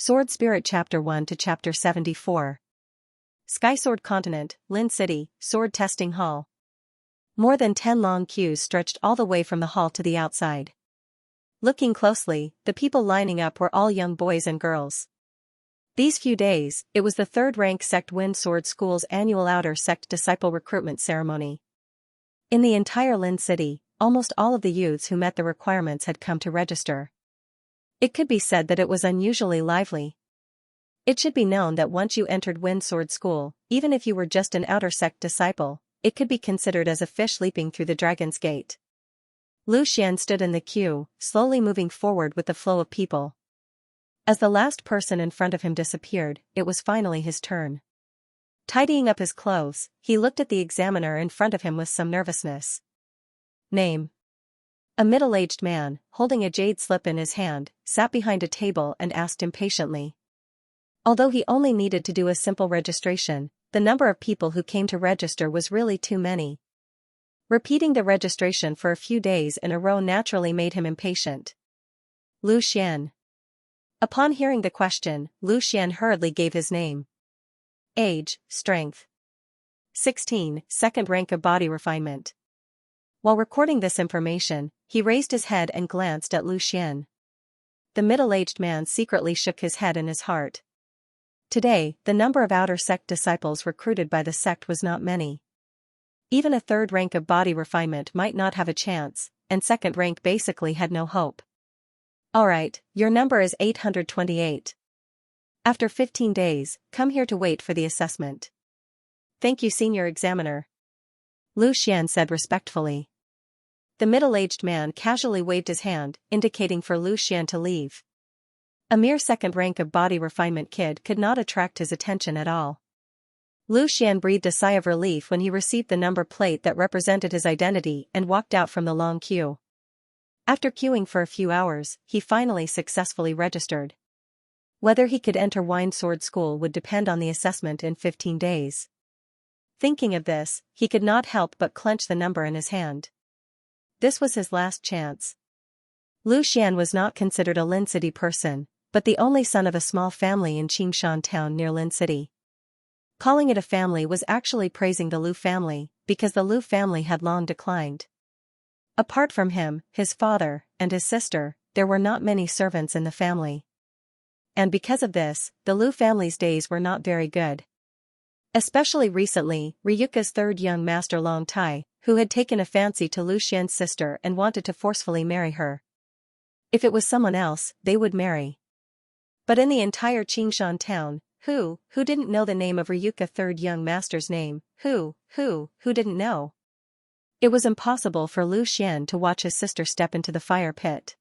Sword Spirit Chapter 1 to Chapter 74. Skysword Continent, Lin City, Sword Testing Hall. More than 10 long queues stretched all the way from the hall to the outside. Looking closely, the people lining up were all young boys and girls. These few days, it was the third-rank Sect Wind Sword School's annual Outer Sect Disciple Recruitment Ceremony. In the entire Lin City, almost all of the youths who met the requirements had come to register. It could be said that it was unusually lively. It should be known that once you entered Wind Sword School, even if you were just an Outer Sect disciple, it could be considered as a fish leaping through the Dragon's Gate. Lu Xian stood in the queue, slowly moving forward with the flow of people. As the last person in front of him disappeared, it was finally his turn. Tidying up his clothes, he looked at the examiner in front of him with some nervousness. Name. A middle-aged man, holding a jade slip in his hand, sat behind a table and asked impatiently. Although he only needed to do a simple registration, the number of people who came to register was really too many. Repeating the registration for a few days in a row naturally made him impatient. Lu Xian. Upon hearing the question, Lu Xian hurriedly gave his name. Age, strength. 16, second rank of body refinement. While recording this information, he raised his head and glanced at Lu Xian. The middle-aged man secretly shook his head in his heart. Today, the number of Outer Sect disciples recruited by the sect was not many. Even a third rank of body refinement might not have a chance, and second rank basically had no hope. Alright, your number is 828. After 15 days, come here to wait for the assessment. Thank you, Senior Examiner. Lu Xian said respectfully. The middle-aged man casually waved his hand, indicating for Lu Xian to leave. A mere second rank of body refinement kid could not attract his attention at all. Lu Xian breathed a sigh of relief when he received the number plate that represented his identity and walked out from the long queue. After queuing for a few hours, he finally successfully registered. Whether he could enter Wind Sword School would depend on the assessment in 15 days. Thinking of this, he could not help but clench the number in his hand. This was his last chance. Lu Xian was not considered a Lin City person, but the only son of a small family in Xianxia town near Lin City. Calling it a family was actually praising the Lu family, because the Lu family had long declined. Apart from him, his father, and his sister, there were not many servants in the family. And because of this, the Lu family's days were not very good. Especially recently, Ryuka's third young master Long Tai, who had taken a fancy to Lu Xian's sister and wanted to forcefully marry her. If it was someone else, they would marry. But in the entire Xianxia town, who didn't know the name of Ryuka third young master's name, who didn't know? It was impossible for Lu Xian to watch his sister step into the fire pit.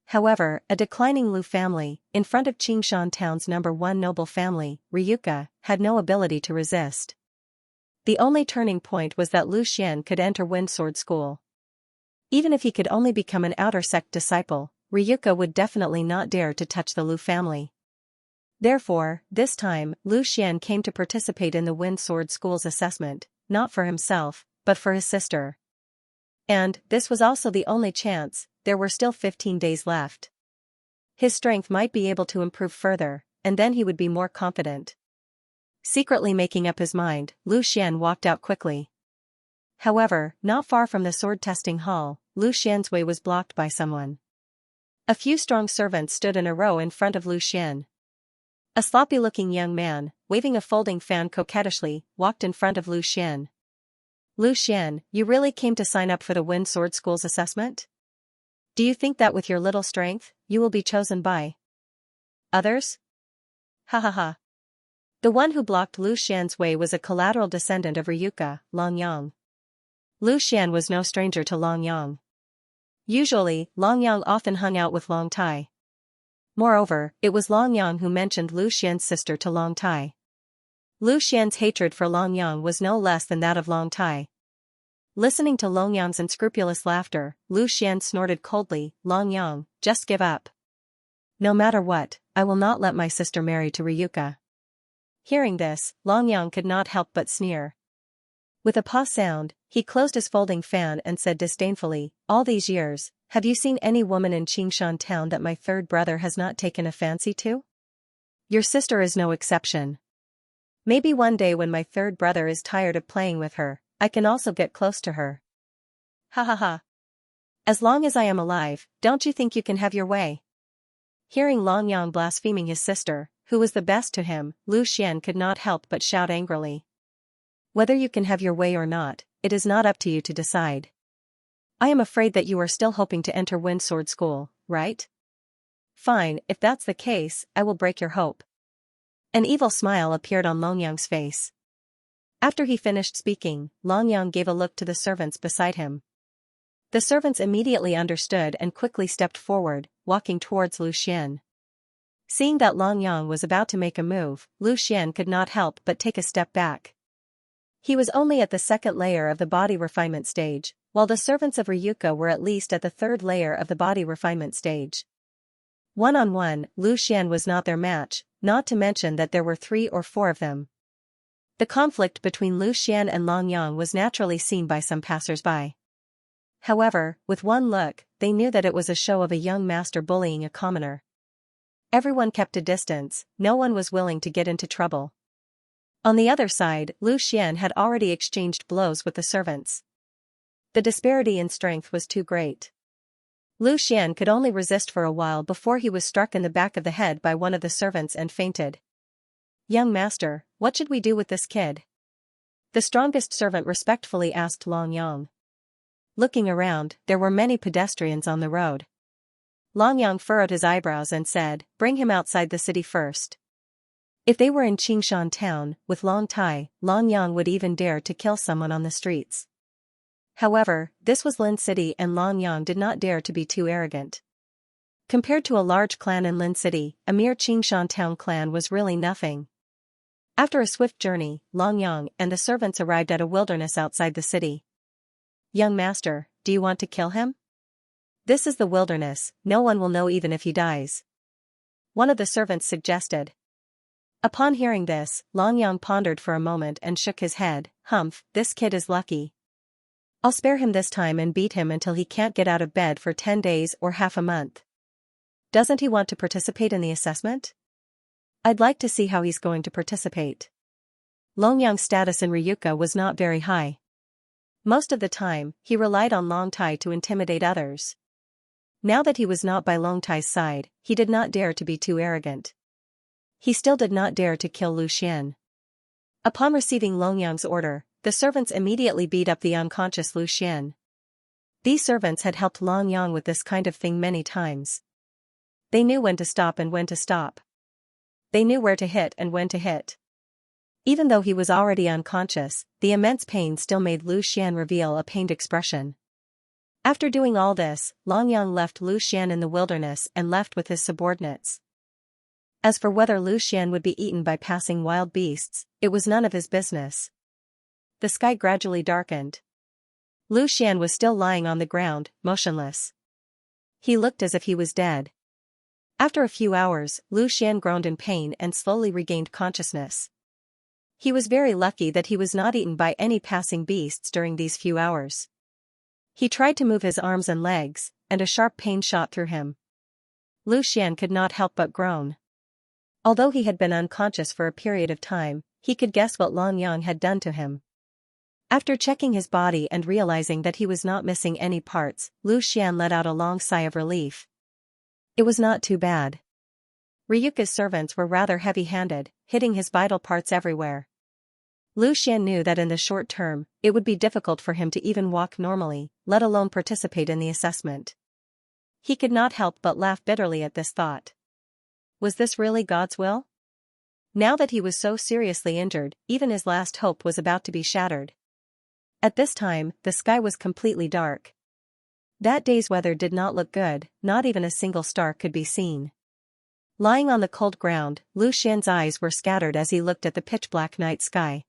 However, a declining Lu family, in front of Xianxia town's number one noble family, Ryuka, had no ability to resist. The only turning point was that Lu Xian could enter Wind Sword School. Even if he could only become an Outer Sect disciple, Ryuka would definitely not dare to touch the Lu family. Therefore, this time, Lu Xian came to participate in the Wind Sword School's assessment, not for himself, but for his sister. And, this was also the only chance. There were still 15 days left. His strength might be able to improve further, and then he would be more confident. Secretly making up his mind, Lu Xian walked out quickly. However, not far from the sword testing hall, Lu Xian's way was blocked by someone. A few strong servants stood in a row in front of Lu Xian. A sloppy-looking young man, waving a folding fan coquettishly, walked in front of Lu Xian. Lu Xian, you really came to sign up for the Wind Sword School's assessment? Do you think that with your little strength, you will be chosen by others? Ha ha ha. The one who blocked Lu Xian's way was a collateral descendant of Ryuka, Long Yang. Lu Xian was no stranger to Long Yang. Usually, Long Yang often hung out with Long Tai. Moreover, it was Long Yang who mentioned Lu Xian's sister to Long Tai. Lu Xian's hatred for Long Yang was no less than that of Long Tai. Listening to Long Yang's unscrupulous laughter, Lu Xian snorted coldly, Long Yang, just give up. No matter what, I will not let my sister marry to Ryuka. Hearing this, Long Yang could not help but sneer. With a paw sound, he closed his folding fan and said disdainfully, all these years, have you seen any woman in Xianxia town that my third brother has not taken a fancy to? Your sister is no exception. Maybe one day when my third brother is tired of playing with her, I can also get close to her. Ha ha ha. As long as I am alive, don't you think you can have your way? Hearing Long Yang blaspheming his sister, who was the best to him, Lu Xian could not help but shout angrily. Whether you can have your way or not, it is not up to you to decide. I am afraid that you are still hoping to enter Wind Sword School, right? Fine, if that's the case, I will break your hope. An evil smile appeared on Long Yang's face. After he finished speaking, Long Yang gave a look to the servants beside him. The servants immediately understood and quickly stepped forward, walking towards Lu Xian. Seeing that Long Yang was about to make a move, Lu Xian could not help but take a step back. He was only at the second layer of the body refinement stage, while the servants of Ryuka were at least at the third layer of the body refinement stage. One-on-one, Lu Xian was not their match, not to mention that there were 3 or 4 of them. The conflict between Lu Xian and Long Yang was naturally seen by some passers-by. However, with one look, they knew that it was a show of a young master bullying a commoner. Everyone kept a distance, no one was willing to get into trouble. On the other side, Lu Xian had already exchanged blows with the servants. The disparity in strength was too great. Lu Xian could only resist for a while before he was struck in the back of the head by one of the servants and fainted. Young master, what should we do with this kid? The strongest servant respectfully asked Long Yang. Looking around, there were many pedestrians on the road. Long Yang furrowed his eyebrows and said, bring him outside the city first. If they were in Qingshan town, with Long Tai, Long Yang would even dare to kill someone on the streets. However, this was Lin City and Long Yang did not dare to be too arrogant. Compared to a large clan in Lin City, a mere Qingshan town clan was really nothing. After a swift journey, Long Yang and the servants arrived at a wilderness outside the city. Young master, do you want to kill him? This is the wilderness, no one will know even if he dies. One of the servants suggested. Upon hearing this, Long Yang pondered for a moment and shook his head. Humph, this kid is lucky. I'll spare him this time and beat him until he can't get out of bed for 10 days or half a month. Doesn't he want to participate in the assessment? I'd like to see how he's going to participate. Long Yang's status in Ryuka was not very high. Most of the time, he relied on Long Tai to intimidate others. Now that he was not by Long Tai's side, he did not dare to be too arrogant. He still did not dare to kill Lu Xian. Upon receiving Long Yang's order, the servants immediately beat up the unconscious Lu Xian. These servants had helped Long Yang with this kind of thing many times. They knew when to stop and when to stop. They knew where to hit and when to hit. Even though he was already unconscious, the immense pain still made Lu Xian reveal a pained expression. After doing all this, Long Yang left Lu Xian in the wilderness and left with his subordinates. As for whether Lu Xian would be eaten by passing wild beasts, it was none of his business. The sky gradually darkened. Lu Xian was still lying on the ground, motionless. He looked as if he was dead. After a few hours, Lu Xian groaned in pain and slowly regained consciousness. He was very lucky that he was not eaten by any passing beasts during these few hours. He tried to move his arms and legs, and a sharp pain shot through him. Lu Xian could not help but groan. Although he had been unconscious for a period of time, he could guess what Long Yang had done to him. After checking his body and realizing that he was not missing any parts, Lu Xian let out a long sigh of relief. It was not too bad. Ryuka's servants were rather heavy-handed, hitting his vital parts everywhere. Lu Xian knew that in the short term, it would be difficult for him to even walk normally, let alone participate in the assessment. He could not help but laugh bitterly at this thought. Was this really God's will? Now that he was so seriously injured, even his last hope was about to be shattered. At this time, the sky was completely dark. That day's weather did not look good, not even a single star could be seen. Lying on the cold ground, Lu Xian's eyes were scattered as he looked at the pitch-black night sky.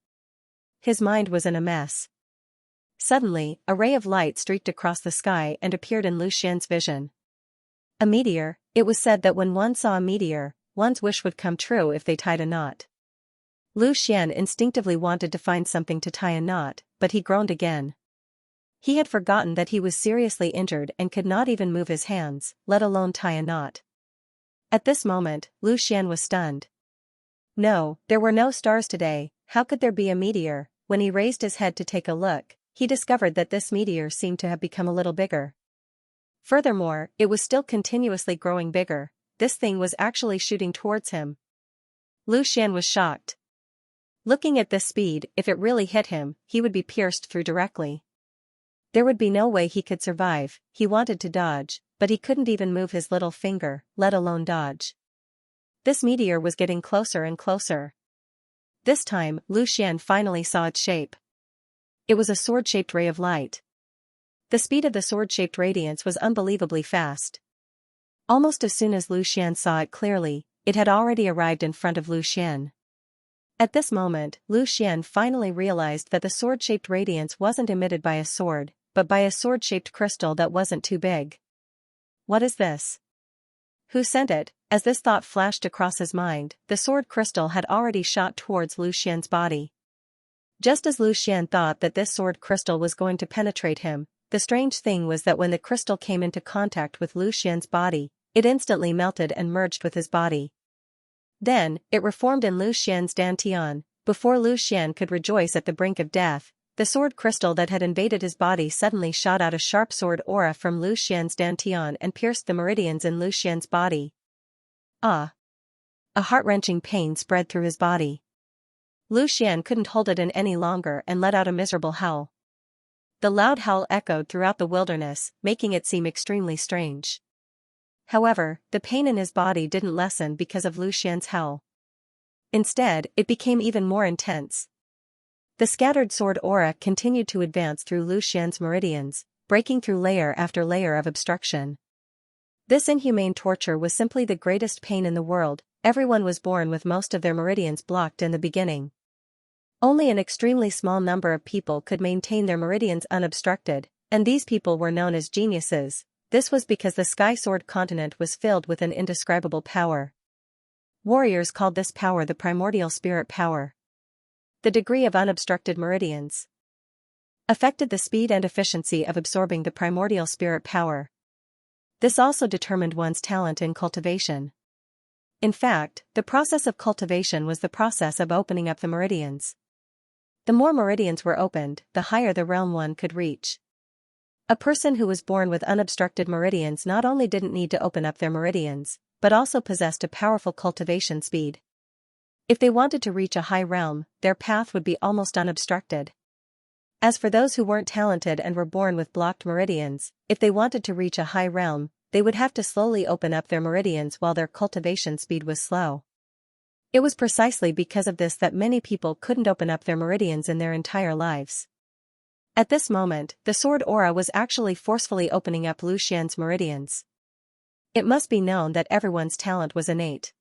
His mind was in a mess. Suddenly, a ray of light streaked across the sky and appeared in Lu Xian's vision. A meteor. It was said that when one saw a meteor, one's wish would come true if they tied a knot. Lu Xian instinctively wanted to find something to tie a knot, but he groaned again. He had forgotten that he was seriously injured and could not even move his hands, let alone tie a knot. At this moment, Lu Xian was stunned. No, there were no stars today. How could there be a meteor? When he raised his head to take a look, he discovered that this meteor seemed to have become a little bigger. Furthermore, it was still continuously growing bigger. This thing was actually shooting towards him. Lu Xian was shocked. Looking at this speed, if it really hit him, he would be pierced through directly. There would be no way he could survive. He wanted to dodge, but he couldn't even move his little finger, let alone dodge. This meteor was getting closer and closer. This time, Lu Xian finally saw its shape. It was a sword-shaped ray of light. The speed of the sword-shaped radiance was unbelievably fast. Almost as soon as Lu Xian saw it clearly, it had already arrived in front of Lu Xian. At this moment, Lu Xian finally realized that the sword-shaped radiance wasn't emitted by a sword, but by a sword-shaped crystal that wasn't too big. What is this? Who sent it? As this thought flashed across his mind, the sword crystal had already shot towards Lu Xian's body. Just as Lu Xian thought that this sword crystal was going to penetrate him, the strange thing was that when the crystal came into contact with Lu Xian's body, it instantly melted and merged with his body. Then, it reformed in Lu Xian's dantian. Before Lu Xian could rejoice at the brink of death, the sword crystal that had invaded his body suddenly shot out a sharp sword aura from Lu Xian's dantian and pierced the meridians in Lu Xian's body. Ah! A heart-wrenching pain spread through his body. Lu Xian couldn't hold it in any longer and let out a miserable howl. The loud howl echoed throughout the wilderness, making it seem extremely strange. However, the pain in his body didn't lessen because of Lu Xian's howl. Instead, it became even more intense. The scattered sword aura continued to advance through Lu Xian's meridians, breaking through layer after layer of obstruction. This inhumane torture was simply the greatest pain in the world. Everyone was born with most of their meridians blocked in the beginning. Only an extremely small number of people could maintain their meridians unobstructed, and these people were known as geniuses. This was because the Sky Sword continent was filled with an indescribable power. Warriors called this power the primordial spirit power. The degree of unobstructed meridians affected the speed and efficiency of absorbing the primordial spirit power. This also determined one's talent in cultivation. In fact, the process of cultivation was the process of opening up the meridians. The more meridians were opened, the higher the realm one could reach. A person who was born with unobstructed meridians not only didn't need to open up their meridians, but also possessed a powerful cultivation speed. If they wanted to reach a high realm, their path would be almost unobstructed. As for those who weren't talented and were born with blocked meridians, if they wanted to reach a high realm, they would have to slowly open up their meridians while their cultivation speed was slow. It was precisely because of this that many people couldn't open up their meridians in their entire lives. At this moment, the sword aura was actually forcefully opening up Lu Xian's meridians. It must be known that everyone's talent was innate.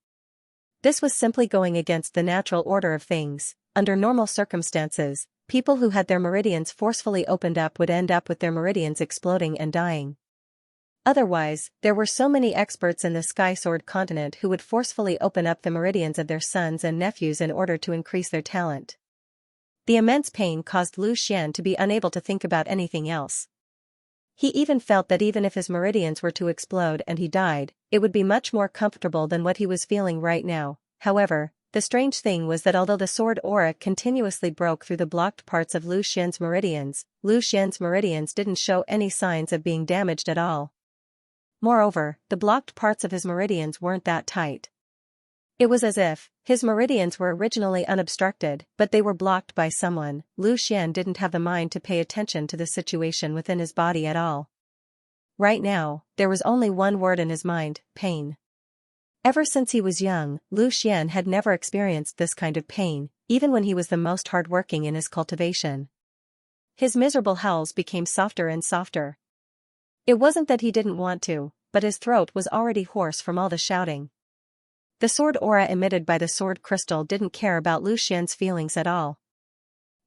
This was simply going against the natural order of things. Under normal circumstances, people who had their meridians forcefully opened up would end up with their meridians exploding and dying. Otherwise, there were so many experts in the Sky Sword continent who would forcefully open up the meridians of their sons and nephews in order to increase their talent. The immense pain caused Lu Xian to be unable to think about anything else. He even felt that even if his meridians were to explode and he died, it would be much more comfortable than what he was feeling right now. However, the strange thing was that although the sword aura continuously broke through the blocked parts of Lu Xian's meridians didn't show any signs of being damaged at all. Moreover, the blocked parts of his meridians weren't that tight. It was as if his meridians were originally unobstructed, but they were blocked by someone. Lu Xian didn't have the mind to pay attention to the situation within his body at all. Right now, there was only one word in his mind: pain. Ever since he was young, Lu Xian had never experienced this kind of pain, even when he was the most hardworking in his cultivation. His miserable howls became softer and softer. It wasn't that he didn't want to, but his throat was already hoarse from all the shouting. The sword aura emitted by the sword crystal didn't care about Lu Xian's feelings at all.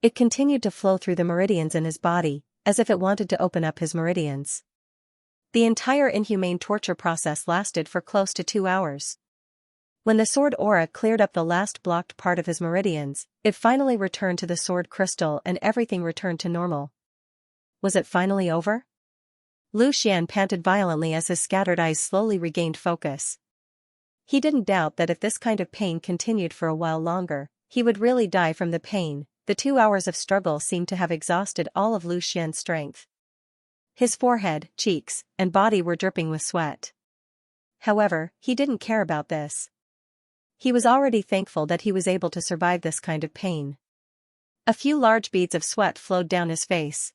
It continued to flow through the meridians in his body, as if it wanted to open up his meridians. The entire inhumane torture process lasted for close to 2 hours. When the sword aura cleared up the last blocked part of his meridians, it finally returned to the sword crystal and everything returned to normal. Was it finally over? Lu Xian panted violently as his scattered eyes slowly regained focus. He didn't doubt that if this kind of pain continued for a while longer, he would really die from the pain. The 2 hours of struggle seemed to have exhausted all of Lu Xian's strength. His forehead, cheeks, and body were dripping with sweat. However, he didn't care about this. He was already thankful that he was able to survive this kind of pain. A few large beads of sweat flowed down his face.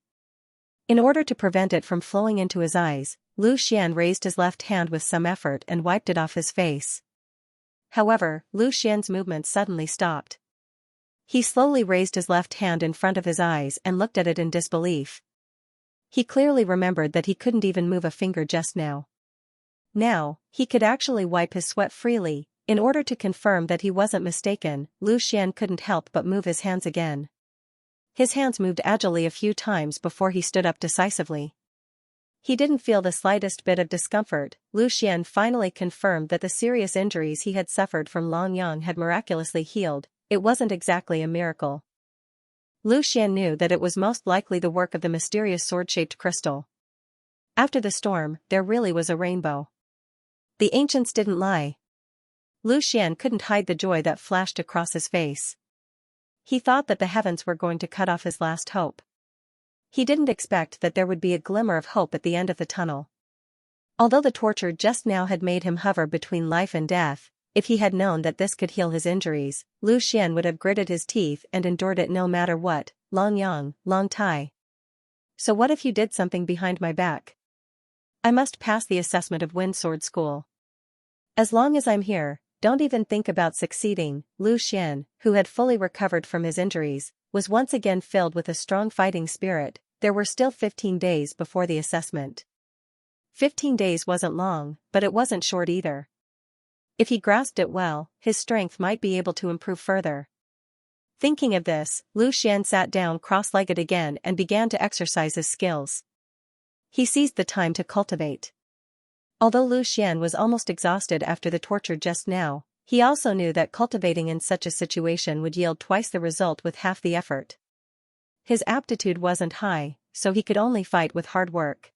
In order to prevent it from flowing into his eyes, Lu Xian raised his left hand with some effort and wiped it off his face. However, Lu Xian's movement suddenly stopped. He slowly raised his left hand in front of his eyes and looked at it in disbelief. He clearly remembered that he couldn't even move a finger just now. Now, he could actually wipe his sweat freely. In order to confirm that he wasn't mistaken, Lu Xian couldn't help but move his hands again. His hands moved agilely a few times before he stood up decisively. He didn't feel the slightest bit of discomfort. Lu Xian finally confirmed that the serious injuries he had suffered from Long Yang had miraculously healed. It wasn't exactly a miracle. Lu Xian knew that it was most likely the work of the mysterious sword-shaped crystal. After the storm, there really was a rainbow. The ancients didn't lie. Lu Xian couldn't hide the joy that flashed across his face. He thought that the heavens were going to cut off his last hope. He didn't expect that there would be a glimmer of hope at the end of the tunnel. Although the torture just now had made him hover between life and death, if he had known that this could heal his injuries, Lu Xian would have gritted his teeth and endured it no matter what. Long Yang, Long Tai. So what if you did something behind my back? I must pass the assessment of Wind Sword School. As long as I'm here, don't even think about succeeding. Lu Xian, who had fully recovered from his injuries, was once again filled with a strong fighting spirit. There were still 15 days before the assessment. 15 days wasn't long, but it wasn't short either. If he grasped it well, his strength might be able to improve further. Thinking of this, Lu Xian sat down cross-legged again and began to exercise his skills. He seized the time to cultivate. Although Lu Xian was almost exhausted after the torture just now, he also knew that cultivating in such a situation would yield twice the result with half the effort. His aptitude wasn't high, so he could only fight with hard work.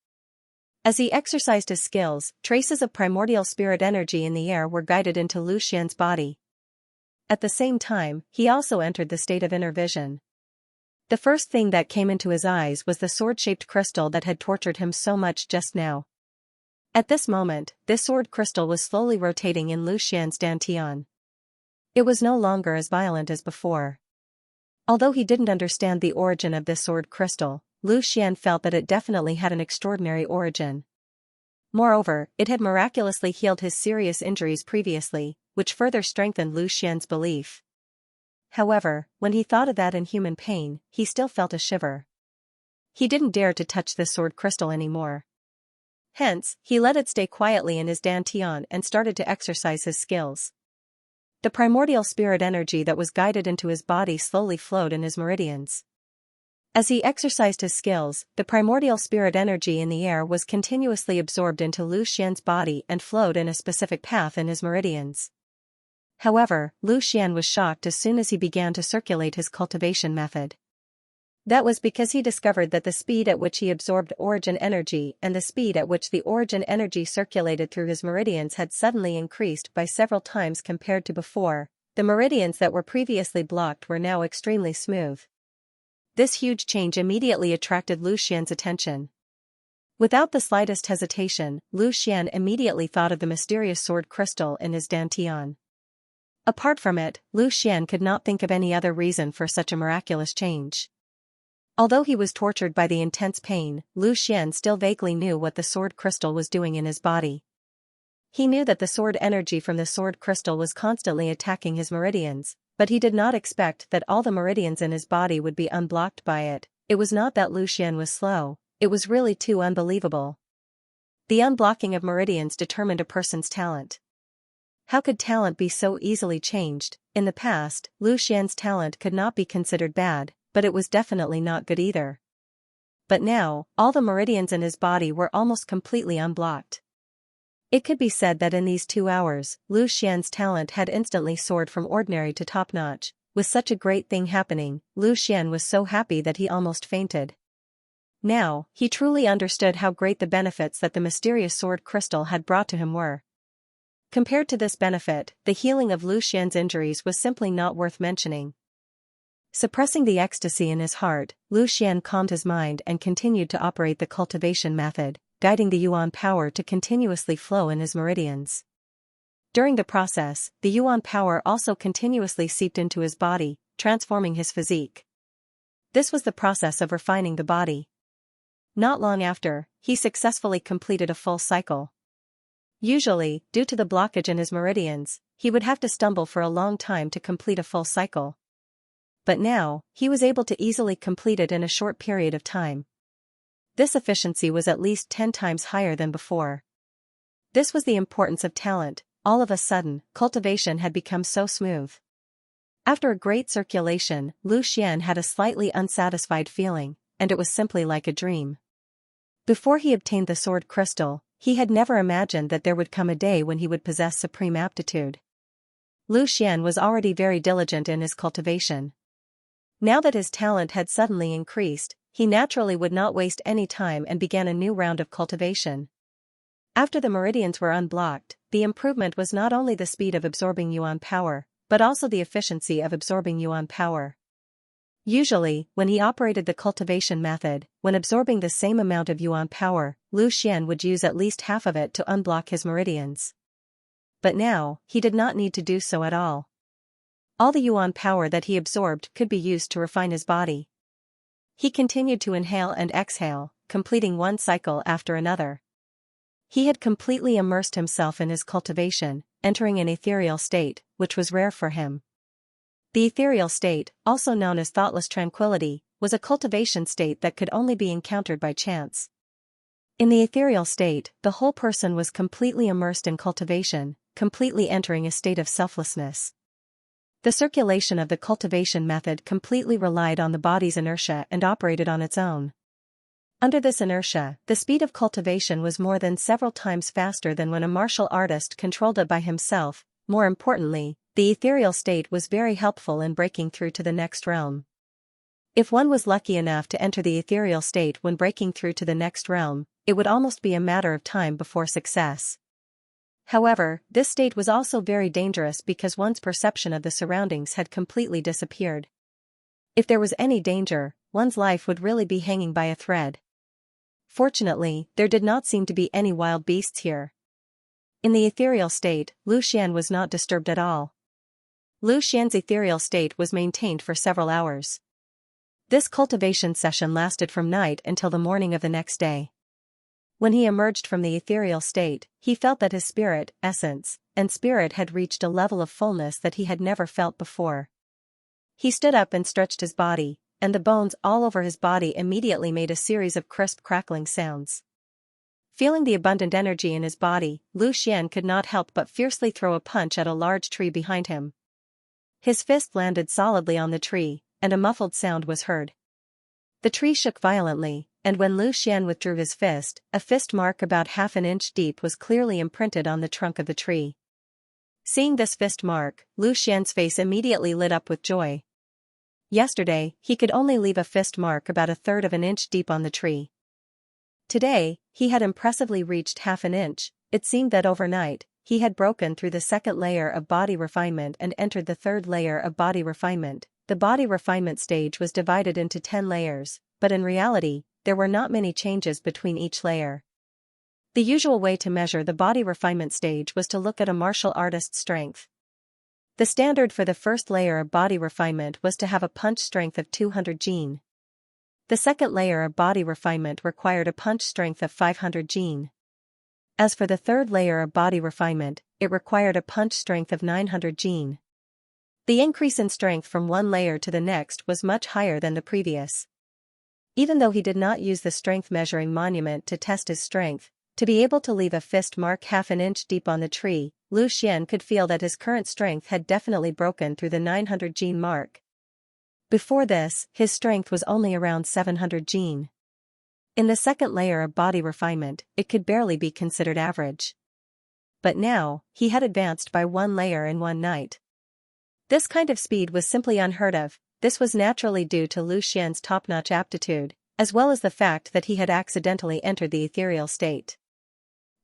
As he exercised his skills, traces of primordial spirit energy in the air were guided into Lu Xian's body. At the same time, he also entered the state of inner vision. The first thing that came into his eyes was the sword-shaped crystal that had tortured him so much just now. At this moment, this sword crystal was slowly rotating in Lu Xian's dantian. It was no longer as violent as before. Although he didn't understand the origin of this sword crystal, Lu Xian felt that it definitely had an extraordinary origin. Moreover, it had miraculously healed his serious injuries previously, which further strengthened Lu Xian's belief. However, when he thought of that inhuman pain, he still felt a shiver. He didn't dare to touch this sword crystal anymore. Hence, he let it stay quietly in his dantian and started to exercise his skills. The primordial spirit energy that was guided into his body slowly flowed in his meridians. As he exercised his skills, the primordial spirit energy in the air was continuously absorbed into Lu Xian's body and flowed in a specific path in his meridians. However, Lu Xian was shocked as soon as he began to circulate his cultivation method. That was because he discovered that the speed at which he absorbed origin energy and the speed at which the origin energy circulated through his meridians had suddenly increased by several times compared to before. The meridians that were previously blocked were now extremely smooth. This huge change immediately attracted Lu Xian's attention. Without the slightest hesitation, Lu Xian immediately thought of the mysterious sword crystal in his dantian. Apart from it, Lu Xian could not think of any other reason for such a miraculous change. Although he was tortured by the intense pain, Lu Xian still vaguely knew what the sword crystal was doing in his body. He knew that the sword energy from the sword crystal was constantly attacking his meridians, but he did not expect that all the meridians in his body would be unblocked by it. It was not that Lu Xian was slow, it was really too unbelievable. The unblocking of meridians determined a person's talent. How could talent be so easily changed? In the past, Lu Xian's talent could not be considered bad, but it was definitely not good either. But now, all the meridians in his body were almost completely unblocked. It could be said that in these 2 hours, Lu Xian's talent had instantly soared from ordinary to top-notch. With such a great thing happening, Lu Xian was so happy that he almost fainted. Now, he truly understood how great the benefits that the mysterious sword crystal had brought to him were. Compared to this benefit, the healing of Lu Xian's injuries was simply not worth mentioning. Suppressing the ecstasy in his heart, Lu Xian calmed his mind and continued to operate the cultivation method, guiding the yuan power to continuously flow in his meridians. During the process, the yuan power also continuously seeped into his body, transforming his physique. This was the process of refining the body. Not long after, he successfully completed a full cycle. Usually, due to the blockage in his meridians, he would have to stumble for a long time to complete a full cycle. But now, he was able to easily complete it in a short period of time. This efficiency was at least 10 times higher than before. This was the importance of talent. All of a sudden, cultivation had become so smooth. After a great circulation, Lu Xian had a slightly unsatisfied feeling, and it was simply like a dream. Before he obtained the sword crystal, he had never imagined that there would come a day when he would possess supreme aptitude. Lu Xian was already very diligent in his cultivation. Now that his talent had suddenly increased, he naturally would not waste any time and began a new round of cultivation. After the meridians were unblocked, the improvement was not only the speed of absorbing yuan power, but also the efficiency of absorbing yuan power. Usually, when he operated the cultivation method, when absorbing the same amount of yuan power, Lu Xian would use at least half of it to unblock his meridians. But now, he did not need to do so at all. All the yuan power that he absorbed could be used to refine his body. He continued to inhale and exhale, completing one cycle after another. He had completely immersed himself in his cultivation, entering an ethereal state, which was rare for him. The ethereal state, also known as thoughtless tranquility, was a cultivation state that could only be encountered by chance. In the ethereal state, the whole person was completely immersed in cultivation, completely entering a state of selflessness. The circulation of the cultivation method completely relied on the body's inertia and operated on its own. Under this inertia, the speed of cultivation was more than several times faster than when a martial artist controlled it by himself. More importantly, the ethereal state was very helpful in breaking through to the next realm. If one was lucky enough to enter the ethereal state when breaking through to the next realm, it would almost be a matter of time before success. However, this state was also very dangerous because one's perception of the surroundings had completely disappeared. If there was any danger, one's life would really be hanging by a thread. Fortunately, there did not seem to be any wild beasts here. In the ethereal state, Lu Xian was not disturbed at all. Lu Xian's ethereal state was maintained for several hours. This cultivation session lasted from night until the morning of the next day. When he emerged from the ethereal state, he felt that his spirit, essence, and spirit had reached a level of fullness that he had never felt before. He stood up and stretched his body, and the bones all over his body immediately made a series of crisp crackling sounds. Feeling the abundant energy in his body, Lu Xian could not help but fiercely throw a punch at a large tree behind him. His fist landed solidly on the tree, and a muffled sound was heard. The tree shook violently, and when Lu Xian withdrew his fist, a fist mark about half an inch deep was clearly imprinted on the trunk of the tree. Seeing this fist mark, Lu Xian's face immediately lit up with joy. Yesterday, he could only leave a fist mark about a third of an inch deep on the tree. Today, he had impressively reached half an inch. It seemed that overnight, he had broken through the second layer of body refinement and entered the third layer of body refinement. The body refinement stage was divided into 10 layers, but in reality, there were not many changes between each layer. The usual way to measure the body refinement stage was to look at a martial artist's strength. The standard for the first layer of body refinement was to have a punch strength of 200 jin. The second layer of body refinement required a punch strength of 500 jin. As for the third layer of body refinement, it required a punch strength of 900 jin. The increase in strength from one layer to the next was much higher than the previous. Even though he did not use the strength measuring monument to test his strength, to be able to leave a fist mark half an inch deep on the tree, Lu Xian could feel that his current strength had definitely broken through the 900 jin mark. Before this, his strength was only around 700 jin. In the second layer of body refinement, it could barely be considered average. But now, he had advanced by one layer in one night. This kind of speed was simply unheard of. This was naturally due to Lu Xian's top-notch aptitude, as well as the fact that he had accidentally entered the ethereal state.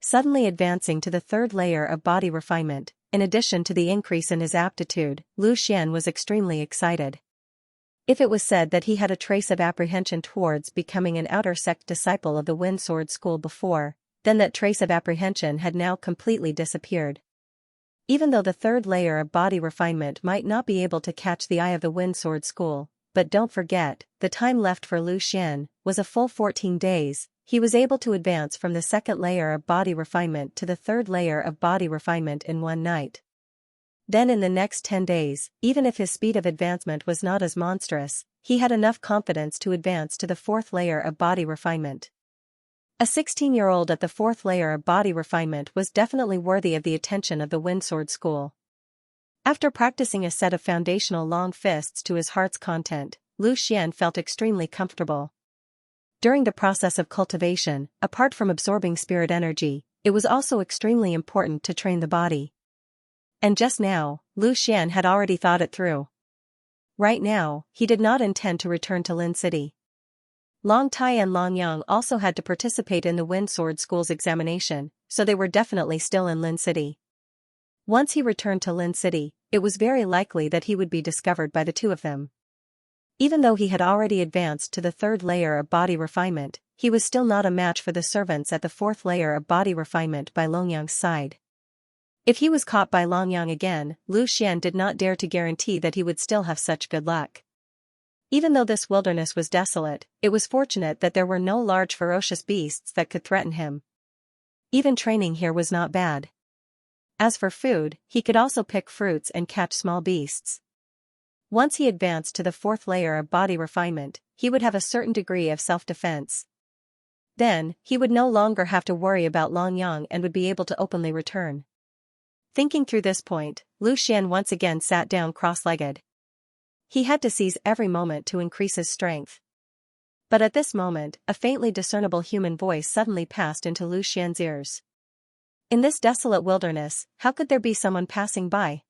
Suddenly advancing to the third layer of body refinement, in addition to the increase in his aptitude, Lu Xian was extremely excited. If it was said that he had a trace of apprehension towards becoming an outer sect disciple of the Wind Sword School before, then that trace of apprehension had now completely disappeared. Even though the third layer of body refinement might not be able to catch the eye of the Wind Sword School, but don't forget, the time left for Lu Xian was a full 14 days, he was able to advance from the second layer of body refinement to the third layer of body refinement in one night. Then in the next 10 days, even if his speed of advancement was not as monstrous, he had enough confidence to advance to the fourth layer of body refinement. A 16-year-old at the fourth layer of body refinement was definitely worthy of the attention of the Wind Sword School. After practicing a set of foundational long fists to his heart's content, Lu Xian felt extremely comfortable. During the process of cultivation, apart from absorbing spirit energy, it was also extremely important to train the body. And just now, Lu Xian had already thought it through. Right now, he did not intend to return to Lin City. Long Tai and Long Yang also had to participate in the Wind Sword School's examination, so they were definitely still in Lin City. Once he returned to Lin City, it was very likely that he would be discovered by the two of them. Even though he had already advanced to the third layer of body refinement, he was still not a match for the servants at the fourth layer of body refinement by Long Yang's side. If he was caught by Long Yang again, Lu Xian did not dare to guarantee that he would still have such good luck. Even though this wilderness was desolate, it was fortunate that there were no large ferocious beasts that could threaten him. Even training here was not bad. As for food, he could also pick fruits and catch small beasts. Once he advanced to the fourth layer of body refinement, he would have a certain degree of self-defense. Then, he would no longer have to worry about Long Yang and would be able to openly return. Thinking through this point, Lu Xian once again sat down cross-legged. He had to seize every moment to increase his strength. But at this moment, a faintly discernible human voice suddenly passed into Lu Xian's ears. In this desolate wilderness, how could there be someone passing by?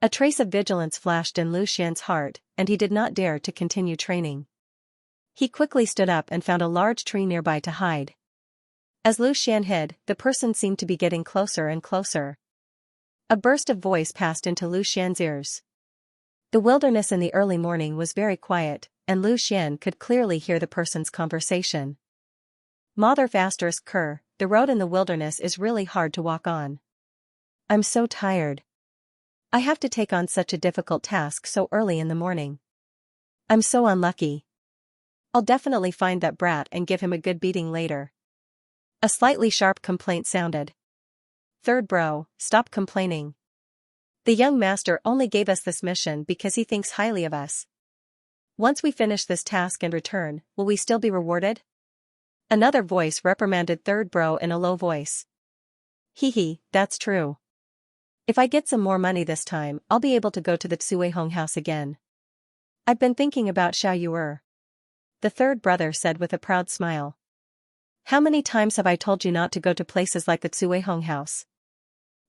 A trace of vigilance flashed in Lu Xian's heart, and he did not dare to continue training. He quickly stood up and found a large tree nearby to hide. As Lu Xian hid, the person seemed to be getting closer and closer. A burst of voice passed into Lu Xian's ears. The wilderness in the early morning was very quiet, and Lu Xian could clearly hear the person's conversation. Mother **Ker, the road in the wilderness is really hard to walk on. I'm so tired. I have to take on such a difficult task so early in the morning. I'm so unlucky. I'll definitely find that brat and give him a good beating later. A slightly sharp complaint sounded. Third bro, stop complaining. The young master only gave us this mission because he thinks highly of us. Once we finish this task and return, will we still be rewarded? Another voice reprimanded third bro in a low voice. Hee, that's true. If I get some more money this time, I'll be able to go to the Tsuehong house again. I've been thinking about Xiao Yuer. The third brother said with a proud smile. How many times have I told you not to go to places like the Tsuehong house?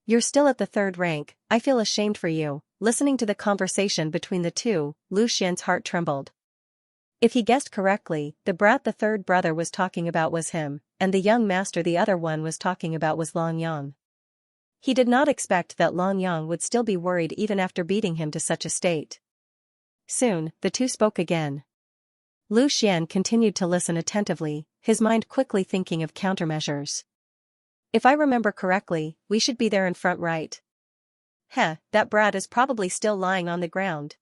You're still at the third rank, I feel ashamed for you. Listening to the conversation between the two, Lu Xian's heart trembled. If he guessed correctly, the brat the third brother was talking about was him, and the young master the other one was talking about was Long Yang. He did not expect that Long Yang would still be worried even after beating him to such a state. Soon, the two spoke again. Lu Xian continued to listen attentively, his mind quickly thinking of countermeasures. If I remember correctly, we should be there in front right. That brat is probably still lying on the ground.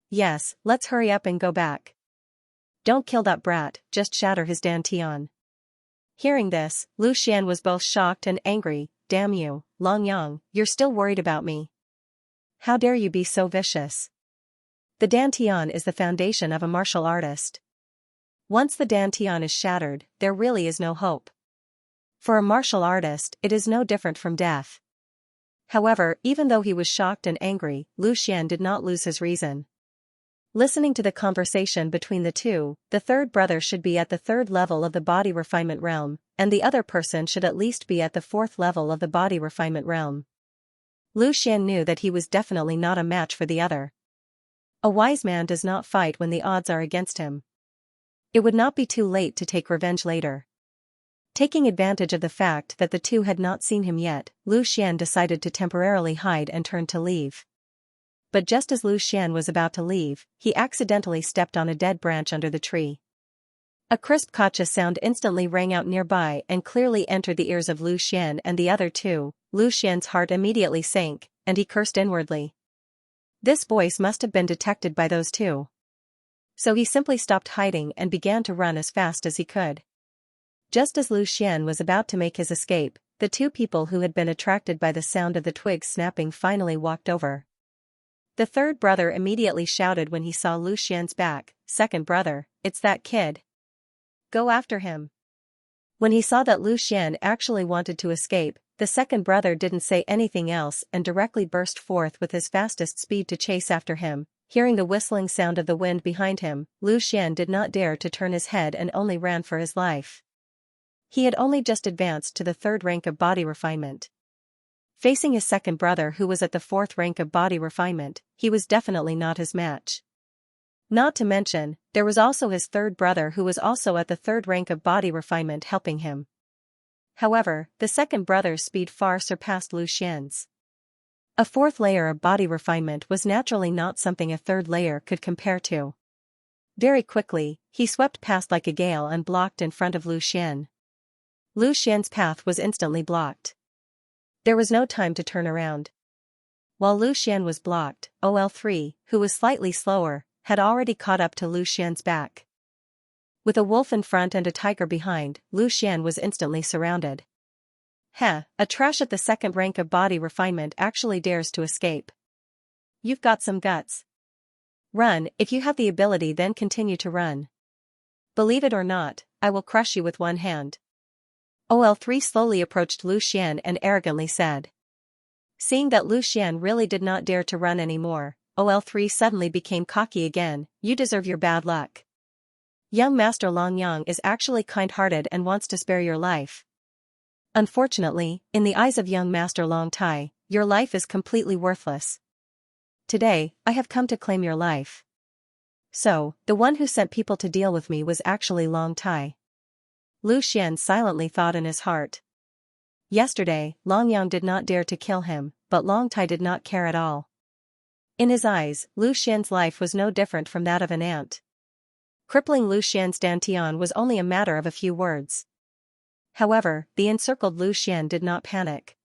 Yes, let's hurry up and go back. Don't kill that brat, just shatter his dantian. Hearing this, Lu Xian was both shocked and angry. Damn you, Long Yang, you're still worried about me. How dare you be so vicious? The dantian is the foundation of a martial artist. Once the dantian is shattered, there really is no hope. For a martial artist, it is no different from death. However, even though he was shocked and angry, Lu Xian did not lose his reason. Listening to the conversation between the two, the third brother should be at the third level of the body refinement realm, and the other person should at least be at the fourth level of the body refinement realm. Lu Xian knew that he was definitely not a match for the other. A wise man does not fight when the odds are against him. It would not be too late to take revenge later. Taking advantage of the fact that the two had not seen him yet, Lu Xian decided to temporarily hide and turned to leave. But just as Lu Xian was about to leave, he accidentally stepped on a dead branch under the tree. A crisp gotcha sound instantly rang out nearby and clearly entered the ears of Lu Xian and the other two. Lu Xian's heart immediately sank, and he cursed inwardly. This voice must have been detected by those two. So he simply stopped hiding and began to run as fast as he could. Just as Lu Xian was about to make his escape, the two people who had been attracted by the sound of the twigs snapping finally walked over. The third brother immediately shouted when he saw Lu Xian's back, "Second brother, it's that kid. Go after him." When he saw that Lu Xian actually wanted to escape, the second brother didn't say anything else and directly burst forth with his fastest speed to chase after him. Hearing the whistling sound of the wind behind him, Lu Xian did not dare to turn his head and only ran for his life. He had only just advanced to the third rank of body refinement. Facing his second brother who was at the fourth rank of body refinement, he was definitely not his match. Not to mention, there was also his third brother who was also at the third rank of body refinement helping him. However, the second brother's speed far surpassed Lu Xian's. A fourth layer of body refinement was naturally not something a third layer could compare to. Very quickly, he swept past like a gale and blocked in front of Lu Xian. Lu Xian's path was instantly blocked. There was no time to turn around. While Lu Xian was blocked, OL3, who was slightly slower, had already caught up to Lu Xian's back. With a wolf in front and a tiger behind, Lu Xian was instantly surrounded. Heh, a trash at the second rank of body refinement actually dares to escape. You've got some guts. Run, if you have the ability, then continue to run. Believe it or not, I will crush you with one hand. OL3 slowly approached Lu Xian and arrogantly said. Seeing that Lu Xian really did not dare to run anymore, OL3 suddenly became cocky again. You deserve your bad luck. Young Master Long Yang is actually kind-hearted and wants to spare your life. Unfortunately, in the eyes of young Master Long Tai, your life is completely worthless. Today, I have come to claim your life. So, the one who sent people to deal with me was actually Long Tai. Lu Xian silently thought in his heart. Yesterday, Long Yang did not dare to kill him, but Long Tai did not care at all. In his eyes, Lu Xian's life was no different from that of an ant. Crippling Lu Xian's dantian was only a matter of a few words. However, the encircled Lu Xian did not panic.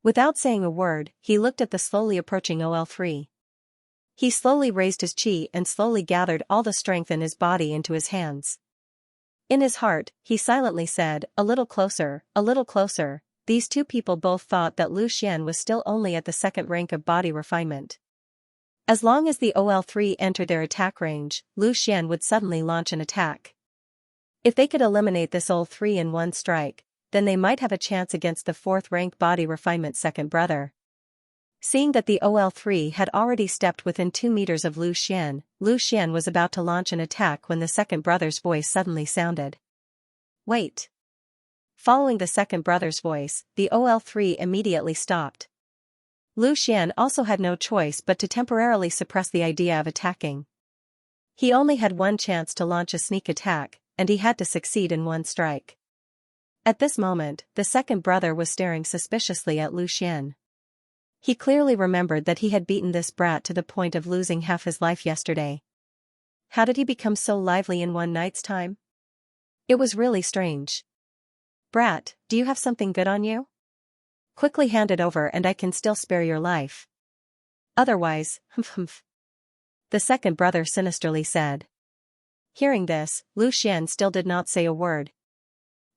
Without saying a word, he looked at the slowly approaching OL3. He slowly raised his chi and slowly gathered all the strength in his body into his hands. In his heart, he silently said, a little closer, a little closer. These two people both thought that Lu Xian was still only at the second rank of body refinement. As long as the OL3 entered their attack range, Lu Xian would suddenly launch an attack. If they could eliminate this OL3 in one strike, then they might have a chance against the fourth rank body refinement second brother. Seeing that the OL3 had already stepped within 2 meters of Lu Xian was about to launch an attack when the second brother's voice suddenly sounded. Wait. Following the second brother's voice, the OL3 immediately stopped. Lu Xian also had no choice but to temporarily suppress the idea of attacking. He only had one chance to launch a sneak attack, and he had to succeed in one strike. At this moment, the second brother was staring suspiciously at Lu Xian. He clearly remembered that he had beaten this brat to the point of losing half his life yesterday. How did he become so lively in one night's time? It was really strange. Brat, do you have something good on you? Quickly hand it over and I can still spare your life. Otherwise, humph. The second brother sinisterly said. Hearing this, Lu Xian still did not say a word.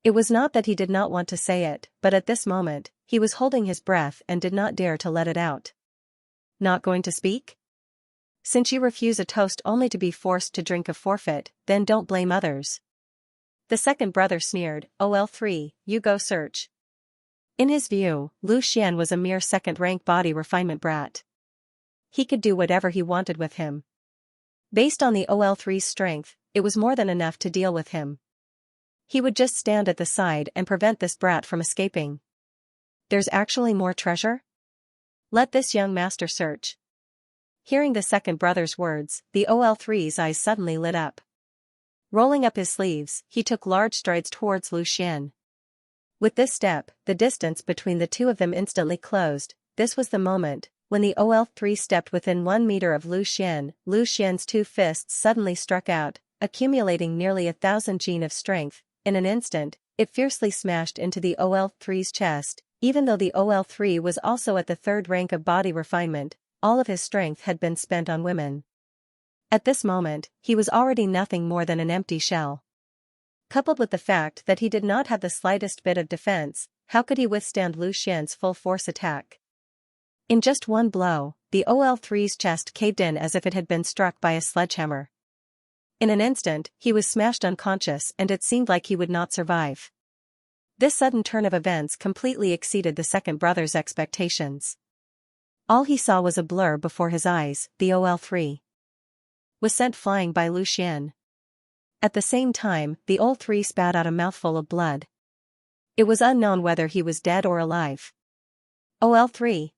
It was not that he did not want to say it, but at this moment, he was holding his breath and did not dare to let it out. Not going to speak? Since you refuse a toast only to be forced to drink a forfeit, then don't blame others. The second brother sneered, OL3, you go search. In his view, Lu Xian was a mere second-rank body refinement brat. He could do whatever he wanted with him. Based on the OL3's strength, it was more than enough to deal with him. He would just stand at the side and prevent this brat from escaping. There's actually more treasure? Let this young master search. Hearing the second brother's words, the OL3's eyes suddenly lit up. Rolling up his sleeves, he took large strides towards Lu Xian. With this step, the distance between the two of them instantly closed. This was the moment when the OL3 stepped within 1 meter of Lu Xian. Lu Xian's two fists suddenly struck out, accumulating nearly 1,000 gene of strength. In an instant, it fiercely smashed into the OL3's chest. Even though the OL3 was also at the third rank of body refinement, all of his strength had been spent on women. At this moment, he was already nothing more than an empty shell. Coupled with the fact that he did not have the slightest bit of defense, how could he withstand Lu Xian's full-force attack? In just one blow, the OL3's chest caved in as if it had been struck by a sledgehammer. In an instant, he was smashed unconscious and it seemed like he would not survive. This sudden turn of events completely exceeded the second brother's expectations. All he saw was a blur before his eyes. The OL3 was sent flying by Lu Xian. At the same time, the OL3 spat out a mouthful of blood. It was unknown whether he was dead or alive. OL3.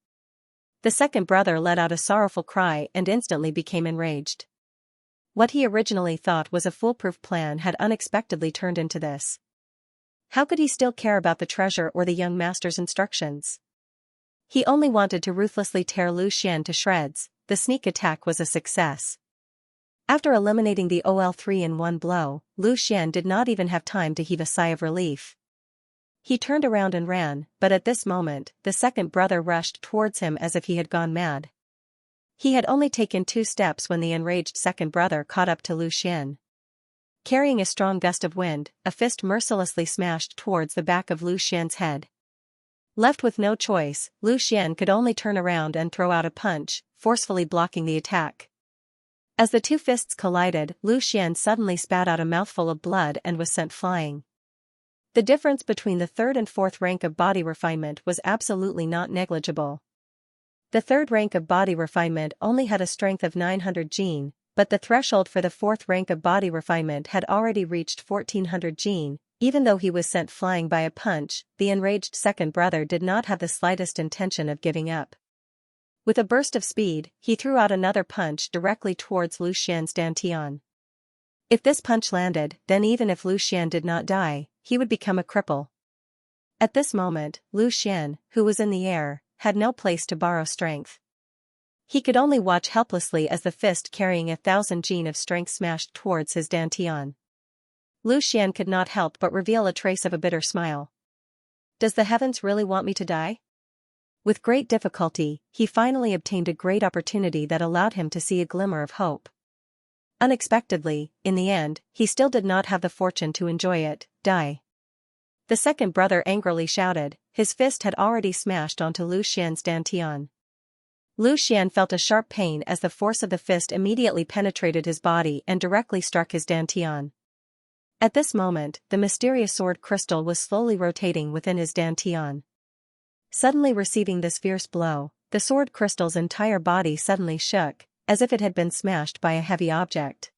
The second brother let out a sorrowful cry and instantly became enraged. What he originally thought was a foolproof plan had unexpectedly turned into this. How could he still care about the treasure or the young master's instructions? He only wanted to ruthlessly tear Lu Xian to shreds. The sneak attack was a success. After eliminating the OL3 in one blow, Lu Xian did not even have time to heave a sigh of relief. He turned around and ran, but at this moment, the second brother rushed towards him as if he had gone mad. He had only taken 2 steps when the enraged second brother caught up to Lu Xian. Carrying a strong gust of wind, a fist mercilessly smashed towards the back of Lu Xian's head. Left with no choice, Lu Xian could only turn around and throw out a punch, forcefully blocking the attack. As the two fists collided, Lu Xian suddenly spat out a mouthful of blood and was sent flying. The difference between the third and fourth rank of body refinement was absolutely not negligible. The third rank of body refinement only had a strength of 900 gene, but the threshold for the fourth rank of body refinement had already reached 1400 gene. Even though he was sent flying by a punch, the enraged second brother did not have the slightest intention of giving up. With a burst of speed, he threw out another punch directly towards Lu Xian's dantian. If this punch landed, then even if Lu Xian did not die, he would become a cripple. At this moment, Lu Xian, who was in the air, had no place to borrow strength. He could only watch helplessly as the fist carrying 1,000 gene of strength smashed towards his dantian. Lu Xian could not help but reveal a trace of a bitter smile. Does the heavens really want me to die? With great difficulty, he finally obtained a great opportunity that allowed him to see a glimmer of hope. Unexpectedly, in the end, he still did not have the fortune to enjoy it. Die. The second brother angrily shouted. His fist had already smashed onto Lu Xian's dantian. Lu Xian felt a sharp pain as the force of the fist immediately penetrated his body and directly struck his dantian. At this moment, the mysterious sword crystal was slowly rotating within his dantian. Suddenly receiving this fierce blow, the sword crystal's entire body suddenly shook, as if it had been smashed by a heavy object.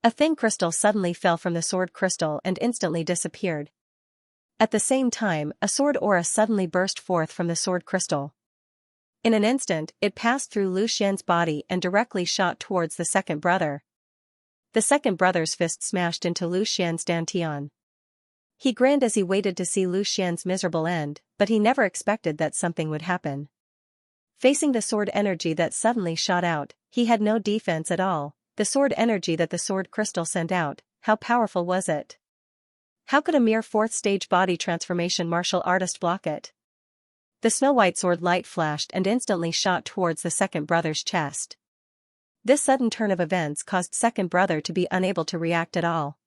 A thin crystal suddenly fell from the sword crystal and instantly disappeared. At the same time, a sword aura suddenly burst forth from the sword crystal. In an instant, it passed through Lu Xian's body and directly shot towards the second brother. The second brother's fist smashed into Lu Xian's dantian. He grinned as he waited to see Lu Xian's miserable end, but he never expected that something would happen. Facing the sword energy that suddenly shot out, he had no defense at all. The sword energy that the sword crystal sent out, how powerful was it? How could a mere 4th stage body transformation martial artist block it? The snow-white sword light flashed and instantly shot towards the second brother's chest. This sudden turn of events caused second brother to be unable to react at all.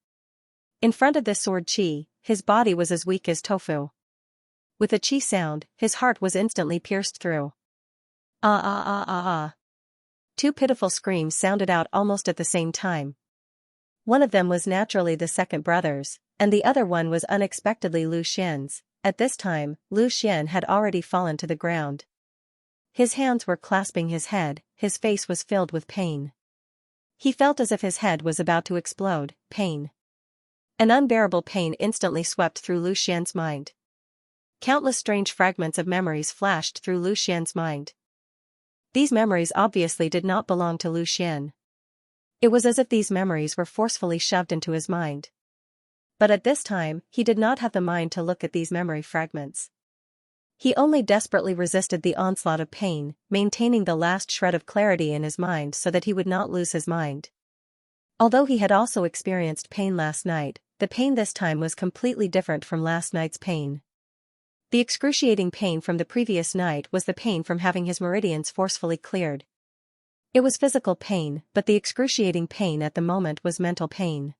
In front of this sword chi, his body was as weak as tofu. With a chi sound, his heart was instantly pierced through. Ah ah ah ah ah. 2 pitiful screams sounded out almost at the same time. One of them was naturally the second brother's, and the other one was unexpectedly Lu Xian's. At this time, Lu Xian had already fallen to the ground. His hands were clasping his head, his face was filled with pain. He felt as if his head was about to explode. Pain. An unbearable pain instantly swept through Lu Xian's mind. Countless strange fragments of memories flashed through Lu Xian's mind. These memories obviously did not belong to Lu Xian. It was as if these memories were forcefully shoved into his mind. But at this time, he did not have the mind to look at these memory fragments. He only desperately resisted the onslaught of pain, maintaining the last shred of clarity in his mind so that he would not lose his mind. Although he had also experienced pain last night, the pain this time was completely different from last night's pain. The excruciating pain from the previous night was the pain from having his meridians forcefully cleared. It was physical pain, but the excruciating pain at the moment was mental pain.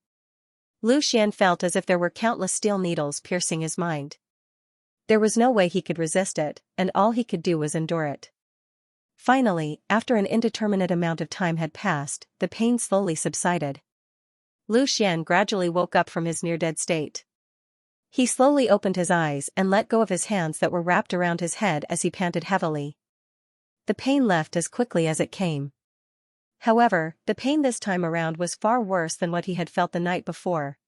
Lu Xian felt as if there were countless steel needles piercing his mind. There was no way he could resist it, and all he could do was endure it. Finally, after an indeterminate amount of time had passed, the pain slowly subsided. Lu Xian gradually woke up from his near-dead state. He slowly opened his eyes and let go of his hands that were wrapped around his head as he panted heavily. The pain left as quickly as it came. However, the pain this time around was far worse than what he had felt the night before.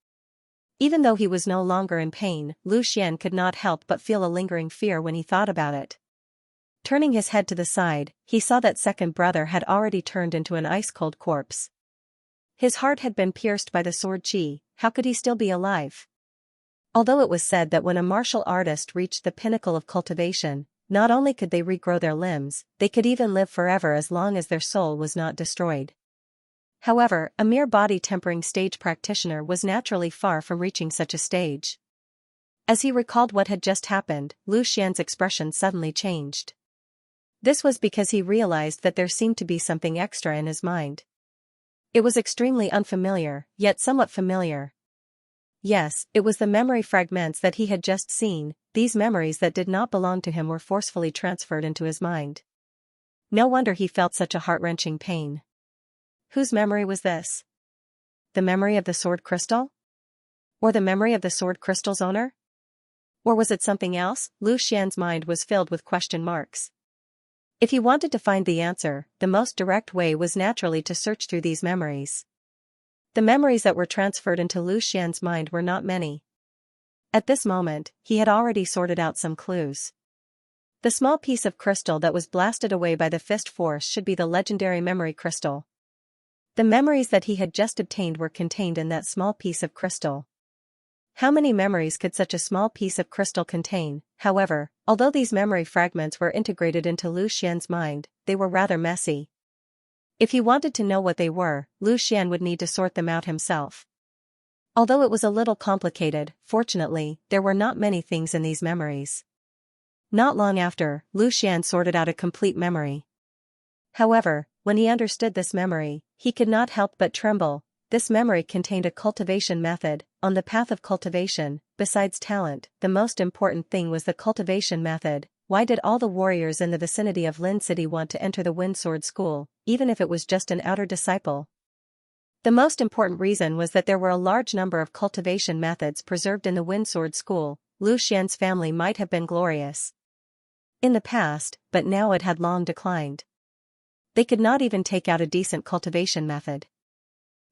Even though he was no longer in pain, Lu Xian could not help but feel a lingering fear when he thought about it. Turning his head to the side, he saw that second brother had already turned into an ice-cold corpse. His heart had been pierced by the sword qi. How could he still be alive? Although it was said that when a martial artist reached the pinnacle of cultivation, not only could they regrow their limbs, they could even live forever as long as their soul was not destroyed. However, a mere body-tempering stage practitioner was naturally far from reaching such a stage. As he recalled what had just happened, Lu Xian's expression suddenly changed. This was because he realized that there seemed to be something extra in his mind. It was extremely unfamiliar, yet somewhat familiar. Yes, it was the memory fragments that he had just seen. These memories that did not belong to him were forcefully transferred into his mind. No wonder he felt such a heart-wrenching pain. Whose memory was this? The memory of the sword crystal? Or the memory of the sword crystal's owner? Or was it something else? Lu Xian's mind was filled with question marks. If he wanted to find the answer, the most direct way was naturally to search through these memories. The memories that were transferred into Lu Xian's mind were not many. At this moment, he had already sorted out some clues. The small piece of crystal that was blasted away by the fist force should be the legendary memory crystal. The memories that he had just obtained were contained in that small piece of crystal. How many memories could such a small piece of crystal contain? However, although these memory fragments were integrated into Lu Xian's mind, they were rather messy. If he wanted to know what they were, Lu Xian would need to sort them out himself. Although it was a little complicated, fortunately, there were not many things in these memories. Not long after, Lu Xian sorted out a complete memory. However, when he understood this memory, he could not help but tremble. This memory contained a cultivation method. On the path of cultivation, besides talent, the most important thing was the cultivation method. Why did all the warriors in the vicinity of Lin City want to enter the Wind Sword School, even if it was just an outer disciple? The most important reason was that there were a large number of cultivation methods preserved in the Wind Sword School. Lu Xian's family might have been glorious in the past, but now it had long declined. They could not even take out a decent cultivation method.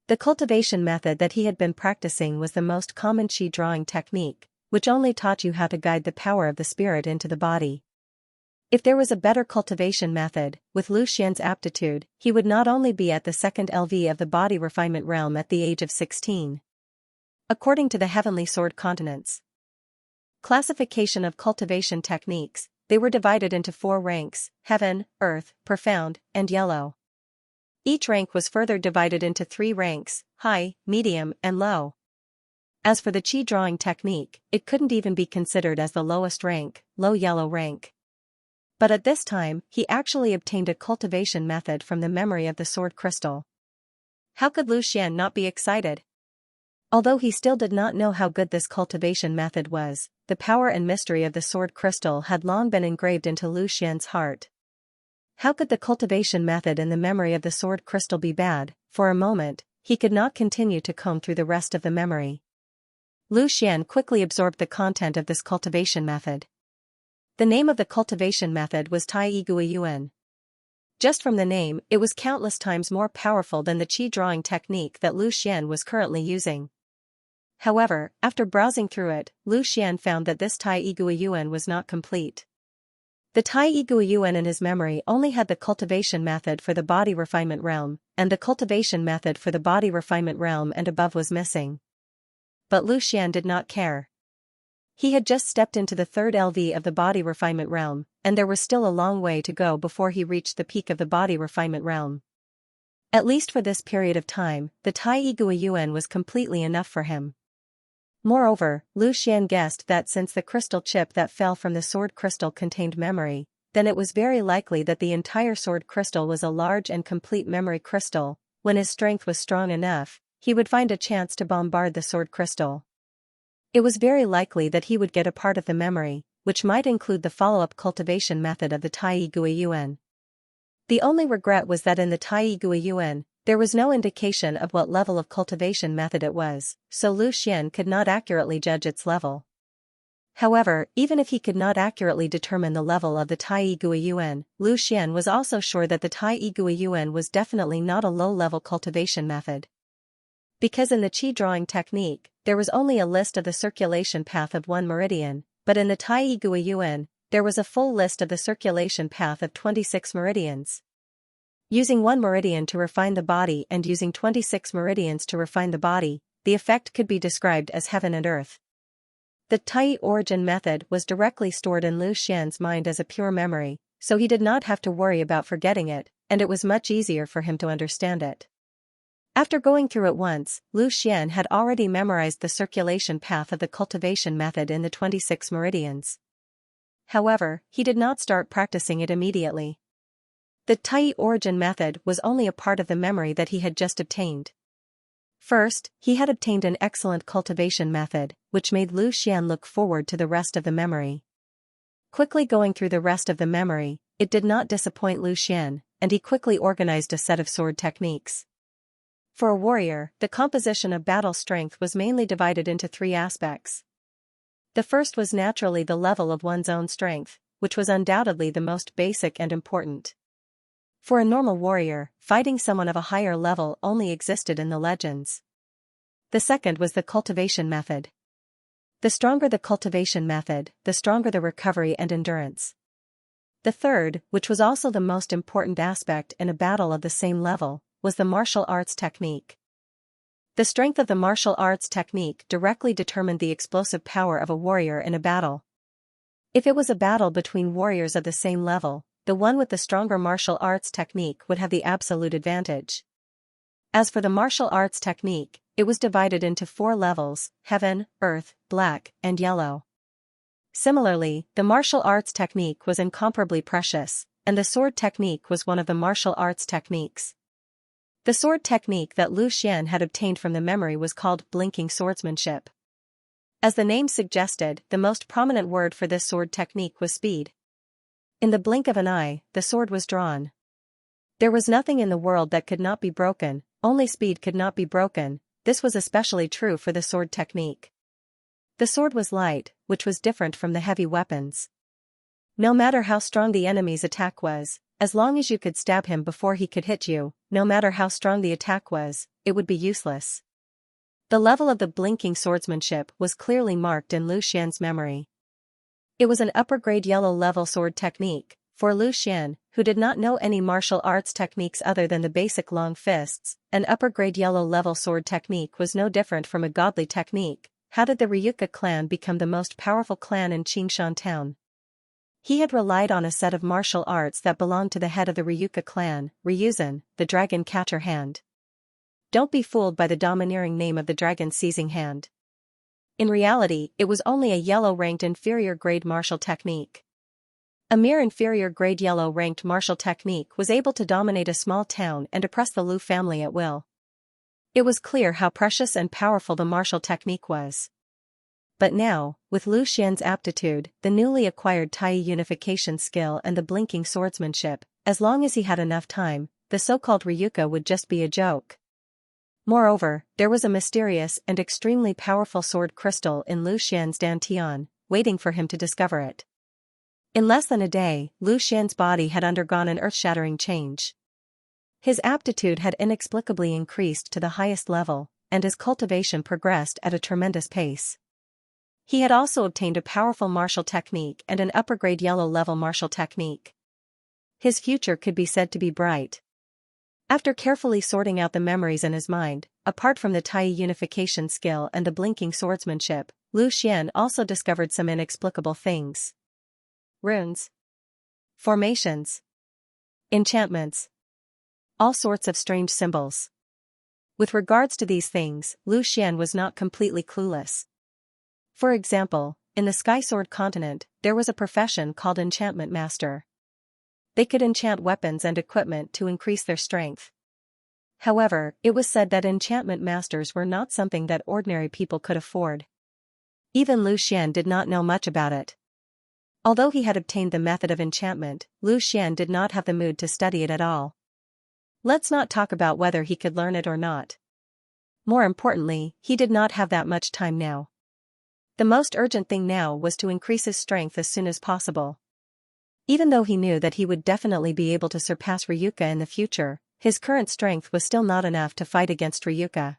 The cultivation method that he had been practicing was the most common qi drawing technique, which only taught you how to guide the power of the spirit into the body. If there was a better cultivation method, with Lu Xian's aptitude, he would not only be at the second LV of the body refinement realm at the age of 16. According to the Heavenly Sword Continents classification of cultivation techniques, they were divided into 4 ranks: heaven, earth, profound, and yellow. Each rank was further divided into 3 ranks: high, medium, and low. As for the qi drawing technique, it couldn't even be considered as the lowest rank, low yellow rank. But at this time, he actually obtained a cultivation method from the memory of the sword crystal. How could Lu Xian not be excited? Although he still did not know how good this cultivation method was, the power and mystery of the sword crystal had long been engraved into Lu Xian's heart. How could the cultivation method and the memory of the sword crystal be bad? For a moment, he could not continue to comb through the rest of the memory. Lu Xian quickly absorbed the content of this cultivation method. The name of the cultivation method was Tai Igui Yuan. Just from the name, it was countless times more powerful than the qi drawing technique that Lu Xian was currently using. However, after browsing through it, Lu Xian found that this Tai Igui Yuan was not complete. The Tai Igui Yuan in his memory only had the cultivation method for the body refinement realm, and the cultivation method for the body refinement realm and above was missing. but Lu Xian did not care. He had just stepped into the third LV of the body refinement realm, and there was still a long way to go before he reached the peak of the body refinement realm. At least for this period of time, the Tai Gui Yuan was completely enough for him. Moreover, Lu Xian guessed that since the crystal chip that fell from the sword crystal contained memory, then it was very likely that the entire sword crystal was a large and complete memory crystal. When his strength was strong enough, he would find a chance to bombard the sword crystal. It was very likely that he would get a part of the memory, which might include the follow-up cultivation method of the Tai Gui Yuan. The only regret was that in the Tai Gui Yuan, there was no indication of what level of cultivation method it was, so Lu Xian could not accurately judge its level. However, even if he could not accurately determine the level of the Tai Gui Yuan, Lu Xian was also sure that the Tai Gui Yuan was definitely not a low-level cultivation method. Because in the qi drawing technique, there was only a list of the circulation path of one meridian, but in the Tai Gui Yuan, there was a full list of the circulation path of 26 meridians. Using one meridian to refine the body and using 26 meridians to refine the body, the effect could be described as heaven and earth. The Tai origin method was directly stored in Lu Xian's mind as a pure memory, so he did not have to worry about forgetting it, and it was much easier for him to understand it. After going through it once, Lu Xian had already memorized the circulation path of the cultivation method in the 26 meridians. However, he did not start practicing it immediately. The Tai origin method was only a part of the memory that he had just obtained. First, he had obtained an excellent cultivation method, which made Lu Xian look forward to the rest of the memory. Quickly going through the rest of the memory, it did not disappoint Lu Xian, and he quickly organized a set of sword techniques. For a warrior, the composition of battle strength was mainly divided into three aspects. The first was naturally the level of one's own strength, which was undoubtedly the most basic and important. For a normal warrior, fighting someone of a higher level only existed in the legends. The second was the cultivation method. The stronger the cultivation method, the stronger the recovery and endurance. The third, which was also the most important aspect in a battle of the same level, was the martial arts technique. The strength of the martial arts technique directly determined the explosive power of a warrior in a battle. If it was a battle between warriors of the same level, the one with the stronger martial arts technique would have the absolute advantage. As for the martial arts technique, it was divided into 4 levels: heaven, earth, black, and yellow. Similarly, the martial arts technique was incomparably precious, and the sword technique was one of the martial arts techniques. The sword technique that Lu Xian had obtained from the memory was called blinking swordsmanship. As the name suggested, the most prominent word for this sword technique was speed. In the blink of an eye, the sword was drawn. There was nothing in the world that could not be broken, only speed could not be broken. This was especially true for the sword technique. The sword was light, which was different from the heavy weapons. No matter how strong the enemy's attack was, as long as you could stab him before he could hit you, no matter how strong the attack was, it would be useless. The level of the blinking swordsmanship was clearly marked in Lu Xian's memory. It was an upper-grade yellow-level sword technique. For Lu Xian, who did not know any martial arts techniques other than the basic long fists, an upper-grade yellow-level sword technique was no different from a godly technique. How did the Ryuka clan become the most powerful clan in Xingshan town? He had relied on a set of martial arts that belonged to the head of the Ryuka clan, Ryuzan, the dragon catcher hand. Don't be fooled by the domineering name of the dragon seizing hand. In reality, it was only a yellow-ranked inferior-grade martial technique. A mere inferior-grade yellow-ranked martial technique was able to dominate a small town and oppress the Lu family at will. It was clear how precious and powerful the martial technique was. But now, with Lu Xian's aptitude, the newly acquired Tai unification skill and the blinking swordsmanship, as long as he had enough time, the so-called Ryuka would just be a joke. Moreover, there was a mysterious and extremely powerful sword crystal in Lu Xian's dantian, waiting for him to discover it. In less than a day, Lu Xian's body had undergone an earth-shattering change. His aptitude had inexplicably increased to the highest level, and his cultivation progressed at a tremendous pace. He had also obtained a powerful martial technique and an upper-grade yellow-level martial technique. His future could be said to be bright. After carefully sorting out the memories in his mind, apart from the Tai unification skill and the blinking swordsmanship, Lu Xian also discovered some inexplicable things. Runes, formations, enchantments, all sorts of strange symbols. With regards to these things, Lu Xian was not completely clueless. For example, in the Sky Sword continent, there was a profession called enchantment master. They could enchant weapons and equipment to increase their strength. However, it was said that enchantment masters were not something that ordinary people could afford. Even Lu Xian did not know much about it. Although he had obtained the method of enchantment, Lu Xian did not have the mood to study it at all. Let's not talk about whether he could learn it or not. More importantly, he did not have that much time now. The most urgent thing now was to increase his strength as soon as possible. Even though he knew that he would definitely be able to surpass Ryuka in the future, his current strength was still not enough to fight against Ryuka.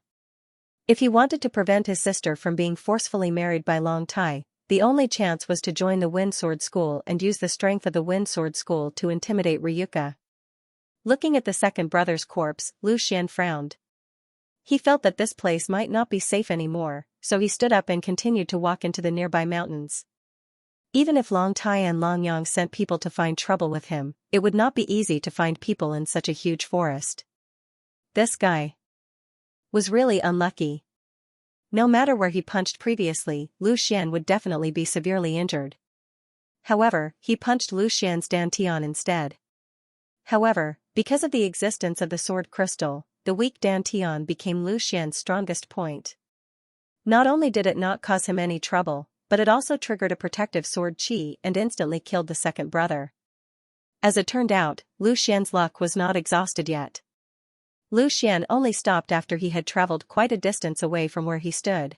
If he wanted to prevent his sister from being forcefully married by Long Tai, the only chance was to join the Wind Sword School and use the strength of the Wind Sword School to intimidate Ryuka. Looking at the second brother's corpse, Lu Xian frowned. He felt that this place might not be safe anymore, so he stood up and continued to walk into the nearby mountains. Even if Long Tai and Long Yang sent people to find trouble with him, it would not be easy to find people in such a huge forest. This guy was really unlucky. No matter where he punched previously, Lu Xian would definitely be severely injured. However, he punched Lu Xian's dantian instead. However, because of the existence of the sword crystal, the weak dantian became Lu Xian's strongest point. Not only did it not cause him any trouble, but it also triggered a protective sword chi and instantly killed the second brother. As it turned out, Lu Xian's luck was not exhausted yet. Lu Xian only stopped after he had traveled quite a distance away from where he stood.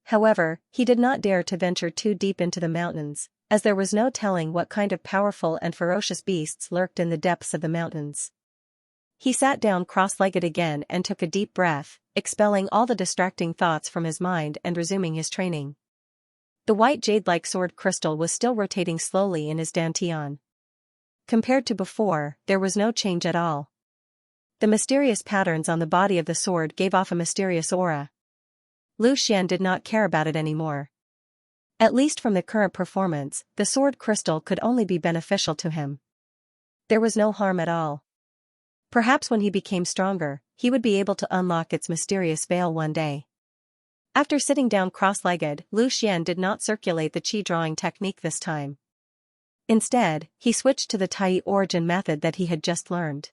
However, he did not dare to venture too deep into the mountains, as there was no telling what kind of powerful and ferocious beasts lurked in the depths of the mountains. He sat down cross-legged again and took a deep breath, expelling all the distracting thoughts from his mind and resuming his training. The white jade-like sword crystal was still rotating slowly in his dantian. Compared to before, there was no change at all. The mysterious patterns on the body of the sword gave off a mysterious aura. Lu Xian did not care about it anymore. At least from the current performance, the sword crystal could only be beneficial to him. There was no harm at all. Perhaps when he became stronger, he would be able to unlock its mysterious veil one day. After sitting down cross-legged, Lu Xian did not circulate the qi drawing technique this time. Instead, he switched to the Tai origin method that he had just learned.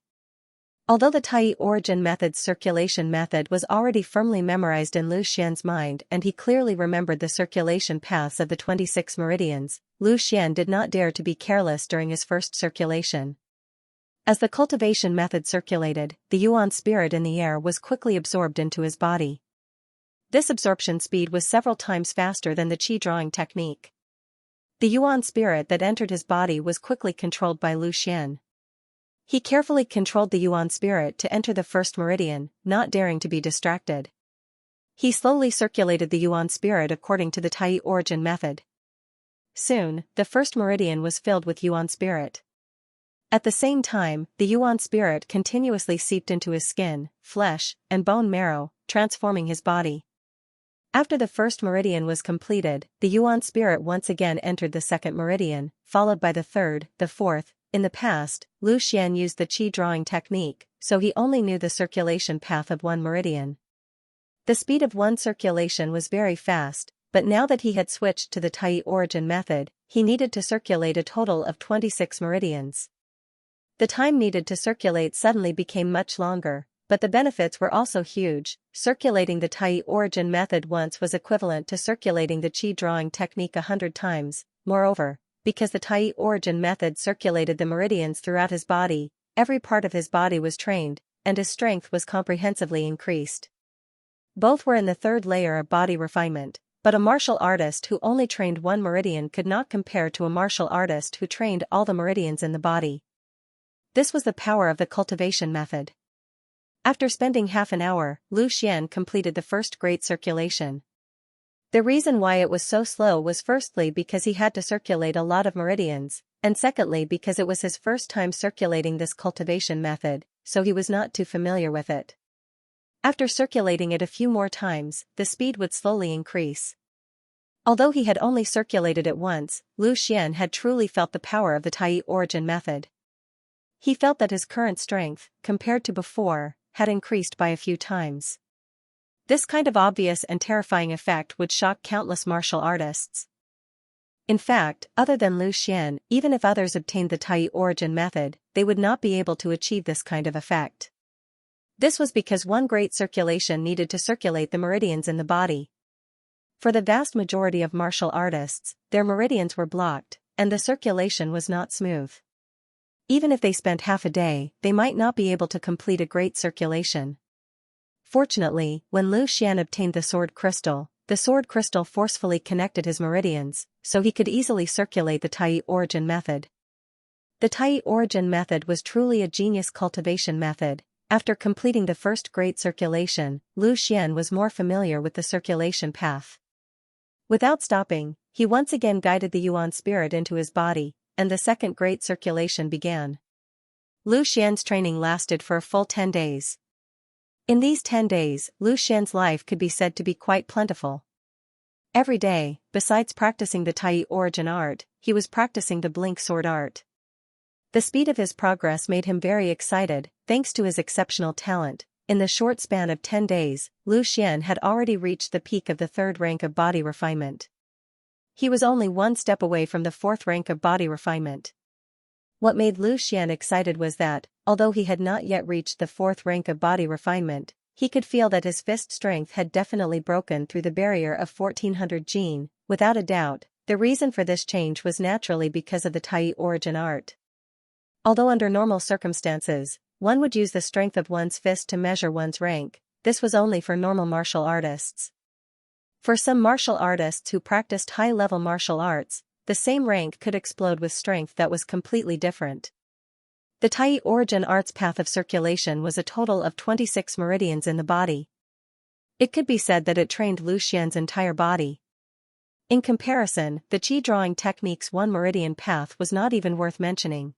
Although the Tai origin method's circulation method was already firmly memorized in Lu Xian's mind and he clearly remembered the circulation paths of the 26 meridians, Lu Xian did not dare to be careless during his first circulation. As the cultivation method circulated, the Yuan spirit in the air was quickly absorbed into his body. This absorption speed was several times faster than the qi drawing technique. The Yuan spirit that entered his body was quickly controlled by Lu Xian. He carefully controlled the Yuan spirit to enter the first meridian, not daring to be distracted. He slowly circulated the Yuan spirit according to the Tai origin method. Soon, the first meridian was filled with Yuan spirit. At the same time, the Yuan spirit continuously seeped into his skin, flesh, and bone marrow, transforming his body. After the first meridian was completed, the Yuan spirit once again entered the second meridian, followed by the third, the fourth. In the past, Lu Xian used the qi drawing technique, so he only knew the circulation path of one meridian. The speed of one circulation was very fast, but now that he had switched to the Tai origin method, he needed to circulate a total of 26 meridians. The time needed to circulate suddenly became much longer, but the benefits were also huge. Circulating the Tai origin method once was equivalent to circulating the qi drawing technique 100 times. Moreover, because the Tai origin method circulated the meridians throughout his body, every part of his body was trained, and his strength was comprehensively increased. Both were in the third layer of body refinement, but a martial artist who only trained one meridian could not compare to a martial artist who trained all the meridians in the body. This was the power of the cultivation method. After spending half an hour, Lu Xian completed the first great circulation. The reason why it was so slow was firstly because he had to circulate a lot of meridians, and secondly because it was his first time circulating this cultivation method. so he was not too familiar with it. After circulating it a few more times, the speed would slowly increase. Although he had only circulated it once, Lu Xian had truly felt the power of the Tai origin method. He felt that his current strength, compared to before, had increased by a few times. This kind of obvious and terrifying effect would shock countless martial artists. In fact, other than Lu Xian, even if others obtained the Tai origin method, they would not be able to achieve this kind of effect. This was because one great circulation needed to circulate the meridians in the body. For the vast majority of martial artists, their meridians were blocked, and the circulation was not smooth. Even if they spent half a day, they might not be able to complete a great circulation. Fortunately, when Lu Xian obtained the sword crystal forcefully connected his meridians, so he could easily circulate the Tai origin method. The Tai origin method was truly a genius cultivation method. After completing the first great circulation, Lu Xian was more familiar with the circulation path. Without stopping, he once again guided the Yuan spirit into his body, and the second great circulation began. Lu Xian's training lasted for a full 10 days. In these 10 days, Lu Xian's life could be said to be quite plentiful. Every day, besides practicing the Tai origin art, he was practicing the blink sword art. The speed of his progress made him very excited, thanks to his exceptional talent. In the short span of 10 days, Lu Xian had already reached the peak of the 3rd rank of body refinement. He was only one step away from the 4th rank of body refinement. What made Lu Xian excited was that, although he had not yet reached the 4th rank of body refinement, he could feel that his fist strength had definitely broken through the barrier of 1400 Jin. Without a doubt, the reason for this change was naturally because of the Tai origin art. Although under normal circumstances, one would use the strength of one's fist to measure one's rank, this was only for normal martial artists. For some martial artists who practiced high-level martial arts, the same rank could explode with strength that was completely different. The Tai origin art's path of circulation was a total of 26 meridians in the body. It could be said that it trained Lu Xian's entire body. In comparison, the Qi drawing technique's one meridian path was not even worth mentioning.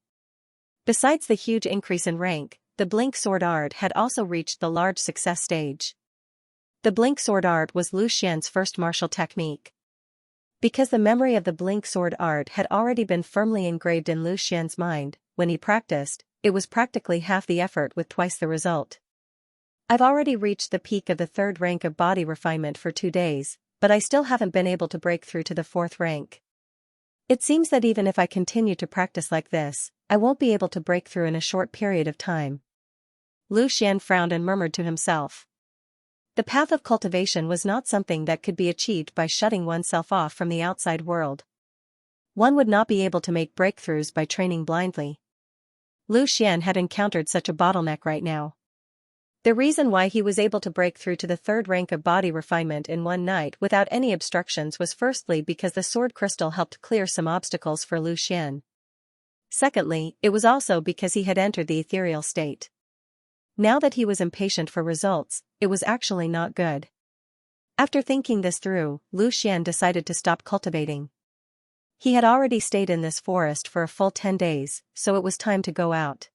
Besides the huge increase in rank, the blink sword art had also reached the large success stage. The blink sword art was Lu Xian's first martial technique. Because the memory of the blink sword art had already been firmly engraved in Lu Xian's mind, when he practiced, it was practically half the effort with twice the result. I've already reached the peak of the 3rd rank of body refinement for 2 days, but I still haven't been able to break through to the 4th rank. It seems that even if I continue to practice like this, I won't be able to break through in a short period of time. Lu Xian frowned and murmured to himself. The path of cultivation was not something that could be achieved by shutting oneself off from the outside world. One would not be able to make breakthroughs by training blindly. Lu Xian had encountered such a bottleneck right now. The reason why he was able to break through to the 3rd rank of body refinement in one night without any obstructions was firstly because the sword crystal helped clear some obstacles for Lu Xian. Secondly, it was also because he had entered the ethereal state. Now that he was impatient for results, it was actually not good. After thinking this through, Lu Xian decided to stop cultivating. He had already stayed in this forest for a full 10 days, so it was time to go out.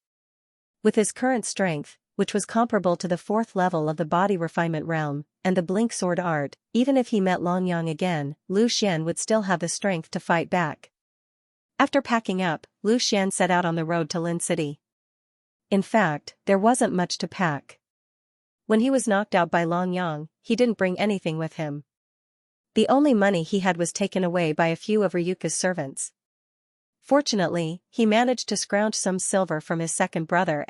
With his current strength, which was comparable to the 4th level of the body refinement realm, and the blink sword art, even if he met Longyang again, Lu Xian would still have the strength to fight back. After packing up, Lu Xian set out on the road to Lin City. In fact, there wasn't much to pack. When he was knocked out by Longyang, he didn't bring anything with him. The only money he had was taken away by a few of Ryuka's servants. Fortunately, he managed to scrounge some silver from his second brother,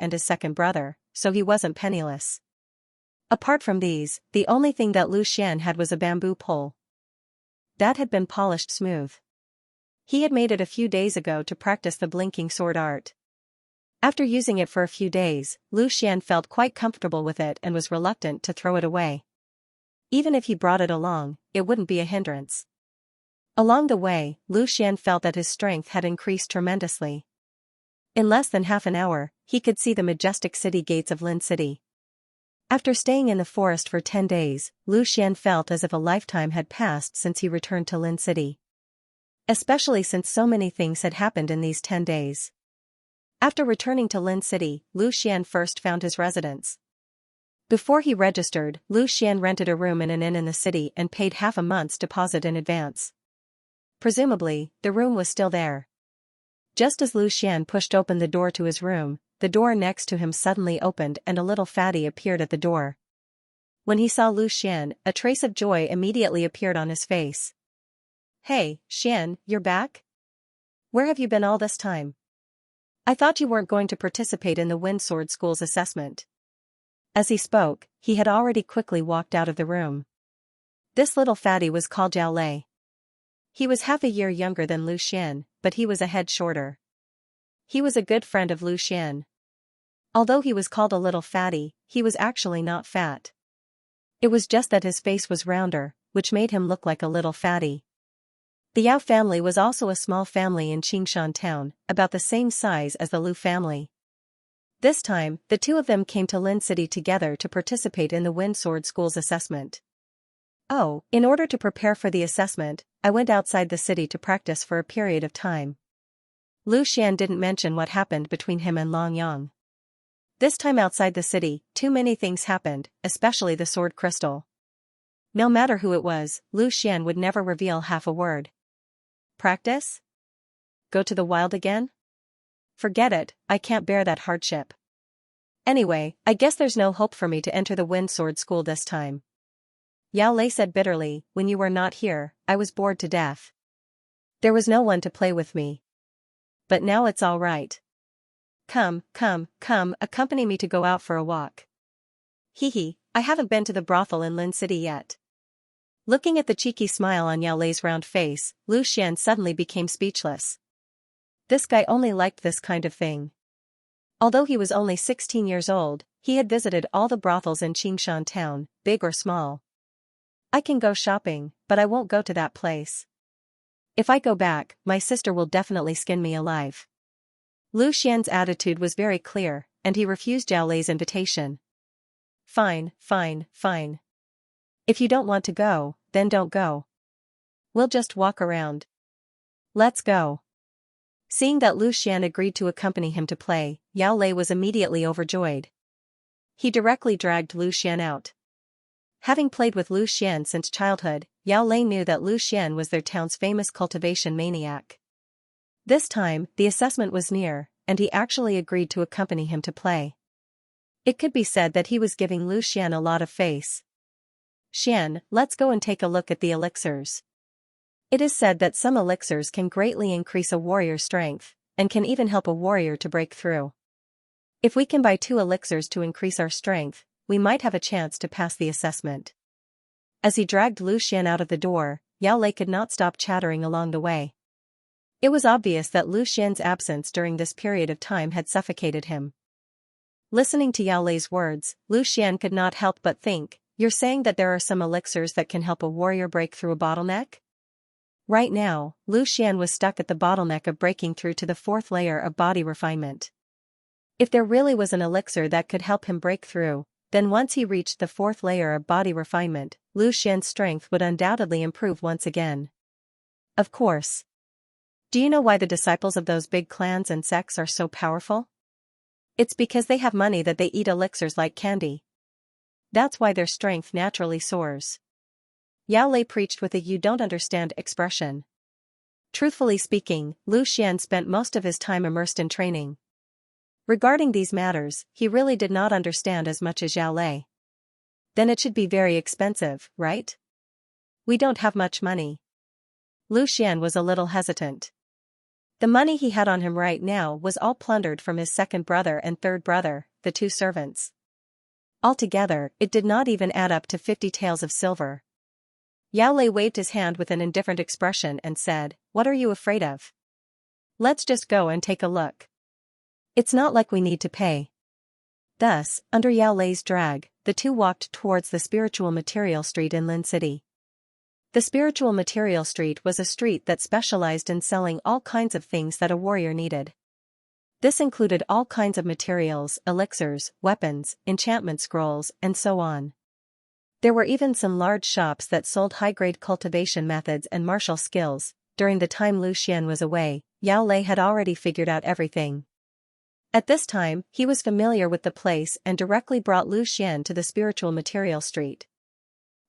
so he wasn't penniless. Apart from these, the only thing that Lu Xian had was a bamboo pole. That had been polished smooth. He had made it a few days ago to practice the blinking sword art. After using it for a few days, Lu Xian felt quite comfortable with it and was reluctant to throw it away. Even if he brought it along, it wouldn't be a hindrance. Along the way, Lu Xian felt that his strength had increased tremendously. In less than half an hour, he could see the majestic city gates of Lin City. After staying in the forest for 10 days, Lu Xian felt as if a lifetime had passed since he returned to Lin City. Especially since so many things had happened in these 10 days. After returning to Lin City, Lu Xian first found his residence. Before he registered, Lu Xian rented a room in an inn in the city and paid half a month's deposit in advance. Presumably, the room was still there. Just as Lu Xian pushed open the door to his room, the door next to him suddenly opened and a little fatty appeared at the door. When he saw Lu Xian, a trace of joy immediately appeared on his face. "Hey, Xian, you're back? Where have you been all this time? I thought you weren't going to participate in the Wind Sword School's assessment." As he spoke, he had already quickly walked out of the room. This little fatty was called Zhao Lei. He was half a year younger than Lu Xian, but he was a head shorter. He was a good friend of Lu Xian. Although he was called a little fatty, he was actually not fat. It was just that his face was rounder, which made him look like a little fatty. The Yao family was also a small family in Xianxia town, about the same size as the Lu family. This time, the two of them came to Lin City together to participate in the Wind Sword School's assessment. "Oh, in order to prepare for the assessment, I went outside the city to practice for a period of time." Lu Xian didn't mention what happened between him and Long Yang. This time outside the city, too many things happened, especially the sword crystal. No matter who it was, Lu Xian would never reveal half a word. Practice? Go to the wild again? Forget it, I can't bear that hardship. Anyway, I guess there's no hope for me to enter the Wind Sword School this time. Yao Lei said bitterly, "When you were not here, I was bored to death. There was no one to play with me. But now it's all right. Come, accompany me to go out for a walk." "Hee, I haven't been to the brothel in Lin City yet." Looking at the cheeky smile on Yao Lei's round face, Lu Xian suddenly became speechless. This guy only liked this kind of thing. Although he was only 16 years old, he had visited all the brothels in Xianxia town, big or small. "I can go shopping, but I won't go to that place. If I go back, my sister will definitely skin me alive." Lu Xian's attitude was very clear, and he refused Zhao Lei's invitation. Fine. If you don't want to go, then don't go. We'll just walk around. Let's go." Seeing that Lu Xian agreed to accompany him to play, Yao Lei was immediately overjoyed. He directly dragged Lu Xian out. Having played with Lu Xian since childhood, Yao Lei knew that Lu Xian was their town's famous cultivation maniac. This time, the assessment was near, and he actually agreed to accompany him to play. It could be said that he was giving Lu Xian a lot of face. "Xian, let's go and take a look at the elixirs. It is said that some elixirs can greatly increase a warrior's strength, and can even help a warrior to break through. If we can buy 2 elixirs to increase our strength, we might have a chance to pass the assessment." As he dragged Lu Xian out of the door, Yao Lei could not stop chattering along the way. It was obvious that Lu Xian's absence during this period of time had suffocated him. Listening to Yao Lei's words, Lu Xian could not help but think, "You're saying that there are some elixirs that can help a warrior break through a bottleneck?" Right now, Lu Xian was stuck at the bottleneck of breaking through to the 4th layer of body refinement. If there really was an elixir that could help him break through, then once he reached the 4th layer of body refinement, Lu Xian's strength would undoubtedly improve once again. Of course. Do you know why the disciples of those big clans and sects are so powerful? It's because they have money that they eat elixirs like candy. That's why their strength naturally soars. Yao Lei preached with a "you don't understand" expression. Truthfully speaking, Lu Xian spent most of his time immersed in training. Regarding these matters, he really did not understand as much as Yao Lei. Then it should be very expensive, right? We don't have much money. Lu Xian was a little hesitant. The money he had on him right now was all plundered from his second brother and third brother, the 2 servants. Altogether, it did not even add up to 50 taels of silver. Yao Lei waved his hand with an indifferent expression and said, "What are you afraid of? Let's just go and take a look. It's not like we need to pay." Thus, under Yao Lei's drag, the two walked towards the spiritual material street in Lin City. The spiritual material street was a street that specialized in selling all kinds of things that a warrior needed. This included all kinds of materials, elixirs, weapons, enchantment scrolls, and so on. There were even some large shops that sold high-grade cultivation methods and martial skills. During the time Lu Xian was away, Yao Lei had already figured out everything. At this time, he was familiar with the place and directly brought Lu Xian to the spiritual material street.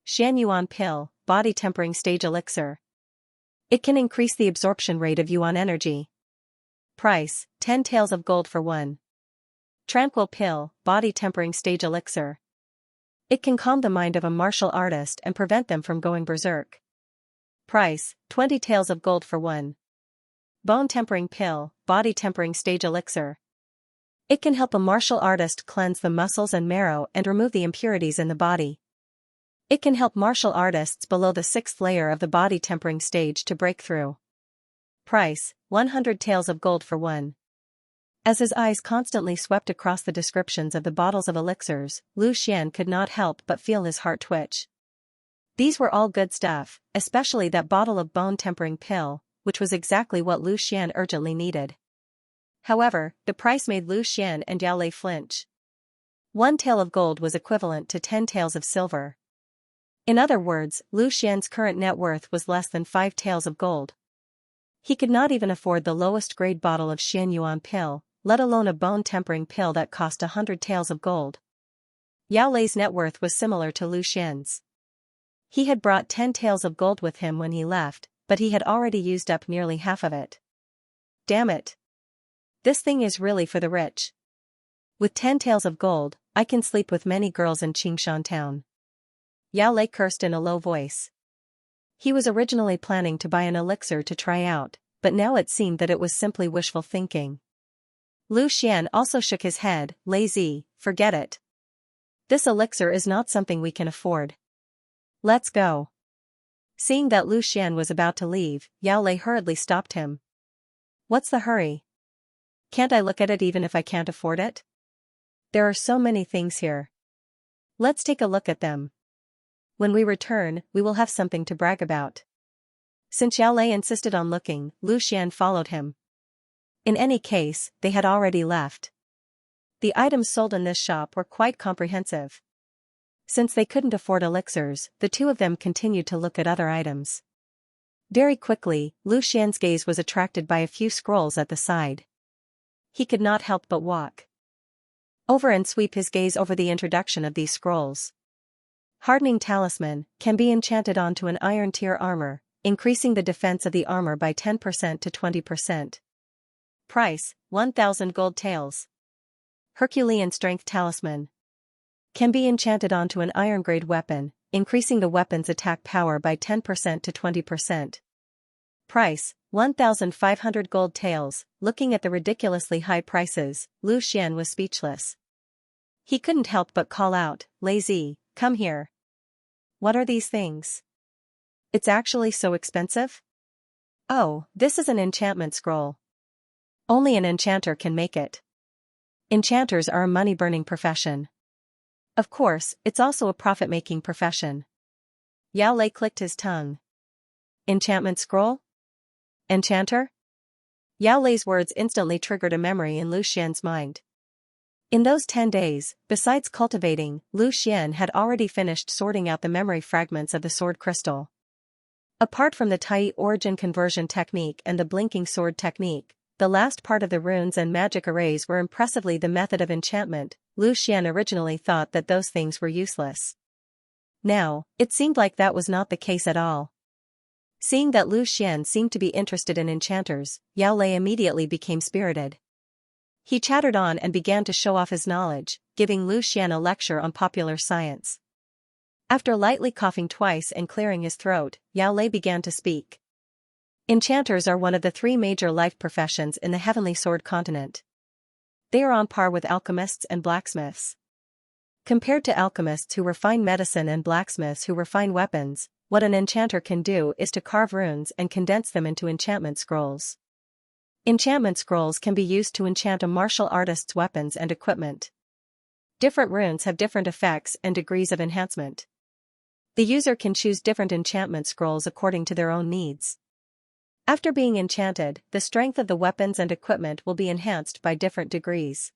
Xianyuan pill, body tempering stage elixir. It can increase the absorption rate of yuan energy. Price, 10 taels of gold for 1. Tranquil pill, body tempering stage elixir. It can calm the mind of a martial artist and prevent them from going berserk. Price, 20 taels of gold for 1. Bone tempering pill, body tempering stage elixir. It can help a martial artist cleanse the muscles and marrow and remove the impurities in the body. It can help martial artists below the 6th layer of the body tempering stage to break through. Price, 100 taels of gold for 1. As his eyes constantly swept across the descriptions of the bottles of elixirs, Lu Xian could not help but feel his heart twitch. These were all good stuff, especially that bottle of bone tempering pill, which was exactly what Lu Xian urgently needed. However, the price made Lu Xian and Yao Lei flinch. 1 tael of gold was equivalent to 10 taels of silver. In other words, Lu Xian's current net worth was less than 5 taels of gold. He could not even afford the lowest grade bottle of Xianyuan pill, let alone a bone tempering pill that cost 100 taels of gold. Yao Lei's net worth was similar to Lu Xian's. He had brought 10 taels of gold with him when he left, but he had already used up nearly half of it. Damn it. This thing is really for the rich. With 10 taels of gold, I can sleep with many girls in Qingshan town. Yao Lei cursed in a low voice. He was originally planning to buy an elixir to try out, but now it seemed that it was simply wishful thinking. Lu Xian also shook his head, lazy, forget it. This elixir is not something we can afford. Let's go. Seeing that Lu Xian was about to leave, Yao Lei hurriedly stopped him. What's the hurry? Can't I look at it even if I can't afford it? There are so many things here. Let's take a look at them. When we return, we will have something to brag about. Since Yao Lei insisted on looking, Lu Xian followed him. In any case, they had already left. The items sold in this shop were quite comprehensive. Since they couldn't afford elixirs, the two of them continued to look at other items. Very quickly, Lu Xian's gaze was attracted by a few scrolls at the side. He could not help but walk over and sweep his gaze over the introduction of these scrolls. Hardening Talisman can be enchanted onto an iron tier armor, increasing the defense of the armor by 10% to 20%. Price, 1,000 gold taels. Herculean Strength Talisman can be enchanted onto an iron-grade weapon, increasing the weapon's attack power by 10% to 20%. Price, 1,500 gold taels. Looking at the ridiculously high prices, Lu Xian was speechless. He couldn't help but call out, lazy, come here. What are these things? It's actually so expensive? Oh, this is an enchantment scroll. Only an enchanter can make it. Enchanters are a money-burning profession. Of course, it's also a profit-making profession. Yao Lei clicked his tongue. Enchantment scroll? Enchanter? Yao Lei's words instantly triggered a memory in Lu Xian's mind. In those 10 days, besides cultivating, Lu Xian had already finished sorting out the memory fragments of the sword crystal. Apart from the Tai origin conversion technique and the blinking sword technique, the last part of the runes and magic arrays were impressively the method of enchantment. Lu Xian originally thought that those things were useless. Now, it seemed like that was not the case at all. Seeing that Lu Xian seemed to be interested in enchanters, Yao Lei immediately became spirited. He chattered on and began to show off his knowledge, giving Lu Xian a lecture on popular science. After lightly coughing twice and clearing his throat, Yao Lei began to speak. Enchanters are one of the 3 major life professions in the Heavenly Sword continent. They are on par with alchemists and blacksmiths. Compared to alchemists who refine medicine and blacksmiths who refine weapons, what an enchanter can do is to carve runes and condense them into enchantment scrolls. Enchantment scrolls can be used to enchant a martial artist's weapons and equipment. Different runes have different effects and degrees of enhancement. The user can choose different enchantment scrolls according to their own needs. After being enchanted, the strength of the weapons and equipment will be enhanced by different degrees.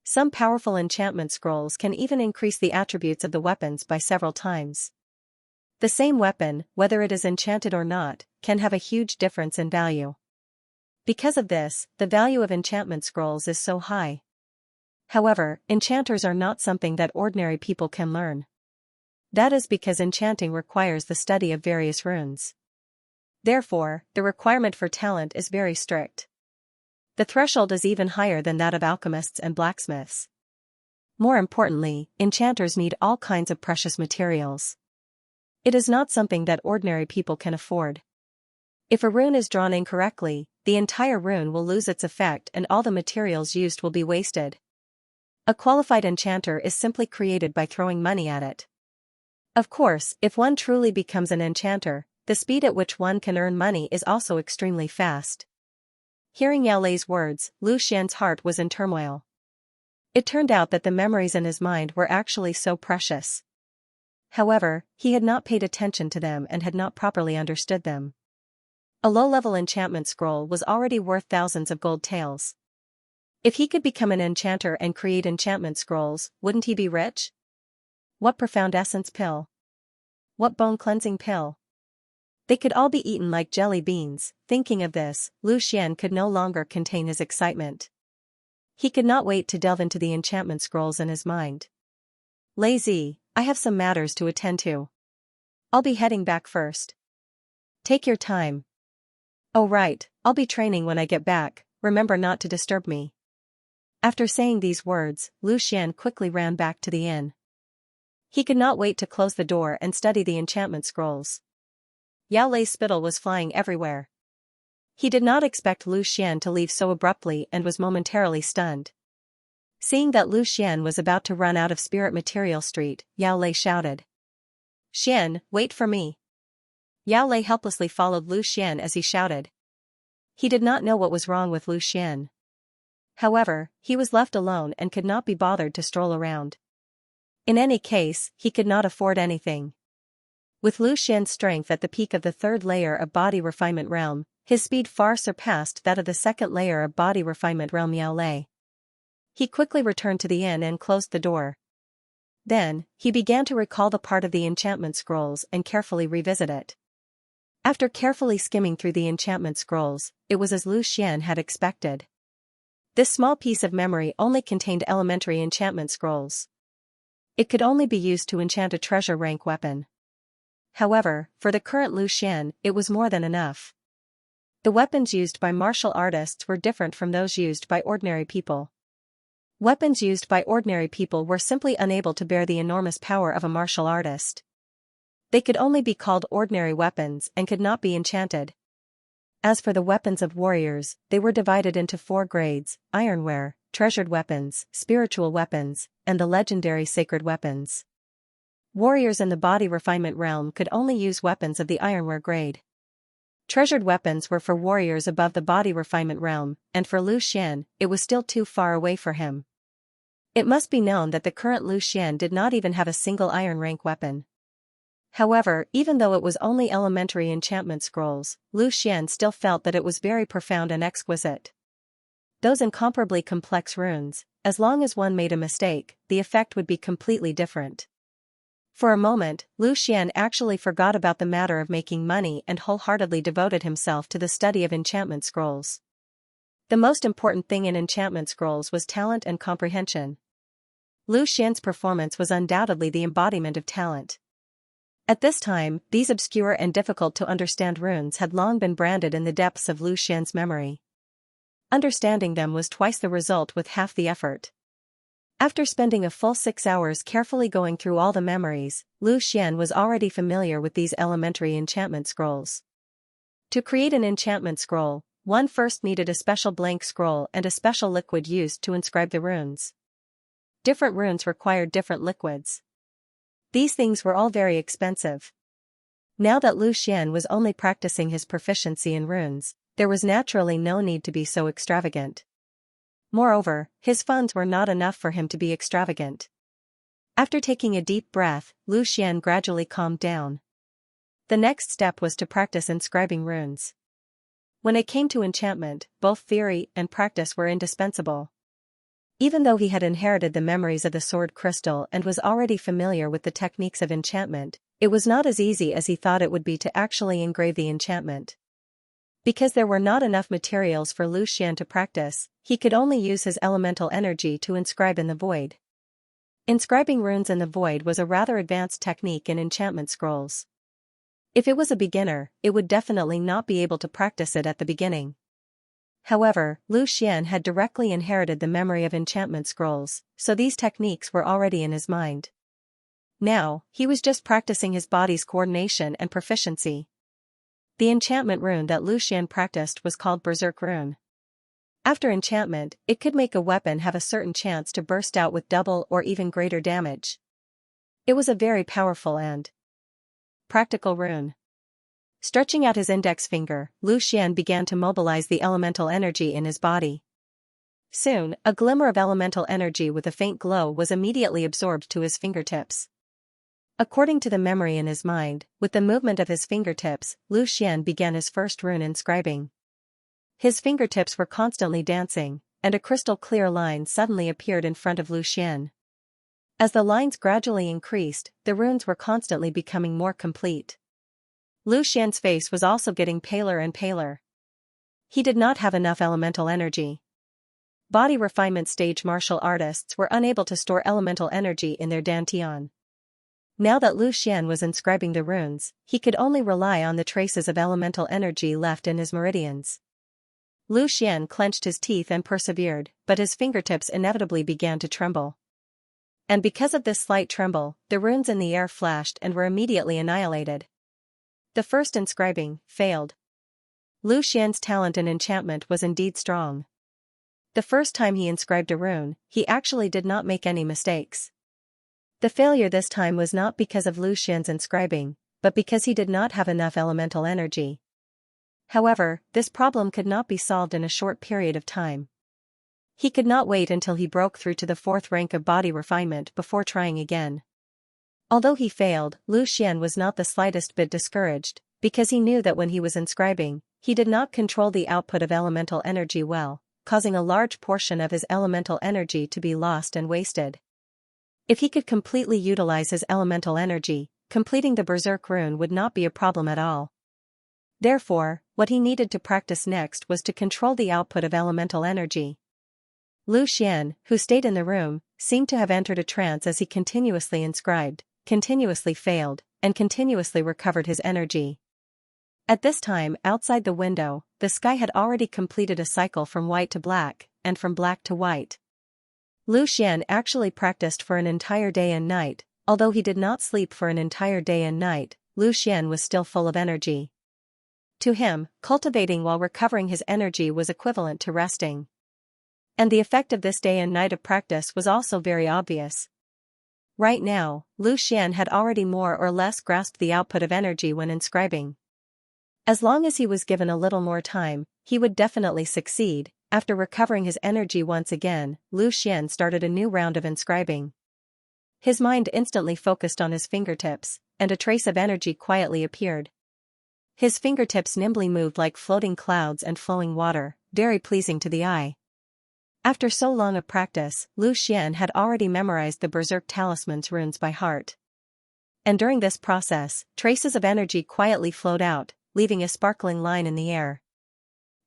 Some powerful enchantment scrolls can even increase the attributes of the weapons by several times. The same weapon, whether it is enchanted or not, can have a huge difference in value. Because of this, the value of enchantment scrolls is so high. However, enchanters are not something that ordinary people can learn. That is because enchanting requires the study of various runes. Therefore, the requirement for talent is very strict. The threshold is even higher than that of alchemists and blacksmiths. More importantly, enchanters need all kinds of precious materials. It is not something that ordinary people can afford. If a rune is drawn incorrectly, the entire rune will lose its effect and all the materials used will be wasted. A qualified enchanter is simply created by throwing money at it. Of course, if one truly becomes an enchanter, the speed at which one can earn money is also extremely fast. Hearing Yao Lei's words, Lu Xian's heart was in turmoil. It turned out that the memories in his mind were actually so precious. However, he had not paid attention to them and had not properly understood them. A low-level enchantment scroll was already worth thousands of gold taels. If he could become an enchanter and create enchantment scrolls, wouldn't he be rich? What profound essence pill? What bone-cleansing pill? They could all be eaten like jelly beans. Thinking of this, Lu Xian could no longer contain his excitement. He could not wait to delve into the enchantment scrolls in his mind. Lazy, I have some matters to attend to. I'll be heading back first. Take your time. Oh right, I'll be training when I get back, remember not to disturb me. After saying these words, Lu Xian quickly ran back to the inn. He could not wait to close the door and study the enchantment scrolls. Yao Lei's spittle was flying everywhere. He did not expect Lu Xian to leave so abruptly and was momentarily stunned. Seeing that Lu Xian was about to run out of Spirit Material Street, Yao Lei shouted. Xian, wait for me. Yao Lei helplessly followed Lu Xian as he shouted. He did not know what was wrong with Lu Xian. However, he was left alone and could not be bothered to stroll around. In any case, he could not afford anything. With Lu Xian's strength at the peak of the third layer of Body Refinement Realm, his speed far surpassed that of the second layer of Body Refinement Realm Yao Lei. He quickly returned to the inn and closed the door. Then, he began to recall the part of the enchantment scrolls and carefully revisit it. After carefully skimming through the enchantment scrolls, it was as Lu Xian had expected. This small piece of memory only contained elementary enchantment scrolls. It could only be used to enchant a treasure rank weapon. However, for the current Lu Xian, it was more than enough. The weapons used by martial artists were different from those used by ordinary people. Weapons used by ordinary people were simply unable to bear the enormous power of a martial artist. They could only be called ordinary weapons and could not be enchanted. As for the weapons of warriors, they were divided into 4 grades: ironware, treasured weapons, spiritual weapons, and the legendary sacred weapons. Warriors in the Body Refinement Realm could only use weapons of the ironware grade. Treasured weapons were for warriors above the Body Refinement Realm, and for Lu Xian, it was still too far away for him. It must be known that the current Lu Xian did not even have a single iron rank weapon. However, even though it was only elementary enchantment scrolls, Lu Xian still felt that it was very profound and exquisite. Those incomparably complex runes, as long as one made a mistake, the effect would be completely different. For a moment, Lu Xian actually forgot about the matter of making money and wholeheartedly devoted himself to the study of enchantment scrolls. The most important thing in enchantment scrolls was talent and comprehension. Lu Xian's performance was undoubtedly the embodiment of talent. At this time, these obscure and difficult-to-understand runes had long been branded in the depths of Lu Xian's memory. Understanding them was twice the result with half the effort. After spending a full 6 hours carefully going through all the memories, Lu Xian was already familiar with these elementary enchantment scrolls. To create an enchantment scroll, one first needed a special blank scroll and a special liquid used to inscribe the runes. Different runes required different liquids. These things were all very expensive. Now that Lu Xian was only practicing his proficiency in runes, there was naturally no need to be so extravagant. Moreover, his funds were not enough for him to be extravagant. After taking a deep breath, Lu Xian gradually calmed down. The next step was to practice inscribing runes. When it came to enchantment, both theory and practice were indispensable. Even though he had inherited the memories of the sword crystal and was already familiar with the techniques of enchantment, it was not as easy as he thought it would be to actually engrave the enchantment. Because there were not enough materials for Lu Xian to practice, he could only use his elemental energy to inscribe in the void. Inscribing runes in the void was a rather advanced technique in enchantment scrolls. If it was a beginner, it would definitely not be able to practice it at the beginning. However, Lu Xian had directly inherited the memory of enchantment scrolls, so these techniques were already in his mind. Now, he was just practicing his body's coordination and proficiency. The enchantment rune that Lu Xian practiced was called Berserk Rune. After enchantment, it could make a weapon have a certain chance to burst out with double or even greater damage. It was a very powerful and practical rune. Stretching out his index finger, Lu Xian began to mobilize the elemental energy in his body. Soon, a glimmer of elemental energy with a faint glow was immediately absorbed to his fingertips. According to the memory in his mind, with the movement of his fingertips, Lu Xian began his first rune inscribing. His fingertips were constantly dancing, and a crystal-clear line suddenly appeared in front of Lu Xian. As the lines gradually increased, the runes were constantly becoming more complete. Lu Xian's face was also getting paler and paler. He did not have enough elemental energy. Body refinement stage martial artists were unable to store elemental energy in their dantian. Now that Lu Xian was inscribing the runes, he could only rely on the traces of elemental energy left in his meridians. Lu Xian clenched his teeth and persevered, but his fingertips inevitably began to tremble. And because of this slight tremble, the runes in the air flashed and were immediately annihilated. The first inscribing failed. Lu Xian's talent in enchantment was indeed strong. The first time he inscribed a rune, he actually did not make any mistakes. The failure this time was not because of Lu Xian's inscribing, but because he did not have enough elemental energy. However, this problem could not be solved in a short period of time. He could not wait until he broke through to the 4th rank of body refinement before trying again. Although he failed, Lu Xian was not the slightest bit discouraged, because he knew that when he was inscribing, he did not control the output of elemental energy well, causing a large portion of his elemental energy to be lost and wasted. If he could completely utilize his elemental energy, completing the Berserk rune would not be a problem at all. Therefore, what he needed to practice next was to control the output of elemental energy. Lu Xian, who stayed in the room, seemed to have entered a trance as he continuously inscribed, continuously failed, and continuously recovered his energy. At this time, outside the window, the sky had already completed a cycle from white to black, and from black to white. Lu Xian actually practiced for an entire day and night. Although he did not sleep for an entire day and night, Lu Xian was still full of energy. To him, cultivating while recovering his energy was equivalent to resting. And the effect of this day and night of practice was also very obvious. Right now, Lu Xian had already more or less grasped the output of energy when inscribing. As long as he was given a little more time, he would definitely succeed. After recovering his energy once again, Lu Xian started a new round of inscribing. His mind instantly focused on his fingertips, and a trace of energy quietly appeared. His fingertips nimbly moved like floating clouds and flowing water, very pleasing to the eye. After so long of practice, Lu Xian had already memorized the Berserk Talisman's runes by heart. And during this process, traces of energy quietly flowed out, leaving a sparkling line in the air.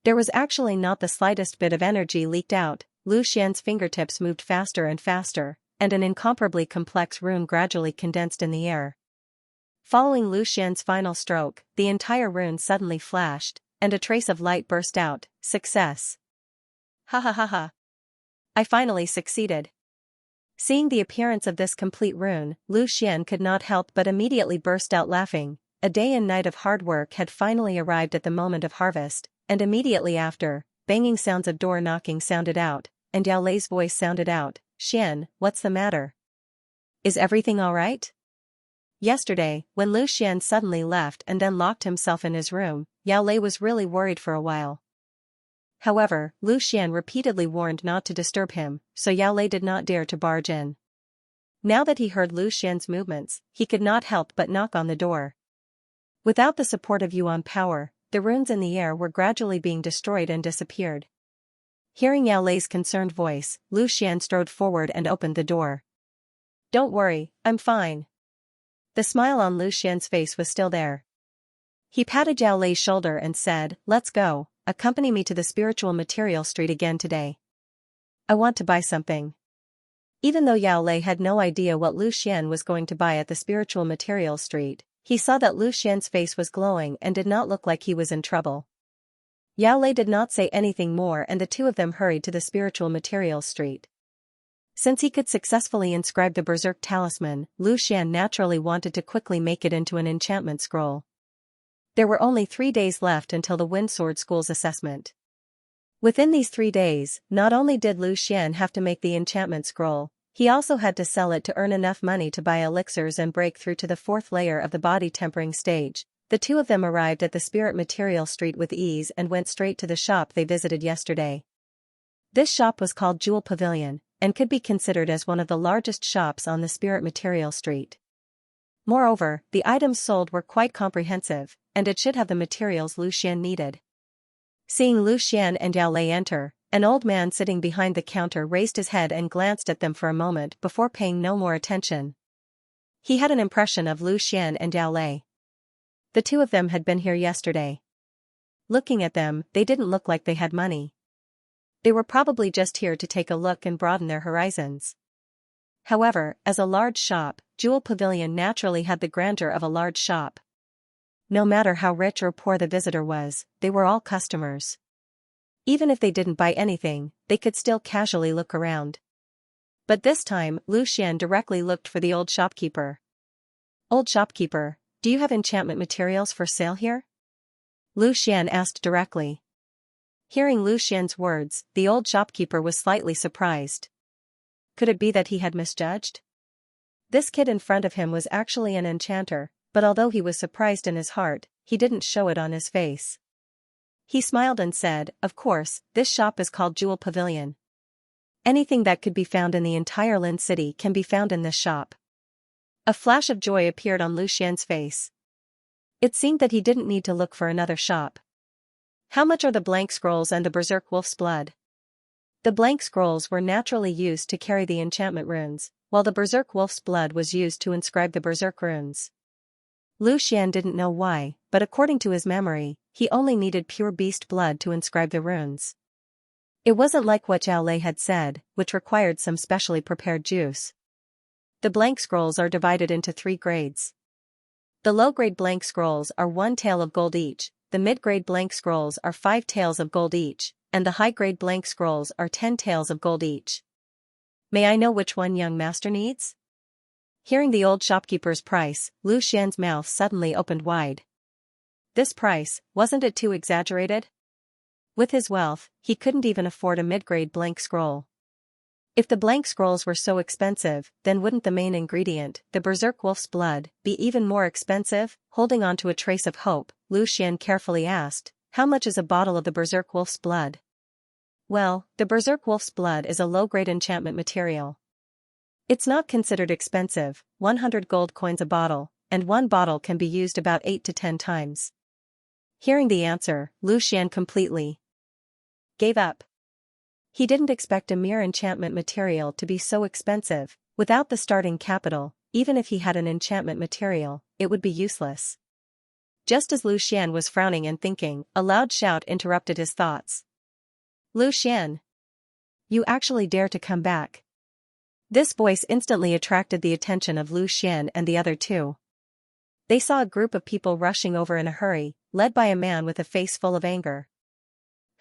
There was actually not the slightest bit of energy leaked out. Lu Xian's fingertips moved faster and faster, and an incomparably complex rune gradually condensed in the air. Following Lu Xian's final stroke, the entire rune suddenly flashed, and a trace of light burst out. Success! Ha ha ha ha! I finally succeeded. Seeing the appearance of this complete rune, Lu Xian could not help but immediately burst out laughing. A day and night of hard work had finally arrived at the moment of harvest, and immediately after, banging sounds of door knocking sounded out, and Yao Lei's voice sounded out. Xian, what's the matter? Is everything all right? Yesterday, when Lu Xian suddenly left and then locked himself in his room, Yao Lei was really worried for a while. However, Lu Xian repeatedly warned not to disturb him, so Yao Lei did not dare to barge in. Now that he heard Lu Xian's movements, he could not help but knock on the door. Without the support of Yuan power, the runes in the air were gradually being destroyed and disappeared. Hearing Yao Lei's concerned voice, Lu Xian strode forward and opened the door. Don't worry, I'm fine. The smile on Lu Xian's face was still there. He patted Yao Lei's shoulder and said, "Let's go, accompany me to the spiritual material street again today. I want to buy something." Even though Yao Lei had no idea what Lu Xian was going to buy at the spiritual material street, he saw that Lu Xian's face was glowing and did not look like he was in trouble. Yao Lei did not say anything more and the two of them hurried to the spiritual materials street. Since he could successfully inscribe the Berserk talisman, Lu Xian naturally wanted to quickly make it into an enchantment scroll. There were only 3 days left until the Wind Sword School's assessment. Within these 3 days, not only did Lu Xian have to make the enchantment scroll, he also had to sell it to earn enough money to buy elixirs and break through to the 4th layer of the body tempering stage. The two of them arrived at the spirit material street with ease and went straight to the shop they visited yesterday. This shop was called Jewel Pavilion, and could be considered as one of the largest shops on the spirit material street. Moreover, the items sold were quite comprehensive, and it should have the materials Lu Xian needed. Seeing Lu Xian and Yao Lei enter, an old man sitting behind the counter raised his head and glanced at them for a moment before paying no more attention. He had an impression of Lu Xian and Yao Lei. The two of them had been here yesterday. Looking at them, they didn't look like they had money. They were probably just here to take a look and broaden their horizons. However, as a large shop, Jewel Pavilion naturally had the grandeur of a large shop. No matter how rich or poor the visitor was, they were all customers. Even if they didn't buy anything, they could still casually look around. But this time, Lu Xian directly looked for the old shopkeeper. "Old shopkeeper, do you have enchantment materials for sale here?" Lu Xian asked directly. Hearing Lu Xian's words, the old shopkeeper was slightly surprised. Could it be that he had misjudged? This kid in front of him was actually an enchanter, but although he was surprised in his heart, he didn't show it on his face. He smiled and said, "Of course, this shop is called Jewel Pavilion. Anything that could be found in the entire Lin City can be found in this shop." A flash of joy appeared on Lu Xian's face. It seemed that he didn't need to look for another shop. "How much are the blank scrolls and the Berserk Wolf's blood?" The blank scrolls were naturally used to carry the enchantment runes, while the Berserk Wolf's blood was used to inscribe the Berserk runes. Lu Xian didn't know why, but according to his memory, he only needed pure beast blood to inscribe the runes. It wasn't like what Yao Lei had said, which required some specially prepared juice. The blank scrolls are divided into 3 grades. The low-grade blank scrolls are 1 tael of gold each, the mid-grade blank scrolls are 5 taels of gold each, and the high-grade blank scrolls are 10 taels of gold each. "May I know which one young master needs?" Hearing the old shopkeeper's price, Lu Xian's mouth suddenly opened wide. This price, wasn't it too exaggerated? With his wealth, he couldn't even afford a mid-grade blank scroll. If the blank scrolls were so expensive, then wouldn't the main ingredient, the Berserk Wolf's blood, be even more expensive? Holding on to a trace of hope, Lu Xian carefully asked, "How much is a bottle of the Berserk Wolf's blood?" "Well, the Berserk Wolf's blood is a low-grade enchantment material. It's not considered expensive, 100 gold coins a bottle, and 1 bottle can be used about 8 to 10 times. Hearing the answer, Lu Xian completely gave up. He didn't expect a mere enchantment material to be so expensive. Without the starting capital, even if he had an enchantment material, it would be useless. Just as Lu Xian was frowning and thinking, a loud shout interrupted his thoughts. "Lu Xian! You actually dare to come back?" This voice instantly attracted the attention of Lu Xian and the other two. They saw a group of people rushing over in a hurry, led by a man with a face full of anger.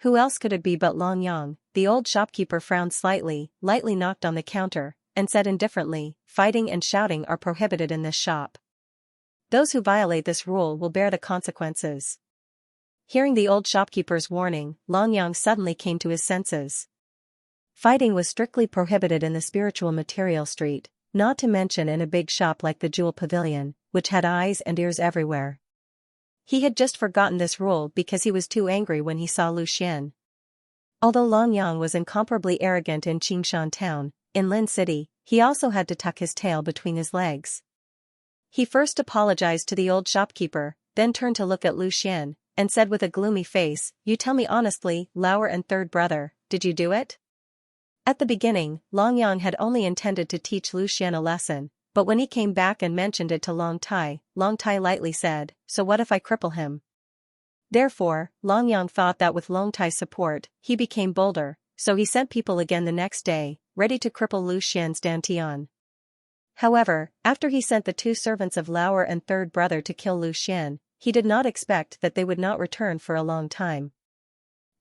Who else could it be but Long Yang? The old shopkeeper frowned slightly, lightly knocked on the counter, and said indifferently, "Fighting and shouting are prohibited in this shop. Those who violate this rule will bear the consequences." Hearing the old shopkeeper's warning, Long Yang suddenly came to his senses. Fighting was strictly prohibited in the spiritual material street, not to mention in a big shop like the Jewel Pavilion, which had eyes and ears everywhere. He had just forgotten this rule because he was too angry when he saw Lu Xian. Although Long Yang was incomparably arrogant in Qingshan town, in Lin City, he also had to tuck his tail between his legs. He first apologized to the old shopkeeper, then turned to look at Lu Xian, and said with a gloomy face, "You tell me honestly, Lauer and third brother, did you do it?" At the beginning, Long Yang had only intended to teach Lu Xian a lesson, but when he came back and mentioned it to Long Tai lightly said, "So what if I cripple him?" Therefore, Long Yang thought that with Long Tai's support, he became bolder, so he sent people again the next day, ready to cripple Lu Xian's Dantian. However, after he sent the two servants of Lauer and third brother to kill Lu Xian, he did not expect that they would not return for a long time.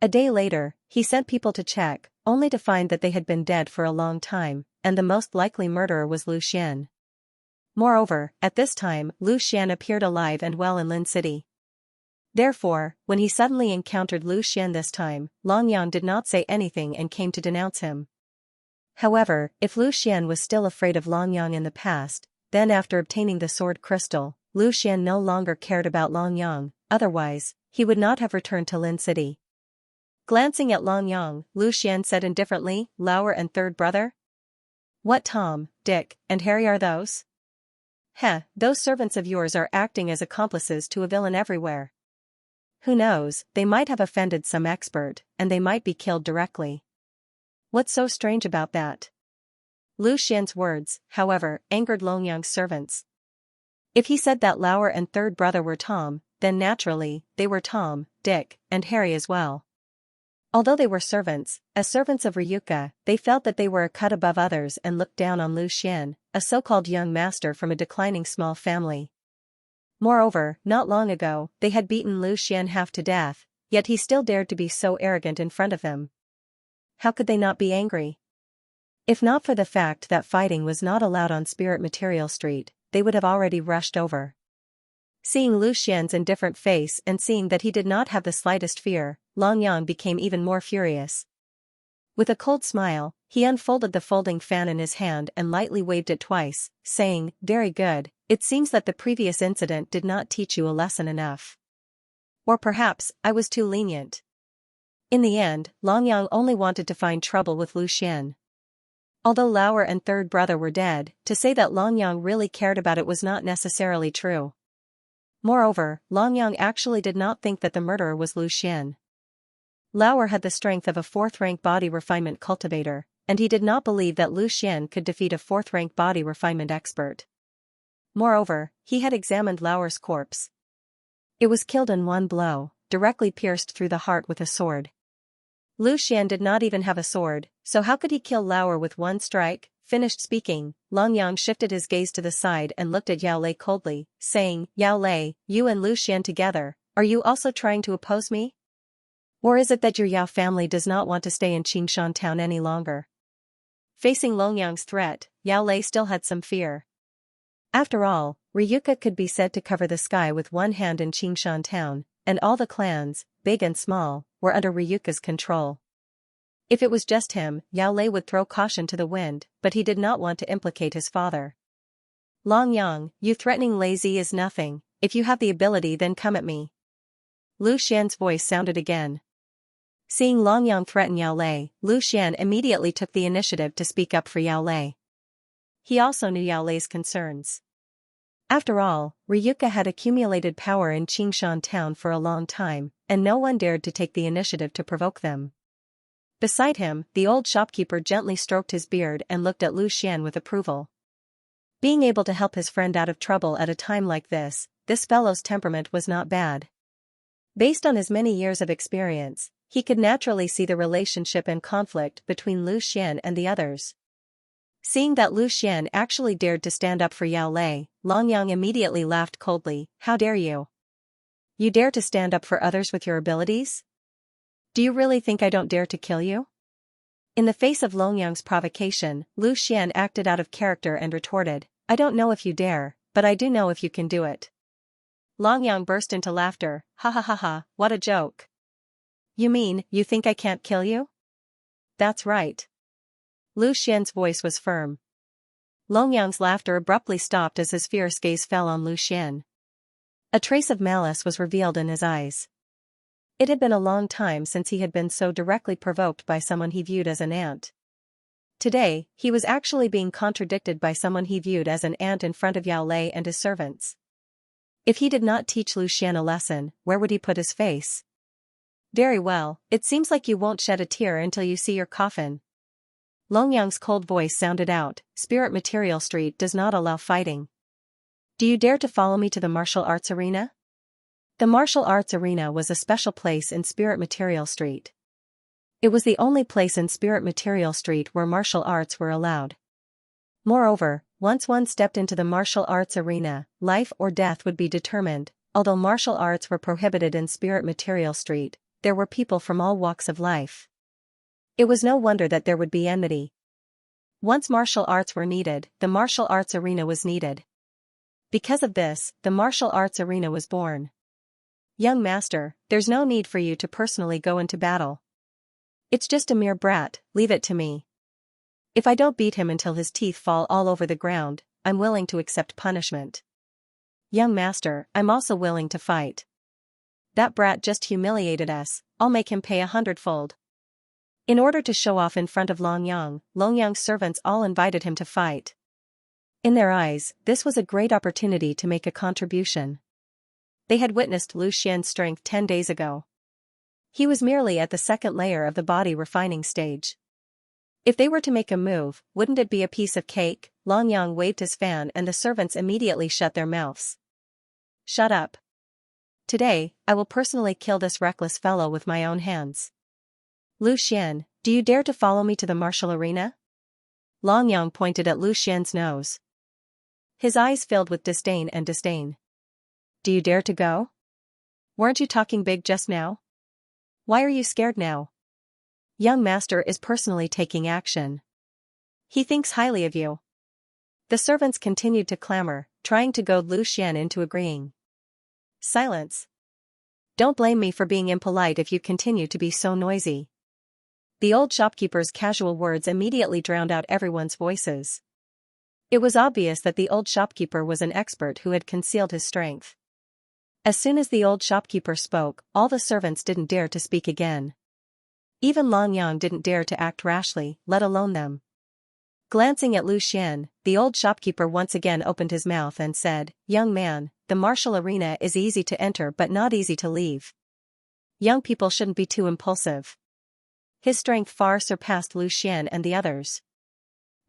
A day later, he sent people to check, only to find that they had been dead for a long time, and the most likely murderer was Lu Xian. Moreover, at this time, Lu Xian appeared alive and well in Lin City. Therefore, when he suddenly encountered Lu Xian this time, Long Yang did not say anything and came to denounce him. However, if Lu Xian was still afraid of Long Yang in the past, then after obtaining the sword crystal, Lu Xian no longer cared about Long Yang, otherwise, he would not have returned to Lin City. Glancing at Long Yang, Lu Xian said indifferently, "Lauer and third brother? What Tom, Dick, and Harry are those?" Those servants of yours are acting as accomplices to a villain everywhere. Who knows, they might have offended some expert, and they might be killed directly. What's so strange about that? Lu Xian's words, however, angered Long Yang's servants. If he said that Lauer and third brother were Tom, then naturally, they were Tom, Dick, and Harry as well. Although they were servants, as servants of Ryuka, they felt that they were a cut above others and looked down on Lu Xian, a so-called young master from a declining small family. Moreover, not long ago, they had beaten Lu Xian half to death, yet he still dared to be so arrogant in front of them. How could they not be angry? If not for the fact that fighting was not allowed on Spirit Material Street, they would have already rushed over. Seeing Lu Xian's indifferent face and seeing that he did not have the slightest fear, Long Yang became even more furious. With a cold smile, he unfolded the folding fan in his hand and lightly waved it twice, saying, "Very good, it seems that the previous incident did not teach you a lesson enough. Or perhaps, I was too lenient." In the end, Long Yang only wanted to find trouble with Lu Xian. Although Lauer and third brother were dead, to say that Long Yang really cared about it was not necessarily true. Moreover, Long Yang actually did not think that the murderer was Lu Xian. Lauer had the strength of a fourth-rank body refinement cultivator, and he did not believe that Lu Xian could defeat a fourth-rank body refinement expert. Moreover, he had examined Lauer's corpse. It was killed in one blow, directly pierced through the heart with a sword. Lu Xian did not even have a sword, so how could he kill Lauer with one strike? Finished speaking, Long Yang shifted his gaze to the side and looked at Yao Lei coldly, saying, "Yao Lei, you and Lu Xian together, are you also trying to oppose me? Or is it that your Yao family does not want to stay in Qingshan town any longer?" Facing Long Yang's threat, Yao Lei still had some fear. After all, Ryuka could be said to cover the sky with one hand in Qingshan town, and all the clans, big and small, were under Ryuka's control. If it was just him, Yao Lei would throw caution to the wind, but he did not want to implicate his father. "Long Yang, you threatening lazy is nothing, if you have the ability then come at me." Lu Xian's voice sounded again. Seeing Long Yang threaten Yao Lei, Lu Xian immediately took the initiative to speak up for Yao Lei. He also knew Yao Lei's concerns. After all, Ryuka had accumulated power in Qingshan town for a long time, and no one dared to take the initiative to provoke them. Beside him, the old shopkeeper gently stroked his beard and looked at Lu Xian with approval. Being able to help his friend out of trouble at a time like this fellow's temperament was not bad. Based on his many years of experience, he could naturally see the relationship and conflict between Lu Xian and the others. Seeing that Lu Xian actually dared to stand up for Yao Lei, Long Yang immediately laughed coldly, "How dare you? You dare to stand up for others with your abilities? Do you really think I don't dare to kill you?" In the face of Long Yang's provocation, Lu Xian acted out of character and retorted, "I don't know if you dare, but I do know if you can do it." Long Yang burst into laughter, "Ha ha ha ha, what a joke. You mean, you think I can't kill you?" "That's right." Lu Xian's voice was firm. Long Yang's laughter abruptly stopped as his fierce gaze fell on Lu Xian. A trace of malice was revealed in his eyes. It had been a long time since he had been so directly provoked by someone he viewed as an ant. Today, he was actually being contradicted by someone he viewed as an ant in front of Yao Lei and his servants. If he did not teach Lu Xian a lesson, where would he put his face? "Very well, it seems like you won't shed a tear until you see your coffin." Longyang's cold voice sounded out, Spirit Material Street does not allow fighting. Do you dare to follow me to the martial arts arena? The martial arts arena was a special place in Spirit Material Street. It was the only place in Spirit Material Street where martial arts were allowed. Moreover, once one stepped into the martial arts arena, life or death would be determined. Although martial arts were prohibited in Spirit Material Street, there were people from all walks of life. It was no wonder that there would be enmity. Once martial arts were needed, the martial arts arena was needed. Because of this, the martial arts arena was born. Young master, there's no need for you to personally go into battle. It's just a mere brat, leave it to me. If I don't beat him until his teeth fall all over the ground, I'm willing to accept punishment. Young master, I'm also willing to fight. That brat just humiliated us, I'll make him pay 100-fold. In order to show off in front of Longyang's servants all invited him to fight. In their eyes, this was a great opportunity to make a contribution. They had witnessed Lu Xian's strength 10 days ago. He was merely at the second layer of the body refining stage. If they were to make a move, wouldn't it be a piece of cake? Longyang waved his fan and the servants immediately shut their mouths. Shut up. Today, I will personally kill this reckless fellow with my own hands. Lu Xian, do you dare to follow me to the martial arena? Longyang pointed at Lu Xian's nose. His eyes filled with disdain and disdain. Do you dare to go? Weren't you talking big just now? Why are you scared now? Young master is personally taking action. He thinks highly of you. The servants continued to clamor, trying to goad Lu Xian into agreeing. Silence. Don't blame me for being impolite if you continue to be so noisy. The old shopkeeper's casual words immediately drowned out everyone's voices. It was obvious that the old shopkeeper was an expert who had concealed his strength. As soon as the old shopkeeper spoke, all the servants didn't dare to speak again. Even Longyang didn't dare to act rashly, let alone them. Glancing at Lu Xian, the old shopkeeper once again opened his mouth and said, Young man, the martial arena is easy to enter but not easy to leave. Young people shouldn't be too impulsive. His strength far surpassed Lu Xian and the others.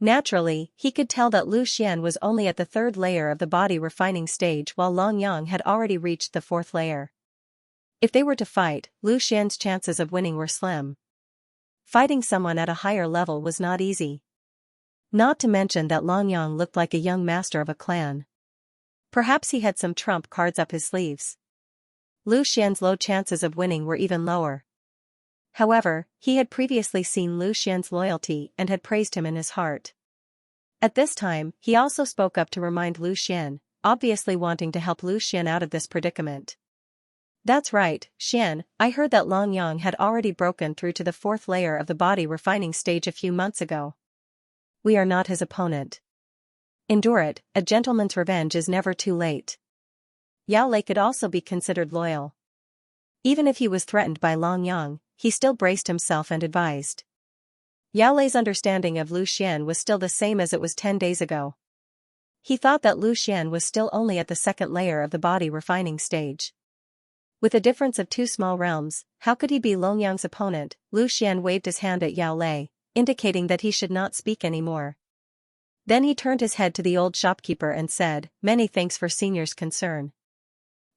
Naturally, he could tell that Lu Xian was only at the third layer of the body refining stage while Longyang had already reached the fourth layer. If they were to fight, Lu Xian's chances of winning were slim. Fighting someone at a higher level was not easy. Not to mention that Longyang looked like a young master of a clan. Perhaps he had some trump cards up his sleeves. Lu Xian's low chances of winning were even lower. However, he had previously seen Lu Xian's loyalty and had praised him in his heart. At this time, he also spoke up to remind Lu Xian, obviously wanting to help Lu Xian out of this predicament. That's right, Xian, I heard that Longyang had already broken through to the fourth layer of the body refining stage a few months ago. We are not his opponent. Endure it, a gentleman's revenge is never too late. Yao Lei could also be considered loyal. Even if he was threatened by Longyang, he still braced himself and advised. Yao Lei's understanding of Lu Xian was still the same as it was 10 days ago. He thought that Lu Xian was still only at the second layer of the body refining stage. With a difference of 2 small realms, how could he be Longyang's opponent? Lu Xian waved his hand at Yao Lei, indicating that he should not speak anymore. Then he turned his head to the old shopkeeper and said, Many thanks for senior's concern.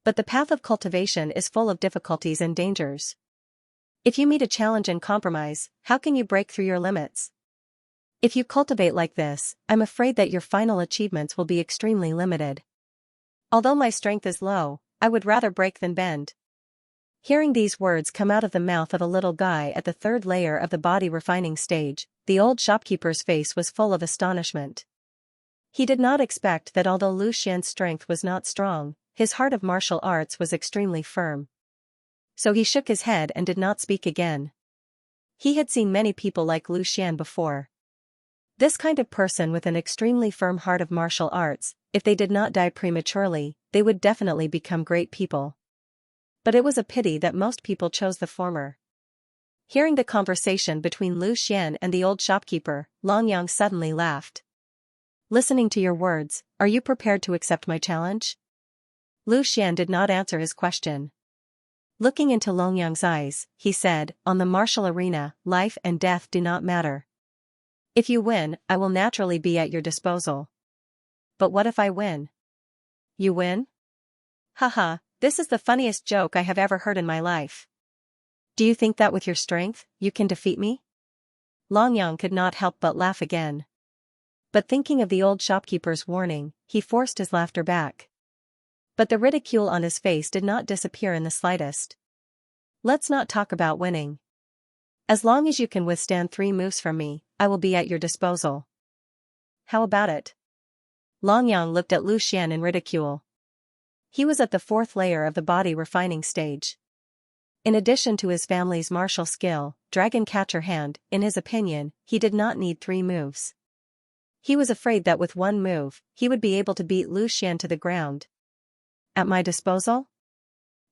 But the path of cultivation is full of difficulties and dangers. If you meet a challenge and compromise, how can you break through your limits? If you cultivate like this, I'm afraid that your final achievements will be extremely limited. Although my strength is low, I would rather break than bend. Hearing these words come out of the mouth of a little guy at the third layer of the body refining stage, the old shopkeeper's face was full of astonishment. He did not expect that although Lu Xian's strength was not strong, his heart of martial arts was extremely firm. So he shook his head and did not speak again. He had seen many people like Lu Xian before. This kind of person with an extremely firm heart of martial arts, if they did not die prematurely, they would definitely become great people. But it was a pity that most people chose the former. Hearing the conversation between Lu Xian and the old shopkeeper, Longyang suddenly laughed. Listening to your words, are you prepared to accept my challenge? Lu Xian did not answer his question. Looking into Longyang's eyes, he said, On the martial arena, life and death do not matter. If you win, I will naturally be at your disposal. But what if I win? You win? Haha, this is the funniest joke I have ever heard in my life. Do you think that with your strength, you can defeat me? Longyang could not help but laugh again. But thinking of the old shopkeeper's warning, he forced his laughter back. But the ridicule on his face did not disappear in the slightest. Let's not talk about winning. As long as you can withstand 3 moves from me, I will be at your disposal. How about it? Longyang looked at Lu Xian in ridicule. He was at the 4th layer of the body refining stage. In addition to his family's martial skill, Dragon Catcher Hand, in his opinion, he did not need 3 moves. He was afraid that with 1 move, he would be able to beat Lu Xian to the ground. At my disposal?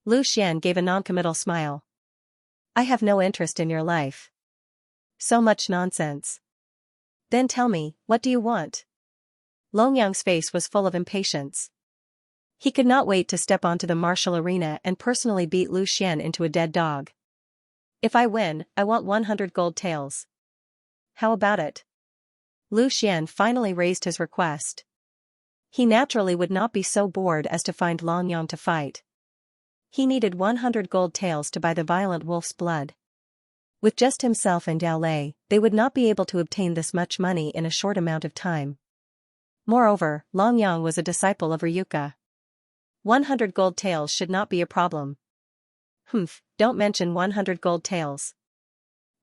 Lu Xian gave a noncommittal smile. I have no interest in your life. So much nonsense. Then tell me, what do you want? Longyang's face was full of impatience. He could not wait to step onto the martial arena and personally beat Lu Xian into a dead dog. If I win, I want 100 gold taels. How about it? Lu Xian finally raised his request. He naturally would not be so bored as to find Longyang to fight. He needed 100 gold taels to buy the violent wolf's blood. With just himself and Yao Lei, they would not be able to obtain this much money in a short amount of time. Moreover, Longyang was a disciple of Ryuka. 100 gold taels should not be a problem. Humph, don't mention 100 gold taels.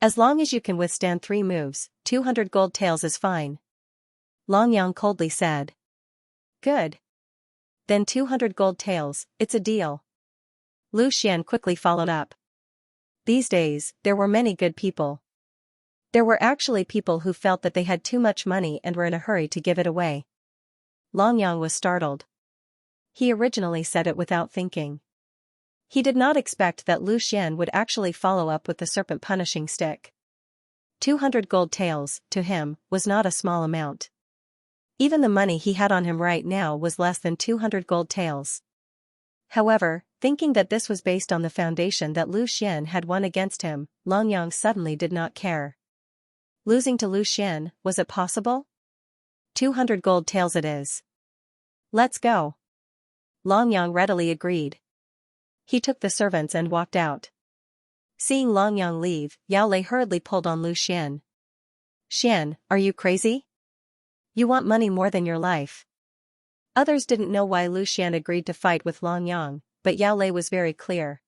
As long as you can withstand 3 moves, 200 gold taels is fine. Longyang coldly said. Good. Then 200 gold taels, it's a deal. Lu Xian quickly followed up. These days, there were many good people. There were actually people who felt that they had too much money and were in a hurry to give it away. Longyang was startled. He originally said it without thinking. He did not expect that Lu Xian would actually follow up with the serpent punishing stick. 200 gold taels, to him, was not a small amount. Even the money he had on him right now was less than 200 gold taels. However, thinking that this was based on the foundation that Lu Xian had won against him, Longyang suddenly did not care. Losing to Lu Xian, was it possible? 200 gold taels it is. Let's go. Longyang readily agreed. He took the servants and walked out. Seeing Longyang leave, Yao Lei hurriedly pulled on Lu Xian. Xian, are you crazy? You want money more than your life. Others didn't know why Lu Xian agreed to fight with Longyang, but Yao Lei was very clear.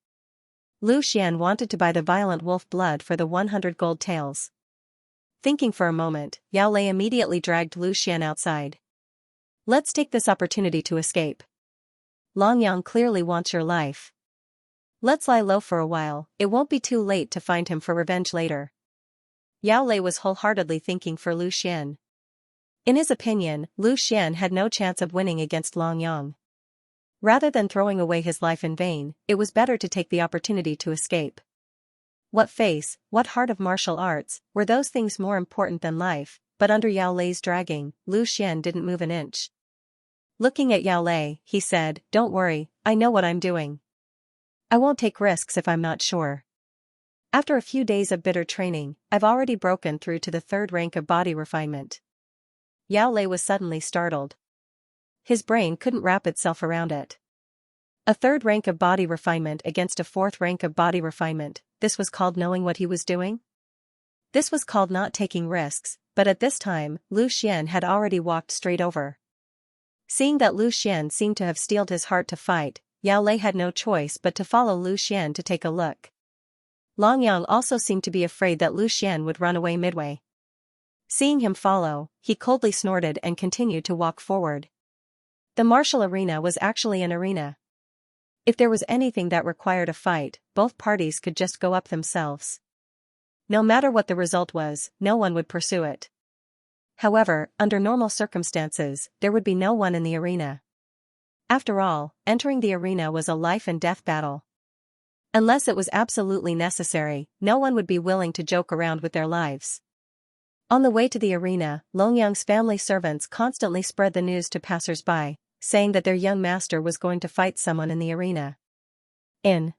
Lu Xian wanted to buy the violent wolf blood for the 100 gold taels. Thinking for a moment, Yao Lei immediately dragged Lu Xian outside. Let's take this opportunity to escape. Longyang clearly wants your life. Let's lie low for a while, it won't be too late to find him for revenge later. Yao Lei was wholeheartedly thinking for Lu Xian. In his opinion, Lu Xian had no chance of winning against Longyang. Rather than throwing away his life in vain, it was better to take the opportunity to escape. What face, what heart of martial arts, were those things more important than life? But under Yao Lei's dragging, Lu Xian didn't move an inch. Looking at Yao Lei, he said, Don't worry, I know what I'm doing. I won't take risks if I'm not sure. After a few days of bitter training, I've already broken through to the 3rd rank of body refinement. Yao Lei was suddenly startled. His brain couldn't wrap itself around it. A 3rd rank of body refinement against a 4th rank of body refinement, this was called knowing what he was doing? This was called not taking risks, but at this time, Lu Xian had already walked straight over. Seeing that Lu Xian seemed to have steeled his heart to fight, Yao Lei had no choice but to follow Lu Xian to take a look. Longyang also seemed to be afraid that Lu Xian would run away midway. Seeing him follow, he coldly snorted and continued to walk forward. The martial arena was actually an arena. If there was anything that required a fight, both parties could just go up themselves. No matter what the result was, no one would pursue it. However, under normal circumstances, there would be no one in the arena. After all, entering the arena was a life-and-death battle. Unless it was absolutely necessary, no one would be willing to joke around with their lives. On the way to the arena, Longyang's family servants constantly spread the news to passers-by, saying that their young master was going to fight someone in the arena. In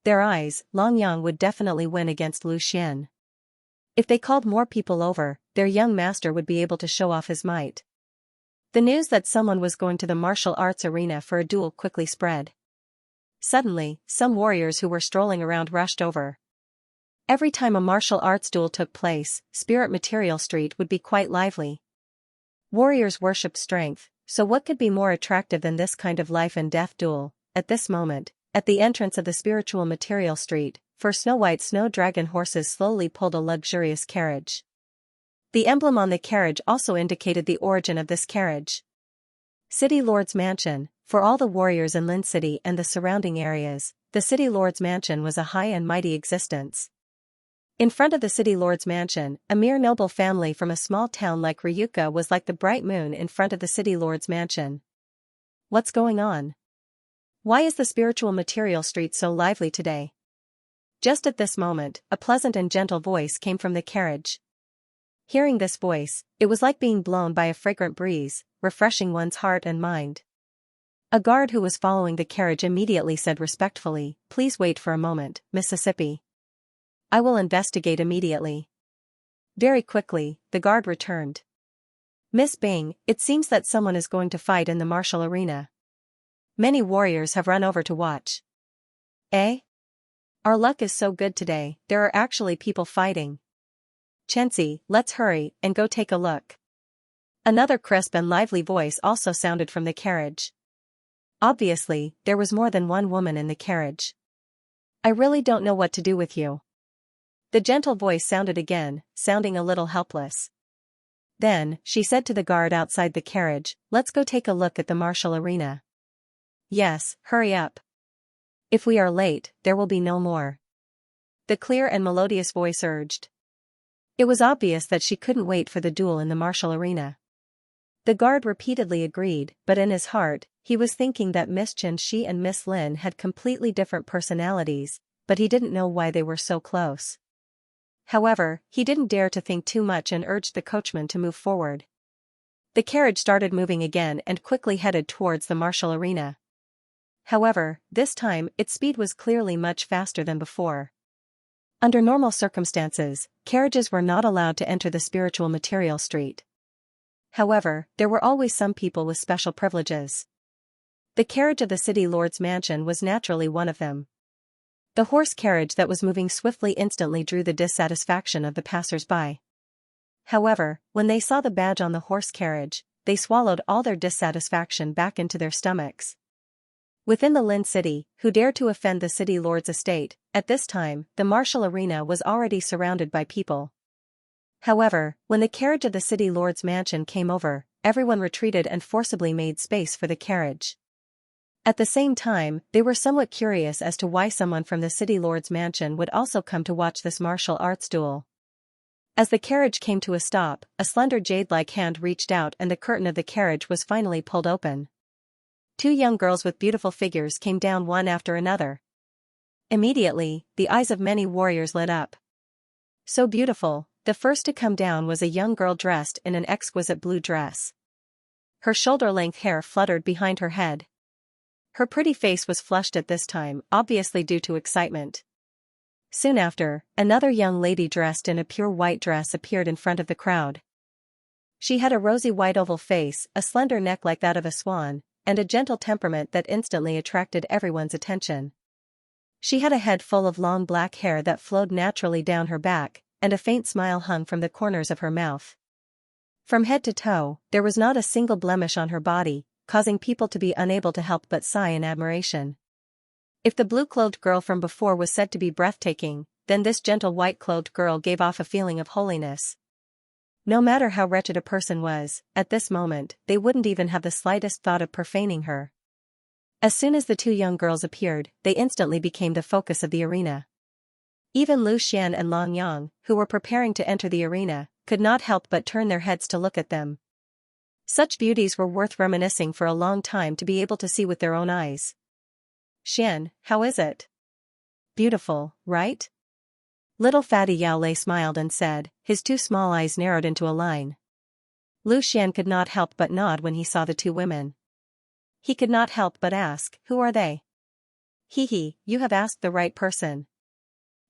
their eyes, Longyang would definitely win against Lu Xian. If they called more people over, their young master would be able to show off his might. The news that someone was going to the martial arts arena for a duel quickly spread. Suddenly, some warriors who were strolling around rushed over. Every time a martial arts duel took place, Spirit Material Street would be quite lively. Warriors worshipped strength, so what could be more attractive than this kind of life and death duel? At this moment, at the entrance of the Spiritual Material Street, four snow-white snow dragon horses slowly pulled a luxurious carriage. The emblem on the carriage also indicated the origin of this carriage. City Lord's Mansion. For all the warriors in Lin City and the surrounding areas, the City Lord's Mansion was a high and mighty existence. In front of the City Lord's Mansion, a mere noble family from a small town like Ryuka was like the bright moon in front of the City Lord's Mansion. What's going on? Why is the Spiritual Material Street so lively today? Just at this moment, a pleasant and gentle voice came from the carriage. Hearing this voice, it was like being blown by a fragrant breeze, refreshing one's heart and mind. A guard who was following the carriage immediately said respectfully, "Please wait for a moment, Mississippi. I will investigate immediately." Very quickly, the guard returned. "Miss Bing, it seems that someone is going to fight in the martial arena. Many warriors have run over to watch." "Eh? Our luck is so good today, there are actually people fighting. Xianxia, let's hurry and go take a look." Another crisp and lively voice also sounded from the carriage. Obviously, there was more than one woman in the carriage. "I really don't know what to do with you." The gentle voice sounded again, sounding a little helpless. Then, she said to the guard outside the carriage, "Let's go take a look at the martial arena." "Yes, hurry up. If we are late, there will be no more," the clear and melodious voice urged. It was obvious that she couldn't wait for the duel in the martial arena. The guard repeatedly agreed, but in his heart, he was thinking that Miss Xianxia and Miss Lin had completely different personalities, but he didn't know why they were so close. However, he didn't dare to think too much and urged the coachman to move forward. The carriage started moving again and quickly headed towards the martial arena. However, this time, its speed was clearly much faster than before. Under normal circumstances, carriages were not allowed to enter the Spiritual Material Street. However, there were always some people with special privileges. The carriage of the City Lord's Mansion was naturally one of them. The horse carriage that was moving swiftly instantly drew the dissatisfaction of the passers-by. However, when they saw the badge on the horse carriage, they swallowed all their dissatisfaction back into their stomachs. Within the Lin City, who dared to offend the City Lord's estate? At this time, the martial arena was already surrounded by people. However, when the carriage of the City Lord's Mansion came over, everyone retreated and forcibly made space for the carriage. At the same time, they were somewhat curious as to why someone from the City Lord's Mansion would also come to watch this martial arts duel. As the carriage came to a stop, a slender jade-like hand reached out and the curtain of the carriage was finally pulled open. Two young girls with beautiful figures came down one after another. Immediately, the eyes of many warriors lit up. So beautiful, the first to come down was a young girl dressed in an exquisite blue dress. Her shoulder-length hair fluttered behind her head. Her pretty face was flushed at this time, obviously due to excitement. Soon after, another young lady dressed in a pure white dress appeared in front of the crowd. She had a rosy white oval face, a slender neck like that of a swan, and a gentle temperament that instantly attracted everyone's attention. She had a head full of long black hair that flowed naturally down her back, and a faint smile hung from the corners of her mouth. From head to toe, there was not a single blemish on her body, causing people to be unable to help but sigh in admiration. If the blue-clothed girl from before was said to be breathtaking, then this gentle white-clothed girl gave off a feeling of holiness. No matter how wretched a person was, at this moment, they wouldn't even have the slightest thought of profaning her. As soon as the two young girls appeared, they instantly became the focus of the arena. Even Lu Xian and Long Yang, who were preparing to enter the arena, could not help but turn their heads to look at them. Such beauties were worth reminiscing for a long time to be able to see with their own eyes. "Xian, how is it? Beautiful, right?" Little fatty Yao Lei smiled and said, his two small eyes narrowed into a line. Lu Xian could not help but nod when he saw the two women. He could not help but ask, "Who are they?" "Hee hee, you have asked the right person.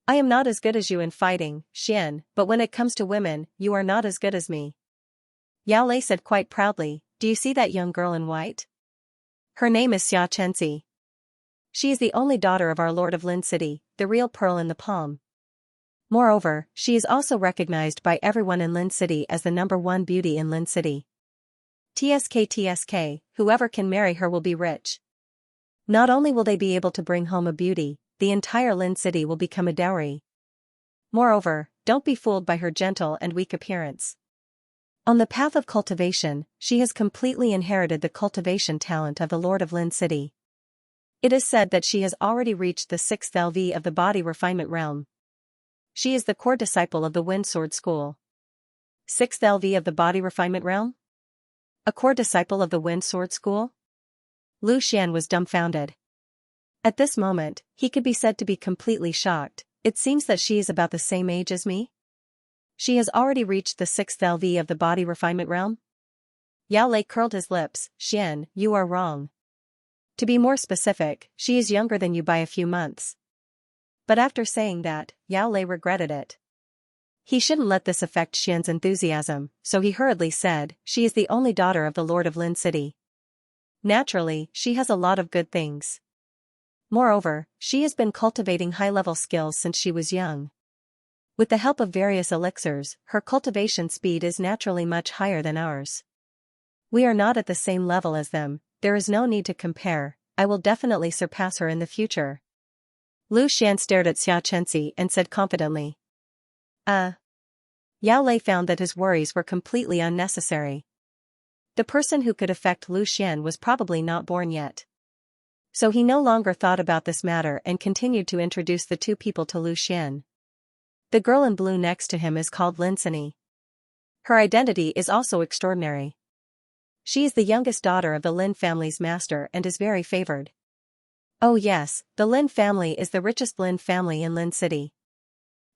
I am not as good as you in fighting, Xian, but when it comes to women, you are not as good as me. Yao Lei said quite proudly, do you see that young girl in white? Her name is Xianxia. She is the only daughter of our Lord of Lin City, the real pearl in the palm. Moreover, she is also recognized by everyone in Lin City as the #1 beauty in Lin City. TSK, whoever can marry her will be rich. Not only will they be able to bring home a beauty, the entire Lin City will become a dowry. Moreover, don't be fooled by her gentle and weak appearance. On the path of cultivation, she has completely inherited the cultivation talent of the Lord of Lin City. It is said that she has already reached the 6th LV of the body refinement realm. She is the core disciple of the Wind Sword School. 6th LV of the body refinement realm? A core disciple of the Wind Sword School? Lu Xian was dumbfounded. At this moment, he could be said to be completely shocked. It seems that she is about the same age as me? She has already reached the 6th LV of the body refinement realm? Yao Lei curled his lips. Xian, you are wrong. To be more specific, she is younger than you by a few months. But after saying that, Yao Lei regretted it. He shouldn't let this affect Xian's enthusiasm, so he hurriedly said, she is the only daughter of the Lord of Lin City. Naturally, she has a lot of good things. Moreover, she has been cultivating high-level skills since she was young. With the help of various elixirs, her cultivation speed is naturally much higher than ours. We are not at the same level as them, there is no need to compare, I will definitely surpass her in the future. Lu Xian stared at Xianxia and said confidently. Yao Lei found that his worries were completely unnecessary. The person who could affect Lu Xian was probably not born yet. So he no longer thought about this matter and continued to introduce the two people to Lu Xian. The girl in blue next to him is called Lin Cini. Her identity is also extraordinary. She is the youngest daughter of the Lin family's master and is very favored. Oh yes, the Lin family is the richest Lin family in Lin City.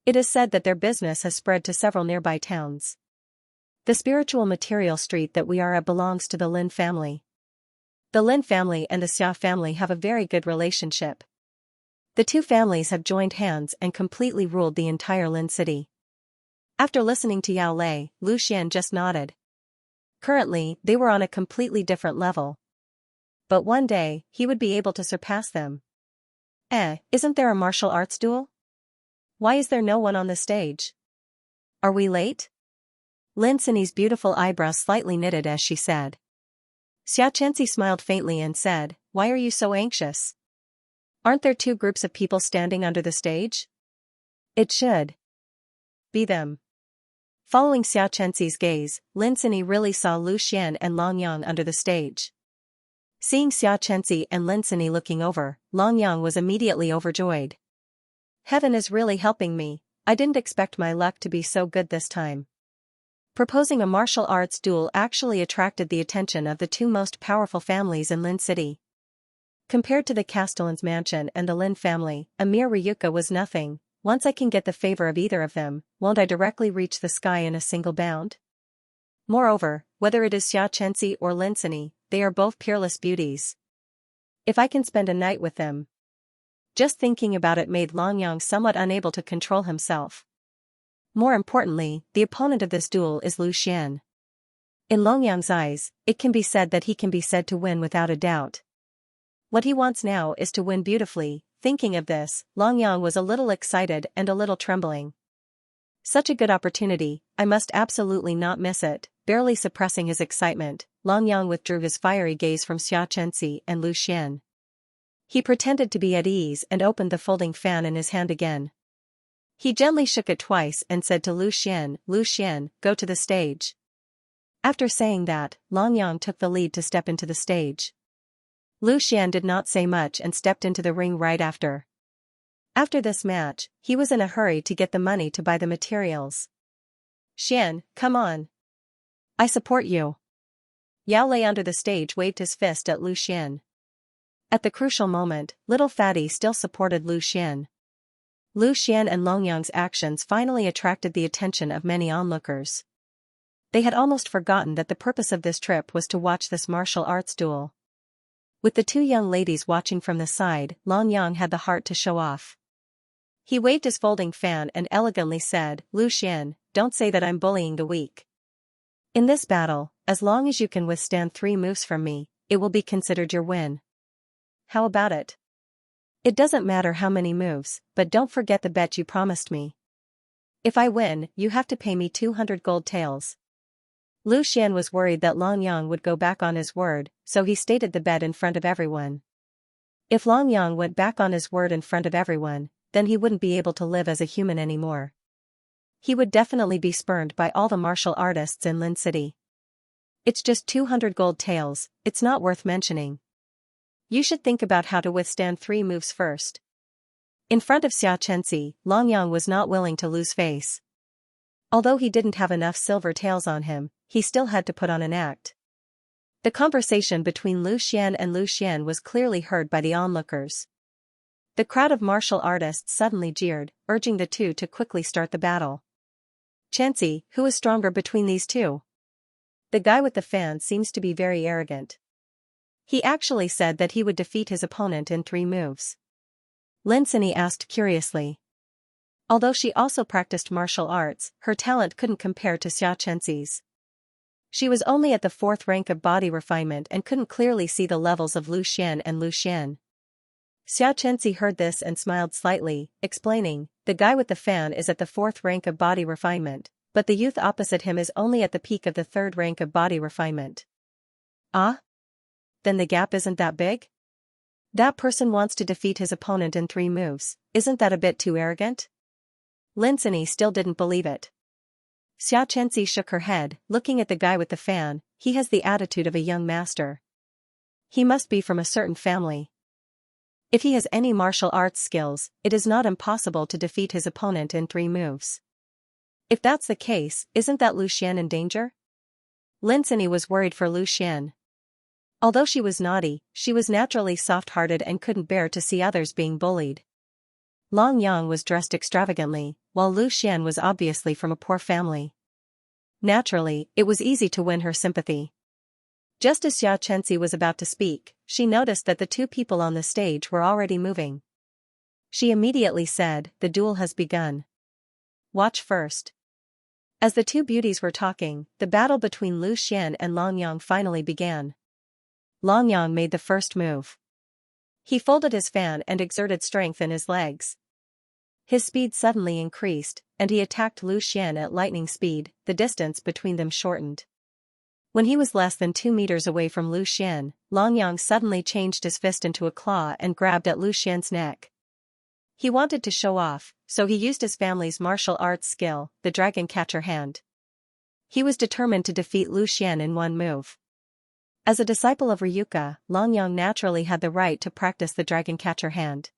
It is said that their business has spread to several nearby towns. The spiritual material street that we are at belongs to the Lin family. The Lin family and the Xia family have a very good relationship. The two families have joined hands and completely ruled the entire Lin City. After listening to Yao Lei, Lu Xian just nodded. Currently, they were on a completely different level. But one day, he would be able to surpass them. Isn't there a martial arts duel? Why is there no one on the stage? Are we late? Lin Cini's beautiful eyebrows slightly knitted as she said. Xianxia smiled faintly and said, why are you so anxious? Aren't there two groups of people standing under the stage? It should be them. Following Xianxia's gaze, Lin Cini really saw Lu Xian and Long Yang under the stage. Seeing Xianxia and Lin Cini looking over, Long Yang was immediately overjoyed. Heaven is really helping me, I didn't expect my luck to be so good this time. Proposing a martial arts duel actually attracted the attention of the two most powerful families in Lin City. Compared to the Castellan's mansion and the Lin family, a mere Ryuka was nothing. Once I can get the favor of either of them, won't I directly reach the sky in a single bound? Moreover, whether it is Xianxia or Lin Cini, they are both peerless beauties. If I can spend a night with them. Just thinking about it made Long Yang somewhat unable to control himself. More importantly, the opponent of this duel is Lu Xian. In Long Yang's eyes, it can be said that he can be said to win without a doubt. What he wants now is to win beautifully. Thinking of this, Long Yang was a little excited and a little trembling. Such a good opportunity, I must absolutely not miss it. Barely suppressing his excitement, Long Yang withdrew his fiery gaze from Xianxia and Lu Xian. He pretended to be at ease and opened the folding fan in his hand again. He gently shook it twice and said to Lu Xian, go to the stage. After saying that, Long Yang took the lead to step into the stage. Lu Xian did not say much and stepped into the ring right after. After this match, he was in a hurry to get the money to buy the materials. Xian, come on. I support you. Yao Lei under the stage waved his fist at Lu Xian. At the crucial moment, little Fatty still supported Lu Xian. Lu Xian and Long Yang's actions finally attracted the attention of many onlookers. They had almost forgotten that the purpose of this trip was to watch this martial arts duel. With the two young ladies watching from the side, Long Yang had the heart to show off. He waved his folding fan and elegantly said, "Lu Xian, don't say that I'm bullying the weak. In this battle, as long as you can withstand 3 moves from me, it will be considered your win. How about it? It doesn't matter how many moves, but don't forget the bet you promised me. If I win, you have to pay me 200 gold taels." Lu Xian was worried that Long Yang would go back on his word, so he stated the bet in front of everyone. If Long Yang went back on his word in front of everyone, then he wouldn't be able to live as a human anymore. He would definitely be spurned by all the martial artists in Lin City. It's just 200 gold taels, it's not worth mentioning. You should think about how to withstand 3 moves first. In front of Xianxia, Long Yang was not willing to lose face. Although he didn't have enough silver taels on him, he still had to put on an act. The conversation between Lu Xian and Lu Xian was clearly heard by the onlookers. The crowd of martial artists suddenly jeered, urging the two to quickly start the battle. Xianxia, who is stronger between these two? The guy with the fan seems to be very arrogant. He actually said that he would defeat his opponent in 3 moves. Lin City asked curiously. Although she also practiced martial arts, her talent couldn't compare to Xianxia's. She was only at the 4th rank of body refinement and couldn't clearly see the levels of Lu Xian and Lu Xian. Xianxia heard this and smiled slightly, explaining, "The guy with the fan is at the 4th rank of body refinement, but the youth opposite him is only at the peak of the 3rd rank of body refinement." Ah? Then the gap isn't that big? That person wants to defeat his opponent in 3 moves, isn't that a bit too arrogant? Lin City still didn't believe it. Xianxia shook her head, looking at the guy with the fan. He has the attitude of a young master. He must be from a certain family. If he has any martial arts skills, it is not impossible to defeat his opponent in 3 moves. If that's the case, isn't that Lu Xian in danger? Lin City was worried for Lu Xian. Although she was naughty, she was naturally soft-hearted and couldn't bear to see others being bullied. Long Yang was dressed extravagantly, while Lu Xian was obviously from a poor family. Naturally, it was easy to win her sympathy. Just as Xianxia was about to speak, she noticed that the 2 people on the stage were already moving. She immediately said, "The duel has begun. Watch first." As the 2 beauties were talking, the battle between Lu Xian and Long Yang finally began. Long Yang made the first move. He folded his fan and exerted strength in his legs. His speed suddenly increased, and he attacked Lu Xian at lightning speed. The distance between them shortened. When he was less than 2 meters away from Lu Xian, Long Yang suddenly changed his fist into a claw and grabbed at Lu Xian's neck. He wanted to show off, so he used his family's martial arts skill, the dragon catcher hand. He was determined to defeat Lu Xian in 1 move. As a disciple of Ryuka, Long Yang naturally had the right to practice the dragon catcher hand.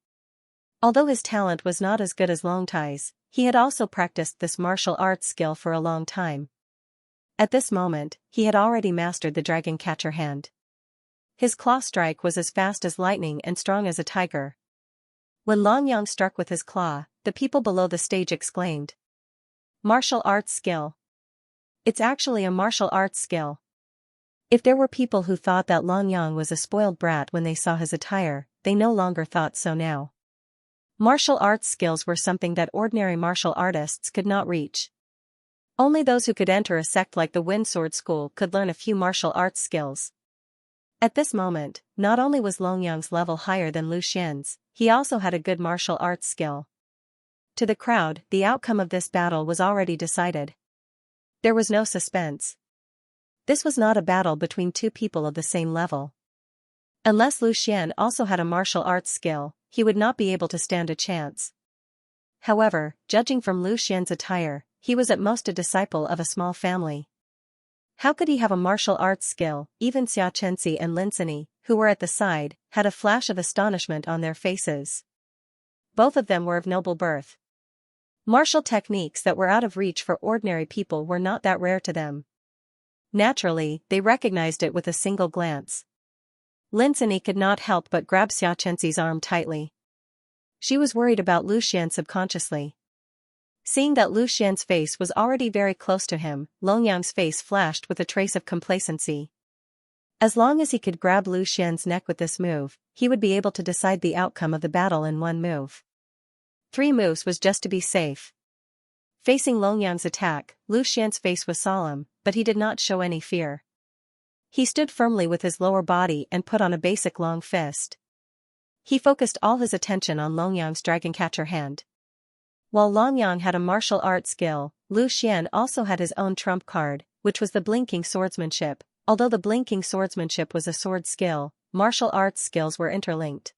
Although his talent was not as good as Long Tai's, he had also practiced this martial arts skill for a long time. At this moment, he had already mastered the dragon catcher hand. His claw strike was as fast as lightning and strong as a tiger. When Long Yang struck with his claw, the people below the stage exclaimed, "Martial arts skill! It's actually a martial arts skill." If there were people who thought that Long Yang was a spoiled brat when they saw his attire, they no longer thought so now. Martial arts skills were something that ordinary martial artists could not reach. Only those who could enter a sect like the Wind Sword School could learn a few martial arts skills. At this moment, not only was Long Yang's level higher than Lu Xian's, he also had a good martial arts skill. To the crowd, the outcome of this battle was already decided. There was no suspense. This was not a battle between 2 people of the same level. Unless Lu Xian also had a martial arts skill, he would not be able to stand a chance. However, judging from Lu Xian's attire, he was at most a disciple of a small family. How could he have a martial arts skill? Even Xianxia and Lin City, who were at the side, had a flash of astonishment on their faces. Both of them were of noble birth. Martial techniques that were out of reach for ordinary people were not that rare to them. Naturally, they recognized it with a single glance. Lin City could not help but grab Xianxia's arm tightly. She was worried about Lu Xian subconsciously. Seeing that Lu Xian's face was already very close to him, Long Yang's face flashed with a trace of complacency. As long as he could grab Lu Xian's neck with this move, he would be able to decide the outcome of the battle in 1 move. 3 moves was just to be safe. Facing Longyang's attack, Lu Xian's face was solemn, but he did not show any fear. He stood firmly with his lower body and put on a basic long fist. He focused all his attention on Longyang's dragon catcher hand. While Longyang had a martial art skill, Lu Xian also had his own trump card, which was the blinking swordsmanship. Although the blinking swordsmanship was a sword skill, martial arts skills were interlinked.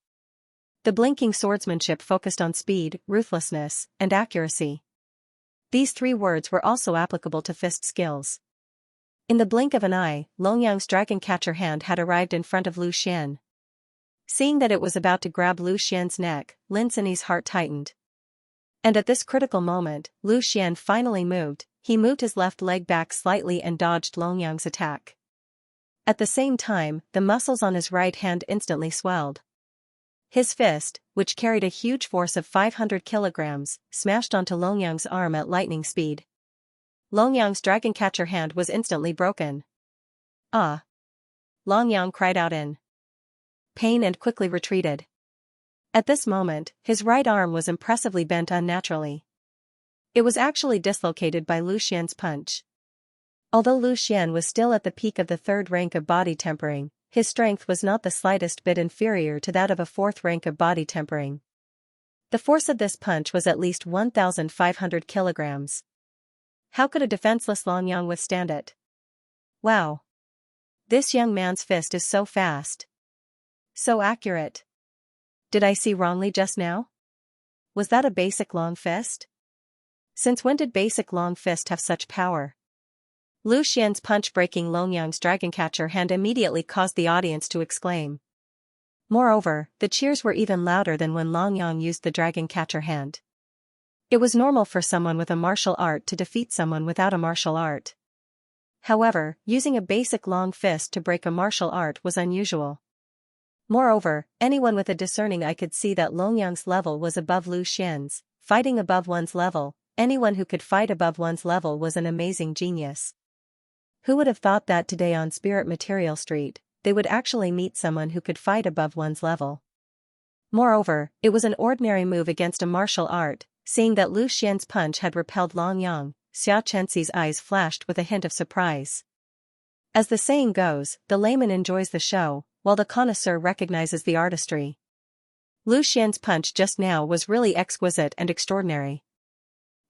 The blinking swordsmanship focused on speed, ruthlessness, and accuracy. These 3 words were also applicable to fist skills. In the blink of an eye, Longyang's dragon catcher hand had arrived in front of Lu Xian. Seeing that it was about to grab Lu Xian's neck, Lin Sini's heart tightened. And at this critical moment, Lu Xian finally moved. He moved his left leg back slightly and dodged Longyang's attack. At the same time, the muscles on his right hand instantly swelled. His fist, which carried a huge force of 500 kilograms, smashed onto Longyang's arm at lightning speed. Longyang's dragon catcher hand was instantly broken. Ah! Longyang cried out in pain and quickly retreated. At this moment, his right arm was impressively bent unnaturally. It was actually dislocated by Lu Xian's punch. Although Lu Xian was still at the peak of the 3rd rank of body tempering, his strength was not the slightest bit inferior to that of a 4th rank of body tempering. The force of this punch was at least 1,500 kilograms. How could a defenseless Longyang withstand it? Wow! This young man's fist is so fast. So accurate. Did I see wrongly just now? Was that a basic long fist? Since when did basic long fist have such power? Lu Xian's punch breaking Longyang's dragon catcher hand immediately caused the audience to exclaim. Moreover, the cheers were even louder than when Longyang used the dragon catcher hand. It was normal for someone with a martial art to defeat someone without a martial art. However, using a basic long fist to break a martial art was unusual. Moreover, anyone with a discerning eye could see that Longyang's level was above Lu Xian's. Fighting above one's level, anyone who could fight above one's level was an amazing genius. Who would have thought that today on Spirit Material Street, they would actually meet someone who could fight above one's level? Moreover, it was an ordinary move against a martial art. Seeing that Lu Xian's punch had repelled Longyang, Xianxia's eyes flashed with a hint of surprise. As the saying goes, the layman enjoys the show, while the connoisseur recognizes the artistry. Lu Xian's punch just now was really exquisite and extraordinary.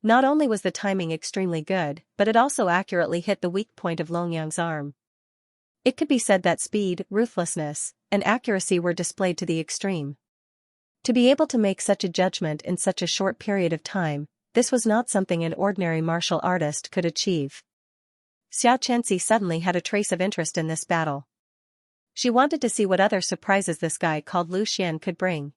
Not only was the timing extremely good, but it also accurately hit the weak point of Longyang's arm. It could be said that speed, ruthlessness, and accuracy were displayed to the extreme. To be able to make such a judgment in such a short period of time, this was not something an ordinary martial artist could achieve. Xianxia suddenly had a trace of interest in this battle. She wanted to see what other surprises this guy called Lu Xian could bring.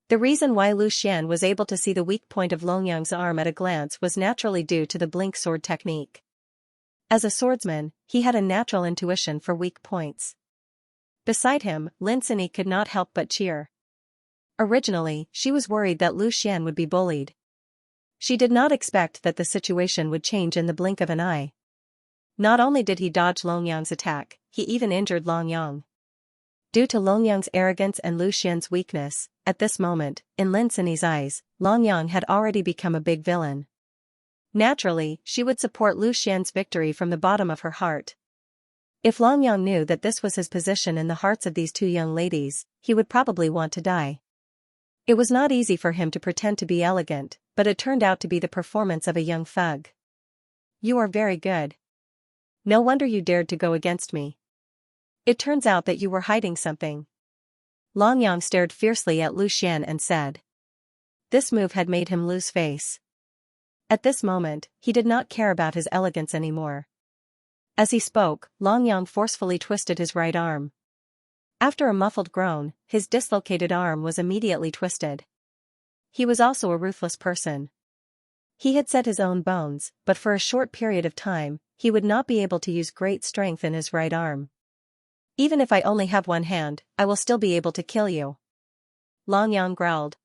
The reason why Lu Xian was able to see the weak point of Longyang's arm at a glance was naturally due to the blink sword technique. As a swordsman, he had a natural intuition for weak points. Beside him, Lin Sini could not help but cheer. Originally, she was worried that Lu Xian would be bullied. She did not expect that the situation would change in the blink of an eye. Not only did he dodge Longyang's attack, he even injured Longyang. Due to Longyang's arrogance and Lu Xian's weakness, at this moment, in Lin Sini's eyes, Longyang had already become a big villain. Naturally, she would support Lu Xian's victory from the bottom of her heart. If Longyang knew that this was his position in the hearts of these 2 young ladies, he would probably want to die. It was not easy for him to pretend to be elegant, but it turned out to be the performance of a young thug. You are very good. No wonder you dared to go against me. It turns out that you were hiding something. Longyang stared fiercely at Lu Xian and said. This move had made him lose face. At this moment, he did not care about his elegance anymore. As he spoke, Longyang forcefully twisted his right arm. After a muffled groan, his dislocated arm was immediately twisted. He was also a ruthless person. He had set his own bones, but for a short period of time, he would not be able to use great strength in his right arm. Even if I only have one hand, I will still be able to kill you. Longyang growled.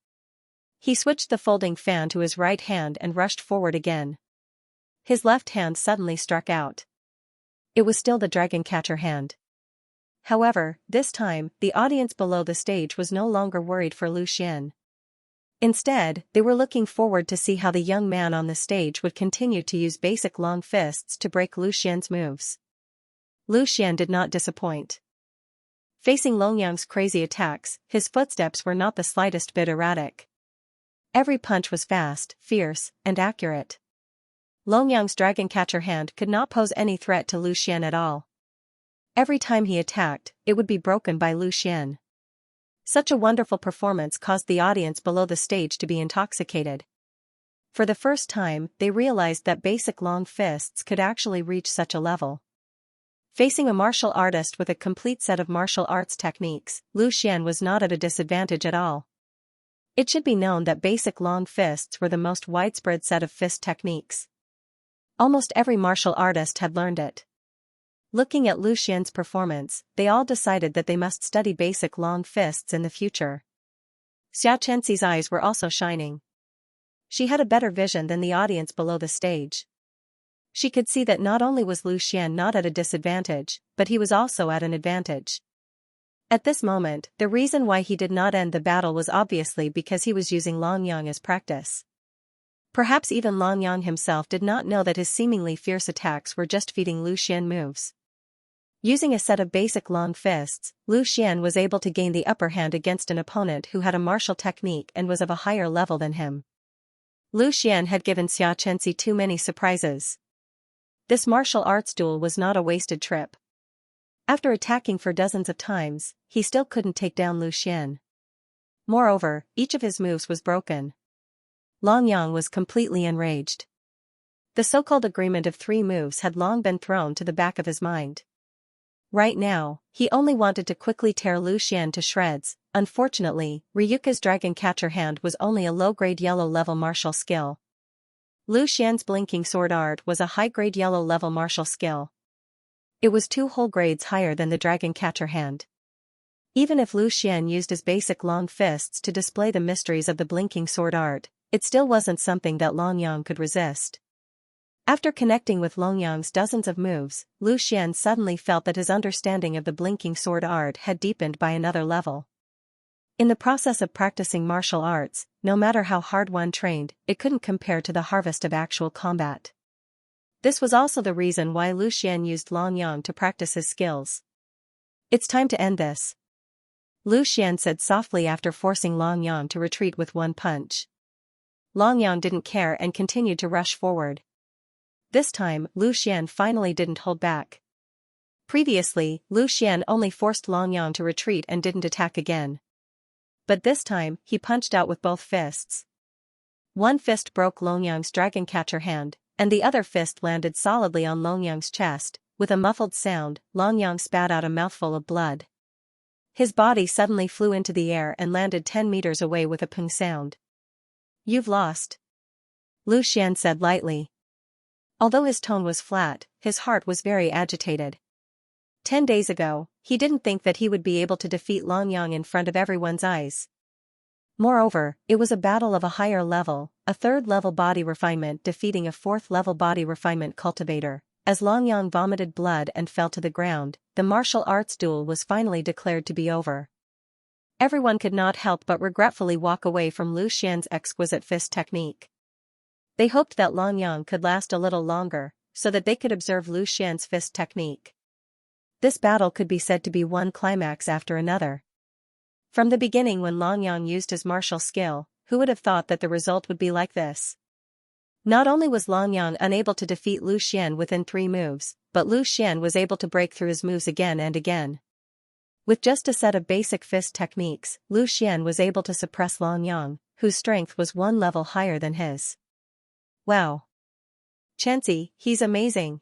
He switched the folding fan to his right hand and rushed forward again. His left hand suddenly struck out. It was still the dragon catcher hand. However, this time, the audience below the stage was no longer worried for Lu Xian. Instead, they were looking forward to see how the young man on the stage would continue to use basic long fists to break Lu Xian's moves. Lu Xian did not disappoint. Facing Longyang's crazy attacks, his footsteps were not the slightest bit erratic. Every punch was fast, fierce, and accurate. Longyang's dragon catcher hand could not pose any threat to Lu Xian at all. Every time he attacked, it would be broken by Lu Xian. Such a wonderful performance caused the audience below the stage to be intoxicated. For the first time, they realized that basic long fists could actually reach such a level. Facing a martial artist with a complete set of martial arts techniques, Lu Xian was not at a disadvantage at all. It should be known that basic long fists were the most widespread set of fist techniques. Almost every martial artist had learned it. Looking at Lu Xian's performance, they all decided that they must study basic long fists in the future. Xianxia's eyes were also shining. She had a better vision than the audience below the stage. She could see that not only was Lu Xian not at a disadvantage, but he was also at an advantage. At this moment, the reason why he did not end the battle was obviously because he was using Longyang as practice. Perhaps even Longyang himself did not know that his seemingly fierce attacks were just feeding Lu Xian moves. Using a set of basic long fists, Lu Xian was able to gain the upper hand against an opponent who had a martial technique and was of a higher level than him. Lu Xian had given Xianxia too many surprises. This martial arts duel was not a wasted trip. After attacking for dozens of times, he still couldn't take down Lu Xian. Moreover, each of his moves was broken. Longyang was completely enraged. The so-called agreement of 3 moves had long been thrown to the back of his mind. Right now, he only wanted to quickly tear Lu Xian to shreds. Unfortunately, Ryuka's dragon catcher hand was only a low-grade yellow-level martial skill. Lu Xian's blinking sword art was a high-grade yellow-level martial skill. It was 2 whole grades higher than the dragon catcher hand. Even if Lu Xian used his basic long fists to display the mysteries of the blinking sword art, it still wasn't something that Longyang could resist. After connecting with Longyang's dozens of moves, Lu Xian suddenly felt that his understanding of the blinking sword art had deepened by another level. In the process of practicing martial arts, no matter how hard one trained, it couldn't compare to the harvest of actual combat. This was also the reason why Lu Xian used Longyang to practice his skills. "It's time to end this," Lu Xian said softly after forcing Longyang to retreat with one punch. Longyang didn't care and continued to rush forward. This time, Lu Xian finally didn't hold back. Previously, Lu Xian only forced Longyang to retreat and didn't attack again. But this time, he punched out with both fists. One fist broke Longyang's dragon catcher hand, and the other fist landed solidly on Longyang's chest. With a muffled sound, Longyang spat out a mouthful of blood. His body suddenly flew into the air and landed 10 meters away with a ping sound. "You've lost," Lu Xian said lightly. Although his tone was flat, his heart was very agitated. 10 days ago, he didn't think that he would be able to defeat Longyang in front of everyone's eyes. Moreover, it was a battle of a higher level, a 3rd-level body refinement defeating a 4th-level body refinement cultivator. As Longyang vomited blood and fell to the ground, the martial arts duel was finally declared to be over. Everyone could not help but regretfully walk away from Lu Xian's exquisite fist technique. They hoped that Longyang could last a little longer, so that they could observe Lu Xian's fist technique. This battle could be said to be one climax after another. From the beginning, when Longyang used his martial skill, who would have thought that the result would be like this? Not only was Longyang unable to defeat Lu Xian within 3 moves, but Lu Xian was able to break through his moves again and again. With just a set of basic fist techniques, Lu Xian was able to suppress Longyang, whose strength was 1 level higher than his. "Wow. Xianxia, he's amazing.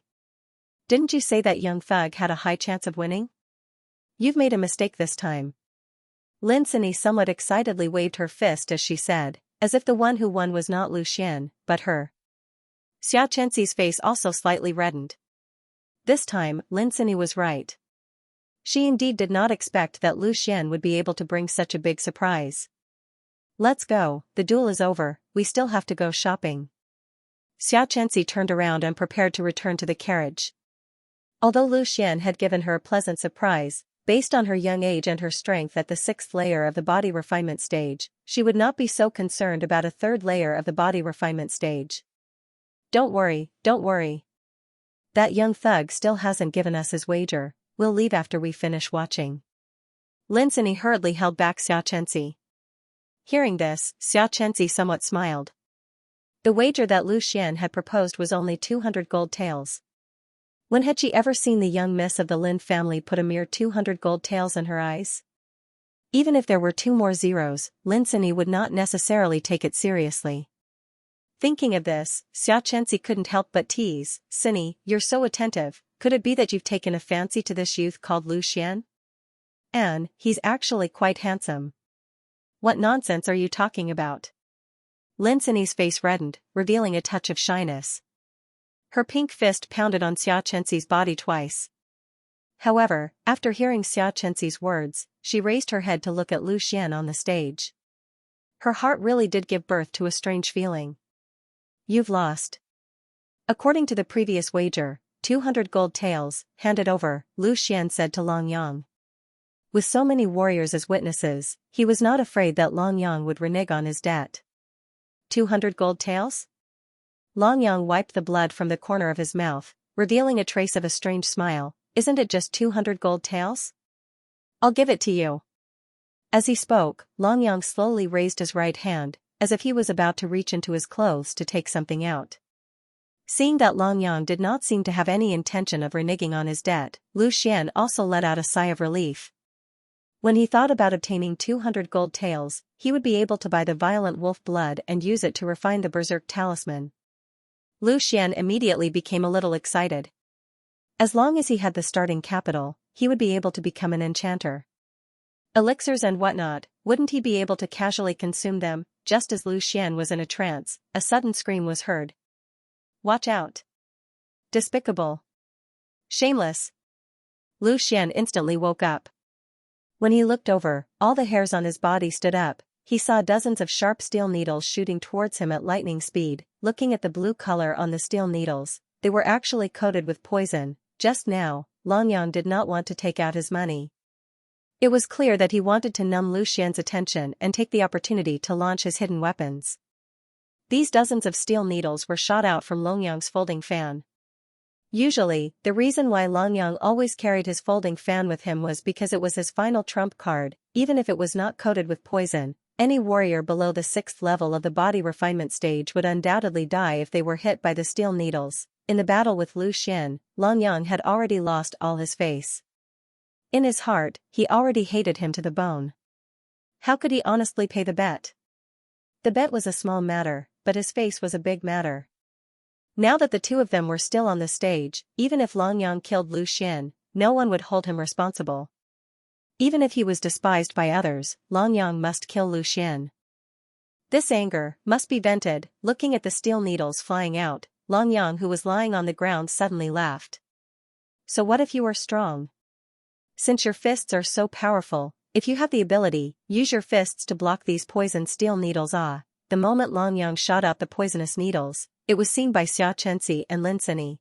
Didn't you say that young thug had a high chance of winning? You've made a mistake this time." Lin Sini somewhat excitedly waved her fist as she said, as if the one who won was not Lu Xian, but her. Xianxia's face also slightly reddened. This time, Lin Sini was right. She indeed did not expect that Lu Xian would be able to bring such a big surprise. "Let's go, the duel is over, we still have to go shopping." Xianxia turned around and prepared to return to the carriage. Although Lu Xian had given her a pleasant surprise, Based on her young age and her strength at the 6th layer of the body refinement stage, she would not be so concerned about a 3rd layer of the body refinement stage. Don't worry, don't worry. That young thug still hasn't given us his wager, we'll leave after we finish watching. Lin Sini hurriedly held back Xianxia. Hearing this, Xianxia somewhat smiled. The wager that Lu Xian had proposed was only 200 gold taels. When had she ever seen the young miss of the Lin family put a mere 200 gold taels in her eyes? Even if there were 2 more zeros, Lin Sini would not necessarily take it seriously. Thinking of this, Xianxia couldn't help but tease, "Sini, you're so attentive, could it be that you've taken a fancy to this youth called Lu Xian? And, he's actually quite handsome." "What nonsense are you talking about?" Lin Sini's face reddened, revealing a touch of shyness. Her pink fist pounded on Xianxia's body twice. However, after hearing Xianxia's words, she raised her head to look at Lu Xian on the stage. Her heart really did give birth to a strange feeling. "You've lost." According to the previous wager, 200 gold taels, hand it over, Lu Xian said to Long Yang. With so many warriors as witnesses, he was not afraid that Long Yang would renege on his debt. 200 gold taels? Long Yang wiped the blood from the corner of his mouth, revealing a trace of a strange smile. "Isn't it just 200 gold taels? I'll give it to you." As he spoke, Long Yang slowly raised his right hand, as if he was about to reach into his clothes to take something out. Seeing that Long Yang did not seem to have any intention of reneging on his debt, Lu Xian also let out a sigh of relief. When he thought about obtaining 200 gold taels, he would be able to buy the violent wolf blood and use it to refine the berserk talisman. Lu Xian immediately became a little excited. As long as he had the starting capital, he would be able to become an enchanter. Elixirs and whatnot, wouldn't he be able to casually consume them? Just as Lu Xian was in a trance, a sudden scream was heard. "Watch out! Despicable! Shameless!" Lu Xian instantly woke up. When he looked over, all the hairs on his body stood up. He saw dozens of sharp steel needles shooting towards him at lightning speed. Looking at the blue color on the steel needles, they were actually coated with poison. Just now, Long Yang did not want to take out his money. It was clear that he wanted to numb Lu Xian's attention and take the opportunity to launch his hidden weapons. These dozens of steel needles were shot out from Long Yang's folding fan. Usually, the reason why Long Yang always carried his folding fan with him was because it was his final trump card. Even if it was not coated with poison, any warrior below the 6th level of the body refinement stage would undoubtedly die if they were hit by the steel needles. In the battle with Lu Xian, Long Yang had already lost all his face. In his heart, he already hated him to the bone. How could he honestly pay the bet? The bet was a small matter, but his face was a big matter. Now that the two of them were still on the stage, even if Long Yang killed Lu Xian, no one would hold him responsible. Even if he was despised by others, Long Yang must kill Lu Xian. This anger must be vented. Looking at the steel needles flying out, Long Yang, who was lying on the ground, suddenly laughed. "So what if you are strong? Since your fists are so powerful, if you have the ability, use your fists to block these poison steel needles." The moment Long Yang shot out the poisonous needles, it was seen by Xianxia and Lin Sini.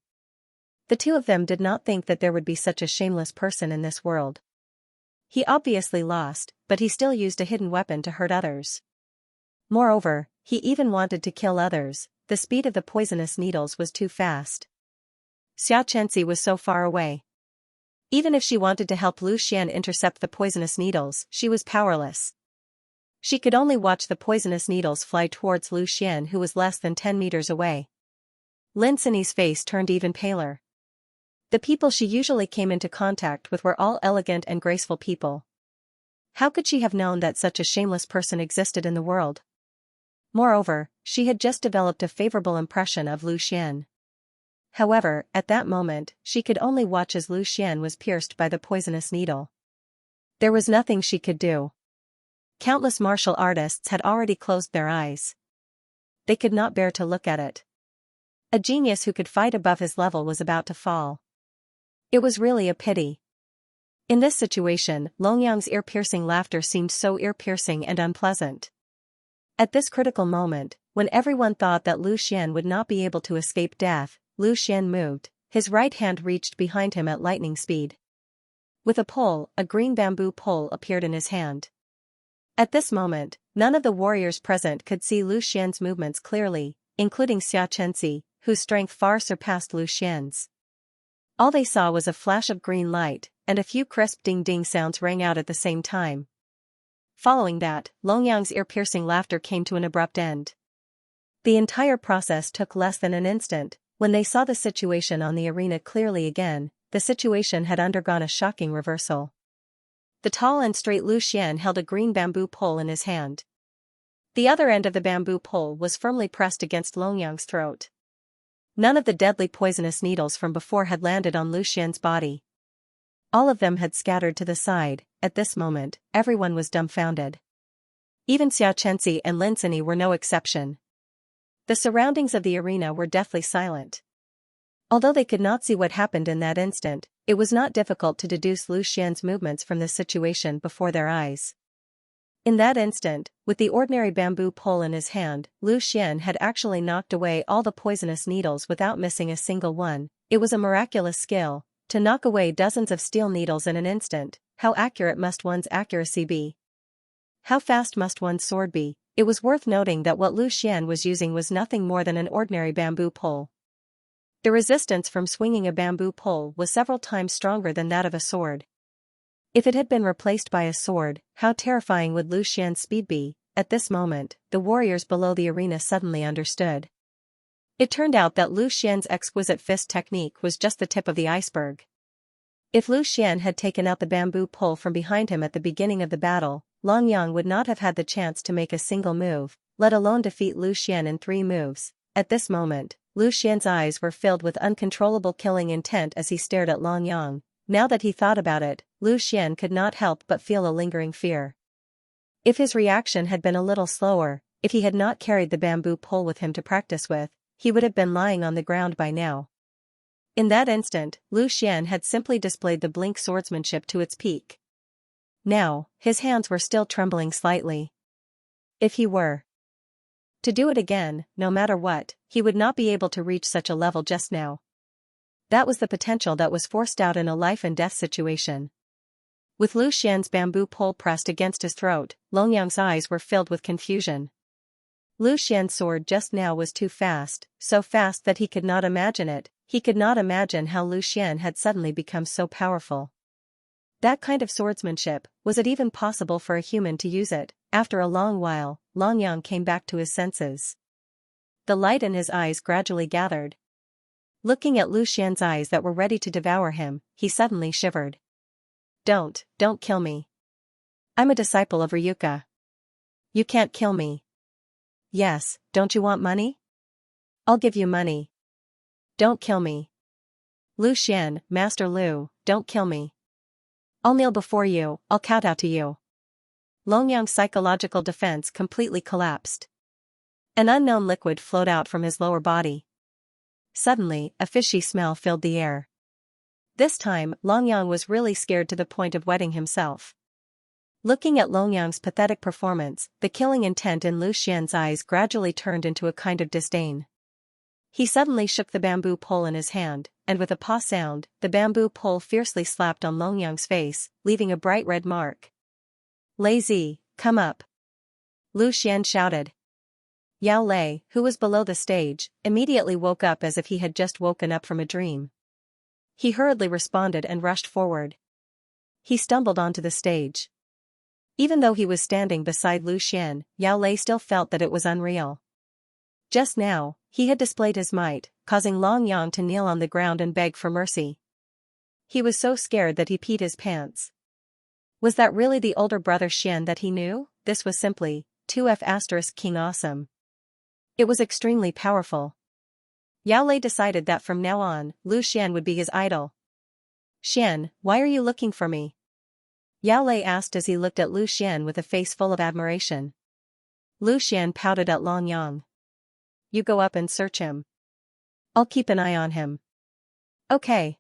The two of them did not think that there would be such a shameless person in this world. He obviously lost, but he still used a hidden weapon to hurt others. Moreover, he even wanted to kill others. The speed of the poisonous needles was too fast. Xianxia was so far away. Even if she wanted to help Lu Xian intercept the poisonous needles, she was powerless. She could only watch the poisonous needles fly towards Lu Xian, who was less than 10 meters away. Lin Sini's face turned even paler. The people she usually came into contact with were all elegant and graceful people. How could she have known that such a shameless person existed in the world? Moreover, she had just developed a favorable impression of Lu Xian. However, at that moment, she could only watch as Lu Xian was pierced by the poisonous needle. There was nothing she could do. Countless martial artists had already closed their eyes. They could not bear to look at it. A genius who could fight above his level was about to fall. It was really a pity. In this situation, Long Yang's ear-piercing laughter seemed so ear-piercing and unpleasant. At this critical moment, when everyone thought that Lu Xian would not be able to escape death, Lu Xian moved. His right hand reached behind him at lightning speed. With a pole, a green bamboo pole appeared in his hand. At this moment, none of the warriors present could see Lu Xian's movements clearly, including Xianxia, whose strength far surpassed Lu Xian's. All they saw was a flash of green light, and a few crisp ding-ding sounds rang out at the same time. Following that, Longyang's ear-piercing laughter came to an abrupt end. The entire process took less than an instant. When they saw the situation on the arena clearly again, the situation had undergone a shocking reversal. The tall and straight Lu Xian held a green bamboo pole in his hand. The other end of the bamboo pole was firmly pressed against Longyang's throat. None of the deadly poisonous needles from before had landed on Lu Xian's body. All of them had scattered to the side. At this moment, everyone was dumbfounded. Even Xianxia and Lin Sini were no exception. The surroundings of the arena were deathly silent. Although they could not see what happened in that instant, it was not difficult to deduce Lu Xian's movements from the situation before their eyes. In that instant, with the ordinary bamboo pole in his hand, Lu Xian had actually knocked away all the poisonous needles without missing a single one. It was a miraculous skill. To knock away dozens of steel needles in an instant, how accurate must one's accuracy be? How fast must one's sword be? It was worth noting that what Lu Xian was using was nothing more than an ordinary bamboo pole. The resistance from swinging a bamboo pole was several times stronger than that of a sword. If it had been replaced by a sword, how terrifying would Lu Xian's speed be? At this moment, the warriors below the arena suddenly understood. It turned out that Lu Xian's exquisite fist technique was just the tip of the iceberg. If Lu Xian had taken out the bamboo pole from behind him at the beginning of the battle, Longyang would not have had the chance to make a single move, let alone defeat Lu Xian in 3 moves. At this moment, Lu Xian's eyes were filled with uncontrollable killing intent as he stared at Longyang. Now that he thought about it, Lu Xian could not help but feel a lingering fear. If his reaction had been a little slower, if he had not carried the bamboo pole with him to practice with, he would have been lying on the ground by now. In that instant, Lu Xian had simply displayed the blink swordsmanship to its peak. Now, his hands were still trembling slightly. If he were to do it again, no matter what, he would not be able to reach such a level just now. That was the potential that was forced out in a life-and-death situation. With Lu Xian's bamboo pole pressed against his throat, Longyang's eyes were filled with confusion. Lu Xian's sword just now was too fast, so fast that he could not imagine it. He could not imagine how Lu Xian had suddenly become so powerful. That kind of swordsmanship, was it even possible for a human to use it? After a long while, Longyang came back to his senses. The light in his eyes gradually gathered. Looking at Lu Xian's eyes that were ready to devour him, he suddenly shivered. Don't kill me. I'm a disciple of Ryuka. You can't kill me. Yes, don't you want money? I'll give you money. Don't kill me. Lu Xian, Master Lu, don't kill me. I'll kneel before you, I'll kowtow to you. Longyang's psychological defense completely collapsed. An unknown liquid flowed out from his lower body. Suddenly, a fishy smell filled the air. This time, Longyang was really scared to the point of wetting himself. Looking at Longyang's pathetic performance, the killing intent in Lu Xian's eyes gradually turned into a kind of disdain. He suddenly shook the bamboo pole in his hand, and with a paw sound, the bamboo pole fiercely slapped on Longyang's face, leaving a bright red mark. Lazy, come up. Lu Xian shouted. Yao Lei, who was below the stage, immediately woke up as if he had just woken up from a dream. He hurriedly responded and rushed forward. He stumbled onto the stage. Even though he was standing beside Lu Xian, Yao Lei still felt that it was unreal. Just now, he had displayed his might, causing Longyang to kneel on the ground and beg for mercy. He was so scared that he peed his pants. Was that really the older brother Xian that he knew? This was simply 2F** King Awesome. It was extremely powerful. Yao Lei decided that from now on, Lu Xian would be his idol. Xian, why are you looking for me? Yao Lei asked as he looked at Lu Xian with a face full of admiration. Lu Xian pouted at Longyang. You go up and search him. I'll keep an eye on him. Okay.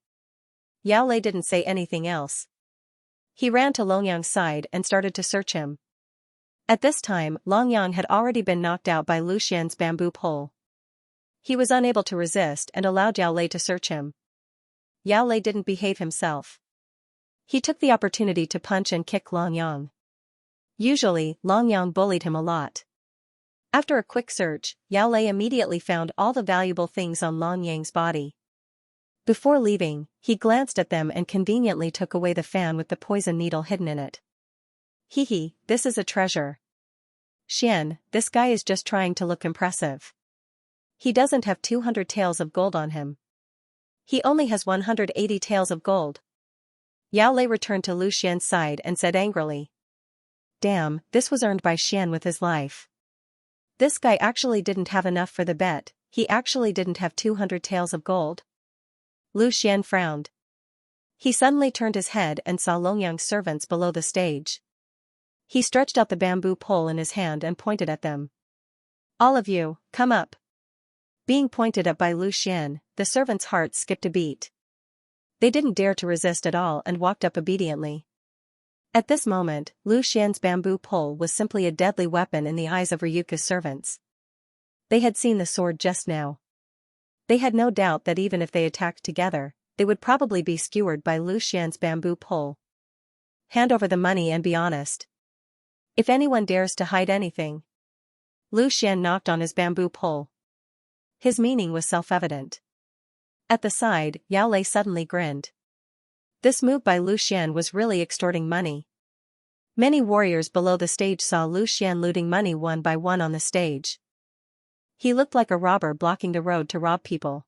Yao Lei didn't say anything else. He ran to Longyang's side and started to search him. At this time, Longyang had already been knocked out by Lu Xian's bamboo pole. He was unable to resist and allowed Yao Lei to search him. Yao Lei didn't behave himself. He took the opportunity to punch and kick Long Yang. Usually, Long Yang bullied him a lot. After a quick search, Yao Lei immediately found all the valuable things on Long Yang's body. Before leaving, he glanced at them and conveniently took away the fan with the poison needle hidden in it. Hee, this is a treasure. Xian, this guy is just trying to look impressive. He doesn't have 200 taels of gold on him. He only has 180 taels of gold. Yao Lei returned to Lu Xian's side and said angrily. Damn, this was earned by Xian with his life. This guy actually didn't have enough for the bet, he actually didn't have 200 taels of gold. Lu Xian frowned. He suddenly turned his head and saw Long Yang's servants below the stage. He stretched out the bamboo pole in his hand and pointed at them. All of you, come up. Being pointed at by Lu Xian, the servants' hearts skipped a beat. They didn't dare to resist at all and walked up obediently. At this moment, Lu Xian's bamboo pole was simply a deadly weapon in the eyes of Ryuka's servants. They had seen the sword just now. They had no doubt that even if they attacked together, they would probably be skewered by Lu Xian's bamboo pole. Hand over the money and be honest. If anyone dares to hide anything. Lu Xian knocked on his bamboo pole. His meaning was self-evident. At the side, Yao Lei suddenly grinned. This move by Lu Xian was really extorting money. Many warriors below the stage saw Lu Xian looting money one by one on the stage. He looked like a robber blocking the road to rob people.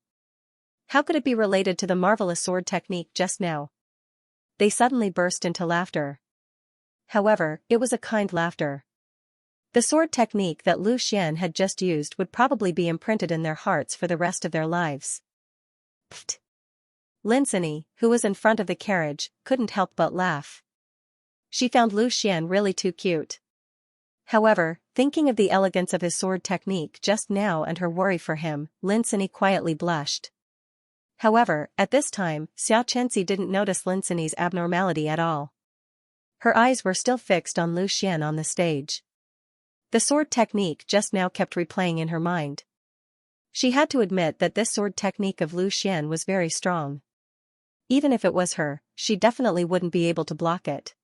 How could it be related to the marvelous sword technique just now? They suddenly burst into laughter. However, it was a kind laughter. The sword technique that Lu Xian had just used would probably be imprinted in their hearts for the rest of their lives. Pfft. Linsini, who was in front of the carriage, couldn't help but laugh. She found Lu Xian really too cute. However, thinking of the elegance of his sword technique just now and her worry for him, Linsini quietly blushed. However, at this time, Xianxia didn't notice Linsini's abnormality at all. Her eyes were still fixed on Lu Xian on the stage. The sword technique just now kept replaying in her mind. She had to admit that this sword technique of Lu Xian was very strong. Even if it was her, she definitely wouldn't be able to block it.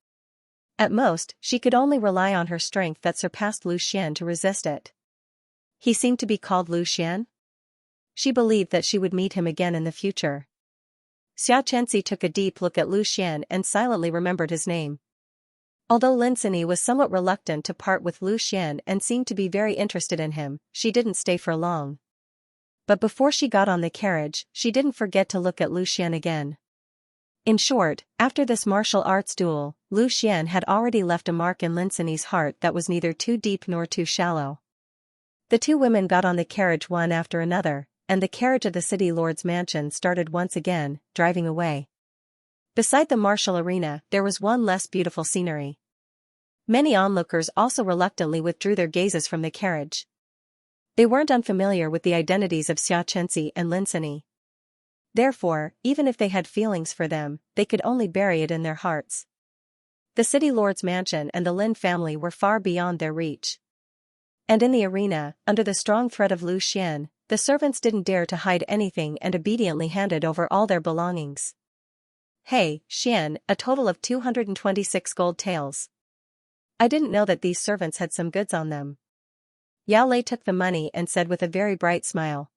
At most, she could only rely on her strength that surpassed Lu Xian to resist it. He seemed to be called Lu Xian? She believed that she would meet him again in the future. Xianxia took a deep look at Lu Xian and silently remembered his name. Although Linsini was somewhat reluctant to part with Lu Xian and seemed to be very interested in him, she didn't stay for long. But before she got on the carriage, she didn't forget to look at Lu Xian again. In short, after this martial arts duel, Lu Xian had already left a mark in Linsini's heart that was neither too deep nor too shallow. The two women got on the carriage one after another, and the carriage of the city lord's mansion started once again, driving away. Beside the martial arena, there was one less beautiful scenery. Many onlookers also reluctantly withdrew their gazes from the carriage. They weren't unfamiliar with the identities of Xianxia and Linsini. Therefore, even if they had feelings for them, they could only bury it in their hearts. The city lord's mansion and the Lin family were far beyond their reach. And in the arena, under the strong threat of Lu Xian, the servants didn't dare to hide anything and obediently handed over all their belongings. Hey, Xian, a total of 226 gold taels. I didn't know that these servants had some goods on them. Yao Lei took the money and said with a very bright smile.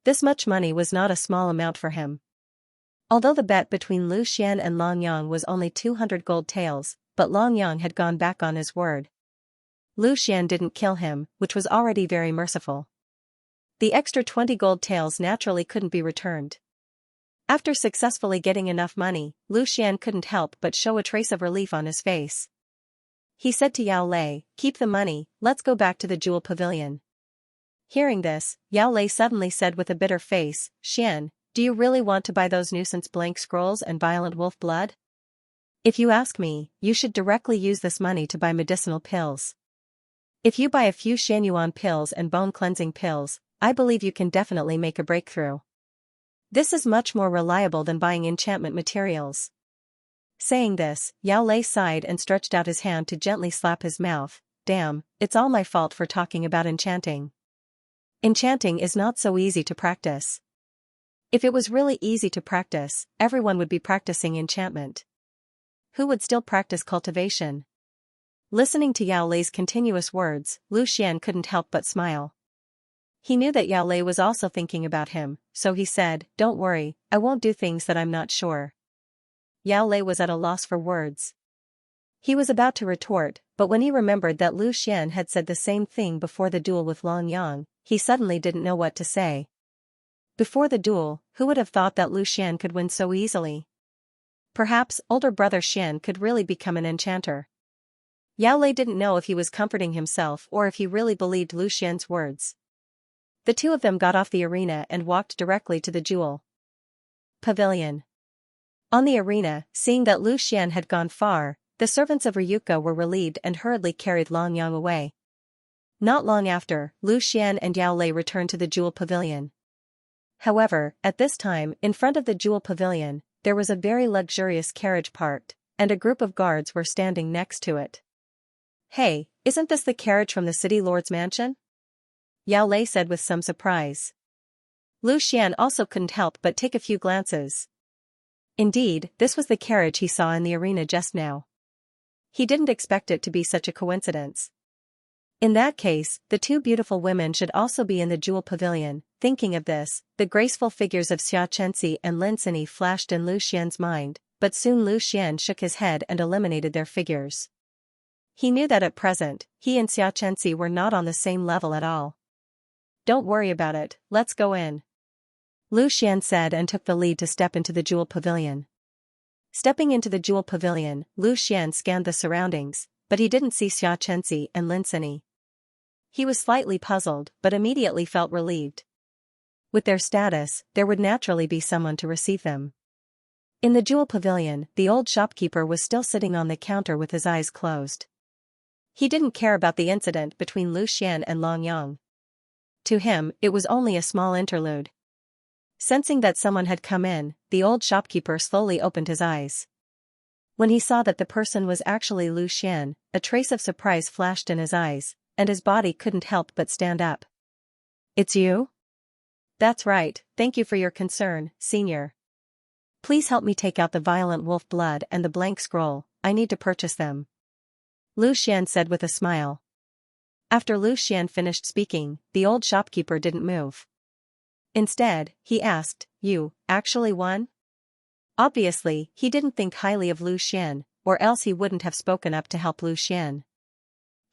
This much money was not a small amount for him. Although the bet between Lu Xian and Long Yang was only 200 gold taels, but Long Yang had gone back on his word. Lu Xian didn't kill him, which was already very merciful. The extra 20 gold taels naturally couldn't be returned. After successfully getting enough money, Lu Xian couldn't help but show a trace of relief on his face. He said to Yao Lei, "Keep the money, let's go back to the jewel pavilion." Hearing this, Yao Lei suddenly said with a bitter face, "Xian, do you really want to buy those nuisance blank scrolls and violent wolf blood? If you ask me, you should directly use this money to buy medicinal pills. If you buy a few Shanyuan pills and bone cleansing pills, I believe you can definitely make a breakthrough. This is much more reliable than buying enchantment materials." Saying this, Yao Lei sighed and stretched out his hand to gently slap his mouth. Damn, it's all my fault for talking about enchanting. Enchanting is not so easy to practice. If it was really easy to practice, everyone would be practicing enchantment. who would still practice cultivation. Listening to Yao Lei's continuous words, Lu Xian couldn't help but smile. He knew that Yao Lei was also thinking about him, so he said, "Don't worry, I won't do things that I'm not sure." Yao Lei was at a loss for words. He was about to retort, but when he remembered that Lu Xian had said the same thing before the duel with Long Yang, he suddenly didn't know what to say. Before the duel, who would have thought that Lu Xian could win so easily? Perhaps older brother Xian could really become an enchanter. Yao Lei didn't know if he was comforting himself or if he really believed Lu Xian's words. The two of them got off the arena and walked directly to the jewel pavilion. On the arena, seeing that Lu Xian had gone far, the servants of Ryuka were relieved and hurriedly carried Long Yang away. Not long after, Lu Xian and Yao Lei returned to the jewel pavilion. However, at this time, in front of the jewel pavilion, there was a very luxurious carriage parked, and a group of guards were standing next to it. "Hey, isn't this the carriage from the city lord's mansion?" Yao Lei said with some surprise. Lu Xian also couldn't help but take a few glances. Indeed, this was the carriage he saw in the arena just now. He didn't expect it to be such a coincidence. In that case, the two beautiful women should also be in the jewel pavilion. Thinking of this, the graceful figures of Xianxia and Lin Sini flashed in Lu Xian's mind, but soon Lu Xian shook his head and eliminated their figures. He knew that at present, he and Xianxia were not on the same level at all. "Don't worry about it, let's go in," Lu Xian said and took the lead to step into the jewel pavilion. Stepping into the jewel pavilion, Lu Xian scanned the surroundings, but he didn't see Xianxia and Lin Sini. He was slightly puzzled, but immediately felt relieved. With their status, there would naturally be someone to receive them. In the jewel pavilion, the old shopkeeper was still sitting on the counter with his eyes closed. He didn't care about the incident between Lu Xian and Long Yang. To him, it was only a small interlude. Sensing that someone had come in, the old shopkeeper slowly opened his eyes. When he saw that the person was actually Lu Xian, a trace of surprise flashed in his eyes, and his body couldn't help but stand up. "It's you?" "That's right, thank you for your concern, senior. Please help me take out the violent wolf blood and the blank scroll, I need to purchase them," Lu Xian said with a smile. After Lu Xian finished speaking, the old shopkeeper didn't move. Instead, he asked, "You, actually won?" Obviously, he didn't think highly of Lu Xian, or else he wouldn't have spoken up to help Lu Xian.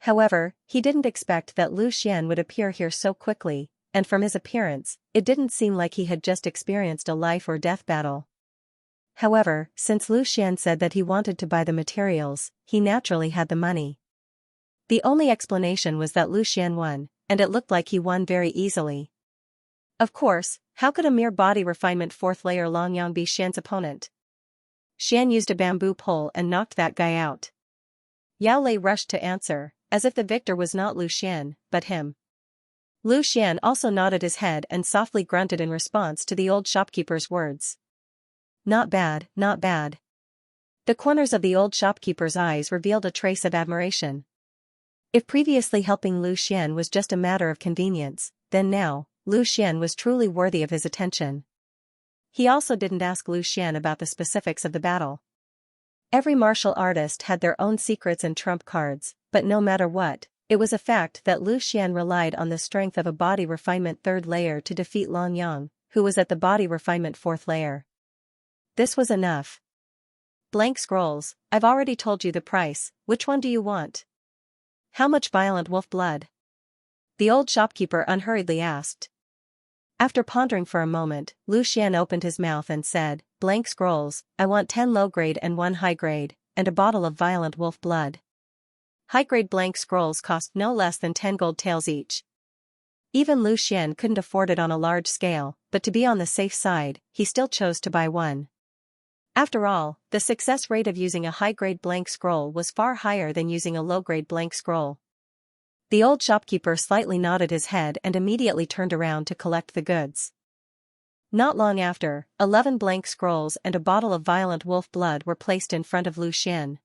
However, he didn't expect that Lu Xian would appear here so quickly, and from his appearance, it didn't seem like he had just experienced a life or death battle. However, since Lu Xian said that he wanted to buy the materials, he naturally had the money. The only explanation was that Lu Xian won, and it looked like he won very easily. Of course, how could a mere body refinement 4th layer Long Yang be Xian's opponent? Xian used a bamboo pole and knocked that guy out. Yao Lei rushed to answer, as if the victor was not Lu Xian, but him. Lu Xian also nodded his head and softly grunted in response to the old shopkeeper's words. "Not bad, not bad." The corners of the old shopkeeper's eyes revealed a trace of admiration. If previously helping Lu Xian was just a matter of convenience, then now, Lu Xian was truly worthy of his attention. He also didn't ask Lu Xian about the specifics of the battle. Every martial artist had their own secrets and trump cards, but no matter what, it was a fact that Lu Xian relied on the strength of a body refinement 3rd layer to defeat Long Yang, who was at the body refinement 4th layer. This was enough. "Blank scrolls, I've already told you the price, which one do you want?" "How much violent wolf blood?" the old shopkeeper unhurriedly asked. After pondering for a moment, Lu Xian opened his mouth and said, "Blank scrolls, I want 10 low-grade and 1 high-grade, and a bottle of violent wolf blood." High-grade blank scrolls cost no less than 10 gold taels each. Even Lu Xian couldn't afford it on a large scale, but to be on the safe side, he still chose to buy one. After all, the success rate of using a high-grade blank scroll was far higher than using a low-grade blank scroll. The old shopkeeper slightly nodded his head and immediately turned around to collect the goods. Not long after, 11 blank scrolls and a bottle of violent wolf blood were placed in front of Lu Xian.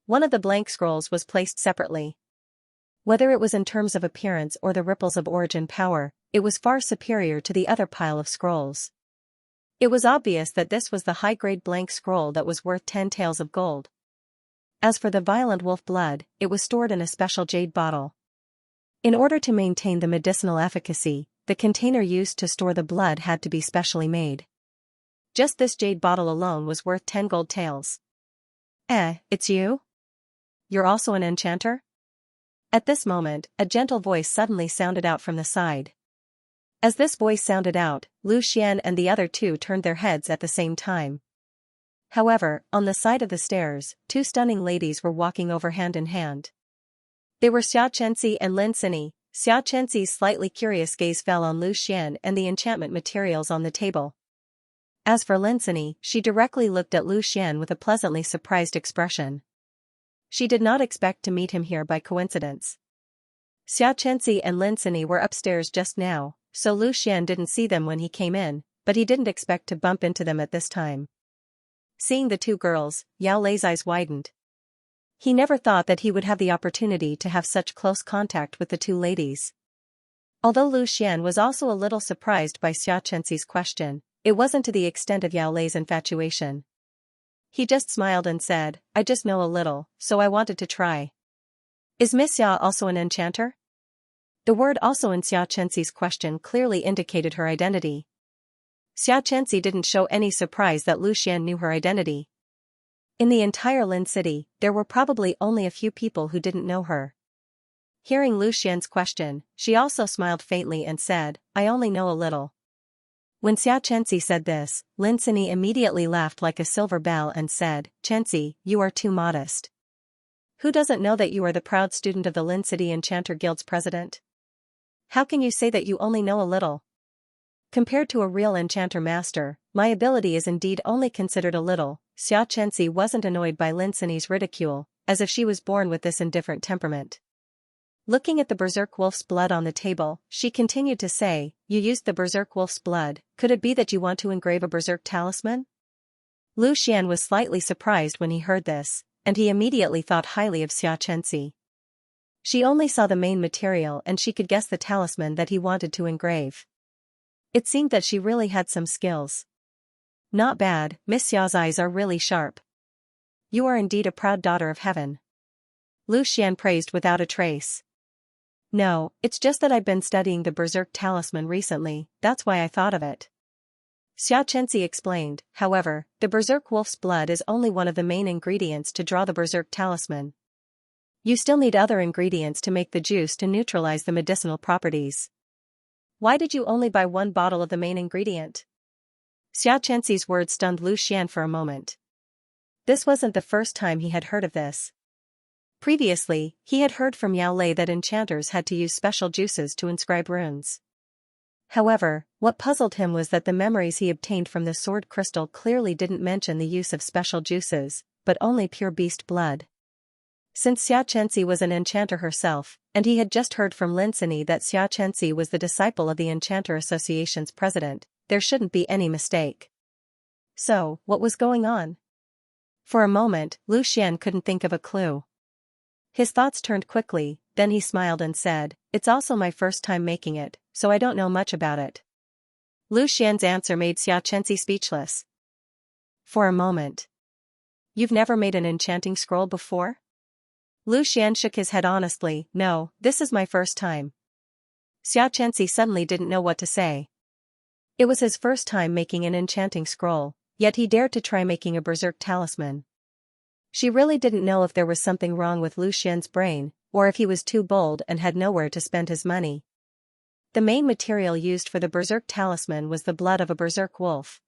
One of the blank scrolls was placed separately. Whether it was in terms of appearance or the ripples of origin power, it was far superior to the other pile of scrolls. It was obvious that this was the high-grade blank scroll that was worth 10 taels of gold. As for the violent wolf blood, it was stored in a special jade bottle. In order to maintain the medicinal efficacy, the container used to store the blood had to be specially made. Just this jade bottle alone was worth 10 gold taels. It's you? You're also an enchanter? At this moment, a gentle voice suddenly sounded out from the side. As this voice sounded out, Lu Xian and the other two turned their heads at the same time. However, on the side of the stairs, two stunning ladies were walking over hand in hand. They were Xianxia and Lin Sini. Xianxia's slightly curious gaze fell on Lu Xian and the enchantment materials on the table. As for Lin Sini, she directly looked at Lu Xian with a pleasantly surprised expression. She did not expect to meet him here by coincidence. Xianxia and Lin Sini were upstairs just now, so Lu Xian didn't see them when he came in, but he didn't expect to bump into them at this time. Seeing the two girls, Yao Lei's eyes widened. He never thought that he would have the opportunity to have such close contact with the two ladies. Although Lu Xian was also a little surprised by Xianxia's question, it wasn't to the extent of Yao Lei's infatuation. He just smiled and said, I just know a little, so I wanted to try. Is Miss Xia also an enchanter? The word also in Xianxia's question clearly indicated her identity. Xianxia didn't show any surprise that Lu Xian knew her identity. In the entire Lin city, there were probably only a few people who didn't know her. Hearing Lu Xian's question, she also smiled faintly and said, I only know a little. When Xianxia said this, Lin Sini immediately laughed like a silver bell and said, Xianxia, you are too modest. Who doesn't know that you are the proud student of the Lin City Enchanter Guild's president? How can you say that you only know a little? Compared to a real enchanter master, my ability is indeed only considered a little. Xianxia wasn't annoyed by Lin Sini's ridicule, as if she was born with this indifferent temperament. Looking at the berserk wolf's blood on the table, she continued to say, you used the berserk wolf's blood, could it be that you want to engrave a berserk talisman? Lu Xian was slightly surprised when he heard this, and he immediately thought highly of Xianxia. She only saw the main material and she could guess the talisman that he wanted to engrave. It seemed that she really had some skills. Not bad, Miss Xia's eyes are really sharp. You are indeed a proud daughter of heaven. Lu Xian praised without a trace. No, it's just that I've been studying the berserk talisman recently, that's why I thought of it. Xianxia explained, however, the berserk wolf's blood is only one of the main ingredients to draw the berserk talisman. You still need other ingredients to make the juice to neutralize the medicinal properties. Why did you only buy one bottle of the main ingredient? Xianxia's words stunned Lu Xian for a moment. This wasn't the first time he had heard of this. Previously, he had heard from Yao Lei that enchanters had to use special juices to inscribe runes. However, what puzzled him was that the memories he obtained from the sword crystal clearly didn't mention the use of special juices, but only pure beast blood. Since Xianxia was an enchanter herself, and he had just heard from Lin Sini that Xianxia was the disciple of the Enchanter Association's president, there shouldn't be any mistake. So, what was going on? For a moment, Lu Xian couldn't think of a clue. His thoughts turned quickly, then he smiled and said, it's also my first time making it, so I don't know much about it. Lu Xian's answer made Xianxia speechless. For a moment. You've never made an enchanting scroll before? Lu Xian shook his head honestly, no, this is my first time. Xianxia suddenly didn't know what to say. It was his first time making an enchanting scroll, yet he dared to try making a berserk talisman. She really didn't know if there was something wrong with Lu Xian's brain, or if he was too bold and had nowhere to spend his money. The main material used for the berserk talisman was the blood of a berserk wolf.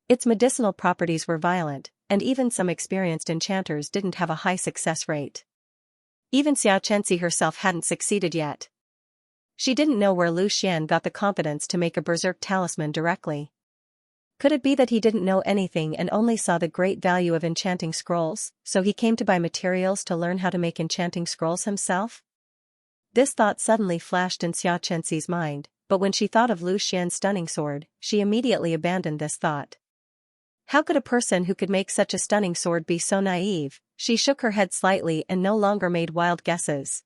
Its medicinal properties were violent, and even some experienced enchanters didn't have a high success rate. Even Xianxia herself hadn't succeeded yet. She didn't know where Lu Xian got the confidence to make a berserk talisman directly. Could it be that he didn't know anything and only saw the great value of enchanting scrolls, so he came to buy materials to learn how to make enchanting scrolls himself? This thought suddenly flashed in Xianxia's mind, but when she thought of Lu Xian's stunning sword, she immediately abandoned this thought. How could a person who could make such a stunning sword be so naive? She shook her head slightly and no longer made wild guesses.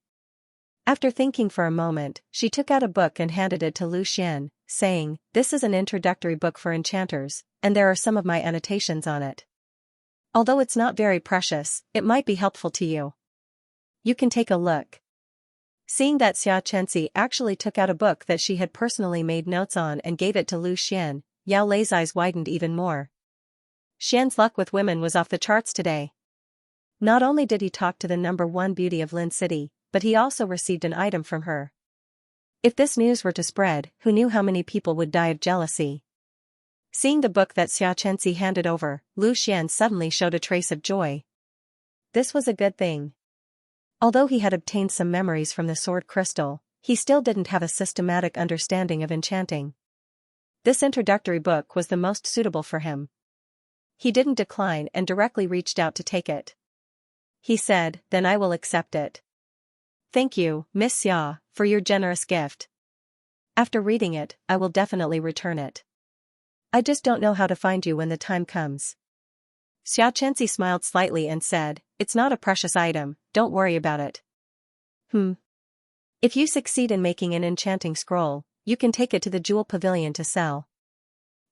After thinking for a moment, she took out a book and handed it to Lu Xian, saying, "This is an introductory book for enchanters, and there are some of my annotations on it. Although it's not very precious, it might be helpful to you. You can take a look." Seeing that Xianxia actually took out a book that she had personally made notes on and gave it to Lu Xian, Yao Lei's eyes widened even more. Xian's luck with women was off the charts today. Not only did he talk to the #1 beauty of Lin City, but he also received an item from her. If this news were to spread, who knew how many people would die of jealousy? Seeing the book that Xianxia handed over, Lu Xian suddenly showed a trace of joy. This was a good thing. Although he had obtained some memories from the sword crystal, he still didn't have a systematic understanding of enchanting. This introductory book was the most suitable for him. He didn't decline and directly reached out to take it. He said, "Then I will accept it. Thank you, Miss Xia, for your generous gift. After reading it, I will definitely return it. I just don't know how to find you when the time comes." Xianxia smiled slightly and said, "It's not a precious item, don't worry about it." If you succeed in making an enchanting scroll, you can take it to the jewel pavilion to sell.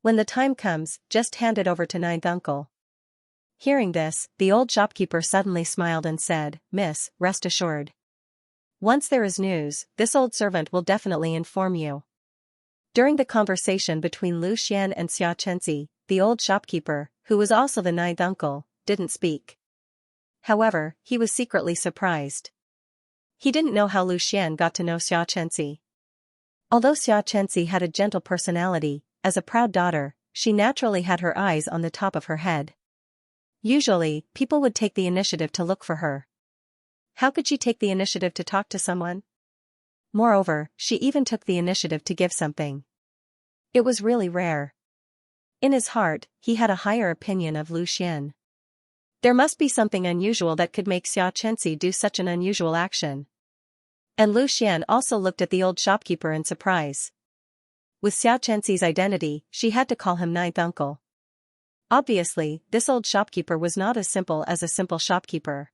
When the time comes, just hand it over to Ninth Uncle." Hearing this, the old shopkeeper suddenly smiled and said, "Miss, rest assured. Once there is news, this old servant will definitely inform you." During the conversation between Lu Xian and Xianxia, the old shopkeeper, who was also the Ninth Uncle, didn't speak. However, he was secretly surprised. He didn't know how Lu Xian got to know Xianxia. Although Xianxia had a gentle personality, as a proud daughter, she naturally had her eyes on the top of her head. Usually, people would take the initiative to look for her. How could she take the initiative to talk to someone? Moreover, she even took the initiative to give something. It was really rare. In his heart, he had a higher opinion of Lu Xian. There must be something unusual that could make Xianxia do such an unusual action. And Lu Xian also looked at the old shopkeeper in surprise. With Xianxia's identity, she had to call him Ninth Uncle. Obviously, this old shopkeeper was not as simple as a simple shopkeeper.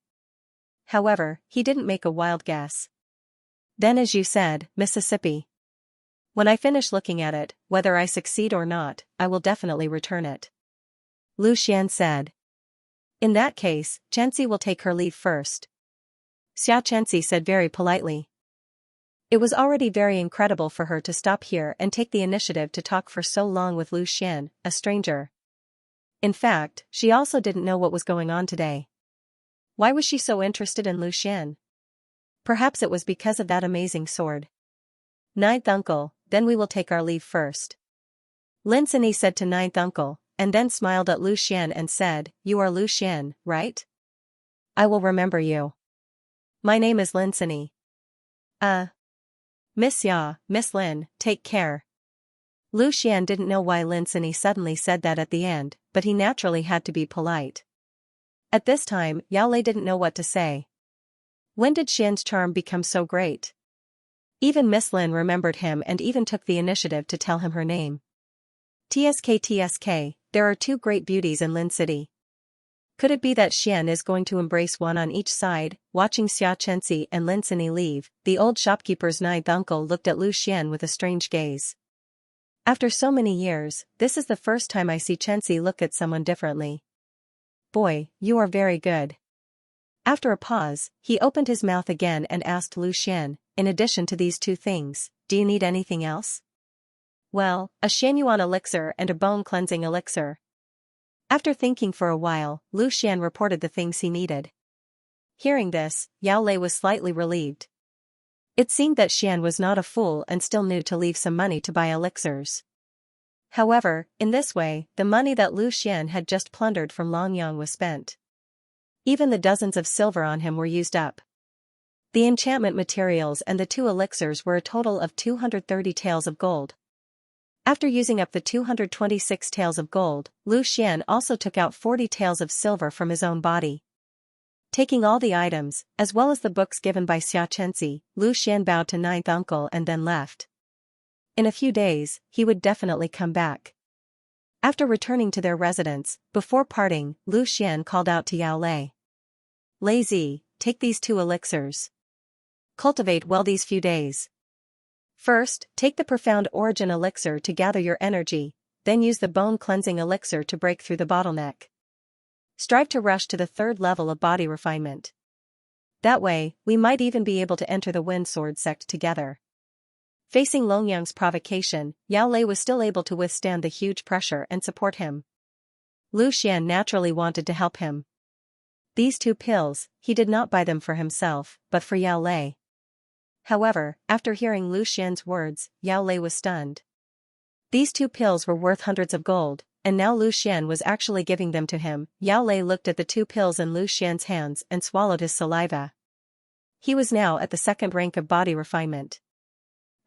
However, he didn't make a wild guess. "Then as you said, Mississippi. When I finish looking at it, whether I succeed or not, I will definitely return it," Lu Xian said. "In that case, Xianxia will take her leave first," Xianxia said very politely. It was already very incredible for her to stop here and take the initiative to talk for so long with Lu Xian, a stranger. In fact, she also didn't know what was going on today. Why was she so interested in Lu Xian? Perhaps it was because of that amazing sword. "Ninth Uncle, then we will take our leave first," Lin City said to Ninth Uncle, and then smiled at Lu Xian and said, "You are Lu Xian, right? I will remember you. My name is Lin City." Miss Xia, Miss Lin, take care." Lu Xian didn't know why Lin City suddenly said that at the end, but he naturally had to be polite. At this time, Yao Lei didn't know what to say. When did Xian's charm become so great? Even Miss Lin remembered him and even took the initiative to tell him her name. TSK, there are two great beauties in Lin City. Could it be that Xian is going to embrace one on each side? Watching Xianxia and Lin City leave, the old shopkeeper's Ninth Uncle looked at Lu Xian with a strange gaze. "After so many years, this is the first time I see Xianxia look at someone differently. Boy, you are very good." After a pause, he opened his mouth again and asked Lu Xian, "In addition to these two things, do you need anything else?" "Well, a Xianyuan elixir and a bone-cleansing elixir." After thinking for a while, Lu Xian reported the things he needed. Hearing this, Yao Lei was slightly relieved. It seemed that Xian was not a fool and still knew to leave some money to buy elixirs. However, in this way, the money that Lu Xian had just plundered from Longyang was spent. Even the dozens of silver on him were used up. The enchantment materials and the two elixirs were a total of 230 taels of gold. After using up the 226 taels of gold, Lu Xian also took out 40 taels of silver from his own body. Taking all the items, as well as the books given by Xianxia, Lu Xian bowed to Ninth Uncle and then left. In a few days, he would definitely come back. After returning to their residence, before parting, Lu Xian called out to Yao Lei. "Lei Zi, take these two elixirs. Cultivate well these few days. First, take the Profound Origin Elixir to gather your energy, then use the Bone Cleansing Elixir to break through the bottleneck. Strive to rush to the third level of body refinement. That way, we might even be able to enter the Wind Sword sect together. Facing Longyang's provocation, Yao Lei was still able to withstand the huge pressure and support him. Lu Xian naturally wanted to help him. These 2 pills, he did not buy them for himself, but for Yao Lei. However, after hearing Lu Xian's words, Yao Lei was stunned. These 2 pills were worth hundreds of gold, and now Lu Xian was actually giving them to him. Yao Lei looked at the 2 pills in Lu Xian's hands and swallowed his saliva. He was now at the 2nd rank of body refinement.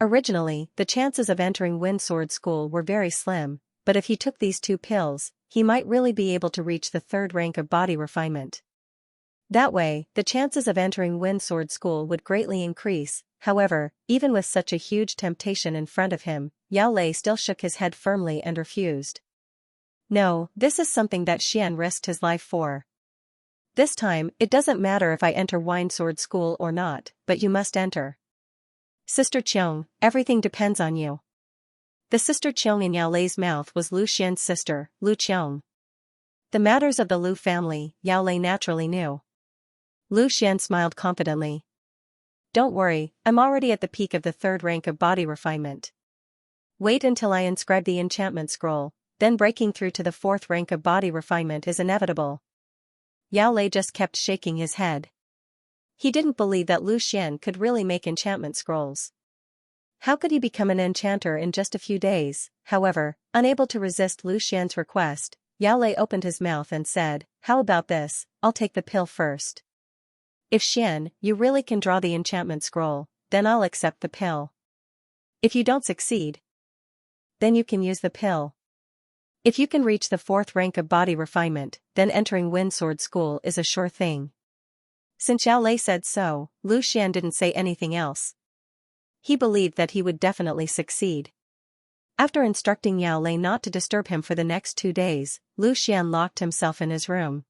Originally, the chances of entering Wind Sword School were very slim, but if he took these 2 pills, he might really be able to reach the 3rd rank of body refinement. That way, the chances of entering Wind Sword School would greatly increase. However, even with such a huge temptation in front of him, Yao Lei still shook his head firmly and refused. No, this is something that Xian risked his life for. This time, it doesn't matter if I enter Wind Sword School or not, but you must enter. Sister Qiong, everything depends on you. The sister Qiong in Yao Lei's mouth was Lu Xian's sister, Lu Qiong. The matters of the Lu family, Yao Lei naturally knew. Lu Xian smiled confidently. Don't worry, I'm already at the peak of the 3rd rank of body refinement. Wait until I inscribe the enchantment scroll, then breaking through to the 4th rank of body refinement is inevitable. Yao Lei just kept shaking his head. He didn't believe that Lu Xian could really make enchantment scrolls. How could he become an enchanter in just a few days? However, unable to resist Lu Xian's request, Yao Lei opened his mouth and said, "How about this, I'll take the pill first. If Xian, you really can draw the enchantment scroll, then I'll accept the pill. If you don't succeed, then you can use the pill. If you can reach the 4th rank of body refinement, then entering Wind Sword School is a sure thing." Since Yao Lei said so, Lu Xian didn't say anything else. He believed that he would definitely succeed. After instructing Yao Lei not to disturb him for the next 2 days, Lu Xian locked himself in his room.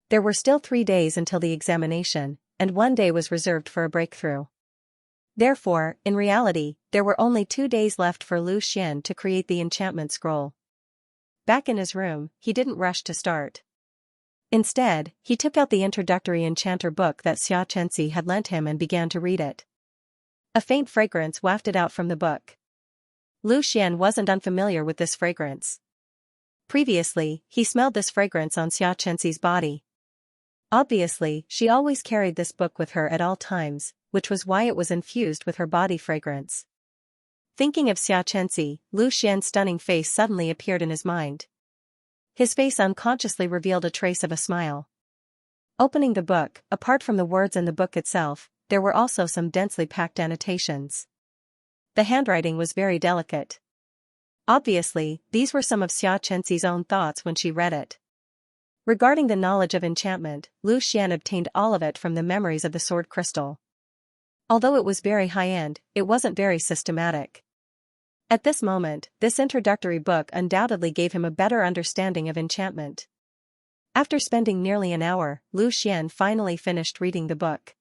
There were still 3 days until the examination, and 1 day was reserved for a breakthrough. Therefore, in reality, there were only 2 days left for Lu Xian to create the enchantment scroll. Back in his room, he didn't rush to start. Instead, he took out the introductory enchanter book that Xianxia had lent him and began to read it. A faint fragrance wafted out from the book. Lu Xian wasn't unfamiliar with this fragrance. Previously, he smelled this fragrance on Xianxia's body. Obviously, she always carried this book with her at all times, which was why it was infused with her body fragrance. Thinking of Xianxia, Lu Xian's stunning face suddenly appeared in his mind. His face unconsciously revealed a trace of a smile. Opening the book, apart from the words in the book itself, there were also some densely packed annotations. The handwriting was very delicate. Obviously, these were some of Xianxia's own thoughts when she read it. Regarding the knowledge of enchantment, Lu Xian obtained all of it from the memories of the sword crystal. Although it was very high-end, it wasn't very systematic. At this moment, this introductory book undoubtedly gave him a better understanding of enchantment. After spending nearly an hour, Lu Xian finally finished reading the book.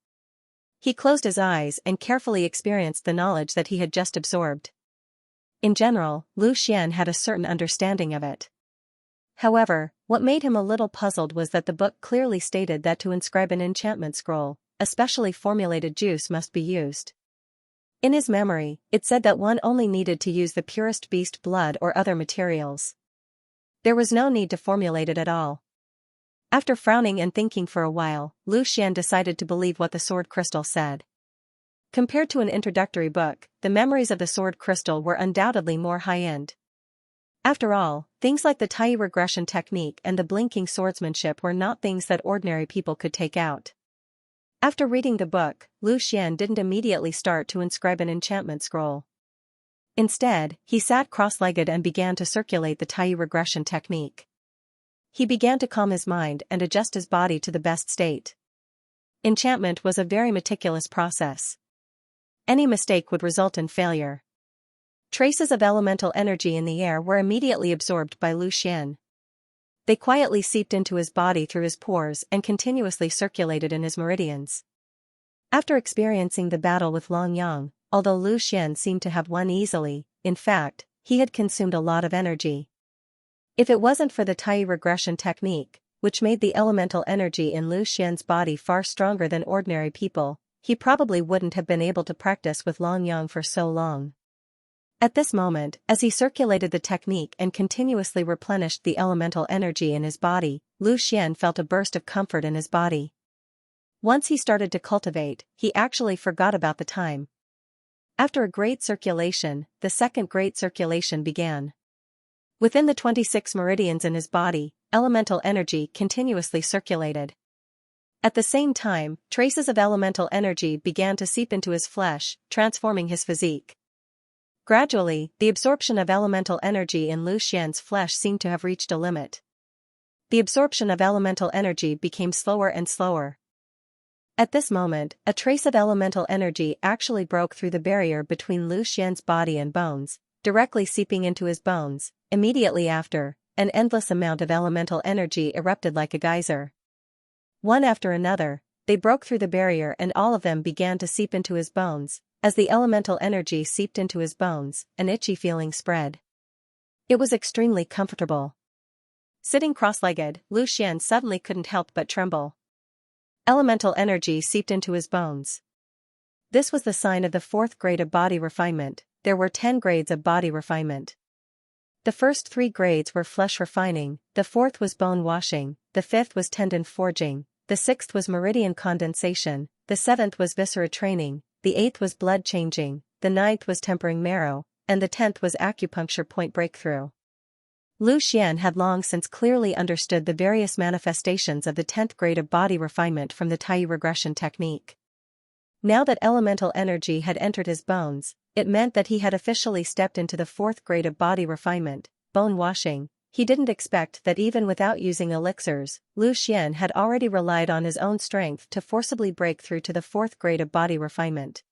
He closed his eyes and carefully experienced the knowledge that he had just absorbed. In general, Lu Xian had a certain understanding of it. However, what made him a little puzzled was that the book clearly stated that to inscribe an enchantment scroll, a specially formulated juice must be used. In his memory, it said that one only needed to use the purest beast blood or other materials. There was no need to formulate it at all. After frowning and thinking for a while, Lu Xian decided to believe what the sword crystal said. Compared to an introductory book, the memories of the sword crystal were undoubtedly more high-end. After all, things like the Tai regression technique and the blinking swordsmanship were not things that ordinary people could take out. After reading the book, Lu Xian didn't immediately start to inscribe an enchantment scroll. Instead, he sat cross-legged and began to circulate the Tai regression technique. He began to calm his mind and adjust his body to the best state. Enchantment was a very meticulous process. Any mistake would result in failure. Traces of elemental energy in the air were immediately absorbed by Lu Xian. They quietly seeped into his body through his pores and continuously circulated in his meridians. After experiencing the battle with Longyang, although Lu Xian seemed to have won easily. In fact, he had consumed a lot of energy. If it wasn't for the Tai regression technique, which made the elemental energy in Lu Xian's body far stronger than ordinary people, he probably wouldn't have been able to practice with Long Yang for so long. At this moment, as he circulated the technique and continuously replenished the elemental energy in his body, Lu Xian felt a burst of comfort in his body. Once he started to cultivate, he actually forgot about the time. After a great circulation, the second great circulation began. Within the 26 meridians in his body, elemental energy continuously circulated. At the same time, traces of elemental energy began to seep into his flesh, transforming his physique. Gradually, the absorption of elemental energy in Lu Xian's flesh seemed to have reached a limit. The absorption of elemental energy became slower and slower. At this moment, a trace of elemental energy actually broke through the barrier between Lu Xian's body and bones, directly seeping into his bones. Immediately after, an endless amount of elemental energy erupted like a geyser. One after another, they broke through the barrier and all of them began to seep into his bones. As the elemental energy seeped into his bones, an itchy feeling spread. It was extremely comfortable. Sitting cross-legged, Lu Xian suddenly couldn't help but tremble. Elemental energy seeped into his bones. This was the sign of the fourth grade of body refinement. There were 10 grades of body refinement. The first 3 grades were flesh refining, the fourth was bone washing, the fifth was tendon forging, the sixth was meridian condensation, the seventh was viscera training, the 8th was blood changing, the 9th was tempering marrow, and the 10th was acupuncture point breakthrough. Lu Xian had long since clearly understood the various manifestations of the 10th grade of body refinement from the Tai regression technique. Now that elemental energy had entered his bones, it meant that he had officially stepped into the 4th grade of body refinement, bone washing. He didn't expect that even without using elixirs, Lu Xian had already relied on his own strength to forcibly break through to the 4th grade of body refinement.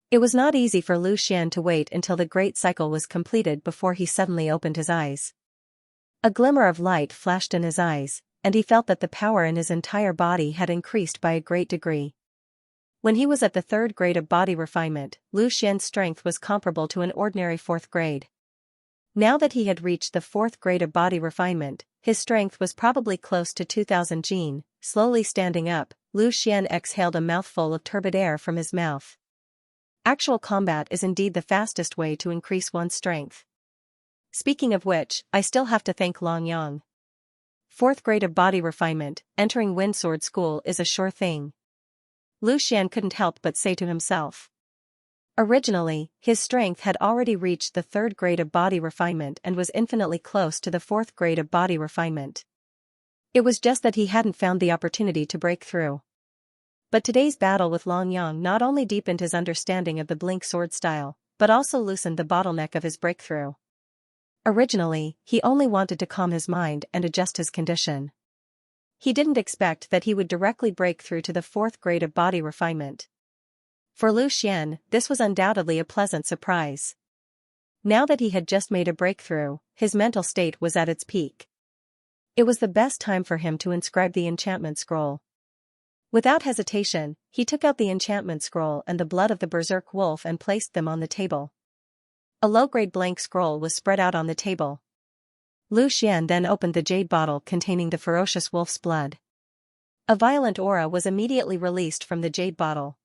It was not easy for Lu Xian to wait until the great cycle was completed before he suddenly opened his eyes. A glimmer of light flashed in his eyes, and he felt that the power in his entire body had increased by a great degree. When he was at the 3rd grade of body refinement, Lu Xian's strength was comparable to an ordinary 4th grade. Now that he had reached the 4th grade of body refinement, his strength was probably close to 2000 Jin. Slowly standing up, Lu Xian exhaled a mouthful of turbid air from his mouth. Actual combat is indeed the fastest way to increase one's strength. Speaking of which, I still have to thank Long Yang. 4th grade of body refinement, entering Wind Sword School is a sure thing. Lu Xian couldn't help but say to himself. Originally, his strength had already reached the 3rd grade of body refinement and was infinitely close to the 4th grade of body refinement. It was just that he hadn't found the opportunity to break through. But today's battle with Long Yang not only deepened his understanding of the blink sword style, but also loosened the bottleneck of his breakthrough. Originally, he only wanted to calm his mind and adjust his condition. He didn't expect that he would directly break through to the 4th grade of body refinement. For Lu Xian, this was undoubtedly a pleasant surprise. Now that he had just made a breakthrough, his mental state was at its peak. It was the best time for him to inscribe the enchantment scroll. Without hesitation, he took out the enchantment scroll and the blood of the berserk wolf and placed them on the table. A low-grade blank scroll was spread out on the table. Lu Xian then opened the jade bottle containing the ferocious wolf's blood. A violent aura was immediately released from the jade bottle.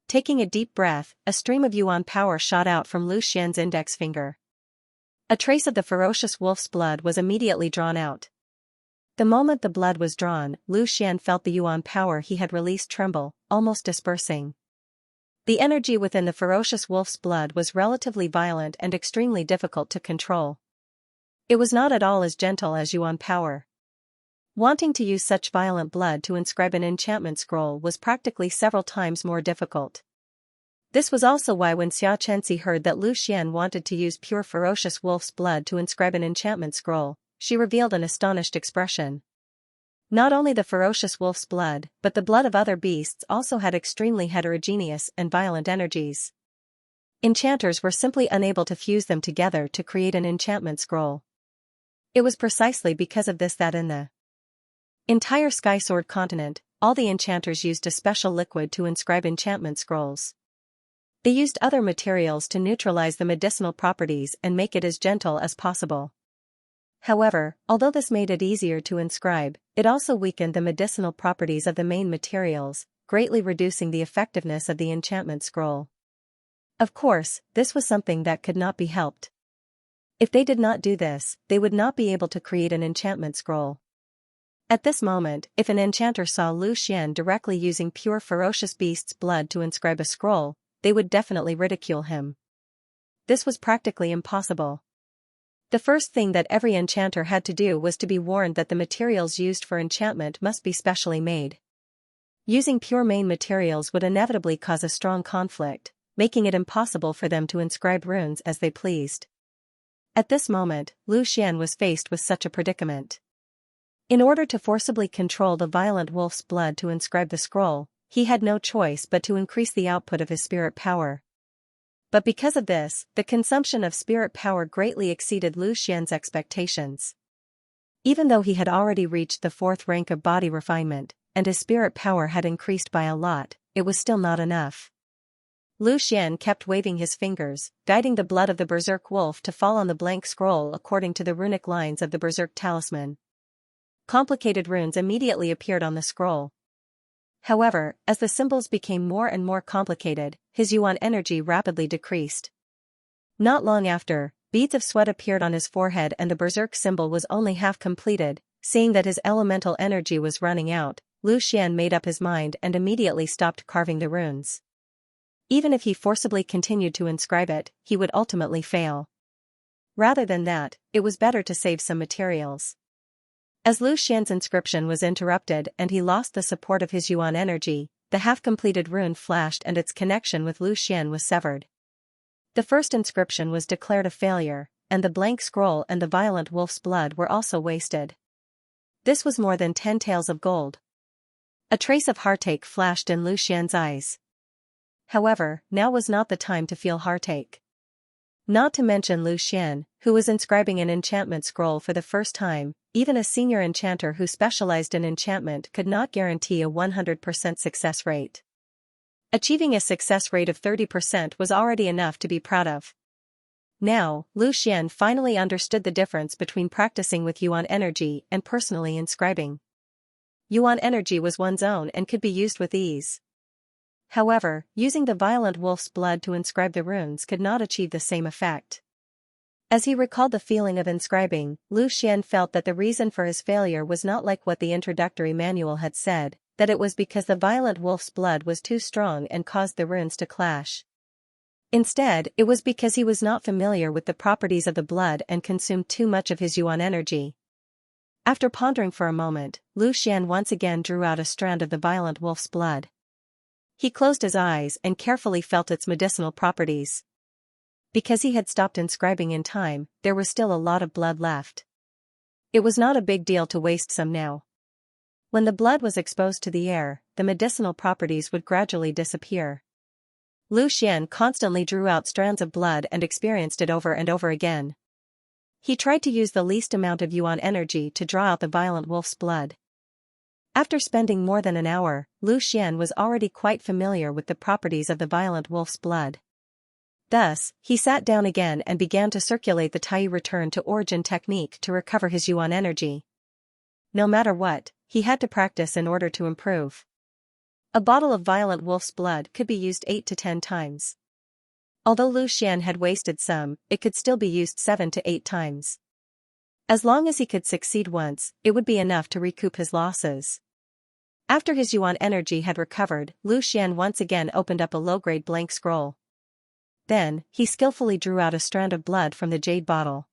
Taking a deep breath, a stream of yuan power shot out from Lu Xian's index finger. A trace of the ferocious wolf's blood was immediately drawn out. The moment the blood was drawn, Lu Xian felt the yuan power he had released tremble, almost dispersing. The energy within the ferocious wolf's blood was relatively violent and extremely difficult to control. It was not at all as gentle as yuan power. Wanting to use such violent blood to inscribe an enchantment scroll was practically several times more difficult. This was also why when Xianxia heard that Lu Xian wanted to use pure ferocious wolf's blood to inscribe an enchantment scroll, she revealed an astonished expression. Not only the ferocious wolf's blood, but the blood of other beasts also had extremely heterogeneous and violent energies. Enchanters were simply unable to fuse them together to create an enchantment scroll. It was precisely because of this that in the entire Sky Sword continent, all the enchanters used a special liquid to inscribe enchantment scrolls. They used other materials to neutralize the medicinal properties and make it as gentle as possible. However, although this made it easier to inscribe, it also weakened the medicinal properties of the main materials, greatly reducing the effectiveness of the enchantment scroll. Of course, this was something that could not be helped. If they did not do this, they would not be able to create an enchantment scroll. At this moment, if an enchanter saw Lu Xian directly using pure ferocious beast's blood to inscribe a scroll, they would definitely ridicule him. This was practically impossible. The first thing that every enchanter had to do was to be warned that the materials used for enchantment must be specially made. Using pure main materials would inevitably cause a strong conflict, making it impossible for them to inscribe runes as they pleased. At this moment, Lu Xian was faced with such a predicament. In order to forcibly control the violent wolf's blood to inscribe the scroll, he had no choice but to increase the output of his spirit power. But because of this, the consumption of spirit power greatly exceeded Lu Xian's expectations. Even though he had already reached the 4th rank of body refinement, and his spirit power had increased by a lot, it was still not enough. Lu Xian kept waving his fingers, guiding the blood of the berserk wolf to fall on the blank scroll according to the runic lines of the berserk talisman. Complicated runes immediately appeared on the scroll. However, as the symbols became more and more complicated, his yuan energy rapidly decreased. Not long after, beads of sweat appeared on his forehead and the berserk symbol was only half completed. Seeing that his elemental energy was running out, Lu Xian made up his mind and immediately stopped carving the runes. Even if he forcibly continued to inscribe it, he would ultimately fail. Rather than that, it was better to save some materials. As Lu Xian's inscription was interrupted and he lost the support of his yuan energy, the half-completed rune flashed and its connection with Lu Xian was severed. The first inscription was declared a failure, and the blank scroll and the violent wolf's blood were also wasted. This was more than 10 taels of gold. A trace of heartache flashed in Lu Xian's eyes. However, now was not the time to feel heartache. Not to mention Lu Xian, who was inscribing an enchantment scroll for the first time, even a senior enchanter who specialized in enchantment could not guarantee a 100% success rate. Achieving a success rate of 30% was already enough to be proud of. Now, Lu Xian finally understood the difference between practicing with yuan energy and personally inscribing. Yuan energy was one's own and could be used with ease. However, using the violent wolf's blood to inscribe the runes could not achieve the same effect. As he recalled the feeling of inscribing, Lu Xian felt that the reason for his failure was not like what the introductory manual had said, that it was because the violent wolf's blood was too strong and caused the runes to clash. Instead, it was because he was not familiar with the properties of the blood and consumed too much of his yuan energy. After pondering for a moment, Lu Xian once again drew out a strand of the violent wolf's blood. He closed his eyes and carefully felt its medicinal properties. Because he had stopped inscribing in time, there was still a lot of blood left. It was not a big deal to waste some now. When the blood was exposed to the air, the medicinal properties would gradually disappear. Lu Xian constantly drew out strands of blood and experienced it over and over again. He tried to use the least amount of yuan energy to draw out the violent wolf's blood. After spending more than an hour, Lu Xian was already quite familiar with the properties of the violent wolf's blood. Thus, he sat down again and began to circulate the Tai return to origin technique to recover his yuan energy. No matter what, he had to practice in order to improve. A bottle of violent wolf's blood could be used 8 to 10 times. Although Lu Xian had wasted some, it could still be used 7 to 8 times. As long as he could succeed once, it would be enough to recoup his losses. After his yuan energy had recovered, Lu Xian once again opened up a low-grade blank scroll. Then, he skillfully drew out a strand of blood from the jade bottle.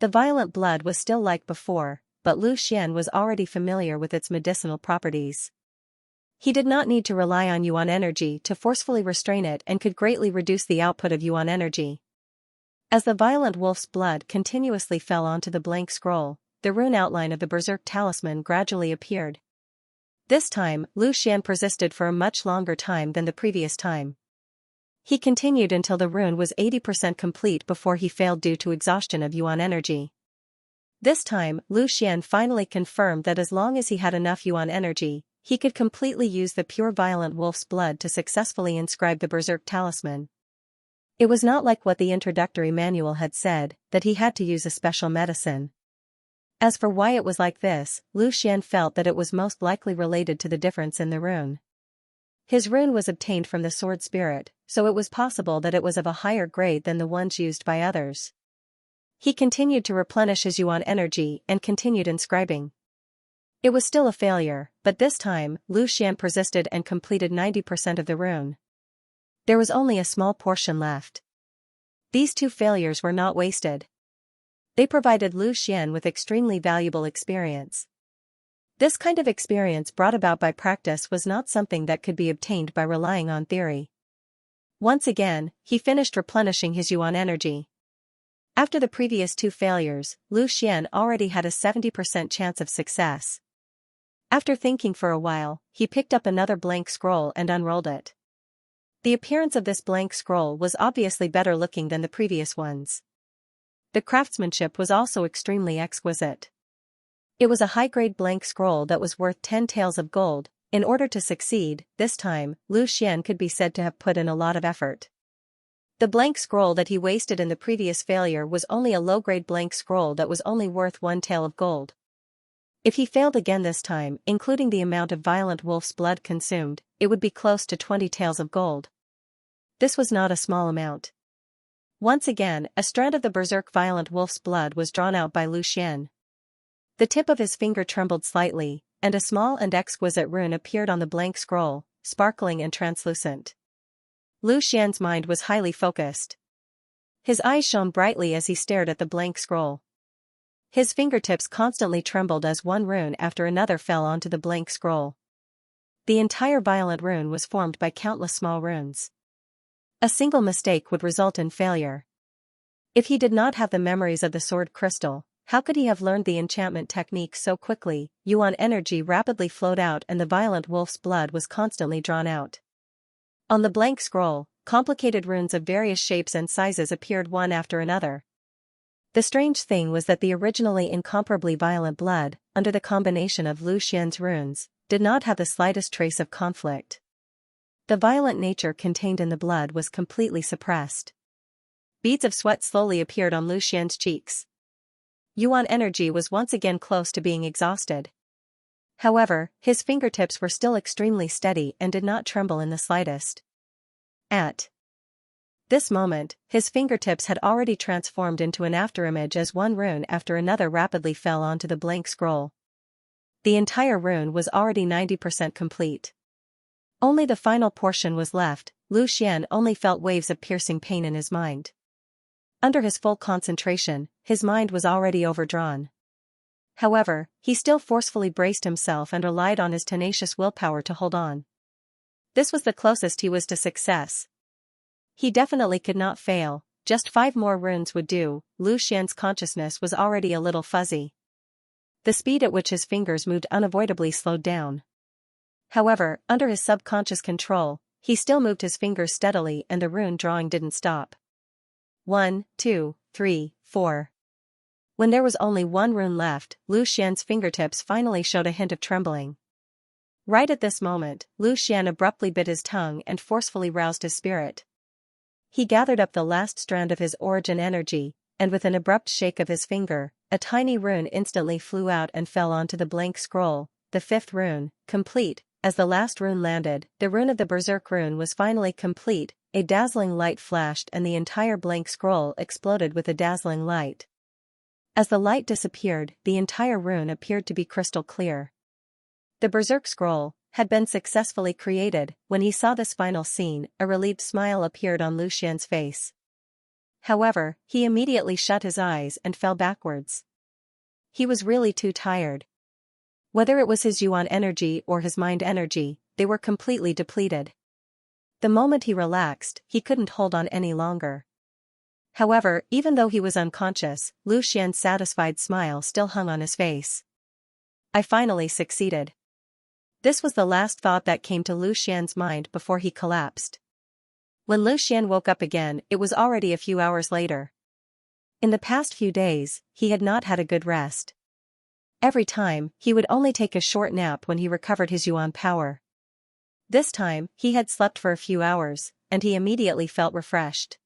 The violent blood was still like before, but Lu Xian was already familiar with its medicinal properties. He did not need to rely on yuan energy to forcefully restrain it and could greatly reduce the output of yuan energy. As the violent wolf's blood continuously fell onto the blank scroll, the rune outline of the berserk talisman gradually appeared. This time, Lu Xian persisted for a much longer time than the previous time. He continued until the rune was 80% complete before he failed due to exhaustion of yuan energy. This time, Lu Xian finally confirmed that as long as he had enough yuan energy, he could completely use the pure violent wolf's blood to successfully inscribe the Berserk talisman. It was not like what the introductory manual had said, that he had to use a special medicine. As for why it was like this, Lu Xian felt that it was most likely related to the difference in the rune. His rune was obtained from the sword spirit, so it was possible that it was of a higher grade than the ones used by others. He continued to replenish his yuan energy and continued inscribing. It was still a failure, but this time, Lu Xian persisted and completed 90% of the rune. There was only a small portion left. These 2 failures were not wasted. They provided Lu Xian with extremely valuable experience. This kind of experience brought about by practice was not something that could be obtained by relying on theory. Once again, he finished replenishing his yuan energy. After the previous 2 failures, Lu Xian already had a 70% chance of success. After thinking for a while, he picked up another blank scroll and unrolled it. The appearance of this blank scroll was obviously better looking than the previous ones. The craftsmanship was also extremely exquisite. It was a high-grade blank scroll that was worth 10 taels of gold. In order to succeed, this time, Lu Xian could be said to have put in a lot of effort. The blank scroll that he wasted in the previous failure was only a low-grade blank scroll that was only worth 1 tael of gold. If he failed again this time, including the amount of violent wolf's blood consumed, it would be close to 20 taels of gold. This was not a small amount. Once again, a strand of the Berserk violent wolf's blood was drawn out by Lu Xian. The tip of his finger trembled slightly, and a small and exquisite rune appeared on the blank scroll, sparkling and translucent. Lu Xian's mind was highly focused. His eyes shone brightly as he stared at the blank scroll. His fingertips constantly trembled as one rune after another fell onto the blank scroll. The entire violent rune was formed by countless small runes. A single mistake would result in failure. If he did not have the memories of the sword crystal, how could he have learned the enchantment technique so quickly? Yuan energy rapidly flowed out and the violent wolf's blood was constantly drawn out. On the blank scroll, complicated runes of various shapes and sizes appeared one after another. The strange thing was that the originally incomparably violent blood, under the combination of Lu Xian's runes, did not have the slightest trace of conflict. The violent nature contained in the blood was completely suppressed. Beads of sweat slowly appeared on Lu Xian's cheeks. Yuan energy was once again close to being exhausted. However, his fingertips were still extremely steady and did not tremble in the slightest. At this moment, his fingertips had already transformed into an afterimage as one rune after another rapidly fell onto the blank scroll. The entire rune was already 90% complete. Only the final portion was left. Lu Xian only felt waves of piercing pain in his mind. Under his full concentration, his mind was already overdrawn. However, he still forcefully braced himself and relied on his tenacious willpower to hold on. This was the closest he was to success. He definitely could not fail, just 5 more runes would do. Lu Xian's consciousness was already a little fuzzy. The speed at which his fingers moved unavoidably slowed down. However, under his subconscious control, he still moved his fingers steadily and the rune drawing didn't stop. 1, 2, 3, 4. When there was only one rune left, Lu Xian's fingertips finally showed a hint of trembling. Right at this moment, Lu Xian abruptly bit his tongue and forcefully roused his spirit. He gathered up the last strand of his origin energy, and with an abrupt shake of his finger, a tiny rune instantly flew out and fell onto the blank scroll, the 5th rune, complete. As the last rune landed, the rune of the Berserk rune was finally complete. A dazzling light flashed and the entire blank scroll exploded with a dazzling light. As the light disappeared, the entire rune appeared to be crystal clear. The Berserk scroll had been successfully created. When he saw this final scene, a relieved smile appeared on Lu Xian's face. However, he immediately shut his eyes and fell backwards. He was really too tired. Whether it was his yuan energy or his mind energy, they were completely depleted. The moment he relaxed, he couldn't hold on any longer. However, even though he was unconscious, Lu Xian's satisfied smile still hung on his face. I finally succeeded. This was the last thought that came to Lu Xian's mind before he collapsed. When Lu Xian woke up again, it was already a few hours later. In the past few days, he had not had a good rest. Every time, he would only take a short nap when he recovered his yuan power. This time, he had slept for a few hours, and he immediately felt refreshed.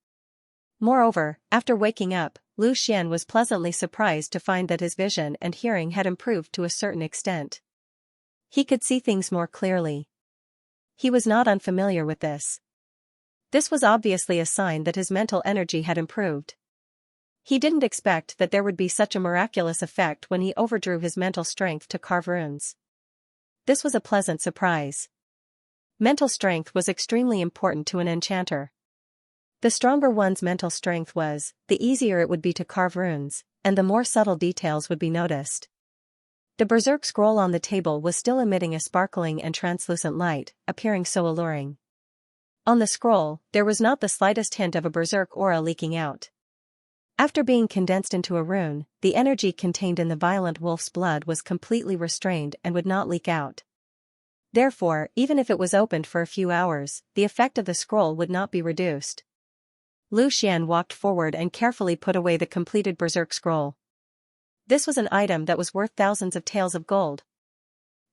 Moreover, after waking up, Lu Xian was pleasantly surprised to find that his vision and hearing had improved to a certain extent. He could see things more clearly. He was not unfamiliar with this. This was obviously a sign that his mental energy had improved. He didn't expect that there would be such a miraculous effect when he overdrew his mental strength to carve runes. This was a pleasant surprise. Mental strength was extremely important to an enchanter. The stronger one's mental strength was, the easier it would be to carve runes, and the more subtle details would be noticed. The berserk scroll on the table was still emitting a sparkling and translucent light, appearing so alluring. On the scroll, there was not the slightest hint of a berserk aura leaking out. After being condensed into a rune, the energy contained in the violent wolf's blood was completely restrained and would not leak out. Therefore, even if it was opened for a few hours, the effect of the scroll would not be reduced. Lu Xian walked forward and carefully put away the completed berserk scroll. This was an item that was worth thousands of taels of gold.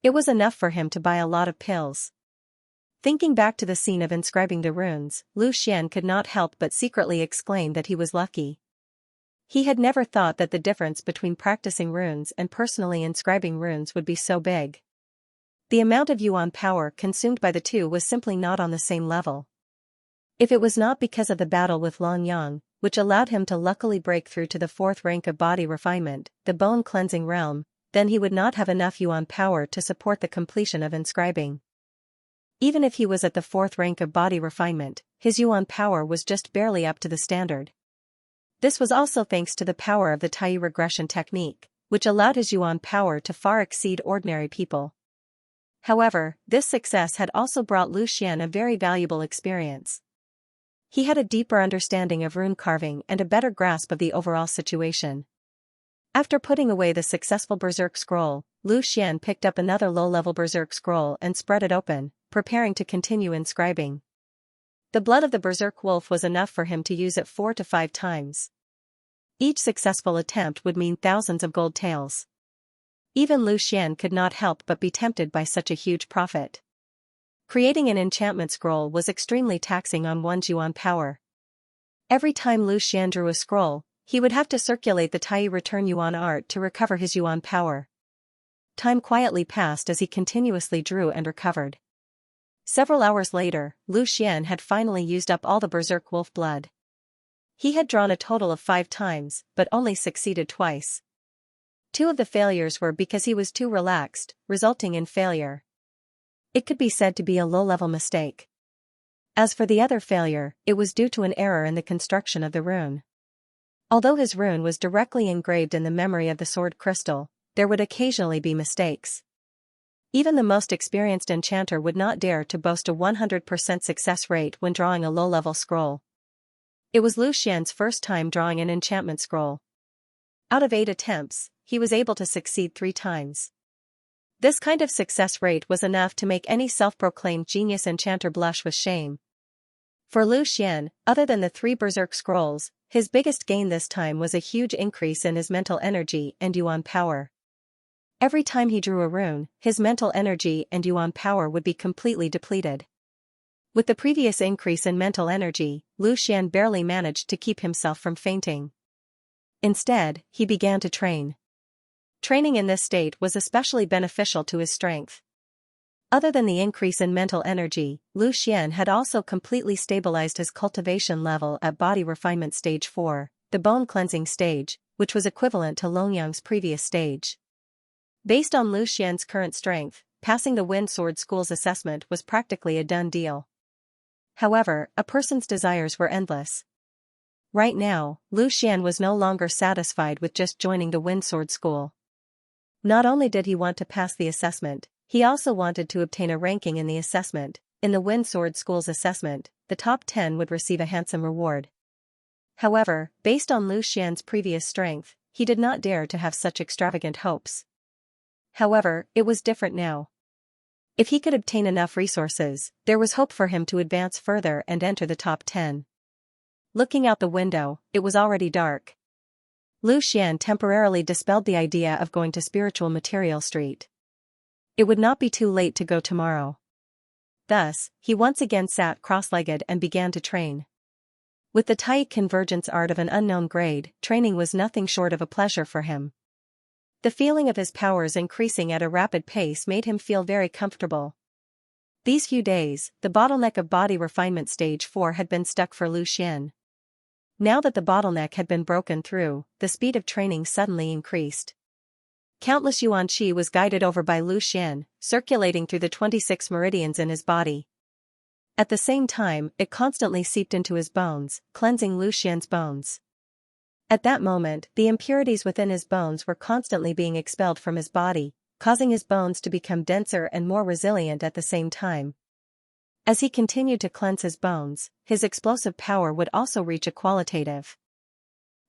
It was enough for him to buy a lot of pills. Thinking back to the scene of inscribing the runes, Lu Xian could not help but secretly exclaim that he was lucky. He had never thought that the difference between practicing runes and personally inscribing runes would be so big. The amount of yuan power consumed by the two was simply not on the same level. If it was not because of the battle with Long Yang, which allowed him to luckily break through to the 4th rank of body refinement, the bone-cleansing realm, then he would not have enough yuan power to support the completion of inscribing. Even if he was at the 4th rank of body refinement, his yuan power was just barely up to the standard. This was also thanks to the power of the Tai regression technique, which allowed his yuan power to far exceed ordinary people. However, this success had also brought Lu Xian a very valuable experience. He had a deeper understanding of rune carving and a better grasp of the overall situation. After putting away the successful berserk scroll, Lu Xian picked up another low-level berserk scroll and spread it open, preparing to continue inscribing. The blood of the berserk wolf was enough for him to use it 4 to 5 times. Each successful attempt would mean thousands of gold taels. Even Lu Xian could not help but be tempted by such a huge profit. Creating an enchantment scroll was extremely taxing on one's yuan power. Every time Lu Xian drew a scroll, he would have to circulate the Tai return yuan art to recover his yuan power. Time quietly passed as he continuously drew and recovered. Several hours later, Lu Xian had finally used up all the berserk wolf blood. He had drawn a total of 5 times, but only succeeded twice. 2 of the failures were because he was too relaxed, resulting in failure. It could be said to be a low-level mistake. As for the other failure, it was due to an error in the construction of the rune. Although his rune was directly engraved in the memory of the sword crystal, there would occasionally be mistakes. Even the most experienced enchanter would not dare to boast a 100% success rate when drawing a low-level scroll. It was Lu Xian's first time drawing an enchantment scroll. Out of 8 attempts, he was able to succeed 3 times. This kind of success rate was enough to make any self-proclaimed genius enchanter blush with shame. For Lu Xian, other than the 3 berserk scrolls, his biggest gain this time was a huge increase in his mental energy and yuan power. Every time he drew a rune, his mental energy and yuan power would be completely depleted. With the previous increase in mental energy, Lu Xian barely managed to keep himself from fainting. Instead, he began to train. Training in this state was especially beneficial to his strength. Other than the increase in mental energy, Lu Xian had also completely stabilized his cultivation level at body refinement stage 4, the bone cleansing stage, which was equivalent to Long Yang's previous stage. Based on Lu Xian's current strength, passing the Wind Sword School's assessment was practically a done deal. However, a person's desires were endless. Right now, Lu Xian was no longer satisfied with just joining the Wind Sword School. Not only did he want to pass the assessment, he also wanted to obtain a ranking in the assessment. In the Wind Sword School's assessment, the top 10 would receive a handsome reward. However, based on Lu Xian's previous strength, he did not dare to have such extravagant hopes. However, it was different now. If he could obtain enough resources, there was hope for him to advance further and enter the top 10. Looking out the window, it was already dark. Lu Xian temporarily dispelled the idea of going to Spiritual Material Street. It would not be too late to go tomorrow. Thus, he once again sat cross-legged and began to train. With the Tai convergence art of an unknown grade, training was nothing short of a pleasure for him. The feeling of his powers increasing at a rapid pace made him feel very comfortable. These few days, the bottleneck of body refinement stage 4 had been stuck for Lu Xian. Now that the bottleneck had been broken through, the speed of training suddenly increased. Countless yuan qi was guided over by Lu Xian, circulating through the 26 meridians in his body. At the same time, it constantly seeped into his bones, cleansing Lu Xian's bones. At that moment, the impurities within his bones were constantly being expelled from his body, causing his bones to become denser and more resilient at the same time. As he continued to cleanse his bones, his explosive power would also reach a qualitative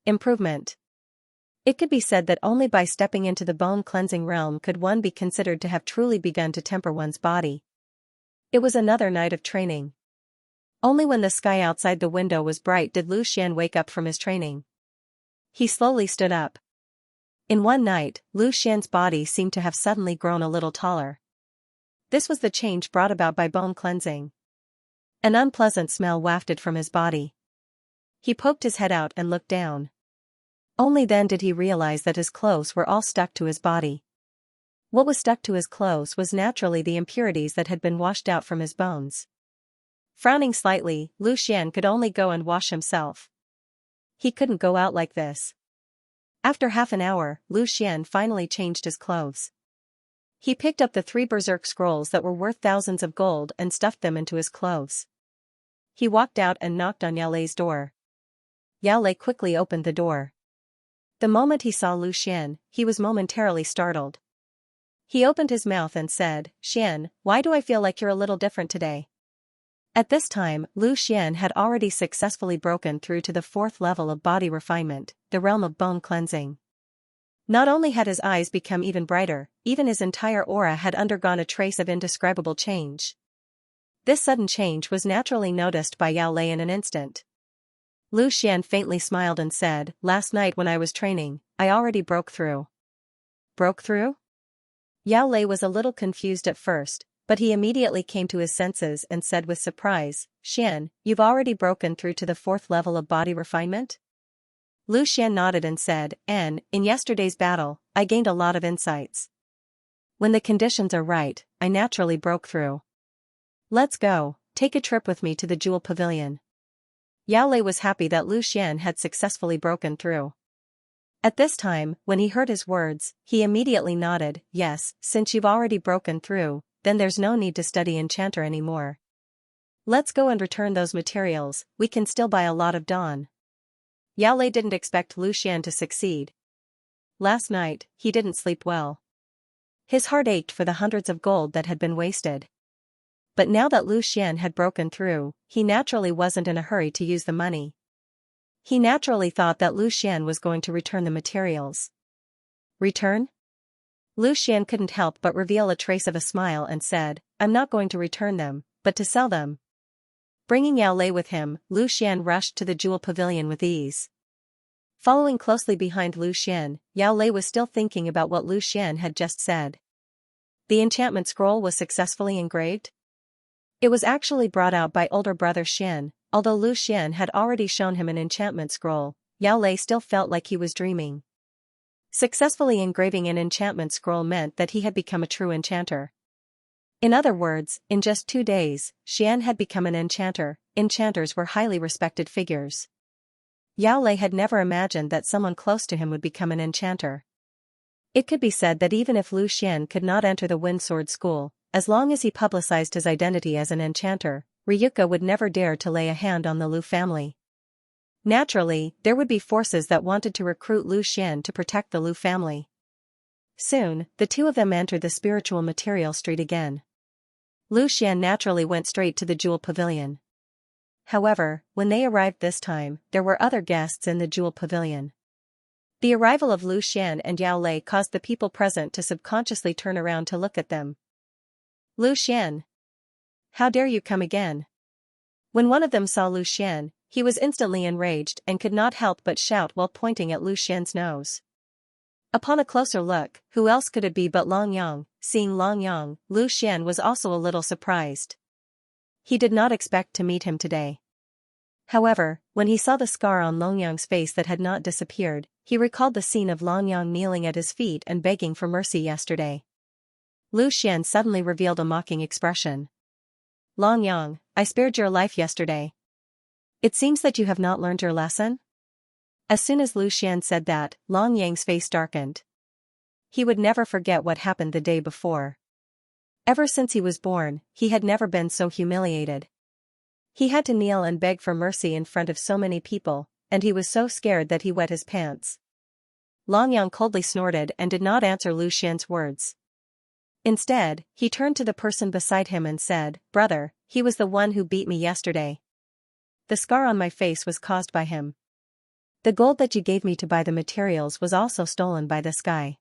improvement. It could be said that only by stepping into the bone-cleansing realm could one be considered to have truly begun to temper one's body. It was another night of training. Only when the sky outside the window was bright did Lu Xian wake up from his training. He slowly stood up. In one night, Lu Xian's body seemed to have suddenly grown a little taller. This was the change brought about by bone cleansing. An unpleasant smell wafted from his body. He poked his head out and looked down. Only then did he realize that his clothes were all stuck to his body. What was stuck to his clothes was naturally the impurities that had been washed out from his bones. Frowning slightly, Lu Xian could only go and wash himself. He couldn't go out like this. After half an hour, Lu Xian finally changed his clothes. He picked up the 3 berserk scrolls that were worth thousands of gold and stuffed them into his clothes. He walked out and knocked on Yao Lei's door. Yao Lei quickly opened the door. The moment he saw Lu Xian, he was momentarily startled. He opened his mouth and said, "Xian, why do I feel like you're a little different today?" At this time, Lu Xian had already successfully broken through to the 4th level of body refinement, the realm of bone cleansing. Not only had his eyes become even brighter, even his entire aura had undergone a trace of indescribable change. This sudden change was naturally noticed by Yao Lei in an instant. Lu Xian faintly smiled and said, "Last night when I was training, I already broke through." Broke through? Yao Lei was a little confused at first, but he immediately came to his senses and said with surprise, "Xian, you've already broken through to the 4th level of body refinement?" Lu Xian nodded and said, "In yesterday's battle, I gained a lot of insights. When the conditions are right, I naturally broke through. Let's go, take a trip with me to the Jewel Pavilion." Yao Lei was happy that Lu Xian had successfully broken through. At this time, when he heard his words, he immediately nodded, "Yes, since you've already broken through, then there's no need to study enchanter anymore. Let's go and return those materials, we can still buy a lot of dawn." Yao Lei didn't expect Lu Xian to succeed. Last night, he didn't sleep well. His heart ached for the hundreds of gold that had been wasted. But now that Lu Xian had broken through, he naturally wasn't in a hurry to use the money. He naturally thought that Lu Xian was going to return the materials. Return? Lu Xian couldn't help but reveal a trace of a smile and said, "I'm not going to return them, but to sell them." Bringing Yao Lei with him, Lu Xian rushed to the Jewel Pavilion with ease. Following closely behind Lu Xian, Yao Lei was still thinking about what Lu Xian had just said. The enchantment scroll was successfully engraved? It was actually brought out by older brother Xian. Although Lu Xian had already shown him an enchantment scroll, Yao Lei still felt like he was dreaming. Successfully engraving an enchantment scroll meant that he had become a true enchanter. In other words, in just 2 days, Xian had become an enchanter. Enchanters were highly respected figures. Yao Lei had never imagined that someone close to him would become an enchanter. It could be said that even if Lu Xian could not enter the Wind Sword School, as long as he publicized his identity as an enchanter, Ryuka would never dare to lay a hand on the Lu family. Naturally, there would be forces that wanted to recruit Lu Xian to protect the Lu family. Soon, the two of them entered the Spiritual Material Street again. Lu Xian naturally went straight to the Jewel Pavilion. However, when they arrived this time, there were other guests in the Jewel Pavilion. The arrival of Lu Xian and Yao Lei caused the people present to subconsciously turn around to look at them. "Lu Xian! How dare you come again?" When one of them saw Lu Xian, he was instantly enraged and could not help but shout while pointing at Lu Xian's nose. Upon a closer look, who else could it be but Long Yang? Seeing Long Yang, Lu Xian was also a little surprised. He did not expect to meet him today. However, when he saw the scar on Long Yang's face that had not disappeared, he recalled the scene of Long Yang kneeling at his feet and begging for mercy yesterday. Lu Xian suddenly revealed a mocking expression. Long Yang, I spared your life yesterday. It seems that you have not learned your lesson? As soon as Lu Xian said that, Long Yang's face darkened. He would never forget what happened the day before. Ever since he was born, he had never been so humiliated. He had to kneel and beg for mercy in front of so many people, and he was so scared that he wet his pants. Long Yang coldly snorted and did not answer Lu Xian's words. Instead, he turned to the person beside him and said, "Brother, he was the one who beat me yesterday. The scar on my face was caused by him. The gold that you gave me to buy the materials was also stolen by this guy."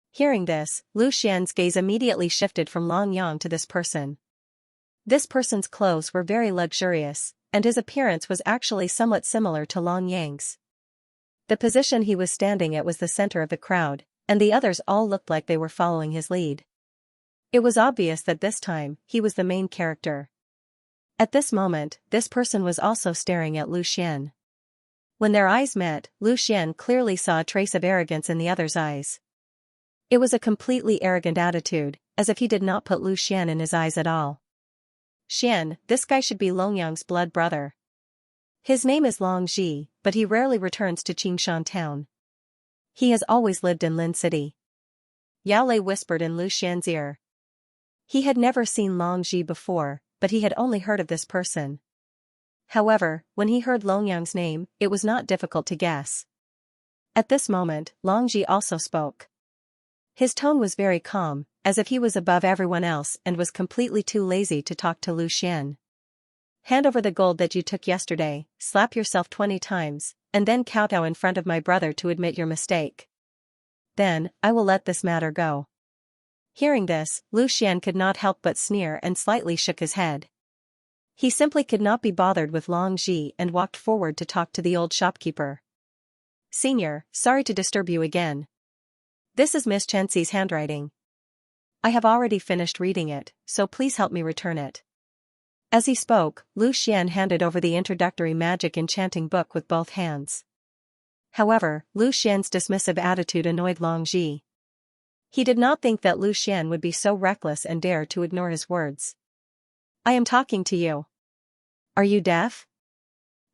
Hearing this, Lu Xian's gaze immediately shifted from Long Yang to this person. This person's clothes were very luxurious, and his appearance was actually somewhat similar to Long Yang's. The position he was standing at was the center of the crowd, and the others all looked like they were following his lead. It was obvious that this time, he was the main character. At this moment, this person was also staring at Lu Xian. When their eyes met, Lu Xian clearly saw a trace of arrogance in the other's eyes. It was a completely arrogant attitude, as if he did not put Lu Xian in his eyes at all. "Xian, this guy should be Long Yang's blood brother. His name is Long Ji, but he rarely returns to Qingshan town. He has always lived in Lin City." Yao Lei whispered in Lu Xian's ear. He had never seen Long Ji before, but he had only heard of this person. However, when he heard Long Yang's name, it was not difficult to guess. At this moment, Long Ji also spoke. His tone was very calm, as if he was above everyone else and was completely too lazy to talk to Lu Xian. "Hand over the gold that you took yesterday, slap yourself 20 times, and then kowtow in front of my brother to admit your mistake. Then, I will let this matter go." Hearing this, Lu Xian could not help but sneer and slightly shook his head. He simply could not be bothered with Long Ji and walked forward to talk to the old shopkeeper. "Senior, sorry to disturb you again. This is Miss Xianxia's handwriting. I have already finished reading it, so please help me return it." As he spoke, Lu Xian handed over the introductory magic enchanting book with both hands. However, Lu Xian's dismissive attitude annoyed Long Ji. He did not think that Lu Xian would be so reckless and dare to ignore his words. "I am talking to you. Are you deaf?"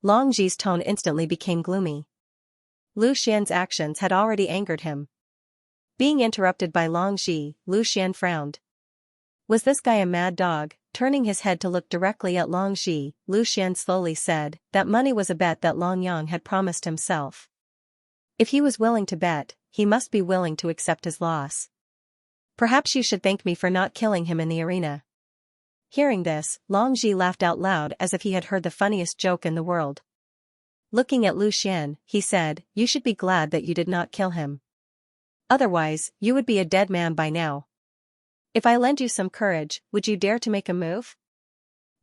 Long Ji's tone instantly became gloomy. Lu Xian's actions had already angered him. Being interrupted by Long Ji, Lu Xian frowned. Was this guy a mad dog? Turning his head to look directly at Long Ji, Lu Xian slowly said, that money was a bet that Long Yang had promised himself. If he was willing to bet, he must be willing to accept his loss. "Perhaps you should thank me for not killing him in the arena." Hearing this, Long Ji laughed out loud as if he had heard the funniest joke in the world. Looking at Lu Xian, he said, "You should be glad that you did not kill him. Otherwise, you would be a dead man by now. If I lend you some courage, would you dare to make a move?"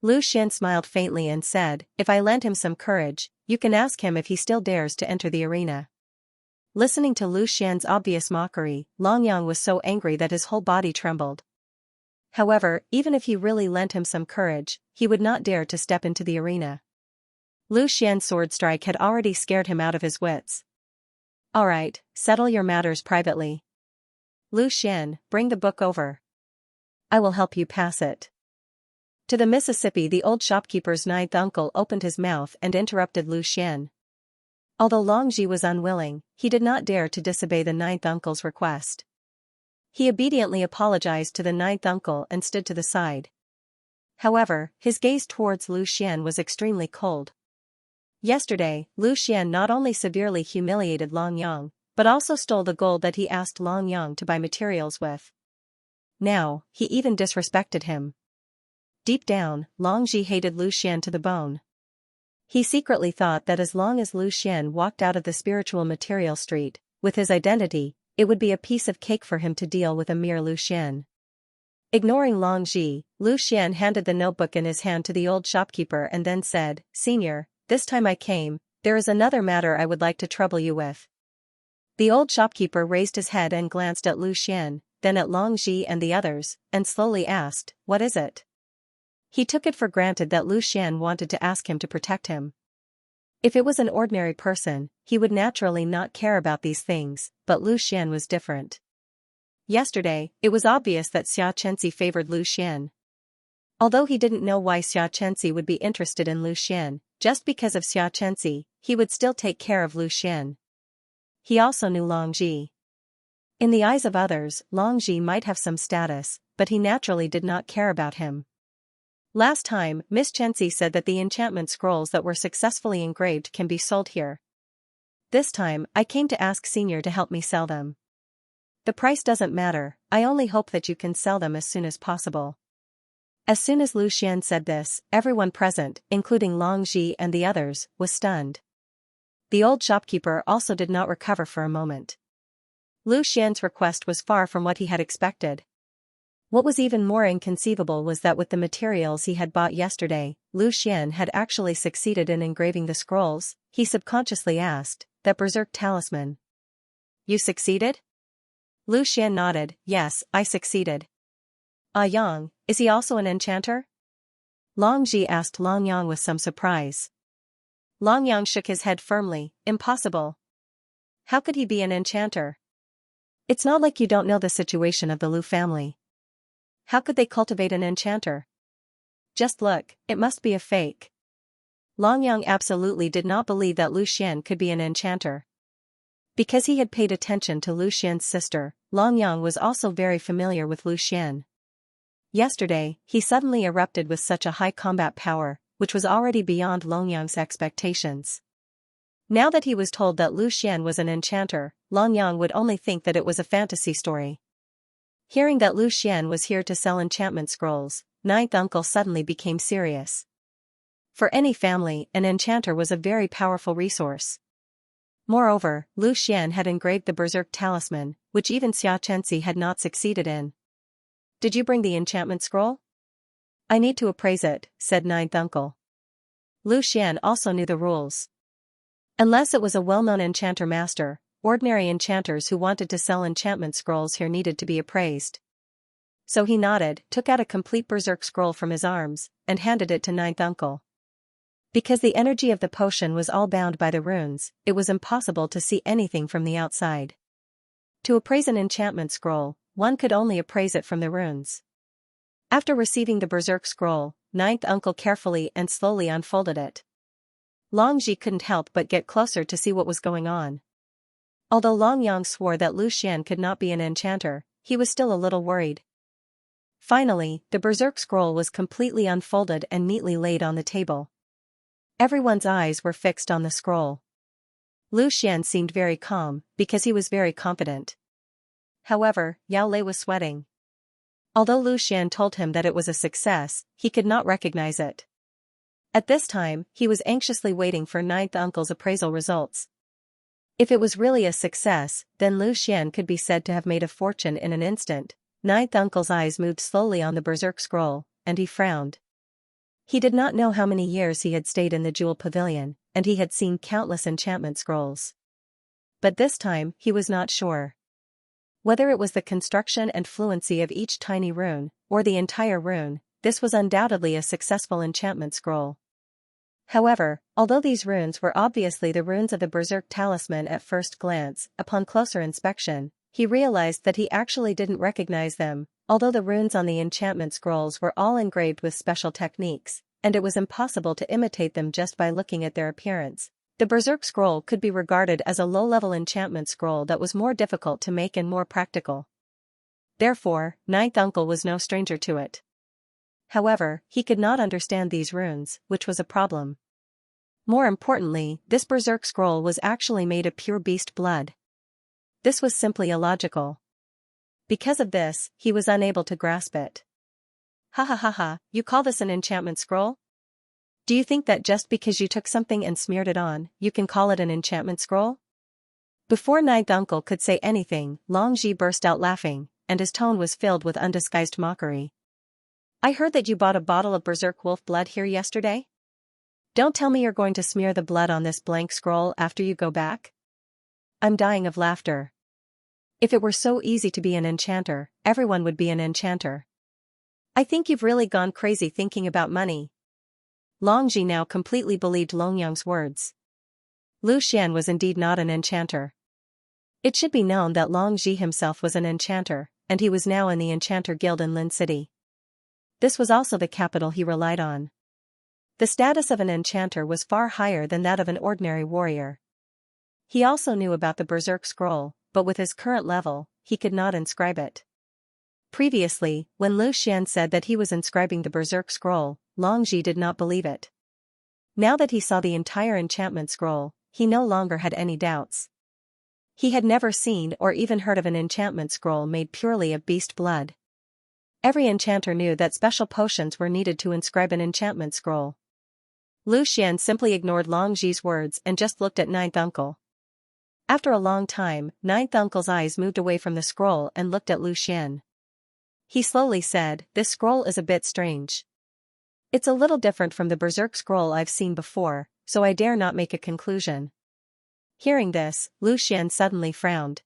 Lu Xian smiled faintly and said, "If I lend him some courage, you can ask him if he still dares to enter the arena." Listening to Lu Xian's obvious mockery, Long Yang was so angry that his whole body trembled. However, even if he really lent him some courage, he would not dare to step into the arena. Lu Xian's sword strike had already scared him out of his wits. "All right, settle your matters privately. Lu Xian, bring the book over. I will help you pass it." To the Mississippi, the old shopkeeper's ninth uncle opened his mouth and interrupted Lu Xian. Although Long Ji was unwilling, he did not dare to disobey the ninth uncle's request. He obediently apologized to the ninth uncle and stood to the side. However, his gaze towards Lu Xian was extremely cold. Yesterday, Lu Xian not only severely humiliated Long Yang, but also stole the gold that he asked Long Yang to buy materials with. Now, he even disrespected him. Deep down, Long Ji hated Lu Xian to the bone. He secretly thought that as long as Lu Xian walked out of the spiritual material street, with his identity, it would be a piece of cake for him to deal with a mere Lu Xian. Ignoring Long Ji, Lu Xian handed the notebook in his hand to the old shopkeeper and then said, "Senior, this time I came, there is another matter I would like to trouble you with. The old shopkeeper raised his head and glanced at Lu Xian, then at Long Ji and the others, and slowly asked, "What is it?" He took it for granted that Lu Xian wanted to ask him to protect him. If it was an ordinary person, he would naturally not care about these things, but Lu Xian was different. Yesterday, it was obvious that Xianxia favored Lu Xian. Although he didn't know why Xianxia would be interested in Lu Xian, just because of Xianxia, he would still take care of Lu Xian. He also knew Long Ji. In the eyes of others, Long Ji might have some status, but he naturally did not care about him. Last time, Miss Xianxia said that the enchantment scrolls that were successfully engraved can be sold here. This time, I came to ask Senior to help me sell them. The price doesn't matter, I only hope that you can sell them as soon as possible. As soon as Lu Xian said this, everyone present, including Long Ji and the others, was stunned. The old shopkeeper also did not recover for a moment. Lu Xian's request was far from what he had expected. What was even more inconceivable was that with the materials he had bought yesterday, Lu Xian had actually succeeded in engraving the scrolls. He subconsciously asked, "That berserk talisman. You succeeded?" Lu Xian nodded, "Yes, I succeeded." "Ah Yang, is he also an enchanter?" Long Ji asked Long Yang with some surprise. Long Yang shook his head firmly, "Impossible. How could he be an enchanter? It's not like you don't know the situation of the Lu family. How could they cultivate an enchanter? Just look, it must be a fake." Long Yang absolutely did not believe that Lu Xian could be an enchanter. Because he had paid attention to Lu Xian's sister, Long Yang was also very familiar with Lu Xian. Yesterday, he suddenly erupted with such a high combat power, which was already beyond Long Yang's expectations. Now that he was told that Lu Xian was an enchanter, Long Yang would only think that it was a fantasy story. Hearing that Lu Xian was here to sell enchantment scrolls, Ninth Uncle suddenly became serious. For any family, an enchanter was a very powerful resource. Moreover, Lu Xian had engraved the berserk talisman, which even Xianxia had not succeeded in. "Did you bring the enchantment scroll?" "I need to appraise it," said Ninth Uncle. Lu Xian also knew the rules. Unless it was a well-known enchanter master, ordinary enchanters who wanted to sell enchantment scrolls here needed to be appraised. So he nodded, took out a complete berserk scroll from his arms, and handed it to Ninth Uncle. Because the energy of the potion was all bound by the runes, it was impossible to see anything from the outside. To appraise an enchantment scroll, one could only appraise it from the runes. After receiving the berserk scroll, Ninth Uncle carefully and slowly unfolded it. Long Ji couldn't help but get closer to see what was going on. Although Long Yang swore that Lu Xian could not be an enchanter, he was still a little worried. Finally, the berserk scroll was completely unfolded and neatly laid on the table. Everyone's eyes were fixed on the scroll. Lu Xian seemed very calm, because he was very confident. However, Yao Lei was sweating. Although Lu Xian told him that it was a success, he could not recognize it. At this time, he was anxiously waiting for Ninth Uncle's appraisal results. If it was really a success, then Lu Xian could be said to have made a fortune in an instant. Ninth Uncle's eyes moved slowly on the berserk scroll, and he frowned. He did not know how many years he had stayed in the Jewel Pavilion, and he had seen countless enchantment scrolls. But this time, he was not sure. Whether it was the construction and fluency of each tiny rune, or the entire rune, this was undoubtedly a successful enchantment scroll. However, although these runes were obviously the runes of the berserk talisman at first glance, upon closer inspection, he realized that he actually didn't recognize them. Although the runes on the enchantment scrolls were all engraved with special techniques, and it was impossible to imitate them just by looking at their appearance, the berserk scroll could be regarded as a low-level enchantment scroll that was more difficult to make and more practical. Therefore, Ninth Uncle was no stranger to it. However, he could not understand these runes, which was a problem. More importantly, this berserk scroll was actually made of pure beast blood. This was simply illogical. Because of this, he was unable to grasp it. "Ha ha ha ha, you call this an enchantment scroll? Do you think that just because you took something and smeared it on, you can call it an enchantment scroll?" Before Ninth Uncle could say anything, Long Ji burst out laughing, and his tone was filled with undisguised mockery. "I heard that you bought a bottle of berserk wolf blood here yesterday?" Don't tell me you're going to smear the blood on this blank scroll after you go back? I'm dying of laughter. If it were so easy to be an enchanter, everyone would be an enchanter. I think you've really gone crazy thinking about money. Longji now completely believed Longyang's words. Lu Xian was indeed not an enchanter. It should be known that Longji himself was an enchanter, and he was now in the Enchanter Guild in Lin City. This was also the capital he relied on. The status of an enchanter was far higher than that of an ordinary warrior. He also knew about the Berserk Scroll, but with his current level, he could not inscribe it. Previously, when Lu Xian said that he was inscribing the Berserk Scroll, Longji did not believe it. Now that he saw the entire enchantment scroll, he no longer had any doubts. He had never seen or even heard of an enchantment scroll made purely of beast blood. Every enchanter knew that special potions were needed to inscribe an enchantment scroll. Lu Xian simply ignored Longji's words and just looked at Ninth Uncle. After a long time, Ninth Uncle's eyes moved away from the scroll and looked at Lu Xian. He slowly said, "This scroll is a bit strange. It's a little different from the Berserk Scroll I've seen before, so I dare not make a conclusion." Hearing this, Lu Xian suddenly frowned.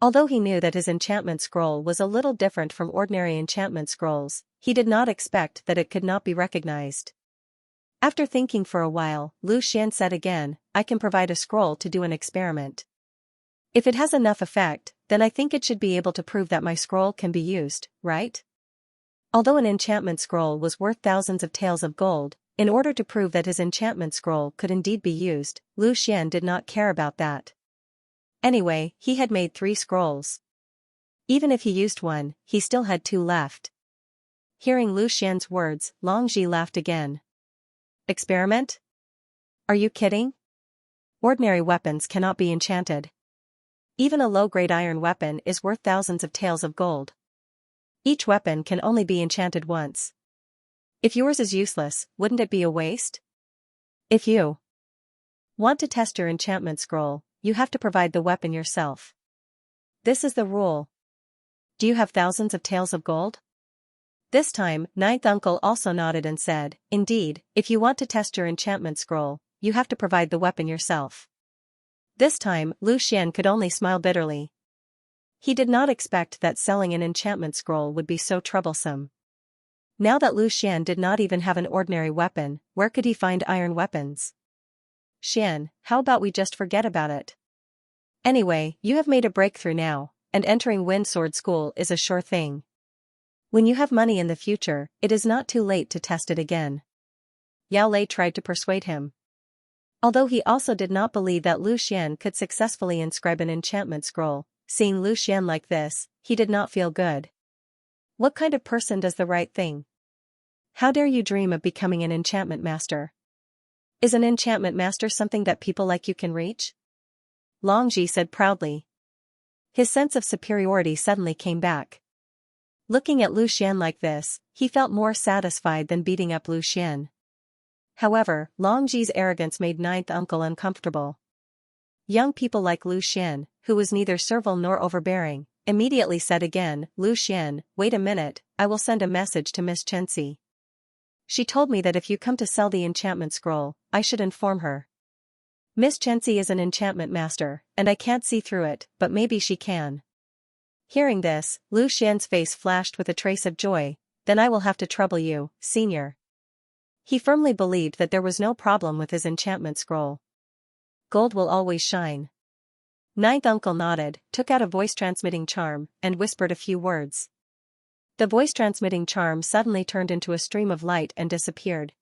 Although he knew that his enchantment scroll was a little different from ordinary enchantment scrolls, he did not expect that it could not be recognized. After thinking for a while, Lu Xian said again, "I can provide a scroll to do an experiment. If it has enough effect, then I think it should be able to prove that my scroll can be used, right?" Although an enchantment scroll was worth thousands of taels of gold, in order to prove that his enchantment scroll could indeed be used, Lu Xian did not care about that. Anyway, he had made 3 scrolls. Even if he used one, he still had 2 left. Hearing Lu Xian's words, Longji laughed again. "Experiment? Are you kidding? Ordinary weapons cannot be enchanted. Even a low-grade iron weapon is worth thousands of taels of gold. Each weapon can only be enchanted once. If yours is useless, wouldn't it be a waste? If you want to test your enchantment scroll, you have to provide the weapon yourself. This is the rule. Do you have thousands of taels of gold?" This time, Ninth Uncle also nodded and said, "Indeed, if you want to test your enchantment scroll, you have to provide the weapon yourself." This time, Lu Xian could only smile bitterly. He did not expect that selling an enchantment scroll would be so troublesome. Now that Lu Xian did not even have an ordinary weapon, where could he find iron weapons? "Xian, how about we just forget about it? Anyway, you have made a breakthrough now, and entering Wind Sword School is a sure thing. When you have money in the future, it is not too late to test it again." Yao Lei tried to persuade him. Although he also did not believe that Lu Xian could successfully inscribe an enchantment scroll, seeing Lu Xian like this, he did not feel good. What kind of person does the right thing? How dare you dream of becoming an enchantment master? Is an enchantment master something that people like you can reach? Longji said proudly. His sense of superiority suddenly came back. Looking at Lu Xian like this, he felt more satisfied than beating up Lu Xian. However, Longji's arrogance made Ninth Uncle uncomfortable. Young people like Lu Xian, who was neither servile nor overbearing, immediately said again, "Lu Xian, wait a minute, I will send a message to Miss Xianxia. She told me that if you come to sell the enchantment scroll, I should inform her. Miss Xianxia is an enchantment master, and I can't see through it, but maybe she can." Hearing this, Lu Xian's face flashed with a trace of joy. "Then I will have to trouble you, senior." He firmly believed that there was no problem with his enchantment scroll. Gold will always shine. Ninth Uncle nodded, took out a voice-transmitting charm, and whispered a few words. The voice-transmitting charm suddenly turned into a stream of light and disappeared.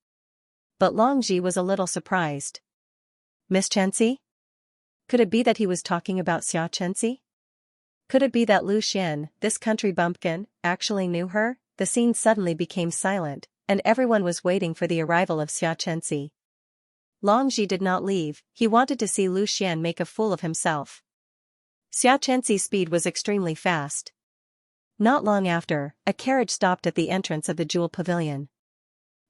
But Longji was a little surprised. Miss Xianxia? Could it be that he was talking about Xianxia? Could it be that Lu Xian, this country bumpkin, actually knew her? The scene suddenly became silent, and everyone was waiting for the arrival of Xianxia. Longji did not leave, he wanted to see Lu Xian make a fool of himself. Xianxia's speed was extremely fast. Not long after, a carriage stopped at the entrance of the jewel pavilion.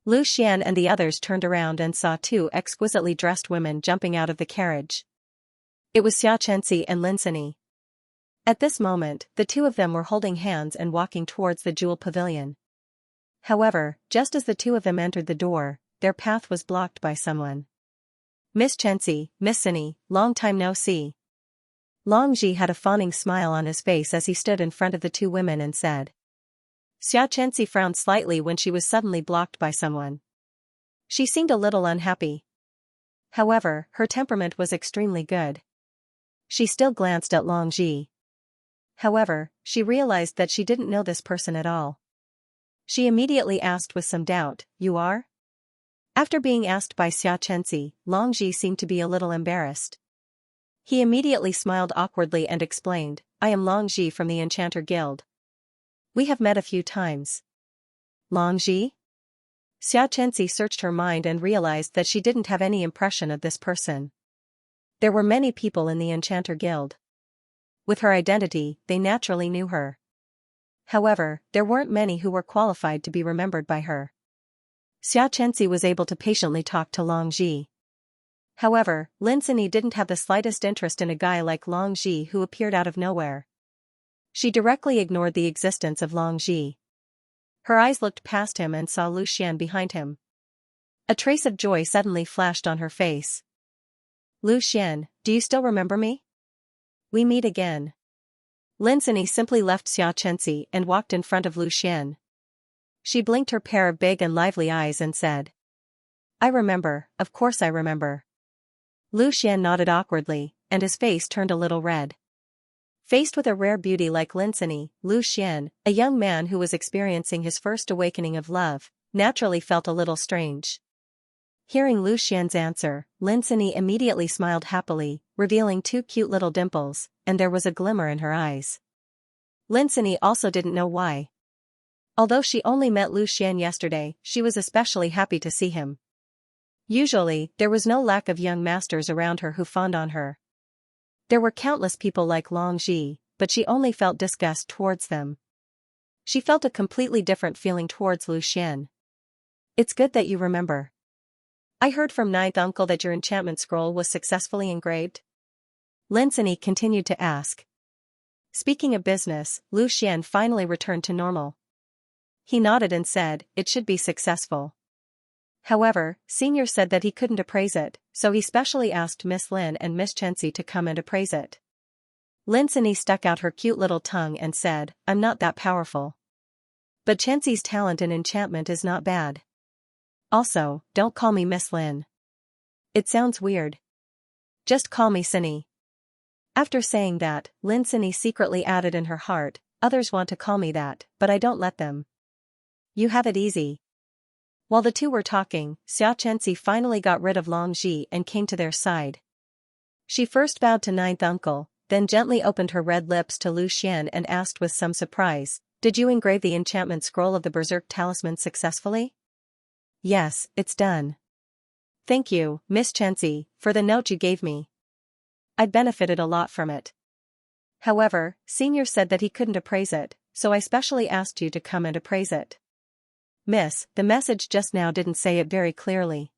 Lu Xian and the others turned around and saw 2 exquisitely dressed women jumping out of the carriage. It was Xianxia and Lin City. At this moment, the 2 of them were holding hands and walking towards the jewel pavilion. However, just as the 2 of them entered the door, their path was blocked by someone. Miss Xianxia, Miss Xini, long time no see. Long Ji had a fawning smile on his face as he stood in front of the two women and said. Xianxia frowned slightly when she was suddenly blocked by someone. She seemed a little unhappy. However, her temperament was extremely good. She still glanced at Long Ji. However, she realized that she didn't know this person at all. She immediately asked with some doubt, "You are?" After being asked by Xianxia, Long Ji seemed to be a little embarrassed. He immediately smiled awkwardly and explained, "I am Long Ji from the Enchanter Guild. We have met a few times." Long Ji? Xianxia searched her mind and realized that she didn't have any impression of this person. There were many people in the Enchanter Guild. With her identity, they naturally knew her. However, there weren't many who were qualified to be remembered by her. Xianxia was able to patiently talk to Long Ji. However, Lin Xini didn't have the slightest interest in a guy like Long Ji who appeared out of nowhere. She directly ignored the existence of Long Ji. Her eyes looked past him and saw Lu Xian behind him. A trace of joy suddenly flashed on her face. "Lu Xian, do you still remember me? We meet again." Lin Xini simply left Xianxia and walked in front of Lu Xian. She blinked her pair of big and lively eyes and said, "I remember, of course I remember." Lu Xian nodded awkwardly, and his face turned a little red. Faced with a rare beauty like Lin Xini, Lu Xian, a young man who was experiencing his first awakening of love, naturally felt a little strange. Hearing Lu Xian's answer, Lin Xini immediately smiled happily, revealing two cute little dimples, and there was a glimmer in her eyes. Lin Xini also didn't know why. Although she only met Lu Xian yesterday, she was especially happy to see him. Usually, there was no lack of young masters around her who fawned on her. There were countless people like Long Ji, but she only felt disgust towards them. She felt a completely different feeling towards Lu Xian. "It's good that you remember. I heard from Ninth Uncle that your enchantment scroll was successfully engraved?" Lin Xini continued to ask. Speaking of business, Lu Xian finally returned to normal. He nodded and said, "It should be successful. However, Senior said that he couldn't appraise it, so he specially asked Miss Lin and Miss Xianxia to come and appraise it." Lin Xini stuck out her cute little tongue and said, "I'm not that powerful. But Xianxia's talent in enchantment is not bad. Also, don't call me Miss Lin. It sounds weird. Just call me Xini." After saying that, Lin Xini secretly added in her heart, "Others want to call me that, but I don't let them. You have it easy." While the two were talking, Xianxia finally got rid of Long Ji and came to their side. She first bowed to Ninth Uncle, then gently opened her red lips to Lu Xian and asked with some surprise, "Did you engrave the enchantment scroll of the Berserk Talisman successfully?" "Yes, it's done. Thank you, Miss Xianxia, for the note you gave me. I benefited a lot from it. However, Senior said that he couldn't appraise it, so I specially asked you to come and appraise it." "Miss, the message just now didn't say it very clearly.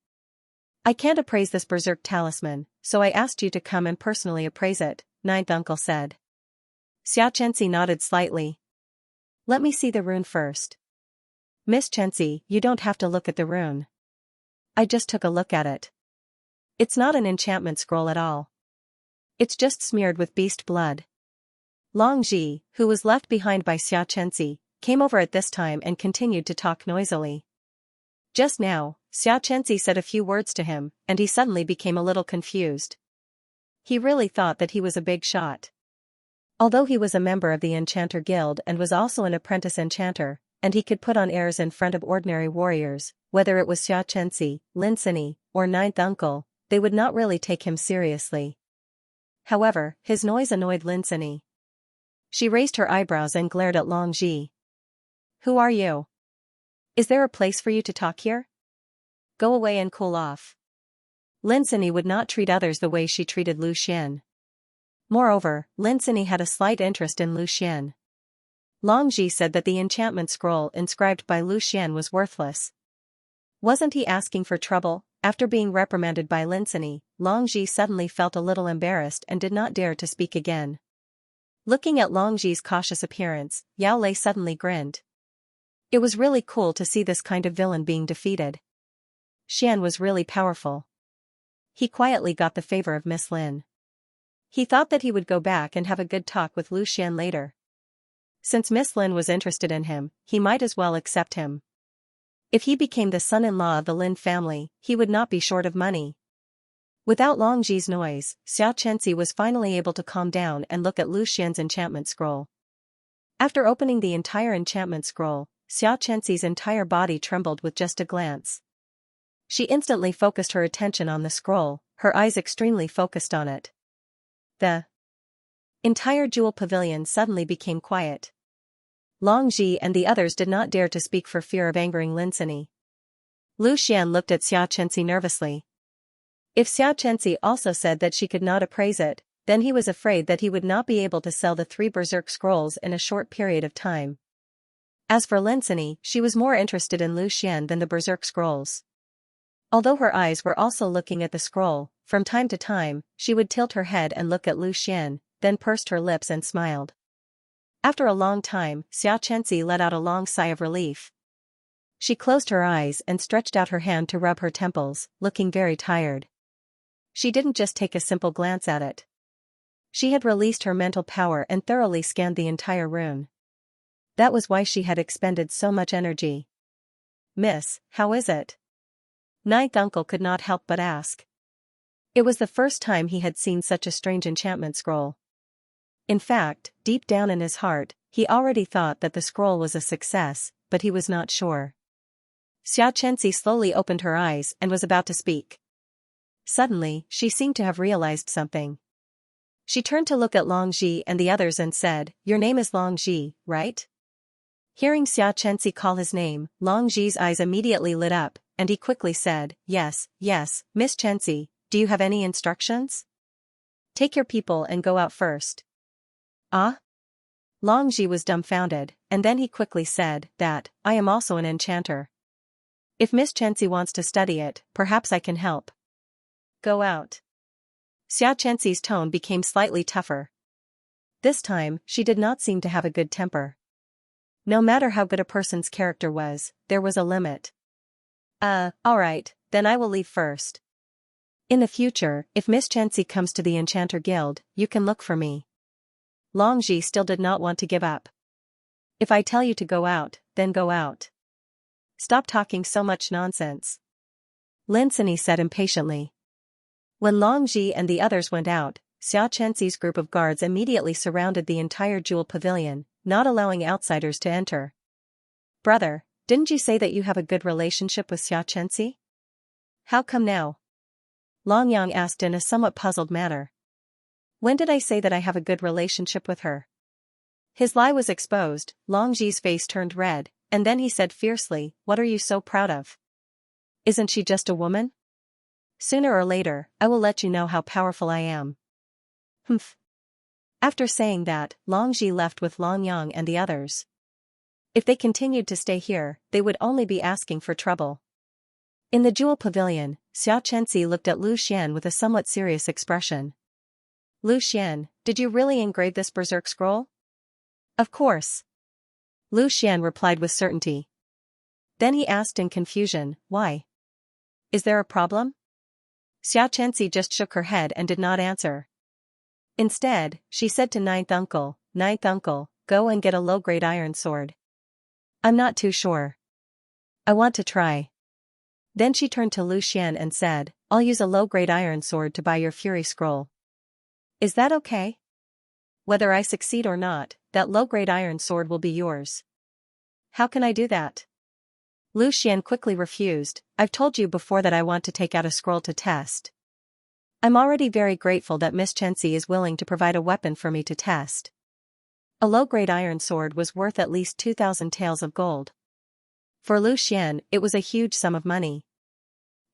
I can't appraise this Berserk Talisman, so I asked you to come and personally appraise it," Ninth Uncle said. Xianxia nodded slightly. "Let me see the rune first." "Miss Xianxia, you don't have to look at the rune. I just took a look at it. It's not an enchantment scroll at all. It's just smeared with beast blood." Long Ji, who was left behind by Xianxia, came over at this time and continued to talk noisily. Just now, Xianxia said a few words to him, and he suddenly became a little confused. He really thought that he was a big shot. Although he was a member of the Enchanter Guild and was also an apprentice enchanter, and he could put on airs in front of ordinary warriors, whether it was Xianxia, Lin Xini, or Ninth Uncle, they would not really take him seriously. However, his noise annoyed Lin Xini. She raised her eyebrows and glared at Long Ji. "Who are you? Is there a place for you to talk here? Go away and cool off." Lin Xini would not treat others the way she treated Lu Xian. Moreover, Lin Xini had a slight interest in Lu Xian. Long Ji said that the enchantment scroll inscribed by Lu Xian was worthless. Wasn't he asking for trouble? After being reprimanded by Lin Xini, Long Ji suddenly felt a little embarrassed and did not dare to speak again. Looking at Long Ji's cautious appearance, Yao Lei suddenly grinned. It was really cool to see this kind of villain being defeated. Xian was really powerful. He quietly got the favor of Miss Lin. He thought that he would go back and have a good talk with Lu Xian later. Since Miss Lin was interested in him, he might as well accept him. If he became the son-in-law of the Lin family, he would not be short of money. Without Long Ji's noise, Xianxia was finally able to calm down and look at Lu Xian's enchantment scroll. After opening the entire enchantment scroll, Xianxia's entire body trembled with just a glance. She instantly focused her attention on the scroll, her eyes extremely focused on it. The entire jewel pavilion suddenly became quiet. Long Ji and the others did not dare to speak for fear of angering Lin Sini. Lu Xian looked at Xianxia nervously. If Xianxia also said that she could not appraise it, then he was afraid that he would not be able to sell the 3 berserk scrolls in a short period of time. As for Lin Sini, she was more interested in Lu Xian than the berserk scrolls. Although her eyes were also looking at the scroll, from time to time, she would tilt her head and look at Lu Xian, then pursed her lips and smiled. After a long time, Xianxia let out a long sigh of relief. She closed her eyes and stretched out her hand to rub her temples, looking very tired. She didn't just take a simple glance at it. She had released her mental power and thoroughly scanned the entire rune. That was why she had expended so much energy. "Miss, how is it?" Ninth uncle could not help but ask. It was the first time he had seen such a strange enchantment scroll. In fact, deep down in his heart, he already thought that the scroll was a success, but he was not sure. Xianxia slowly opened her eyes and was about to speak. Suddenly, she seemed to have realized something. She turned to look at Long Ji and the others and said, "Your name is Long Ji, right?" Hearing Xianxia call his name, Long Ji's eyes immediately lit up, and he quickly said, yes, Miss Chenxi, do you have any instructions? Take your people and go out first." "Ah?" Long Ji was dumbfounded, and then he quickly said that, "I am also an enchanter. If Miss Chenxi wants to study it, perhaps I can help." "Go out." Xianxia's tone became slightly tougher. This time, she did not seem to have a good temper. No matter how good a person's character was, there was a limit. Alright, then I will leave first. In the future, if Miss Chenxi comes to the Enchanter Guild, you can look for me." Long Ji still did not want to give up. "If I tell you to go out, then go out. Stop talking so much nonsense," Lin Sini said impatiently. When Long Ji and the others went out, Xianxia's group of guards immediately surrounded the entire jewel pavilion, not allowing outsiders to enter. "Brother, didn't you say that you have a good relationship with Xianxia? How come now?" Long Yang asked in a somewhat puzzled manner. "When did I say that I have a good relationship with her?" His lie was exposed. Long Ji's face turned red, and then he said fiercely, "What are you so proud of? Isn't she just a woman? Sooner or later, I will let you know how powerful I am." "Humph." After saying that, Long Ji left with Long Yang and the others. If they continued to stay here, they would only be asking for trouble. In the jewel pavilion, Xianxia looked at Lu Xian with a somewhat serious expression. "Lu Xian, did you really engrave this berserk scroll?" "Of course." Lu Xian replied with certainty. Then he asked in confusion, "Why? Is there a problem?" Xianxia just shook her head and did not answer. Instead, she said to Ninth Uncle, go and get a low-grade iron sword." "I'm not too sure. I want to try." Then she turned to Lu Xian and said, "I'll use a low-grade iron sword to buy your Fury Scroll. Is that okay? Whether I succeed or not, that low-grade iron sword will be yours." "How can I do that?" Lu Xian quickly refused. "I've told you before that I want to take out a scroll to test. I'm already very grateful that Miss Chenxi is willing to provide a weapon for me to test." A low-grade iron sword was worth at least 2,000 taels of gold. For Lu Xian, it was a huge sum of money.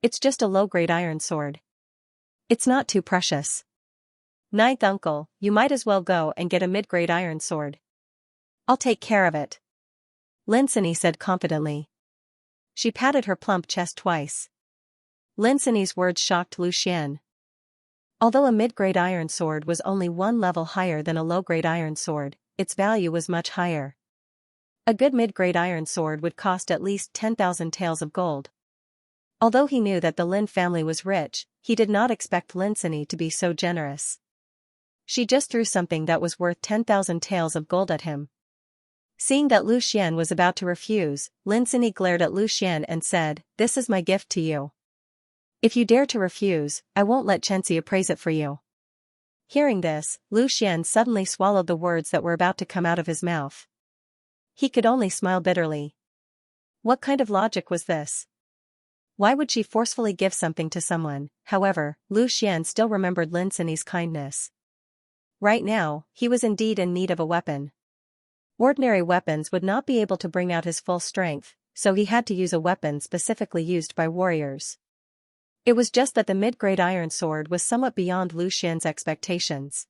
"It's just a low-grade iron sword. It's not too precious." "Ninth Uncle, you might as well go and get a mid-grade iron sword. I'll take care of it," Lin Sini said confidently. She patted her plump chest twice. Lin Sini's words shocked Lu Xian. Although a mid-grade iron sword was only one level higher than a low-grade iron sword, its value was much higher. A good mid-grade iron sword would cost at least 10,000 taels of gold. Although he knew that the Lin family was rich, he did not expect Linsini to be so generous. She just threw something that was worth 10,000 taels of gold at him. Seeing that Lu Xian was about to refuse, Linsini glared at Lu Xian and said, "This is my gift to you. If you dare to refuse, I won't let Xianxia praise it for you." Hearing this, Lu Xian suddenly swallowed the words that were about to come out of his mouth. He could only smile bitterly. What kind of logic was this? Why would she forcefully give something to someone? However, Lu Xian still remembered Linsini's kindness. Right now, he was indeed in need of a weapon. Ordinary weapons would not be able to bring out his full strength, so he had to use a weapon specifically used by warriors. It was just that the mid-grade iron sword was somewhat beyond Lu Xian's expectations.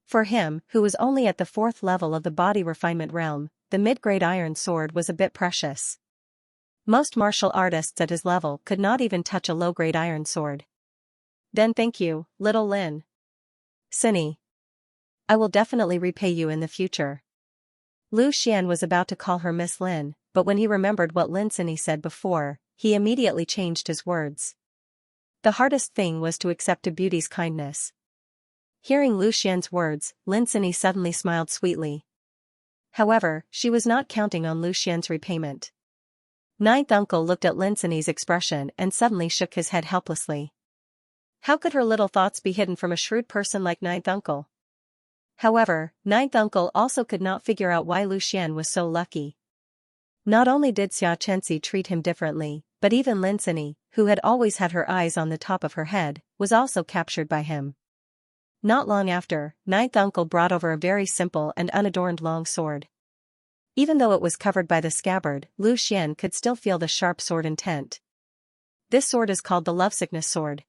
For him, who was only at the 4th level of the body refinement realm, the mid-grade iron sword was a bit precious. Most martial artists at his level could not even touch a low-grade iron sword. Then thank you, little Lin. Sini. I will definitely repay you in the future. Lu Xian was about to call her Miss Lin, but when he remembered what Linsini said before, he immediately changed his words. The hardest thing was to accept a beauty's kindness. Hearing Lu Xian's words, Linsini suddenly smiled sweetly. However, she was not counting on Lu Xian's repayment. Ninth uncle looked at Linsini's expression and suddenly shook his head helplessly. How could her little thoughts be hidden from a shrewd person like ninth uncle? However, ninth uncle also could not figure out why Lu Xian was so lucky. Not only did Xianxia treat him differently, but even Linsini, who had always had her eyes on the top of her head, was also captured by him. Not long after, ninth uncle brought over a very simple and unadorned long sword. Even though it was covered by the scabbard, Lu Xian could still feel the sharp sword intent. This sword is called the lovesickness sword.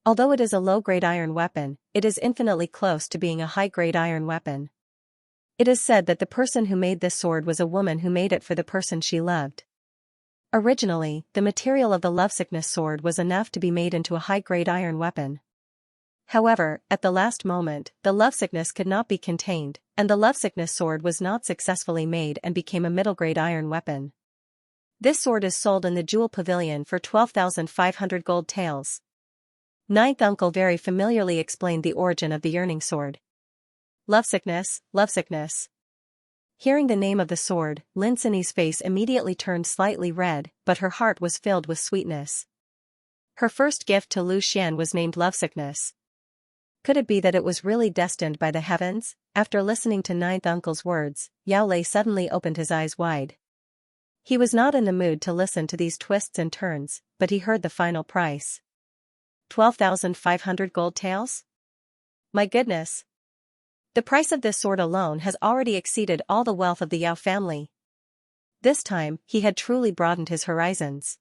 Although it is a low-grade iron weapon, it is infinitely close to being a high-grade iron weapon. It is said that the person who made this sword was a woman who made it for the person she loved. Originally, the material of the lovesickness sword was enough to be made into a high-grade iron weapon. However, at the last moment, the lovesickness could not be contained, and the lovesickness sword was not successfully made and became a middle-grade iron weapon. This sword is sold in the Jewel Pavilion for 12,500 gold taels. Ninth uncle very familiarly explained the origin of the yearning sword. Lovesickness, lovesickness. Hearing the name of the sword, Linsini's face immediately turned slightly red, but her heart was filled with sweetness. Her first gift to Lu Xian was named lovesickness. Could it be that it was really destined by the heavens? After listening to ninth uncle's words, Yao Lei suddenly opened his eyes wide. He was not in the mood to listen to these twists and turns, but he heard the final price. 12,500 gold taels? My goodness! The price of this sword alone has already exceeded all the wealth of the Yao family. This time, he had truly broadened his horizons.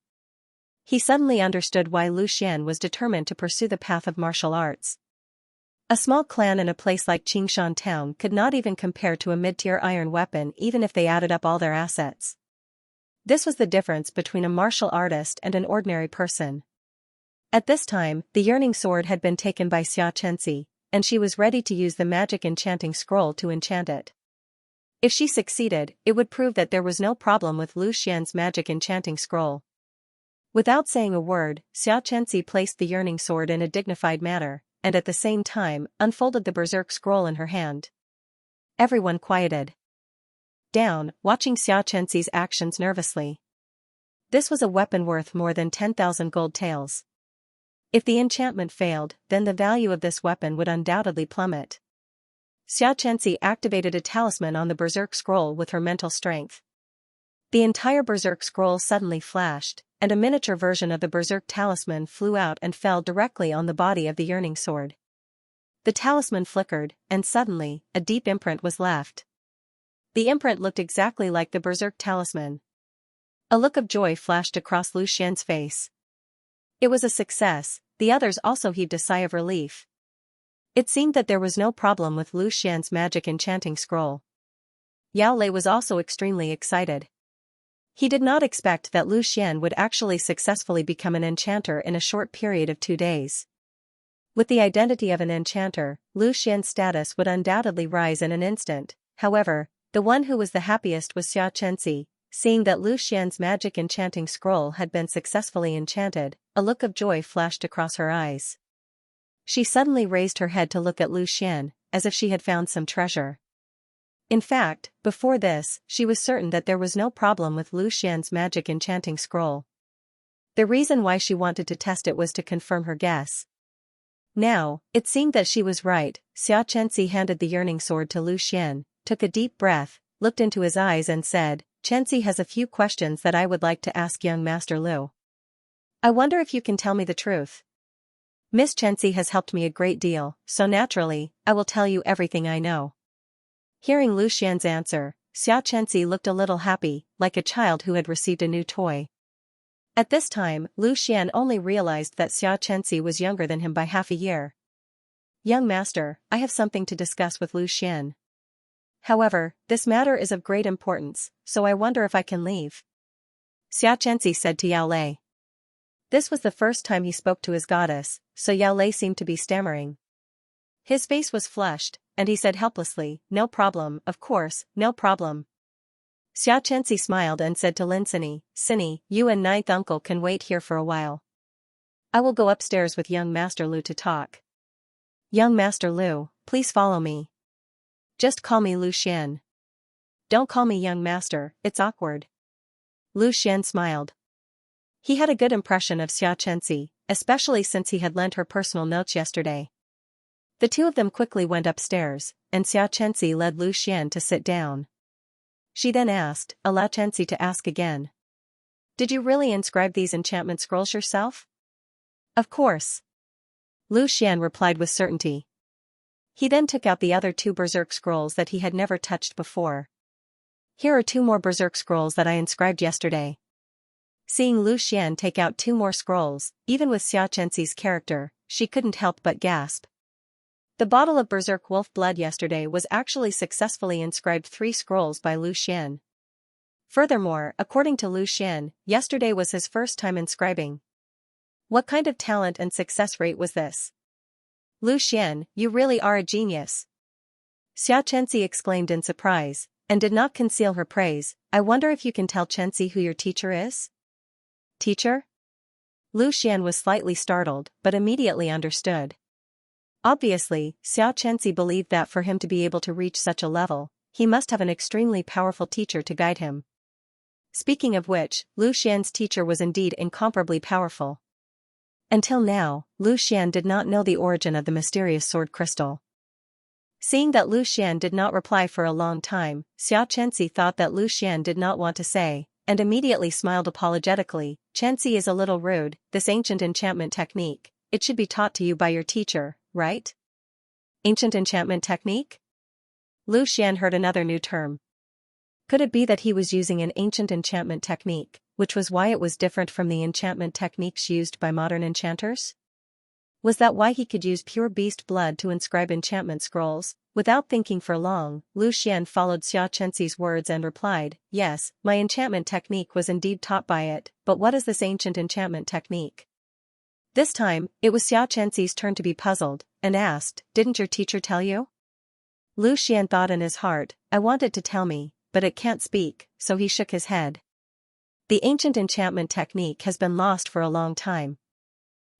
He suddenly understood why Lu Xian was determined to pursue the path of martial arts. A small clan in a place like Qingshan town could not even compare to a mid-tier iron weapon even if they added up all their assets. This was the difference between a martial artist and an ordinary person. At this time, the yearning sword had been taken by Xianxia, and she was ready to use the magic enchanting scroll to enchant it. If she succeeded, it would prove that there was no problem with Lu Xian's magic enchanting scroll. Without saying a word, Xianxia placed the yearning sword in a dignified manner, and at the same time, unfolded the berserk scroll in her hand. Everyone quieted down, watching Xianxia's actions nervously. This was a weapon worth more than 10,000 gold taels. If the enchantment failed, then the value of this weapon would undoubtedly plummet. Xianxia activated a talisman on the berserk scroll with her mental strength. The entire berserk scroll suddenly flashed, and a miniature version of the berserk talisman flew out and fell directly on the body of the yearning sword. The talisman flickered, and suddenly, a deep imprint was left. The imprint looked exactly like the berserk talisman. A look of joy flashed across Lu Xian's face. It was a success. The others also heaved a sigh of relief. It seemed that there was no problem with Lu Xian's magic enchanting scroll. Yao Lei was also extremely excited. He did not expect that Lu Xian would actually successfully become an enchanter in a short period of 2 days. With the identity of an enchanter, Lu Xian's status would undoubtedly rise in an instant. However, the one who was the happiest was Xianxia. seeing that Lu Xian's magic enchanting scroll had been successfully enchanted, a look of joy flashed across her eyes. She suddenly raised her head to look at Lu Xian, as if she had found some treasure. In fact, before this, she was certain that there was no problem with Lu Xian's magic enchanting scroll. The reason why she wanted to test it was to confirm her guess. Now, it seemed that she was right. Xianxia handed the yearning sword to Lu Xian, took a deep breath, looked into his eyes and said, "Xianxia has a few questions that I would like to ask young Master Lu. I wonder if you can tell me the truth. Miss Xianxia has helped me a great deal, so naturally, I will tell you everything I know." Hearing Lu Xian's answer, Xianxia looked a little happy, like a child who had received a new toy. At this time, Lu Xian only realized that Xianxia was younger than him by half a year. "Young master, I have something to discuss with Lu Xian. However, this matter is of great importance, so I wonder if I can leave," Xianxia said to Yao Lei. This was the first time he spoke to his goddess, so Yao Lei seemed to be stammering. His face was flushed, and he said helplessly, "No problem, of course, no problem." Xianxia smiled and said to Lin Sini, "Sini, you and ninth uncle can wait here for a while. I will go upstairs with young Master Lu to talk." "Young Master Lu, please follow me. Just call me Lu Xian. Don't call me young master, it's awkward." Lu Xian smiled. He had a good impression of Xianxia, especially since he had lent her personal notes yesterday. The two of them quickly went upstairs, and Xianxia led Lu Xian to sit down. She then asked, "Allow Xianxia to ask again. Did you really inscribe these enchantment scrolls yourself?" "Of course." Lu Xian replied with certainty. He then took out the other two berserk scrolls that he had never touched before. "Here are two more berserk scrolls that I inscribed yesterday." Seeing Lu Xian take out two more scrolls, even with Xianxia's character, she couldn't help but gasp. The bottle of berserk wolf blood yesterday was actually successfully inscribed 3 scrolls by Lu Xian. Furthermore, according to Lu Xian, yesterday was his first time inscribing. What kind of talent and success rate was this? "Lu Xian, you really are a genius," Xianxia exclaimed in surprise, and did not conceal her praise. "I wonder if you can tell Xianxia who your teacher is?" "Teacher?" Lu Xian was slightly startled, but immediately understood. Obviously, Xianxia believed that for him to be able to reach such a level, he must have an extremely powerful teacher to guide him. Speaking of which, Lu Xian's teacher was indeed incomparably powerful. Until now, Lu Xian did not know the origin of the mysterious sword crystal. Seeing that Lu Xian did not reply for a long time, Xianxia thought that Lu Xian did not want to say, and immediately smiled apologetically. "Xianxia is a little rude, this ancient enchantment technique, it should be taught to you by your teacher, right?" "Ancient enchantment technique?" Lu Xian heard another new term. Could it be that he was using an ancient enchantment technique, which was why it was different from the enchantment techniques used by modern enchanters? Was that why he could use pure beast blood to inscribe enchantment scrolls? Without thinking for long, Lu Xian followed Xianxia's words and replied, "Yes, my enchantment technique was indeed taught by it, but what is this ancient enchantment technique?" This time, it was Xianxia's turn to be puzzled, and asked, "Didn't your teacher tell you?" Lu Xian thought in his heart, "I want it to tell me, but it can't speak," so he shook his head. The ancient enchantment technique has been lost for a long time.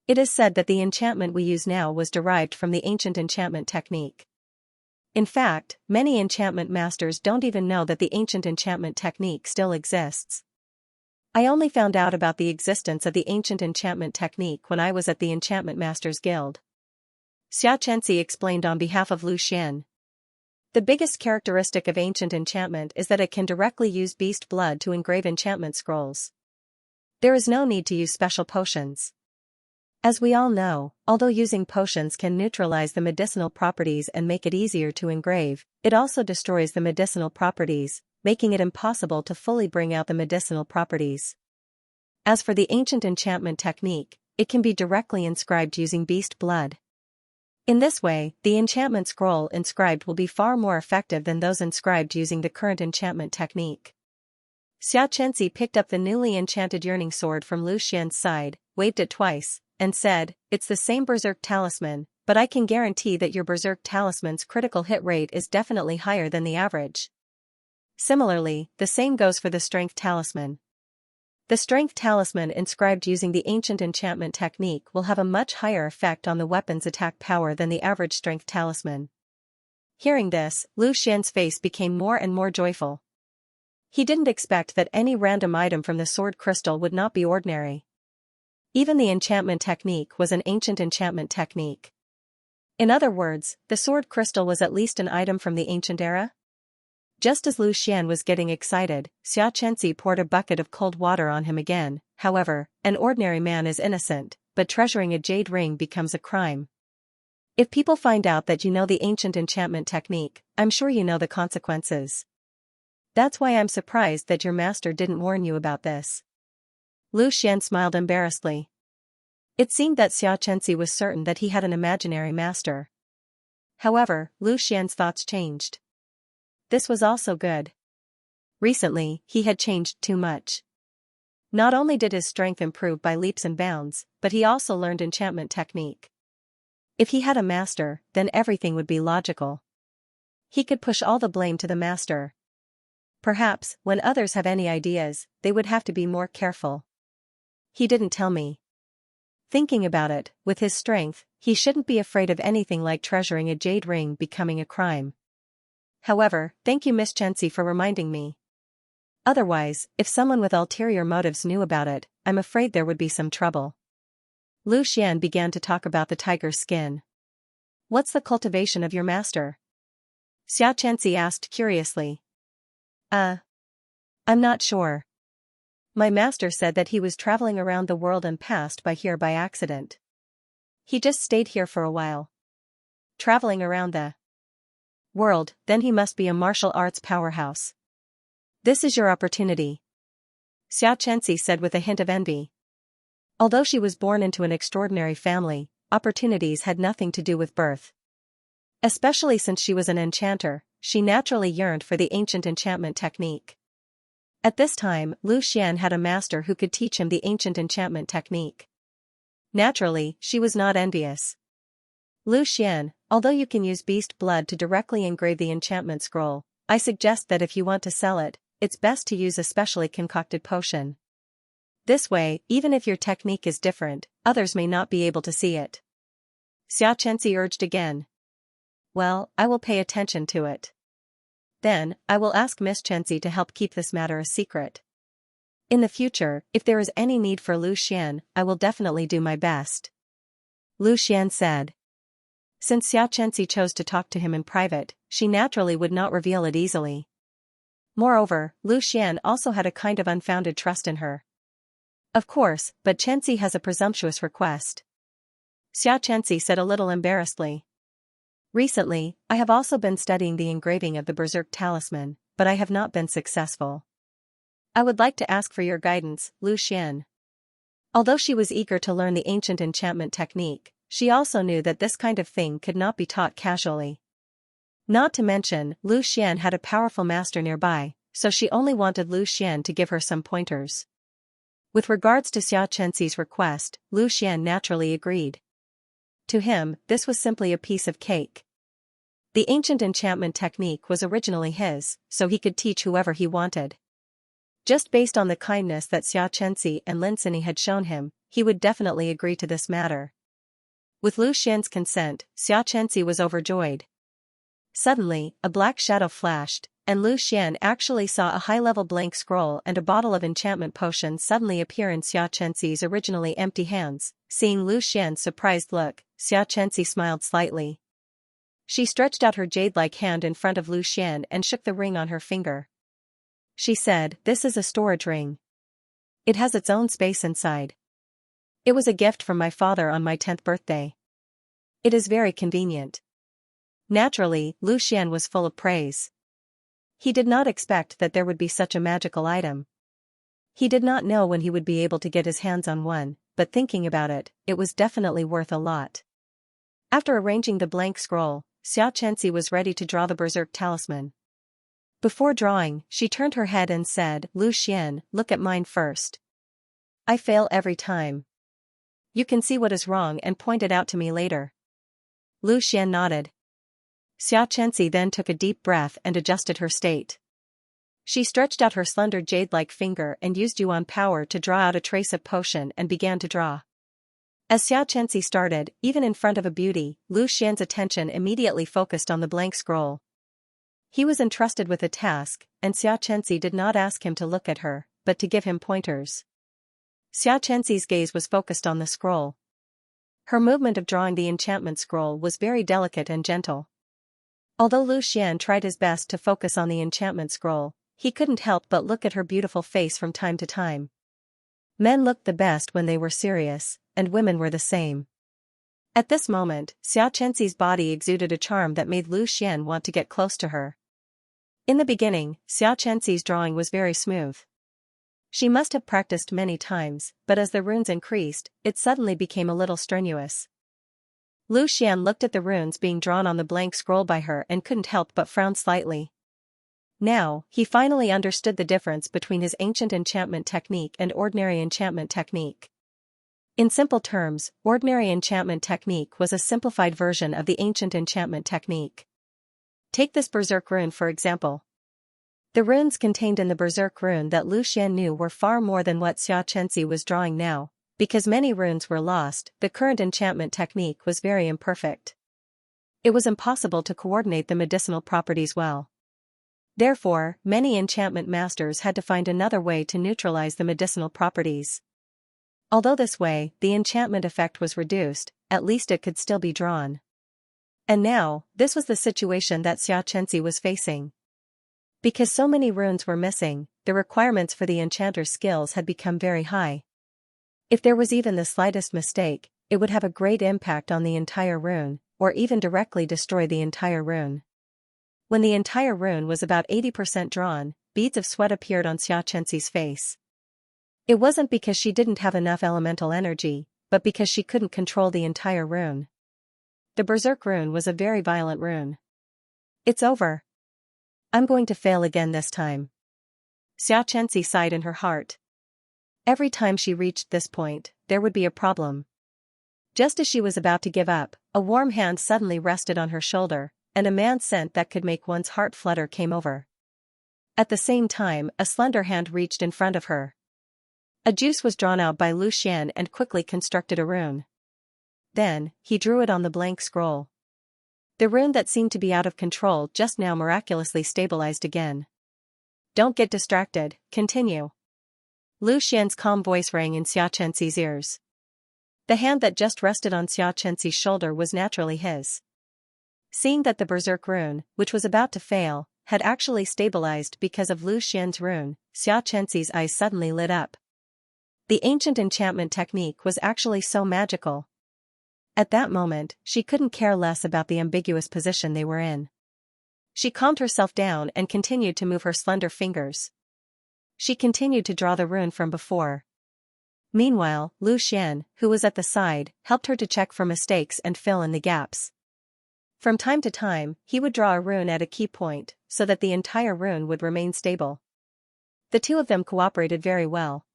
It is said that the enchantment we use now was derived from the ancient enchantment technique. In fact, many enchantment masters don't even know that the ancient enchantment technique still exists. I only found out about the existence of the ancient enchantment technique when I was at the Enchantment Masters Guild. Xianxia explained on behalf of Lu Xian. The biggest characteristic of ancient enchantment is that it can directly use beast blood to engrave enchantment scrolls. There is no need to use special potions. As we all know, although using potions can neutralize the medicinal properties and make it easier to engrave, it also destroys the medicinal properties, making it impossible to fully bring out the medicinal properties. As for the ancient enchantment technique, it can be directly inscribed using beast blood. In this way, the enchantment scroll inscribed will be far more effective than those inscribed using the current enchantment technique. Xianxia picked up the newly enchanted yearning sword from Lu Xian's side, waved it twice, and said, "It's the same berserk talisman, but I can guarantee that your berserk talisman's critical hit rate is definitely higher than the average." Similarly, the same goes for the Strength Talisman. The Strength Talisman inscribed using the ancient enchantment technique will have a much higher effect on the weapon's attack power than the average Strength Talisman. Hearing this, Lu Xian's face became more and more joyful. He didn't expect that any random item from the sword crystal would not be ordinary. Even the enchantment technique was an ancient enchantment technique. In other words, the sword crystal was at least an item from the ancient era? Just as Lu Xian was getting excited, Xianxia poured a bucket of cold water on him again. However, an ordinary man is innocent, but treasuring a jade ring becomes a crime. If people find out that you know the ancient enchantment technique, I'm sure you know the consequences. That's why I'm surprised that your master didn't warn you about this. Lu Xian smiled embarrassedly. It seemed that Xianxia was certain that he had an imaginary master. However, Lu Xian's thoughts changed. This was also good. Recently, he had changed too much. Not only did his strength improve by leaps and bounds, but he also learned enchantment technique. If he had a master, then everything would be logical. He could push all the blame to the master. Perhaps, when others have any ideas, they would have to be more careful. He didn't tell me. Thinking about it, with his strength, he shouldn't be afraid of anything like treasuring a jade ring becoming a crime. However, thank you Miss Xianxia for reminding me. Otherwise, if someone with ulterior motives knew about it, I'm afraid there would be some trouble. Lu Xian began to talk about the tiger's skin. What's the cultivation of your master? Xianxia asked curiously. I'm not sure. My master said that he was traveling around the world and passed by here by accident. He just stayed here for a while. Traveling around the world, then he must be a martial arts powerhouse. This is your opportunity. Xianxia said with a hint of envy. Although she was born into an extraordinary family, opportunities had nothing to do with birth. Especially since she was an enchanter, she naturally yearned for the ancient enchantment technique. At this time, Lu Xian had a master who could teach him the ancient enchantment technique. Naturally, she was not envious. Lu Xian, although you can use beast blood to directly engrave the enchantment scroll, I suggest that if you want to sell it, it's best to use a specially concocted potion. This way, even if your technique is different, others may not be able to see it. Xianxia urged again. Well, I will pay attention to it. Then, I will ask Miss Xianxia to help keep this matter a secret. In the future, if there is any need for Lu Xian, I will definitely do my best. Lu Xian said. Since Xianxia chose to talk to him in private, she naturally would not reveal it easily. Moreover, Lu Xian also had a kind of unfounded trust in her. Of course, but Xianxia has a presumptuous request. Xianxia said a little embarrassedly. Recently, I have also been studying the engraving of the Berserk Talisman, but I have not been successful. I would like to ask for your guidance, Lu Xian. Although she was eager to learn the ancient enchantment technique, she also knew that this kind of thing could not be taught casually. Not to mention, Lu Xian had a powerful master nearby, so she only wanted Lu Xian to give her some pointers. With regards to Xianxia's request, Lu Xian naturally agreed. To him, this was simply a piece of cake. The ancient enchantment technique was originally his, so he could teach whoever he wanted. Just based on the kindness that Xianxia and Lin Sini had shown him, he would definitely agree to this matter. With Lu Xian's consent, Xianxia was overjoyed. Suddenly, a black shadow flashed, and Lu Xian actually saw a high-level blank scroll and a bottle of enchantment potion suddenly appear in Xianxia's originally empty hands. Seeing Lu Xian's surprised look, Xianxia smiled slightly. She stretched out her jade-like hand in front of Lu Xian and shook the ring on her finger. She said, "This is a storage ring. It has its own space inside. It was a gift from my father on my 10th birthday. It is very convenient." Naturally, Lu Xian was full of praise. He did not expect that there would be such a magical item. He did not know when he would be able to get his hands on one, but thinking about it, it was definitely worth a lot. After arranging the blank scroll, Xianxia was ready to draw the Berserk Talisman. Before drawing, she turned her head and said, "Lu Xian, look at mine first. I fail every time. You can see what is wrong and point it out to me later." Lu Xian nodded. Xianxia then took a deep breath and adjusted her state. She stretched out her slender jade-like finger and used yuan power to draw out a trace of potion and began to draw. As Xianxia started, even in front of a beauty, Lu Xian's attention immediately focused on the blank scroll. He was entrusted with a task, and Xianxia did not ask him to look at her, but to give him pointers. Xianxia's gaze was focused on the scroll. Her movement of drawing the enchantment scroll was very delicate and gentle. Although Lu Xian tried his best to focus on the enchantment scroll, he couldn't help but look at her beautiful face from time to time. Men looked the best when they were serious, and women were the same. At this moment, Xianxia's body exuded a charm that made Lu Xian want to get close to her. In the beginning, Xianxia's drawing was very smooth. She must have practiced many times, but as the runes increased, it suddenly became a little strenuous. Lu Xian looked at the runes being drawn on the blank scroll by her and couldn't help but frown slightly. Now, he finally understood the difference between his ancient enchantment technique and ordinary enchantment technique. In simple terms, ordinary enchantment technique was a simplified version of the ancient enchantment technique. Take this berserk rune for example. The runes contained in the berserk rune that Lu Xian knew were far more than what Xianxia was drawing now. Because many runes were lost, the current enchantment technique was very imperfect. It was impossible to coordinate the medicinal properties well. Therefore, many enchantment masters had to find another way to neutralize the medicinal properties. Although this way, the enchantment effect was reduced, at least it could still be drawn. And now, this was the situation that Xianxia was facing. Because so many runes were missing, the requirements for the enchanter's skills had become very high. If there was even the slightest mistake, it would have a great impact on the entire rune, or even directly destroy the entire rune. When the entire rune was about 80% drawn, beads of sweat appeared on Xianxia's face. It wasn't because she didn't have enough elemental energy, but because she couldn't control the entire rune. The berserk rune was a very violent rune. It's over. I'm going to fail again this time. Xianxia sighed in her heart. Every time she reached this point, there would be a problem. Just as she was about to give up, a warm hand suddenly rested on her shoulder, and a man's scent that could make one's heart flutter came over. At the same time, a slender hand reached in front of her. A juice was drawn out by Lu Xian and quickly constructed a rune. Then, he drew it on the blank scroll. The rune that seemed to be out of control just now miraculously stabilized again. Don't get distracted, continue. Lu Xian's calm voice rang in Xianxia's ears. The hand that just rested on Xianxia's shoulder was naturally his. Seeing that the berserk rune, which was about to fail, had actually stabilized because of Lu Xian's rune, Xianxia's eyes suddenly lit up. The ancient enchantment technique was actually so magical. At that moment, she couldn't care less about the ambiguous position they were in. She calmed herself down and continued to move her slender fingers. She continued to draw the rune from before. Meanwhile, Lu Xian, who was at the side, helped her to check for mistakes and fill in the gaps. From time to time, he would draw a rune at a key point, so that the entire rune would remain stable. The two of them cooperated very well.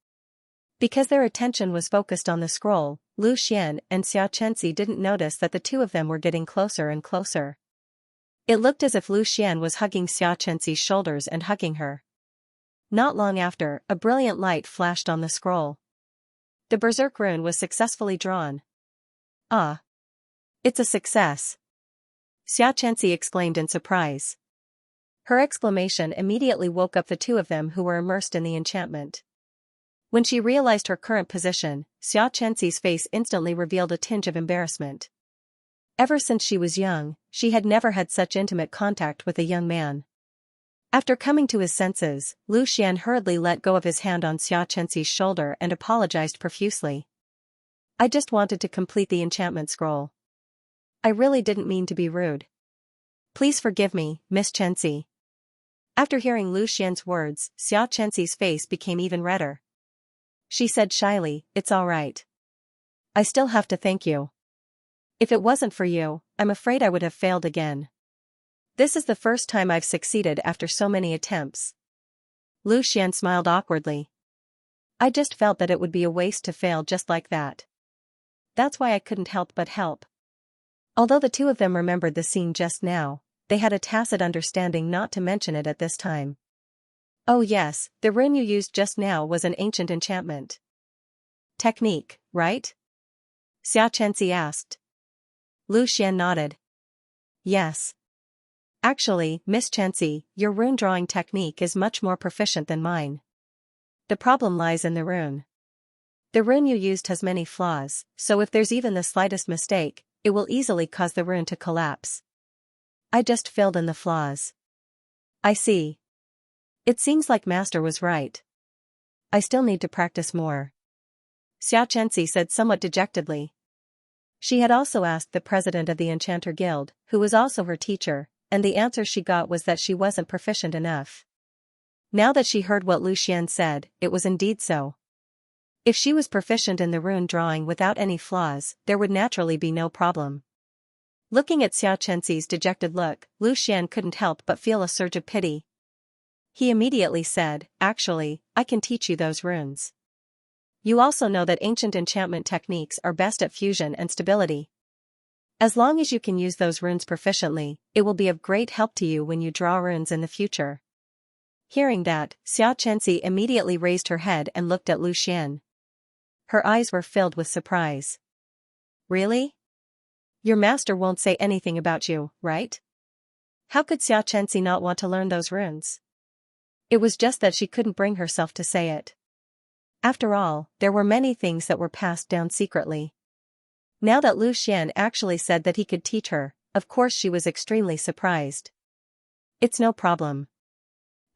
Because their attention was focused on the scroll, Lu Xian and Xianxia didn't notice that the two of them were getting closer and closer. It looked as if Lu Xian was hugging Xianxia's shoulders and hugging her. Not long after, a brilliant light flashed on the scroll. The berserk rune was successfully drawn. Ah! It's a success! Xianxia exclaimed in surprise. Her exclamation immediately woke up the two of them who were immersed in the enchantment. When she realized her current position, Xianxia's face instantly revealed a tinge of embarrassment. Ever since she was young, she had never had such intimate contact with a young man. After coming to his senses, Lu Xian hurriedly let go of his hand on Xianxia's shoulder and apologized profusely. I just wanted to complete the enchantment scroll. I really didn't mean to be rude. Please forgive me, Miss Xianxia. After hearing Lu Xian's words, Xianxia's face became even redder. She said shyly, It's all right. I still have to thank you. If it wasn't for you, I'm afraid I would have failed again. This is the first time I've succeeded after so many attempts. Lu Xian smiled awkwardly. I just felt that it would be a waste to fail just like that. That's why I couldn't help but help. Although the two of them remembered the scene just now, they had a tacit understanding not to mention it at this time. Oh yes, the rune you used just now was an ancient enchantment technique, right? Xianxia asked. Lu Xian nodded. Yes. Actually, Miss Xianxia, your rune drawing technique is much more proficient than mine. The problem lies in the rune. The rune you used has many flaws, so if there's even the slightest mistake, it will easily cause the rune to collapse. I just filled in the flaws. I see. It seems like Master was right. I still need to practice more. Xianxia said somewhat dejectedly. She had also asked the president of the Enchanter Guild, who was also her teacher, and the answer she got was that she wasn't proficient enough. Now that she heard what Lu Xian said, it was indeed so. If she was proficient in the rune drawing without any flaws, there would naturally be no problem. Looking at Xianxia's dejected look, Lu Xian couldn't help but feel a surge of pity. He immediately said, "Actually, I can teach you those runes. You also know that ancient enchantment techniques are best at fusion and stability. As long as you can use those runes proficiently, it will be of great help to you when you draw runes in the future." Hearing that, Xianxia immediately raised her head and looked at Lu Xian. Her eyes were filled with surprise. Really? Your master won't say anything about you, right? How could Xianxia not want to learn those runes? It was just that she couldn't bring herself to say it. After all, there were many things that were passed down secretly. Now that Lu Xian actually said that he could teach her, of course she was extremely surprised. It's no problem.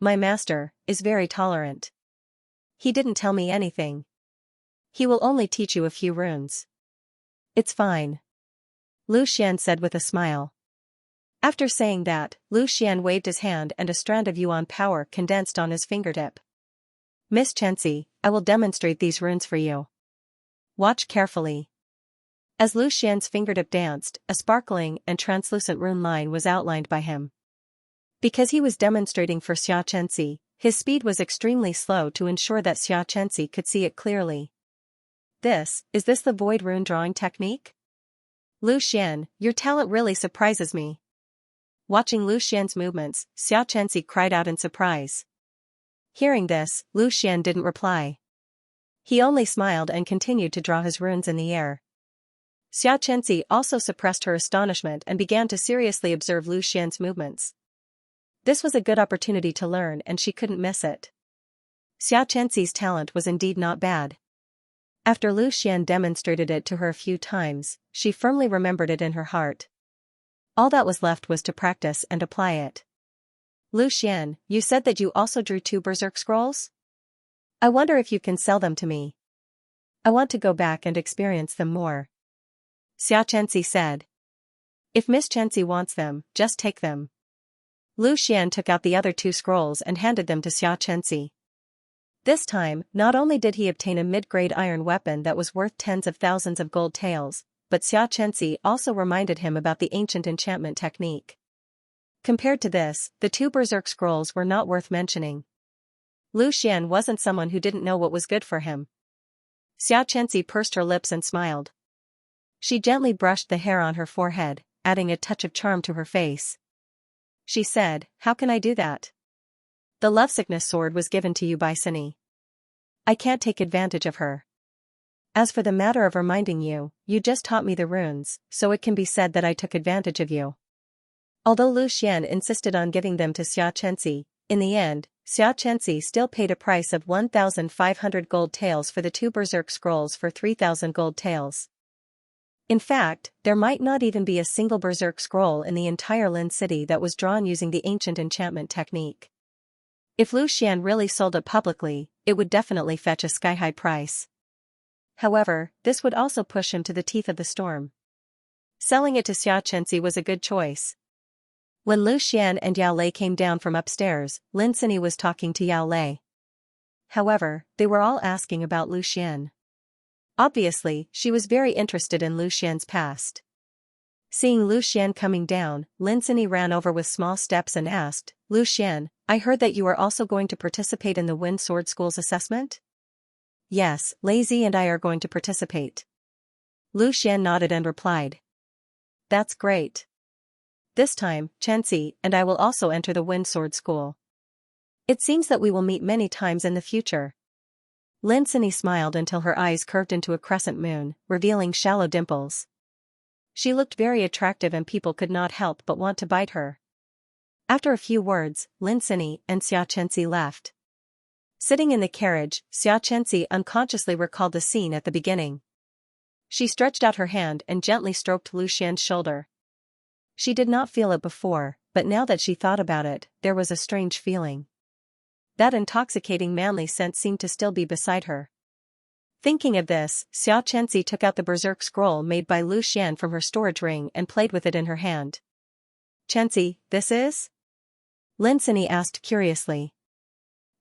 My master is very tolerant. He didn't tell me anything. He will only teach you a few runes. It's fine. Lu Xian said with a smile. After saying that, Lu Xian waved his hand and a strand of yuan power condensed on his fingertip. Miss Xianxia, I will demonstrate these runes for you. Watch carefully. As Lu Xian's fingertip danced, a sparkling and translucent rune line was outlined by him. Because he was demonstrating for Xianxia, his speed was extremely slow to ensure that Xianxia could see it clearly. Is this the void rune drawing technique? Lu Xian, your talent really surprises me. Watching Lu Xian's movements, Xianxia cried out in surprise. Hearing this, Lu Xian didn't reply. He only smiled and continued to draw his runes in the air. Xianxia also suppressed her astonishment and began to seriously observe Lu Xian's movements. This was a good opportunity to learn and she couldn't miss it. Xianxia's talent was indeed not bad. After Lu Xian demonstrated it to her a few times, she firmly remembered it in her heart. All that was left was to practice and apply it. Lu Xian, you said that you also drew 2 berserk scrolls? I wonder if you can sell them to me. I want to go back and experience them more. Xianxia said. If Miss Xianxia wants them, just take them. Lu Xian took out the other 2 scrolls and handed them to Xianxia. This time, not only did he obtain a mid-grade iron weapon that was worth tens of thousands of gold taels, but Xianxia also reminded him about the ancient enchantment technique. Compared to this, the 2 berserk scrolls were not worth mentioning. Lu Xian wasn't someone who didn't know what was good for him. Xianxia pursed her lips and smiled. She gently brushed the hair on her forehead, adding a touch of charm to her face. She said, "How can I do that? The lovesickness sword was given to you by Sini. I can't take advantage of her. As for the matter of reminding you, you just taught me the runes, so it can be said that I took advantage of you." Although Lu Xian insisted on giving them to Xianxia, in the end, Xianxia still paid a price of 1,500 gold taels for the 2 berserk scrolls for 3,000 gold taels. In fact, there might not even be a single berserk scroll in the entire Lin city that was drawn using the ancient enchantment technique. If Lu Xian really sold it publicly, it would definitely fetch a sky-high price. However, this would also push him to the teeth of the storm. Selling it to Xianxia was a good choice. When Lu Xian and Yao Lei came down from upstairs, Lin Cini was talking to Yao Lei. However, they were all asking about Lu Xian. Obviously, she was very interested in Lu Xian's past. Seeing Lu Xian coming down, Lin Cini ran over with small steps and asked, "Lu Xian, I heard that you are also going to participate in the Wind Sword School's assessment?" "Yes, Lazy and I are going to participate." Lu Xian nodded and replied. "That's great. This time, Xianxia and I will also enter the Wind Sword School." It seems that we will meet many times in the future. Lin smiled until her eyes curved into a crescent moon, revealing shallow dimples. She looked very attractive and people could not help but want to bite her. After a few words, Lin and Xianxia left. Sitting in the carriage, Xianxia unconsciously recalled the scene at the beginning. She stretched out her hand and gently stroked Lu Xian's shoulder. She did not feel it before, but now that she thought about it, there was a strange feeling. That intoxicating manly scent seemed to still be beside her. Thinking of this, Xianxia took out the berserk scroll made by Lu Xian from her storage ring and played with it in her hand. "Chenxi, this is?" Lin asked curiously.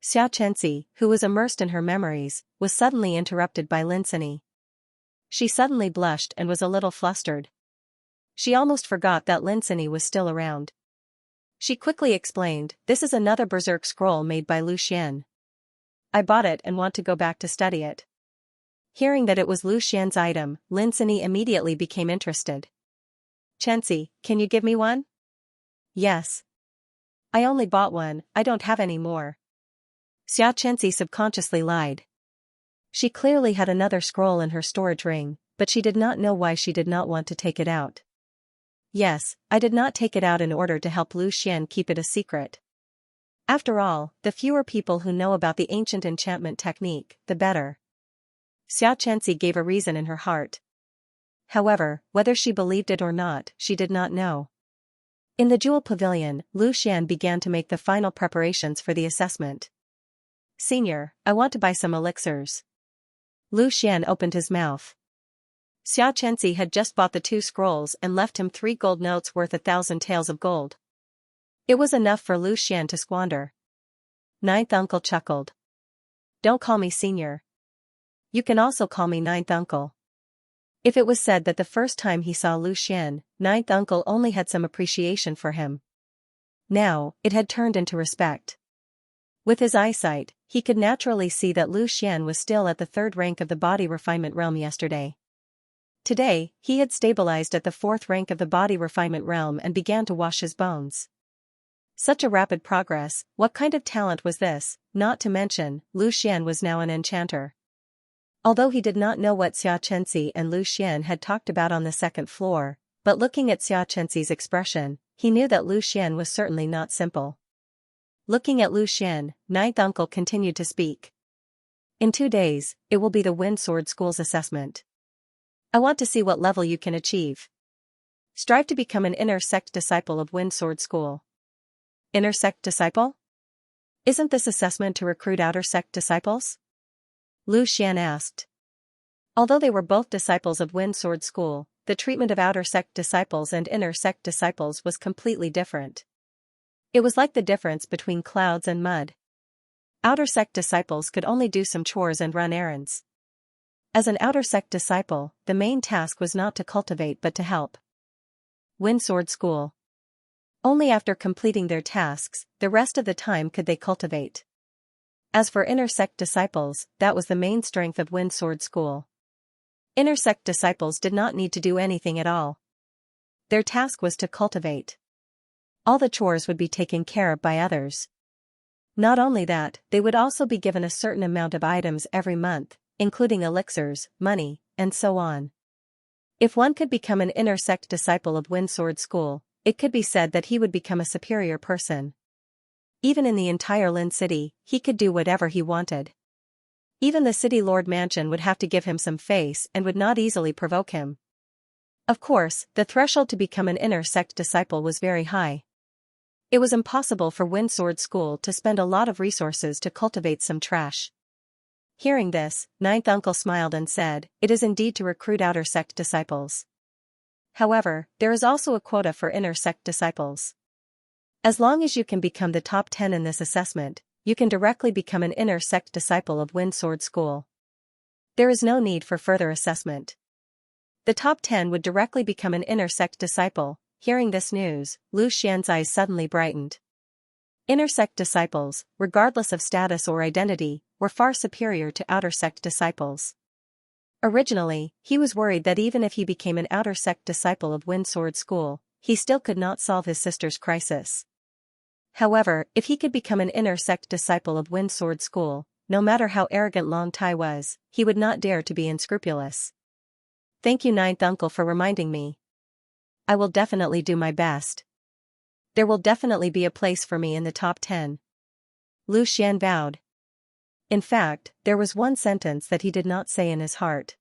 Xianxia, who was immersed in her memories, was suddenly interrupted by Lin. She suddenly blushed and was a little flustered. She almost forgot that Lin was still around. She quickly explained, "This is another berserk scroll made by Lu Xian. I bought it and want to go back to study it." Hearing that it was Lu Xian's item, Lin immediately became interested. "Chenxi, can you give me one?" "Yes. I only bought one, I don't have any more." Xianxia subconsciously lied. She clearly had another scroll in her storage ring, but she did not know why she did not want to take it out. "Yes, I did not take it out in order to help Lu Xian keep it a secret. After all, the fewer people who know about the ancient enchantment technique, the better." Xianxia gave a reason in her heart. However, whether she believed it or not, she did not know. In the jewel pavilion, Lu Xian began to make the final preparations for the assessment. "Senior, I want to buy some elixirs." Lu Xian opened his mouth. Xianxia had just bought the 2 scrolls and left him 3 gold notes worth 1,000 taels of gold. It was enough for Lu Xian to squander. Ninth uncle chuckled. "Don't call me senior. You can also call me ninth uncle." If it was said that the first time he saw Lu Xian, ninth uncle only had some appreciation for him. Now, it had turned into respect. With his eyesight, he could naturally see that Lu Xian was still at the 3rd rank of the body refinement realm yesterday. Today, he had stabilized at the 4th rank of the body refinement realm and began to wash his bones. Such a rapid progress, what kind of talent was this? Not to mention, Lu Xian was now an enchanter. Although he did not know what Xianxia and Lu Xian had talked about on the 2nd floor, but looking at Xianxia's expression, he knew that Lu Xian was certainly not simple. Looking at Lu Xian, ninth uncle continued to speak. "In 2 days, it will be the Wind Sword School's assessment. I want to see what level you can achieve. Strive to become an inner sect disciple of Wind Sword School." "Inner sect disciple? Isn't this assessment to recruit outer sect disciples?" Lu Xian asked. Although they were both disciples of Wind Sword School, the treatment of outer sect disciples and inner sect disciples was completely different. It was like the difference between clouds and mud. Outer sect disciples could only do some chores and run errands. As an outer sect disciple, the main task was not to cultivate but to help. Wind Sword School. Only after completing their tasks, the rest of the time could they cultivate. As for inner sect disciples, that was the main strength of Wind Sword School. Inner sect disciples did not need to do anything at all. Their task was to cultivate. All the chores would be taken care of by others. Not only that, they would also be given a certain amount of items every month, including elixirs, money, and so on. If one could become an inner sect disciple of Wind Sword School, it could be said that he would become a superior person. Even in the entire Lin city, he could do whatever he wanted. Even the city lord mansion would have to give him some face and would not easily provoke him. Of course, the threshold to become an inner sect disciple was very high. It was impossible for Wind Sword School to spend a lot of resources to cultivate some trash. Hearing this, ninth uncle smiled and said, "It is indeed to recruit outer sect disciples. However, there is also a quota for inner sect disciples. As long as you can become the top 10 in this assessment, you can directly become an inner sect disciple of Wind Sword School. There is no need for further assessment. The top 10 would directly become an inner sect disciple." Hearing this news, Lu Xian's eyes suddenly brightened. Inner sect disciples, regardless of status or identity, were far superior to outer sect disciples. Originally, he was worried that even if he became an outer sect disciple of Wind Sword School, he still could not solve his sister's crisis. However, if he could become an inner sect disciple of Wind Sword School, no matter how arrogant Long Tai was, he would not dare to be unscrupulous. Thank you, ninth uncle, for reminding me. I will definitely do my best. There will definitely be a place for me in the top 10. Lu Xian vowed. In fact, there was one sentence that he did not say in his heart.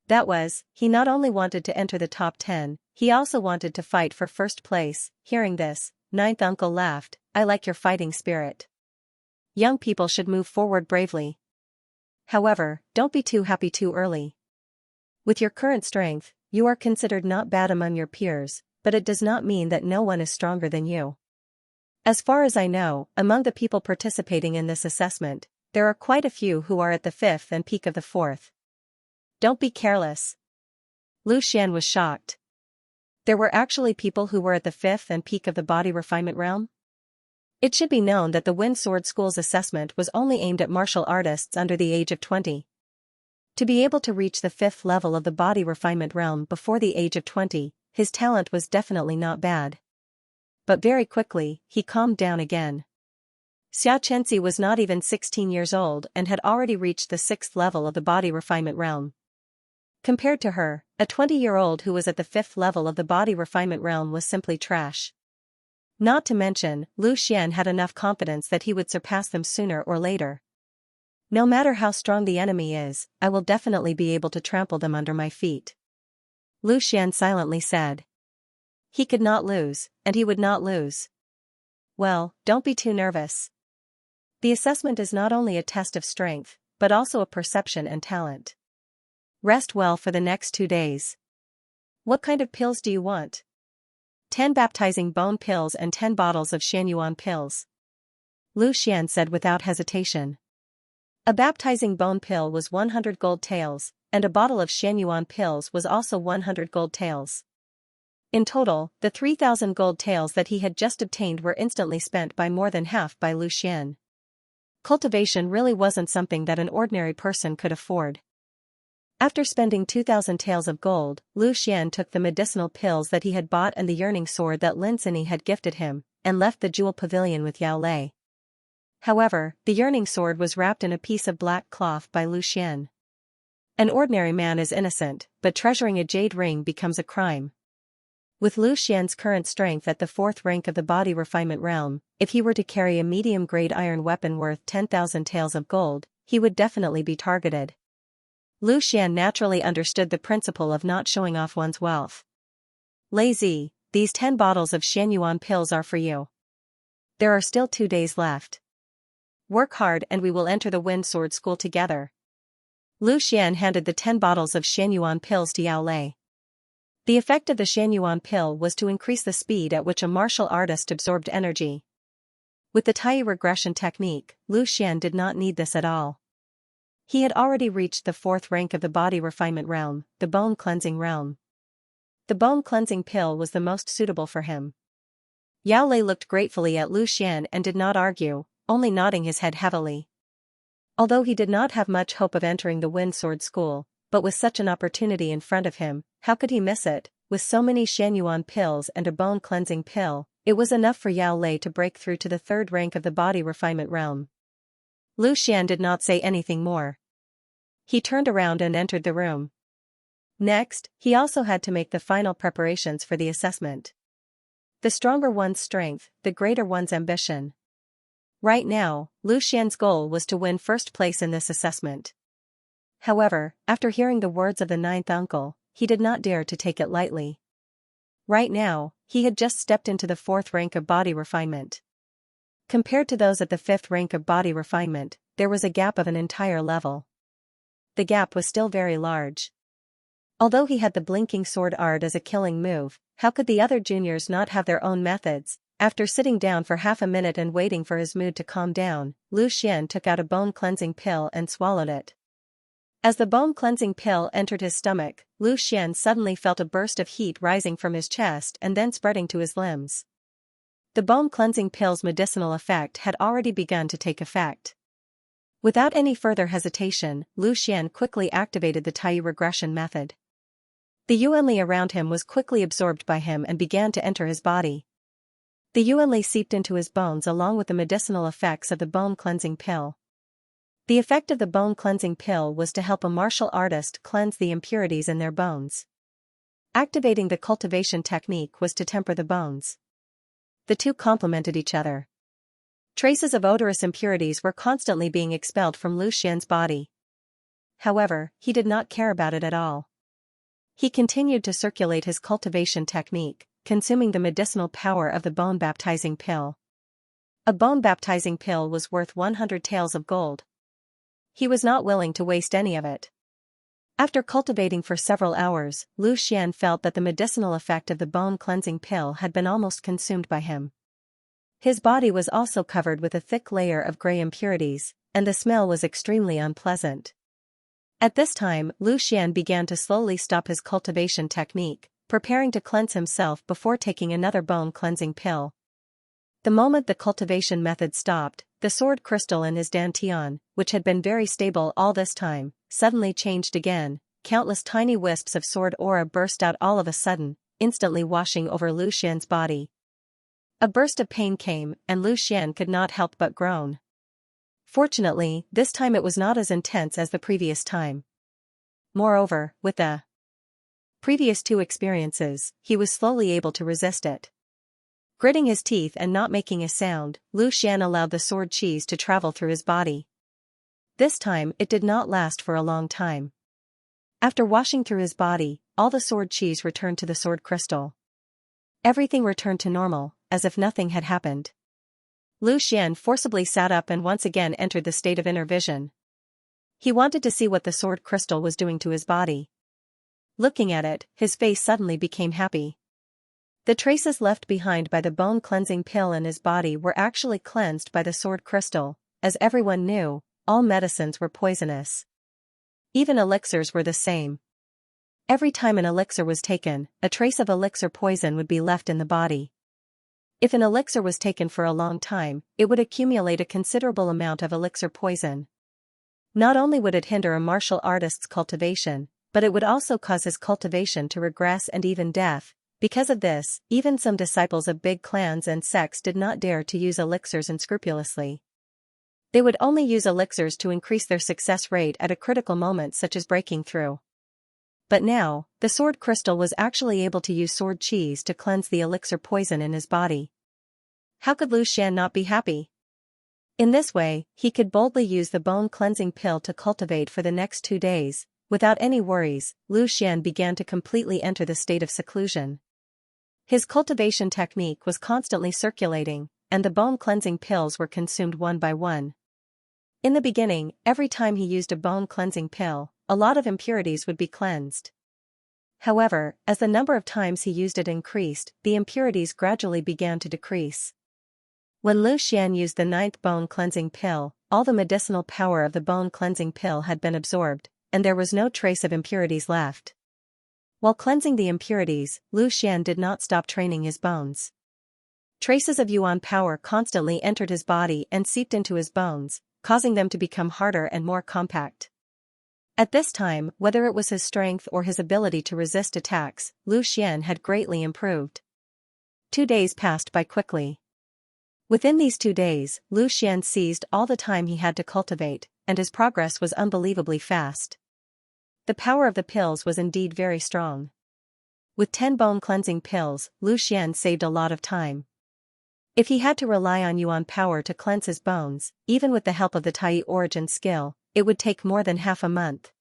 That was, he not only wanted to enter the top 10, he also wanted to fight for first place. Hearing this, ninth uncle laughed. I like your fighting spirit. Young people should move forward bravely. However, don't be too happy too early. With your current strength, you are considered not bad among your peers, but it does not mean that no one is stronger than you. As far as I know, among the people participating in this assessment, there are quite a few who are at the 5th and peak of the 4th. Don't be careless. Lu Xian was shocked. There were actually people who were at the 5th and peak of the body refinement realm? It should be known that the Wind Sword School's assessment was only aimed at martial artists under the age of 20. To be able to reach the 5th level of the body refinement realm before the age of 20, his talent was definitely not bad. But very quickly, he calmed down again. Xianxia was not even 16 years old and had already reached the 6th level of the body refinement realm. Compared to her, a 20-year-old who was at the 5th level of the body refinement realm was simply trash. Not to mention, Lu Xian had enough confidence that he would surpass them sooner or later. No matter how strong the enemy is, I will definitely be able to trample them under my feet. Lu Xian silently said. He could not lose, and he would not lose. Well, don't be too nervous. The assessment is not only a test of strength, but also a perception and talent. Rest well for the next 2 days. What kind of pills do you want? 10 baptizing bone pills and 10 bottles of Xianyuan pills. Lu Xian said without hesitation. A baptizing bone pill was 100 gold taels, and a bottle of Xianyuan pills was also 100 gold taels. In total, the 3,000 gold taels that he had just obtained were instantly spent by more than half by Lu Xian. Cultivation really wasn't something that an ordinary person could afford. After spending 2,000 taels of gold, Lu Xian took the medicinal pills that he had bought and the yearning sword that Lin Sini had gifted him, and left the jewel pavilion with Yao Lei. However, the yearning sword was wrapped in a piece of black cloth by Lu Xian. An ordinary man is innocent, but treasuring a jade ring becomes a crime. With Lu Xian's current strength at the 4th rank of the body refinement realm, if he were to carry a medium-grade iron weapon worth 10,000 taels of gold, he would definitely be targeted. Lu Xian naturally understood the principle of not showing off one's wealth. Lazy, these 10 bottles of Xianyuan pills are for you. There are still 2 days left. Work hard and we will enter the Wind Sword School together. Lu Xian handed the 10 bottles of Xianyuan pills to Yao Lei. The effect of the Xianyuan pill was to increase the speed at which a martial artist absorbed energy. With the Tai regression technique, Lu Xian did not need this at all. He had already reached the 4th rank of the body refinement realm, the bone cleansing realm. The bone cleansing pill was the most suitable for him. Yao Lei looked gratefully at Lu Xian and did not argue, only nodding his head heavily. Although he did not have much hope of entering the Wind Sword School, but with such an opportunity in front of him, how could he miss it? With so many Xianyuan pills and a bone cleansing pill, it was enough for Yao Lei to break through to the 3rd rank of the body refinement realm. Lu Xian did not say anything more. He turned around and entered the room. Next, he also had to make the final preparations for the assessment. The stronger one's strength, the greater one's ambition. Right now, Lu Xian's goal was to win first place in this assessment. However, after hearing the words of the 9th uncle, he did not dare to take it lightly. Right now, he had just stepped into the 4th rank of body refinement. Compared to those at the 5th rank of body refinement, there was a gap of an entire level. The gap was still very large. Although he had the blinking sword art as a killing move, how could the other juniors not have their own methods? After sitting down for half a minute and waiting for his mood to calm down, Lu Xian took out a bone cleansing pill and swallowed it. As the bone cleansing pill entered his stomach, Lu Xian suddenly felt a burst of heat rising from his chest and then spreading to his limbs. The bone cleansing pill's medicinal effect had already begun to take effect. Without any further hesitation, Lu Xian quickly activated the Tai regression method. The Yuanli around him was quickly absorbed by him and began to enter his body. The yuanli seeped into his bones along with the medicinal effects of the bone-cleansing pill. The effect of the bone-cleansing pill was to help a martial artist cleanse the impurities in their bones. Activating the cultivation technique was to temper the bones. The two complemented each other. Traces of odorous impurities were constantly being expelled from Lu Xian's body. However, he did not care about it at all. He continued to circulate his cultivation technique, consuming the medicinal power of the bone-baptizing pill. A bone-baptizing pill was worth 100 taels of gold. He was not willing to waste any of it. After cultivating for several hours, Lu Xian felt that the medicinal effect of the bone-cleansing pill had been almost consumed by him. His body was also covered with a thick layer of gray impurities, and the smell was extremely unpleasant. At this time, Lu Xian began to slowly stop his cultivation technique, preparing to cleanse himself before taking another bone-cleansing pill. The moment the cultivation method stopped, the sword crystal in his dantian, which had been very stable all this time, suddenly changed again. Countless tiny wisps of sword aura burst out all of a sudden, instantly washing over Lu Xian's body. A burst of pain came, and Lu Xian could not help but groan. Fortunately, this time it was not as intense as the previous time. Moreover, with the previous two experiences, he was slowly able to resist it. Gritting his teeth and not making a sound, Lu Xian allowed the sword cheese to travel through his body. This time it did not last for a long time. After washing through his body, all the sword cheese returned to the sword crystal. Everything returned to normal, as if nothing had happened. Lu Xian forcibly sat up and once again entered the state of inner vision. He wanted to see what the sword crystal was doing to his body. Looking at it, his face suddenly became happy. The traces left behind by the bone-cleansing pill in his body were actually cleansed by the sword crystal. As everyone knew, all medicines were poisonous. Even elixirs were the same. Every time an elixir was taken, a trace of elixir poison would be left in the body. If an elixir was taken for a long time, it would accumulate a considerable amount of elixir poison. Not only would it hinder a martial artist's cultivation, but it would also cause his cultivation to regress and even death. Because of this, even some disciples of big clans and sects did not dare to use elixirs unscrupulously. They would only use elixirs to increase their success rate at a critical moment such as breaking through. But now, the sword crystal was actually able to use sword cheese to cleanse the elixir poison in his body. How could Lu Xian not be happy? In this way, he could boldly use the bone-cleansing pill to cultivate for the next 2 days. Without any worries, Lu Xian began to completely enter the state of seclusion. His cultivation technique was constantly circulating, and the bone-cleansing pills were consumed one by one. In the beginning, every time he used a bone-cleansing pill, a lot of impurities would be cleansed. However, as the number of times he used it increased, the impurities gradually began to decrease. When Lu Xian used the 9th bone-cleansing pill, all the medicinal power of the bone-cleansing pill had been absorbed, and there was no trace of impurities left. While cleansing the impurities, Lu Xian did not stop training his bones. Traces of yuan power constantly entered his body and seeped into his bones, causing them to become harder and more compact. At this time, whether it was his strength or his ability to resist attacks, Lu Xian had greatly improved. 2 days passed by quickly. Within these 2 days, Lu Xian seized all the time he had to cultivate, and his progress was unbelievably fast. The power of the pills was indeed very strong. With 10 bone-cleansing pills, Lu Xian saved a lot of time. If he had to rely on yuan power to cleanse his bones, even with the help of the Tai origin skill, it would take more than half a month.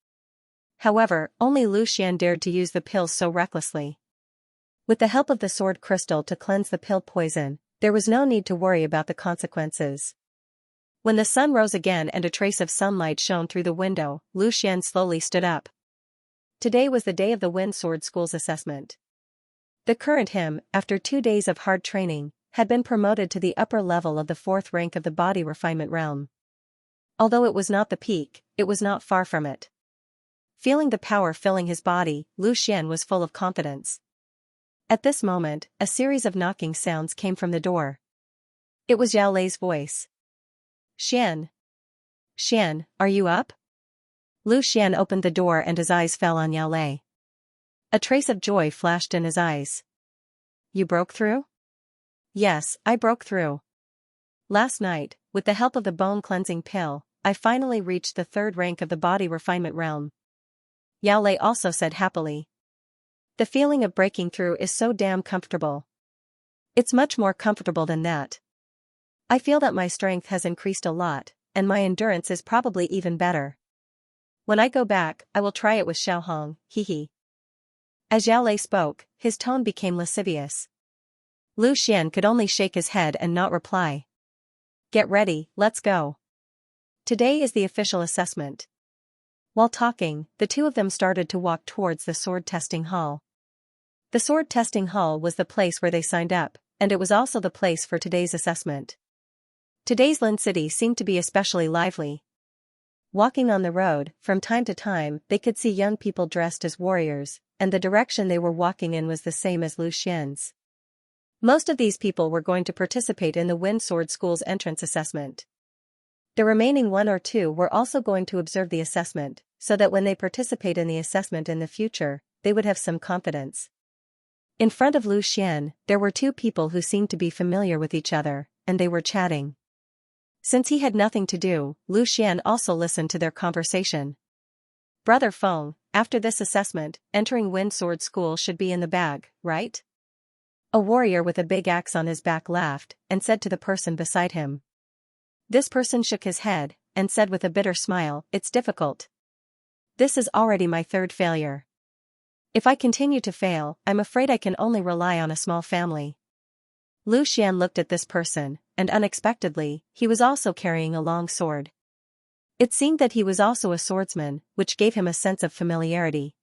However, only Lu Xian dared to use the pills so recklessly. With the help of the sword crystal to cleanse the pill poison, there was no need to worry about the consequences. When the sun rose again and a trace of sunlight shone through the window, Lu Xian slowly stood up. Today was the day of the Wind Sword School's assessment. The current him, after 2 days of hard training, had been promoted to the upper level of the 4th rank of the body refinement realm. Although it was not the peak, it was not far from it. Feeling the power filling his body, Lu Xian was full of confidence. At this moment, a series of knocking sounds came from the door. It was Yao Lei's voice. Xian. Xian, are you up? Lu Xian opened the door and his eyes fell on Yao Lei. A trace of joy flashed in his eyes. You broke through? Yes, I broke through. Last night, with the help of the bone-cleansing pill, I finally reached the third rank of the body refinement realm. Yao Lei also said happily. The feeling of breaking through is so damn comfortable. It's much more comfortable than that. I feel that my strength has increased a lot, and my endurance is probably even better. When I go back, I will try it with Xiaohong, hee. As Yao Lei spoke, his tone became lascivious. Lu Xian could only shake his head and not reply. Get ready, let's go. Today is the official assessment. While talking, the two of them started to walk towards the sword testing hall. The sword testing hall was the place where they signed up, and it was also the place for today's assessment. Today's Lin City seemed to be especially lively. Walking on the road, from time to time, they could see young people dressed as warriors, and the direction they were walking in was the same as Lu Xian's. Most of these people were going to participate in the Wind Sword School's entrance assessment. The remaining one or two were also going to observe the assessment, so that when they participate in the assessment in the future, they would have some confidence. In front of Lu Xian, there were two people who seemed to be familiar with each other, and they were chatting. Since he had nothing to do, Lu Xian also listened to their conversation. Brother Feng, after this assessment, entering Wind Sword School should be in the bag, right? A warrior with a big axe on his back laughed, and said to the person beside him. This person shook his head, and said with a bitter smile, it's difficult. This is already my third failure. If I continue to fail, I'm afraid I can only rely on a small family. Lu Xian looked at this person, and unexpectedly, he was also carrying a long sword. It seemed that he was also a swordsman, which gave him a sense of familiarity.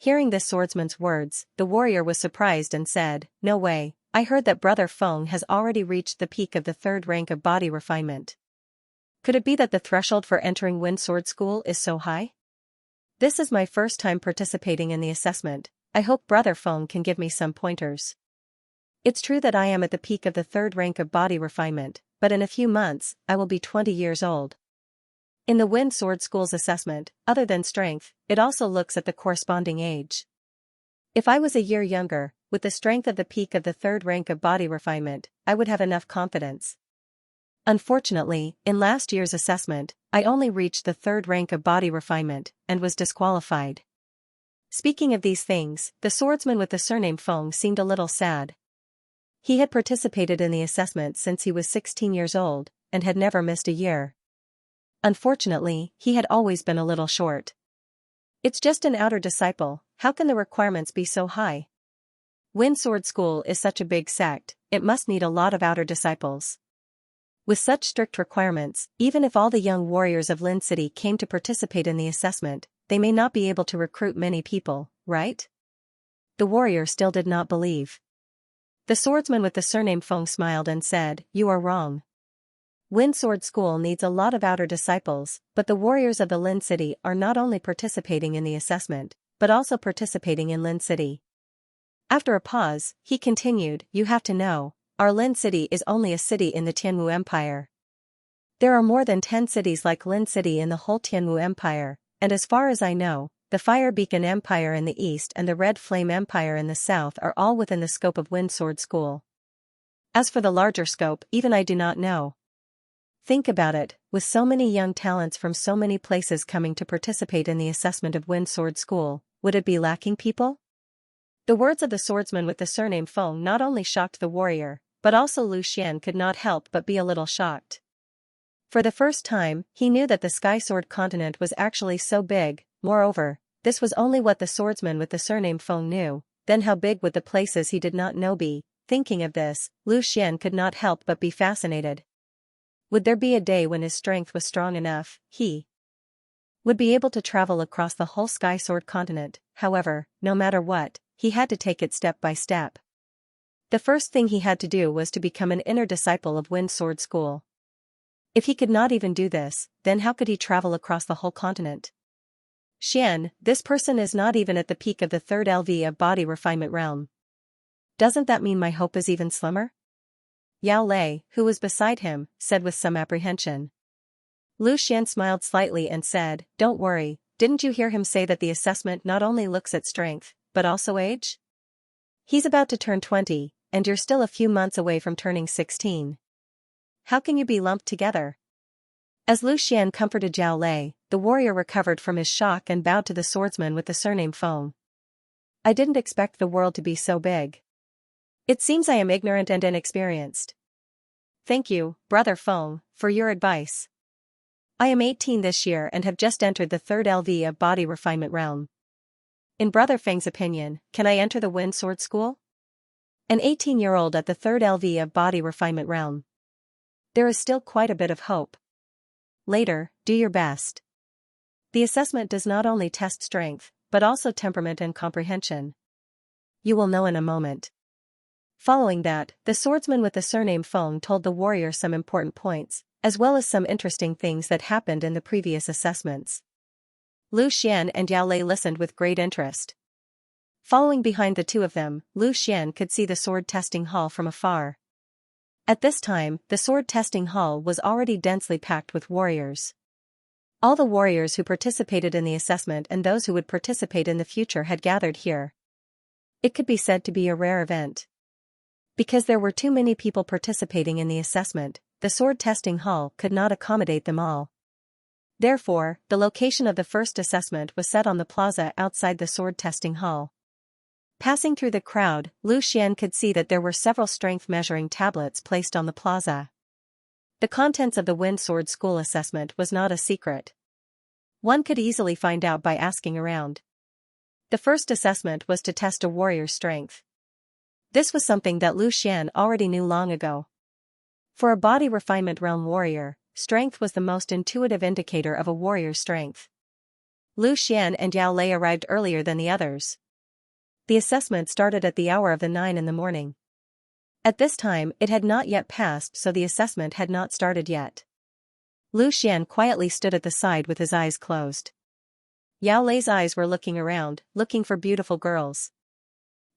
Hearing this swordsman's words, the warrior was surprised and said, no way, I heard that Brother Feng has already reached the peak of the third rank of body refinement. Could it be that the threshold for entering Wind Sword School is so high? This is my first time participating in the assessment. I hope Brother Feng can give me some pointers. It's true that I am at the peak of the third rank of body refinement, but in a few months, I will be 20 years old. In the Wind Sword School's assessment, other than strength, it also looks at the corresponding age. If I was a year younger, with the strength of the peak of the third rank of body refinement, I would have enough confidence. Unfortunately, in last year's assessment, I only reached the third rank of body refinement, and was disqualified. Speaking of these things, the swordsman with the surname Feng seemed a little sad. He had participated in the assessment since he was 16 years old, and had never missed a year. Unfortunately, he had always been a little short. It's just an outer disciple, how can the requirements be so high? Wind Sword School is such a big sect, it must need a lot of outer disciples. With such strict requirements, even if all the young warriors of Lin City came to participate in the assessment, they may not be able to recruit many people, right? The warrior still did not believe. The swordsman with the surname Feng smiled and said, you are wrong. Wind Sword School needs a lot of outer disciples, but the warriors of the Lin City are not only participating in the assessment, but also participating in Lin City. After a pause, he continued, you have to know, our Lin City is only a city in the Tianwu Empire. There are more than 10 cities like Lin City in the whole Tianwu Empire, and as far as I know, the Fire Beacon Empire in the east and the Red Flame Empire in the south are all within the scope of Wind Sword School. As for the larger scope, even I do not know. Think about it, with so many young talents from so many places coming to participate in the assessment of Wind Sword School, would it be lacking people? The words of the swordsman with the surname Feng not only shocked the warrior, but also Lu Xian could not help but be a little shocked. For the first time, he knew that the Sky Sword continent was actually so big. Moreover, this was only what the swordsman with the surname Feng knew, then how big would the places he did not know be? Thinking of this, Lu Xian could not help but be fascinated. Would there be a day when his strength was strong enough, he would be able to travel across the whole Sky Sword continent? However, no matter what, he had to take it step by step. The first thing he had to do was to become an inner disciple of Wind Sword School. If he could not even do this, then how could he travel across the whole continent? Xian, this person is not even at the peak of the third LV of body refinement realm. Doesn't that mean my hope is even slimmer? Yao Lei, who was beside him, said with some apprehension. Lu Xian smiled slightly and said, don't worry, didn't you hear him say that the assessment not only looks at strength, but also age? He's about to turn 20, and you're still a few months away from turning 16. How can you be lumped together? As Lu Xian comforted Zhao Lei, the warrior recovered from his shock and bowed to the swordsman with the surname Feng. I didn't expect the world to be so big. It seems I am ignorant and inexperienced. Thank you, Brother Feng, for your advice. I am 18 this year and have just entered the third LV of body refinement realm. In Brother Feng's opinion, can I enter the Wind Sword School? An 18-year-old at the third LV of body refinement realm. There is still quite a bit of hope. Later, do your best. The assessment does not only test strength, but also temperament and comprehension. You will know in a moment. Following that, the swordsman with the surname Feng told the warrior some important points, as well as some interesting things that happened in the previous assessments. Lu Xian and Yao Lei listened with great interest. Following behind the two of them, Lu Xian could see the sword testing hall from afar. At this time, the sword testing hall was already densely packed with warriors. All the warriors who participated in the assessment and those who would participate in the future had gathered here. It could be said to be a rare event. Because there were too many people participating in the assessment, the sword testing hall could not accommodate them all. Therefore, the location of the first assessment was set on the plaza outside the sword testing hall. Passing through the crowd, Lu Xian could see that there were several strength measuring tablets placed on the plaza. The contents of the Wind Sword School assessment was not a secret. One could easily find out by asking around. The first assessment was to test a warrior's strength. This was something that Lu Xian already knew long ago. For a body refinement realm warrior, strength was the most intuitive indicator of a warrior's strength. Lu Xian and Yao Lei arrived earlier than the others. The assessment started at the hour of the 9 in the morning. At this time, it had not yet passed, so the assessment had not started yet. Lu Xian quietly stood at the side with his eyes closed. Yao Lei's eyes were looking around, looking for beautiful girls.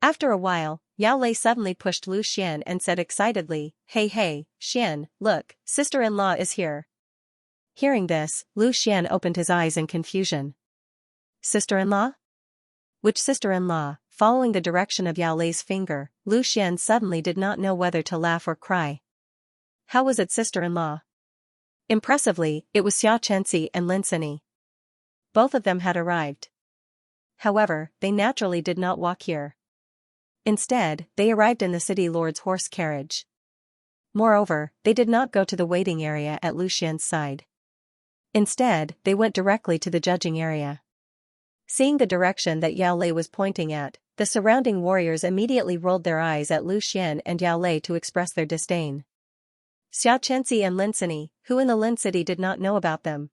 After a while, Yao Lei suddenly pushed Lu Xian and said excitedly, Hey, Xian, look, sister-in-law is here. Hearing this, Lu Xian opened his eyes in confusion. Sister-in-law? Which sister-in-law? Following the direction of Yao Lei's finger, Lu Xian suddenly did not know whether to laugh or cry. How was it sister-in-law? Impressively, it was Xianxia and Linsini. Both of them had arrived. However, they naturally did not walk here. Instead, they arrived in the city lord's horse carriage. Moreover, they did not go to the waiting area at Lu Xian's side. Instead, they went directly to the judging area. Seeing the direction that Yao Lei was pointing at, the surrounding warriors immediately rolled their eyes at Lu Xian and Yao Lei to express their disdain. Xianxia and Linsini, who in the Lin City did not know about them.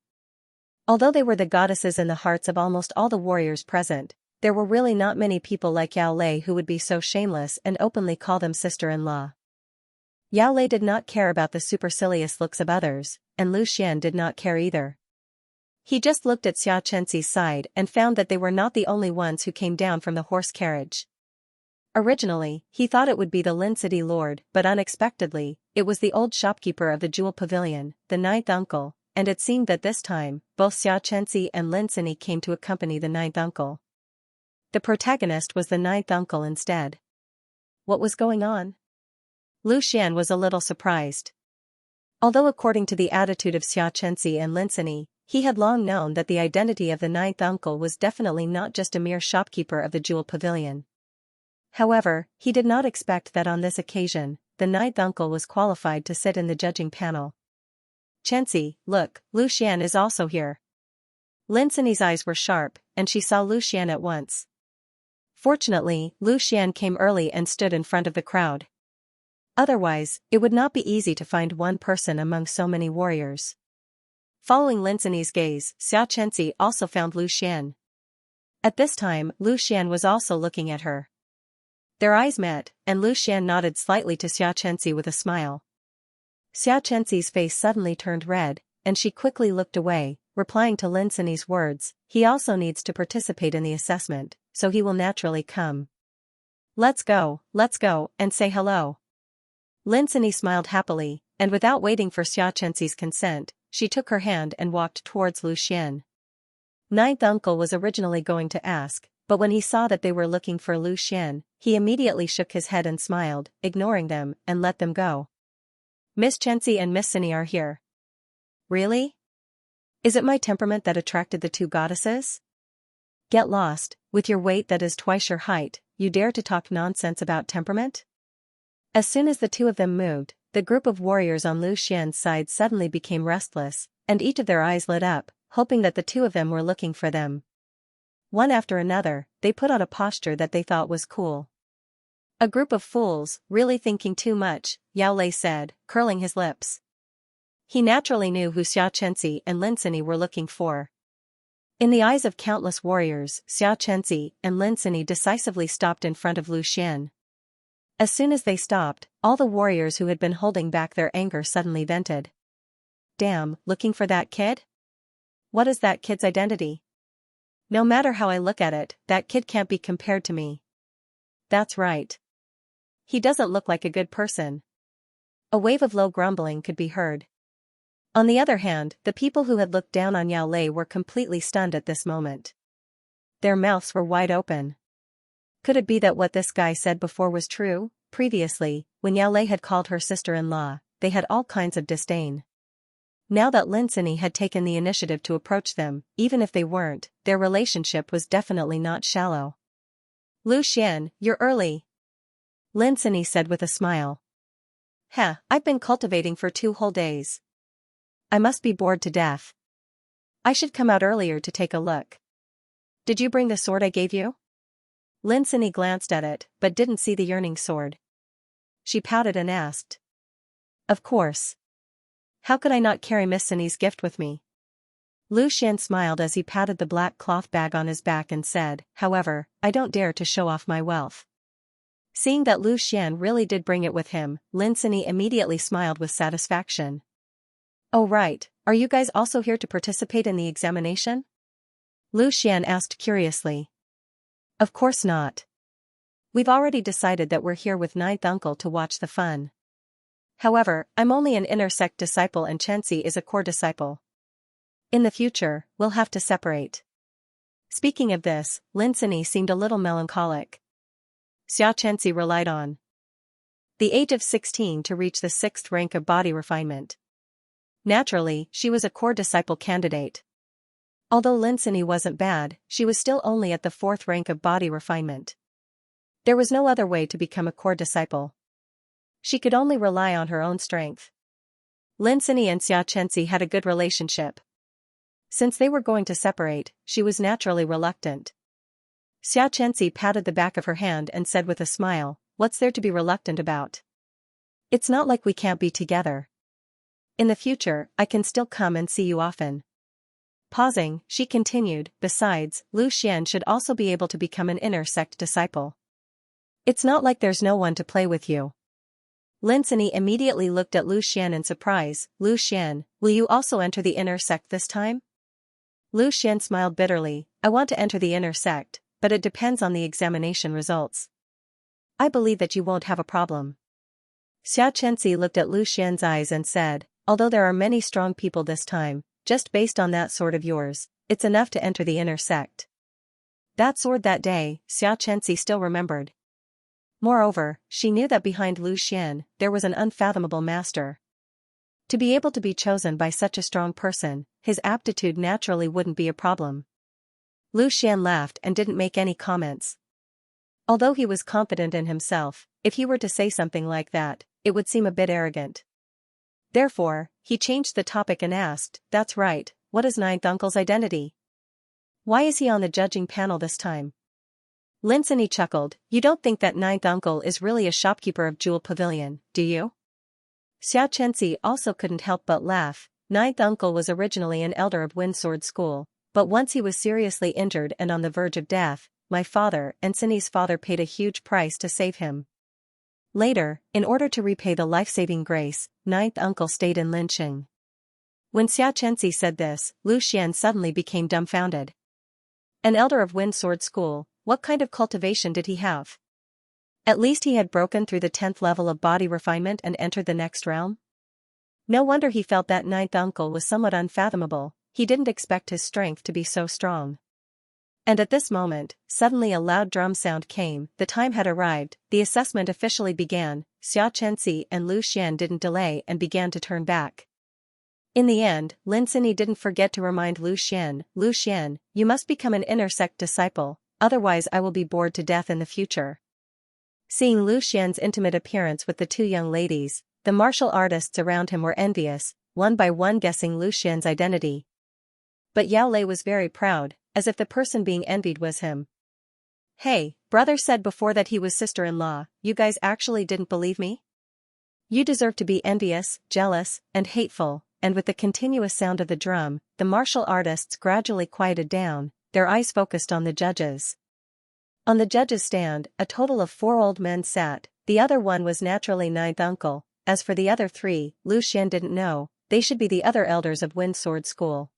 Although they were the goddesses in the hearts of almost all the warriors present, there were really not many people like Yao Lei who would be so shameless and openly call them sister-in-law. Yao Lei did not care about the supercilious looks of others, and Lu Xian did not care either. He just looked at Xianxia's side and found that they were not the only ones who came down from the horse carriage. Originally, he thought it would be the Lin City Lord, but unexpectedly, it was the old shopkeeper of the Jewel Pavilion, the ninth uncle, and it seemed that this time, both Xianxia and Linsini came to accompany the ninth uncle. The protagonist was the ninth uncle instead. What was going on? Lu Xian was a little surprised. Although according to the attitude of Xianxia and Linsini, he had long known that the identity of the ninth uncle was definitely not just a mere shopkeeper of the Jewel Pavilion. However, he did not expect that on this occasion, the ninth uncle was qualified to sit in the judging panel. Xianxia, look, Lu Xian is also here. Linsini's eyes were sharp, and she saw Lu Xian at once. Fortunately, Lu Xian came early and stood in front of the crowd. Otherwise, it would not be easy to find one person among so many warriors. Following Linsini's gaze, Xianxia also found Lu Xian. At this time, Lu Xian was also looking at her. Their eyes met, and Lu Xian nodded slightly to Xianxia with a smile. Xianxia's face suddenly turned red, and she quickly looked away, replying to Linsini's words, he also needs to participate in the assessment, so he will naturally come. Let's go, and say hello. Linsini smiled happily, and without waiting for Xianxia's consent, she took her hand and walked towards Lu Xian. Ninth uncle was originally going to ask, but when he saw that they were looking for Lu Xian, he immediately shook his head and smiled, ignoring them, and let them go. Miss Xianxia and Miss Sunny are here. Really? Is it my temperament that attracted the two goddesses? Get lost, with your weight that is twice your height, you dare to talk nonsense about temperament? As soon as the two of them moved, the group of warriors on Lu Xian's side suddenly became restless, and each of their eyes lit up, hoping that the two of them were looking for them. One after another, they put on a posture that they thought was cool. A group of fools, really thinking too much, Yao Lei said, curling his lips. He naturally knew who Xianxia and Lin Sunny were looking for. In the eyes of countless warriors, Xianxia and Lin Sunny decisively stopped in front of Lu Xian. As soon as they stopped, all the warriors who had been holding back their anger suddenly vented. Damn, looking for that kid? What is that kid's identity? No matter how I look at it, that kid can't be compared to me. That's right. He doesn't look like a good person. A wave of low grumbling could be heard. On the other hand, the people who had looked down on Yao Lei were completely stunned at this moment. Their mouths were wide open. Could it be that what this guy said before was true? Previously, when Yao Lei had called her sister-in-law, they had all kinds of disdain. Now that Lin Sunny had taken the initiative to approach them, even if they weren't, their relationship was definitely not shallow. Lu Xian, you're early. Lin Sunny said with a smile. I've been cultivating for 2 whole days. I must be bored to death. I should come out earlier to take a look. Did you bring the sword I gave you? Lin Sunny glanced at it, but didn't see the yearning sword. She pouted and asked. Of course. How could I not carry Miss Sunny's gift with me? Lu Xian smiled as he patted the black cloth bag on his back and said, however, I don't dare to show off my wealth. Seeing that Lu Xian really did bring it with him, Lin Sunny immediately smiled with satisfaction. Oh right, are you guys also here to participate in the examination? Lu Xian asked curiously. Of course not. We've already decided that we're here with Ninth Uncle to watch the fun. However, I'm only an inner sect disciple and Xianxia is a core disciple. In the future, we'll have to separate. Speaking of this, Lin Sunny seemed a little melancholic. Xianxia relied on the age of 16 to reach the 6th rank of body refinement. Naturally, she was a core disciple candidate. Although Lin Sunny wasn't bad, she was still only at the 4th rank of body refinement. There was no other way to become a core disciple. She could only rely on her own strength. Lin Sunny and Xianxia had a good relationship. Since they were going to separate, she was naturally reluctant. Xianxia patted the back of her hand and said with a smile, what's there to be reluctant about? It's not like we can't be together. In the future, I can still come and see you often. Pausing, she continued, besides, Lu Xian should also be able to become an inner sect disciple. It's not like there's no one to play with you. Lin Sunny immediately looked at Lu Xian in surprise. Lu Xian, will you also enter the inner sect this time? Lu Xian smiled bitterly, I want to enter the inner sect, but it depends on the examination results. I believe that you won't have a problem. Xianxia looked at Lu Xian's eyes and said, although there are many strong people this time, just based on that sword of yours, it's enough to enter the inner sect. That sword that day, Xianxia still remembered. Moreover, she knew that behind Lu Xian, there was an unfathomable master. To be able to be chosen by such a strong person, his aptitude naturally wouldn't be a problem. Lu Xian laughed and didn't make any comments. Although he was confident in himself, if he were to say something like that, it would seem a bit arrogant. Therefore, he changed the topic and asked, that's right, what is Ninth Uncle's identity? Why is he on the judging panel this time? Lin Sunny chuckled, you don't think that Ninth Uncle is really a shopkeeper of Jewel Pavilion, do you? Xianxia also couldn't help but laugh. Ninth Uncle was originally an elder of Windsword School, but once he was seriously injured and on the verge of death, my father and Sunny's father paid a huge price to save him. Later, in order to repay the life-saving grace, Ninth Uncle stayed in Linqing. When Xianxia said this, Lu Xian suddenly became dumbfounded. An elder of Windsword School, what kind of cultivation did he have? At least he had broken through the 10th level of body refinement and entered the next realm? No wonder he felt that Ninth Uncle was somewhat unfathomable, he didn't expect his strength to be so strong. And at this moment, suddenly a loud drum sound came. The time had arrived, the assessment officially began. Xianxia and Lu Xian didn't delay and began to turn back. In the end, Lin Sini didn't forget to remind Lu Xian, you must become an inner sect disciple, otherwise I will be bored to death in the future. Seeing Lu Xian's intimate appearance with the two young ladies, the martial artists around him were envious, one by one guessing Lu Xian's identity. But Yao Lei was very proud, as if the person being envied was him. Hey, brother said before that he was sister-in-law, you guys actually didn't believe me? You deserve to be envious, jealous, and hateful. And with the continuous sound of the drum, the martial artists gradually quieted down, their eyes focused on the judges. On the judges' stand, a total of 4 old men sat, the other one was naturally ninth uncle. As for the other 3, Lu Xian didn't know, they should be the other elders of Wind Sword School.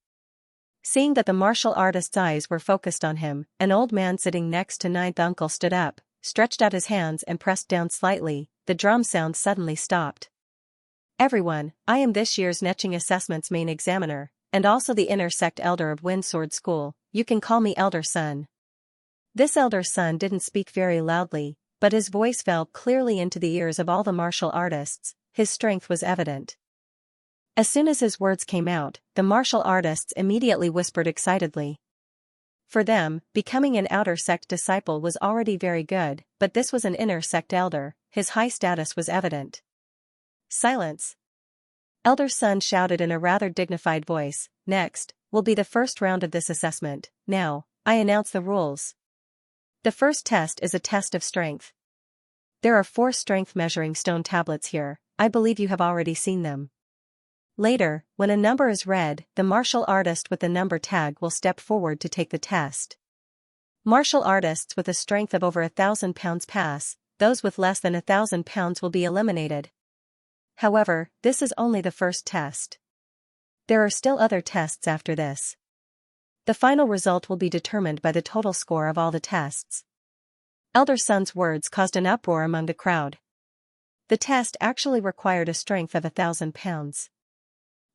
Seeing that the martial artist's eyes were focused on him, an old man sitting next to ninth uncle stood up, stretched out his hands and pressed down slightly. The drum sound suddenly stopped. Everyone, I am this year's Netching Assessment's main examiner, and also the inner sect elder of Wind Sword School. You can call me Elder Son. This elder son didn't speak very loudly, but his voice fell clearly into the ears of all the martial artists. His strength was evident. As soon as his words came out, the martial artists immediately whispered excitedly. For them, becoming an outer sect disciple was already very good, but this was an inner sect elder. His high status was evident. Silence. Elder Son shouted in a rather dignified voice, next, will be the first round of this assessment. Now, I announce the rules. The first test is a test of strength. There are 4 strength measuring stone tablets here, I believe you have already seen them. Later, when a number is read, the martial artist with the number tag will step forward to take the test. Martial artists with a strength of over 1,000 pounds pass, those with less than 1,000 pounds will be eliminated. However, this is only the first test. There are still other tests after this. The final result will be determined by the total score of all the tests. Elder Son's words caused an uproar among the crowd. The test actually required a strength of 1,000 pounds.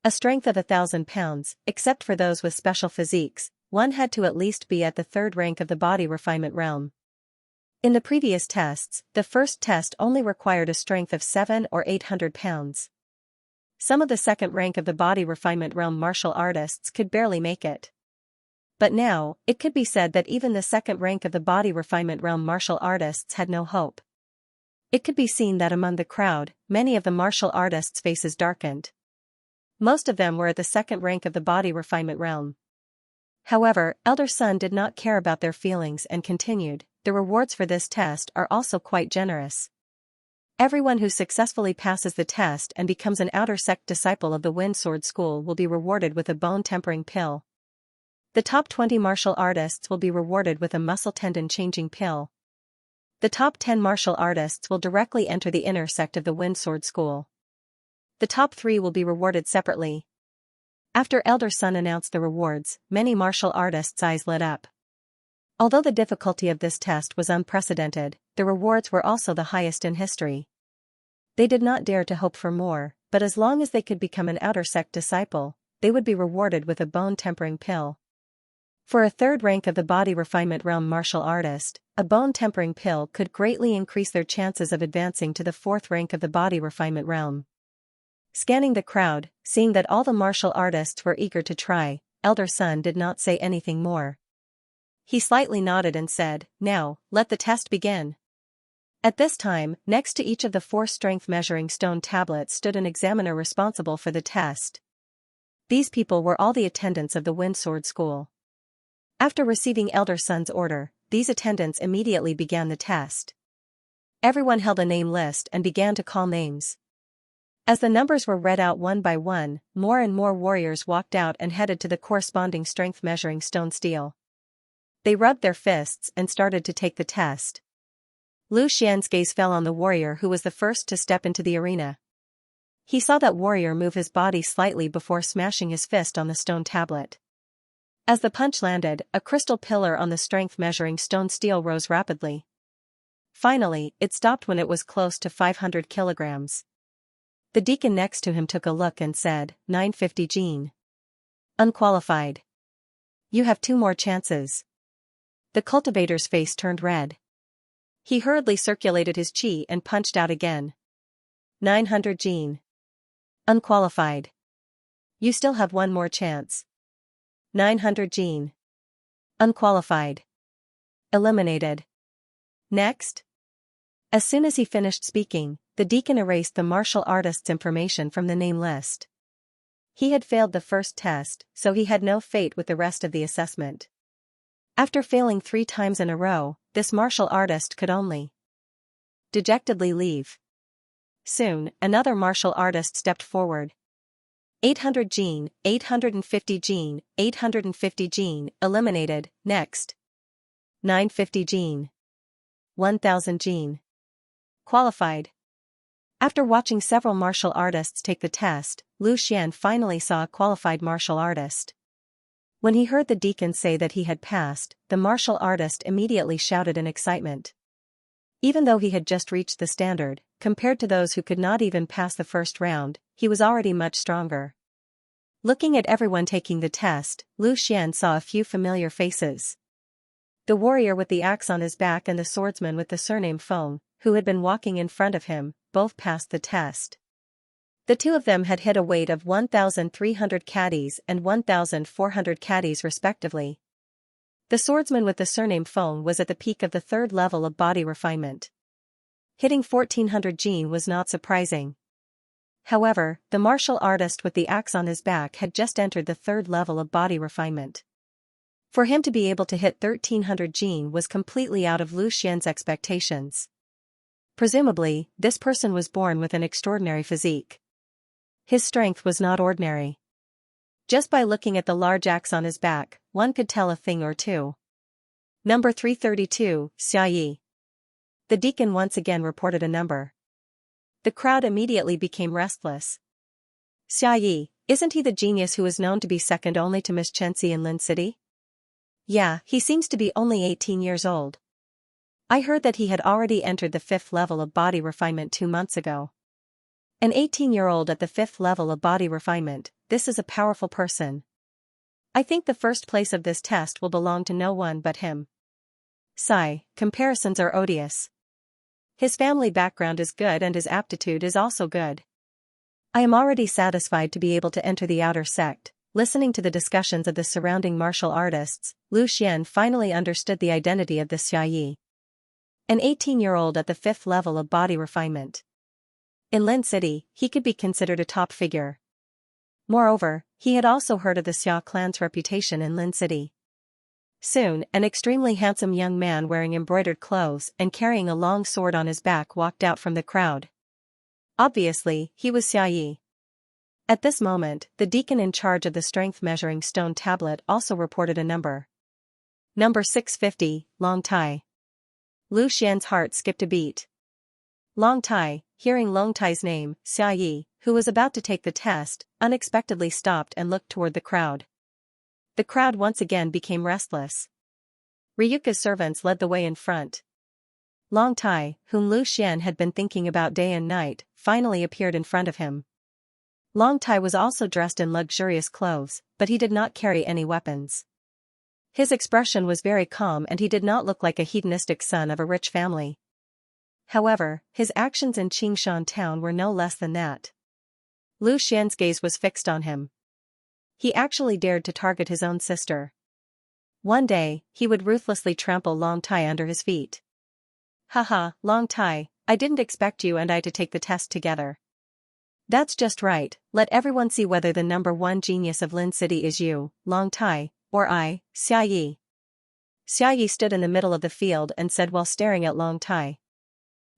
A strength of 1,000 pounds, except for those with special physiques, one had to at least be at the 3rd rank of the body refinement realm. In the previous tests, the first test only required a strength of 700 or 800 pounds. Some of the 2nd rank of the body refinement realm martial artists could barely make it. But now, it could be said that even the 2nd rank of the body refinement realm martial artists had no hope. It could be seen that among the crowd, many of the martial artists' faces darkened. Most of them were at the 2nd rank of the body refinement realm. However, Elder Son did not care about their feelings and continued, the rewards for this test are also quite generous. Everyone who successfully passes the test and becomes an outer sect disciple of the Wind Sword School will be rewarded with a bone-tempering pill. The top 20 martial artists will be rewarded with a muscle tendon-changing pill. The top 10 martial artists will directly enter the inner sect of the Wind Sword School. The top 3 will be rewarded separately. After Elder Son announced the rewards, many martial artists' eyes lit up. Although the difficulty of this test was unprecedented, the rewards were also the highest in history. They did not dare to hope for more, but as long as they could become an outer sect disciple, they would be rewarded with a bone-tempering pill. For a 3rd rank of the body refinement realm martial artist, a bone-tempering pill could greatly increase their chances of advancing to the 4th rank of the body refinement realm. Scanning the crowd, seeing that all the martial artists were eager to try, Elder Son did not say anything more. He slightly nodded and said, now, let the test begin. At this time, next to each of the 4 strength measuring stone tablets stood an examiner responsible for the test. These people were all the attendants of the Wind Sword School. After receiving Elder Son's order, these attendants immediately began the test. Everyone held a name list and began to call names. As the numbers were read out one by one, more and more warriors walked out and headed to the corresponding strength measuring stone steel. They rubbed their fists and started to take the test. Lu Xian's gaze fell on the warrior who was the first to step into the arena. He saw that warrior move his body slightly before smashing his fist on the stone tablet. As the punch landed, a crystal pillar on the strength measuring stone steel rose rapidly. Finally, it stopped when it was close to 500 kilograms. The deacon next to him took a look and said, 950 Gene. Unqualified. You have 2 more chances. The cultivator's face turned red. He hurriedly circulated his chi and punched out again. 900 Gene. Unqualified. You still have one more chance. 900 Gene. Unqualified. Eliminated. Next. As soon as he finished speaking, the deacon erased the martial artist's information from the name list. He had failed the first test, so he had no fate with the rest of the assessment. After failing 3 times in a row, this martial artist could only dejectedly leave. Soon, another martial artist stepped forward. 800 Gene, 850 Gene, 850 Gene, eliminated. Next. 950 Gene. 1000 Gene. Qualified. After watching several martial artists take the test, Lu Xian finally saw a qualified martial artist. When he heard the deacon say that he had passed, the martial artist immediately shouted in excitement. Even though he had just reached the standard, compared to those who could not even pass the first round, he was already much stronger. Looking at everyone taking the test, Lu Xian saw a few familiar faces. The warrior with the axe on his back and the swordsman with the surname Feng, who had been walking in front of him, both passed the test. The two of them had hit a weight of 1,300 caddies and 1,400 caddies respectively. The swordsman with the surname Feng was at the peak of the 3rd level of body refinement. Hitting 1,400 Gene was not surprising. However, the martial artist with the axe on his back had just entered the 3rd level of body refinement. For him to be able to hit 1,300 Gene was completely out of Lu Xian's expectations. Presumably, this person was born with an extraordinary physique. His strength was not ordinary. Just by looking at the large axe on his back, one could tell a thing or two. Number 332, Xiayi. The deacon once again reported a number. The crowd immediately became restless. Xiayi, isn't he the genius who is known to be second only to Miss Xianxia in Lin City? Yeah, he seems to be only 18 years old. I heard that he had already entered the 5th level of body refinement 2 months ago. An 18-year-old at the 5th level of body refinement, this is a powerful person. I think the first place of this test will belong to no one but him. Sigh, comparisons are odious. His family background is good and his aptitude is also good. I am already satisfied to be able to enter the outer sect. Listening to the discussions of the surrounding martial artists, Lu Xian finally understood the identity of the Xiayi. An 18-year-old at the 5th level of body refinement. In Lin City, he could be considered a top figure. Moreover, he had also heard of the Xia clan's reputation in Lin City. Soon, an extremely handsome young man wearing embroidered clothes and carrying a long sword on his back walked out from the crowd. Obviously, he was Xiayi. At this moment, the deacon in charge of the strength measuring stone tablet also reported a number. Number 650, Long Tai. Lu Xian's heart skipped a beat. Long Tai, hearing Long Tai's name, Xiayi, who was about to take the test, unexpectedly stopped and looked toward the crowd. The crowd once again became restless. Ryuka's servants led the way in front. Long Tai, whom Lu Xian had been thinking about day and night, finally appeared in front of him. Long Tai was also dressed in luxurious clothes, but he did not carry any weapons. His expression was very calm and he did not look like a hedonistic son of a rich family. However, his actions in Qingshan town were no less than that. Lu Xian's gaze was fixed on him. He actually dared to target his own sister. One day, he would ruthlessly trample Long Tai under his feet. Haha, Long Tai, I didn't expect you and I to take the test together. That's just right, let everyone see whether the number 1 genius of Lin City is you, Long Tai, or I, Xiayi. Xiayi stood in the middle of the field and said while staring at Long Tai.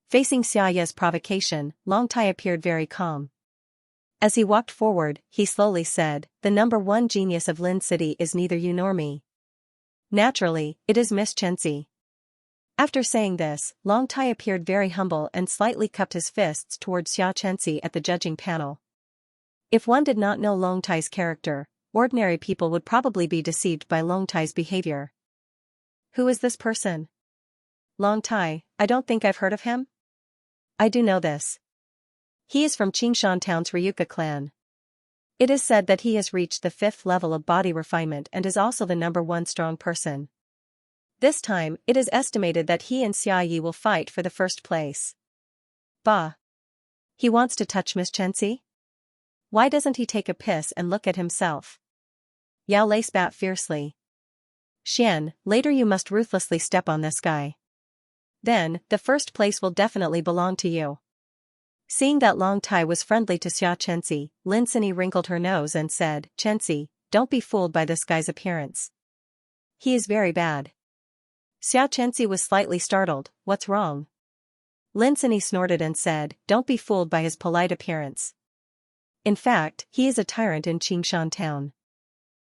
Facing Xiayi's provocation, Long Tai appeared very calm. As he walked forward, he slowly said, the number 1 genius of Lin City is neither you nor me. Naturally, it is Miss Xianxia. After saying this, Long Tai appeared very humble and slightly cupped his fists towards Xianxia at the judging panel. If one did not know Long Tai's character, ordinary people would probably be deceived by Long Tai's behavior. Who is this person? Long Tai, I don't think I've heard of him? I do know this. He is from Qingshan town's Ryuka clan. It is said that he has reached the 5th level of body refinement and is also the number 1 strong person. This time, it is estimated that he and Xiayi will fight for the first place. Bah! He wants to touch Miss Xianxia? Why doesn't he take a piss and look at himself? Yao Lei spat fiercely. Xian, later you must ruthlessly step on this guy. Then, the first place will definitely belong to you. Seeing that Long Tai was friendly to Xianxia, Lin Sini wrinkled her nose and said, Xianxia, don't be fooled by this guy's appearance. He is very bad. Xianxia was slightly startled. What's wrong? Lin Sini snorted and said, don't be fooled by his polite appearance. In fact, he is a tyrant in Qingshan town.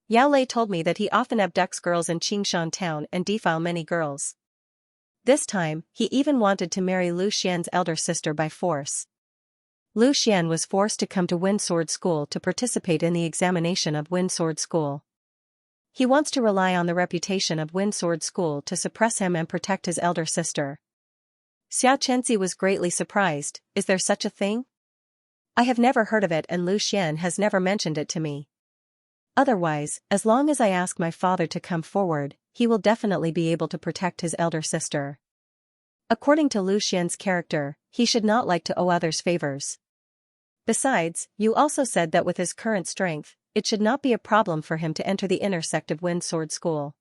Yao Lei told me that he often abducts girls in Qingshan town and defile many girls. This time, he even wanted to marry Lu Xian's elder sister by force. Lu Xian was forced to come to Wind Sword School to participate in the examination of Wind Sword School. He wants to rely on the reputation of Wind Sword School to suppress him and protect his elder sister. Xianxia was greatly surprised. Is there such a thing? I have never heard of it and Lu Xian has never mentioned it to me. Otherwise, as long as I ask my father to come forward, he will definitely be able to protect his elder sister. According to Lu Xian's character, he should not like to owe others favors. Besides, you also said that with his current strength, it should not be a problem for him to enter the inner sect of Wind Sword School.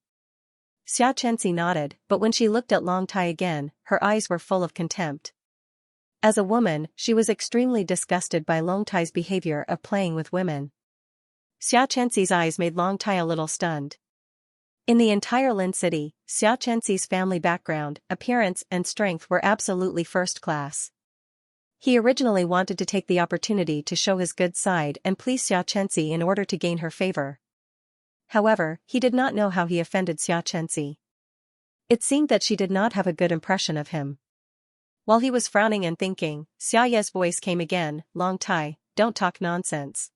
Xianxia nodded, but when she looked at Long Tai again, her eyes were full of contempt. As a woman, she was extremely disgusted by Long Tai's behavior of playing with women. Xianxia's eyes made Long Tai a little stunned. In the entire Lin city, Xianxia's family background, appearance and strength were absolutely first class. He originally wanted to take the opportunity to show his good side and please Xianxia in order to gain her favor. However, he did not know how he offended Xianxia. It seemed that she did not have a good impression of him. While he was frowning and thinking, Xiaoye's voice came again, Long Tai, don't talk nonsense.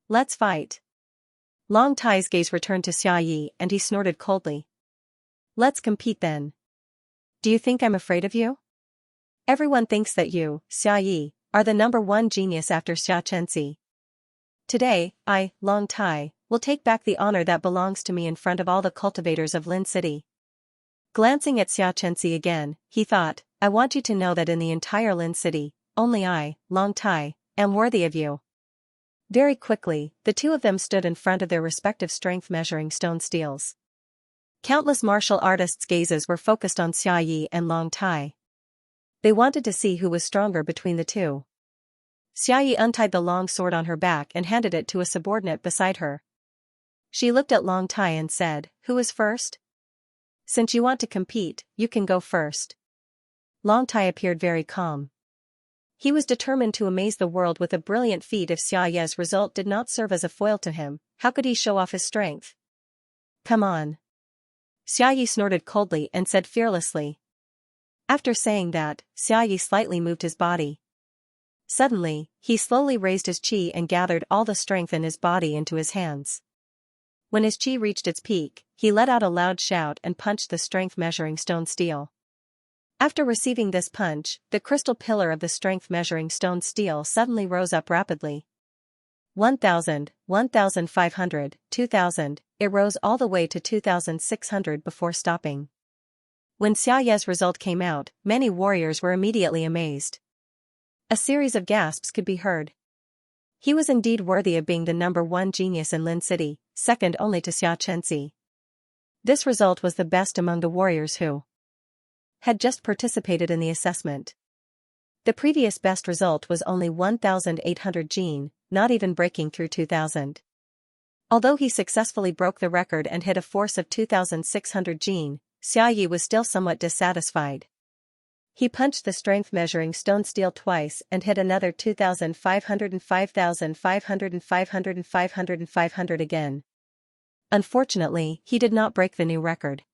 Let's fight. Long Tai's gaze returned to Xiaoye and he snorted coldly. Let's compete then. Do you think I'm afraid of you? Everyone thinks that you, Xiaoye, are the number one genius after Xianxia. Today, I, Long Tai, will take back the honor that belongs to me in front of all the cultivators of Lin City. Glancing at Xianxia again, he thought, I want you to know that in the entire Lin City, only I, Long Tai, am worthy of you. Very quickly, the two of them stood in front of their respective strength measuring stone steels. Countless martial artists' gazes were focused on Xiaoye and Long Tai. They wanted to see who was stronger between the two. Xiaoye untied the long sword on her back and handed it to a subordinate beside her. She looked at Long Tai and said, Who is first? Since you want to compete, you can go first. Long Tai appeared very calm. He was determined to amaze the world with a brilliant feat. If Xiaoye's result did not serve as a foil to him, how could he show off his strength? Come on. Xiaoye snorted coldly and said fearlessly. After saying that, Xiaoye slightly moved his body. Suddenly, he slowly raised his qi and gathered all the strength in his body into his hands. When his qi reached its peak, he let out a loud shout and punched the strength measuring stone steel. After receiving this punch, the crystal pillar of the strength measuring stone steel suddenly rose up rapidly. 1,000, 1,500, 2,000, it rose all the way to 2,600 before stopping. When Xiaoye's result came out, many warriors were immediately amazed. A series of gasps could be heard. He was indeed worthy of being the number one genius in Lin City, second only to Xianxia. This result was the best among the warriors who had just participated in the assessment. The previous best result was only 1,800 Jin, not even breaking through 2,000. Although he successfully broke the record and hit a force of 2,600 Jin, Xiaoye was still somewhat dissatisfied. He punched the strength measuring stone steel twice and hit another 2,500 and 5,500 and 500 and 500 and 500 again. Unfortunately, he did not break the new record.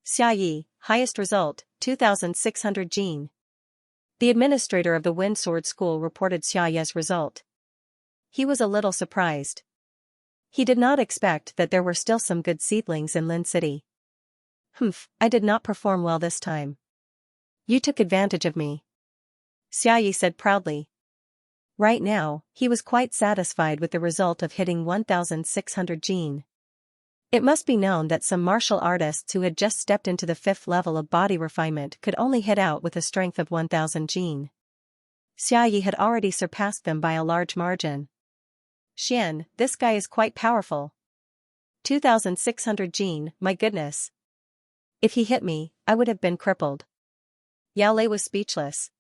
Xiaoye, highest result, 2,600 Jin. The administrator of the Wind Sword School reported Xiaoye's result. He was a little surprised. He did not expect that there were still some good seedlings in Lin City. I did not perform well this time. You took advantage of me. Xiaoye said proudly. Right now, he was quite satisfied with the result of hitting 1,600 Jin. It must be known that some martial artists who had just stepped into the 5th level of body refinement could only hit out with a strength of 1000 jin. Xiaoyi had already surpassed them by a large margin. Xian, this guy is quite powerful. 2600 jin, my goodness. If he hit me, I would have been crippled. Yao Lei was speechless.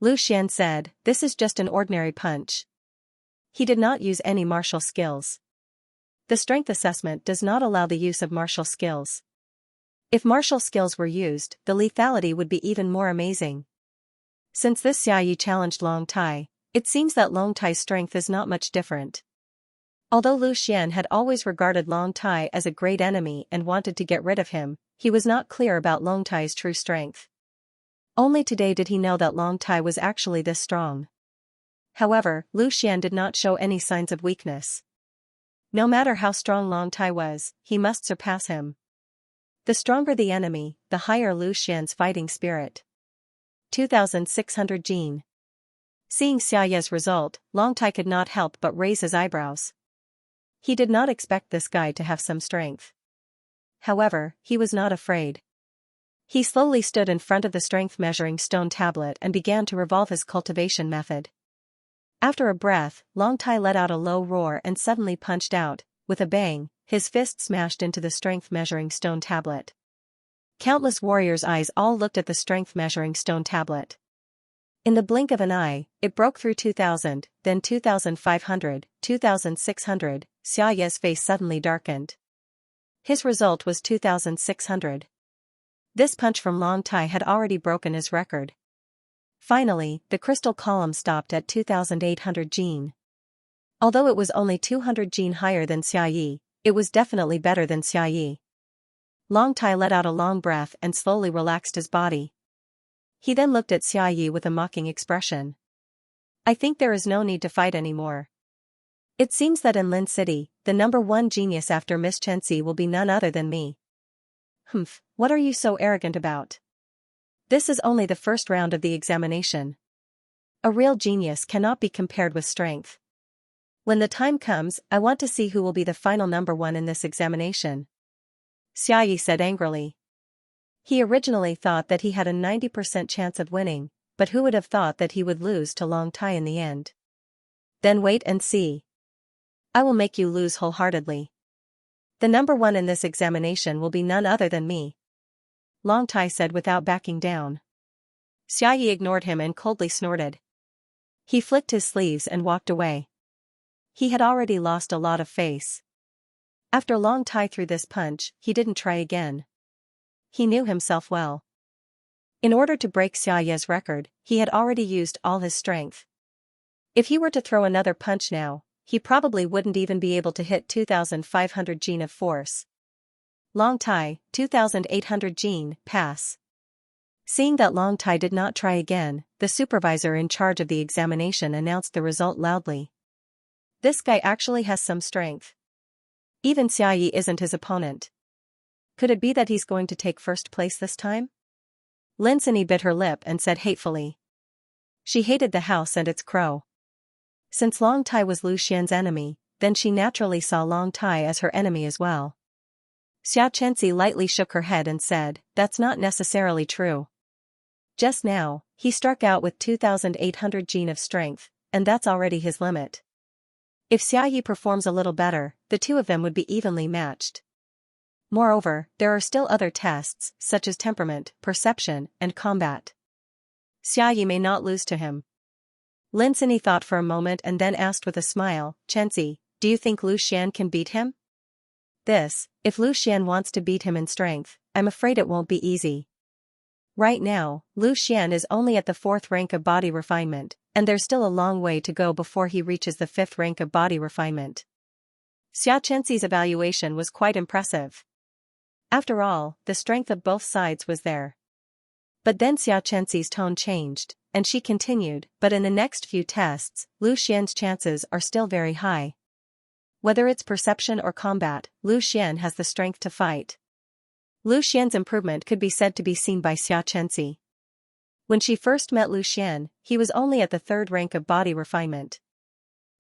Lu Xian said, this is just an ordinary punch. He did not use any martial skills. The strength assessment does not allow the use of martial skills. If martial skills were used, the lethality would be even more amazing. Since this Xiaoyi challenged Long Tai, it seems that Long Tai's strength is not much different. Although Lu Xian had always regarded Long Tai as a great enemy and wanted to get rid of him, he was not clear about Long Tai's true strength. Only today did he know that Long Tai was actually this strong. However, Lu Xian did not show any signs of weakness. No matter how strong Long Tai was, he must surpass him. The stronger the enemy, the higher Lu Xian's fighting spirit. 2600 jin. Seeing Xiaoyi's result, Long Tai could not help but raise his eyebrows. He did not expect this guy to have some strength. However, he was not afraid. He slowly stood in front of the strength measuring stone tablet and began to revolve his cultivation method. After a breath, Long Tai let out a low roar and suddenly punched out. With a bang, his fist smashed into the strength measuring stone tablet. Countless warriors' eyes all looked at the strength measuring stone tablet. In the blink of an eye, it broke through 2000, then 2500, 2600, Xiaoyi's face suddenly darkened. His result was 2600. This punch from Long Tai had already broken his record. Finally, the crystal column stopped at 2800 jin. Although it was only 200 jin higher than Xiaoyi, it was definitely better than Xiaoyi. Long Tai let out a long breath and slowly relaxed his body. He then looked at Xiaoyi with a mocking expression. I think there is no need to fight anymore. It seems that in Lin City, the #1 genius after Miss Xianxia will be none other than me. Humph, what are you so arrogant about? This is only the first round of the examination. A real genius cannot be compared with strength. When the time comes, I want to see who will be the final #1 in this examination. Xiaoyi said angrily. He originally thought that he had a 90% chance of winning, but who would have thought that he would lose to Long Tai in the end? Then wait and see. I will make you lose wholeheartedly. The #1 in this examination will be none other than me. Long Tai said without backing down. Xiaoyi ignored him and coldly snorted. He flicked his sleeves and walked away. He had already lost a lot of face. After Long Tai threw this punch, he didn't try again. He knew himself well. In order to break Xiaoyi's record, he had already used all his strength. If he were to throw another punch now, he probably wouldn't even be able to hit 2500 jin of force. Long Tai, 2800 jin, pass. Seeing that Long Tai did not try again, the supervisor in charge of the examination announced the result loudly. This guy actually has some strength. Even Xiaoyi isn't his opponent. Could it be that he's going to take first place this time? Lin City bit her lip and said hatefully. She hated the house and its crow. Since Long Tai was Lu Xian's enemy, then she naturally saw Long Tai as her enemy as well. Xianxia lightly shook her head and said, that's not necessarily true. Just now, he struck out with 2800 jin of strength, and that's already his limit. If Xiaoyi performs a little better, the two of them would be evenly matched. Moreover, there are still other tests, such as temperament, perception, and combat. Xiaoyi may not lose to him. Lin City thought for a moment and then asked with a smile, Xianxia, do you think Lu Xian can beat him? If Lu Xian wants to beat him in strength, I'm afraid it won't be easy. Right now, Lu Xian is only at the 4th rank of body refinement, and there's still a long way to go before he reaches the 5th rank of body refinement. Xianxia's evaluation was quite impressive. After all, the strength of both sides was there. But then Xianxia's tone changed, and she continued, but in the next few tests, Lu Xian's chances are still very high. Whether it's perception or combat, Lu Xian has the strength to fight. Lu Xian's improvement could be said to be seen by Xianxia. When she first met Lu Xian, he was only at the 3rd rank of body refinement.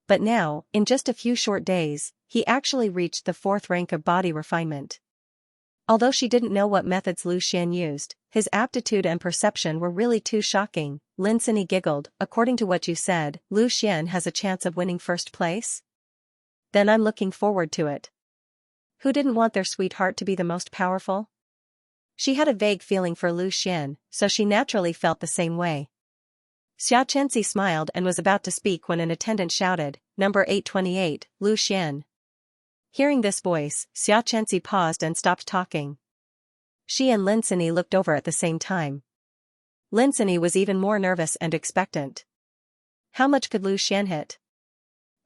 But now, in just a few short days, he actually reached the 4th rank of body refinement. Although she didn't know what methods Lu Xian used, his aptitude and perception were really too shocking. Lin Sini giggled. According to what you said, Lu Xian has a chance of winning first place? Then I'm looking forward to it. Who didn't want their sweetheart to be the most powerful? She had a vague feeling for Lu Xian, so she naturally felt the same way. Xianxia smiled and was about to speak when an attendant shouted, "Number 828, Lu Xian." Hearing this voice, Xianxia paused and stopped talking. She and Lin Sini looked over at the same time. Lin Sini was even more nervous and expectant. How much could Lu Xian hit?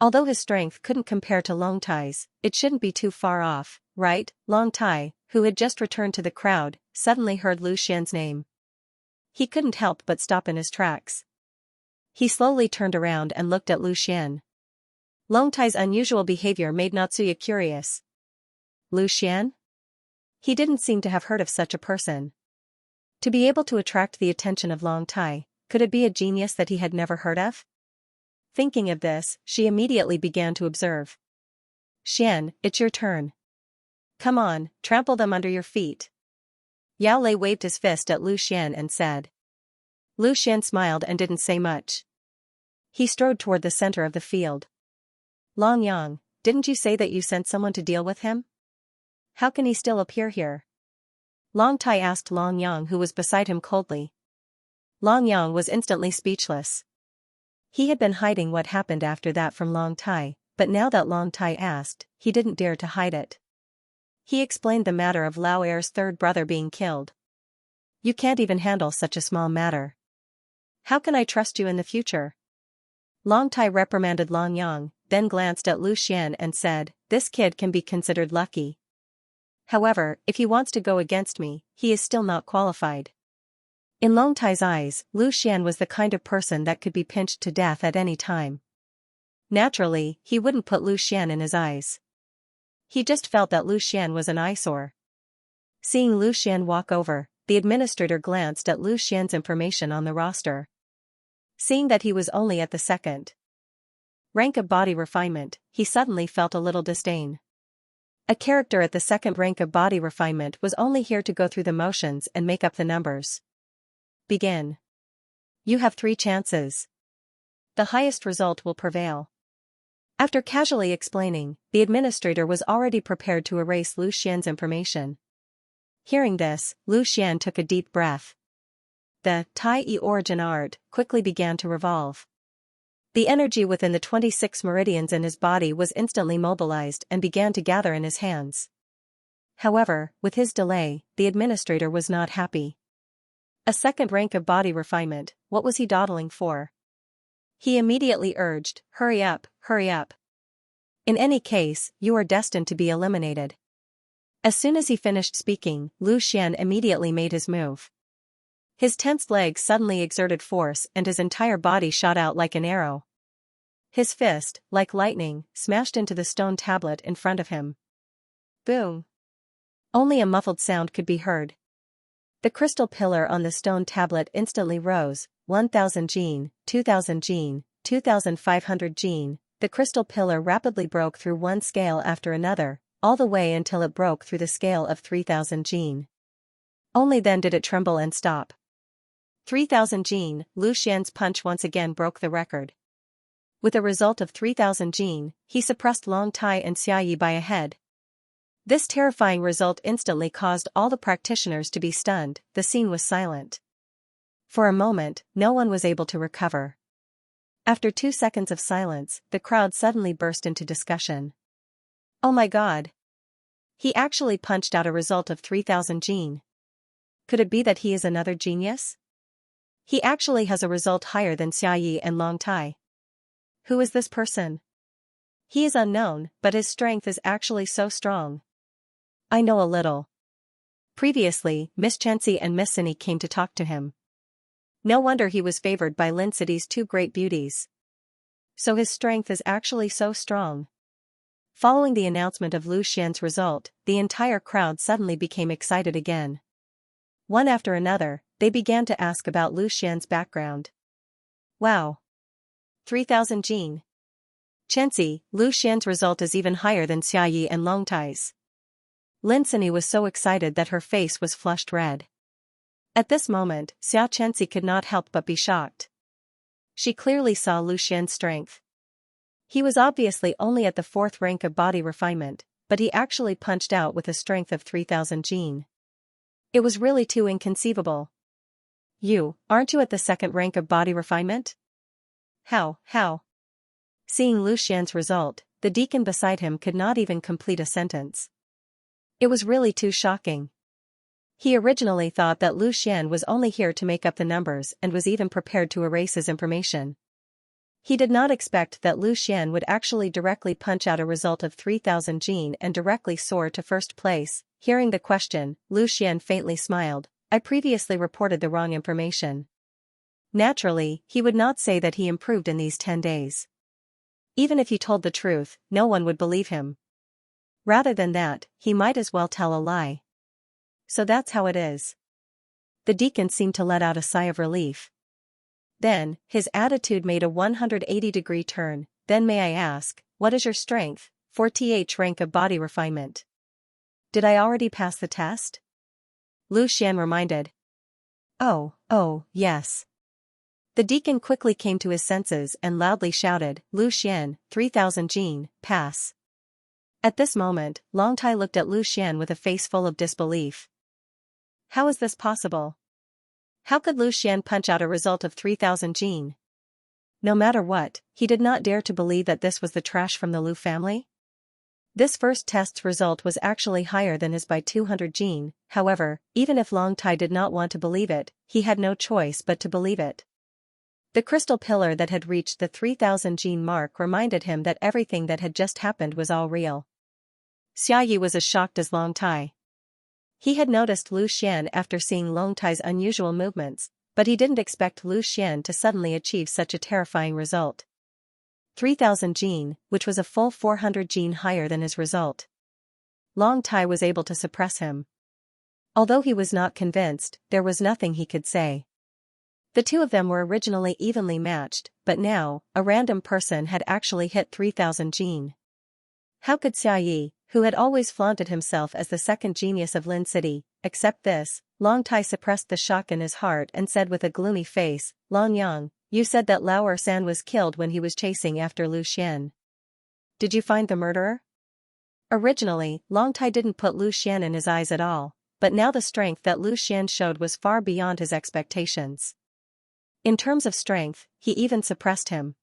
Although his strength couldn't compare to Long Tai's, it shouldn't be too far off, right? Long Tai, who had just returned to the crowd, suddenly heard Lu Xian's name. He couldn't help but stop in his tracks. He slowly turned around and looked at Lu Xian. Long Tai's unusual behavior made Natsuya curious. Lu Xian? He didn't seem to have heard of such a person. To be able to attract the attention of Long Tai, could it be a genius that he had never heard of? Thinking of this, she immediately began to observe. Xian, it's your turn. Come on, trample them under your feet. Yao Lei waved his fist at Lu Xian and said. Lu Xian smiled and didn't say much. He strode toward the center of the field. Long Yang, didn't you say that you sent someone to deal with him? How can he still appear here? Long Tai asked Long Yang, who was beside him, coldly. Long Yang was instantly speechless. He had been hiding what happened after that from Long Tai, but now that Long Tai asked, he didn't dare to hide it. He explained the matter of Lao Er's 3rd brother being killed. You can't even handle such a small matter. How can I trust you in the future? Long Tai reprimanded Long Yang, then glanced at Lu Xian and said, this kid can be considered lucky. However, if he wants to go against me, he is still not qualified. In Long Tai's eyes, Lu Xian was the kind of person that could be pinched to death at any time. Naturally, he wouldn't put Lu Xian in his eyes. He just felt that Lu Xian was an eyesore. Seeing Lu Xian walk over, the administrator glanced at Lu Xian's information on the roster. Seeing that he was only at the 2nd rank of body refinement, he suddenly felt a little disdain. A character at the 2nd rank of body refinement was only here to go through the motions and make up the numbers. Begin. You have 3 chances. The highest result will prevail. After casually explaining, the administrator was already prepared to erase Lu Xian's information. Hearing this, Lu Xian took a deep breath. The Tai origin art quickly began to revolve. The energy within the 26 meridians in his body was instantly mobilized and began to gather in his hands. However, with his delay, the administrator was not happy. A 2nd rank of body refinement, what was he dawdling for? He immediately urged, hurry up, hurry up. In any case, you are destined to be eliminated. As soon as he finished speaking, Lu Xian immediately made his move. His tense legs suddenly exerted force and his entire body shot out like an arrow. His fist, like lightning, smashed into the stone tablet in front of him. Boom! Only a muffled sound could be heard. The crystal pillar on the stone tablet instantly rose, 1000 Jin, 2000 Jin, 2500 Jin. The crystal pillar rapidly broke through one scale after another, all the way until it broke through the scale of 3000 Jin. Only then did it tremble and stop. 3000 Jin, Lu Xian's punch once again broke the record. With a result of 3000 Jin, he suppressed Long Tai and Xia Yi by a head. This terrifying result instantly caused all the practitioners to be stunned. The scene was silent. For a moment, no one was able to recover. After 2 seconds of silence, the crowd suddenly burst into discussion. Oh my god! He actually punched out a result of 3000 Jin. Could it be that he is another genius? He actually has a result higher than Xia Yi and Long Tai. Who is this person? He is unknown, but his strength is actually so strong. I know a little. Previously, Miss Xianxia and Miss Sini came to talk to him. No wonder he was favored by Lin City's 2 great beauties. So his strength is actually so strong. Following the announcement of Lu Xian's result, the entire crowd suddenly became excited again. One after another, they began to ask about Lu Xian's background. Wow! 3000 Jin. Xianxia, Lu Xian's result is even higher than Xiaoyi and Long Tai's. Lin Sini was so excited that her face was flushed red. At this moment, Xianxia could not help but be shocked. She clearly saw Lu Xian's strength. He was obviously only at the 4th rank of body refinement, but he actually punched out with a strength of 3000 jin. It was really too inconceivable. Aren't you at the 2nd rank of body refinement? How? Seeing Lu Xian's result, the deacon beside him could not even complete a sentence. It was really too shocking. He originally thought that Lu Xian was only here to make up the numbers and was even prepared to erase his information. He did not expect that Lu Xian would actually directly punch out a result of 3000 jin and directly soar to 1st place. Hearing the question, Lu Xian faintly smiled. I previously reported the wrong information. Naturally, he would not say that he improved in these 10 days. Even if he told the truth, no one would believe him. Rather than that, he might as well tell a lie. So that's how it is. The deacon seemed to let out a sigh of relief. Then, his attitude made a 180-degree turn. Then may I ask, what is your strength, 4th rank of body refinement? Did I already pass the test? Lu Xian reminded. Oh, yes. The deacon quickly came to his senses and loudly shouted, Lu Xian, 3000 jin, pass. At this moment, Long Tai looked at Lu Xian with a face full of disbelief. How is this possible? How could Lu Xian punch out a result of 3000 jin? No matter what, he did not dare to believe that this was the trash from the Lu family. This first test's result was actually higher than his by 200 jin. However, even if Long Tai did not want to believe it, he had no choice but to believe it. The crystal pillar that had reached the 3000 jin mark reminded him that everything that had just happened was all real. Xiaoyi was as shocked as Long Tai. He had noticed Lu Xian after seeing Long Tai's unusual movements, but he didn't expect Lu Xian to suddenly achieve such a terrifying result. 3000 jin, which was a full 400 jin higher than his result. Long Tai was able to suppress him. Although he was not convinced, there was nothing he could say. The two of them were originally evenly matched, but now, a random person had actually hit 3000 jin. How could Xiaoyi, who had always flaunted himself as the 2nd genius of Lin City, accept this? Long Tai suppressed the shock in his heart and said with a gloomy face, Long Yang, you said that Lao Er-san was killed when he was chasing after Lu Xian. Did you find the murderer? Originally, Long Tai didn't put Lu Xian in his eyes at all, but now the strength that Lu Xian showed was far beyond his expectations. In terms of strength, he even suppressed him.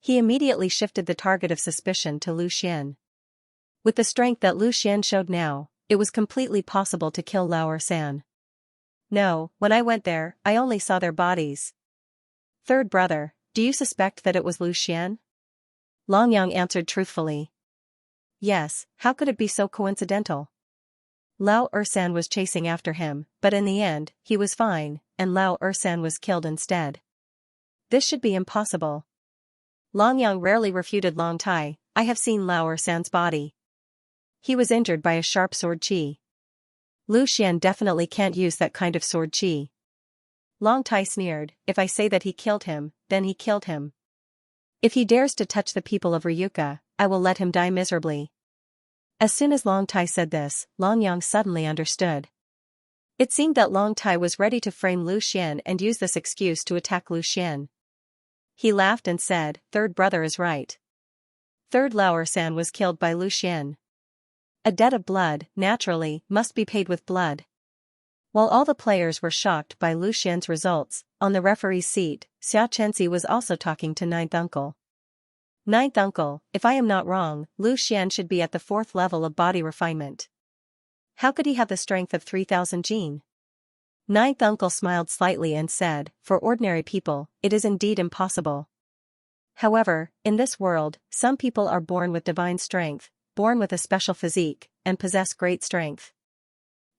He immediately shifted the target of suspicion to Lu Xian. With the strength that Lu Xian showed now, it was completely possible to kill Lao Er-san. No, when I went there, I only saw their bodies. Third brother, do you suspect that it was Lu Xian? Long Yang answered truthfully. Yes, how could it be so coincidental? Lao Er-san was chasing after him, but in the end, he was fine, and Lao Er-san was killed instead. This should be impossible. Long Yang rarely refuted Long Tai. I have seen Lao Er-san's body. He was injured by a sharp sword qi. Lu Xian definitely can't use that kind of sword qi. Long Tai sneered, if I say that he killed him, then he killed him. If he dares to touch the people of Ryuka, I will let him die miserably. As soon as Long Tai said this, Long Yang suddenly understood. It seemed that Long Tai was ready to frame Lu Xian and use this excuse to attack Lu Xian. He laughed and said, Third brother is right. Third Lao Er-san was killed by Lu Xian. A debt of blood, naturally, must be paid with blood. While all the players were shocked by Lu Xian's results, on the referee's seat, Xianxia was also talking to Ninth Uncle. Ninth Uncle, if I am not wrong, Lu Xian should be at the 4th level of body refinement. How could he have the strength of 3000 jin? Ninth Uncle smiled slightly and said, for ordinary people, it is indeed impossible. However, in this world, some people are born with divine strength, born with a special physique, and possess great strength.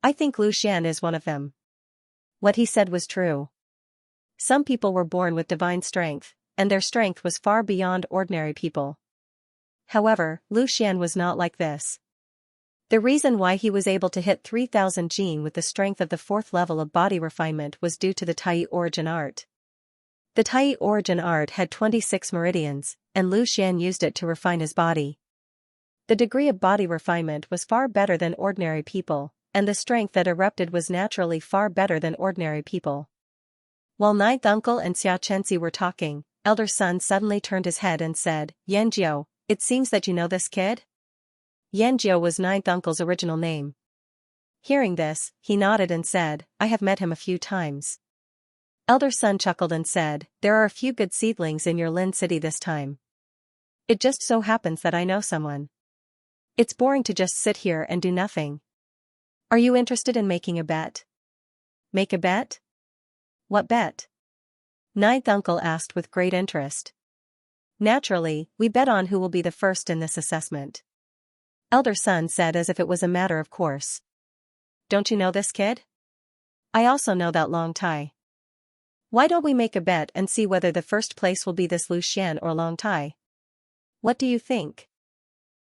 I think Lu Xian is one of them. What he said was true. Some people were born with divine strength, and their strength was far beyond ordinary people. However, Lu Xian was not like this. The reason why he was able to hit 3000 jin with the strength of the 4th level of body refinement was due to the Tai origin art. The Tai origin art had 26 meridians, and Lu Xian used it to refine his body. The degree of body refinement was far better than ordinary people, and the strength that erupted was naturally far better than ordinary people. While ninth uncle and Xianxia were talking, elder son suddenly turned his head and said, "Yanjiu, it seems that you know this kid?" Yanjiu was ninth uncle's original name. Hearing this, he nodded and said, "I have met him a few times." Elder son chuckled and said, "There are a few good seedlings in your Lin city this time. It just so happens that I know someone. It's boring to just sit here and do nothing. Are you interested in making a bet?" "Make a bet? What bet?" Ninth uncle asked with great interest. "Naturally, we bet on who will be the first in this assessment," elder son said as if it was a matter of course. "Don't you know this kid? I also know that Long Tai. Why don't we make a bet and see whether the first place will be this Lu Xian or Long Tai? What do you think?"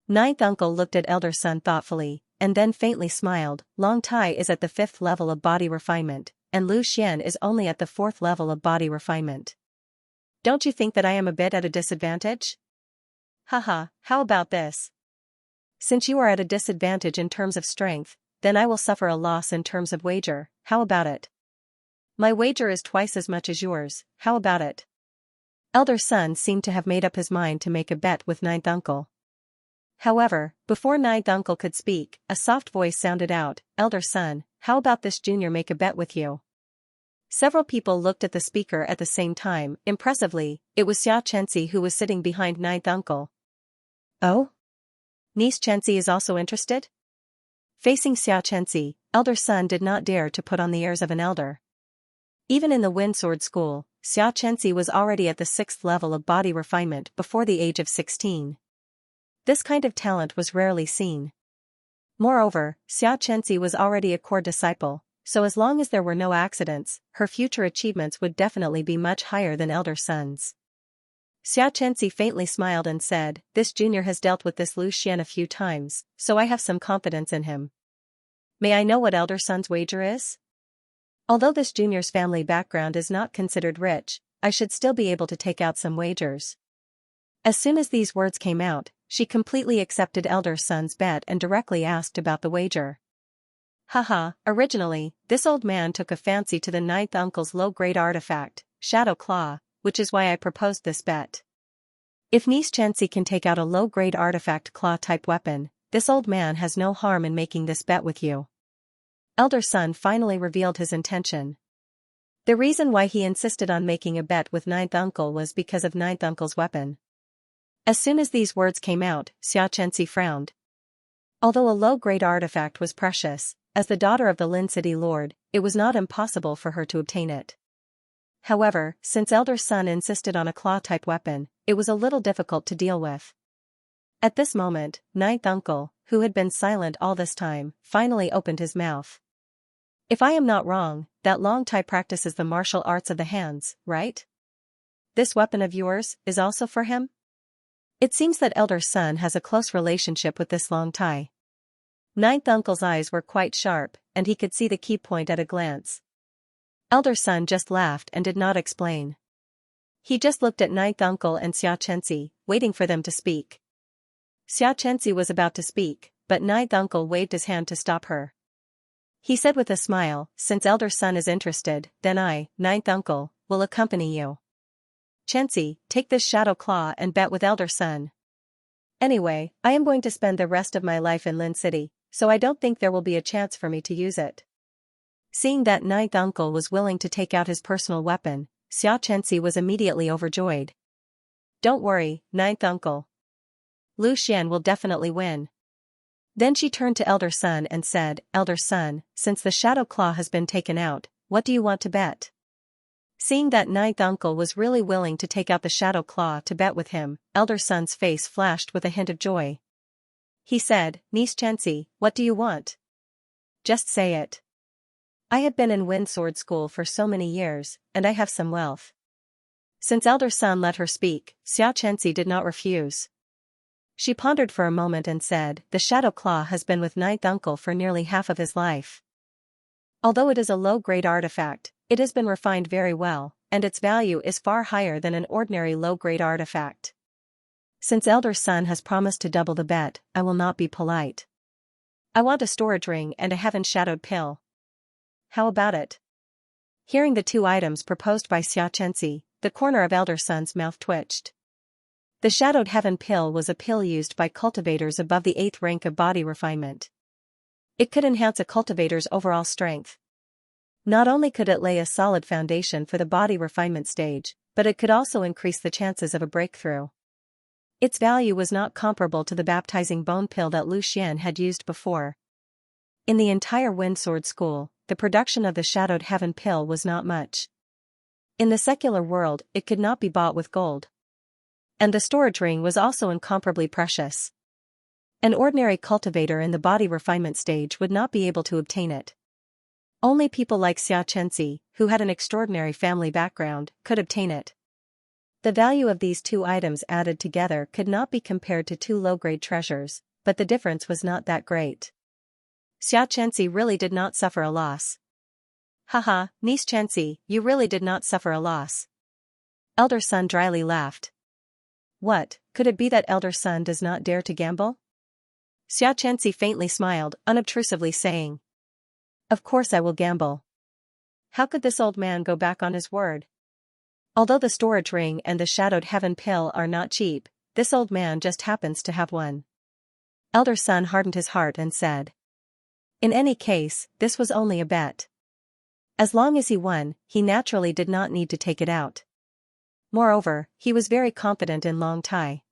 Ninth uncle looked at elder son thoughtfully, and then faintly smiled. "Long Tai is at the 5th level of body refinement, and Lu Xian is only at the 4th level of body refinement. Don't you think that I am a bit at a disadvantage? Haha, how about this? Since you are at a disadvantage in terms of strength, then I will suffer a loss in terms of wager. How about it? My wager is twice as much as yours. How about it?" Elder son seemed to have made up his mind to make a bet with ninth uncle. However, before ninth uncle could speak, a soft voice sounded out, "Elder son, how about this junior make a bet with you?" Several people looked at the speaker at the same time. Impressively, it was Xianxia who was sitting behind ninth uncle. "Oh? Niece Xianxia is also interested?" Facing Xianxia, elder son did not dare to put on the airs of an elder. Even in the Wind Sword School, Xianxia was already at the 6th level of body refinement before the age of 16. This kind of talent was rarely seen. Moreover, Xianxia was already a core disciple, so as long as there were no accidents, her future achievements would definitely be much higher than elder son's. Xianxia faintly smiled and said, "This junior has dealt with this Lu Xian a few times, so I have some confidence in him. May I know what elder son's wager is? Although this junior's family background is not considered rich, I should still be able to take out some wagers." As soon as these words came out, she completely accepted elder son's bet and directly asked about the wager. "Haha, originally, this old man took a fancy to the ninth uncle's low-grade artifact, Shadow Claw, which is why I proposed this bet. If niece Xianxia can take out a low-grade artifact claw-type weapon, this old man has no harm in making this bet with you." Elder son finally revealed his intention. The reason why he insisted on making a bet with ninth uncle was because of ninth uncle's weapon. As soon as these words came out, Xianxia frowned. Although a low-grade artifact was precious, as the daughter of the Lin City Lord, it was not impossible for her to obtain it. However, since elder son insisted on a claw-type weapon, it was a little difficult to deal with. At this moment, ninth uncle, who had been silent all this time, finally opened his mouth. "If I am not wrong, that Long Tai practices the martial arts of the hands, right? This weapon of yours is also for him? It seems that elder son has a close relationship with this Long Tai." Ninth uncle's eyes were quite sharp, and he could see the key point at a glance. Elder son just laughed and did not explain. He just looked at ninth uncle and Xianxia, waiting for them to speak. Xianxia was about to speak, but ninth uncle waved his hand to stop her. He said with a smile, "Since elder son is interested, then I, ninth uncle, will accompany you. Xianxia, take this shadow claw and bet with elder son. Anyway, I am going to spend the rest of my life in Lin City, so I don't think there will be a chance for me to use it." Seeing that ninth uncle was willing to take out his personal weapon, Xianxia was immediately overjoyed. "Don't worry, ninth uncle. Lu Xian will definitely win." Then she turned to elder son and said, "Elder son, since the shadow claw has been taken out, what do you want to bet?" Seeing that ninth uncle was really willing to take out the shadow claw to bet with him, elder son's face flashed with a hint of joy. He said, "Niece Xianxia, what do you want? Just say it. I have been in Wind Sword School for so many years, and I have some wealth." Since elder son let her speak, Xianxia did not refuse. She pondered for a moment and said, "The shadow claw has been with ninth uncle for nearly half of his life. Although it is a low-grade artifact, It has been refined very well, and its value is far higher than an ordinary low-grade artifact. Since Elder Sun has promised to double the bet, I will not be polite. I want a storage ring and a heaven-shadowed pill. How about it? Hearing the two items proposed by Xianxia, the corner of Elder Sun's mouth twitched. The shadowed heaven pill was a pill used by cultivators above the 8th rank of body refinement. It could enhance a cultivator's overall strength. Not only could it lay a solid foundation for the body refinement stage, but it could also increase the chances of a breakthrough. Its value was not comparable to the baptizing bone pill that Lu Xian had used before. In the entire Wind Sword School, the production of the shadowed heaven pill was not much. In the secular world, it could not be bought with gold. And the storage ring was also incomparably precious. An ordinary cultivator in the body refinement stage would not be able to obtain it. Only people like Xianxia, who had an extraordinary family background, could obtain it. The value of these two items added together could not be compared to two low-grade treasures, but the difference was not that great. Xianxia really did not suffer a loss. Haha, niece Xianxia, you really did not suffer a loss. Elder Sun dryly laughed. What, could it be that Elder Sun does not dare to gamble? Xianxia faintly smiled, unobtrusively saying, "Of course I will gamble." How could this old man go back on his word? Although the storage ring and the shadowed heaven pill are not cheap, this old man just happens to have one. Elder Sun hardened his heart and said, in any case, this was only a bet. As long as he won, he naturally did not need to take it out. Moreover, he was very confident in Long Tai.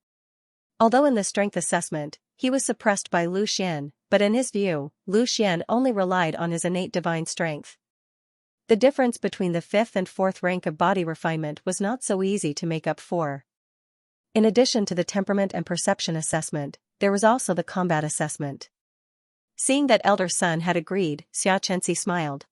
Although in the strength assessment, he was suppressed by Lu Xian, but in his view, Lu Xian only relied on his innate divine strength. The difference between the 5th and 4th rank of body refinement was not so easy to make up for. In addition to the temperament and perception assessment, there was also the combat assessment. Seeing that Elder Sun had agreed, Xianxia smiled.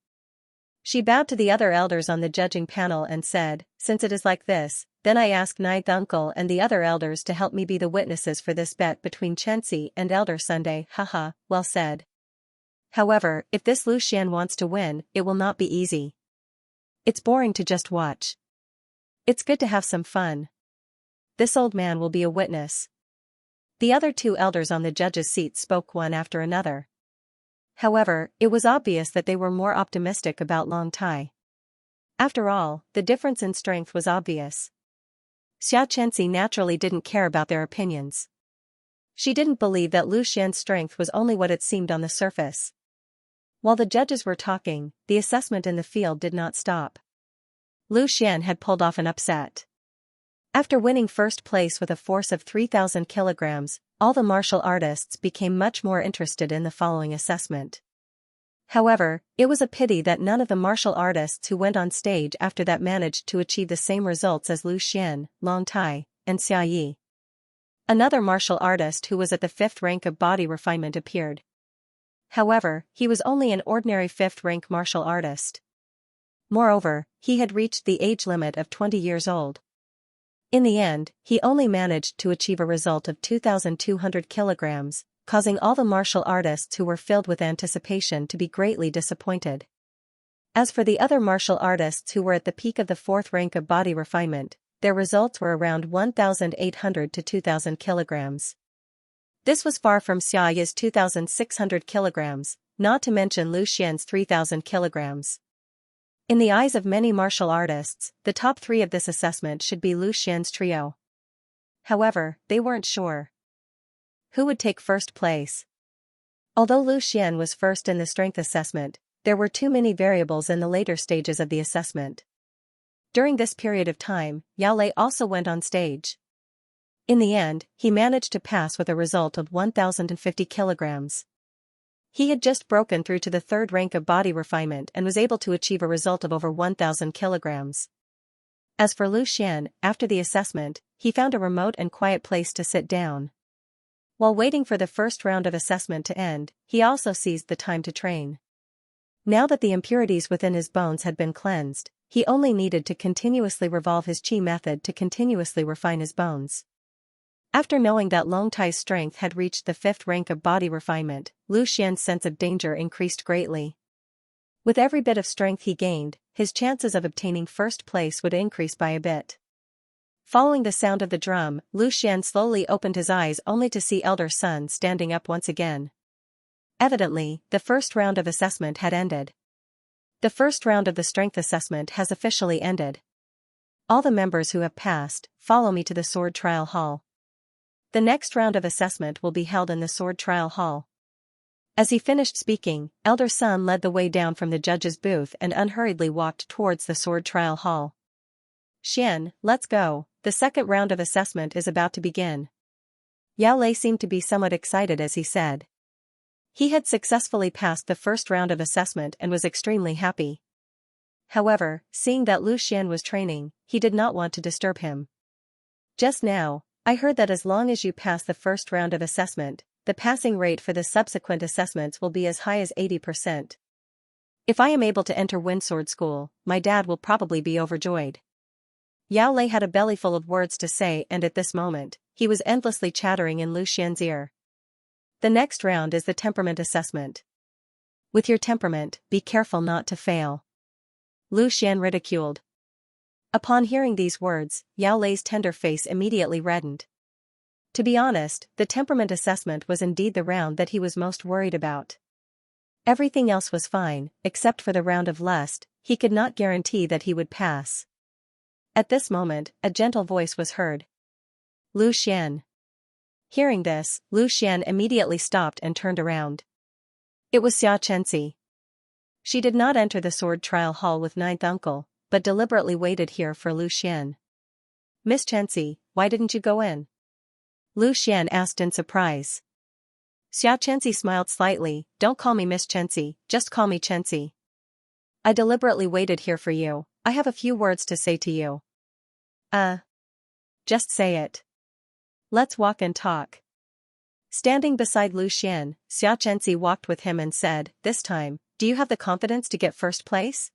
She bowed to the other elders on the judging panel and said, "Since it is like this, then I ask Ninth Uncle and the other elders to help me be the witnesses for this bet between Xianxia and Elder Sunday." Haha, well said. However, if this Lu Xian wants to win, it will not be easy. It's boring to just watch. It's good to have some fun. This old man will be a witness. The other two elders on the judges' seat spoke one after another. However, it was obvious that they were more optimistic about Long Tai. After all, the difference in strength was obvious. Xianxia naturally didn't care about their opinions. She didn't believe that Lu Xian's strength was only what it seemed on the surface. While the judges were talking, the assessment in the field did not stop. Lu Xian had pulled off an upset. After winning first place with a force of 3,000 kilograms, all the martial artists became much more interested in the following assessment. However, it was a pity that none of the martial artists who went on stage after that managed to achieve the same results as Lu Xian, Long Tai, and Xia Yi. Another martial artist who was at the 5th rank of body refinement appeared. However, he was only an ordinary 5th rank martial artist. Moreover, he had reached the age limit of 20 years old. In the end, he only managed to achieve a result of 2,200 kilograms, causing all the martial artists who were filled with anticipation to be greatly disappointed. As for the other martial artists who were at the peak of the 4th rank of body refinement, their results were around 1,800 to 2,000 kilograms. This was far from Xia Yi's 2,600 kilograms, not to mention Lu Xian's 3,000 kilograms. In the eyes of many martial artists, the top 3 of this assessment should be Lu Xian's trio. However, they weren't sure who would take first place. Although Lu Xian was first in the strength assessment, there were too many variables in the later stages of the assessment. During this period of time, Yao Lei also went on stage. In the end, he managed to pass with a result of 1,050 kilograms. He had just broken through to the 3rd rank of body refinement and was able to achieve a result of over 1,000 kilograms. As for Lu Xian, after the assessment, he found a remote and quiet place to sit down. While waiting for the first round of assessment to end, he also seized the time to train. Now that the impurities within his bones had been cleansed, he only needed to continuously revolve his qi method to continuously refine his bones. After knowing that Long Tai's strength had reached the 5th rank of body refinement, Lu Xian's sense of danger increased greatly. With every bit of strength he gained, his chances of obtaining first place would increase by a bit. Following the sound of the drum, Lu Xian slowly opened his eyes only to see Elder Sun standing up once again. Evidently, the first round of assessment had ended. The first round of the strength assessment has officially ended. All the members who have passed, follow me to the sword trial hall. The next round of assessment will be held in the sword trial hall. As he finished speaking, Elder Sun led the way down from the judge's booth and unhurriedly walked towards the sword trial hall. Xian, let's go, the second round of assessment is about to begin. Yao Lei seemed to be somewhat excited as he said. He had successfully passed the first round of assessment and was extremely happy. However, seeing that Lu Xian was training, he did not want to disturb him. Just now, I heard that as long as you pass the first round of assessment, the passing rate for the subsequent assessments will be as high as 80%. If I am able to enter Windsword School, my dad will probably be overjoyed. Yao Lei had a bellyful of words to say, and at this moment, he was endlessly chattering in Lu Xian's ear. The next round is the temperament assessment. With your temperament, be careful not to fail. Lu Xian ridiculed. Upon hearing these words, Yao Lei's tender face immediately reddened. To be honest, the temperament assessment was indeed the round that he was most worried about. Everything else was fine, except for the round of lust. He could not guarantee that he would pass. At this moment, a gentle voice was heard. Lu Xian. Hearing this, Lu Xian immediately stopped and turned around. It was Xianxia. She did not enter the sword trial hall with ninth uncle, but deliberately waited here for Lu Xian. Miss Xianxia, why didn't you go in? Lu Xian asked in surprise. Xianxia smiled slightly. Don't call me Miss Xianxia, just call me Xianxia. I deliberately waited here for you. I have a few words to say to you. Just say it. Let's walk and talk. Standing beside Lu Xian, Xianxia walked with him and said, this time, do you have the confidence to get first place?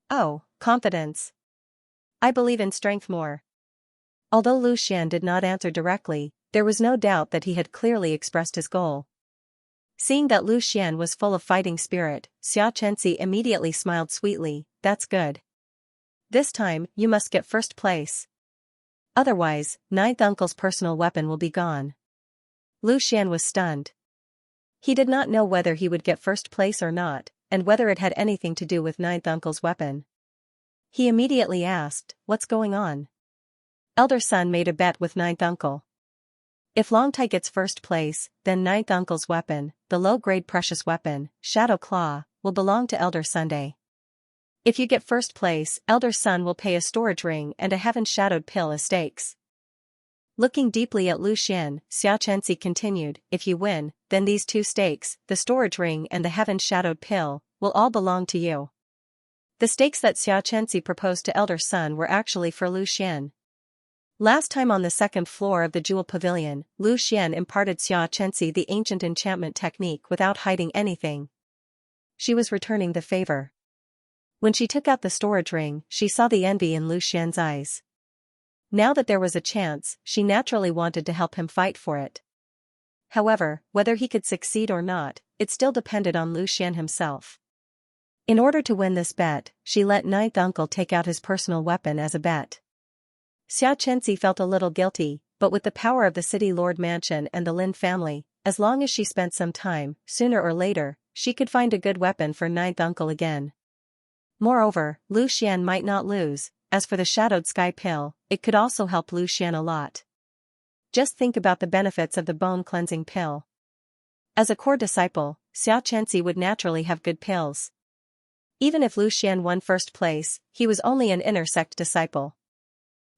Oh, confidence. I believe in strength more. Although Lu Xian did not answer directly, there was no doubt that he had clearly expressed his goal. Seeing that Lu Xian was full of fighting spirit, Xianxia immediately smiled sweetly, that's good. This time, you must get first place. Otherwise, ninth uncle's personal weapon will be gone. Lu Xian was stunned. He did not know whether he would get first place or not, and whether it had anything to do with ninth uncle's weapon. He immediately asked, what's going on? Elder Sun made a bet with ninth uncle. If Longtai gets first place, then ninth uncle's weapon, the low-grade precious weapon, Shadow Claw, will belong to Elder Sunday. If you get first place, Elder Sun will pay a storage ring and a heaven-shadowed pill as stakes. Looking deeply at Lu Xian, Xianxia continued, if you win, then these two stakes, the storage ring and the heaven-shadowed pill, will all belong to you. The stakes that Xianxia proposed to Elder Sun were actually for Lu Xian. Last time on the second floor of the Jewel Pavilion, Lu Xian imparted Xianxia the ancient enchantment technique without hiding anything. She was returning the favor. When she took out the storage ring, she saw the envy in Lu Xian's eyes. Now that there was a chance, she naturally wanted to help him fight for it. However, whether he could succeed or not, it still depended on Lu Xian himself. In order to win this bet, she let ninth uncle take out his personal weapon as a bet. Xianxia felt a little guilty, but with the power of the City Lord Mansion and the Lin family, as long as she spent some time, sooner or later, she could find a good weapon for ninth uncle again. Moreover, Lu Xian might not lose. As for the Shadowed Sky pill, it could also help Lu Xian a lot. Just think about the benefits of the bone cleansing pill. As a core disciple, Xianxia would naturally have good pills. Even if Lu Xian won first place, he was only an inner sect disciple.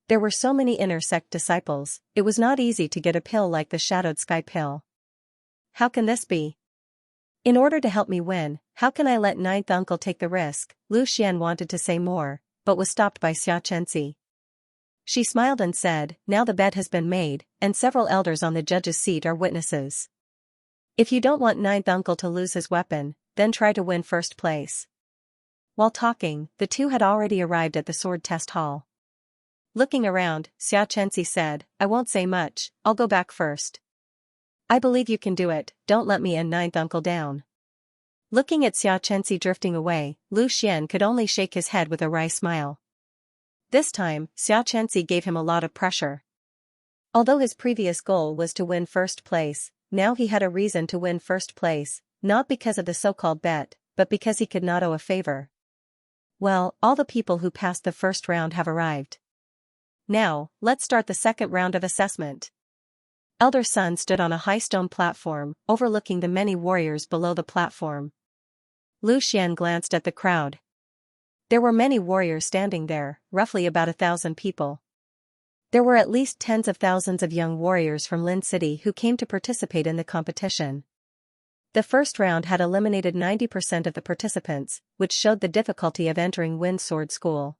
There were so many inner sect disciples, it was not easy to get a pill like the Shadowed Sky pill. How can this be? In order to help me win, how can I let ninth uncle take the risk? Lu Xian wanted to say more, but was stopped by Xianxia. She smiled and said, now the bet has been made, and several elders on the judge's seat are witnesses. If you don't want ninth uncle to lose his weapon, then try to win first place. While talking, the two had already arrived at the sword test hall. Looking around, Xianxia said, I won't say much, I'll go back first. I believe you can do it, don't let me and ninth uncle down. Looking at Xianxia drifting away, Lu Xian could only shake his head with a wry smile. This time, Xianxia gave him a lot of pressure. Although his previous goal was to win first place, now he had a reason to win first place, not because of the so-called bet, but because he could not owe a favor. Well, all the people who passed the first round have arrived. Now, let's start the second round of assessment. Elder Sun stood on a high stone platform, overlooking the many warriors below the platform. Lu Xian glanced at the crowd. There were many warriors standing there, roughly about 1,000 people. There were at least tens of thousands of young warriors from Lin City who came to participate in the competition. The first round had eliminated 90% of the participants, which showed the difficulty of entering Wind Sword School.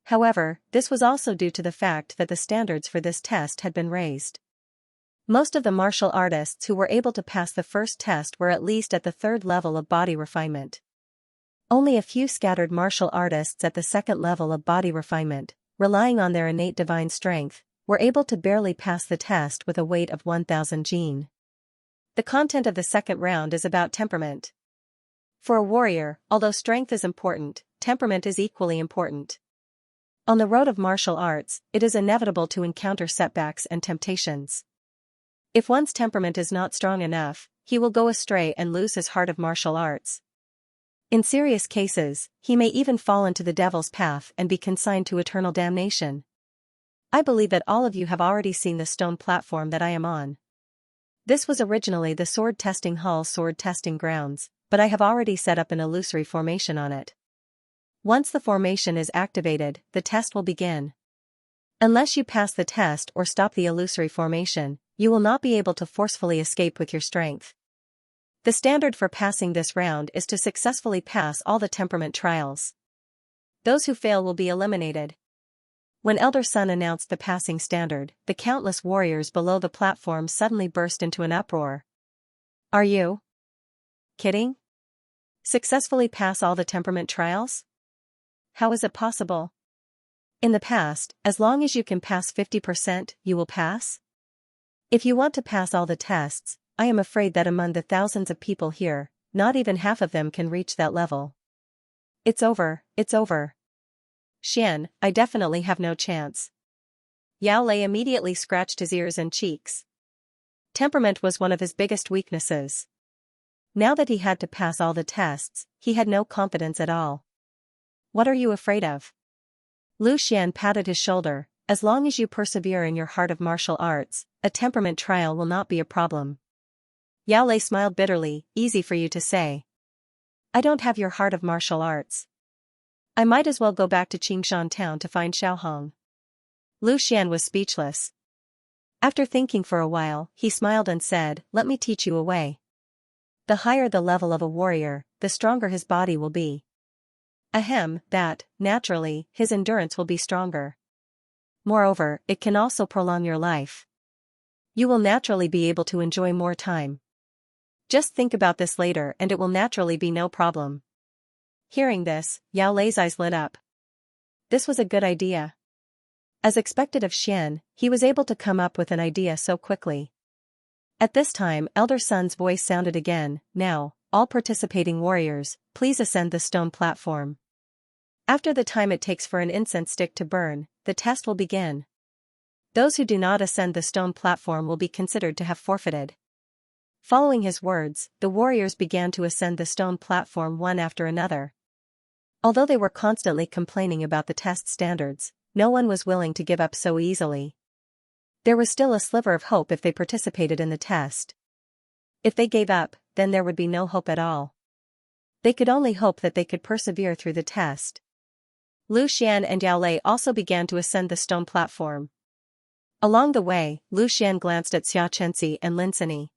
However, this was also due to the fact that the standards for this test had been raised. Most of the martial artists who were able to pass the first test were at least at the third level of body refinement. Only a few scattered martial artists at the second level of body refinement, relying on their innate divine strength, were able to barely pass the test with a weight of 1,000 jin. The content of the second round is about temperament. For a warrior, although strength is important, temperament is equally important. On the road of martial arts, it is inevitable to encounter setbacks and temptations. If one's temperament is not strong enough, he will go astray and lose his heart of martial arts. In serious cases, he may even fall into the devil's path and be consigned to eternal damnation. I believe that all of you have already seen the stone platform that I am on. This was originally the sword testing hall's sword testing grounds, but I have already set up an illusory formation on it. Once the formation is activated, the test will begin. Unless you pass the test or stop the illusory formation, you will not be able to forcefully escape with your strength. The standard for passing this round is to successfully pass all the temperament trials. Those who fail will be eliminated. When Elder Sun announced the passing standard, the countless warriors below the platform suddenly burst into an uproar. Are you kidding? Successfully pass all the temperament trials? How is it possible? In the past, as long as you can pass 50%, you will pass? If you want to pass all the tests, I am afraid that among the thousands of people here, not even half of them can reach that level. It's over, it's over. Xian, I definitely have no chance. Yao Lei immediately scratched his ears and cheeks. Temperament was one of his biggest weaknesses. Now that he had to pass all the tests, he had no confidence at all. What are you afraid of? Lu Xian patted his shoulder. As long as you persevere in your heart of martial arts, a temperament trial will not be a problem. Yao Lei smiled bitterly. Easy for you to say. I don't have your heart of martial arts. I might as well go back to Qingshan town to find Xiaohong. Lu Xian was speechless. After thinking for a while, he smiled and said, let me teach you a way. The higher the level of a warrior, the stronger his body will be. Ahem, that, naturally, his endurance will be stronger. Moreover, it can also prolong your life. You will naturally be able to enjoy more time. Just think about this later and it will naturally be no problem. Hearing this, Yao Lei's eyes lit up. This was a good idea. As expected of Xian, he was able to come up with an idea so quickly. At this time, Elder Sun's voice sounded again. Now, all participating warriors, please ascend the stone platform. After the time it takes for an incense stick to burn, the test will begin. Those who do not ascend the stone platform will be considered to have forfeited. Following his words, the warriors began to ascend the stone platform one after another. Although they were constantly complaining about the test standards, no one was willing to give up so easily. There was still a sliver of hope if they participated in the test. If they gave up, then there would be no hope at all. They could only hope that they could persevere through the test. Lu Xian and Yao Lei also began to ascend the stone platform. Along the way, Lu Xian glanced at Xianxia and Lin City.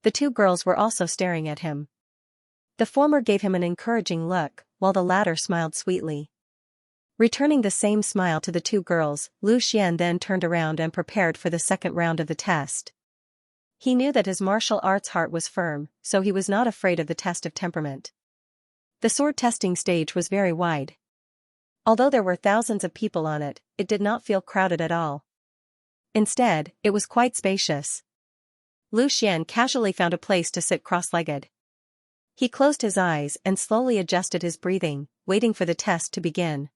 The two girls were also staring at him. The former gave him an encouraging look, while the latter smiled sweetly. Returning the same smile to the two girls, Lu Xian then turned around and prepared for the second round of the test. He knew that his martial arts heart was firm, so he was not afraid of the test of temperament. The sword testing stage was very wide. Although there were thousands of people on it, it did not feel crowded at all. Instead, it was quite spacious. Lu Xian casually found a place to sit cross-legged. He closed his eyes and slowly adjusted his breathing, waiting for the test to begin.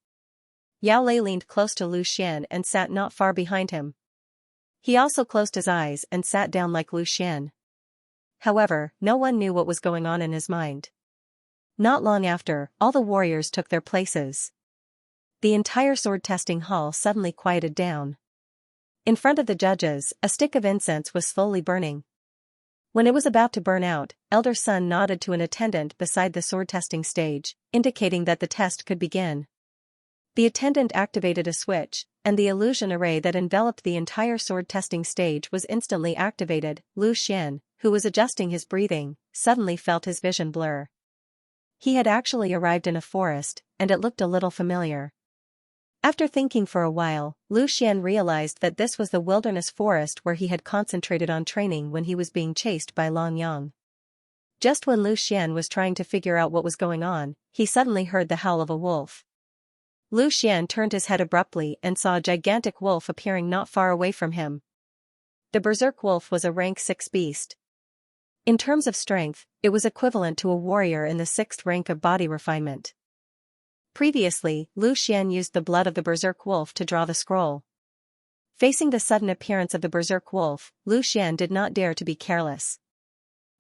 Yao Lei leaned close to Lu Xian and sat not far behind him. He also closed his eyes and sat down like Lu Xian. However, no one knew what was going on in his mind. Not long after, all the warriors took their places. The entire sword-testing hall suddenly quieted down. In front of the judges, a stick of incense was slowly burning. When it was about to burn out, Elder Sun nodded to an attendant beside the sword-testing stage, indicating that the test could begin. The attendant activated a switch, and the illusion array that enveloped the entire sword-testing stage was instantly activated. Lu Xian, who was adjusting his breathing, suddenly felt his vision blur. He had actually arrived in a forest, and it looked a little familiar. After thinking for a while, Lu Xian realized that this was the wilderness forest where he had concentrated on training when he was being chased by Long Yang. Just when Lu Xian was trying to figure out what was going on, he suddenly heard the howl of a wolf. Lu Xian turned his head abruptly and saw a gigantic wolf appearing not far away from him. The berserk wolf was a rank 6 beast. In terms of strength, it was equivalent to a warrior in the 6th rank of body refinement. Previously, Lu Xian used the blood of the berserk wolf to draw the scroll. Facing the sudden appearance of the berserk wolf, Lu Xian did not dare to be careless.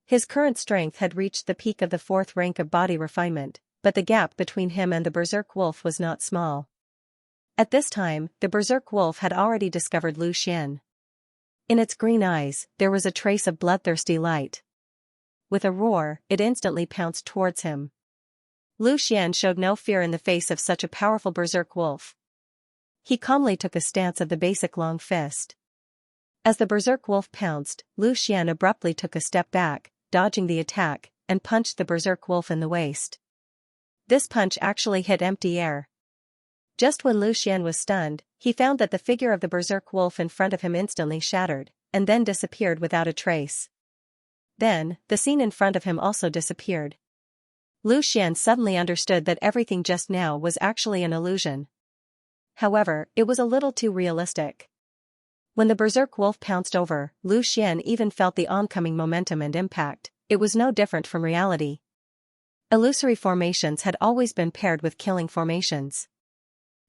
His current strength had reached the peak of the 4th rank of body refinement, but the gap between him and the berserk wolf was not small. At this time, the berserk wolf had already discovered Lu Xian. In its green eyes, there was a trace of bloodthirsty light. With a roar, it instantly pounced towards him. Lu Xian showed no fear in the face of such a powerful berserk wolf. He calmly took a stance of the basic long fist. As the berserk wolf pounced, Lu Xian abruptly took a step back, dodging the attack, and punched the berserk wolf in the waist. This punch actually hit empty air. Just when Lu Xian was stunned, he found that the figure of the berserk wolf in front of him instantly shattered, and then disappeared without a trace. Then, the scene in front of him also disappeared. Lu Xian suddenly understood that everything just now was actually an illusion. However, it was a little too realistic. When the berserk wolf pounced over, Lu Xian even felt the oncoming momentum and impact. It was no different from reality. Illusory formations had always been paired with killing formations.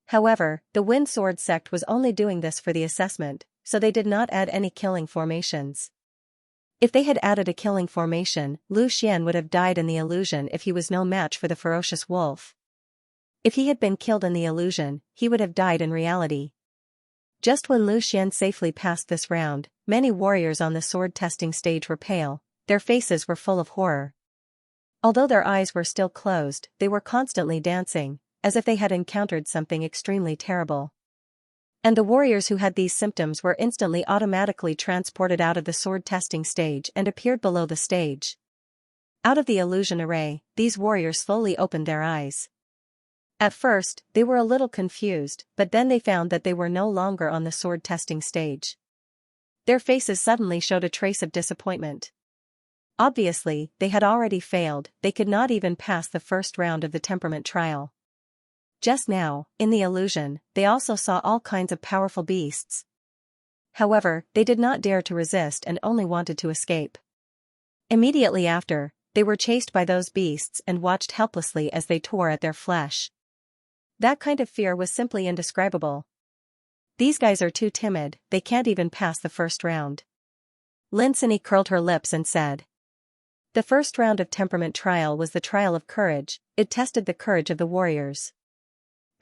However, the Wind Sword sect was only doing this for the assessment, so they did not add any killing formations. If they had added a killing formation, Lu Xian would have died in the illusion if he was no match for the ferocious wolf. If he had been killed in the illusion, he would have died in reality. Just when Lu Xian safely passed this round, many warriors on the sword testing stage were pale, their faces were full of horror. Although their eyes were still closed, they were constantly dancing, as if they had encountered something extremely terrible. And the warriors who had these symptoms were instantly automatically transported out of the sword testing stage and appeared below the stage. Out of the illusion array, these warriors slowly opened their eyes. At first, they were a little confused, but then they found that they were no longer on the sword testing stage. Their faces suddenly showed a trace of disappointment. Obviously, they had already failed, they could not even pass the first round of the temperament trial. Just now, in the illusion, they also saw all kinds of powerful beasts. However, they did not dare to resist and only wanted to escape. Immediately after, they were chased by those beasts and watched helplessly as they tore at their flesh. That kind of fear was simply indescribable. These guys are too timid, they can't even pass the first round. Lin Sini curled her lips and said. The first round of temperament trial was the trial of courage, it tested the courage of the warriors.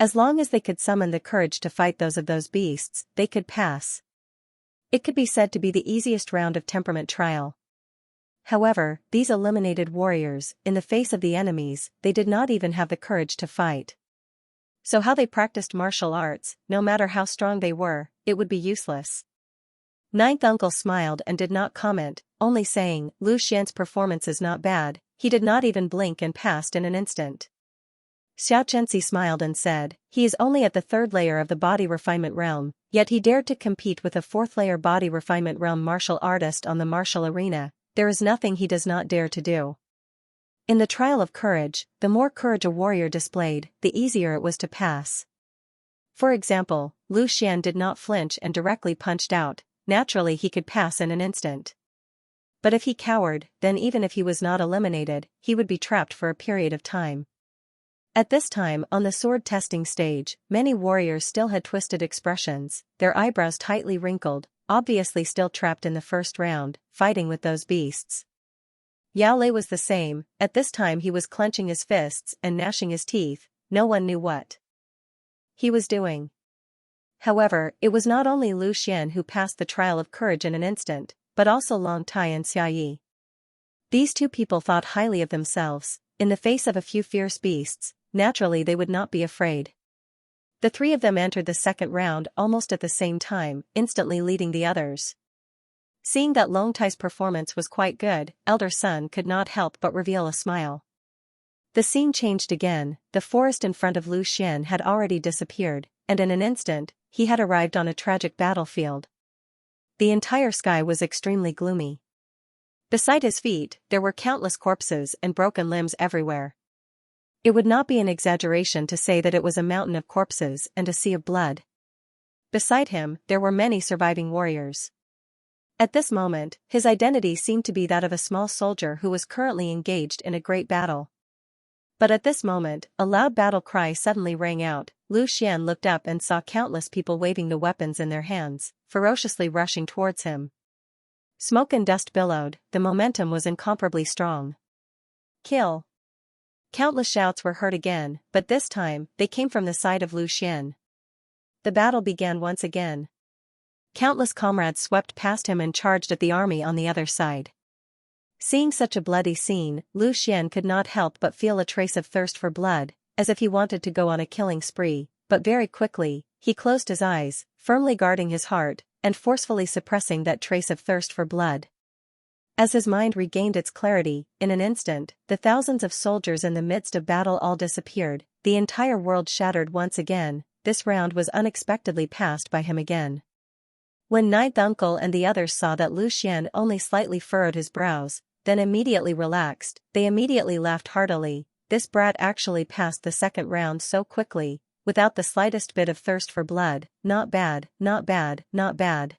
As long as they could summon the courage to fight those beasts, they could pass. It could be said to be the easiest round of temperament trial. However, these eliminated warriors, in the face of the enemies, they did not even have the courage to fight. So how they practiced martial arts, no matter how strong they were, it would be useless. Ninth Uncle smiled and did not comment, only saying, Lu Xian's performance is not bad, he did not even blink and passed in an instant. Xianxia smiled and said, he is only at the 3rd layer of the body refinement realm, yet he dared to compete with a 4th layer body refinement realm martial artist on the martial arena, there is nothing he does not dare to do. In the trial of courage, the more courage a warrior displayed, the easier it was to pass. For example, Lu Xian did not flinch and directly punched out, naturally he could pass in an instant. But if he cowered, then even if he was not eliminated, he would be trapped for a period of time. At this time on the sword testing stage, many warriors still had twisted expressions, their eyebrows tightly wrinkled, obviously still trapped in the first round, fighting with those beasts. Yao Lei was the same. At this time he was clenching his fists and gnashing his teeth, no one knew what he was doing. However, it was not only Lu Xian who passed the trial of courage in an instant, but also Long Tai and Xia Yi. These two people thought highly of themselves. In the face of a few fierce beasts, naturally they would not be afraid. The three of them entered the second round almost at the same time, instantly leading the others. Seeing that Long Tai's performance was quite good, Elder Sun could not help but reveal a smile. The scene changed again. The forest in front of Lu Xian had already disappeared, and in an instant, he had arrived on a tragic battlefield. The entire sky was extremely gloomy. Beside his feet, there were countless corpses and broken limbs everywhere. It would not be an exaggeration to say that it was a mountain of corpses and a sea of blood. Beside him, there were many surviving warriors. At this moment, his identity seemed to be that of a small soldier who was currently engaged in a great battle. But at this moment, a loud battle cry suddenly rang out. Lu Xian looked up and saw countless people waving the weapons in their hands, ferociously rushing towards him. Smoke and dust billowed, the momentum was incomparably strong. Kill! Countless shouts were heard again, but this time, they came from the side of Lu Xian. The battle began once again. Countless comrades swept past him and charged at the army on the other side. Seeing such a bloody scene, Lu Xian could not help but feel a trace of thirst for blood, as if he wanted to go on a killing spree, but very quickly, he closed his eyes, firmly guarding his heart, and forcefully suppressing that trace of thirst for blood. As his mind regained its clarity, in an instant, the thousands of soldiers in the midst of battle all disappeared, the entire world shattered once again. This round was unexpectedly passed by him again. When Ninth Uncle and the others saw that Lu Xian only slightly furrowed his brows, then immediately relaxed, they immediately laughed heartily. This brat actually passed the second round so quickly, without the slightest bit of thirst for blood. Not bad, not bad, not bad.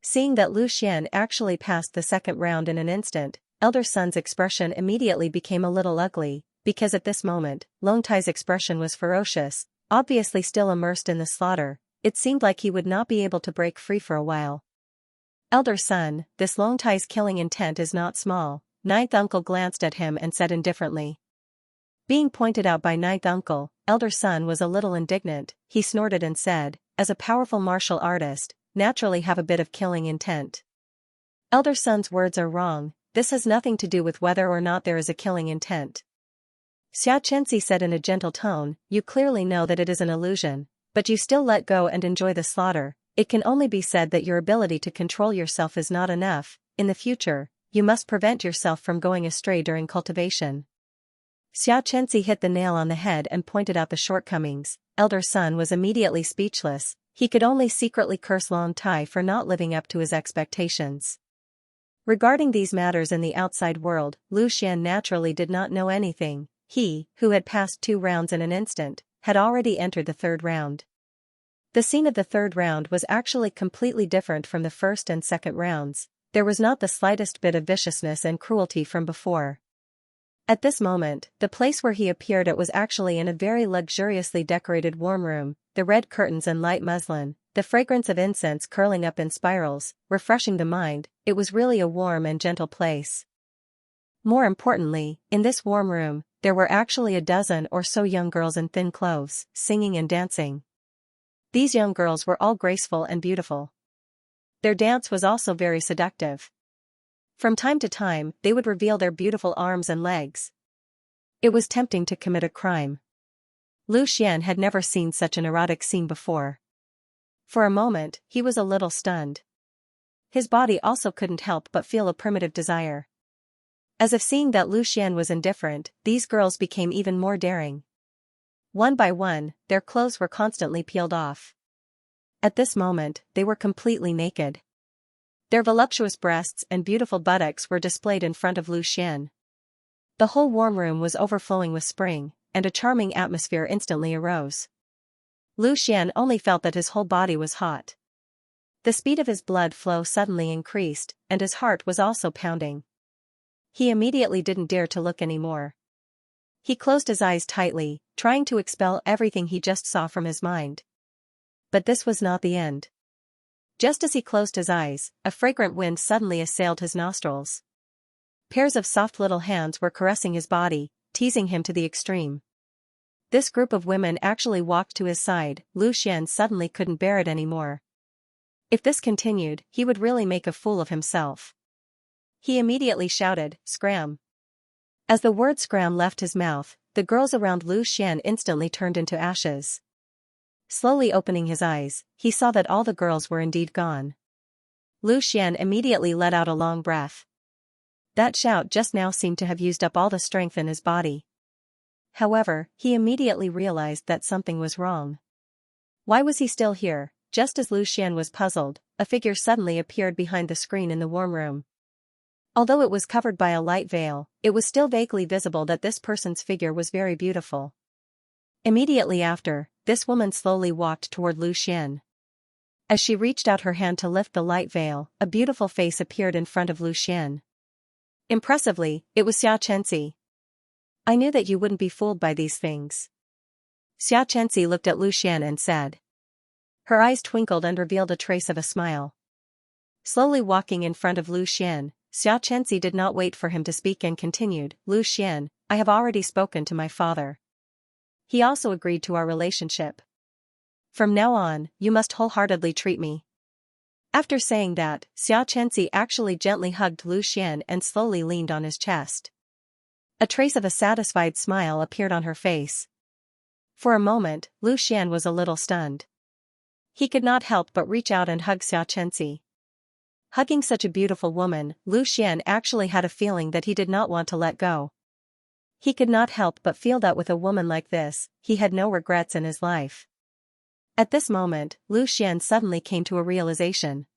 Seeing that Lu Xian actually passed the second round in an instant, Elder Sun's expression immediately became a little ugly, because at this moment, Long Tai's expression was ferocious, obviously still immersed in the slaughter. It seemed like he would not be able to break free for a while. Elder Sun, this Long Tai's killing intent is not small. Ninth Uncle glanced at him and said indifferently. Being pointed out by Ninth Uncle, Elder Sun was a little indignant. He snorted and said, as a powerful martial artist, naturally have a bit of killing intent. Elder Sun's words are wrong. This has nothing to do with whether or not there is a killing intent. Xianxia said in a gentle tone, you clearly know that it is an illusion, but you still let go and enjoy the slaughter. It can only be said that your ability to control yourself is not enough. In the future, you must prevent yourself from going astray during cultivation. Xianxia hit the nail on the head and pointed out the shortcomings. Elder Sun was immediately speechless. He could only secretly curse Long Tai for not living up to his expectations. Regarding these matters in the outside world, Lu Xian naturally did not know anything. He, who had passed 2 rounds in an instant, had already entered the third round. The scene of the third round was actually completely different from the first and second rounds. There was not the slightest bit of viciousness and cruelty from before. At this moment, the place where he appeared at was actually in a very luxuriously decorated warm room, the red curtains and light muslin, the fragrance of incense curling up in spirals, refreshing the mind. It was really a warm and gentle place. More importantly, in this warm room, there were actually a dozen or so young girls in thin clothes, singing and dancing. These young girls were all graceful and beautiful. Their dance was also very seductive. From time to time, they would reveal their beautiful arms and legs. It was tempting to commit a crime. Lu Xian had never seen such an erotic scene before. For a moment, he was a little stunned. His body also couldn't help but feel a primitive desire. As if seeing that Lu Xian was indifferent, these girls became even more daring. One by one, their clothes were constantly peeled off. At this moment, they were completely naked. Their voluptuous breasts and beautiful buttocks were displayed in front of Lu Xian. The whole warm room was overflowing with spring, and a charming atmosphere instantly arose. Lu Xian only felt that his whole body was hot. The speed of his blood flow suddenly increased, and his heart was also pounding. He immediately didn't dare to look anymore. He closed his eyes tightly, trying to expel everything he just saw from his mind. But this was not the end. Just as he closed his eyes, a fragrant wind suddenly assailed his nostrils. Pairs of soft little hands were caressing his body, teasing him to the extreme. This group of women actually walked to his side. Lu Xian suddenly couldn't bear it anymore. If this continued, he would really make a fool of himself. He immediately shouted, "Scram!" As the word scram left his mouth, the girls around Lu Xian instantly turned into ashes. Slowly opening his eyes, he saw that all the girls were indeed gone. Lu Xian immediately let out a long breath. That shout just now seemed to have used up all the strength in his body. However, he immediately realized that something was wrong. Why was he still here? Just as Lu Xian was puzzled, a figure suddenly appeared behind the screen in the warm room. Although it was covered by a light veil, it was still vaguely visible that this person's figure was very beautiful. Immediately after, this woman slowly walked toward Lu Xian. As she reached out her hand to lift the light veil, a beautiful face appeared in front of Lu Xian. Impressively, it was Xianxia. "I knew that you wouldn't be fooled by these things." Xianxia looked at Lu Xian and said. Her eyes twinkled and revealed a trace of a smile. Slowly walking in front of Lu Xian, Xianxia did not wait for him to speak and continued, "Lu Xian, I have already spoken to my father. He also agreed to our relationship. From now on, you must wholeheartedly treat me." After saying that, Xianxia actually gently hugged Lu Xian and slowly leaned on his chest. A trace of a satisfied smile appeared on her face. For a moment, Lu Xian was a little stunned. He could not help but reach out and hug Xianxia. Hugging such a beautiful woman, Lu Xian actually had a feeling that he did not want to let go. He could not help but feel that with a woman like this, he had no regrets in his life. At this moment, Lu Xian suddenly came to a realization.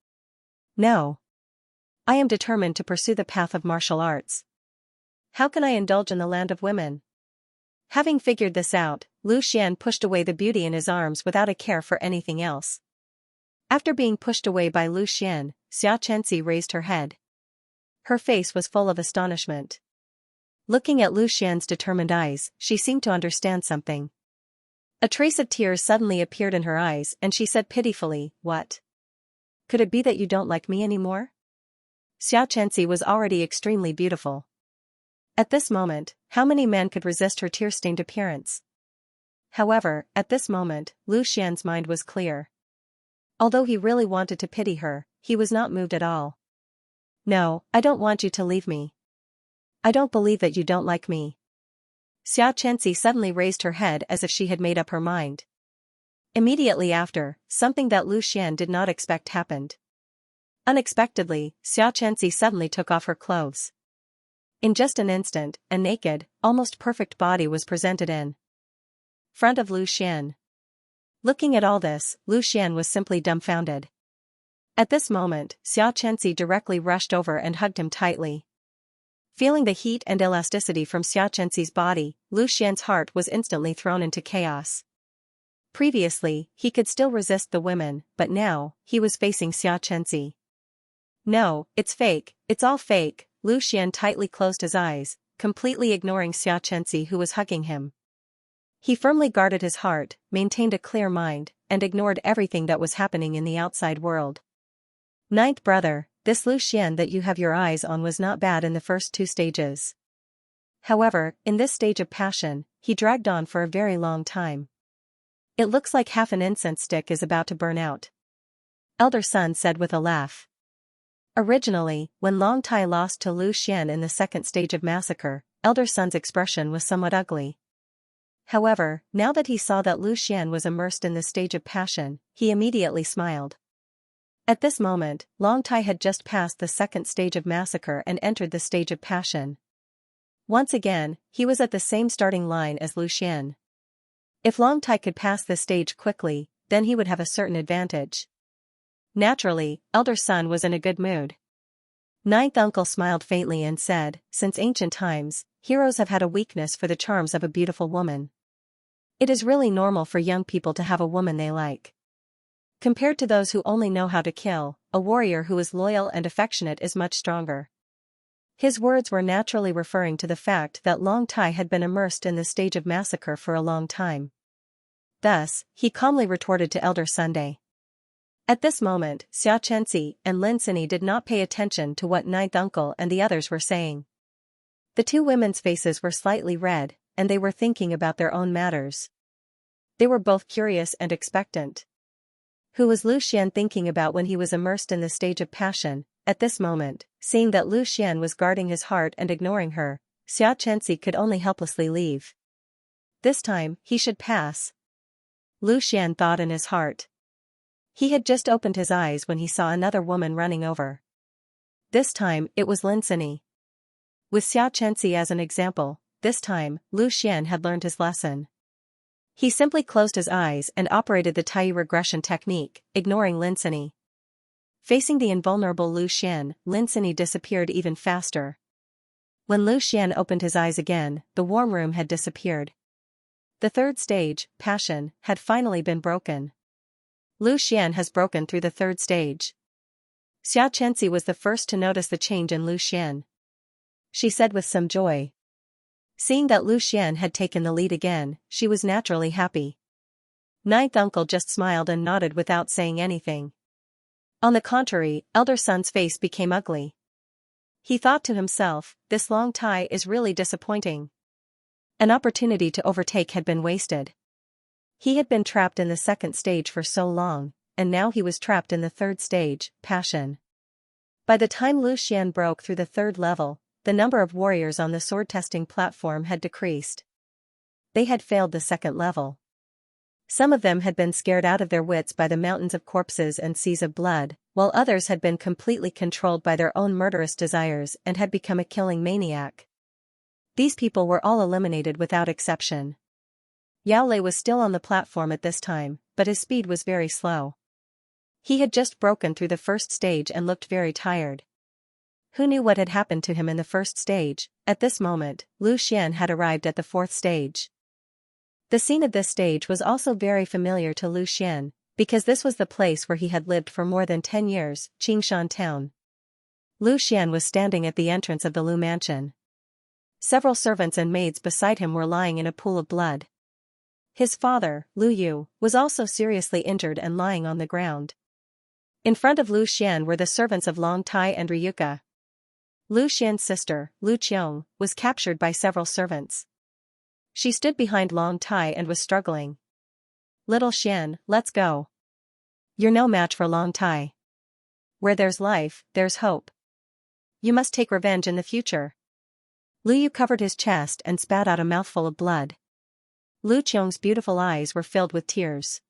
No. I am determined to pursue the path of martial arts. How can I indulge in the land of women? Having figured this out, Lu Xian pushed away the beauty in his arms without a care for anything else. After being pushed away by Lu Xian, Xianxia raised her head. Her face was full of astonishment. Looking at Lu Xian's determined eyes, she seemed to understand something. A trace of tears suddenly appeared in her eyes and she said pitifully, "What? Could it be that you don't like me anymore?" Xianxia was already extremely beautiful. At this moment, how many men could resist her tear-stained appearance? However, at this moment, Lu Xian's mind was clear. Although he really wanted to pity her, he was not moved at all. "No, I don't want you to leave me. I don't believe that you don't like me." Xianxia suddenly raised her head as if she had made up her mind. Immediately after, something that Lu Xian did not expect happened. Unexpectedly, Xianxia suddenly took off her clothes. In just an instant, a naked, almost perfect body was presented in front of Lu Xian. Looking at all this, Lu Xian was simply dumbfounded. At this moment, Xianxia directly rushed over and hugged him tightly. Feeling the heat and elasticity from Xianxia's body, Lu Xian's heart was instantly thrown into chaos. Previously, he could still resist the women, but now, he was facing Xianxia. "No, it's fake, it's all fake." Lu Xian tightly closed his eyes, completely ignoring Xianxia who was hugging him. He firmly guarded his heart, maintained a clear mind, and ignored everything that was happening in the outside world. Ninth brother, this Lu Xian that you have your eyes on was not bad in the first 2 stages. However, in this stage of passion, he dragged on for a very long time. It looks like half an incense stick is about to burn out. Elder son said with a laugh. Originally, when Long Tai lost to Lu Xian in the second stage of massacre, Elder Sun's expression was somewhat ugly. However, now that he saw that Lu Xian was immersed in this stage of passion, he immediately smiled. At this moment, Long Tai had just passed the second stage of massacre and entered the stage of passion. Once again, he was at the same starting line as Lu Xian. If Long Tai could pass this stage quickly, then he would have a certain advantage. Naturally, Elder Son was in a good mood. Ninth uncle smiled faintly and said, "Since ancient times, heroes have had a weakness for the charms of a beautiful woman. It is really normal for young people to have a woman they like. Compared to those who only know how to kill, a warrior who is loyal and affectionate is much stronger. His words were naturally referring to the fact that Long Tai had been immersed in this stage of massacre for a long time. Thus, he calmly retorted to Elder Sunday. At this moment, Xianxia and Lin Sini did not pay attention to what Ninth Uncle and the others were saying. The two women's faces were slightly red, and they were thinking about their own matters. They were both curious and expectant. Who was Lu Xian thinking about when he was immersed in the stage of passion? At this moment, seeing that Lu Xian was guarding his heart and ignoring her, Xianxia could only helplessly leave. This time, he should pass. Lu Xian thought in his heart. He had just opened his eyes when he saw another woman running over. This time, it was Lin Sini. With Xianxia as an example, this time, Lu Xian had learned his lesson. He simply closed his eyes and operated the Tai regression technique, ignoring Lin Sini. Facing the invulnerable Lu Xian, Lin Sini disappeared even faster. When Lu Xian opened his eyes again, the warm room had disappeared. The third stage, passion, had finally been broken. Lu Xian has broken through the third stage. Xianxia was the first to notice the change in Lu Xian. She said with some joy. Seeing that Lu Xian had taken the lead again, she was naturally happy. Ninth Uncle just smiled and nodded without saying anything. On the contrary, Elder Son's face became ugly. He thought to himself, this Long Tai is really disappointing. An opportunity to overtake had been wasted. He had been trapped in the second stage for so long, and now he was trapped in the third stage, passion. By the time Lu Xian broke through the third level, the number of warriors on the sword testing platform had decreased. They had failed the second level. Some of them had been scared out of their wits by the mountains of corpses and seas of blood, while others had been completely controlled by their own murderous desires and had become a killing maniac. These people were all eliminated without exception. Yao Lei was still on the platform at this time, but his speed was very slow. He had just broken through the first stage and looked very tired. Who knew what had happened to him in the first stage? At this moment, Lu Xian had arrived at the fourth stage. The scene of this stage was also very familiar to Lu Xian, because this was the place where he had lived for more than 10 years, Qingshan Town. Lu Xian was standing at the entrance of the Lu mansion. Several servants and maids beside him were lying in a pool of blood. His father, Lu Yu, was also seriously injured and lying on the ground. In front of Lu Xian were the servants of Long Tai and Ryuka. Lu Xian's sister, Lu Qiong, was captured by several servants. She stood behind Long Tai and was struggling. Little Xian, let's go. You're no match for Long Tai. Where there's life, there's hope. You must take revenge in the future. Lu Yu covered his chest and spat out a mouthful of blood. Lu Qiong's beautiful eyes were filled with tears.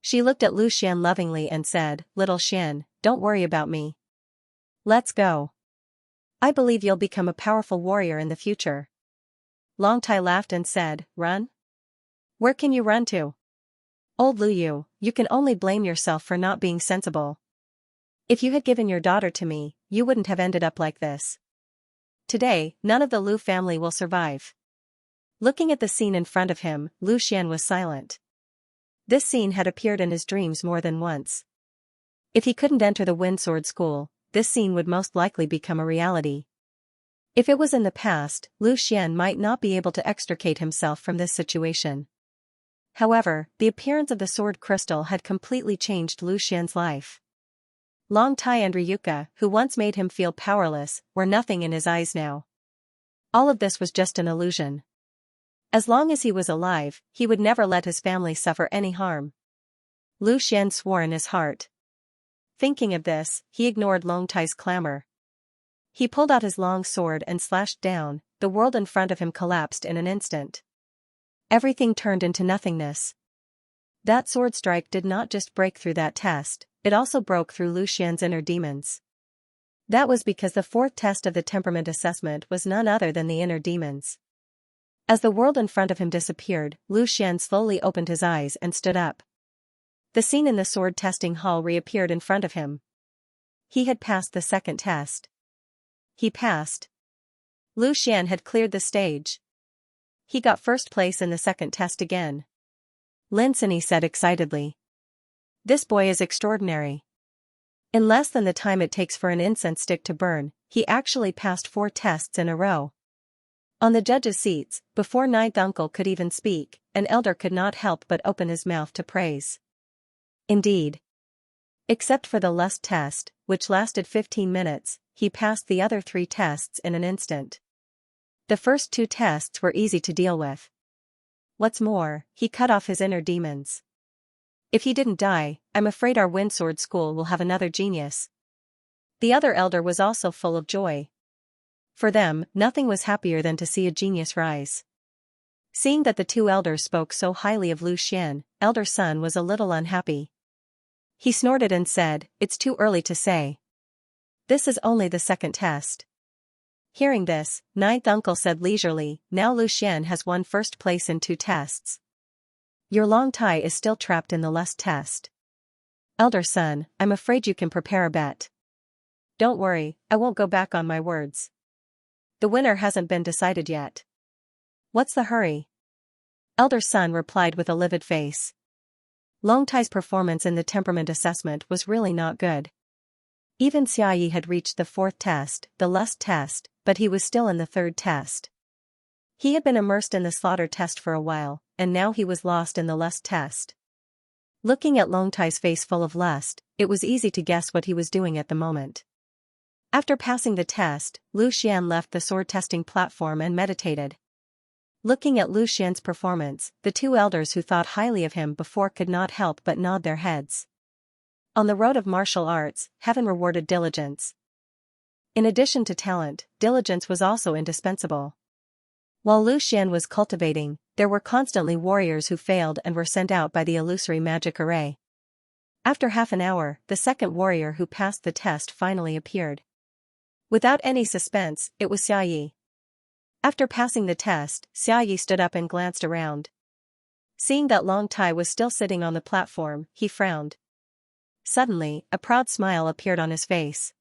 She looked at Lu Xian lovingly and said, Little Xian, don't worry about me. Let's go. I believe you'll become a powerful warrior in the future. Long Tai laughed and said, Run? Where can you run to? Old Lu Yu, you can only blame yourself for not being sensible. If you had given your daughter to me, you wouldn't have ended up like this. Today, none of the Lu family will survive. Looking at the scene in front of him, Lu Xian was silent. This scene had appeared in his dreams more than once. If he couldn't enter the Wind Sword School, this scene would most likely become a reality. If it was in the past, Lu Xian might not be able to extricate himself from this situation. However, the appearance of the sword crystal had completely changed Lu Xian's life. Long Tai and Ryuka, who once made him feel powerless, were nothing in his eyes now. All of this was just an illusion. As long as he was alive, he would never let his family suffer any harm. Lu Xian swore in his heart. Thinking of this, he ignored Long Tai's clamor. He pulled out his long sword and slashed down. The world in front of him collapsed in an instant. Everything turned into nothingness. That sword strike did not just break through that test, it also broke through Lu Xian's inner demons. That was because the fourth test of the temperament assessment was none other than the inner demons. As the world in front of him disappeared, Lu Xian slowly opened his eyes and stood up. The scene in the sword testing hall reappeared in front of him. He had passed the second test. He passed. Lu Xian had cleared the stage. He got first place in the second test again. Lin Sini said excitedly. This boy is extraordinary. In less than the time it takes for an incense stick to burn, he actually passed 4 tests in a row. On the judges' seats, before ninth uncle could even speak, an elder could not help but open his mouth to praise. Indeed. Except for the lust test, which lasted 15 minutes, he passed the other 3 tests in an instant. The first 2 tests were easy to deal with. What's more, he cut off his inner demons. If he didn't die, I'm afraid our Windsword School will have another genius. The other elder was also full of joy. For them, nothing was happier than to see a genius rise. Seeing that the 2 elders spoke so highly of Lu Xian, elder son was a little unhappy. He snorted and said, "It's too early to say. This is only the second test." Hearing this, ninth uncle said leisurely, "Now Lu Xian has won first place in 2 tests. Your long tie is still trapped in the lust test. Elder son, I'm afraid you can prepare a bet." "Don't worry, I won't go back on my words. The winner hasn't been decided yet." "What's the hurry?" Elder son replied with a livid face. Long Tai's performance in the temperament assessment was really not good. Even Xiayi had reached the 4th test, the lust test, but he was still in the 3rd test. He had been immersed in the slaughter test for a while, and now he was lost in the lust test. Looking at Long Tai's face full of lust, it was easy to guess what he was doing at the moment. After passing the test, Lu Xian left the sword testing platform and meditated. Looking at Lu Xian's performance, the 2 elders who thought highly of him before could not help but nod their heads. On the road of martial arts, heaven rewarded diligence. In addition to talent, diligence was also indispensable. While Lu Xian was cultivating, there were constantly warriors who failed and were sent out by the illusory magic array. After half an hour, the second warrior who passed the test finally appeared. Without any suspense, it was Xiayi. After passing the test, Xiayi stood up and glanced around. Seeing that Long Tai was still sitting on the platform, he frowned. Suddenly, a proud smile appeared on his face.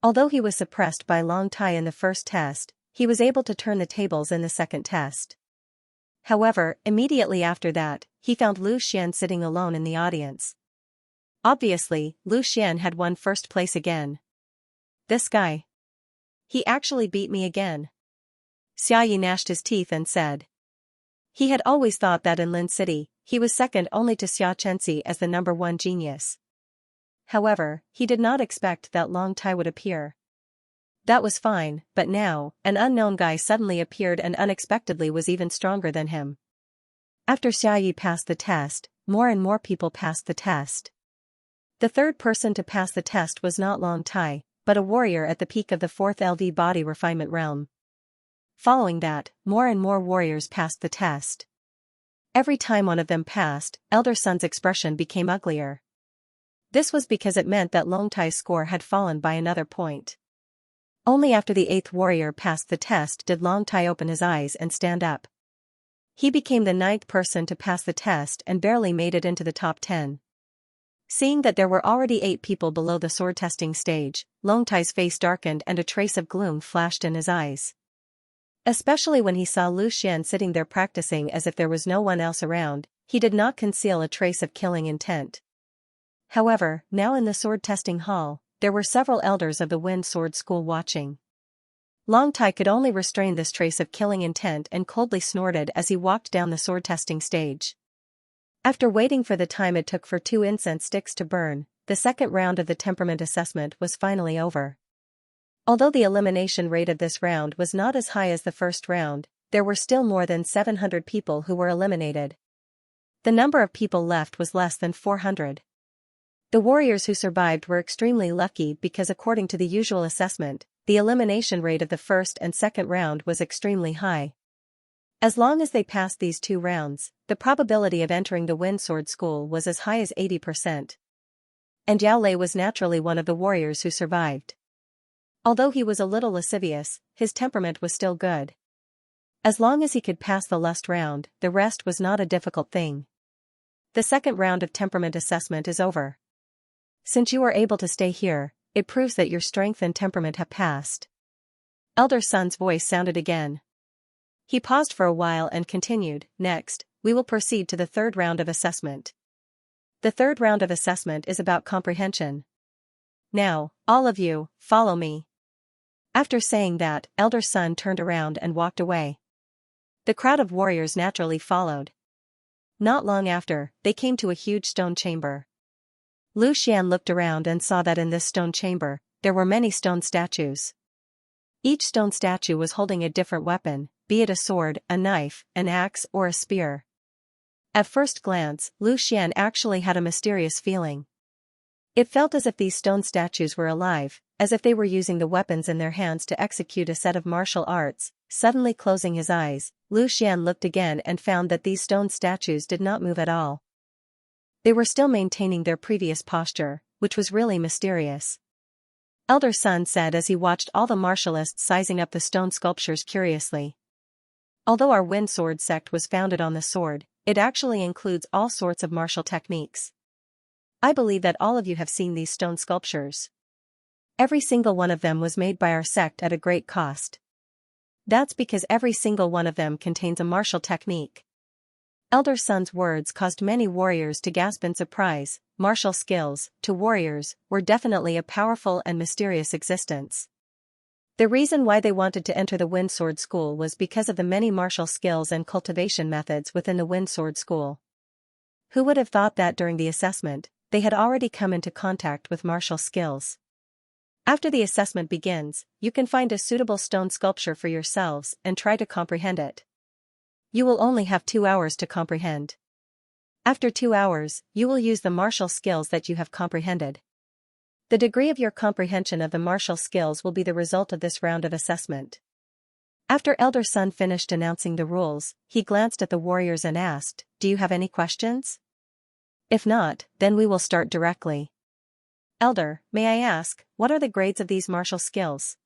Although he was suppressed by Long Tai in the first test, he was able to turn the tables in the second test. However, immediately after that, he found Lu Xian sitting alone in the audience. Obviously, Lu Xian had won first place again. This guy. He actually beat me again. Xiayi gnashed his teeth and said. He had always thought that in Lin City, he was second only to Xianxia as the number 1 genius. However, he did not expect that Long Tai would appear. That was fine, but now, an unknown guy suddenly appeared and unexpectedly was even stronger than him. After Xiayi passed the test, more and more people passed the test. The 3rd person to pass the test was not Long Tai, but a warrior at the peak of the 4th LV body refinement realm. Following that, more and more warriors passed the test. Every time one of them passed, Elder Sun's expression became uglier. This was because it meant that Long Tai's score had fallen by another point. Only after the 8th warrior passed the test did Long Tai open his eyes and stand up. He became the 9th person to pass the test and barely made it into the top 10. Seeing that there were already 8 people below the sword testing stage, Long Tai's face darkened and a trace of gloom flashed in his eyes. Especially when he saw Lu Xian sitting there practicing as if there was no one else around, he did not conceal a trace of killing intent. However, now in the sword testing hall, there were several elders of the Wind Sword School watching. Long Tai could only restrain this trace of killing intent and coldly snorted as he walked down the sword testing stage. After waiting for the time it took for 2 incense sticks to burn, the second round of the temperament assessment was finally over. Although the elimination rate of this round was not as high as the first round, there were still more than 700 people who were eliminated. The number of people left was less than 400. The warriors who survived were extremely lucky because according to the usual assessment, the elimination rate of the first and second round was extremely high. As long as they passed these 2 rounds, the probability of entering the Wind Sword School was as high as 80%. And Yao Lei was naturally one of the warriors who survived. Although he was a little lascivious, his temperament was still good. As long as he could pass the lust round, the rest was not a difficult thing. The second round of temperament assessment is over. Since you are able to stay here, it proves that your strength and temperament have passed. Elder Sun's voice sounded again. He paused for a while and continued, "Next, we will proceed to the 3rd round of assessment. The third round of assessment is about comprehension. Now, all of you, follow me. After saying that, Elder Sun turned around and walked away. The crowd of warriors naturally followed. Not long after, they came to a huge stone chamber. Lu Xian looked around and saw that in this stone chamber, there were many stone statues. Each stone statue was holding a different weapon, be it a sword, a knife, an axe, or a spear. At first glance, Lu Xian actually had a mysterious feeling. It felt as if these stone statues were alive, as if they were using the weapons in their hands to execute a set of martial arts. Suddenly closing his eyes, Lu Xian looked again and found that these stone statues did not move at all. They were still maintaining their previous posture, which was really mysterious. Elder Sun said as he watched all the martialists sizing up the stone sculptures curiously. Although our Wind Sword sect was founded on the sword, it actually includes all sorts of martial techniques. I believe that all of you have seen these stone sculptures. Every single one of them was made by our sect at a great cost. That's because every single one of them contains a martial technique. Elder Sun's words caused many warriors to gasp in surprise. Martial skills, to warriors, were definitely a powerful and mysterious existence. The reason why they wanted to enter the Wind Sword School was because of the many martial skills and cultivation methods within the Wind Sword School. Who would have thought that during the assessment, they had already come into contact with martial skills? After the assessment begins, you can find a suitable stone sculpture for yourselves and try to comprehend it. You will only have 2 hours to comprehend. After 2 hours, you will use the martial skills that you have comprehended. The degree of your comprehension of the martial skills will be the result of this round of assessment. After Elder Sun finished announcing the rules, he glanced at the warriors and asked, "Do you have any questions? If not, then we will start directly." "Elder, may I ask, what are the grades of these martial skills?"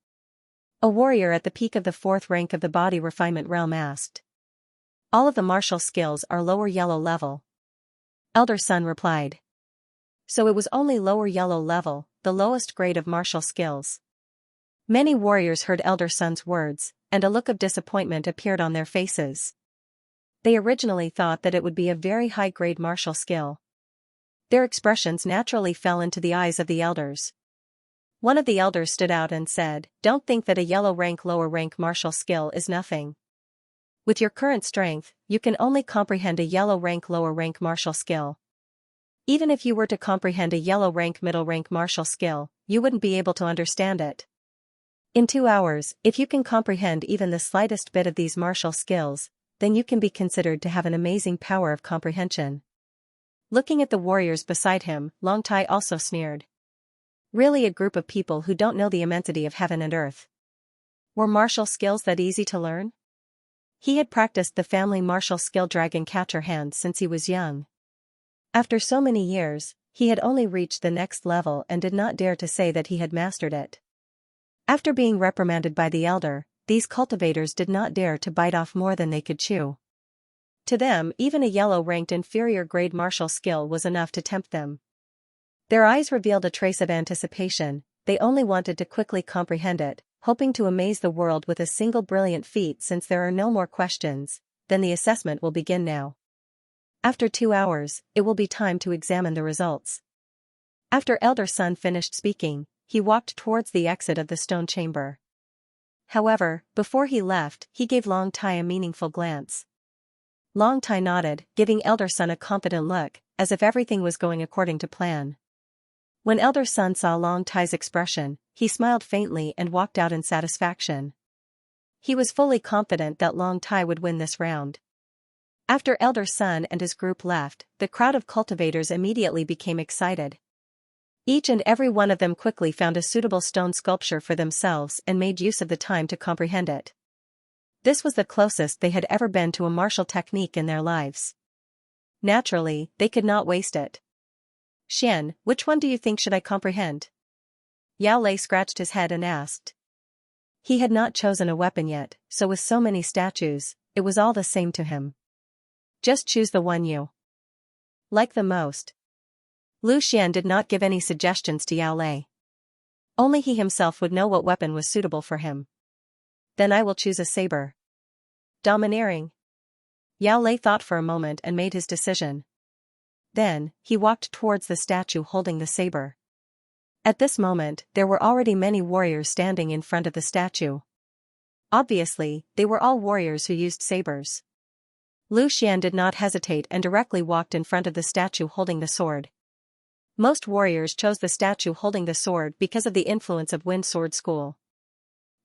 A warrior at the peak of the 4th rank of the body refinement realm asked. "All of the martial skills are lower yellow level." Elder Sun replied. So it was only lower yellow level, the lowest grade of martial skills. Many warriors heard Elder Sun's words, and a look of disappointment appeared on their faces. They originally thought that it would be a very high-grade martial skill. Their expressions naturally fell into the eyes of the elders. One of the elders stood out and said, "Don't think that a yellow rank lower rank martial skill is nothing. With your current strength, you can only comprehend a yellow rank lower rank martial skill. Even if you were to comprehend a yellow rank middle rank martial skill, you wouldn't be able to understand it. In 2 hours, if you can comprehend even the slightest bit of these martial skills, then you can be considered to have an amazing power of comprehension." Looking at the warriors beside him, Long Tai also sneered. Really a group of people who don't know the immensity of heaven and earth. Were martial skills that easy to learn? He had practiced the family martial skill Dragon Catcher Hand since he was young. After so many years, he had only reached the next level and did not dare to say that he had mastered it. After being reprimanded by the elder, these cultivators did not dare to bite off more than they could chew. To them, even a yellow-ranked inferior grade martial skill was enough to tempt them. Their eyes revealed a trace of anticipation. They only wanted to quickly comprehend it, hoping to amaze the world with a single brilliant feat. Since there are no more questions, then the assessment will begin now. After 2 hours, it will be time to examine the results. After Elder Sun finished speaking, he walked towards the exit of the stone chamber. However, before he left, he gave Long Tai a meaningful glance. Long Tai nodded, giving Elder Sun a confident look, as if everything was going according to plan. When Elder Sun saw Long Tai's expression, he smiled faintly and walked out in satisfaction. He was fully confident that Long Tai would win this round. After Elder Sun and his group left, the crowd of cultivators immediately became excited. Each and every one of them quickly found a suitable stone sculpture for themselves and made use of the time to comprehend it. This was the closest they had ever been to a martial technique in their lives. Naturally, they could not waste it. "Xian, which one do you think should I comprehend?" Yao Lei scratched his head and asked. He had not chosen a weapon yet, so with so many statues, it was all the same to him. "Just choose the one you like the most." Lu Xian did not give any suggestions to Yao Lei. Only he himself would know what weapon was suitable for him. "Then I will choose a saber." "Domineering." Yao Lei thought for a moment and made his decision. Then, he walked towards the statue holding the saber. At this moment, there were already many warriors standing in front of the statue. Obviously, they were all warriors who used sabers. Lu Xian did not hesitate and directly walked in front of the statue holding the sword. Most warriors chose the statue holding the sword because of the influence of Wind Sword School.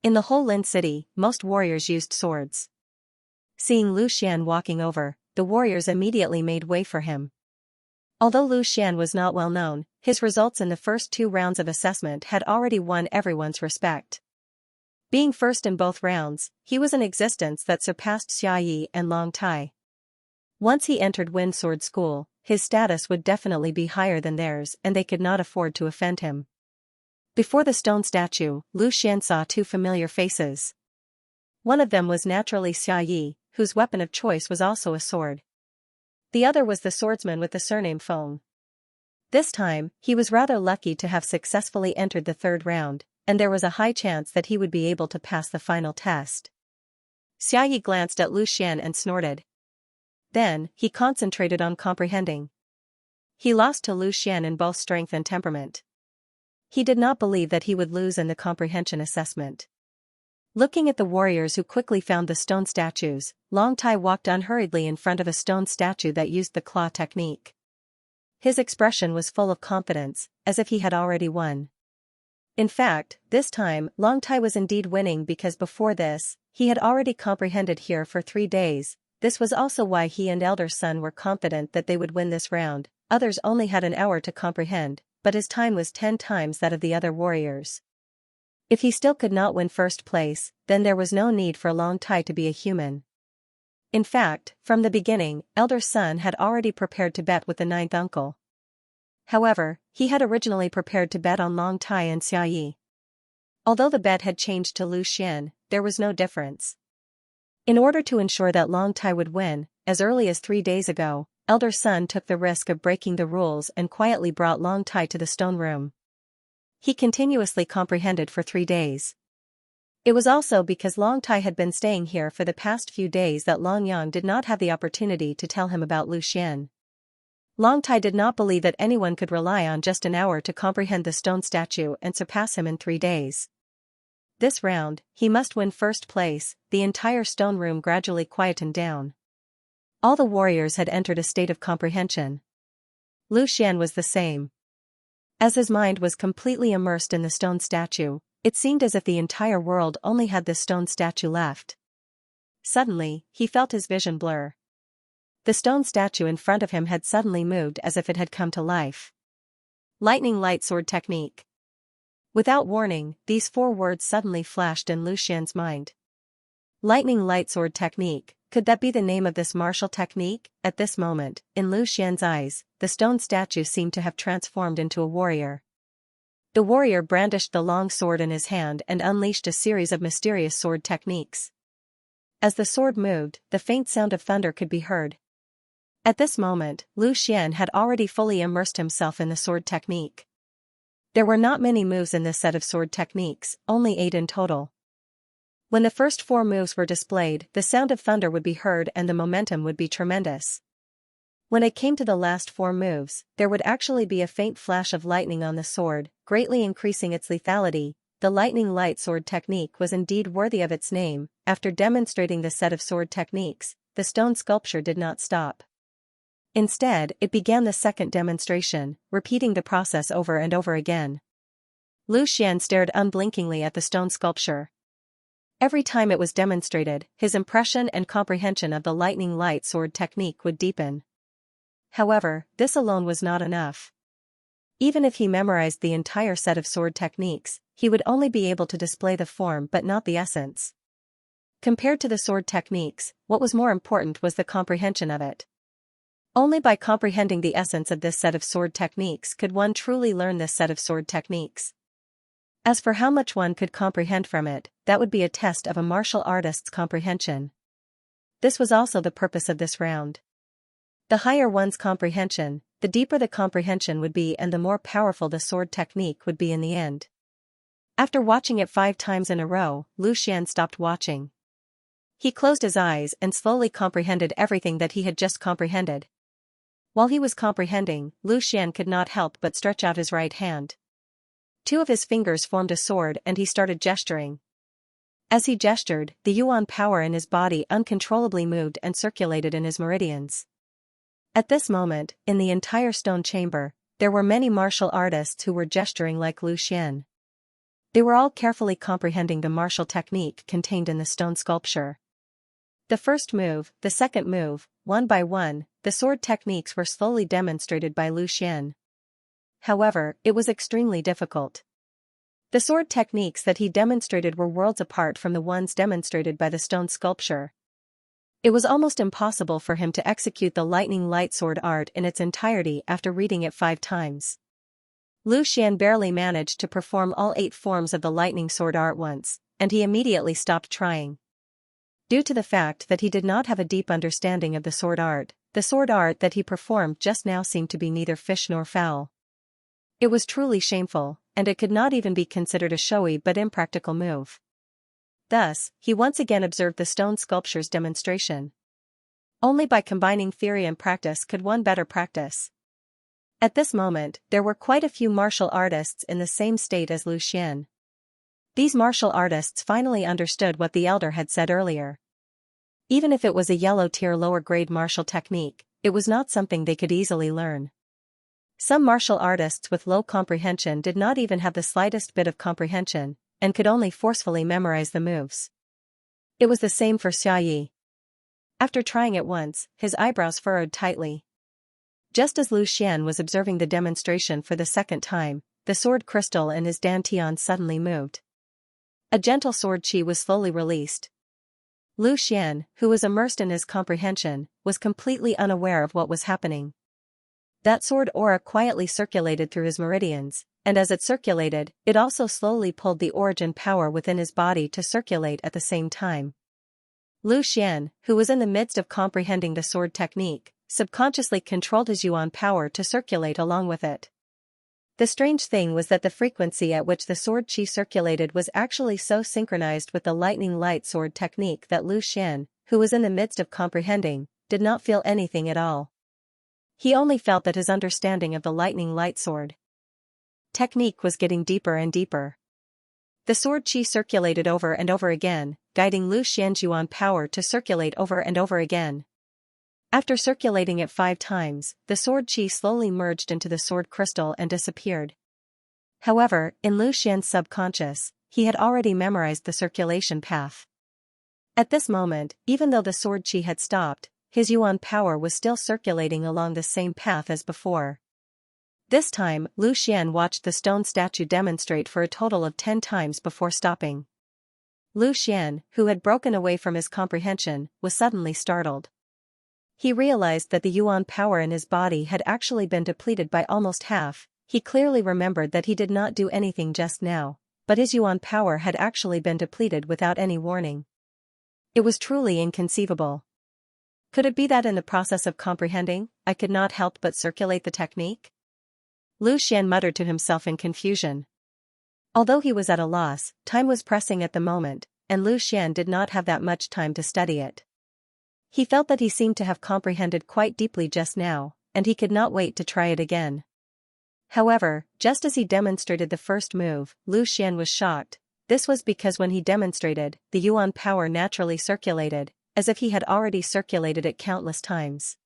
In the whole Lin city, most warriors used swords. Seeing Lu Xian walking over, the warriors immediately made way for him. Although Lu Xian was not well known, his results in the first 2 rounds of assessment had already won everyone's respect. Being first in both rounds, he was an existence that surpassed Xiayi and Long Tai. Once he entered Wind Sword School, his status would definitely be higher than theirs and they could not afford to offend him. Before the stone statue, Lu Xian saw 2 familiar faces. One of them was naturally Xiayi, whose weapon of choice was also a sword. The other was the swordsman with the surname Feng. This time, he was rather lucky to have successfully entered the 3rd round, and there was a high chance that he would be able to pass the final test. Xiayi glanced at Lu Xian and snorted. Then, he concentrated on comprehending. He lost to Lu Xian in both strength and temperament. He did not believe that he would lose in the comprehension assessment. Looking at the warriors who quickly found the stone statues, Long Tai walked unhurriedly in front of a stone statue that used the claw technique. His expression was full of confidence, as if he had already won. In fact, this time, Long Tai was indeed winning because before this, he had already comprehended here for 3 days. This was also why he and Elder Sun were confident that they would win this round. Others only had an hour to comprehend, but his time was 10 times that of the other warriors. If he still could not win first place, then there was no need for Long Tai to be a human. In fact, from the beginning, Elder Sun had already prepared to bet with the 9th uncle. However, he had originally prepared to bet on Long Tai and Xiayi. Although the bet had changed to Lu Xian, there was no difference. In order to ensure that Long Tai would win, as early as 3 days ago, Elder Sun took the risk of breaking the rules and quietly brought Long Tai to the stone room. He continuously comprehended for 3 days. It was also because Long Tai had been staying here for the past few days that Long Yang did not have the opportunity to tell him about Lu Xian. Long Tai did not believe that anyone could rely on just an hour to comprehend the stone statue and surpass him in 3 days. This round, he must win first place. The entire stone room gradually quietened down. All the warriors had entered a state of comprehension. Lu Xian was the same. As his mind was completely immersed in the stone statue, it seemed as if the entire world only had this stone statue left. Suddenly, he felt his vision blur. The stone statue in front of him had suddenly moved as if it had come to life. Lightning light sword technique. Without warning, these 4 words suddenly flashed in Lu Xian's mind. Lightning light sword technique, could that be the name of this martial technique? At this moment, in Lu Xian's eyes, the stone statue seemed to have transformed into a warrior. The warrior brandished the long sword in his hand and unleashed a series of mysterious sword techniques. As the sword moved, the faint sound of thunder could be heard. At this moment, Lu Xian had already fully immersed himself in the sword technique. There were not many moves in this set of sword techniques, only 8 in total. When the first 4 moves were displayed, the sound of thunder would be heard and the momentum would be tremendous. When it came to the last 4 moves, there would actually be a faint flash of lightning on the sword, greatly increasing its lethality. The lightning light sword technique was indeed worthy of its name. After demonstrating the set of sword techniques, the stone sculpture did not stop. Instead, it began the second demonstration, repeating the process over and over again. Lu Xian stared unblinkingly at the stone sculpture. Every time it was demonstrated, his impression and comprehension of the lightning light sword technique would deepen. However, this alone was not enough. Even if he memorized the entire set of sword techniques, he would only be able to display the form but not the essence. Compared to the sword techniques, what was more important was the comprehension of it. Only by comprehending the essence of this set of sword techniques could one truly learn this set of sword techniques. As for how much one could comprehend from it, that would be a test of a martial artist's comprehension. This was also the purpose of this round. The higher one's comprehension, the deeper the comprehension would be and the more powerful the sword technique would be in the end. After watching it 5 times in a row, Lu Xian stopped watching. He closed his eyes and slowly comprehended everything that he had just comprehended. While he was comprehending, Lu Xian could not help but stretch out his right hand. Two of his fingers formed a sword and he started gesturing. As he gestured, the yuan power in his body uncontrollably moved and circulated in his meridians. At this moment, in the entire stone chamber, there were many martial artists who were gesturing like Lu Xian. They were all carefully comprehending the martial technique contained in the stone sculpture. The first move, the second move, one by one, the sword techniques were slowly demonstrated by Lu Xian. However, it was extremely difficult. The sword techniques that he demonstrated were worlds apart from the ones demonstrated by the stone sculpture. It was almost impossible for him to execute the lightning light sword art in its entirety after reading it 5 times. Lu Xian barely managed to perform all 8 forms of the lightning sword art once, and he immediately stopped trying. Due to the fact that he did not have a deep understanding of the sword art that he performed just now seemed to be neither fish nor fowl. It was truly shameful, and it could not even be considered a showy but impractical move. Thus, he once again observed the stone sculpture's demonstration. Only by combining theory and practice could one better practice. At this moment, there were quite a few martial artists in the same state as Lu Xian. These martial artists finally understood what the elder had said earlier. Even if it was a yellow-tier lower-grade martial technique, it was not something they could easily learn. Some martial artists with low comprehension did not even have the slightest bit of comprehension, and could only forcefully memorize the moves. It was the same for Xiaoyi. After trying it once, his eyebrows furrowed tightly. Just as Lu Xian was observing the demonstration for the second time, the sword crystal in his dantian suddenly moved. A gentle sword qi was slowly released. Lu Xian, who was immersed in his comprehension, was completely unaware of what was happening. That sword aura quietly circulated through his meridians, and as it circulated, it also slowly pulled the origin power within his body to circulate at the same time. Lu Xian, who was in the midst of comprehending the sword technique, subconsciously controlled his yuan power to circulate along with it. The strange thing was that the frequency at which the sword qi circulated was actually so synchronized with the lightning light sword technique that Lu Xian, who was in the midst of comprehending, did not feel anything at all. He only felt that his understanding of the lightning light sword technique was getting deeper and deeper. The sword qi circulated over and over again, guiding Lu Xian's yuan power to circulate over and over again. After circulating it 5 times, the sword qi slowly merged into the sword crystal and disappeared. However, in Lu Xian's subconscious, he had already memorized the circulation path. At this moment, even though the sword qi had stopped, his yuan power was still circulating along the same path as before. This time, Lu Xian watched the stone statue demonstrate for a total of 10 times before stopping. Lu Xian, who had broken away from his comprehension, was suddenly startled. He realized that the yuan power in his body had actually been depleted by almost half. He clearly remembered that he did not do anything just now, but his yuan power had actually been depleted without any warning. It was truly inconceivable. Could it be that in the process of comprehending, I could not help but circulate the technique? Lu Xian muttered to himself in confusion. Although he was at a loss, time was pressing at the moment, and Lu Xian did not have that much time to study it. He felt that he seemed to have comprehended quite deeply just now, and he could not wait to try it again. However, just as he demonstrated the first move, Lu Xian was shocked. This was because when he demonstrated, the yuan power naturally circulated, as if he had already circulated it countless times.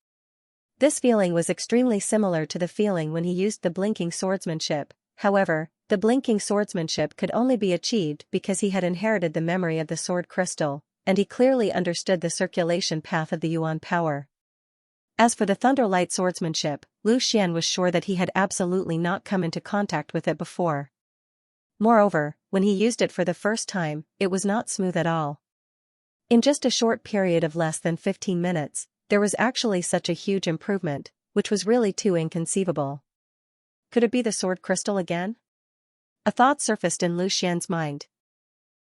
This feeling was extremely similar to the feeling when he used the blinking swordsmanship. However, the blinking swordsmanship could only be achieved because he had inherited the memory of the sword crystal, and he clearly understood the circulation path of the yuan power. As for the thunderlight swordsmanship, Lu Xian was sure that he had absolutely not come into contact with it before. Moreover, when he used it for the first time, it was not smooth at all. In just a short period of less than 15 minutes, there was actually such a huge improvement, which was really too inconceivable. Could it be the sword crystal again? A thought surfaced in Lu Xian's mind.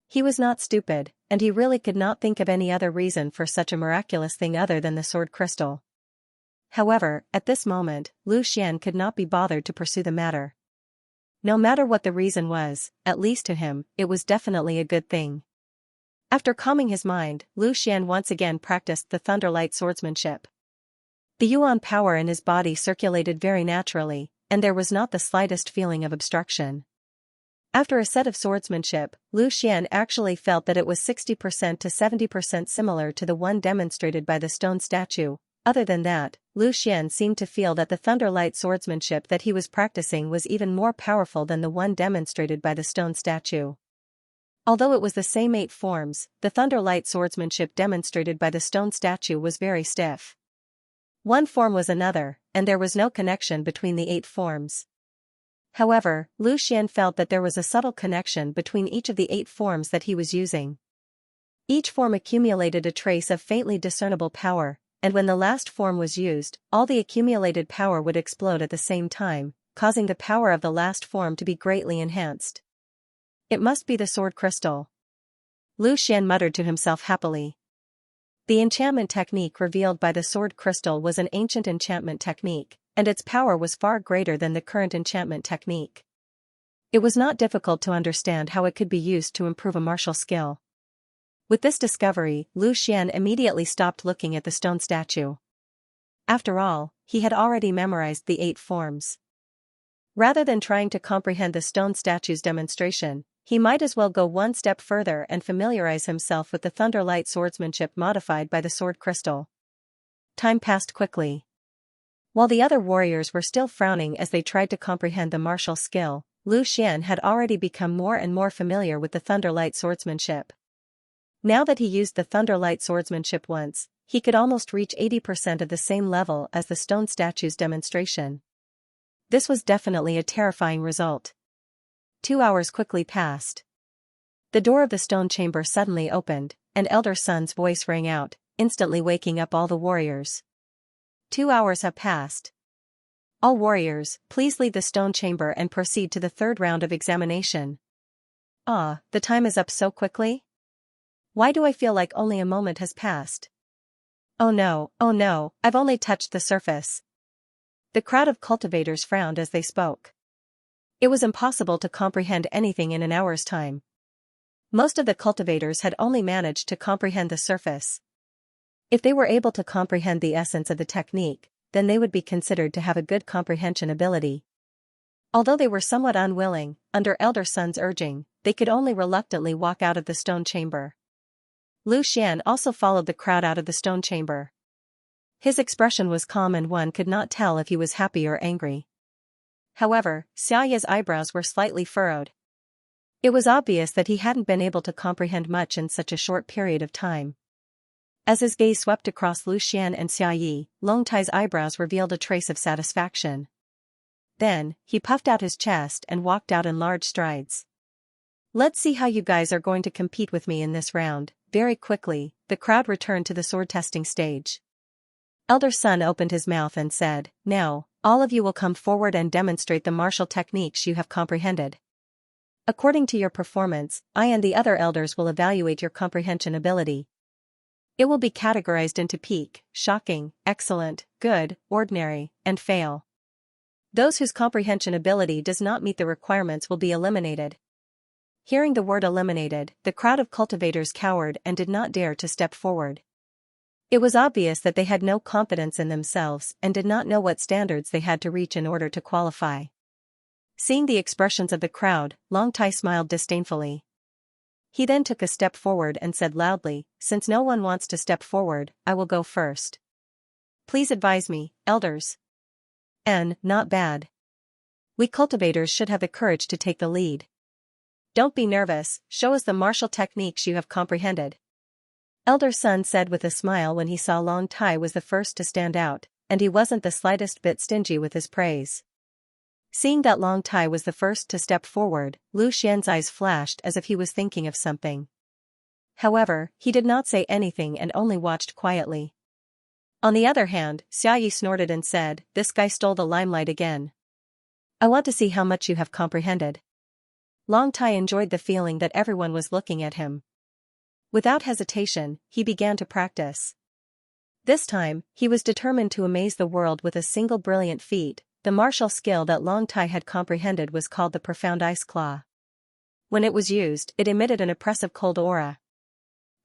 He was not stupid, and he really could not think of any other reason for such a miraculous thing other than the sword crystal. However, at this moment, Lu Xian could not be bothered to pursue the matter. No matter what the reason was, at least to him, it was definitely a good thing. After calming his mind, Lu Xian once again practiced the thunderlight swordsmanship. The yuan power in his body circulated very naturally, and there was not the slightest feeling of obstruction. After a set of swordsmanship, Lu Xian actually felt that it was 60% to 70% similar to the one demonstrated by the stone statue. Other than that, Lu Xian seemed to feel that the thunderlight swordsmanship that he was practicing was even more powerful than the one demonstrated by the stone statue. Although it was the same 8 forms, the thunderlight swordsmanship demonstrated by the stone statue was very stiff. One form was another, and there was no connection between the 8 forms. However, Lu Xian felt that there was a subtle connection between each of the 8 forms that he was using. Each form accumulated a trace of faintly discernible power, and when the last form was used, all the accumulated power would explode at the same time, causing the power of the last form to be greatly enhanced. It must be the sword crystal. Lu Xian muttered to himself happily. The enchantment technique revealed by the sword crystal was an ancient enchantment technique, and its power was far greater than the current enchantment technique. It was not difficult to understand how it could be used to improve a martial skill. With this discovery, Lu Xian immediately stopped looking at the stone statue. After all, he had already memorized the 8 forms. Rather than trying to comprehend the stone statue's demonstration, he might as well go one step further and familiarize himself with the thunderlight swordsmanship modified by the sword crystal. Time passed quickly. While the other warriors were still frowning as they tried to comprehend the martial skill, Lu Xian had already become more and more familiar with the thunderlight swordsmanship. Now that he used the thunderlight swordsmanship once, he could almost reach 80% of the same level as the stone statue's demonstration. This was definitely a terrifying result. 2 hours quickly passed. The door of the stone chamber suddenly opened, and Elder Sun's voice rang out, instantly waking up all the warriors. 2 hours have passed. All warriors, please leave the stone chamber and proceed to the 3rd round of examination. Ah, the time is up so quickly? Why do I feel like only a moment has passed? Oh no, I've only touched the surface. The crowd of cultivators frowned as they spoke. It was impossible to comprehend anything in an hour's time. Most of the cultivators had only managed to comprehend the surface. If they were able to comprehend the essence of the technique, then they would be considered to have a good comprehension ability. Although they were somewhat unwilling, under Elder Sun's urging, they could only reluctantly walk out of the stone chamber. Lu Xian also followed the crowd out of the stone chamber. His expression was calm and one could not tell if he was happy or angry. However, Xiaoya's eyebrows were slightly furrowed. It was obvious that he hadn't been able to comprehend much in such a short period of time. As his gaze swept across Lu Xian and Xiaoyi, Long Tai's eyebrows revealed a trace of satisfaction. Then, he puffed out his chest and walked out in large strides. Let's see how you guys are going to compete with me in this round. Very quickly, the crowd returned to the sword testing stage. Elder Sun opened his mouth and said, "Now, all of you will come forward and demonstrate the martial techniques you have comprehended. According to your performance, I and the other elders will evaluate your comprehension ability. It will be categorized into peak, shocking, excellent, good, ordinary, and fail. Those whose comprehension ability does not meet the requirements will be eliminated." Hearing the word eliminated, the crowd of cultivators cowered and did not dare to step forward. It was obvious that they had no confidence in themselves and did not know what standards they had to reach in order to qualify. Seeing the expressions of the crowd, Long Tai smiled disdainfully. He then took a step forward and said loudly, "Since no one wants to step forward, I will go first. Please advise me, elders." Not bad. We cultivators should have the courage to take the lead. Don't be nervous, show us the martial techniques you have comprehended. Elder Sun said with a smile when he saw Long Tai was the first to stand out, and he wasn't the slightest bit stingy with his praise. Seeing that Long Tai was the first to step forward, Lu Xian's eyes flashed as if he was thinking of something. However, he did not say anything and only watched quietly. On the other hand, Xiaoyi snorted and said, "This guy stole the limelight again. I want to see how much you have comprehended." Long Tai enjoyed the feeling that everyone was looking at him. Without hesitation, he began to practice. This time, he was determined to amaze the world with a single brilliant feat. The martial skill that Long Tai had comprehended was called the Profound Ice Claw. When it was used, it emitted an oppressive cold aura.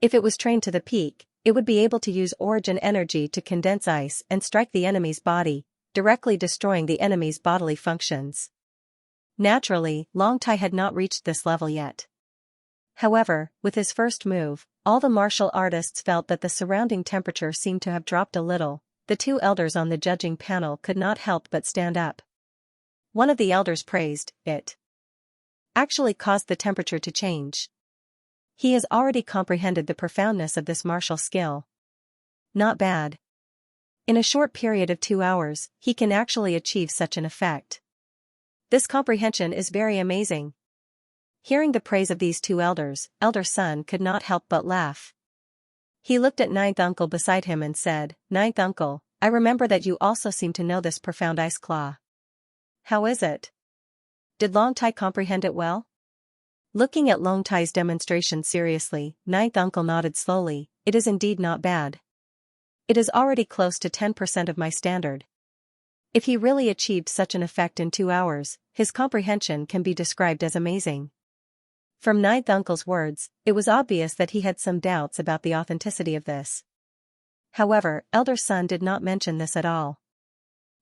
If it was trained to the peak, it would be able to use origin energy to condense ice and strike the enemy's body, directly destroying the enemy's bodily functions. Naturally, Long Tai had not reached this level yet. However, with his first move, all the martial artists felt that the surrounding temperature seemed to have dropped a little. The two elders on the judging panel could not help but stand up. One of the elders praised it. Actually caused the temperature to change. He has already comprehended the profoundness of this martial skill. Not bad. In a short period of 2 hours, he can actually achieve such an effect. This comprehension is very amazing. Hearing the praise of these two elders, elder son could not help but laugh. He looked at ninth uncle beside him and said, "Ninth uncle, I remember that you also seem to know this profound ice claw. How is it? Did Long Tai comprehend it well?" Looking at Long Tai's demonstration seriously, ninth uncle nodded slowly. "It is indeed not bad. It is already close to 10% of my standard. If he really achieved such an effect in 2 hours, his comprehension can be described as amazing." From ninth uncle's words, it was obvious that he had some doubts about the authenticity of this. However, elder son did not mention this at all.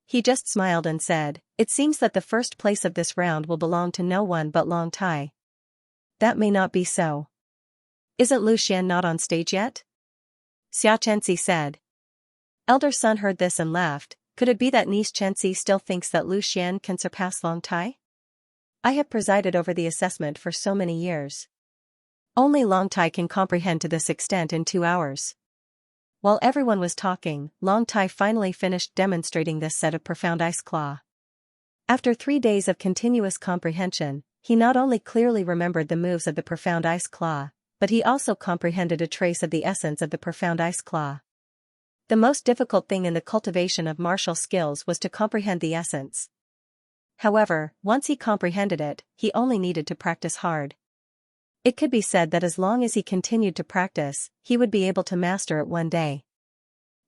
He just smiled and said, "It seems that the first place of this round will belong to no one but Long Tai." "That may not be so. Isn't Lu Xian not on stage yet?" Xianxia said. Elder son heard this and laughed. Could it be that niece Xianxia still thinks that Lu Xian can surpass Long Tai? I have presided over the assessment for so many years. Only Long Tai can comprehend to this extent in 2 hours. While everyone was talking, Long Tai finally finished demonstrating this set of profound ice claw. After 3 days of continuous comprehension, he not only clearly remembered the moves of the profound ice claw, but he also comprehended a trace of the essence of the profound ice claw. The most difficult thing in the cultivation of martial skills was to comprehend the essence. However, once he comprehended it, he only needed to practice hard. It could be said that as long as he continued to practice, he would be able to master it one day.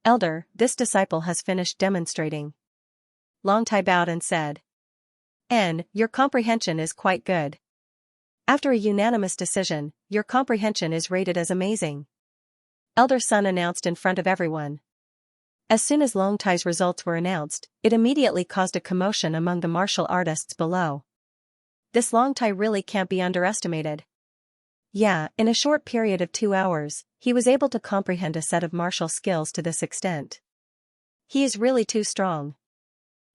"Elder, this disciple has finished demonstrating." Long Tai bowed and said, Your comprehension is quite good. After a unanimous decision, your comprehension is rated as amazing." Elder son announced in front of everyone. As soon as Long Tai's results were announced, it immediately caused a commotion among the martial artists below. This Long Tai really can't be underestimated. Yeah, in a short period of 2 hours, he was able to comprehend a set of martial skills to this extent. He is really too strong.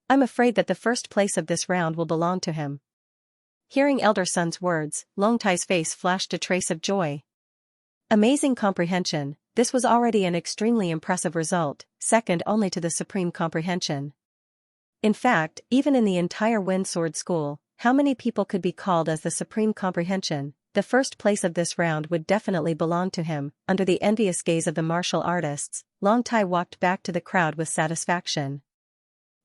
I'm afraid that the first place of this round will belong to him. Hearing elder son's words, Long Tai's face flashed a trace of joy. Amazing comprehension. This was already an extremely impressive result, second only to the supreme comprehension. In fact, even in the entire Wind Sword School, how many people could be called as the supreme comprehension? The first place of this round would definitely belong to him. Under the envious gaze of the martial artists, Long Tai walked back to the crowd with satisfaction.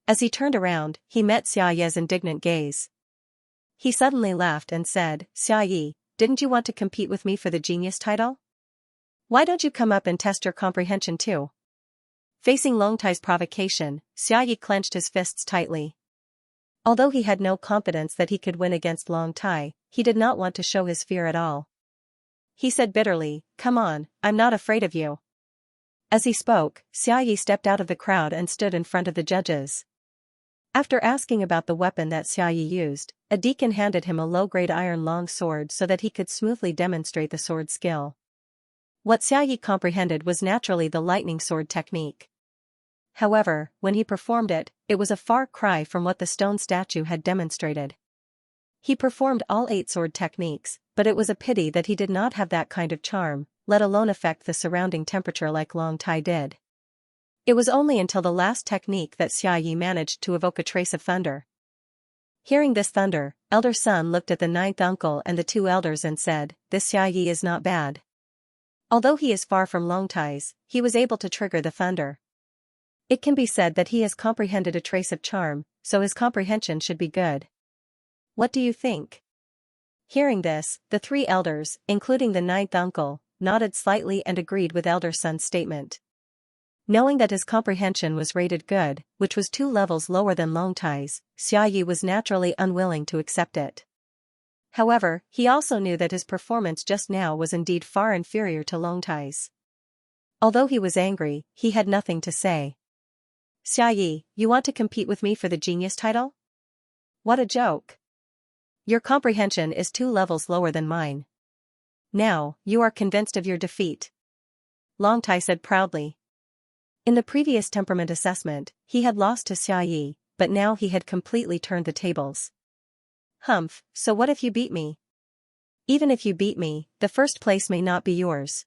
As he turned around, he met Xia Ye's indignant gaze. He suddenly laughed and said, "Xia Yi, didn't you want to compete with me for the genius title? Why don't you come up and test your comprehension too?" Facing Long Tai's provocation, Xia Yi clenched his fists tightly. Although he had no confidence that he could win against Long Tai, he did not want to show his fear at all. He said bitterly, "Come on, I'm not afraid of you." As he spoke, Xia Yi stepped out of the crowd and stood in front of the judges. After asking about the weapon that Xia Yi used, a deacon handed him a low-grade iron long sword so that he could smoothly demonstrate the sword skill. What Xia Yi comprehended was naturally the lightning sword technique. However, when he performed it, it was a far cry from what the stone statue had demonstrated. He performed all 8 sword techniques, but it was a pity that he did not have that kind of charm, let alone affect the surrounding temperature like Long Tai did. It was only until the last technique that Xia Yi managed to evoke a trace of thunder. Hearing this thunder, elder son looked at the ninth uncle and the 2 elders and said, "This Xia Yi is not bad." Although he is far from Long Tai's, he was able to trigger the thunder. It can be said that he has comprehended a trace of charm, so his comprehension should be good. What do you think? Hearing this, the 3 elders, including the ninth uncle, nodded slightly and agreed with elder son's statement. Knowing that his comprehension was rated good, which was 2 levels lower than Long Tai's, Xia Yi was naturally unwilling to accept it. However, he also knew that his performance just now was indeed far inferior to Long Tai's. Although he was angry, he had nothing to say. Xiayi, you want to compete with me for the genius title? What a joke. Your comprehension is 2 levels lower than mine. Now, you are convinced of your defeat. Longtai said proudly. In the previous temperament assessment, he had lost to Xiayi, but now he had completely turned the tables. Humph, so what if you beat me? Even if you beat me, the first place may not be yours.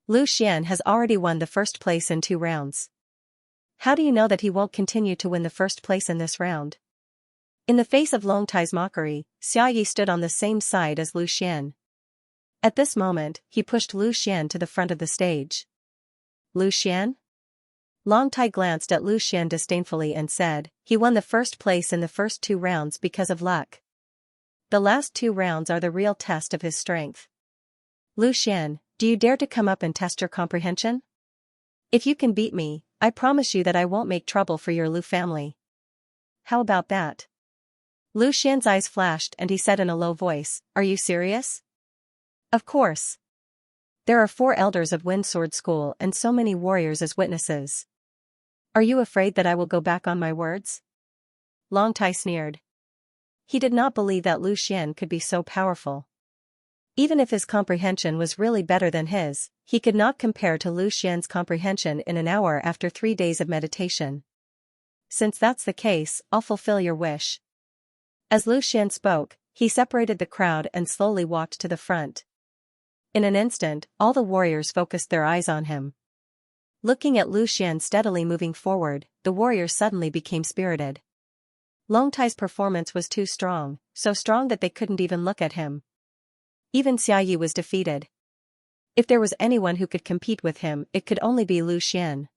Lu Xian has already won the first place in 2 rounds. How do you know that he won't continue to win the first place in this round? In the face of Longtai's mockery, Xiayi stood on the same side as Lu Xian. At this moment, he pushed Lu Xian to the front of the stage. Lu Xian? Longtai glanced at Lu Xian disdainfully and said, he won the first place in the first 2 rounds because of luck. The last 2 rounds are the real test of his strength. Lu Xian, do you dare to come up and test your comprehension? If you can beat me, I promise you that I won't make trouble for your Lu family. How about that? Lu Xian's eyes flashed and he said in a low voice, are you serious? Of course. There are 4 elders of Wind Sword School and so many warriors as witnesses. Are you afraid that I will go back on my words? Longtai sneered. He did not believe that Lu Xian could be so powerful. Even if his comprehension was really better than his, he could not compare to Lu Xian's comprehension in an hour after 3 days of meditation. Since that's the case, I'll fulfill your wish. As Lu Xian spoke, he separated the crowd and slowly walked to the front. In an instant, all the warriors focused their eyes on him. Looking at Lu Xian steadily moving forward, the warriors suddenly became spirited. Longtai's performance was too strong, so strong that they couldn't even look at him. Even Xiayi was defeated. If there was anyone who could compete with him, it could only be Lu Xian.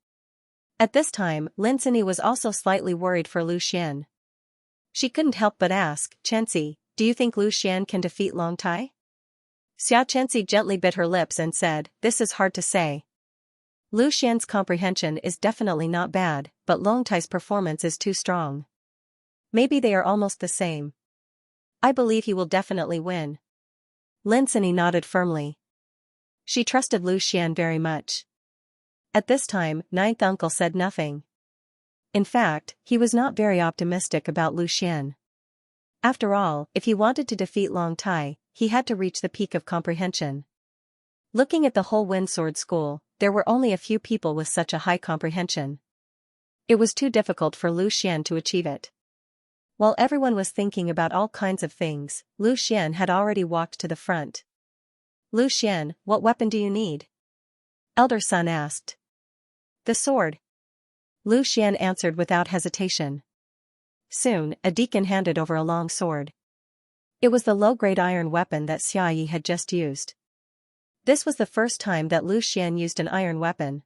At this time, Lin Sini was also slightly worried for Lu Xian. She couldn't help but ask, Xianxia, do you think Lu Xian can defeat Longtai? Xianxia gently bit her lips and said, this is hard to say. Lu Xian's comprehension is definitely not bad, but Longtai's performance is too strong. Maybe they are almost the same. I believe he will definitely win. Lin Sini nodded firmly. She trusted Lu Xian very much. At this time, Ninth Uncle said nothing. In fact, he was not very optimistic about Lu Xian. After all, if he wanted to defeat Longtai, he had to reach the peak of comprehension. Looking at the whole Wind Sword School, there were only a few people with such a high comprehension. It was too difficult for Lu Xian to achieve it. While everyone was thinking about all kinds of things, Lu Xian had already walked to the front. Lu Xian, what weapon do you need? Elder Son asked. The sword. Lu Xian answered without hesitation. Soon, a deacon handed over a long sword. It was the low-grade iron weapon that Xiayi had just used. This was the first time that Lu Xian used an iron weapon.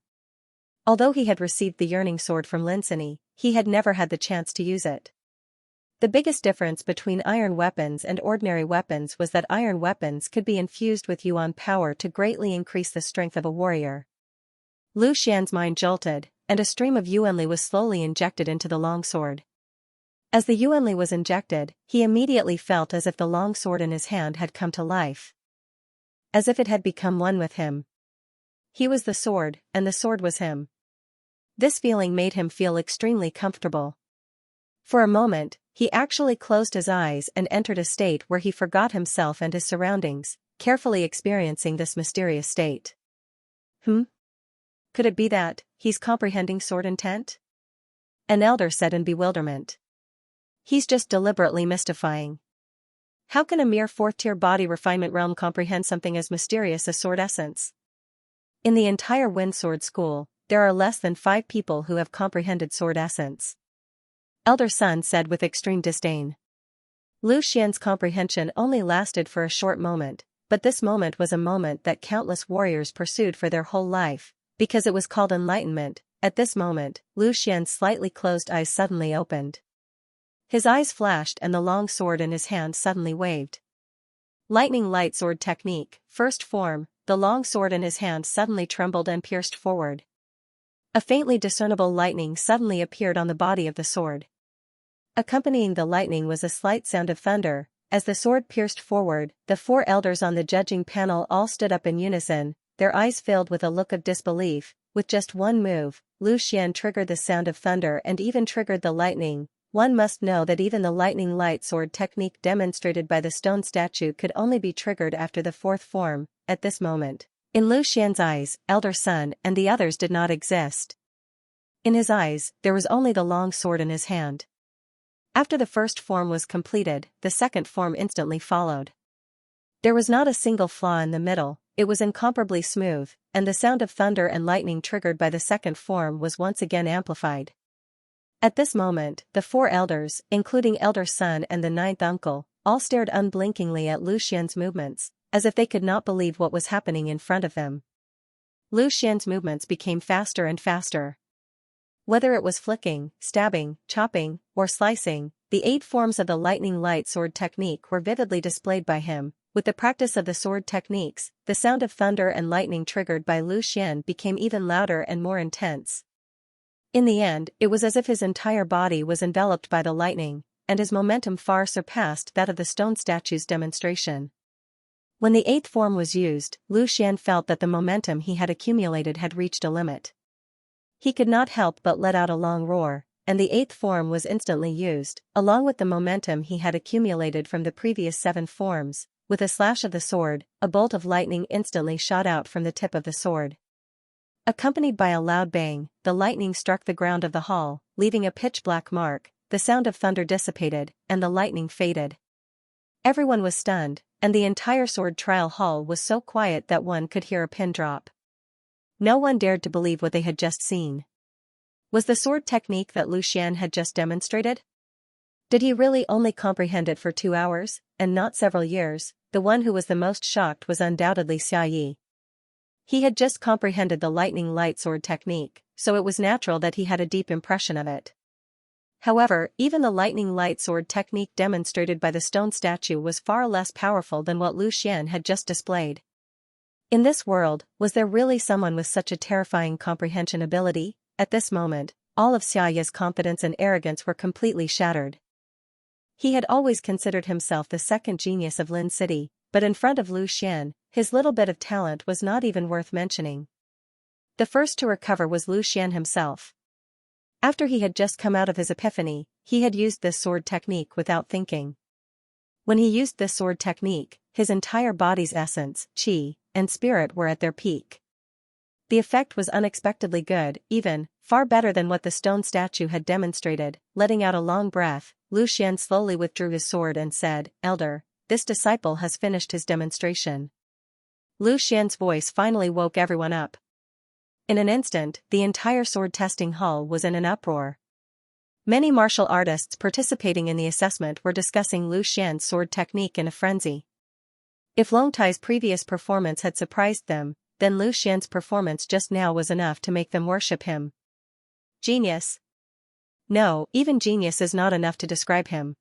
Although he had received the yearning sword from Lin Sini, he had never had the chance to use it. The biggest difference between iron weapons and ordinary weapons was that iron weapons could be infused with yuan power to greatly increase the strength of a warrior. Lu Xian's mind jolted, and a stream of yuanli was slowly injected into the long sword. As the yuanli was injected, he immediately felt as if the long sword in his hand had come to life. As if it had become one with him. He was the sword, and the sword was him. This feeling made him feel extremely comfortable. For a moment, he actually closed his eyes and entered a state where he forgot himself and his surroundings, carefully experiencing this mysterious state. Could it be that he's comprehending sword intent? An elder said in bewilderment. He's just deliberately mystifying. How can a mere 4th-tier body refinement realm comprehend something as mysterious as sword essence? In the entire Wind Sword School, there are less than 5 people who have comprehended sword essence. Elder Son said with extreme disdain. Lu Xian's comprehension only lasted for a short moment, but this moment was a moment that countless warriors pursued for their whole life, because it was called enlightenment. At this moment, Lu Xian's slightly closed eyes suddenly opened. His eyes flashed and the long sword in his hand suddenly waved. Lightning light sword technique, first form, the long sword in his hand suddenly trembled and pierced forward. A faintly discernible lightning suddenly appeared on the body of the sword. Accompanying the lightning was a slight sound of thunder. As the sword pierced forward, the 4 elders on the judging panel all stood up in unison, their eyes filled with a look of disbelief. With just one move, Lu Xian triggered the sound of thunder and even triggered the lightning. One must know that even the lightning light sword technique demonstrated by the stone statue could only be triggered after the fourth form. At this moment, in Lu Xian's eyes, Elder Sun and the others did not exist. In his eyes, there was only the long sword in his hand. After the first form was completed, the second form instantly followed. There was not a single flaw in the middle, it was incomparably smooth, and the sound of thunder and lightning triggered by the second form was once again amplified. At this moment, the four elders, including Elder Sun and the ninth uncle, all stared unblinkingly at Lu Xian's movements, as if they could not believe what was happening in front of them. Lu Xian's movements became faster and faster. Whether it was flicking, stabbing, chopping, or slicing, the 8 forms of the lightning light sword technique were vividly displayed by him. With the practice of the sword techniques, the sound of thunder and lightning triggered by Lu Xian became even louder and more intense. In the end, it was as if his entire body was enveloped by the lightning, and his momentum far surpassed that of the stone statue's demonstration. When the 8th form was used, Lu Xian felt that the momentum he had accumulated had reached a limit. He could not help but let out a long roar, and the 8th form was instantly used, along with the momentum he had accumulated from the previous 7 forms. With a slash of the sword, a bolt of lightning instantly shot out from the tip of the sword. Accompanied by a loud bang, the lightning struck the ground of the hall, leaving a pitch-black mark. The sound of thunder dissipated, and the lightning faded. Everyone was stunned, and the entire sword trial hall was so quiet that one could hear a pin drop. No one dared to believe what they had just seen. Was the sword technique that Lu Xian had just demonstrated? Did he really only comprehend it for 2 hours, and not several years? The one who was the most shocked was undoubtedly Xiayi. He had just comprehended the lightning light sword technique, so it was natural that he had a deep impression of it. However, even the lightning light sword technique demonstrated by the stone statue was far less powerful than what Lu Xian had just displayed. In this world, was there really someone with such a terrifying comprehension ability? At this moment, all of Xiaya's confidence and arrogance were completely shattered. He had always considered himself the second genius of Lin City, but in front of Lu Xian, his little bit of talent was not even worth mentioning. The first to recover was Lu Xian himself. After he had just come out of his epiphany, he had used this sword technique without thinking. When he used this sword technique, his entire body's essence, qi, and spirit were at their peak. The effect was unexpectedly good, even, far better than what the stone statue had demonstrated. Letting out a long breath, Lu Xian slowly withdrew his sword and said, "Elder, this disciple has finished his demonstration." Lu Xian's voice finally woke everyone up. In an instant, the entire sword testing hall was in an uproar. Many martial artists participating in the assessment were discussing Lu Xian's sword technique in a frenzy. If Long Tai's previous performance had surprised them, then Lu Xian's performance just now was enough to make them worship him. Genius? No, even genius is not enough to describe him.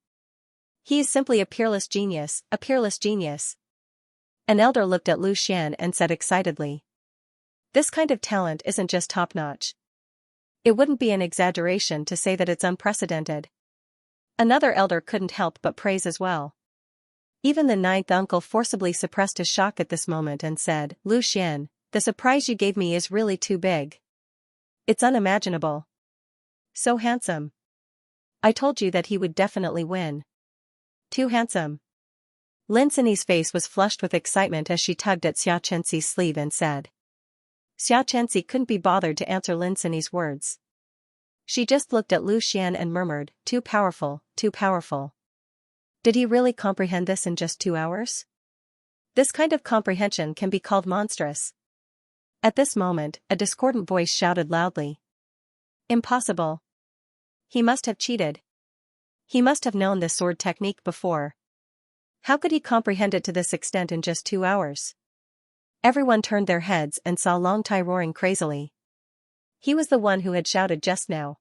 He is simply a peerless genius, a peerless genius. An elder looked at Lu Xian and said excitedly, "This kind of talent isn't just top-notch. It wouldn't be an exaggeration to say that it's unprecedented." Another elder couldn't help but praise as well. Even the ninth uncle forcibly suppressed his shock at this moment and said, "Lu Xian, the surprise you gave me is really too big. It's unimaginable. So handsome. I told you that he would definitely win. Too handsome." Lin Sini's face was flushed with excitement as she tugged at Xianxia's sleeve and said. Xianxia couldn't be bothered to answer Lin Sini's words. She just looked at Lu Xian and murmured, "Too powerful, too powerful." Did he really comprehend this in just 2 hours? This kind of comprehension can be called monstrous. At this moment, a discordant voice shouted loudly. "Impossible. He must have cheated. He must have known this sword technique before. How could he comprehend it to this extent in just 2 hours?" Everyone turned their heads and saw Long Tai roaring crazily. He was the one who had shouted just now.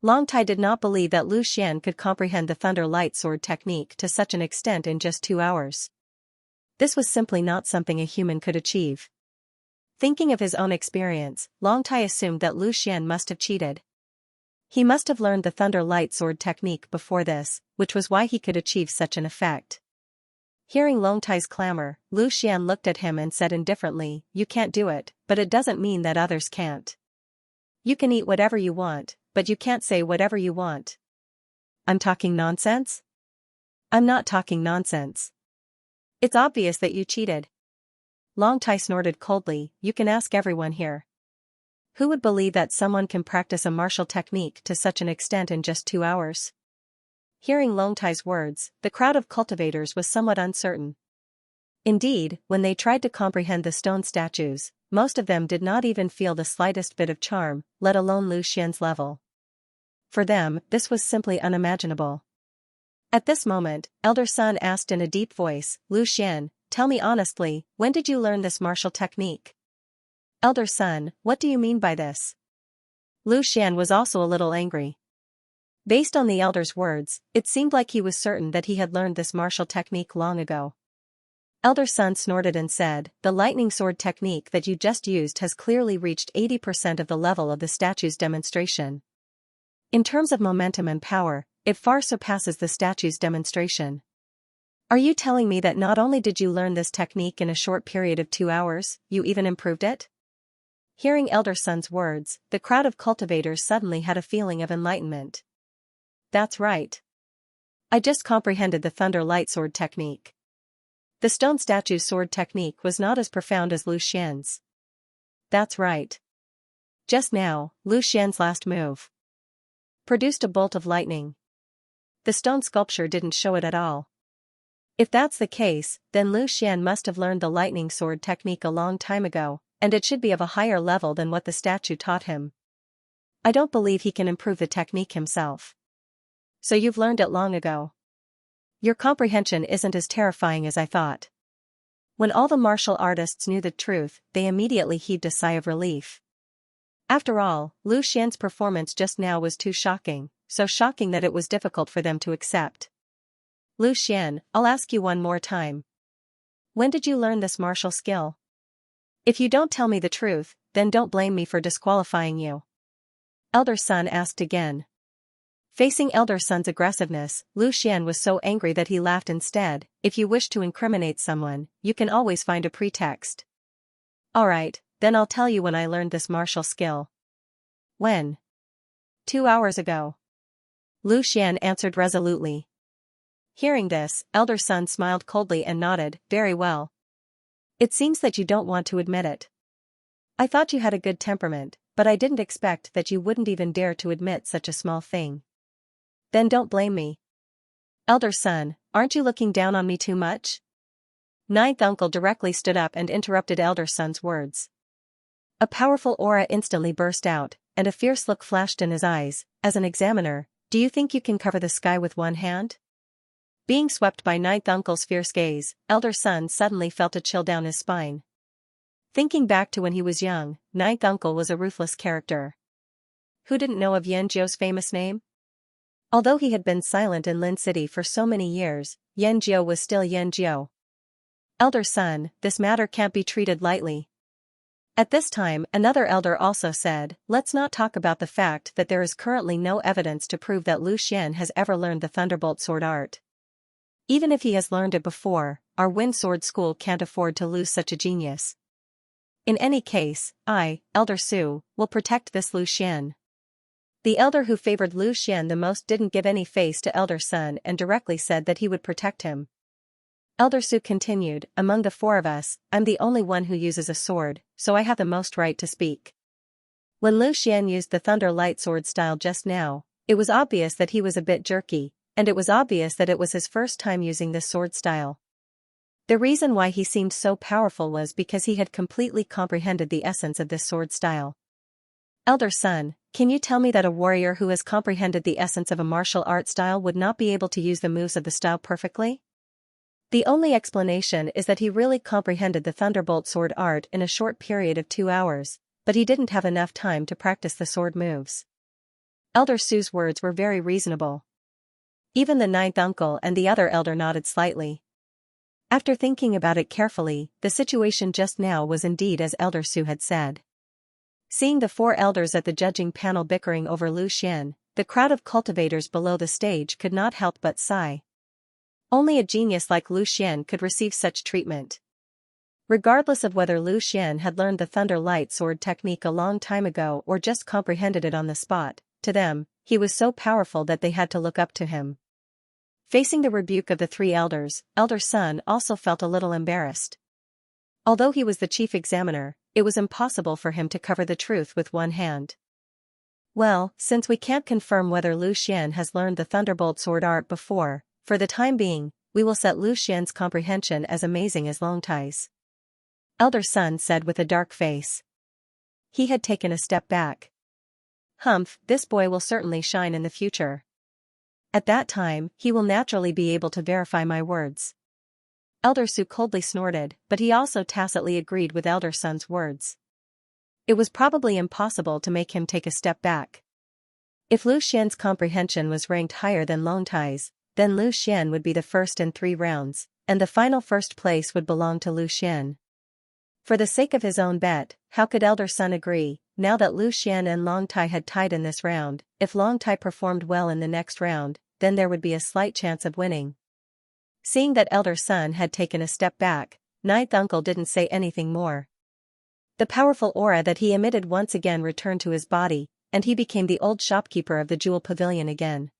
Long Tai did not believe that Lu Xian could comprehend the thunder light sword technique to such an extent in just 2 hours. This was simply not something a human could achieve. Thinking of his own experience, Long Tai assumed that Lu Xian must have cheated. He must have learned the thunder light sword technique before this, which was why he could achieve such an effect. Hearing Long Tai's clamor, Lu Xian looked at him and said indifferently, "You can't do it, but it doesn't mean that others can't. You can eat whatever you want, but you can't say whatever you want." "I'm talking nonsense?" "I'm not talking nonsense. It's obvious that you cheated." Long Tai snorted coldly, "You can ask everyone here. Who would believe that someone can practice a martial technique to such an extent in just 2 hours? Hearing Long Tai's words, the crowd of cultivators was somewhat uncertain. Indeed, when they tried to comprehend the stone statues, most of them did not even feel the slightest bit of charm, let alone Lu Xian's level. For them, this was simply unimaginable. At this moment, Elder Sun asked in a deep voice, "Lu Xian, tell me honestly, when did you learn this martial technique?" "Elder Sun, what do you mean by this?" Lu Xian was also a little angry. Based on the elder's words, it seemed like he was certain that he had learned this martial technique long ago. Elder Sun snorted and said, "The lightning sword technique that you just used has clearly reached 80% of the level of the statue's demonstration. In terms of momentum and power, it far surpasses the statue's demonstration. Are you telling me that not only did you learn this technique in a short period of 2 hours, you even improved it?" Hearing Elder Sun's words, the crowd of cultivators suddenly had a feeling of enlightenment. "That's right. I just comprehended the thunder light sword technique. The stone statue's sword technique was not as profound as Lu Xian's." "That's right. Just now, Lu Xian's last move produced a bolt of lightning. The stone sculpture didn't show it at all. If that's the case, then Lu Xian must have learned the lightning sword technique a long time ago, and it should be of a higher level than what the statue taught him. I don't believe he can improve the technique himself." "So you've learned it long ago. Your comprehension isn't as terrifying as I thought." When all the martial artists knew the truth, they immediately heaved a sigh of relief. After all, Lu Xian's performance just now was too shocking, so shocking that it was difficult for them to accept. "Lu Xian, I'll ask you one more time. When did you learn this martial skill? If you don't tell me the truth, then don't blame me for disqualifying you." Elder Sun asked again. Facing Elder Sun's aggressiveness, Lu Xian was so angry that he laughed instead. "If you wish to incriminate someone, you can always find a pretext. Alright, then I'll tell you when I learned this martial skill." "When?" 2 hours ago." Lu Xian answered resolutely. Hearing this, Elder Sun smiled coldly and nodded, "Very well. It seems that you don't want to admit it. I thought you had a good temperament, but I didn't expect that you wouldn't even dare to admit such a small thing. Then don't blame me. Elder Sun, aren't you looking down on me too much?" Ninth Uncle directly stood up and interrupted Elder Sun's words. A powerful aura instantly burst out, and a fierce look flashed in his eyes. "As an examiner, do you think you can cover the sky with one hand?" Being swept by Ninth Uncle's fierce gaze, Elder Sun suddenly felt a chill down his spine. Thinking back to when he was young, Ninth Uncle was a ruthless character. Who didn't know of Yanjiu's famous name? Although he had been silent in Lin City for so many years, Yanjiu was still Yanjiu. "Elder Sun, this matter can't be treated lightly." At this time, another elder also said, "Let's not talk about the fact that there is currently no evidence to prove that Lu Xian has ever learned the Thunderbolt sword art. Even if he has learned it before, our Wind Sword School can't afford to lose such a genius. In any case, I, Elder Su, will protect this Lu Xian." The elder who favored Lu Xian the most didn't give any face to Elder Sun and directly said that he would protect him. Elder Su continued, "Among the 4 of us, I'm the only one who uses a sword, so I have the most right to speak. When Lu Xian used the Thunder Light Sword style just now, it was obvious that he was a bit jerky, and it was obvious that it was his first time using this sword style. The reason why he seemed so powerful was because he had completely comprehended the essence of this sword style. Elder Sun, can you tell me that a warrior who has comprehended the essence of a martial art style would not be able to use the moves of the style perfectly? The only explanation is that he really comprehended the Thunderbolt sword art in a short period of 2 hours, but he didn't have enough time to practice the sword moves." Elder Su's words were very reasonable. Even the 9th uncle and the other elder nodded slightly. After thinking about it carefully, the situation just now was indeed as Elder Su had said. Seeing the 4 elders at the judging panel bickering over Lu Xian, the crowd of cultivators below the stage could not help but sigh. Only a genius like Lu Xian could receive such treatment. Regardless of whether Lu Xian had learned the Thunder Light Sword technique a long time ago or just comprehended it on the spot, to them, he was so powerful that they had to look up to him. Facing the rebuke of the three elders, Elder Sun also felt a little embarrassed. Although he was the chief examiner, it was impossible for him to cover the truth with one hand. Well, since we can't confirm whether Lu Xian has learned the Thunderbolt Sword art before, for the time being, we will set Lu Xian's comprehension as amazing as Long Tai's. Elder Sun said with a dark face. He had taken a step back. Humph, this boy will certainly shine in the future. At that time, he will naturally be able to verify my words. Elder Su coldly snorted, but he also tacitly agreed with Elder Sun's words. It was probably impossible to make him take a step back. If Lu Xian's comprehension was ranked higher than Long Tai's, then Lu Xian would be the first in 3 rounds, and the final first place would belong to Lu Xian. For the sake of his own bet, how could Elder Sun agree, now that Lu Xian and Long Tai had tied in this round? If Long Tai performed well in the next round, then there would be a slight chance of winning. Seeing that Elder Sun had taken a step back, Ninth Uncle didn't say anything more. The powerful aura that he emitted once again returned to his body, and he became the old shopkeeper of the Jewel Pavilion again.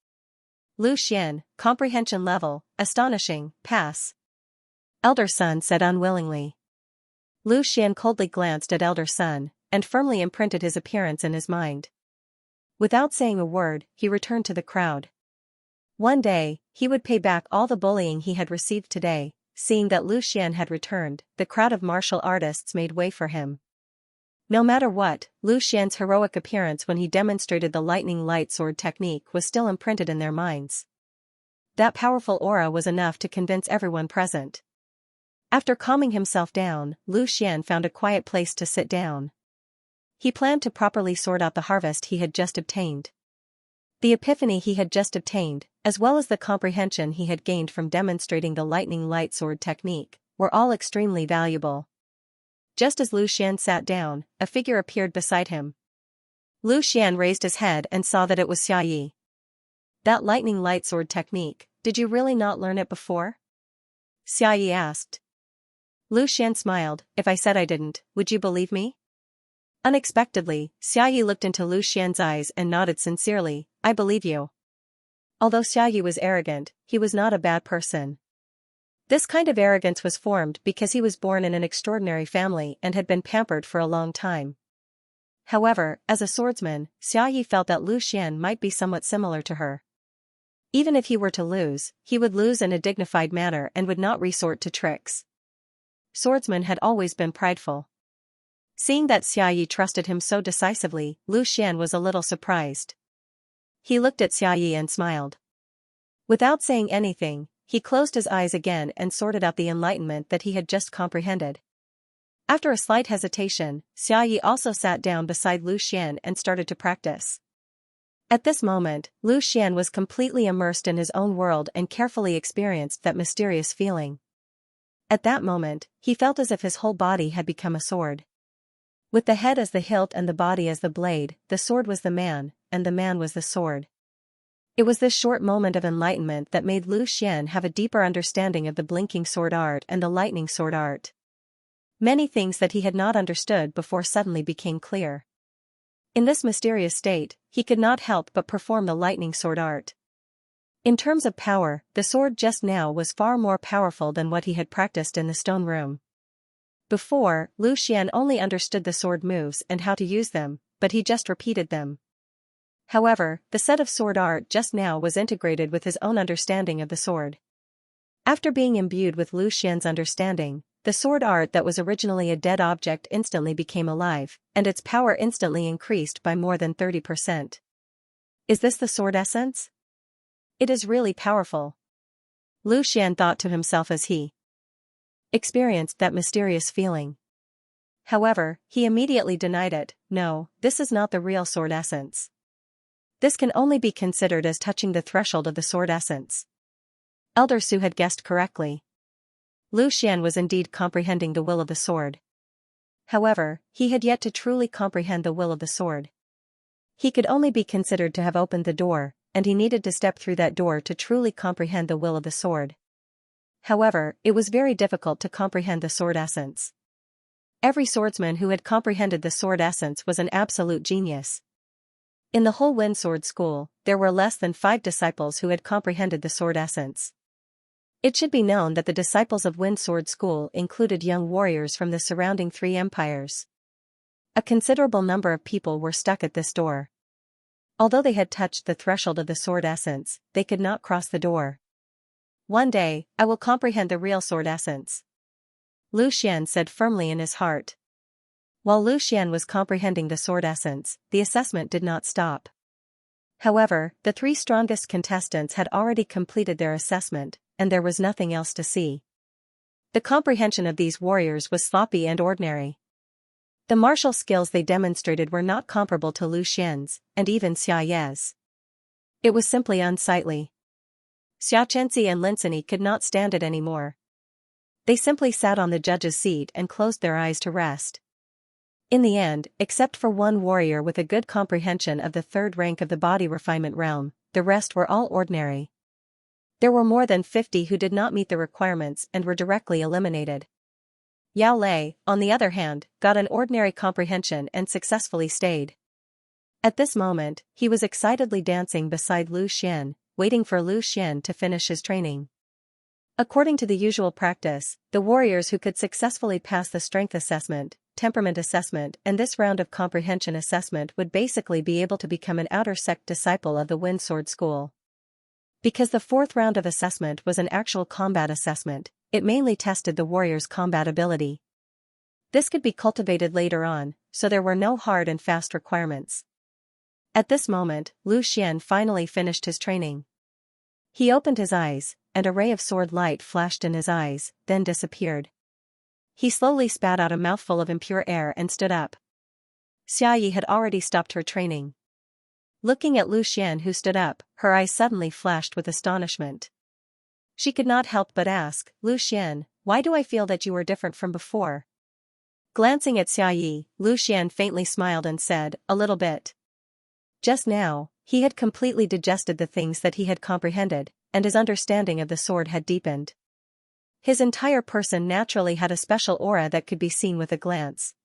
Lu Xian, comprehension level, astonishing, pass. Elder Sun said unwillingly. Lu Xian coldly glanced at Elder Sun, and firmly imprinted his appearance in his mind. Without saying a word, he returned to the crowd. One day, he would pay back all the bullying he had received today. Seeing that Lu Xian had returned, the crowd of martial artists made way for him. No matter what, Lu Xian's heroic appearance when he demonstrated the lightning light sword technique was still imprinted in their minds. That powerful aura was enough to convince everyone present. After calming himself down, Lu Xian found a quiet place to sit down. He planned to properly sort out the harvest he had just obtained. The epiphany he had just obtained, as well as the comprehension he had gained from demonstrating the lightning light sword technique, were all extremely valuable. Just as Lu Xian sat down, a figure appeared beside him. Lu Xian raised his head and saw that it was Xia Yi. That lightning light sword technique, did you really not learn it before? Xia Yi asked. Lu Xian smiled, if I said I didn't, would you believe me? Unexpectedly, Xia Yi looked into Lu Xian's eyes and nodded sincerely, I believe you. Although Xia Yi was arrogant, he was not a bad person. This kind of arrogance was formed because he was born in an extraordinary family and had been pampered for a long time. However, as a swordsman, Xia Yi felt that Lu Xian might be somewhat similar to her. Even if he were to lose, he would lose in a dignified manner and would not resort to tricks. Swordsmen had always been prideful. Seeing that Xia Yi trusted him so decisively, Lu Xian was a little surprised. He looked at Xia Yi and smiled. Without saying anything, he closed his eyes again and sorted out the enlightenment that he had just comprehended. After a slight hesitation, Xia Yi also sat down beside Lu Xian and started to practice. At this moment, Lu Xian was completely immersed in his own world and carefully experienced that mysterious feeling. At that moment, he felt as if his whole body had become a sword. With the head as the hilt and the body as the blade, the sword was the man, and the man was the sword. It was this short moment of enlightenment that made Lu Xian have a deeper understanding of the blinking sword art and the lightning sword art. Many things that he had not understood before suddenly became clear. In this mysterious state, he could not help but perform the lightning sword art. In terms of power, the sword just now was far more powerful than what he had practiced in the stone room. Before, Lu Xian only understood the sword moves and how to use them, but he just repeated them. However, the set of sword art just now was integrated with his own understanding of the sword. After being imbued with Lu Xian's understanding, the sword art that was originally a dead object instantly became alive, and its power instantly increased by more than 30%. Is this the sword essence? It is really powerful. Lu Xian thought to himself as he experienced that mysterious feeling. However, he immediately denied it. No, this is not the real sword essence. This can only be considered as touching the threshold of the sword essence. Elder Su had guessed correctly. Lu Xian was indeed comprehending the will of the sword. However, he had yet to truly comprehend the will of the sword. He could only be considered to have opened the door, and he needed to step through that door to truly comprehend the will of the sword. However, it was very difficult to comprehend the sword essence. Every swordsman who had comprehended the sword essence was an absolute genius. In the whole Wind Sword School, there were less than 5 disciples who had comprehended the sword essence. It should be known that the disciples of Wind Sword School included young warriors from the surrounding 3 empires. A considerable number of people were stuck at this door. Although they had touched the threshold of the sword essence, they could not cross the door. One day, I will comprehend the real sword essence, Lu Xian said firmly in his heart. While Lu Xian was comprehending the sword essence, the assessment did not stop. However, the 3 strongest contestants had already completed their assessment, and there was nothing else to see. The comprehension of these warriors was sloppy and ordinary. The martial skills they demonstrated were not comparable to Lu Xian's, and even Xiaoye's. It was simply unsightly. Xianxia and Linsini could not stand it anymore. They simply sat on the judge's seat and closed their eyes to rest. In the end, except for one warrior with a good comprehension of the 3rd rank of the body refinement realm, the rest were all ordinary. There were more than 50 who did not meet the requirements and were directly eliminated. Yao Lei, on the other hand, got an ordinary comprehension and successfully stayed. At this moment, he was excitedly dancing beside Lu Xian, waiting for Lu Xian to finish his training. According to the usual practice, the warriors who could successfully pass the strength assessment, temperament assessment and this round of comprehension assessment would basically be able to become an outer sect disciple of the Wind Sword School. Because the 4th round of assessment was an actual combat assessment, it mainly tested the warrior's combat ability. This could be cultivated later on, so there were no hard and fast requirements. At this moment, Lu Xian finally finished his training. He opened his eyes, and a ray of sword light flashed in his eyes, then disappeared. He slowly spat out a mouthful of impure air and stood up. Xiaoyi had already stopped her training. Looking at Lu Xian who stood up, her eyes suddenly flashed with astonishment. She could not help but ask, Lu Xian, why do I feel that you are different from before? Glancing at Xiaoyi, Lu Xian faintly smiled and said, a little bit. Just now, he had completely digested the things that he had comprehended, and his understanding of the sword had deepened. His entire person naturally had a special aura that could be seen with a glance.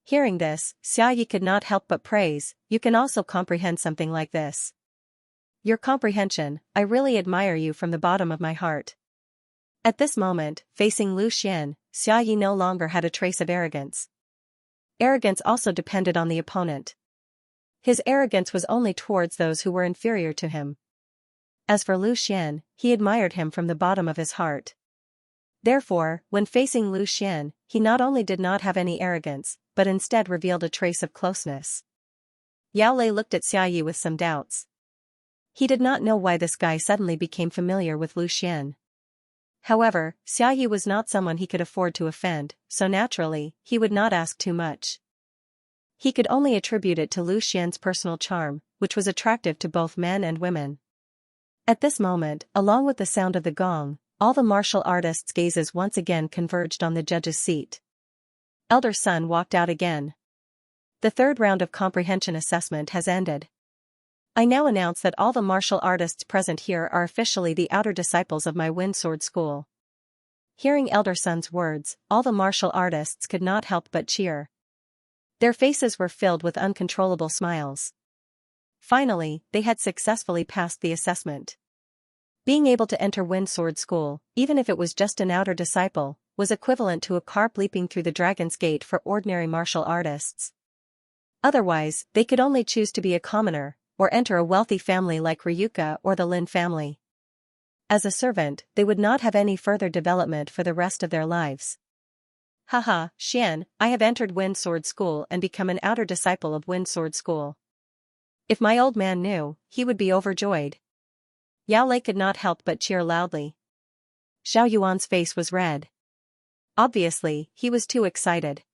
Hearing this, Xiaoyi could not help but praise, you can also comprehend something like this. Your comprehension, I really admire you from the bottom of my heart. At this moment, facing Lu Xian, Xiaoyi no longer had a trace of arrogance. Arrogance also depended on the opponent. His arrogance was only towards those who were inferior to him. As for Lu Xian, he admired him from the bottom of his heart. Therefore, when facing Lu Xian, he not only did not have any arrogance, but instead revealed a trace of closeness. Yao Lei looked at Xiaoyi with some doubts. He did not know why this guy suddenly became familiar with Lu Xian. However, Xiaoyi was not someone he could afford to offend, so naturally, he would not ask too much. He could only attribute it to Lu Xian's personal charm, which was attractive to both men and women. At this moment, along with the sound of the gong, all the martial artists' gazes once again converged on the judge's seat. Elder Sun walked out again. The 3rd round of comprehension assessment has ended. I now announce that all the martial artists present here are officially the outer disciples of my Wind Sword School. Hearing Elder Sun's words, all the martial artists could not help but cheer. Their faces were filled with uncontrollable smiles. Finally, they had successfully passed the assessment. Being able to enter Wind Sword School, even if it was just an outer disciple, was equivalent to a carp leaping through the Dragon's Gate for ordinary martial artists. Otherwise, they could only choose to be a commoner, or enter a wealthy family like Ryuka or the Lin family. As a servant, they would not have any further development for the rest of their lives. Haha, Xian, I have entered Wind Sword School and become an outer disciple of Wind Sword School. If my old man knew, he would be overjoyed. Yao Lei could not help but cheer loudly. Xiao Yuan's face was red. Obviously, he was too excited.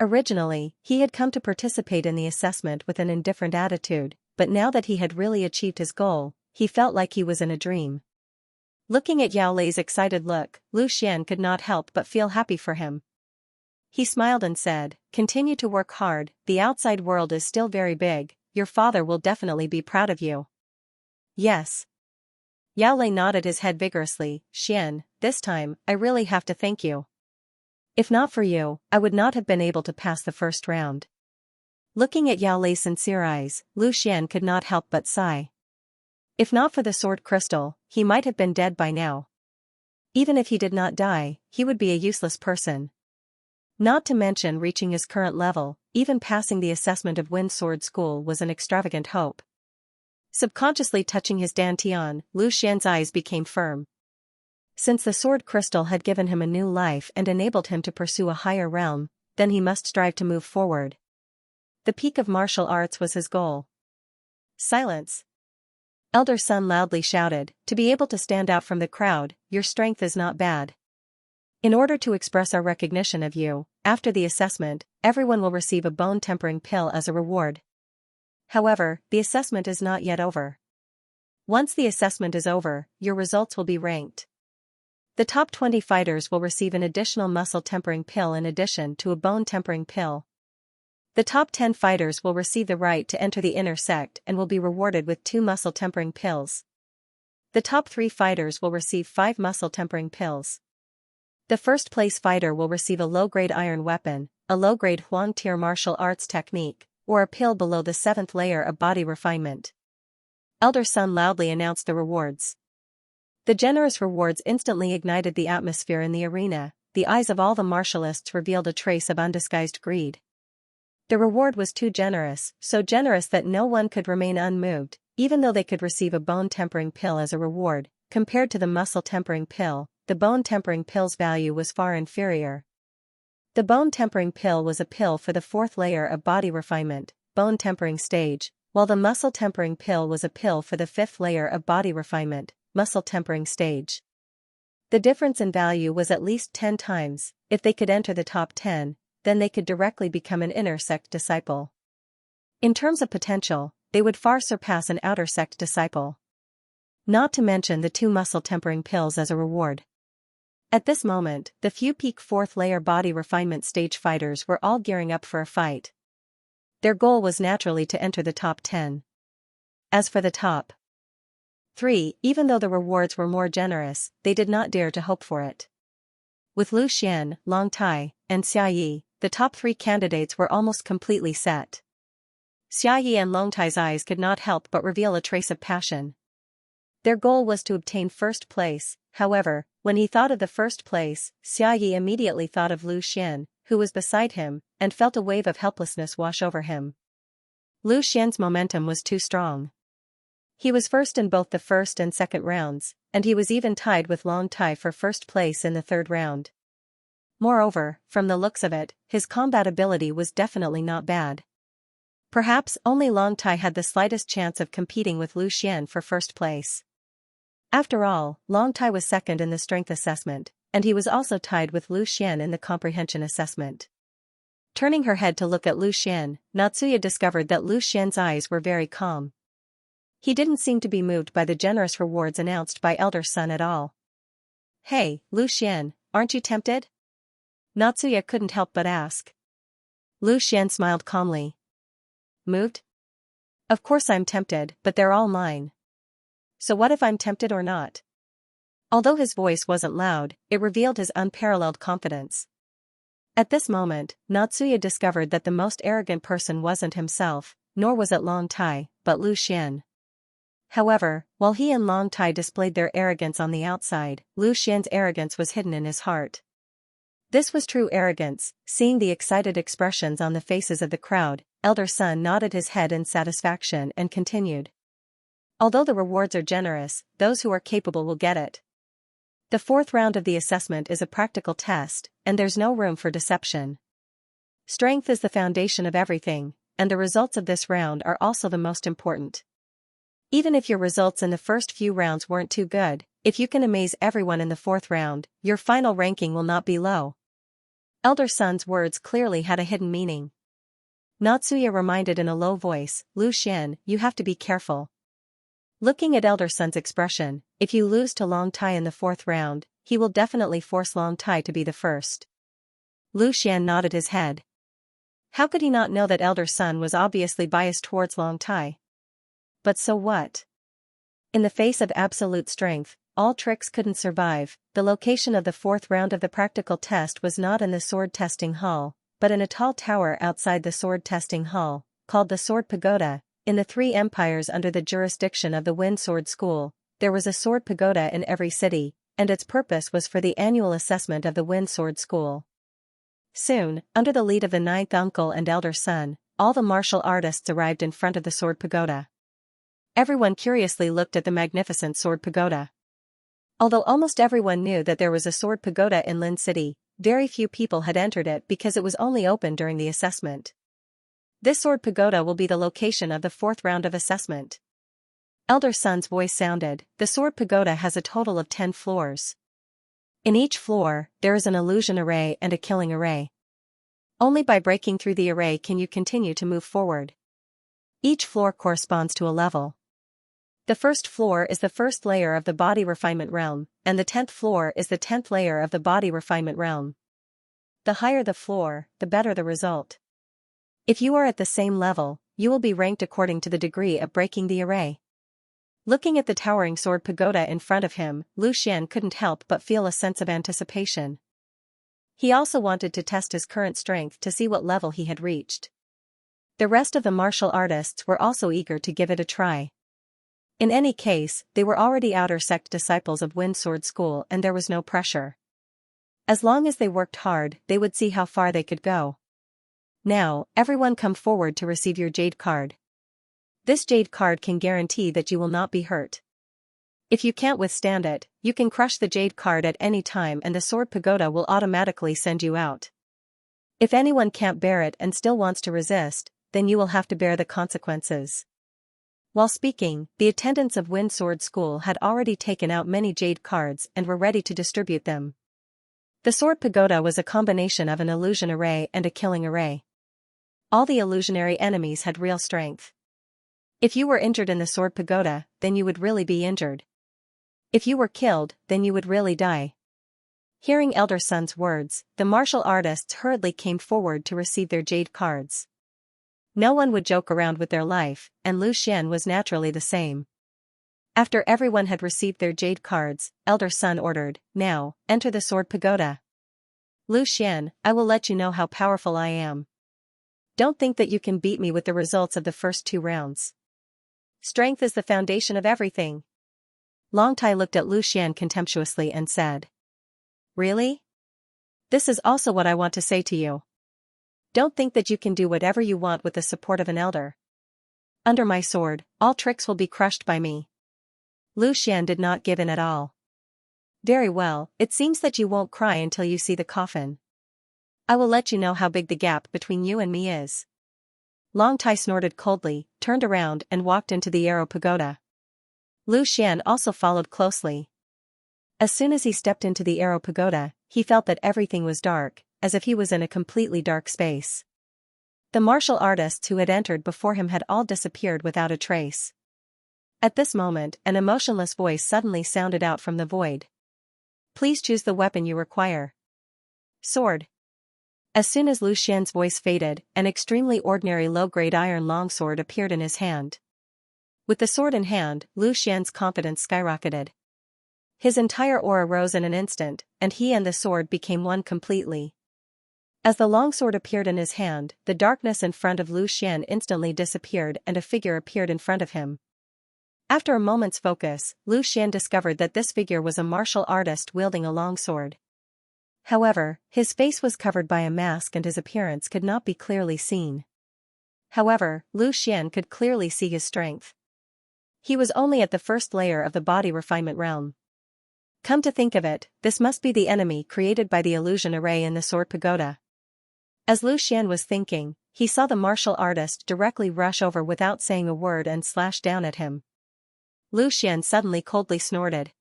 Originally, he had come to participate in the assessment with an indifferent attitude, but now that he had really achieved his goal, he felt like he was in a dream. Looking at Yao Lei's excited look, Lu Xian could not help but feel happy for him. He smiled and said, continue to work hard, the outside world is still very big, your father will definitely be proud of you. Yes. Yao Lei nodded his head vigorously, Xian, this time, I really have to thank you. If not for you, I would not have been able to pass the first round. Looking at Yao Lei's sincere eyes, Lu Xian could not help but sigh. If not for the sword crystal, he might have been dead by now. Even if he did not die, he would be a useless person. Not to mention reaching his current level, even passing the assessment of Wind Sword School was an extravagant hope. Subconsciously touching his dantian, Lu Xian's eyes became firm. Since the sword crystal had given him a new life and enabled him to pursue a higher realm, then he must strive to move forward. The peak of martial arts was his goal. Silence. Elder Sun loudly shouted, to be able to stand out from the crowd, your strength is not bad. In order to express our recognition of you, after the assessment, everyone will receive a bone-tempering pill as a reward. However, the assessment is not yet over. Once the assessment is over, your results will be ranked. The top 20 fighters will receive an additional muscle-tempering pill in addition to a bone-tempering pill. The top 10 fighters will receive the right to enter the inner sect and will be rewarded with 2 muscle-tempering pills. The top 3 fighters will receive 5 muscle-tempering pills. The first place fighter will receive a low-grade iron weapon, a low-grade Huang tier martial arts technique, or a pill below the 7th layer of body refinement. Elder Sun loudly announced the rewards. The generous rewards instantly ignited the atmosphere in the arena. The eyes of all the martialists revealed a trace of undisguised greed. The reward was too generous, so generous that no one could remain unmoved, even though they could receive a bone-tempering pill as a reward. Compared to the muscle-tempering pill, the bone-tempering pill's value was far inferior. The bone-tempering pill was a pill for the 4th layer of body refinement, bone-tempering stage, while the muscle-tempering pill was a pill for the 5th layer of body refinement, muscle-tempering stage. The difference in value was at least 10 times. If they could enter the top 10, then they could directly become an inner sect disciple. In terms of potential, they would far surpass an outer sect disciple. Not to mention the 2 muscle-tempering pills as a reward. At this moment, the few peak 4th layer body refinement stage fighters were all gearing up for a fight. Their goal was naturally to enter the top 10. As for the top 3, even though the rewards were more generous, they did not dare to hope for it. With Lu Xian, Long Tai, and Xia Yi, the top 3 candidates were almost completely set. Xia Yi and Long Tai's eyes could not help but reveal a trace of passion. Their goal was to obtain first place. However, when he thought of the first place, Xia Yi immediately thought of Lu Xian, who was beside him, and felt a wave of helplessness wash over him. Lu Xian's momentum was too strong. He was first in both the first and second rounds, and he was even tied with Long Tai for first place in the 3rd round. Moreover, from the looks of it, his combat ability was definitely not bad. Perhaps only Long Tai had the slightest chance of competing with Lu Xian for first place. After all, Long Tai was second in the strength assessment, and he was also tied with Lu Xian in the comprehension assessment. Turning her head to look at Lu Xian, Natsuya discovered that Lu Xian's eyes were very calm. He didn't seem to be moved by the generous rewards announced by Elder Sun at all. Hey, Lu Xian, aren't you tempted? Natsuya couldn't help but ask. Lu Xian smiled calmly. Moved? Of course I'm tempted, but they're all mine. So what if I'm tempted or not? Although his voice wasn't loud, it revealed his unparalleled confidence. At this moment, Natsuya discovered that the most arrogant person wasn't himself, nor was it Long Tai, but Lu Xian. However, while he and Long Tai displayed their arrogance on the outside, Lu Xian's arrogance was hidden in his heart. This was true arrogance. Seeing the excited expressions on the faces of the crowd, Elder Sun nodded his head in satisfaction and continued. Although the rewards are generous, those who are capable will get it. The 4th round of the assessment is a practical test, and there's no room for deception. Strength is the foundation of everything, and the results of this round are also the most important. Even if your results in the first few rounds weren't too good, if you can amaze everyone in the 4th round, your final ranking will not be low. Elder Sun's words clearly had a hidden meaning. Natsuya reminded in a low voice, Lu Xian, you have to be careful. Looking at Elder Sun's expression, if you lose to Long Tai in the 4th round, he will definitely force Long Tai to be the first. Lu Xian nodded his head. How could he not know that Elder Sun was obviously biased towards Long Tai? But so what? In the face of absolute strength, all tricks couldn't survive. The location of the fourth round of the practical test was not in the sword testing hall, but in a tall tower outside the sword testing hall, called the Sword Pagoda. In the three empires under the jurisdiction of the Wind Sword School, there was a sword pagoda in every city, and its purpose was for the annual assessment of the Wind Sword School. Soon, under the lead of the ninth uncle and elder son, all the martial artists arrived in front of the sword pagoda. Everyone curiously looked at the magnificent sword pagoda. Although almost everyone knew that there was a sword pagoda in Lin City, very few people had entered it because it was only open during the assessment. This sword pagoda will be the location of the fourth round of assessment. Elder son's voice sounded. The sword pagoda has a total of 10 floors. In each floor, there is an illusion array and a killing array. Only by breaking through the array can you continue to move forward. Each floor corresponds to a level. The first floor is the first layer of the body refinement realm, and the 10th floor is the 10th layer of the body refinement realm. The higher the floor, the better the result. If you are at the same level, you will be ranked according to the degree of breaking the array. Looking at the towering sword pagoda in front of him, Lu Xian couldn't help but feel a sense of anticipation. He also wanted to test his current strength to see what level he had reached. The rest of the martial artists were also eager to give it a try. In any case, they were already outer sect disciples of Wind Sword School and there was no pressure. As long as they worked hard, they would see how far they could go. Now, everyone come forward to receive your jade card. This jade card can guarantee that you will not be hurt. If you can't withstand it, you can crush the jade card at any time and the sword pagoda will automatically send you out. If anyone can't bear it and still wants to resist, then you will have to bear the consequences. While speaking, the attendants of Wind Sword School had already taken out many jade cards and were ready to distribute them. The sword pagoda was a combination of an illusion array and a killing array. All the illusionary enemies had real strength. If you were injured in the sword pagoda, then you would really be injured. If you were killed, then you would really die. Hearing elder son's words, the martial artists hurriedly came forward to receive their jade cards. No one would joke around with their life, and Lu Xian was naturally the same. After everyone had received their jade cards, elder son ordered, "Now, enter the sword pagoda. Lu Xian, I will let you know how powerful I am. Don't think that you can beat me with the results of the first 2 rounds. Strength is the foundation of everything." Long Tai looked at Lu Xian contemptuously and said, "Really? This is also what I want to say to you. Don't think that you can do whatever you want with the support of an elder. Under my sword, all tricks will be crushed by me." Lu Xian did not give in at all. "Very well, it seems that you won't cry until you see the coffin. I will let you know how big the gap between you and me is." Long Tai snorted coldly, turned around and walked into the arrow pagoda. Lu Xian also followed closely. As soon as he stepped into the arrow pagoda, he felt that everything was dark, as if he was in a completely dark space. The martial artists who had entered before him had all disappeared without a trace. At this moment, an emotionless voice suddenly sounded out from the void. "Please choose the weapon you require." Sword. As soon as Lu Xian's voice faded, an extremely ordinary low-grade iron longsword appeared in his hand. With the sword in hand, Lu Xian's confidence skyrocketed. His entire aura rose in an instant, and he and the sword became one completely. As the longsword appeared in his hand, the darkness in front of Lu Xian instantly disappeared and a figure appeared in front of him. After a moment's focus, Lu Xian discovered that this figure was a martial artist wielding a longsword. However, his face was covered by a mask and his appearance could not be clearly seen. However, Lu Xian could clearly see his strength. He was only at the first layer of the body refinement realm. Come to think of it, this must be the enemy created by the illusion array in the sword pagoda. As Lu Xian was thinking, he saw the martial artist directly rush over without saying a word and slash down at him. Lu Xian suddenly coldly snorted.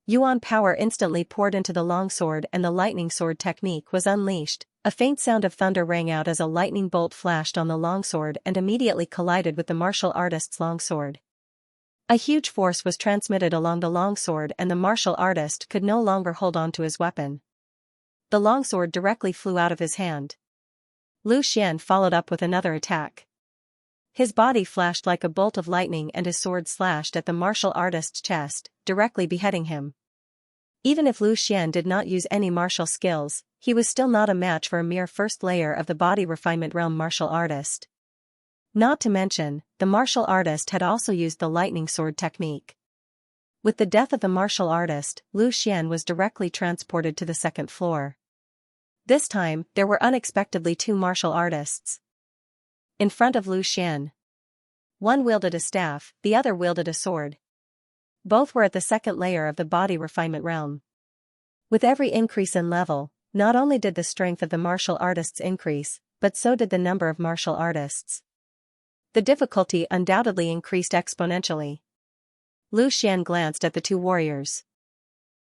Yuan power instantly poured into the longsword and the lightning sword technique was unleashed. A faint sound of thunder rang out as a lightning bolt flashed on the longsword and immediately collided with the martial artist's longsword. A huge force was transmitted along the longsword and the martial artist could no longer hold on to his weapon. The longsword directly flew out of his hand. Lu Xian followed up with another attack. His body flashed like a bolt of lightning and his sword slashed at the martial artist's chest, directly beheading him. Even if Lu Xian did not use any martial skills, he was still not a match for a mere first layer of the body refinement realm martial artist. Not to mention, the martial artist had also used the lightning sword technique. With the death of the martial artist, Lu Xian was directly transported to the second floor. This time, there were unexpectedly two martial artists in front of Lu Xian. One wielded a staff, the other wielded a sword. Both were at the second layer of the body refinement realm. With every increase in level, not only did the strength of the martial artists increase, but so did the number of martial artists. The difficulty undoubtedly increased exponentially. Lu Xian glanced at the two warriors.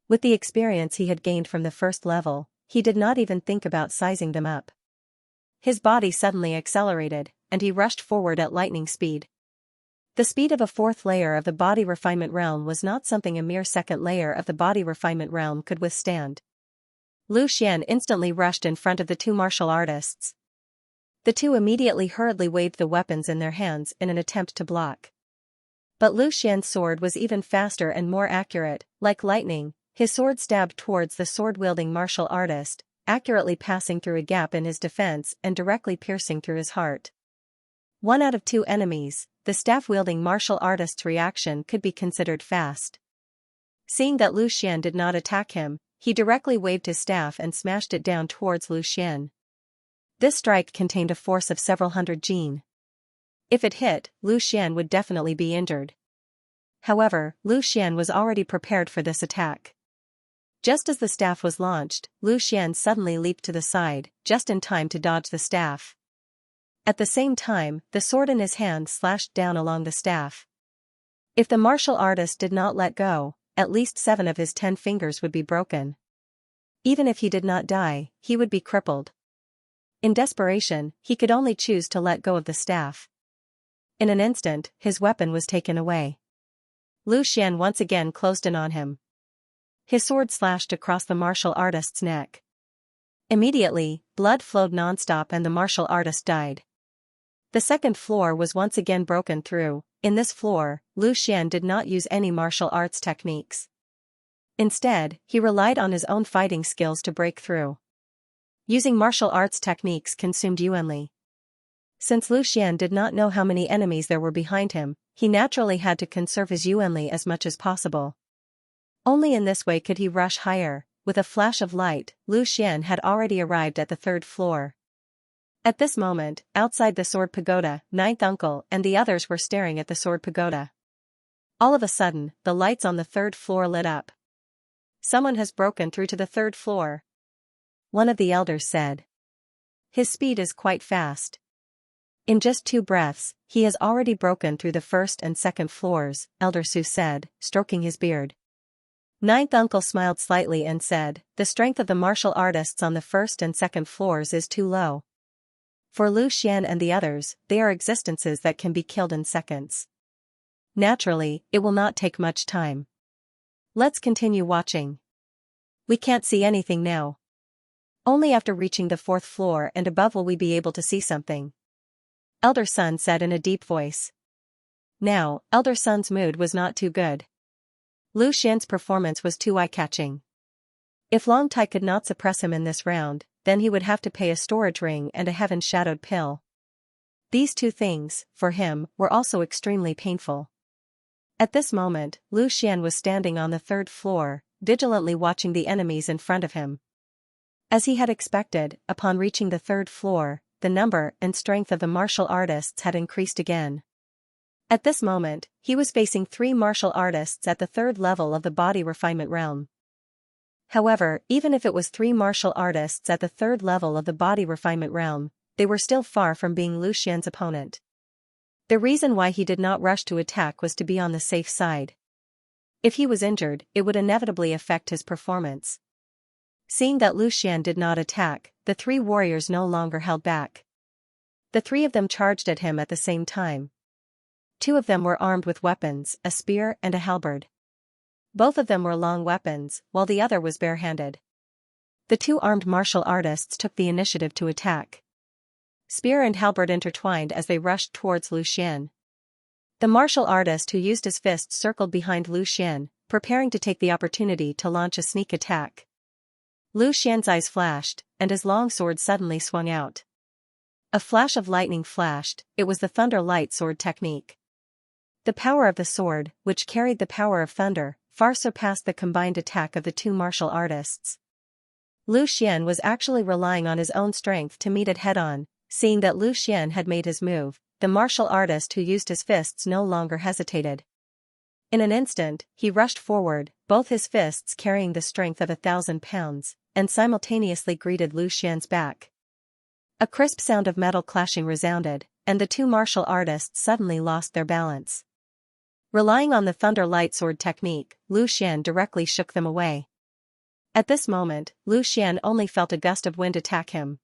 With the experience he had gained from the first level, he did not even think about sizing them up. His body suddenly accelerated, and he rushed forward at lightning speed. The speed of a fourth layer of the body refinement realm was not something a mere second layer of the body refinement realm could withstand. Lu Xian instantly rushed in front of the two martial artists. The two immediately hurriedly waved the weapons in their hands in an attempt to block. But Lu Xian's sword was even faster and more accurate, like lightning. His sword stabbed towards the sword-wielding martial artist, accurately passing through a gap in his defense and directly piercing through his heart. One out of two enemies, the staff-wielding martial artist's reaction could be considered fast. Seeing that Lu Xian did not attack him, he directly waved his staff and smashed it down towards Lu Xian. This strike contained a force of several hundred jin. If it hit, Lu Xian would definitely be injured. However, Lu Xian was already prepared for this attack. Just as the staff was launched, Lu Xian suddenly leaped to the side, just in time to dodge the staff. At the same time, the sword in his hand slashed down along the staff. If the martial artist did not let go, at least 7 of his 10 fingers would be broken. Even if he did not die, he would be crippled. In desperation, he could only choose to let go of the staff. In an instant, his weapon was taken away. Lu Xian once again closed in on him. His sword slashed across the martial artist's neck. Immediately, blood flowed non-stop and the martial artist died. The second floor was once again broken through. In this floor, Lu Xian did not use any martial arts techniques. Instead, he relied on his own fighting skills to break through. Using martial arts techniques consumed Yuanli. Since Lu Xian did not know how many enemies there were behind him, he naturally had to conserve his Yuanli as much as possible. Only in this way could he rush higher. With a flash of light, Lu Xian had already arrived at the third floor. At this moment, outside the sword pagoda, Ninth Uncle and the others were staring at the sword pagoda. All of a sudden, the lights on the third floor lit up. "Someone has broken through to the third floor," one of the elders said. "His speed is quite fast. In just 2 breaths, he has already broken through the first and second floors," Elder Su said, stroking his beard. Ninth Uncle smiled slightly and said, "The strength of the martial artists on the first and second floors is too low. For Lu Xian and the others, they are existences that can be killed in seconds. Naturally, it will not take much time. Let's continue watching. We can't see anything now. Only after reaching the 4th floor and above will we be able to see something," Elder Sun said in a deep voice. Now, Elder Sun's mood was not too good. Lu Xian's performance was too eye-catching. If Long Tai could not suppress him in this round, then he would have to pay a storage ring and a heaven-shadowed pill. These 2 things, for him, were also extremely painful. At this moment, Lu Xian was standing on the 3rd floor, vigilantly watching the enemies in front of him. As he had expected, upon reaching the 3rd floor, the number and strength of the martial artists had increased again. At this moment, he was facing 3 martial artists at the 3rd level of the body refinement realm. However, even if it was 3 martial artists at the 3rd level of the body refinement realm, they were still far from being Lu Xian's opponent. The reason why he did not rush to attack was to be on the safe side. If he was injured, it would inevitably affect his performance. Seeing that Lu Xian did not attack, the 3 warriors no longer held back. The 3 of them charged at him at the same time. 2 of them were armed with weapons, a spear and a halberd. Both of them were long weapons, while the other was barehanded. The 2 armed martial artists took the initiative to attack. Spear and halberd intertwined as they rushed towards Lu Xian. The martial artist who used his fists circled behind Lu Xian, preparing to take the opportunity to launch a sneak attack. Lu Xian's eyes flashed, and his long sword suddenly swung out. A flash of lightning flashed. It was the thunder light sword technique. The power of the sword, which carried the power of thunder, far surpassed the combined attack of the two martial artists. Lu Xian was actually relying on his own strength to meet it head-on. Seeing that Lu Xian had made his move, the martial artist who used his fists no longer hesitated. In an instant, he rushed forward, both his fists carrying the strength of 1,000 pounds, and simultaneously greeted Lu Xian's back. A crisp sound of metal clashing resounded, and the two martial artists suddenly lost their balance. Relying on the thunder light sword technique, Lu Xian directly shook them away. At this moment, Lu Xian only felt a gust of wind attack him.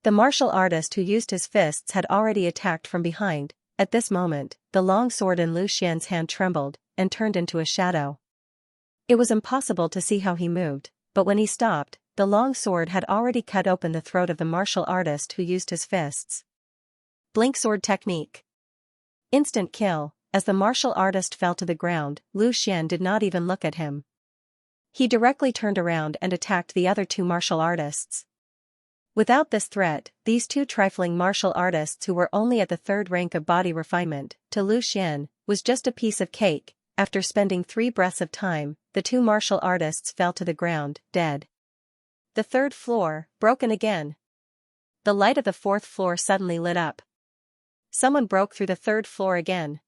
The martial artist who used his fists had already attacked from behind. At this moment, the long sword in Lu Xian's hand trembled, and turned into a shadow. It was impossible to see how he moved, but when he stopped, the long sword had already cut open the throat of the martial artist who used his fists. Blink sword technique. Instant kill. As the martial artist fell to the ground, Lu Xian did not even look at him. He directly turned around and attacked the other two martial artists. Without this threat, these two trifling martial artists who were only at the third rank of body refinement, to Lu Xian, was just a piece of cake. After spending 3 breaths of time, the two martial artists fell to the ground, dead. The third floor, broken again. The light of the fourth floor suddenly lit up. Someone broke through the third floor again.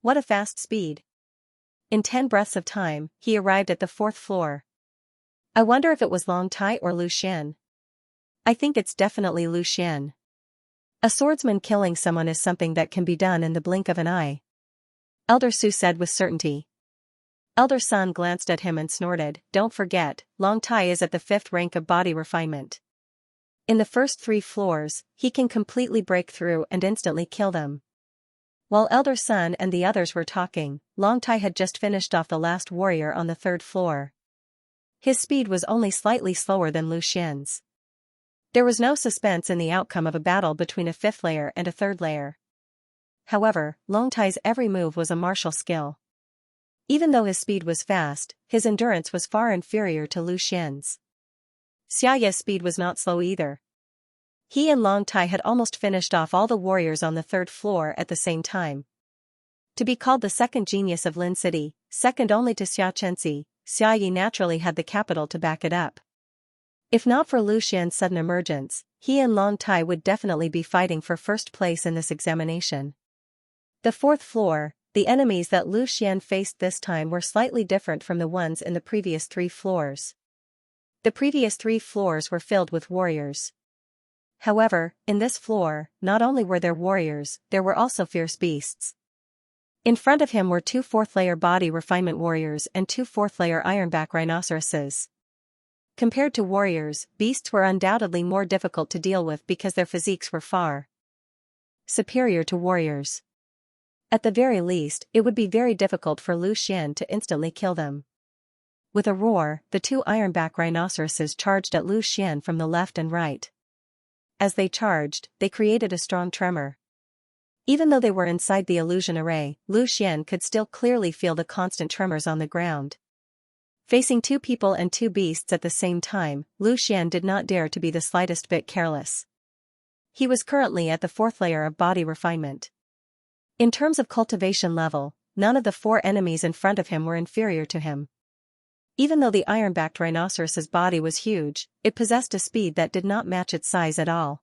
What a fast speed. In 10 breaths of time, he arrived at the fourth floor. I wonder if it was Long Tai or Lu Xian. I think it's definitely Lu Xian. A swordsman killing someone is something that can be done in the blink of an eye. Elder Su said with certainty. Elder Sun glanced at him and snorted, don't forget, Long Tai is at the 5th rank of body refinement. In the first 3 floors, he can completely break through and instantly kill them. While Elder Sun and the others were talking, Long Tai had just finished off the last warrior on the 3rd floor. His speed was only slightly slower than Lu Xian's. There was no suspense in the outcome of a battle between a 5th layer and a 3rd layer. However, Long Tai's every move was a martial skill. Even though his speed was fast, his endurance was far inferior to Lu Xian's. Xiaoya's speed was not slow either. He and Long Tai had almost finished off all the warriors on the 3rd floor at the same time. To be called the second genius of Lin City, second only to Xianxia, Xiaoya naturally had the capital to back it up. If not for Lu Xian's sudden emergence, he and Long Tai would definitely be fighting for first place in this examination. The 4th floor, the enemies that Lu Xian faced this time were slightly different from the ones in the previous 3 floors. The previous 3 floors were filled with warriors. However, in this floor, not only were there warriors, there were also fierce beasts. In front of him were 2 4th-layer body refinement warriors and 2 4th-layer ironback rhinoceroses. Compared to warriors, beasts were undoubtedly more difficult to deal with because their physiques were far superior to warriors. At the very least, it would be very difficult for Lu Xian to instantly kill them. With a roar, the 2 ironback rhinoceroses charged at Lu Xian from the left and right. As they charged, they created a strong tremor. Even though they were inside the illusion array, Lu Xian could still clearly feel the constant tremors on the ground. Facing 2 people and 2 beasts at the same time, Lu Xian did not dare to be the slightest bit careless. He was currently at the 4th layer of body refinement. In terms of cultivation level, none of the 4 enemies in front of him were inferior to him. Even though the iron-backed rhinoceros's body was huge, it possessed a speed that did not match its size at all.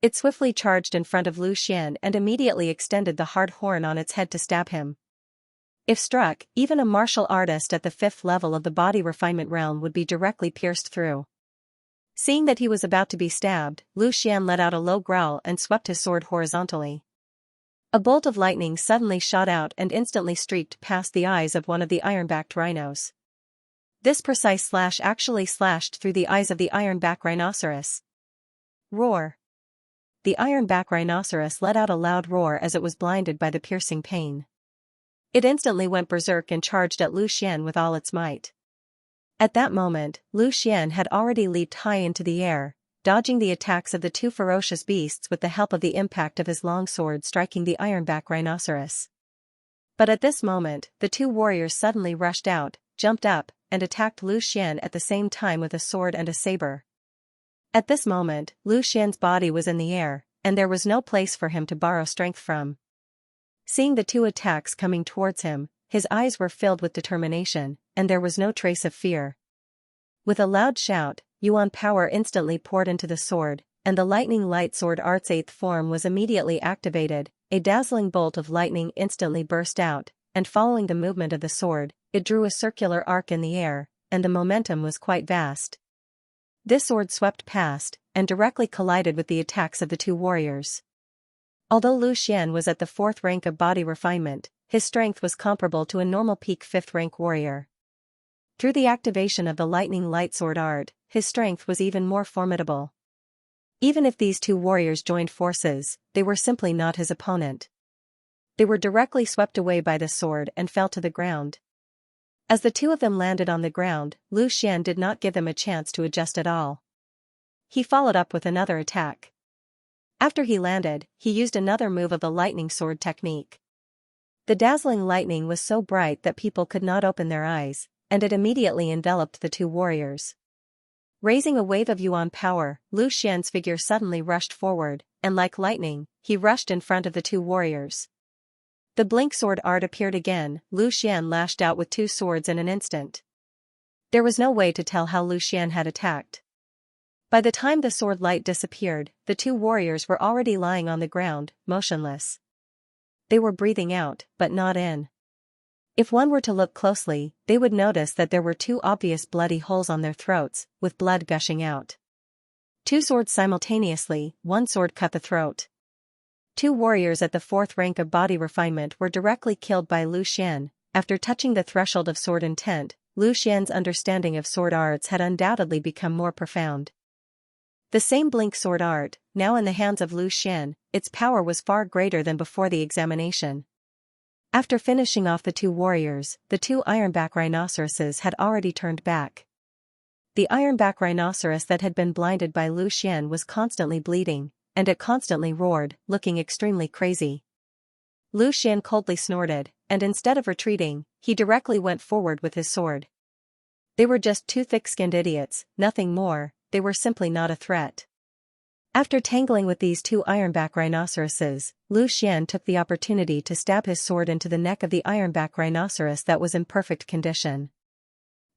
It swiftly charged in front of Lu Xian and immediately extended the hard horn on its head to stab him. If struck, even a martial artist at the 5th level of the body refinement realm would be directly pierced through. Seeing that he was about to be stabbed, Lu Xian let out a low growl and swept his sword horizontally. A bolt of lightning suddenly shot out and instantly streaked past the eyes of one of the iron-backed rhinos. This precise slash actually slashed through the eyes of the iron-back rhinoceros. Roar! The iron-back rhinoceros let out a loud roar as it was blinded by the piercing pain. It instantly went berserk and charged at Lu Xian with all its might. At that moment, Lu Xian had already leaped high into the air, dodging the attacks of the two ferocious beasts with the help of the impact of his long sword striking the ironback rhinoceros. But at this moment, the two warriors suddenly rushed out, jumped up, and attacked Lu Xian at the same time with a sword and a saber. At this moment, Lu Xian's body was in the air, and there was no place for him to borrow strength from. Seeing the two attacks coming towards him, his eyes were filled with determination, and there was no trace of fear. With a loud shout, Yuan power instantly poured into the sword, and the lightning light sword art's eighth form was immediately activated. A dazzling bolt of lightning instantly burst out, and following the movement of the sword, it drew a circular arc in the air, and the momentum was quite vast. This sword swept past, and directly collided with the attacks of the two warriors. Although Lu Xian was at the 4th rank of body refinement, his strength was comparable to a normal peak 5th rank warrior. Through the activation of the lightning light sword art, his strength was even more formidable. Even if these two warriors joined forces, they were simply not his opponent. They were directly swept away by the sword and fell to the ground. As the two of them landed on the ground, Lu Xian did not give them a chance to adjust at all. He followed up with another attack. After he landed, he used another move of the lightning sword technique. The dazzling lightning was so bright that people could not open their eyes, and it immediately enveloped the two warriors. Raising a wave of Yuan power, Lu Xian's figure suddenly rushed forward, and like lightning, he rushed in front of the two warriors. The blink sword art appeared again. Lu Xian lashed out with two swords in an instant. There was no way to tell how Lu Xian had attacked. By the time the sword light disappeared, the two warriors were already lying on the ground, motionless. They were breathing out, but not in. If one were to look closely, they would notice that there were two obvious bloody holes on their throats, with blood gushing out. Two swords simultaneously, one sword cut the throat. Two warriors at the 4th rank of body refinement were directly killed by Lu Xian. After touching the threshold of sword intent, Lu Xian's understanding of sword arts had undoubtedly become more profound. The same blink sword art, now in the hands of Lu Xian, its power was far greater than before the examination. After finishing off the two warriors, the two ironback rhinoceroses had already turned back. The ironback rhinoceros that had been blinded by Lu Xian was constantly bleeding, and it constantly roared, looking extremely crazy. Lu Xian coldly snorted, and instead of retreating, he directly went forward with his sword. They were just two thick-skinned idiots, nothing more. They were simply not a threat. After tangling with these two ironback rhinoceroses, Lu Xian took the opportunity to stab his sword into the neck of the ironback rhinoceros that was in perfect condition.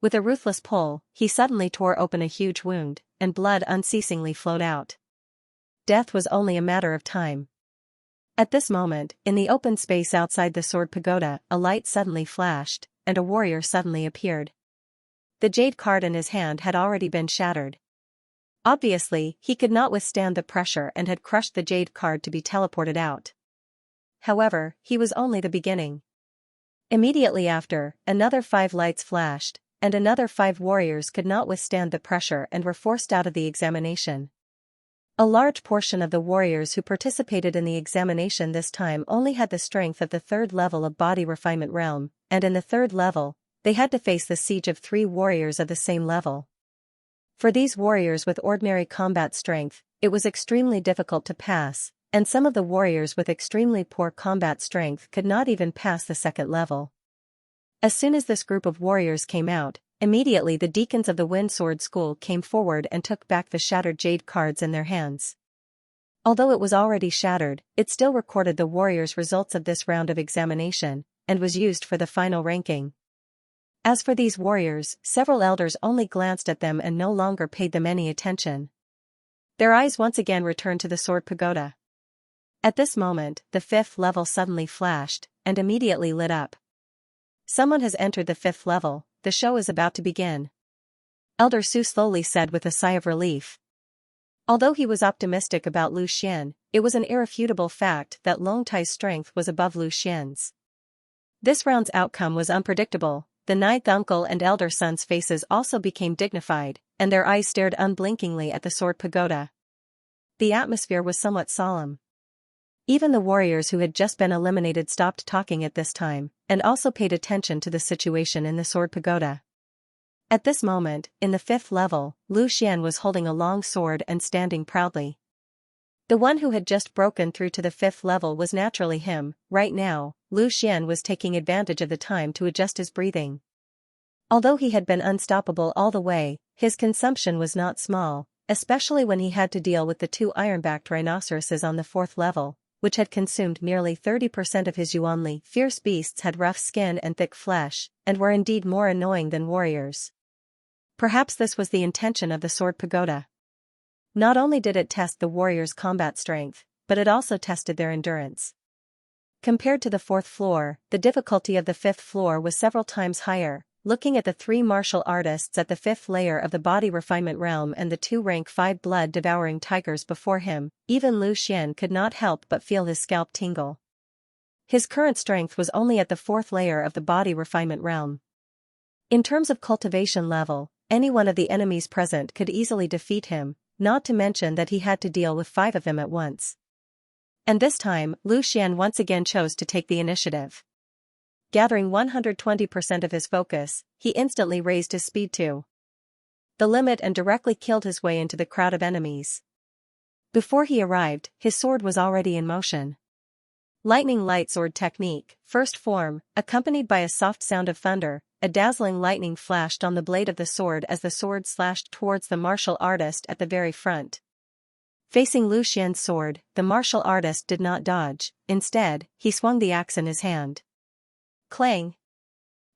With a ruthless pull, he suddenly tore open a huge wound, and blood unceasingly flowed out. Death was only a matter of time. At this moment, in the open space outside the sword pagoda, a light suddenly flashed, and a warrior suddenly appeared. The jade card in his hand had already been shattered. Obviously, he could not withstand the pressure and had crushed the jade card to be teleported out. However, he was only the beginning. Immediately after, another 5 lights flashed, and another 5 warriors could not withstand the pressure and were forced out of the examination. A large portion of the warriors who participated in the examination this time only had the strength of the 3rd level of body refinement realm, and in the 3rd level, they had to face the siege of 3 warriors of the same level. For these warriors with ordinary combat strength, it was extremely difficult to pass, and some of the warriors with extremely poor combat strength could not even pass the 2nd level. As soon as this group of warriors came out, immediately the deacons of the Wind Sword School came forward and took back the shattered jade cards in their hands. Although it was already shattered, it still recorded the warriors' results of this round of examination, and was used for the final ranking. As for these warriors, several elders only glanced at them and no longer paid them any attention. Their eyes once again returned to the sword pagoda. At this moment, the 5th level suddenly flashed, and immediately lit up. Someone has entered the 5th level, the show is about to begin. Elder Su slowly said with a sigh of relief. Although he was optimistic about Lu Xian, it was an irrefutable fact that Long Tai's strength was above Lu Xian's. This round's outcome was unpredictable. The 9th uncle and elder son's faces also became dignified, and their eyes stared unblinkingly at the sword pagoda. The atmosphere was somewhat solemn. Even the warriors who had just been eliminated stopped talking at this time, and also paid attention to the situation in the sword pagoda. At this moment, in the 5th level, Lu Xian was holding a long sword and standing proudly. The one who had just broken through to the 5th level was naturally him. Right now, Lu Xian was taking advantage of the time to adjust his breathing. Although he had been unstoppable all the way, his consumption was not small, especially when he had to deal with the 2 iron-backed rhinoceroses on the 4th level, which had consumed nearly 30% of his yuanli. Fierce beasts had rough skin and thick flesh, and were indeed more annoying than warriors. Perhaps this was the intention of the sword pagoda. Not only did it test the warriors' combat strength, but it also tested their endurance. Compared to the 4th floor, the difficulty of the 5th floor was several times higher. Looking at the 3 martial artists at the 5th layer of the body refinement realm and the 2 rank 5 blood-devouring tigers before him, even Lu Xian could not help but feel his scalp tingle. His current strength was only at the 4th layer of the body refinement realm. In terms of cultivation level, any one of the enemies present could easily defeat him, not to mention that he had to deal with 5 of them at once. And this time, Lu Xian once again chose to take the initiative. Gathering 120% of his focus, he instantly raised his speed to the limit and directly killed his way into the crowd of enemies. Before he arrived, his sword was already in motion. Lightning light sword technique, first form, accompanied by a soft sound of thunder, a dazzling lightning flashed on the blade of the sword as the sword slashed towards the martial artist at the very front. Facing Lu Xian's sword, the martial artist did not dodge. Instead, he swung the axe in his hand. Clang!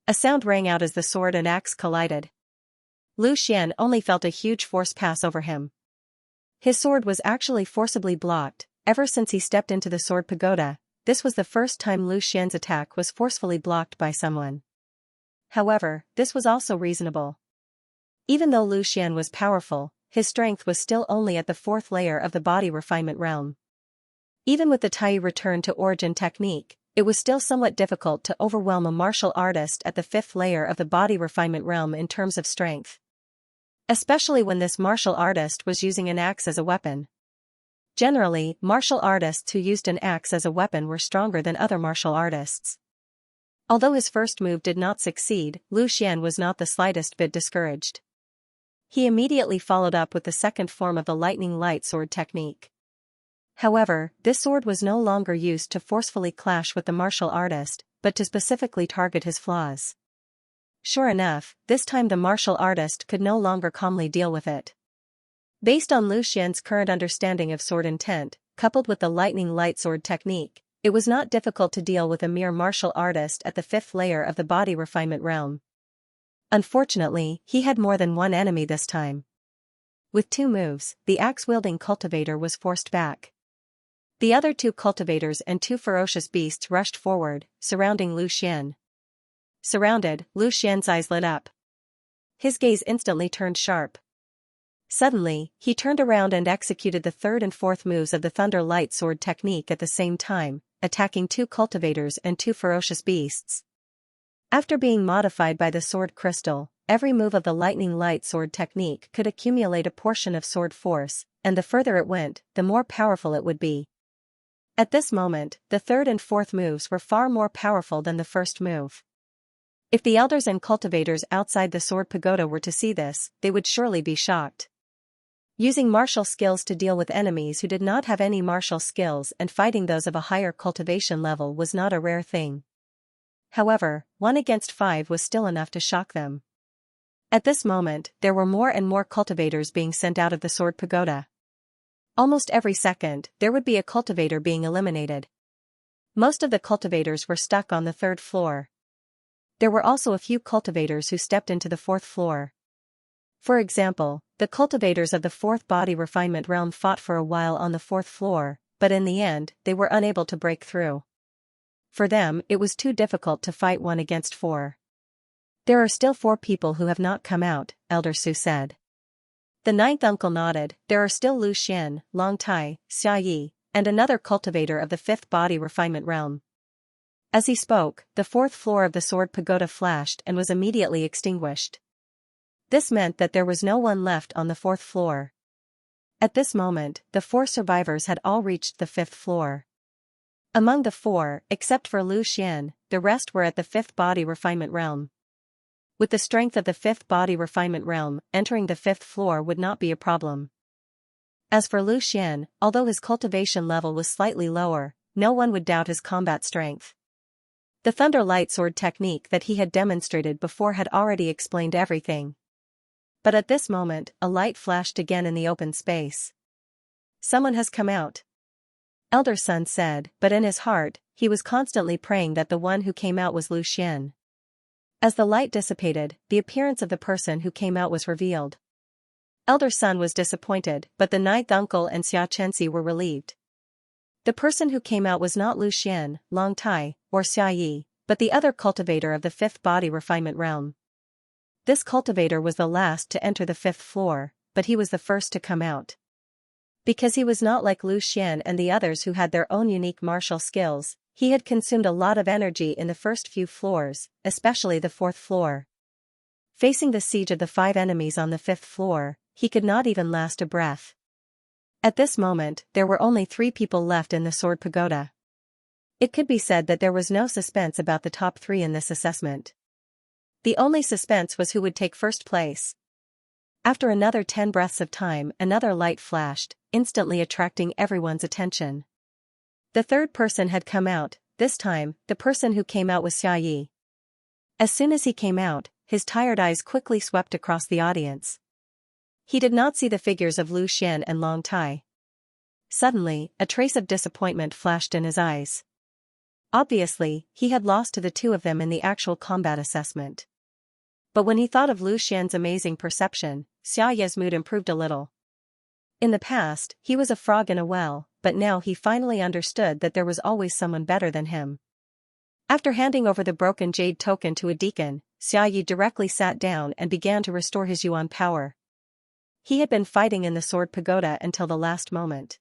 A sound rang out as the sword and axe collided. Lu Xian only felt a huge force pass over him. His sword was actually forcibly blocked. Ever since he stepped into the sword pagoda, this was the first time Lu Xian's attack was forcefully blocked by someone. However, this was also reasonable. Even though Lu Xian was powerful, his strength was still only at the 4th layer of the body refinement realm. Even with the Tai return to origin technique, it was still somewhat difficult to overwhelm a martial artist at the 5th layer of the body refinement realm in terms of strength. Especially when this martial artist was using an axe as a weapon. Generally, martial artists who used an axe as a weapon were stronger than other martial artists. Although his first move did not succeed, Lu Xian was not the slightest bit discouraged. He immediately followed up with the second form of the lightning light sword technique. However, this sword was no longer used to forcefully clash with the martial artist, but to specifically target his flaws. Sure enough, this time the martial artist could no longer calmly deal with it. Based on Lu Xian's current understanding of sword intent, coupled with the lightning light sword technique, it was not difficult to deal with a mere martial artist at the 5th layer of the body refinement realm. Unfortunately, he had more than one enemy this time. With 2 moves, the axe-wielding cultivator was forced back. The other 2 cultivators and 2 ferocious beasts rushed forward, surrounding Lu Xian. Surrounded, Lu Xian's eyes lit up. His gaze instantly turned sharp. Suddenly, he turned around and executed the 3rd and 4th moves of the Thunder Light Sword technique at the same time, attacking 2 cultivators and 2 ferocious beasts. After being modified by the sword crystal, every move of the Lightning Light Sword technique could accumulate a portion of sword force, and the further it went, the more powerful it would be. At this moment, the 3rd and 4th moves were far more powerful than the first move. If the elders and cultivators outside the sword pagoda were to see this, they would surely be shocked. Using martial skills to deal with enemies who did not have any martial skills and fighting those of a higher cultivation level was not a rare thing. However, 1 against 5 was still enough to shock them. At this moment, there were more and more cultivators being sent out of the sword pagoda. Almost every second, there would be a cultivator being eliminated. Most of the cultivators were stuck on the 3rd floor. There were also a few cultivators who stepped into the 4th floor. For example, the cultivators of the 4th body refinement realm fought for a while on the 4th floor, but in the end, they were unable to break through. For them, it was too difficult to fight 1 against 4. There are still 4 people who have not come out, Elder Su said. The 9th uncle nodded. There are still Lu Xian, Long Tai, Xia, and another cultivator of the 5th body refinement realm. As he spoke, the 4th floor of the sword pagoda flashed and was immediately extinguished. This meant that there was no one left on the 4th floor. At this moment, the 4 survivors had all reached the 5th floor. Among the 4, except for Lu Xian, the rest were at the 5th body refinement realm. With the strength of the fifth body refinement realm, entering the fifth floor would not be a problem. As for Lu Xian, although his cultivation level was slightly lower, no one would doubt his combat strength. The Thunder Light Sword technique that he had demonstrated before had already explained everything. But at this moment, a light flashed again in the open space. Someone has come out. Elder Sun said, but in his heart, he was constantly praying that the one who came out was Lu Xian. As the light dissipated, the appearance of the person who came out was revealed. Elder Sun was disappointed, but the ninth uncle and Xianxia were relieved. The person who came out was not Lu Xian, Long Tai, or Xia Yi, but the other cultivator of the fifth body refinement realm. This cultivator was the last to enter the fifth floor, but he was the first to come out. Because he was not like Lu Xian and the others who had their own unique martial skills, he had consumed a lot of energy in the first few floors, especially the fourth floor. Facing the siege of the 5 enemies on the fifth floor, he could not even last a breath. At this moment, there were only 3 people left in the Sword Pagoda. It could be said that there was no suspense about the top 3 in this assessment. The only suspense was who would take first place. After another 10 breaths of time, another light flashed, instantly attracting everyone's attention. The third person had come out. This time, the person who came out was Xia Yi. As soon as he came out, his tired eyes quickly swept across the audience. He did not see the figures of Lu Xian and Long Tai. Suddenly, a trace of disappointment flashed in his eyes. Obviously, he had lost to the 2 of them in the actual combat assessment. But when he thought of Lu Xian's amazing perception, Xia Yi's mood improved a little. In the past, he was a frog in a well, but now he finally understood that there was always someone better than him. After handing over the broken jade token to a deacon, Xia Yi directly sat down and began to restore his yuan power. He had been fighting in the Sword Pagoda until the last moment.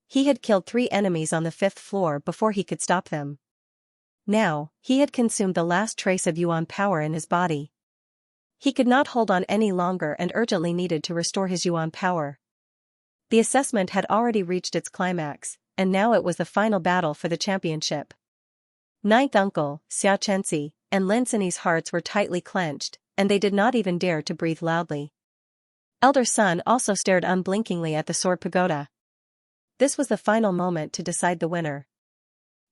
He had killed 3 enemies on the 5th floor before he could stop them. Now, he had consumed the last trace of yuan power in his body. He could not hold on any longer and urgently needed to restore his yuan power. The assessment had already reached its climax, and now it was the final battle for the championship. Ninth uncle, Xianxia, and Lin Sini's hearts were tightly clenched, and they did not even dare to breathe loudly. Elder Sun also stared unblinkingly at the Sword Pagoda. This was the final moment to decide the winner.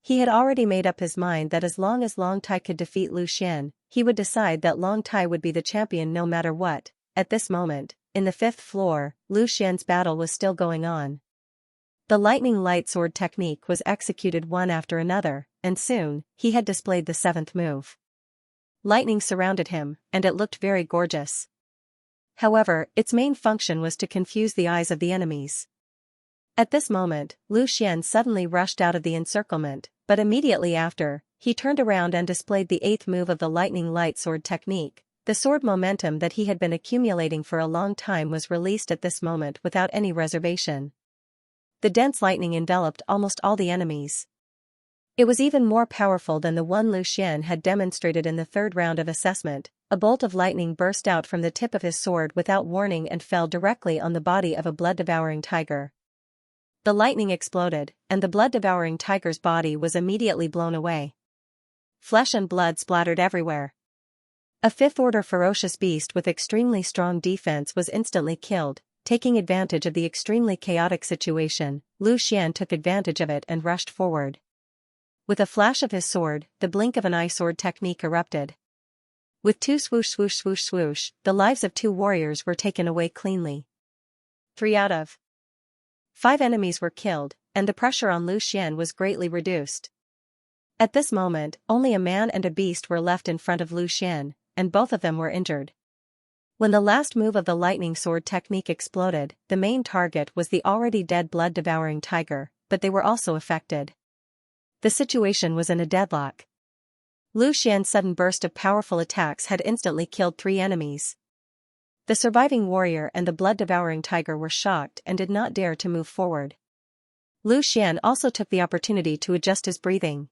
He had already made up his mind that as long as Long Tai could defeat Lu Xian, he would decide that Long Tai would be the champion no matter what. At this moment, in the 5th floor, Lu Xian's battle was still going on. The lightning light sword technique was executed one after another, and soon, he had displayed the 7th move. Lightning surrounded him, and it looked very gorgeous. However, its main function was to confuse the eyes of the enemies. At this moment, Lu Xian suddenly rushed out of the encirclement, but immediately after, he turned around and displayed the 8th move of the lightning light sword technique. The sword momentum that he had been accumulating for a long time was released at this moment without any reservation. The dense lightning enveloped almost all the enemies. It was even more powerful than the one Lu Xian had demonstrated in the 3rd round of assessment. A bolt of lightning burst out from the tip of his sword without warning and fell directly on the body of a blood-devouring tiger. The lightning exploded, and the blood-devouring tiger's body was immediately blown away. Flesh and blood splattered everywhere. A 5th-order ferocious beast with extremely strong defense was instantly killed. Taking advantage of the extremely chaotic situation, Lu Xian took advantage of it and rushed forward. With a flash of his sword, the blink of an eye sword technique erupted. With 2 swoosh swoosh swoosh swoosh, the lives of 2 warriors were taken away cleanly. 3 out of 5 enemies were killed, and the pressure on Lu Xian was greatly reduced. At this moment, only a man and a beast were left in front of Lu Xian, and both of them were injured. When the last move of the lightning sword technique exploded, the main target was the already dead blood-devouring tiger, but they were also affected. The situation was in a deadlock. Lu Xian's sudden burst of powerful attacks had instantly killed 3 enemies. The surviving warrior and the blood-devouring tiger were shocked and did not dare to move forward. Lu Xian also took the opportunity to adjust his breathing.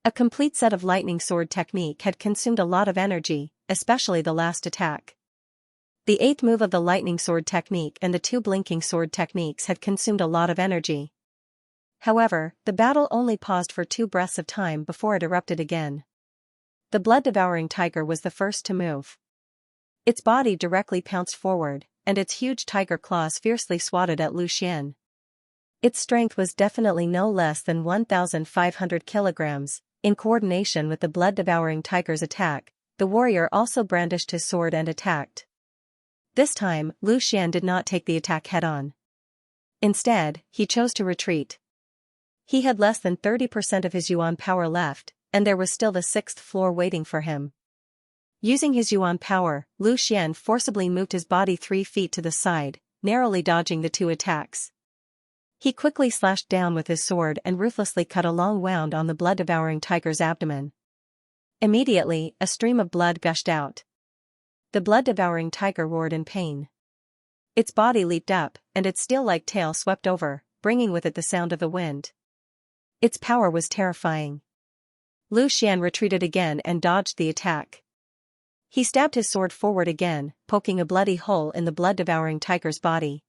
A complete set of lightning sword technique had consumed a lot of energy, especially the last attack. The 8th move of the lightning sword technique and the 2 blinking sword techniques had consumed a lot of energy. However, the battle only paused for 2 breaths of time before it erupted again. The blood-devouring tiger was the first to move. Its body directly pounced forward, and its huge tiger claws fiercely swatted at Lu Xian. Its strength was definitely no less than 1,500 kilograms. In coordination with the blood-devouring tiger's attack, the warrior also brandished his sword and attacked. This time, Lu Xian did not take the attack head-on. Instead, he chose to retreat. He had less than 30% of his yuan power left, and there was still the sixth floor waiting for him. Using his yuan power, Lu Xian forcibly moved his body 3 feet to the side, narrowly dodging the 2 attacks. He quickly slashed down with his sword and ruthlessly cut a long wound on the blood-devouring tiger's abdomen. Immediately, a stream of blood gushed out. The blood-devouring tiger roared in pain. Its body leaped up, and its steel-like tail swept over, bringing with it the sound of the wind. Its power was terrifying. Lu Xian retreated again and dodged the attack. He stabbed his sword forward again, poking a bloody hole in the blood-devouring tiger's body.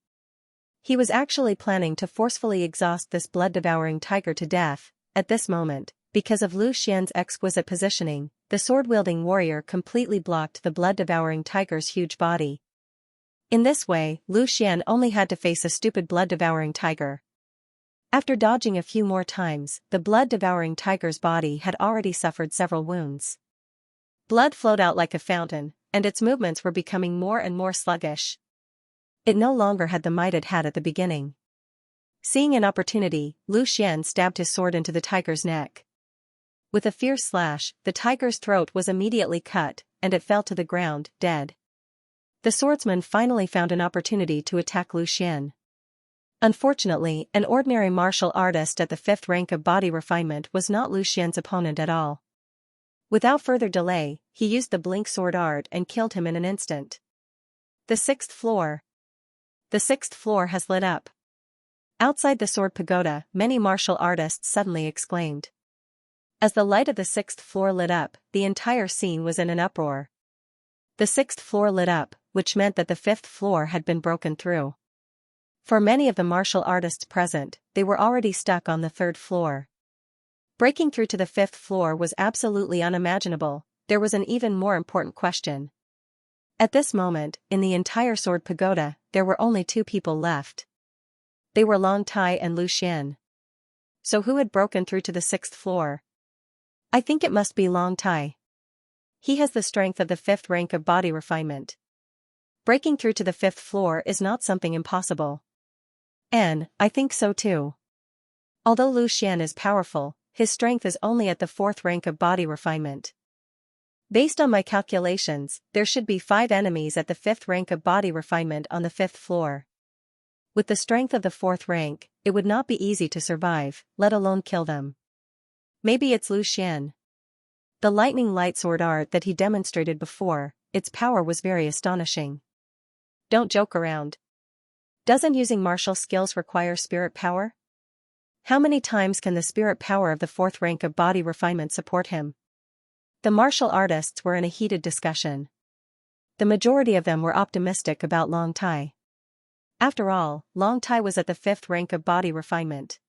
He was actually planning to forcefully exhaust this blood-devouring tiger to death. At this moment, because of Lu Xian's exquisite positioning, the sword-wielding warrior completely blocked the blood-devouring tiger's huge body. In this way, Lu Xian only had to face a stupid blood-devouring tiger. After dodging a few more times, the blood-devouring tiger's body had already suffered several wounds. Blood flowed out like a fountain, and its movements were becoming more and more sluggish. It no longer had the might it had at the beginning. Seeing an opportunity, Lu Xian stabbed his sword into the tiger's neck. With a fierce slash, the tiger's throat was immediately cut, and it fell to the ground, dead. The swordsman finally found an opportunity to attack Lu Xian. Unfortunately, an ordinary martial artist at the 5th rank of body refinement was not Lu Xian's opponent at all. Without further delay, he used the blink sword art and killed him in an instant. The 6th floor. The 6th floor has lit up. Outside the sword pagoda, many martial artists suddenly exclaimed. As the light of the 6th floor lit up, the entire scene was in an uproar. The 6th floor lit up, which meant that the 5th floor had been broken through. For many of the martial artists present, they were already stuck on the 3rd floor. Breaking through to the 5th floor was absolutely unimaginable. There was an even more important question. At this moment, in the entire sword pagoda, there were only 2 people left. They were Long Tai and Lu Xian. So who had broken through to the 6th floor? I think it must be Long Tai. He has the strength of the 5th rank of body refinement. Breaking through to the 5th floor is not something impossible. And I think so too. Although Lu Xian is powerful, his strength is only at the 4th rank of body refinement. Based on my calculations, there should be 5 enemies at the 5th rank of body refinement on the 5th floor. With the strength of the 4th rank, it would not be easy to survive, let alone kill them. Maybe it's Lu Xian. The lightning light sword art that he demonstrated before, its power was very astonishing. Don't joke around. Doesn't using martial skills require spirit power? How many times can the spirit power of the 4th rank of body refinement support him? The martial artists were in a heated discussion. The majority of them were optimistic about Long Tai. After all, Long Tai was at the 5th rank of body refinement.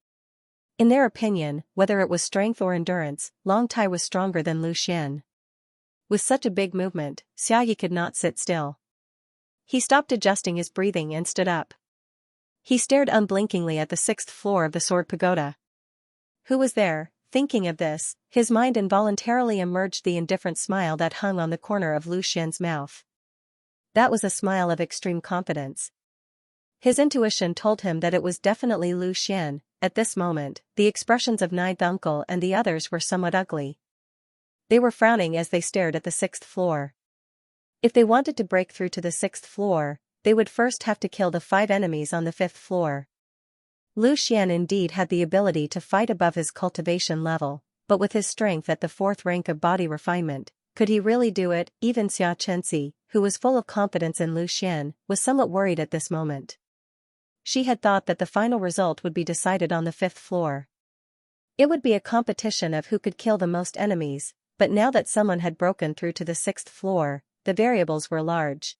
In their opinion, whether it was strength or endurance, Long Tai was stronger than Lu Xian. With such a big movement, Xiaoyi could not sit still. He stopped adjusting his breathing and stood up. He stared unblinkingly at the 6th floor of the sword pagoda. Who was there? Thinking of this, his mind involuntarily emerged the indifferent smile that hung on the corner of Lu Xian's mouth. That was a smile of extreme confidence. His intuition told him that it was definitely Lu Xian. At this moment, the expressions of Ninth Uncle and the others were somewhat ugly. They were frowning as they stared at the 6th floor. If they wanted to break through to the 6th floor, they would first have to kill the 5 enemies on the 5th floor. Lu Xian indeed had the ability to fight above his cultivation level, but with his strength at the 4th rank of body refinement, could he really do it? Even Xianxia, who was full of confidence in Lu Xian, was somewhat worried at this moment. She had thought that the final result would be decided on the 5th floor. It would be a competition of who could kill the most enemies, but now that someone had broken through to the 6th floor, the variables were large.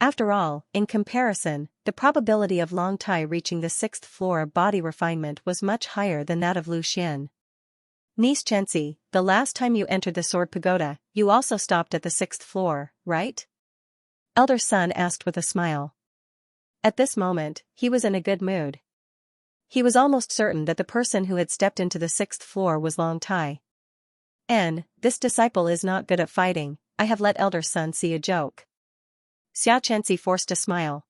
After all, in comparison, the probability of Long Tai reaching the 6th floor of body refinement was much higher than that of Lu Xian. Niece Xianxia, the last time you entered the Sword Pagoda, you also stopped at the 6th floor, right? Elder son asked with a smile. At this moment, he was in a good mood. He was almost certain that the person who had stepped into the 6th floor was Long Tai. This disciple is not good at fighting, I have let elder son see a joke. Xianxia forced a smile.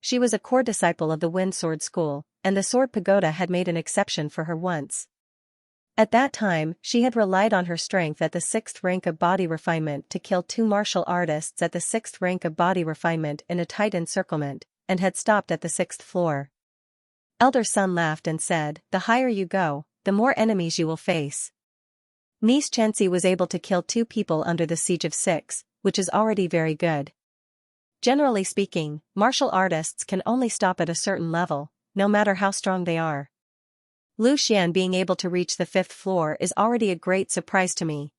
She was a core disciple of the Wind Sword School, and the Sword Pagoda had made an exception for her once. At that time, she had relied on her strength at the 6th rank of body refinement to kill 2 martial artists at the 6th rank of body refinement in a tight encirclement, and had stopped at the 6th floor. Elder son laughed and said, "The higher you go, the more enemies you will face." Niece Xianxia was able to kill 2 people under the siege of 6, which is already very good. Generally speaking, martial artists can only stop at a certain level, no matter how strong they are. Lu Xian being able to reach the 5th floor is already a great surprise to me.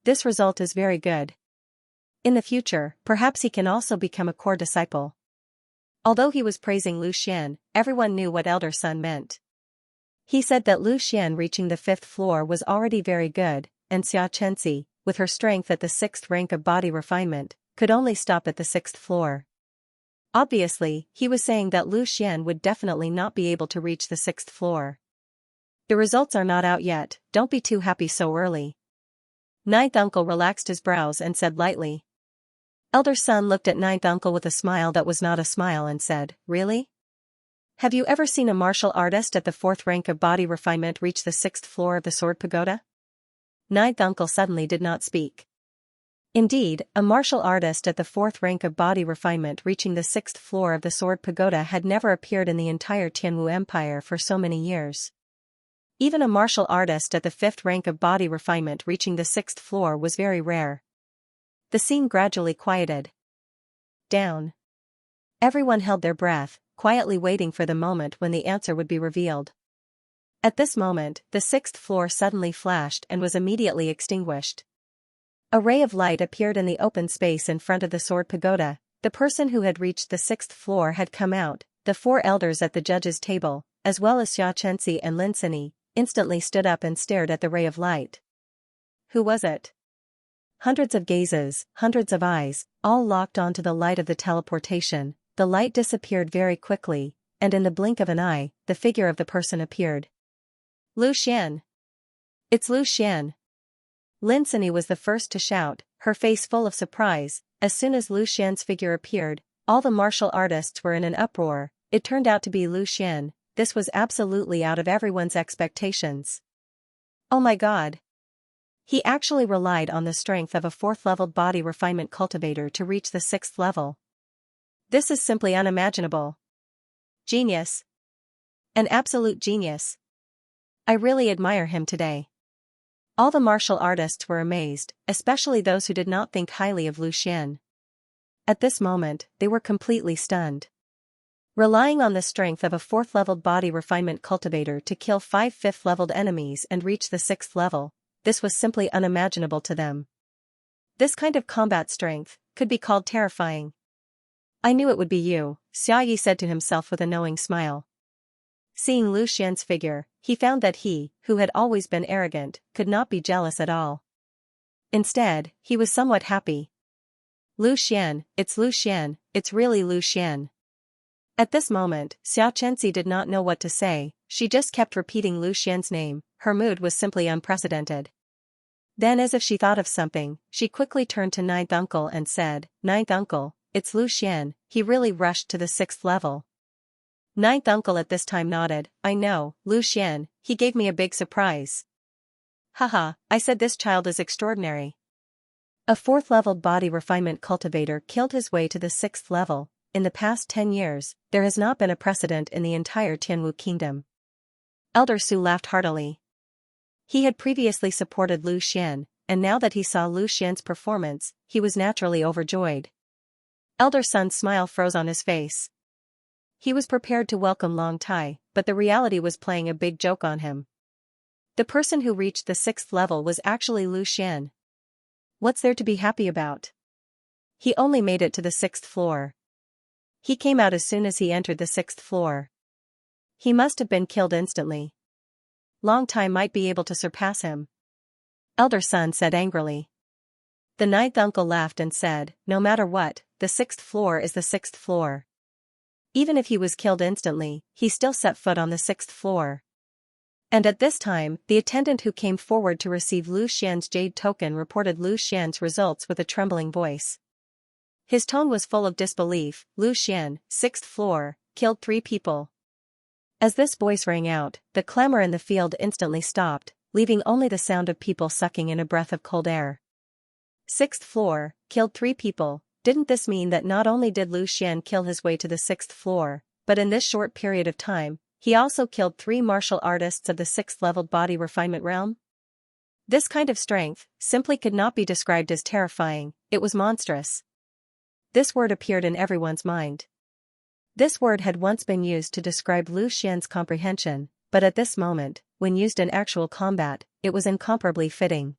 This result is very good. In the future, perhaps he can also become a core disciple. Although he was praising Lu Xian, everyone knew what elder son meant. He said that Lu Xian reaching the 5th floor was already very good, and Xianxia, with her strength at the 6th rank of body refinement, could only stop at the 6th floor. Obviously, he was saying that Lu Xian would definitely not be able to reach the 6th floor. The results are not out yet, don't be too happy so early. Ninth uncle relaxed his brows and said lightly. Elder son looked at ninth uncle with a smile that was not a smile and said, "Really? Have you ever seen a martial artist at the 4th rank of body refinement reach the 6th floor of the Sword Pagoda?" Ninth uncle suddenly did not speak. Indeed, a martial artist at the 4th rank of body refinement reaching the 6th floor of the Sword Pagoda had never appeared in the entire Tianwu Empire for so many years. Even a martial artist at the 5th rank of body refinement reaching the 6th floor was very rare. The scene gradually quieted down. Everyone held their breath, quietly waiting for the moment when the answer would be revealed. At this moment, the 6th floor suddenly flashed and was immediately extinguished. A ray of light appeared in the open space in front of the Sword Pagoda. The person who had reached the 6th floor had come out. The 4 elders at the judge's table, as well as Xianxia and Linsini, instantly stood up and stared at the ray of light. Who was it? Hundreds of gazes, hundreds of eyes, all locked onto the light of the teleportation. The light disappeared very quickly, and in the blink of an eye, the figure of the person appeared. Lu Xian! It's Lu Xian! Linsini was the first to shout, her face full of surprise. As soon as Lu Xian's figure appeared, all the martial artists were in an uproar. It turned out to be Lu Xian. This was absolutely out of everyone's expectations. Oh my god! He actually relied on the strength of a 4th-level body refinement cultivator to reach the 6th level. This is simply unimaginable. Genius. An absolute genius. I really admire him today. All the martial artists were amazed, especially those who did not think highly of Lu Xian. At this moment, they were completely stunned. Relying on the strength of a 4th-level body refinement cultivator to kill 5 5th-leveled enemies and reach the 6th level, this was simply unimaginable to them. This kind of combat strength could be called terrifying. I knew it would be you, Xia Yi said to himself with a knowing smile. Seeing Lu Xian's figure, he found that he, who had always been arrogant, could not be jealous at all. Instead, he was somewhat happy. Lu Xian, it's really Lu Xian. At this moment, Xianxia did not know what to say, she just kept repeating Lu Xian's name, her mood was simply unprecedented. Then as if she thought of something, she quickly turned to ninth uncle and said, "Ninth uncle, it's Lu Xian, he really rushed to the 6th level." Ninth uncle at this time nodded, "I know, Lu Xian, he gave me a big surprise." Haha, I said this child is extraordinary. A 4th-level body refinement cultivator killed his way to the 6th level. In the past 10 years, there has not been a precedent in the entire Tianwu kingdom. Elder Su laughed heartily. He had previously supported Lu Xian, and now that he saw Lu Xian's performance, he was naturally overjoyed. Elder Sun's smile froze on his face. He was prepared to welcome Long Tai, but the reality was playing a big joke on him. The person who reached the 6th level was actually Lu Xian. What's there to be happy about? He only made it to the 6th floor. He came out as soon as he entered the 6th floor. He must have been killed instantly. Long Tai might be able to surpass him. Elder Son said angrily. The ninth uncle laughed and said, no matter what, the sixth floor is the sixth floor. Even if he was killed instantly, he still set foot on the sixth floor. And at this time, the attendant who came forward to receive Lu Xian's jade token reported Lu Xian's results with a trembling voice. His tone was full of disbelief. Lu Xian, sixth floor, killed 3 people. As this voice rang out, the clamor in the field instantly stopped, leaving only the sound of people sucking in a breath of cold air. Sixth floor, killed 3 people. Didn't this mean that not only did Lu Xian kill his way to the 6th floor, but in this short period of time, he also killed 3 martial artists of the 6th-leveled body refinement realm? This kind of strength simply could not be described as terrifying, it was monstrous. This word appeared in everyone's mind. This word had once been used to describe Lu Xian's comprehension, but at this moment, when used in actual combat, it was incomparably fitting.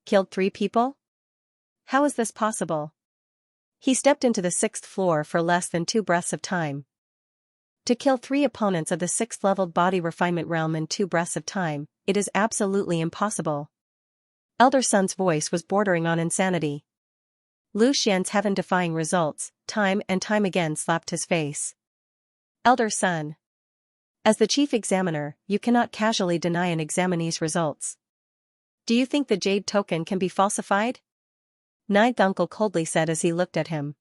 Killed 3 people? How is this possible? He stepped into the 6th floor for less than 2 breaths of time. To kill 3 opponents of the 6th-leveled body refinement realm in 2 breaths of time, it is absolutely impossible. Elder Son's voice was bordering on insanity. Lu Xian's heaven-defying results, time and time again slapped his face. Elder Son. As the chief examiner, you cannot casually deny an examinee's results. Do you think the jade token can be falsified? Ninth uncle coldly said as he looked at him.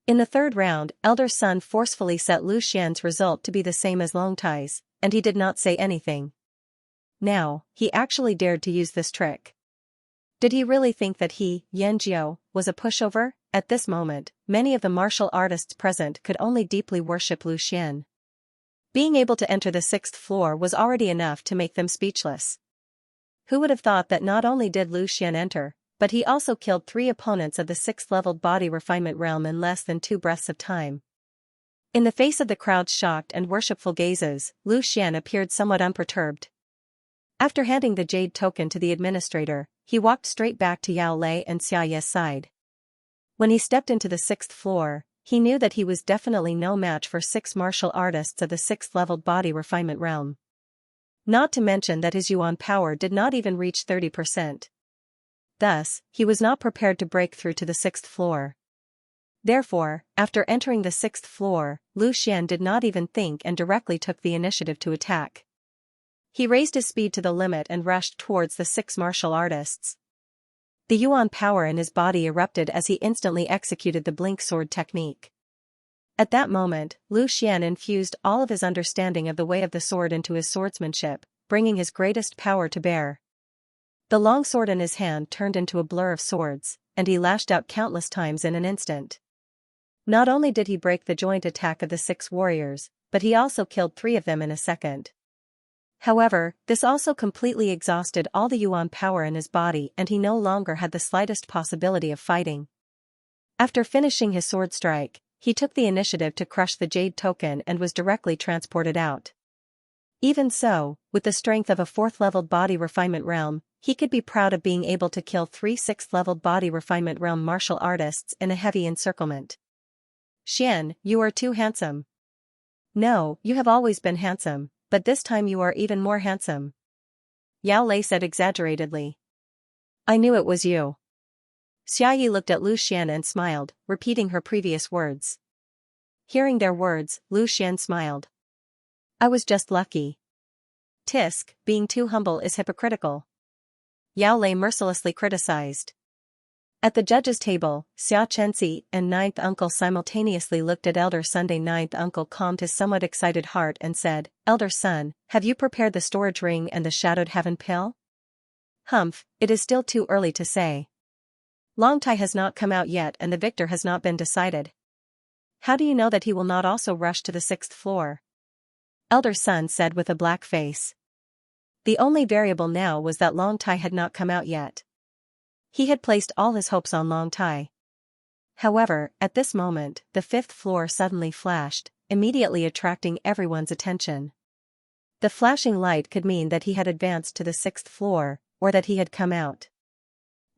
In the 3rd round, Elder Son forcefully set Lu Xian's result to be the same as Long Tai's, and he did not say anything. Now, he actually dared to use this trick. Did he really think that he, Yanjiao, was a pushover? At this moment, many of the martial artists present could only deeply worship Lu Xian. Being able to enter the 6th floor was already enough to make them speechless. Who would have thought that not only did Lu Xian enter, but he also killed 3 opponents of the 6th-leveled body refinement realm in less than 2 breaths of time. In the face of the crowd's shocked and worshipful gazes, Lu Xian appeared somewhat unperturbed. After handing the jade token to the administrator, he walked straight back to Yao Lei and Xiaoya's side. When he stepped into the 6th floor, he knew that he was definitely no match for 6 martial artists of the 6th-leveled body refinement realm. Not to mention that his yuan power did not even reach 30%. Thus, he was not prepared to break through to the 6th floor. Therefore, after entering the 6th floor, Lu Xian did not even think and directly took the initiative to attack. He raised his speed to the limit and rushed towards the 6 martial artists. The yuan power in his body erupted as he instantly executed the blink sword technique. At that moment, Lu Xian infused all of his understanding of the way of the sword into his swordsmanship, bringing his greatest power to bear. The long sword in his hand turned into a blur of swords, and he lashed out countless times in an instant. Not only did he break the joint attack of the 6 warriors, but he also killed 3 of them in a second. However, this also completely exhausted all the yuan power in his body and he no longer had the slightest possibility of fighting. After finishing his sword strike, he took the initiative to crush the jade token and was directly transported out. Even so, with the strength of a 4th-leveled body refinement realm, he could be proud of being able to kill 3 6th-leveled body refinement realm martial artists in a heavy encirclement. Xian, you are too handsome. No, you have always been handsome, but this time you are even more handsome. Yao Lei said exaggeratedly. I knew it was you. Xiaoyi looked at Lu Xian and smiled, repeating her previous words. Hearing their words, Lu Xian smiled. I was just lucky. Tisk, being too humble is hypocritical. Yao Lei mercilessly criticized. At the judges' table, Xianxia and Ninth Uncle simultaneously looked at Elder Sunday. Ninth Uncle calmed his somewhat excited heart and said, Elder Son, have you prepared the storage ring and the shadowed heaven pill? Humph, it is still too early to say. Long Tai has not come out yet and the victor has not been decided. How do you know that he will not also rush to the 6th floor? Elder Son said with a black face. The only variable now was that Long Tai had not come out yet. He had placed all his hopes on Long Tai. However, at this moment, the 5th floor suddenly flashed, immediately attracting everyone's attention. The flashing light could mean that he had advanced to the 6th floor, or that he had come out.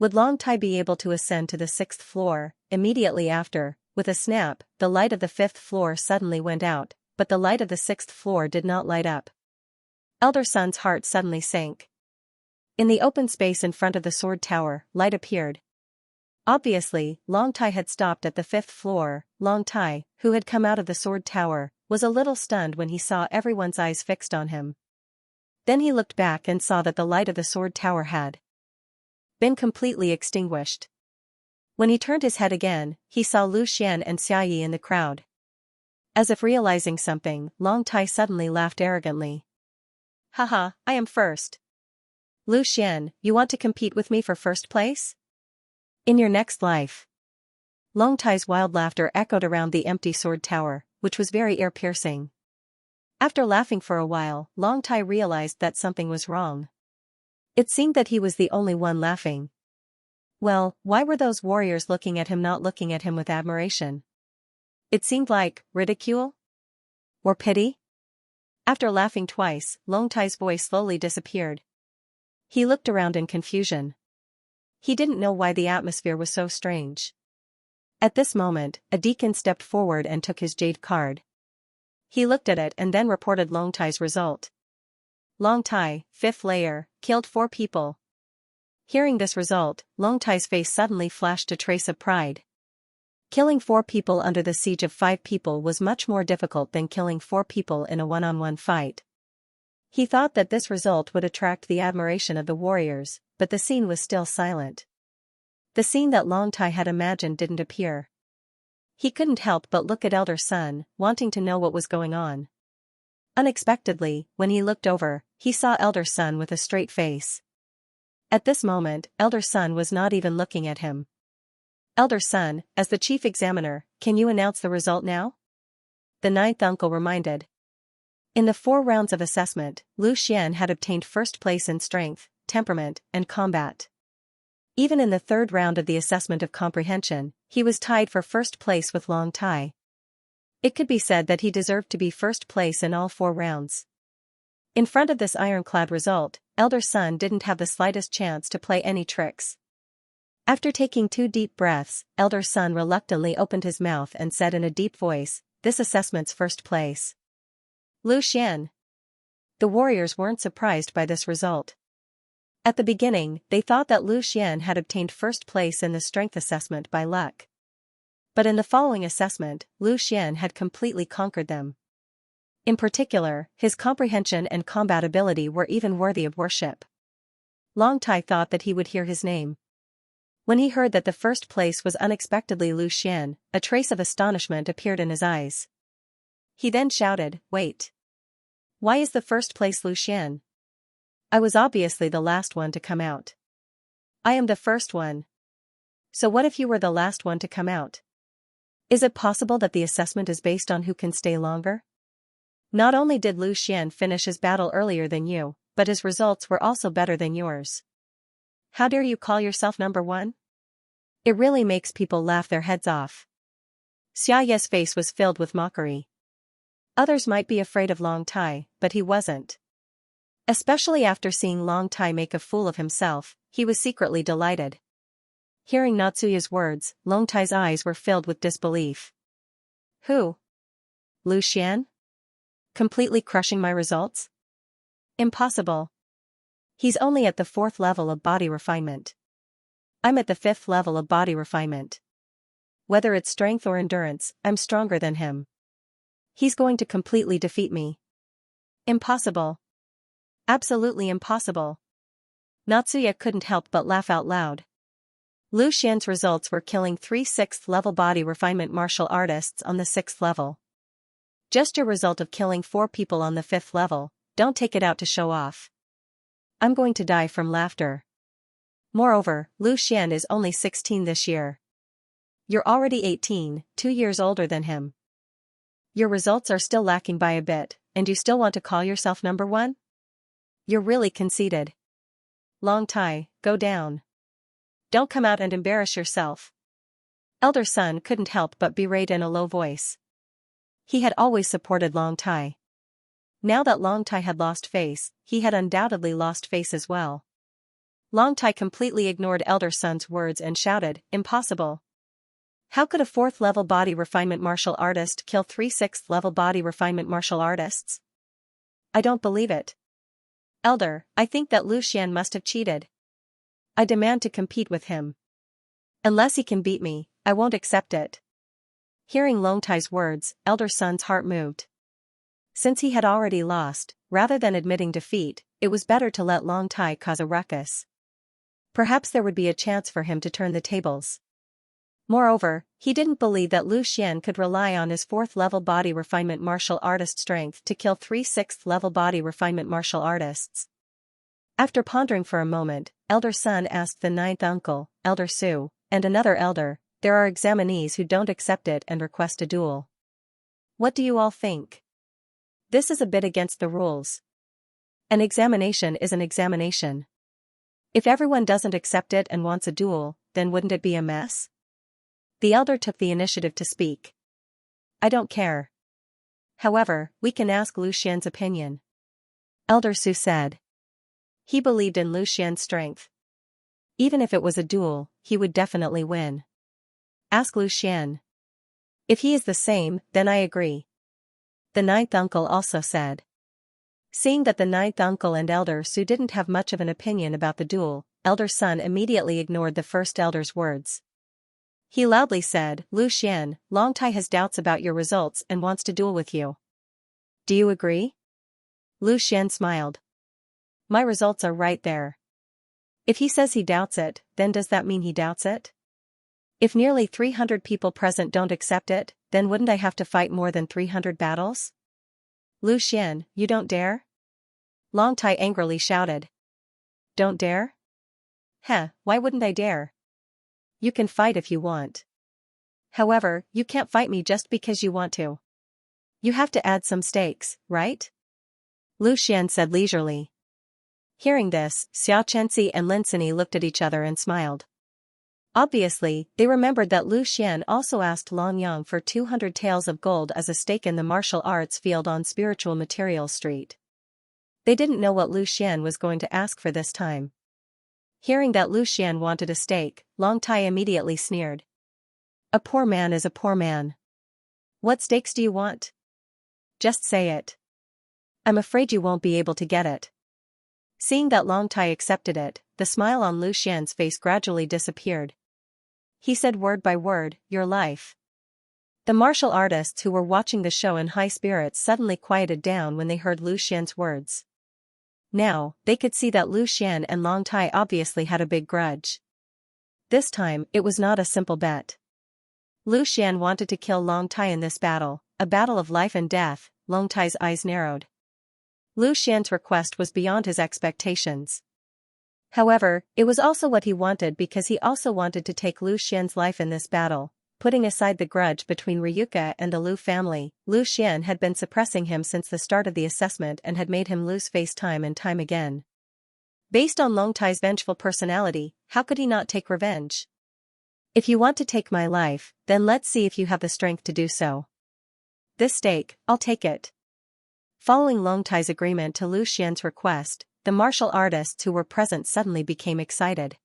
Would Long Tai be able to ascend to the 6th floor? Immediately after, with a snap, the light of the 5th floor suddenly went out, but the light of the 6th floor did not light up. Elder Sun's heart suddenly sank. In the open space in front of the sword tower, light appeared. Obviously, Long Tai had stopped at the 5th floor. Long Tai, who had come out of the sword tower, was a little stunned when he saw everyone's eyes fixed on him. Then he looked back and saw that the light of the sword tower had been completely extinguished. When he turned his head again, he saw Lu Xian and Xiaoyi in the crowd. As if realizing something, Long Tai suddenly laughed arrogantly. Haha, I am first. Lu Xian, you want to compete with me for first place? In your next life. Long Tai's wild laughter echoed around the empty sword tower, which was very ear-piercing. After laughing for a while, Long Tai realized that something was wrong. It seemed that he was the only one laughing. Well, why were those warriors looking at him, not looking at him with admiration? It seemed like ridicule? Or pity? After laughing twice, Long Tai's voice slowly disappeared. He looked around in confusion. He didn't know why the atmosphere was so strange. At this moment, a deacon stepped forward and took his jade card. He looked at it and then reported Long Tai's result. Long Tai, 5th layer, killed 4 people. Hearing this result, Long Tai's face suddenly flashed a trace of pride. Killing 4 people under the siege of 5 people was much more difficult than killing 4 people in a one-on-one fight. He thought that this result would attract the admiration of the warriors, but the scene was still silent. The scene that Long Tai had imagined didn't appear. He couldn't help but look at Elder Sun, wanting to know what was going on. Unexpectedly, when he looked over, he saw Elder Sun with a straight face. At this moment, Elder Sun was not even looking at him. Elder Sun, as the chief examiner, can you announce the result now? The 9th uncle reminded. In the 4 rounds of assessment, Lu Xian had obtained first place in strength, temperament, and combat. Even in the 3rd round of the assessment of comprehension, he was tied for first place with Long Tai. It could be said that he deserved to be first place in all 4 rounds. In front of this ironclad result, Elder Sun didn't have the slightest chance to play any tricks. After taking 2 deep breaths, Elder Sun reluctantly opened his mouth and said in a deep voice, "This assessment's first place." Lu Xian. The warriors weren't surprised by this result. At the beginning, they thought that Lu Xian had obtained first place in the strength assessment by luck. But in the following assessment, Lu Xian had completely conquered them. In particular, his comprehension and combat ability were even worthy of worship. Long Tai thought that he would hear his name. When he heard that the first place was unexpectedly Lu Xian, a trace of astonishment appeared in his eyes. He then shouted, "Wait. Why is the first place Lu Xian? I was obviously the last one to come out. I am the first one. So what if you were the last one to come out? Is it possible that the assessment is based on who can stay longer? Not only did Lu Xian finish his battle earlier than you, but his results were also better than yours. How dare you call yourself number 1? It really makes people laugh their heads off." Xiaoyi's face was filled with mockery. Others might be afraid of Long Tai, but he wasn't. Especially after seeing Long Tai make a fool of himself, he was secretly delighted. Hearing Natsuya's words, Long Tai's eyes were filled with disbelief. Who? Lu Xian? Completely crushing my results? Impossible. He's only at the 4th level of body refinement. I'm at the 5th level of body refinement. Whether it's strength or endurance, I'm stronger than him. He's going to completely defeat me. Impossible. Absolutely impossible. Natsuya couldn't help but laugh out loud. Lu Xian's results were killing 3 6th level body refinement martial artists on the 6th level. Just your result of killing 4 people on the 5th level, don't take it out to show off. I'm going to die from laughter. Moreover, Lu Xian is only 16 this year. You're already 18, 2 years older than him. Your results are still lacking by a bit, and you still want to call yourself number 1? You're really conceited. Long Tai, go down. Don't come out and embarrass yourself. Elder Sun couldn't help but berate in a low voice. He had always supported Long Tai. Now that Long Tai had lost face, he had undoubtedly lost face as well. Long Tai completely ignored Elder Sun's words and shouted, "Impossible. How could a 4th level body refinement martial artist kill 3 6th level body refinement martial artists? I don't believe it. Elder, I think that Lu Xian must have cheated. I demand to compete with him. Unless he can beat me, I won't accept it. Hearing Long Tai's words, Elder Sun's heart moved. Since he had already lost, rather than admitting defeat, it was better to let Long Tai cause a ruckus. Perhaps there would be a chance for him to turn the tables. Moreover, he didn't believe that Lu Xian could rely on his 4th-level body refinement martial artist strength to kill 3 6th-level body refinement martial artists. After pondering for a moment, Elder Sun asked the 9th uncle, Elder Su, and another elder, there are examinees who don't accept it and request a duel. What do you all think? This is a bit against the rules. An examination is an examination. If everyone doesn't accept it and wants a duel, then wouldn't it be a mess? The elder took the initiative to speak. I don't care. However, we can ask Lu Xian's opinion. Elder Su said. He believed in Lu Xian's strength. Even if it was a duel, he would definitely win. Ask Lu Xian. If he is the same, then I agree. The 9th uncle also said. Seeing that the 9th uncle and Elder Su didn't have much of an opinion about the duel, Elder Sun immediately ignored the first elder's words. He loudly said, Lu Xian, Long Tai has doubts about your results and wants to duel with you. Do you agree? Lu Xian smiled. My results are right there. If he says he doubts it, then does that mean he doubts it? If nearly 300 people present don't accept it, then wouldn't I have to fight more than 300 battles? Lu Xian, you don't dare? Long Tai angrily shouted. Don't dare? Heh, why wouldn't I dare? You can fight if you want. However, you can't fight me just because you want to. You have to add some stakes, right? Lu Xian said leisurely. Hearing this, Xianxia and Lin Sini looked at each other and smiled. Obviously, they remembered that Lu Xian also asked Long Yang for 200 taels of gold as a stake in the martial arts field on Spiritual Materials Street. They didn't know what Lu Xian was going to ask for this time. Hearing that Lu Xian wanted a stake, Long Tai immediately sneered. A poor man is a poor man. What stakes do you want? Just say it. I'm afraid you won't be able to get it. Seeing that Long Tai accepted it, the smile on Lu Xian's face gradually disappeared. He said word by word, your life. The martial artists who were watching the show in high spirits suddenly quieted down when they heard Lu Xian's words. Now, they could see that Lu Xian and Long Tai obviously had a big grudge. This time, it was not a simple bet. Lu Xian wanted to kill Long Tai in this battle, a battle of life and death. Long Tai's eyes narrowed. Lu Xian's request was beyond his expectations. However, it was also what he wanted because he also wanted to take Lu Xian's life in this battle. Putting aside the grudge between Ryuka and the Lu family, Lu Xian had been suppressing him since the start of the assessment and had made him lose face time and time again. Based on Long Tai's vengeful personality, how could he not take revenge? If you want to take my life, then let's see if you have the strength to do so. This stake, I'll take it. Following Long Tai's agreement to Lu Xian's request, the martial artists who were present suddenly became excited.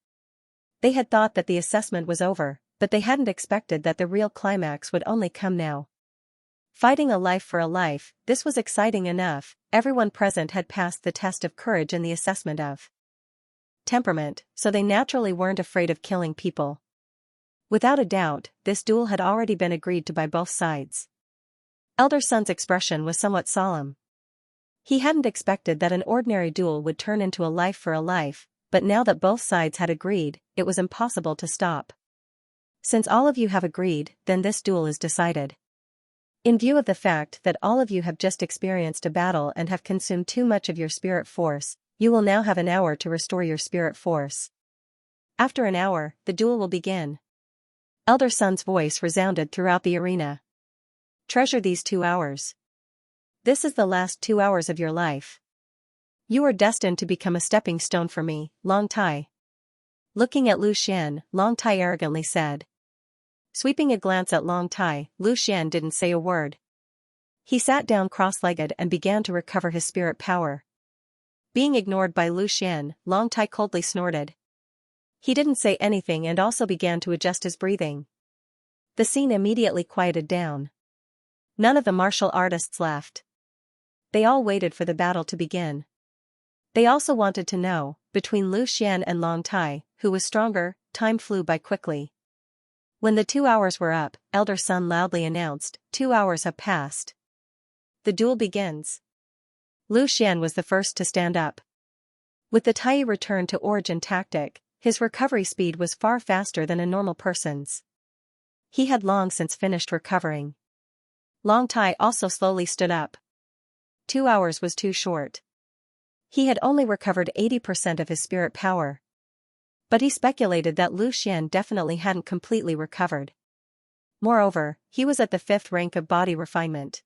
They had thought that the assessment was over, but they hadn't expected that the real climax would only come now. Fighting a life for a life, this was exciting enough. Everyone present had passed the test of courage and the assessment of temperament, so they naturally weren't afraid of killing people. Without a doubt, this duel had already been agreed to by both sides. Elder Sun's expression was somewhat solemn. He hadn't expected that an ordinary duel would turn into a life for a life, but now that both sides had agreed, it was impossible to stop. Since all of you have agreed, then this duel is decided. In view of the fact that all of you have just experienced a battle and have consumed too much of your spirit force, you will now have an hour to restore your spirit force. After an hour, the duel will begin. Elder Sun's voice resounded throughout the arena. Treasure these 2 hours. This is the last 2 hours of your life. You are destined to become a stepping stone for me, Long Tai. Looking at Lu Xian, Long Tai arrogantly said. Sweeping a glance at Long Tai, Lu Xian didn't say a word. He sat down cross-legged and began to recover his spirit power. Being ignored by Lu Xian, Long Tai coldly snorted. He didn't say anything and also began to adjust his breathing. The scene immediately quieted down. None of the martial artists left. They all waited for the battle to begin. They also wanted to know, between Lu Xian and Long Tai, who was stronger. Time flew by quickly. When the 2 hours were up, elder son loudly announced, 2 hours have passed. The duel begins. Lu Xian was the first to stand up. With the Tai return to origin tactic, his recovery speed was far faster than a normal person's. He had long since finished recovering. Long Tai also slowly stood up. 2 hours was too short. He had only recovered 80% of his spirit power. But he speculated that Lu Xian definitely hadn't completely recovered. Moreover, he was at the 5th rank of body refinement.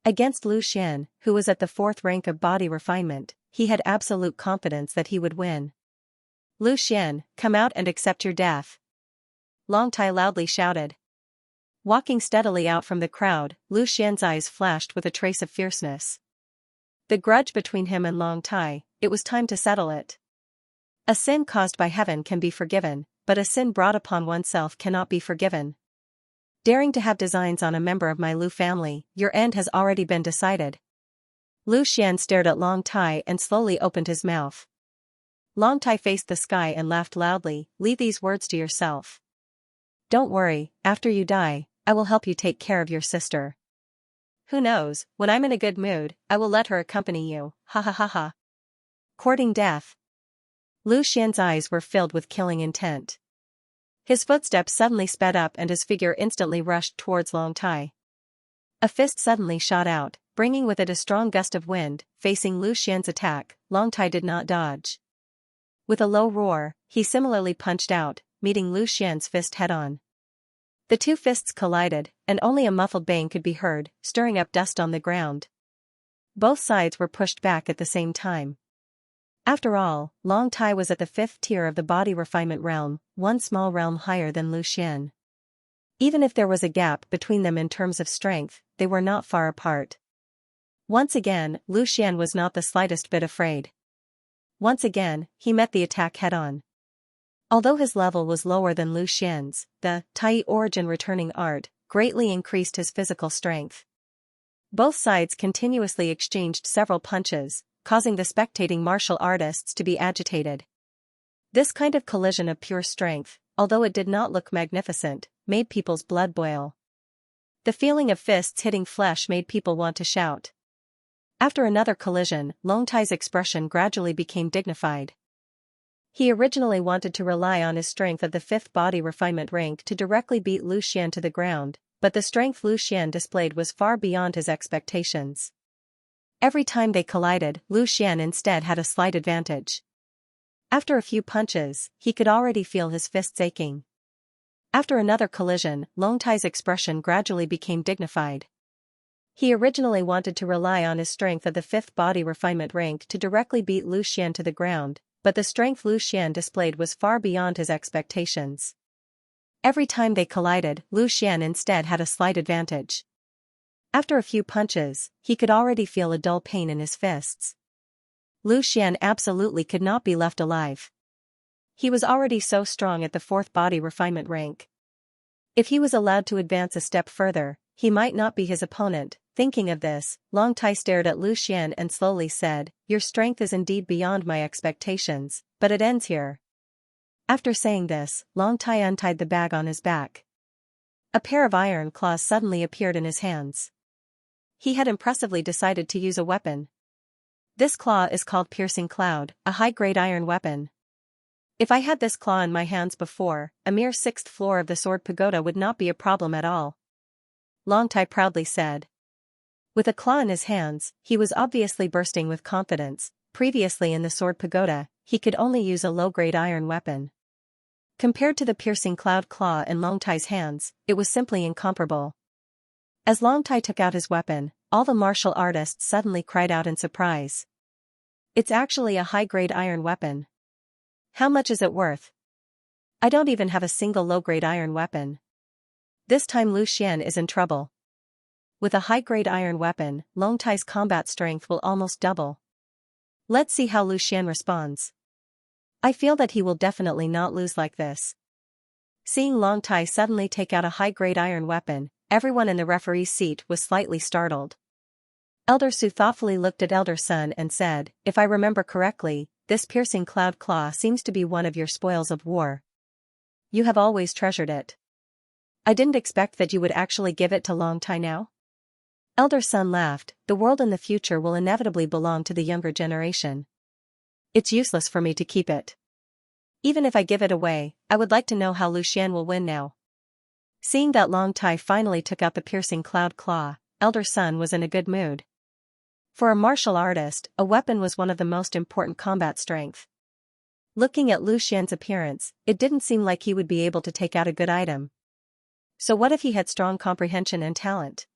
Against Lu Xian, who was at the 4th rank of body refinement, he had absolute confidence that he would win. Lu Xian, come out and accept your death. Long Tai loudly shouted. Walking steadily out from the crowd, Lu Xian's eyes flashed with a trace of fierceness. The grudge between him and Long Tai, it was time to settle it. A sin caused by heaven can be forgiven, but a sin brought upon oneself cannot be forgiven. Daring to have designs on a member of my Lu family, your end has already been decided. Lu Xian stared at Long Tai and slowly opened his mouth. Long Tai faced the sky and laughed loudly, leave these words to yourself. Don't worry, after you die, I will help you take care of your sister. Who knows, when I'm in a good mood, I will let her accompany you, ha ha ha ha. Courting death. Lu Xian's eyes were filled with killing intent. His footsteps suddenly sped up and his figure instantly rushed towards Long Tai. A fist suddenly shot out, bringing with it a strong gust of wind. Facing Lu Xian's attack, Long Tai did not dodge. With a low roar, he similarly punched out, meeting Lu Xian's fist head-on. The two fists collided, and only a muffled bang could be heard, stirring up dust on the ground. Both sides were pushed back at the same time. After all, Long Tai was at the 5th tier of the body refinement realm, one small realm higher than Lu Xian. Even if there was a gap between them in terms of strength, they were not far apart. Once again, Lu Xian was not the slightest bit afraid. Once again, he met the attack head-on. Although his level was lower than Lu Xian's, the Tai origin returning art greatly increased his physical strength. Both sides continuously exchanged several punches, causing the spectating martial artists to be agitated. This kind of collision of pure strength, although it did not look magnificent, made people's blood boil. The feeling of fists hitting flesh made people want to shout. After another collision, Long Tai's expression gradually became dignified. He originally wanted to rely on his strength of the 5th body refinement rank to directly beat Lu Xian to the ground, but the strength Lu Xian displayed was far beyond his expectations. Every time they collided, Lu Xian instead had a slight advantage. After a few punches, he could already feel his fists aching. After another collision, Long Tai's expression gradually became dignified. He originally wanted to rely on his strength of the 5th body refinement rank to directly beat Lu Xian to the ground, but the strength Lu Xian displayed was far beyond his expectations. Every time they collided, Lu Xian instead had a slight advantage. After a few punches, he could already feel a dull pain in his fists. Lu Xian absolutely could not be left alive. He was already so strong at the 4th body refinement rank. If he was allowed to advance a step further, he might not be his opponent. Thinking of this, Long Tai stared at Lu Xian and slowly said, "Your strength is indeed beyond my expectations, but it ends here." After saying this, Long Tai untied the bag on his back. A pair of iron claws suddenly appeared in his hands. He had impressively decided to use a weapon. This claw is called Piercing Cloud, a high-grade iron weapon. If I had this claw in my hands before, a mere 6th floor of the Sword Pagoda would not be a problem at all. Long Tai proudly said. With a claw in his hands, he was obviously bursting with confidence. Previously in the Sword Pagoda, he could only use a low-grade iron weapon. Compared to the Piercing Cloud claw in Long Tai's hands, it was simply incomparable. As Long Tai took out his weapon, all the martial artists suddenly cried out in surprise. It's actually a high-grade iron weapon. How much is it worth? I don't even have a single low-grade iron weapon. This time Lu Xian is in trouble. With a high-grade iron weapon, Long Tai's combat strength will almost double. Let's see how Lu Xian responds. I feel that he will definitely not lose like this. Seeing Long Tai suddenly take out a high-grade iron weapon, everyone in the referee's seat was slightly startled. Elder Su thoughtfully looked at Elder Sun and said, "If I remember correctly, this piercing cloud claw seems to be one of your spoils of war. You have always treasured it. I didn't expect that you would actually give it to Long Tai now." Elder Sun laughed. "The world in the future will inevitably belong to the younger generation. It's useless for me to keep it. Even if I give it away, I would like to know how Lu Xian will win now." Seeing that Long Tai finally took out the piercing cloud claw, Elder Sun was in a good mood. For a martial artist, a weapon was one of the most important combat strength. Looking at Lu Xian's appearance, it didn't seem like he would be able to take out a good item. So what if he had strong comprehension and talent?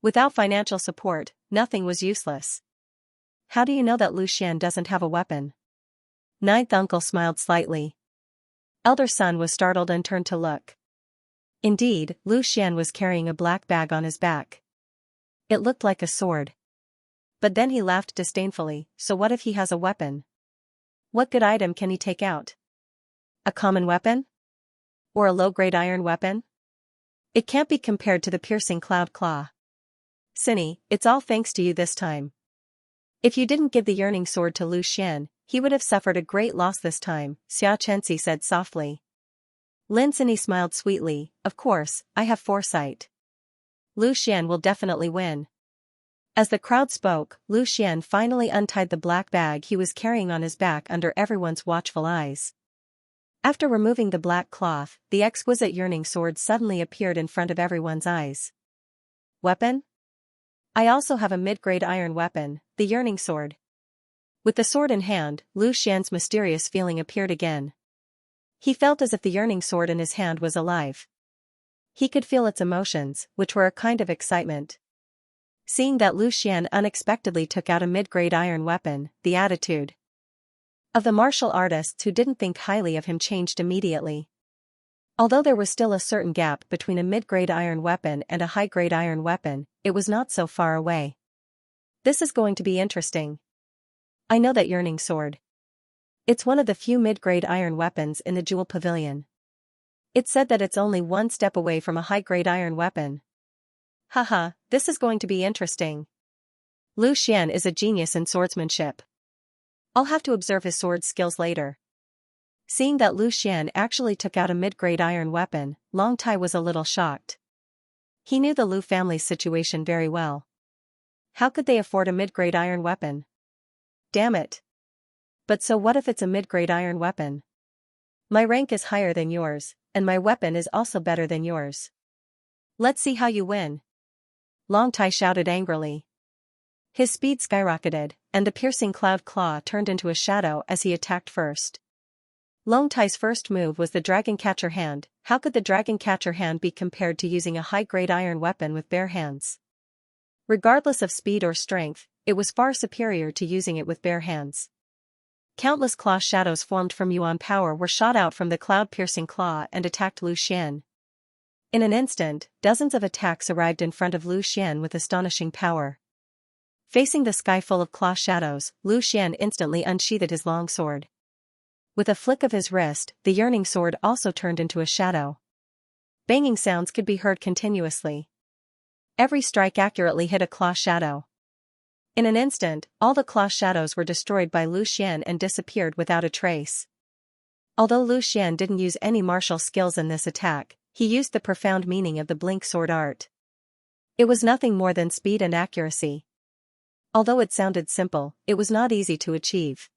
Without financial support, nothing was useless. "How do you know that Lu Xian doesn't have a weapon?" Ninth uncle smiled slightly. Elder Sun was startled and turned to look. Indeed, Lu Xian was carrying a black bag on his back. It looked like a sword. But then he laughed disdainfully. "So what if he has a weapon? What good item can he take out? A common weapon? Or a low-grade iron weapon? It can't be compared to the piercing cloud claw. Cinny, it's all thanks to you this time. If you didn't give the yearning sword to Lu Xian, he would have suffered a great loss this time," Xianxia said softly. Lin Cinny smiled sweetly. "Of course, I have foresight. Lu Xian will definitely win." As the crowd spoke, Lu Xian finally untied the black bag he was carrying on his back under everyone's watchful eyes. After removing the black cloth, the exquisite yearning sword suddenly appeared in front of everyone's eyes. "Weapon? I also have a mid-grade iron weapon, the yearning sword." With the sword in hand, Lu Xian's mysterious feeling appeared again. He felt as if the yearning sword in his hand was alive. He could feel its emotions, which were a kind of excitement. Seeing that Lu Xian unexpectedly took out a mid-grade iron weapon, the attitude of the martial artists who didn't think highly of him changed immediately. Although there was still a certain gap between a mid-grade iron weapon and a high-grade iron weapon, it was not so far away. "This is going to be interesting. I know that yearning sword. It's one of the few mid-grade iron weapons in the Jewel Pavilion. It's said that it's only one step away from a high-grade iron weapon. Haha, this is going to be interesting. Lu Xian is a genius in swordsmanship. I'll have to observe his sword skills later." Seeing that Lu Xian actually took out a mid-grade iron weapon, Long Tai was a little shocked. He knew the Lu family's situation very well. How could they afford a mid-grade iron weapon? Damn it. But so what if it's a mid-grade iron weapon? My rank is higher than yours, and my weapon is also better than yours. Let's see how you win. Long Tai shouted angrily. His speed skyrocketed, and the piercing cloud claw turned into a shadow as he attacked first. Long Tai's first move was the dragon catcher hand. How could the dragon catcher hand be compared to using a high-grade iron weapon with bare hands? Regardless of speed or strength, it was far superior to using it with bare hands. Countless claw shadows formed from Yuan power were shot out from the cloud-piercing claw and attacked Lu Xian. In an instant, dozens of attacks arrived in front of Lu Xian with astonishing power. Facing the sky full of claw shadows, Lu Xian instantly unsheathed his long sword. With a flick of his wrist, the yearning sword also turned into a shadow. Banging sounds could be heard continuously. Every strike accurately hit a claw shadow. In an instant, all the claw shadows were destroyed by Lu Xian and disappeared without a trace. Although Lu Xian didn't use any martial skills in this attack, he used the profound meaning of the blink sword art. It was nothing more than speed and accuracy. Although it sounded simple, it was not easy to achieve.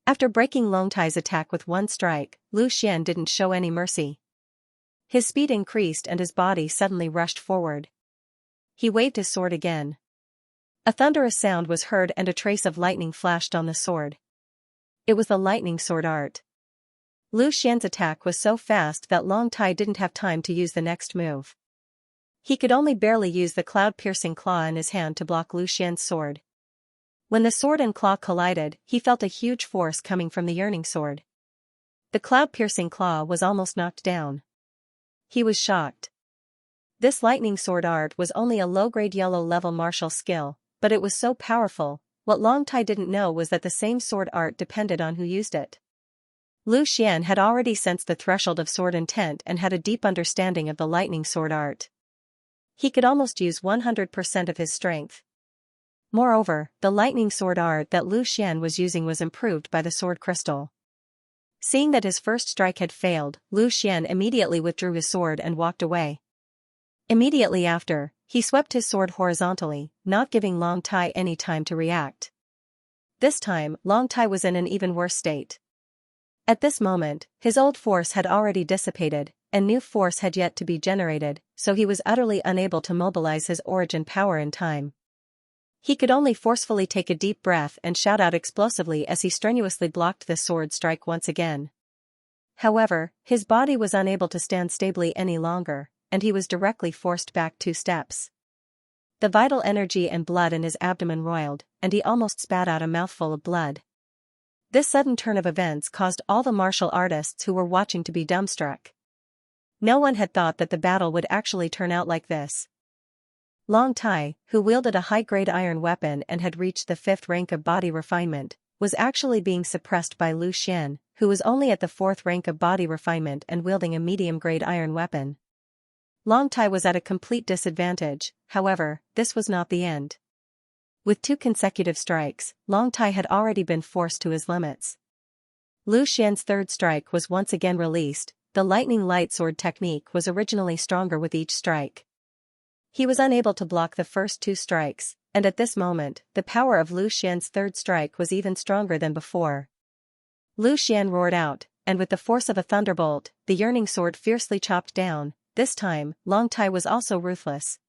After breaking Long Tai's attack with one strike, Lu Xian didn't show any mercy. His speed increased and his body suddenly rushed forward. He waved his sword again. A thunderous sound was heard and a trace of lightning flashed on the sword. It was the lightning sword art. Lu Xian's attack was so fast that Long Tai didn't have time to use the next move. He could only barely use the cloud-piercing claw in his hand to block Lu Xian's sword. When the sword and claw collided, he felt a huge force coming from the yearning sword. The cloud-piercing claw was almost knocked down. He was shocked. This lightning sword art was only a low-grade yellow-level martial skill, but it was so powerful. What Long Tai didn't know was that the same sword art depended on who used it. Lu Xian had already sensed the threshold of sword intent and had a deep understanding of the lightning sword art. He could almost use 100% of his strength. Moreover, the lightning sword art that Lu Xian was using was improved by the sword crystal. Seeing that his first strike had failed, Lu Xian immediately withdrew his sword and walked away. Immediately after, he swept his sword horizontally, not giving Long Tai any time to react. This time, Long Tai was in an even worse state. At this moment, his old force had already dissipated, and new force had yet to be generated, so he was utterly unable to mobilize his origin power in time. He could only forcefully take a deep breath and shout out explosively as he strenuously blocked the sword strike once again. However, his body was unable to stand stably any longer, and he was directly forced back 2 steps. The vital energy and blood in his abdomen roiled, and he almost spat out a mouthful of blood. This sudden turn of events caused all the martial artists who were watching to be dumbstruck. No one had thought that the battle would actually turn out like this. Long Tai, who wielded a high-grade iron weapon and had reached the 5th rank of body refinement, was actually being suppressed by Lu Xian, who was only at the 4th rank of body refinement and wielding a medium-grade iron weapon. Long Tai was at a complete disadvantage, however, this was not the end. With 2 consecutive strikes, Long Tai had already been forced to his limits. Lu Xian's 3rd strike was once again released. The lightning light sword technique was originally stronger with each strike. He was unable to block the first 2 strikes, and at this moment, the power of Lu Xian's 3rd strike was even stronger than before. Lu Xian roared out, and with the force of a thunderbolt, the yearning sword fiercely chopped down. This time, Long Tai was also ruthless.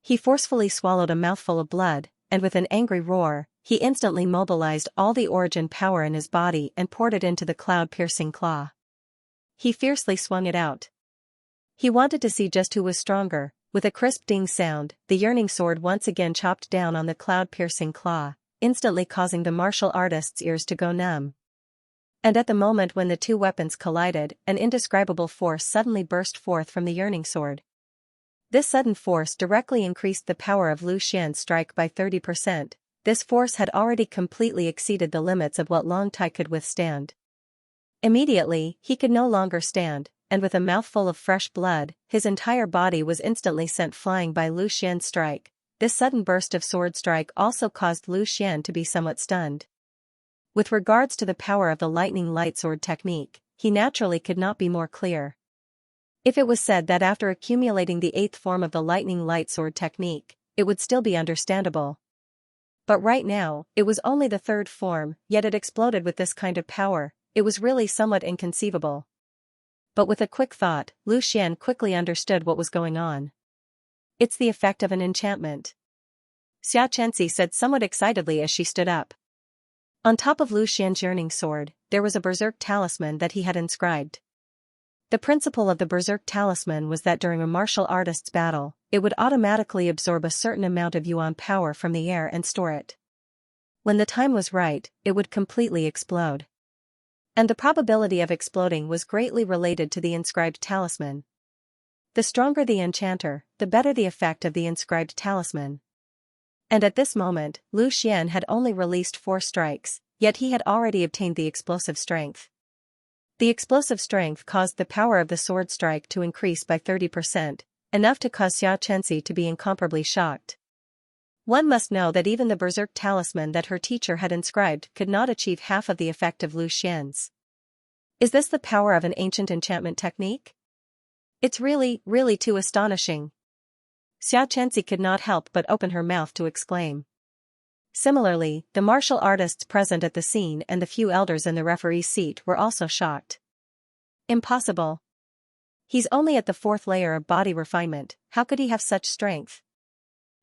He forcefully swallowed a mouthful of blood, and with an angry roar, he instantly mobilized all the origin power in his body and poured it into the cloud-piercing claw. He fiercely swung it out. He wanted to see just who was stronger. With a crisp ding sound, the yearning sword once again chopped down on the cloud-piercing claw, instantly causing the martial artist's ears to go numb. And at the moment when the 2 weapons collided, an indescribable force suddenly burst forth from the yearning sword. This sudden force directly increased the power of Lu Xian's strike by 30%. This force had already completely exceeded the limits of what Long Tai could withstand. Immediately, he could no longer stand, and with a mouthful of fresh blood, his entire body was instantly sent flying by Lu Xian's strike. This sudden burst of sword strike also caused Lu Xian to be somewhat stunned. With regards to the power of the lightning light sword technique, he naturally could not be more clear. If it was said that after accumulating the 8th form of the lightning light sword technique, it would still be understandable. But right now, it was only the 3rd form, yet it exploded with this kind of power. It was really somewhat inconceivable. But with a quick thought, Lu Xian quickly understood what was going on. It's the effect of an enchantment, Xianxia said somewhat excitedly as she stood up. On top of Lu Xian's yearning sword, there was a berserk talisman that he had inscribed. The principle of the berserk talisman was that during a martial artist's battle, it would automatically absorb a certain amount of yuan power from the air and store it. When the time was right, it would completely explode. And the probability of exploding was greatly related to the inscribed talisman. The stronger the enchanter, the better the effect of the inscribed talisman. And at this moment, Lu Xian had only released 4 strikes, yet he had already obtained the explosive strength. The explosive strength caused the power of the sword strike to increase by 30%, enough to cause Xianxia to be incomparably shocked. One must know that even the berserk talisman that her teacher had inscribed could not achieve half of the effect of Lu Xian's. Is this the power of an ancient enchantment technique? It's really too astonishing. Xianxia could not help but open her mouth to exclaim. Similarly, the martial artists present at the scene and the few elders in the referee's seat were also shocked. Impossible. He's only at the 4th layer of body refinement, how could he have such strength?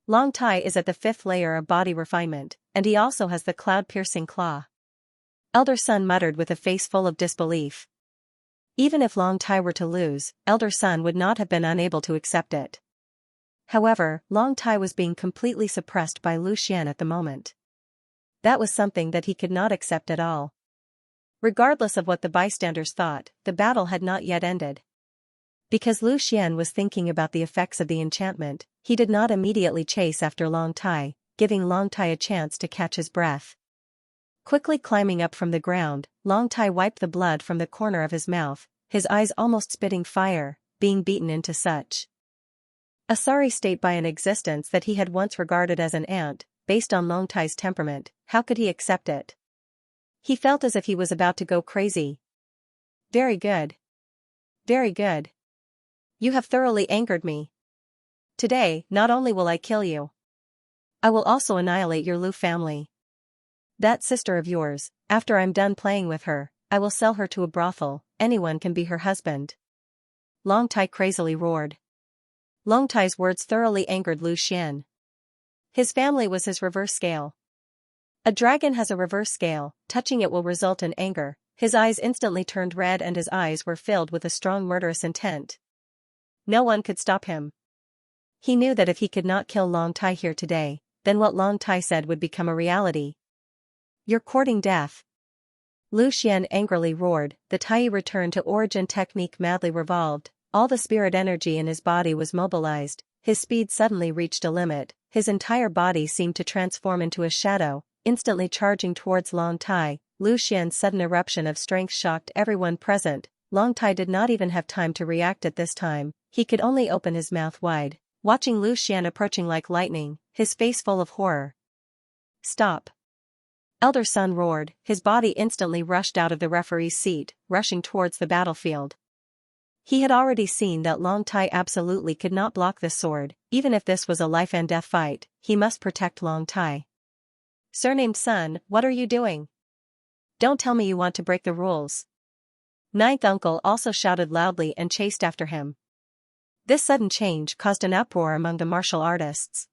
Long Tai is at the 5th layer of body refinement, and he also has the cloud-piercing claw. Elder Sun muttered with a face full of disbelief. Even if Long Tai were to lose, Elder Sun would not have been unable to accept it. However, Long Tai was being completely suppressed by Lu Xian at the moment. That was something that he could not accept at all. Regardless of what the bystanders thought, the battle had not yet ended. Because Lu Xian was thinking about the effects of the enchantment, he did not immediately chase after Long Tai, giving Long Tai a chance to catch his breath. Quickly climbing up from the ground, Long Tai wiped the blood from the corner of his mouth, his eyes almost spitting fire, being beaten into such a sorry state by an existence that he had once regarded as an ant. based on Long Tai's temperament, how could he accept it? He felt as if he was about to go crazy. Very good. Very good. You have thoroughly angered me. Today, not only will I kill you, I will also annihilate your Lu family. That sister of yours, after I'm done playing with her, I will sell her to a brothel, anyone can be her husband. Long Tai crazily roared. Long Tai's words thoroughly angered Lu Xian. His family was his reverse scale. A dragon has a reverse scale, touching it will result in anger. His eyes instantly turned red and his eyes were filled with a strong murderous intent. No one could stop him. He knew that if he could not kill Long Tai here today, then what Long Tai said would become a reality. You're courting death. Lu Xian angrily roared, the Tai returned to origin technique madly revolved, all the spirit energy in his body was mobilized, his speed suddenly reached a limit, his entire body seemed to transform into a shadow, instantly charging towards Long Tai. Lu Xian's sudden eruption of strength shocked everyone present. Long Tai did not even have time to react at this time, he could only open his mouth wide, watching Lu Xian approaching like lightning, his face full of horror. Stop! Elder Sun roared, his body instantly rushed out of the referee's seat, rushing towards the battlefield. He had already seen that Long Tai absolutely could not block this sword, even if this was a life and death fight, he must protect Long Tai. Surnamed Sun, what are you doing? Don't tell me you want to break the rules. Ninth uncle also shouted loudly and chased after him. This sudden change caused an uproar among the martial artists.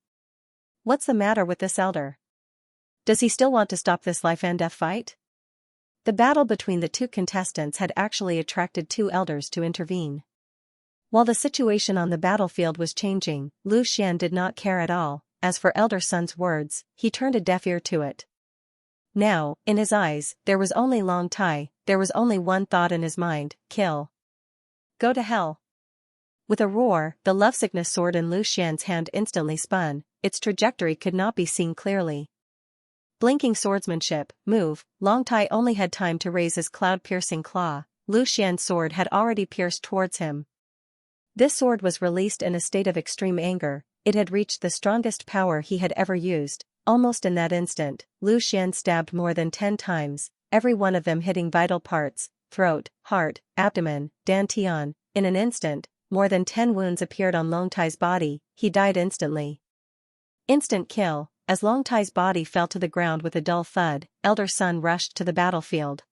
What's the matter with this elder? Does he still want to stop this life and death fight? The battle between the two contestants had actually attracted two elders to intervene. While the situation on the battlefield was changing, Lu Xian did not care at all. As for Elder Sun's words, he turned a deaf ear to it. Now, in his eyes, there was only Long Tai, there was only one thought in his mind, kill. Go to hell. With a roar, the lovesickness sword in Lu Xian's hand instantly spun, its trajectory could not be seen clearly. Blinking swordsmanship, move, Long Tai only had time to raise his cloud-piercing claw, Lu Xian's sword had already pierced towards him. This sword was released in a state of extreme anger, it had reached the strongest power he had ever used. Almost in that instant, Lu Xian stabbed more than 10 times, every one of them hitting vital parts, throat, heart, abdomen, dantian. In an instant, more than 10 wounds appeared on Long Tai's body, he died instantly. Instant kill, as Long Tai's body fell to the ground with a dull thud, Elder Sun rushed to the battlefield.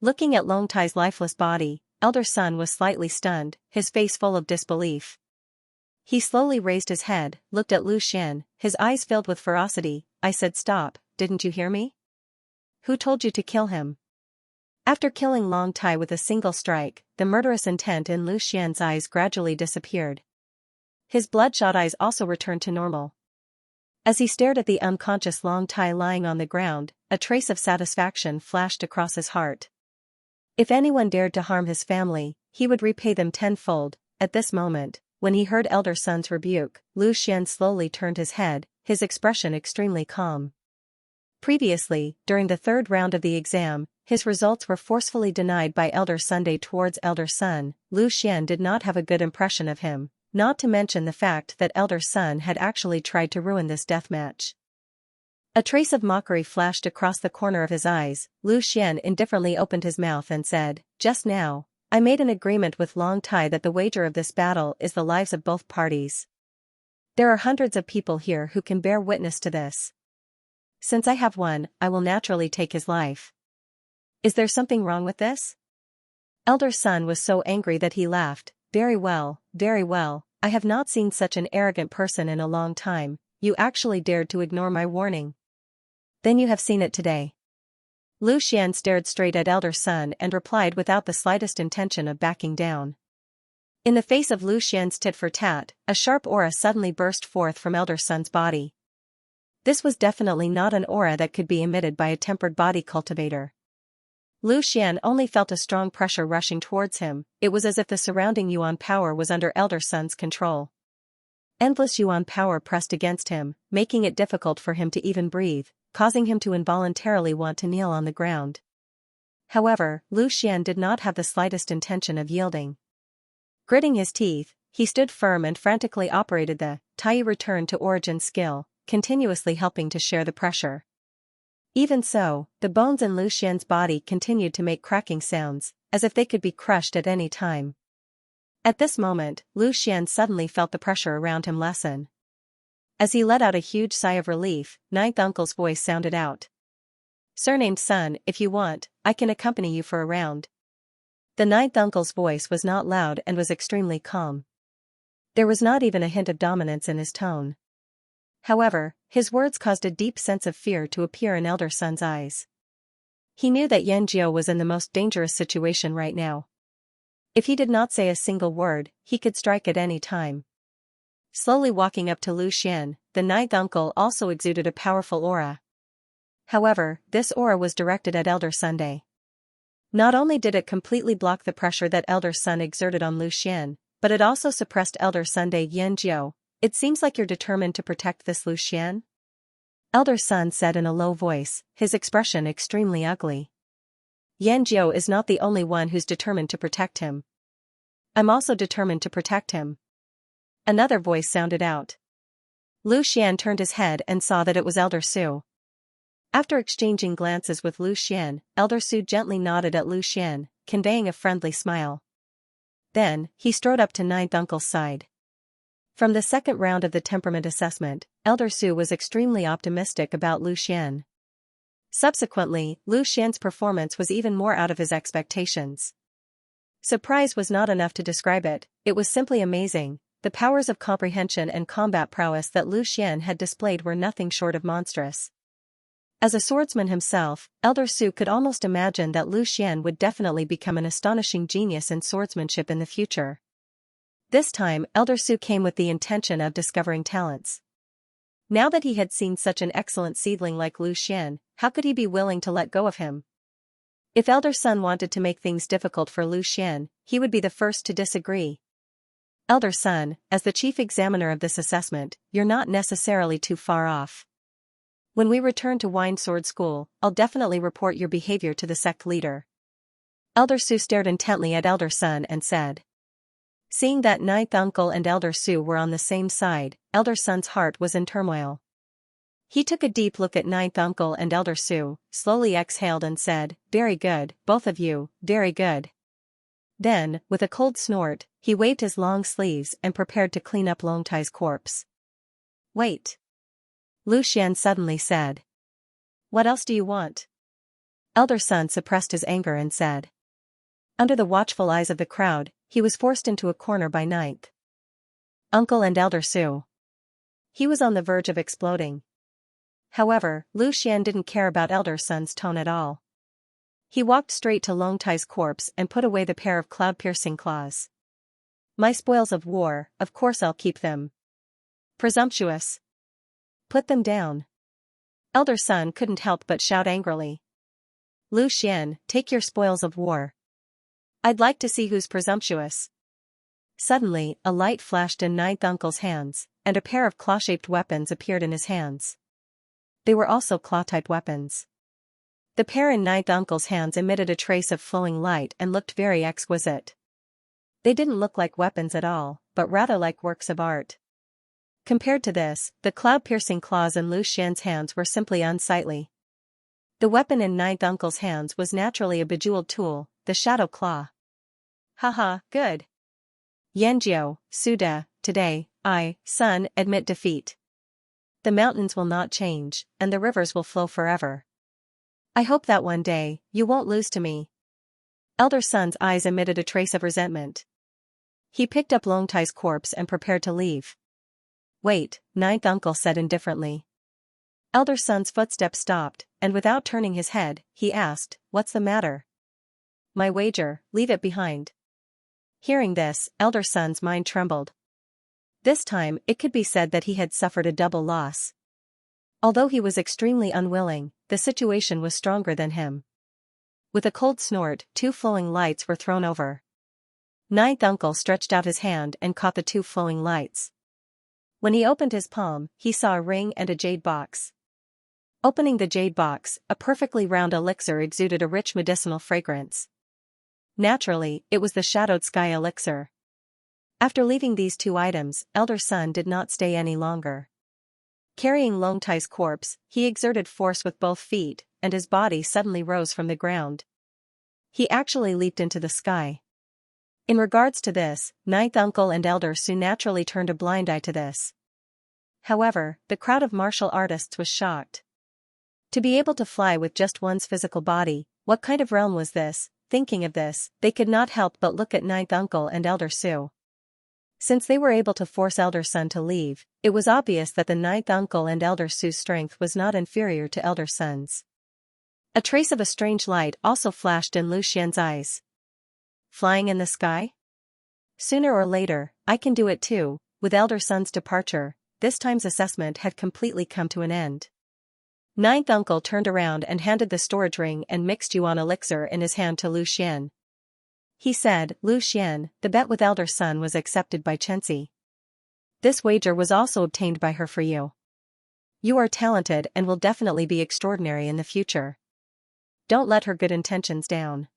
Looking at Long Tai's lifeless body, Elder Sun was slightly stunned, his face full of disbelief. He slowly raised his head, looked at Lu Xian, his eyes filled with ferocity. I said stop, didn't you hear me? Who told you to kill him? After killing Long Tai with a single strike, the murderous intent in Lu Xian's eyes gradually disappeared. His bloodshot eyes also returned to normal. As he stared at the unconscious Long Tai lying on the ground, a trace of satisfaction flashed across his heart. If anyone dared to harm his family, he would repay them tenfold. At this moment, when he heard Elder Sun's rebuke, Lu Xian slowly turned his head, his expression extremely calm. Previously, during the third round of the exam, his results were forcefully denied by Elder Sunday towards Elder Sun. Lu Xian did not have a good impression of him, not to mention the fact that Elder Sun had actually tried to ruin this deathmatch. A trace of mockery flashed across the corner of his eyes. Lu Xian indifferently opened his mouth and said, just now, I made an agreement with Long Tai that the wager of this battle is the lives of both parties. There are hundreds of people here who can bear witness to this. Since I have won, I will naturally take his life. Is there something wrong with this? Elder Sun was so angry that he laughed. Very well, I have not seen such an arrogant person in a long time. You actually dared to ignore my warning. Then you have seen it today. Lu Xian stared straight at Elder Sun and replied without the slightest intention of backing down. In the face of Lu Xian's tit-for-tat, a sharp aura suddenly burst forth from Elder Sun's body. This was definitely not an aura that could be emitted by a tempered body cultivator. Lu Xian only felt a strong pressure rushing towards him, it was as if the surrounding yuan power was under Elder Sun's control. Endless yuan power pressed against him, making it difficult for him to even breathe, causing him to involuntarily want to kneel on the ground. However, Lu Xian did not have the slightest intention of yielding. Gritting his teeth, he stood firm and frantically operated the Tai return to origin skill. continuously helping to share the pressure. Even so, the bones in Lu Xian's body continued to make cracking sounds, as if they could be crushed at any time. At this moment, Lu Xian suddenly felt the pressure around him lessen. As he let out a huge sigh of relief, Ninth Uncle's voice sounded out. "Surnamed son, if you want, I can accompany you for a round." The Ninth Uncle's voice was not loud and was extremely calm. There was not even a hint of dominance in his tone. However, his words caused a deep sense of fear to appear in Elder Son's eyes. He knew that Xianxia was in the most dangerous situation right now. If he did not say a single word, he could strike at any time. Slowly walking up to Lu Xian, the Ninth Uncle also exuded a powerful aura. However, this aura was directed at Elder Sunday. Not only did it completely block the pressure that Elder Sun exerted on Lu Xian, but it also suppressed Elder Sunday Yanjiu. "It seems like you're determined to protect this Lu Xian?" Elder Sun said in a low voice, his expression extremely ugly. "Yanjiu is not the only one who's determined to protect him. I'm also determined to protect him." Another voice sounded out. Lu Xian turned his head and saw that it was Elder Su. After exchanging glances with Lu Xian, Elder Su gently nodded at Lu Xian, conveying a friendly smile. Then, he strode up to Ninth Uncle's side. From the second round of the temperament assessment, Elder Su was extremely optimistic about Lu Xian. Subsequently, Lu Xian's performance was even more out of his expectations. Surprise was not enough to describe it, it was simply amazing. The powers of comprehension and combat prowess that Lu Xian had displayed were nothing short of monstrous. As a swordsman himself, Elder Su could almost imagine that Lu Xian would definitely become an astonishing genius in swordsmanship in the future. This time, Elder Su came with the intention of discovering talents. Now that he had seen such an excellent seedling like Lu Xian, how could he be willing to let go of him? If Elder Sun wanted to make things difficult for Lu Xian, he would be the first to disagree. "Elder Sun, as the chief examiner of this assessment, you're not necessarily too far off. When we return to Wine Sword School, I'll definitely report your behavior to the sect leader." Elder Su stared intently at Elder Sun and said. Seeing that Ninth Uncle and Elder Su were on the same side, Elder Sun's heart was in turmoil. He took a deep look at Ninth Uncle and Elder Su, slowly exhaled and said, "Very good, both of you, very good." Then, with a cold snort, he waved his long sleeves and prepared to clean up Long Tai's corpse. "Wait," Lu Xian suddenly said. "What else do you want?" Elder Sun suppressed his anger and said. Under the watchful eyes of the crowd, he was forced into a corner by Ninth Uncle and Elder Su. He was on the verge of exploding. However, Lu Xian didn't care about Elder Sun's tone at all. He walked straight to Long Tai's corpse and put away the pair of cloud-piercing claws. "My spoils of war, of course I'll keep them. Presumptuous. Put them down." Elder Sun couldn't help but shout angrily. "Lu Xian, take your spoils of war. I'd like to see who's presumptuous." Suddenly, a light flashed in Ninth Uncle's hands, and a pair of claw-shaped weapons appeared in his hands. They were also claw-type weapons. The pair in Ninth Uncle's hands emitted a trace of flowing light and looked very exquisite. They didn't look like weapons at all, but rather like works of art. Compared to this, the cloud-piercing claws in Lu Xian's hands were simply unsightly. The weapon in Ninth Uncle's hands was naturally a bejeweled tool, the Shadow Claw. "Haha, good. Yanjiu, Suda, today, I, Sun, admit defeat. The mountains will not change, and the rivers will flow forever. I hope that one day, you won't lose to me." Elder Sun's eyes emitted a trace of resentment. He picked up Long Tai's corpse and prepared to leave. "Wait," Ninth Uncle said indifferently. Elder Sun's footsteps stopped, and without turning his head, he asked, "What's the matter?" "My wager, leave it behind." Hearing this, Elder Sun's mind trembled. This time, it could be said that he had suffered a double loss. Although he was extremely unwilling, the situation was stronger than him. With a cold snort, two flowing lights were thrown over. Ninth Uncle stretched out his hand and caught the two flowing lights. When he opened his palm, he saw a ring and a jade box. Opening the jade box, a perfectly round elixir exuded a rich medicinal fragrance. Naturally, it was the Shadowed Sky elixir. After leaving these two items, Elder Sun did not stay any longer. Carrying Long Tai's corpse, he exerted force with both feet, and his body suddenly rose from the ground. He actually leaped into the sky. In regards to this, ninth uncle and elder Su naturally turned a blind eye to this. However, the crowd of martial artists was shocked. To be able to fly with just one's physical body, what kind of realm was this? Thinking of this, they could not help but look at ninth uncle and elder Su. Since they were able to force elder Sun to leave, it was obvious that the ninth uncle and elder Su's strength was not inferior to elder Sun's. A trace of a strange light also flashed in Lu Xian's eyes. Flying in the sky? Sooner or later, I can do it too. With elder Sun's departure, this time's assessment had completely come to an end. Ninth uncle turned around and handed the storage ring and mixed yuan elixir in his hand to Lu Xian. He said, Lu Xian, the bet with elder Sun was accepted by Xianxia. This wager was also obtained by her for you. You are talented and will definitely be extraordinary in the future. Don't let her good intentions down.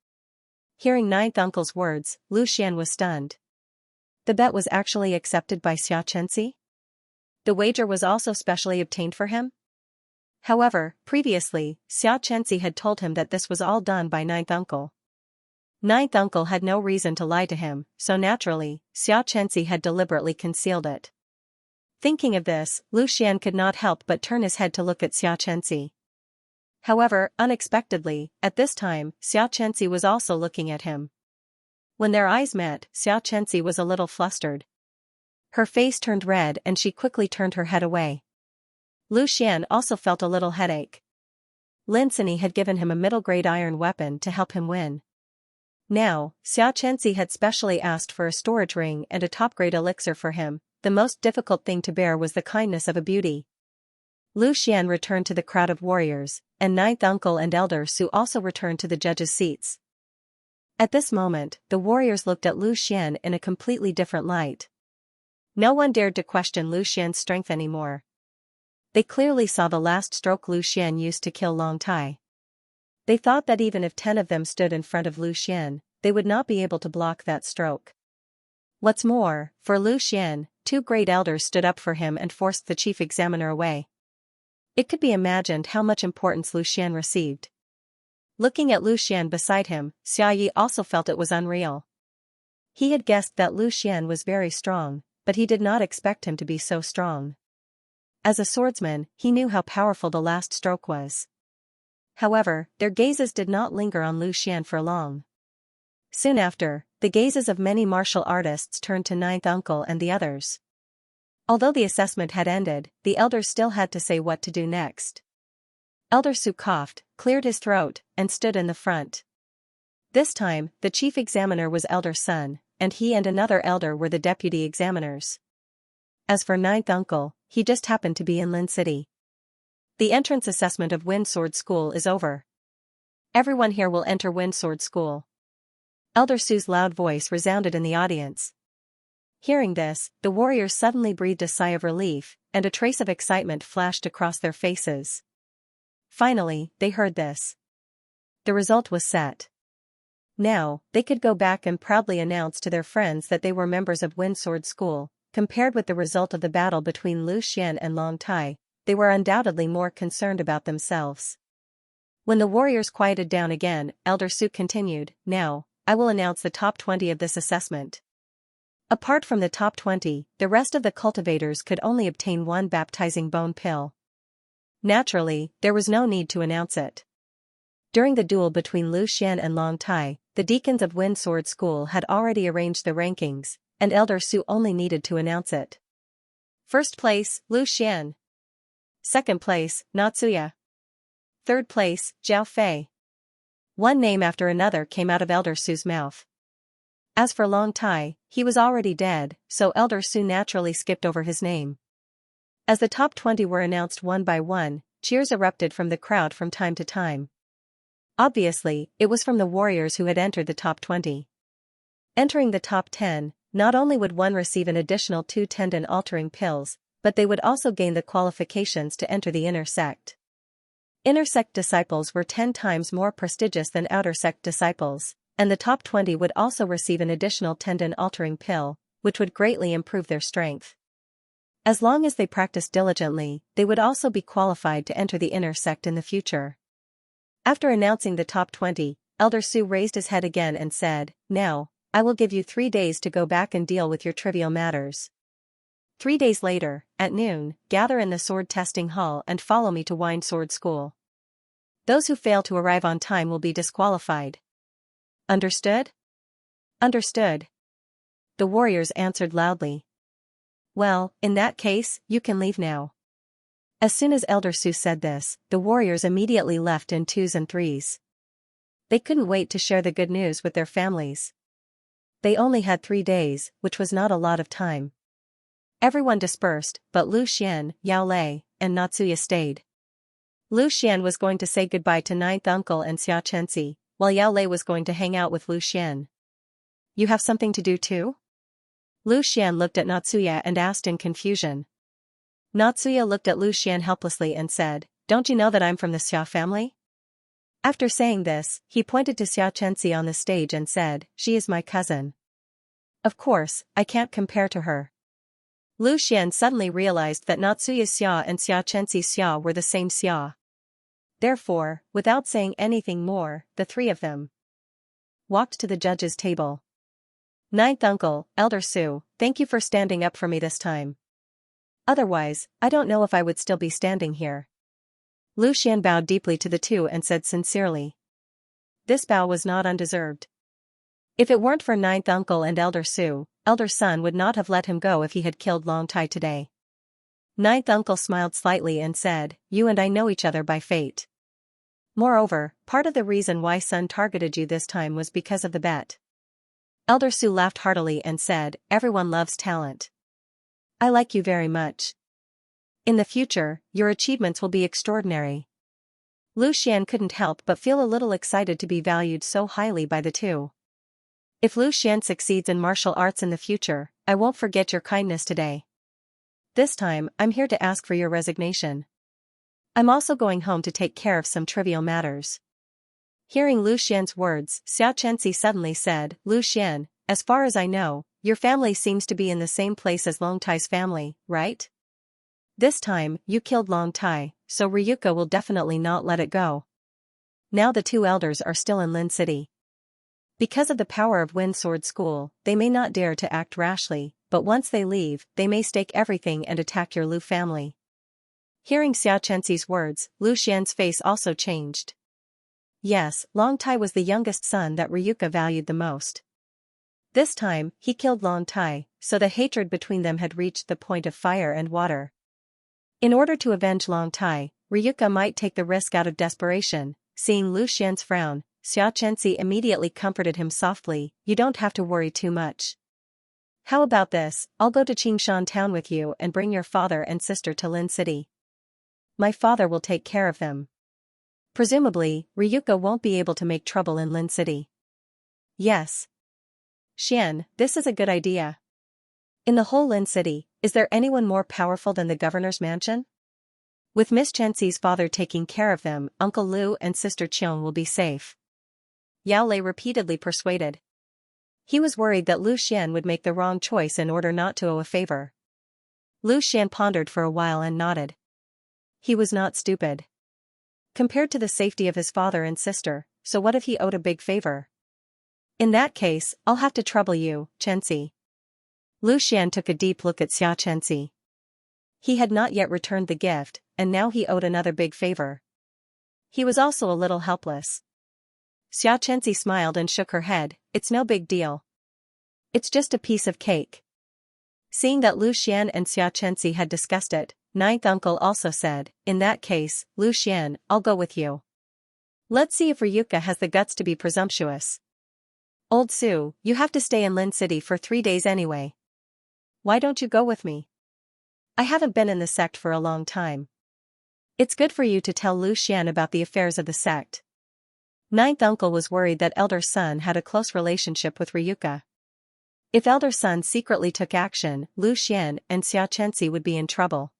Hearing ninth uncle's words, Lu Xian was stunned. The bet was actually accepted by Xianxia? The wager was also specially obtained for him? However, previously, Xianxia had told him that this was all done by ninth uncle. Ninth uncle had no reason to lie to him, so naturally, Xianxia had deliberately concealed it. Thinking of this, Lu Xian could not help but turn his head to look at Xianxia. However, unexpectedly, at this time, Xianxia was also looking at him. When their eyes met, Xianxia was a little flustered. Her face turned red and she quickly turned her head away. Lu Xian also felt a little headache. Lin Sini had given him a middle-grade iron weapon to help him win. Now, Xianxia had specially asked for a storage ring and a top-grade elixir for him. The most difficult thing to bear was the kindness of a beauty. Lu Xian returned to the crowd of warriors, and ninth uncle and elder Su also returned to the judges' seats. At this moment, the warriors looked at Lu Xian in a completely different light. No one dared to question Lu Xian's strength anymore. They clearly saw the last stroke Lu Xian used to kill Long Tai. They thought that even if 10 of them stood in front of Lu Xian, they would not be able to block that stroke. What's more, for Lu Xian, 2 great elders stood up for him and forced the chief examiner away. It could be imagined how much importance Lu Xian received. Looking at Lu Xian beside him, Xiaoyi also felt it was unreal. He had guessed that Lu Xian was very strong, but he did not expect him to be so strong. As a swordsman, he knew how powerful the last stroke was. However, their gazes did not linger on Lu Xian for long. Soon after, the gazes of many martial artists turned to ninth uncle and the others. Although the assessment had ended, the elders still had to say what to do next. Elder Su coughed, cleared his throat, and stood in the front. This time, the chief examiner was elder Sun, and he and another elder were the deputy examiners. As for ninth uncle, he just happened to be in Lin City. The entrance assessment of Wind Sword School is over. Everyone here will enter Wind Sword School. Elder Su's loud voice resounded in the audience. Hearing this, the warriors suddenly breathed a sigh of relief, and a trace of excitement flashed across their faces. Finally, they heard this. The result was set. Now, they could go back and proudly announce to their friends that they were members of Wind Sword School. Compared with the result of the battle between Lu Xian and Long Tai, they were undoubtedly more concerned about themselves. When the warriors quieted down again, Elder Su continued, Now, I will announce the top 20 of this assessment. Apart from the top 20, the rest of the cultivators could only obtain 1 baptizing bone pill. Naturally, there was no need to announce it. During the duel between Lu Xian and Long Tai, the deacons of Wind Sword School had already arranged the rankings, and Elder Su only needed to announce it. First place, Lu Xian. Second place, Natsuya. Third place, Zhao Fei. One name after another came out of Elder Su's mouth. As for Long Tai, he was already dead, so Elder Su naturally skipped over his name. As the top 20 were announced one by one, cheers erupted from the crowd from time to time. Obviously, it was from the warriors who had entered the top 20. Entering the top 10, not only would one receive an additional 2 tendon-altering pills, but they would also gain the qualifications to enter the inner sect. Inner sect disciples were 10 times more prestigious than outer sect disciples, and the top 20 would also receive an additional tendon-altering pill, which would greatly improve their strength. As long as they practiced diligently, they would also be qualified to enter the inner sect in the future. After announcing the top 20, Elder Su raised his head again and said, "Now, I will give you 3 days to go back and deal with your trivial matters. 3 days later, at noon, gather in the sword testing hall and follow me to Wine Sword School. Those who fail to arrive on time will be disqualified. Understood?" "Understood," the warriors answered loudly. "Well, in that case, you can leave now." As soon as Elder Su said this, the warriors immediately left in 2s and 3s. They couldn't wait to share the good news with their families. They only had 3 days, which was not a lot of time. Everyone dispersed, but Lu Xian, Yao Lei, and Natsuya stayed. Lu Xian was going to say goodbye to ninth uncle and Xianxia, while Yao Lei was going to hang out with Lu Xian. "You have something to do too?" Lu Xian looked at Natsuya and asked in confusion. Natsuya looked at Lu Xian helplessly and said, "Don't you know that I'm from the Xia family?" After saying this, he pointed to Xianxia on the stage and said, "She is my cousin. Of course, I can't compare to her." Lu Xian suddenly realized that Natsuya's Xia and Xianxia's Xia were the same Xia. Therefore, without saying anything more, the 3 of them walked to the judge's table. "Ninth uncle, Elder Su, thank you for standing up for me this time. Otherwise, I don't know if I would still be standing here." Lu Xian bowed deeply to the 2 and said sincerely. This bow was not undeserved. If it weren't for ninth uncle and Elder Su, Elder Sun would not have let him go if he had killed Long Tai today. Ninth uncle smiled slightly and said, "You and I know each other by fate. Moreover, part of the reason why Sun targeted you this time was because of the bet." Elder Su laughed heartily and said, "Everyone loves talent. I like you very much. In the future, your achievements will be extraordinary." Lu Xian couldn't help but feel a little excited to be valued so highly by the 2. "If Lu Xian succeeds in martial arts in the future, I won't forget your kindness today. This time, I'm here to ask for your resignation. I'm also going home to take care of some trivial matters." Hearing Lu Xian's words, Xianxia suddenly said, "Lu Xian, as far as I know, your family seems to be in the same place as Long Tai's family, right? This time, you killed Long Tai, so Ryuka will definitely not let it go." Now the 2 elders are still in Lin City. Because of the power of Wind Sword School, they may not dare to act rashly, but once they leave, they may stake everything and attack your Lu family. Hearing Xianxia's words, Lu Xian's face also changed. Yes, Long Tai was the youngest son that Ryuka valued the most. This time, he killed Long Tai, so the hatred between them had reached the point of fire and water. In order to avenge Long Tai, Ryuka might take the risk out of desperation. Seeing Lu Xian's frown, Xianxia immediately comforted him softly, "You don't have to worry too much. How about this, I'll go to Qingshan town with you and bring your father and sister to Lin City. My father will take care of them. Presumably, Ryuka won't be able to make trouble in Lin City." "Yes. Xian, this is a good idea. In the whole Lin City, is there anyone more powerful than the governor's mansion? With Miss Chenxi's father taking care of them, Uncle Lu and Sister Qiong will be safe." Yao Lei repeatedly persuaded. He was worried that Lu Xian would make the wrong choice in order not to owe a favor. Lu Xian pondered for a while and nodded. He was not stupid. Compared to the safety of his father and sister, so what if he owed a big favor? "In that case, I'll have to trouble you, Chenxi." Lu Xian took a deep look at Xianxia. He had not yet returned the gift, and now he owed another big favor. He was also a little helpless. Xianxia smiled and shook her head, "It's no big deal. It's just a piece of cake." Seeing that Lu Xian and Xianxia had discussed it, ninth uncle also said, "In that case, Lu Xian, I'll go with you. Let's see if Ryuka has the guts to be presumptuous. Old Su, you have to stay in Lin City for 3 days anyway. Why don't you go with me? I haven't been in the sect for a long time. It's good for you to tell Lu Xian about the affairs of the sect." Ninth uncle was worried that Elder Sun had a close relationship with Ryuka. If Elder Sun secretly took action, Lu Xian and Xianxia would be in trouble.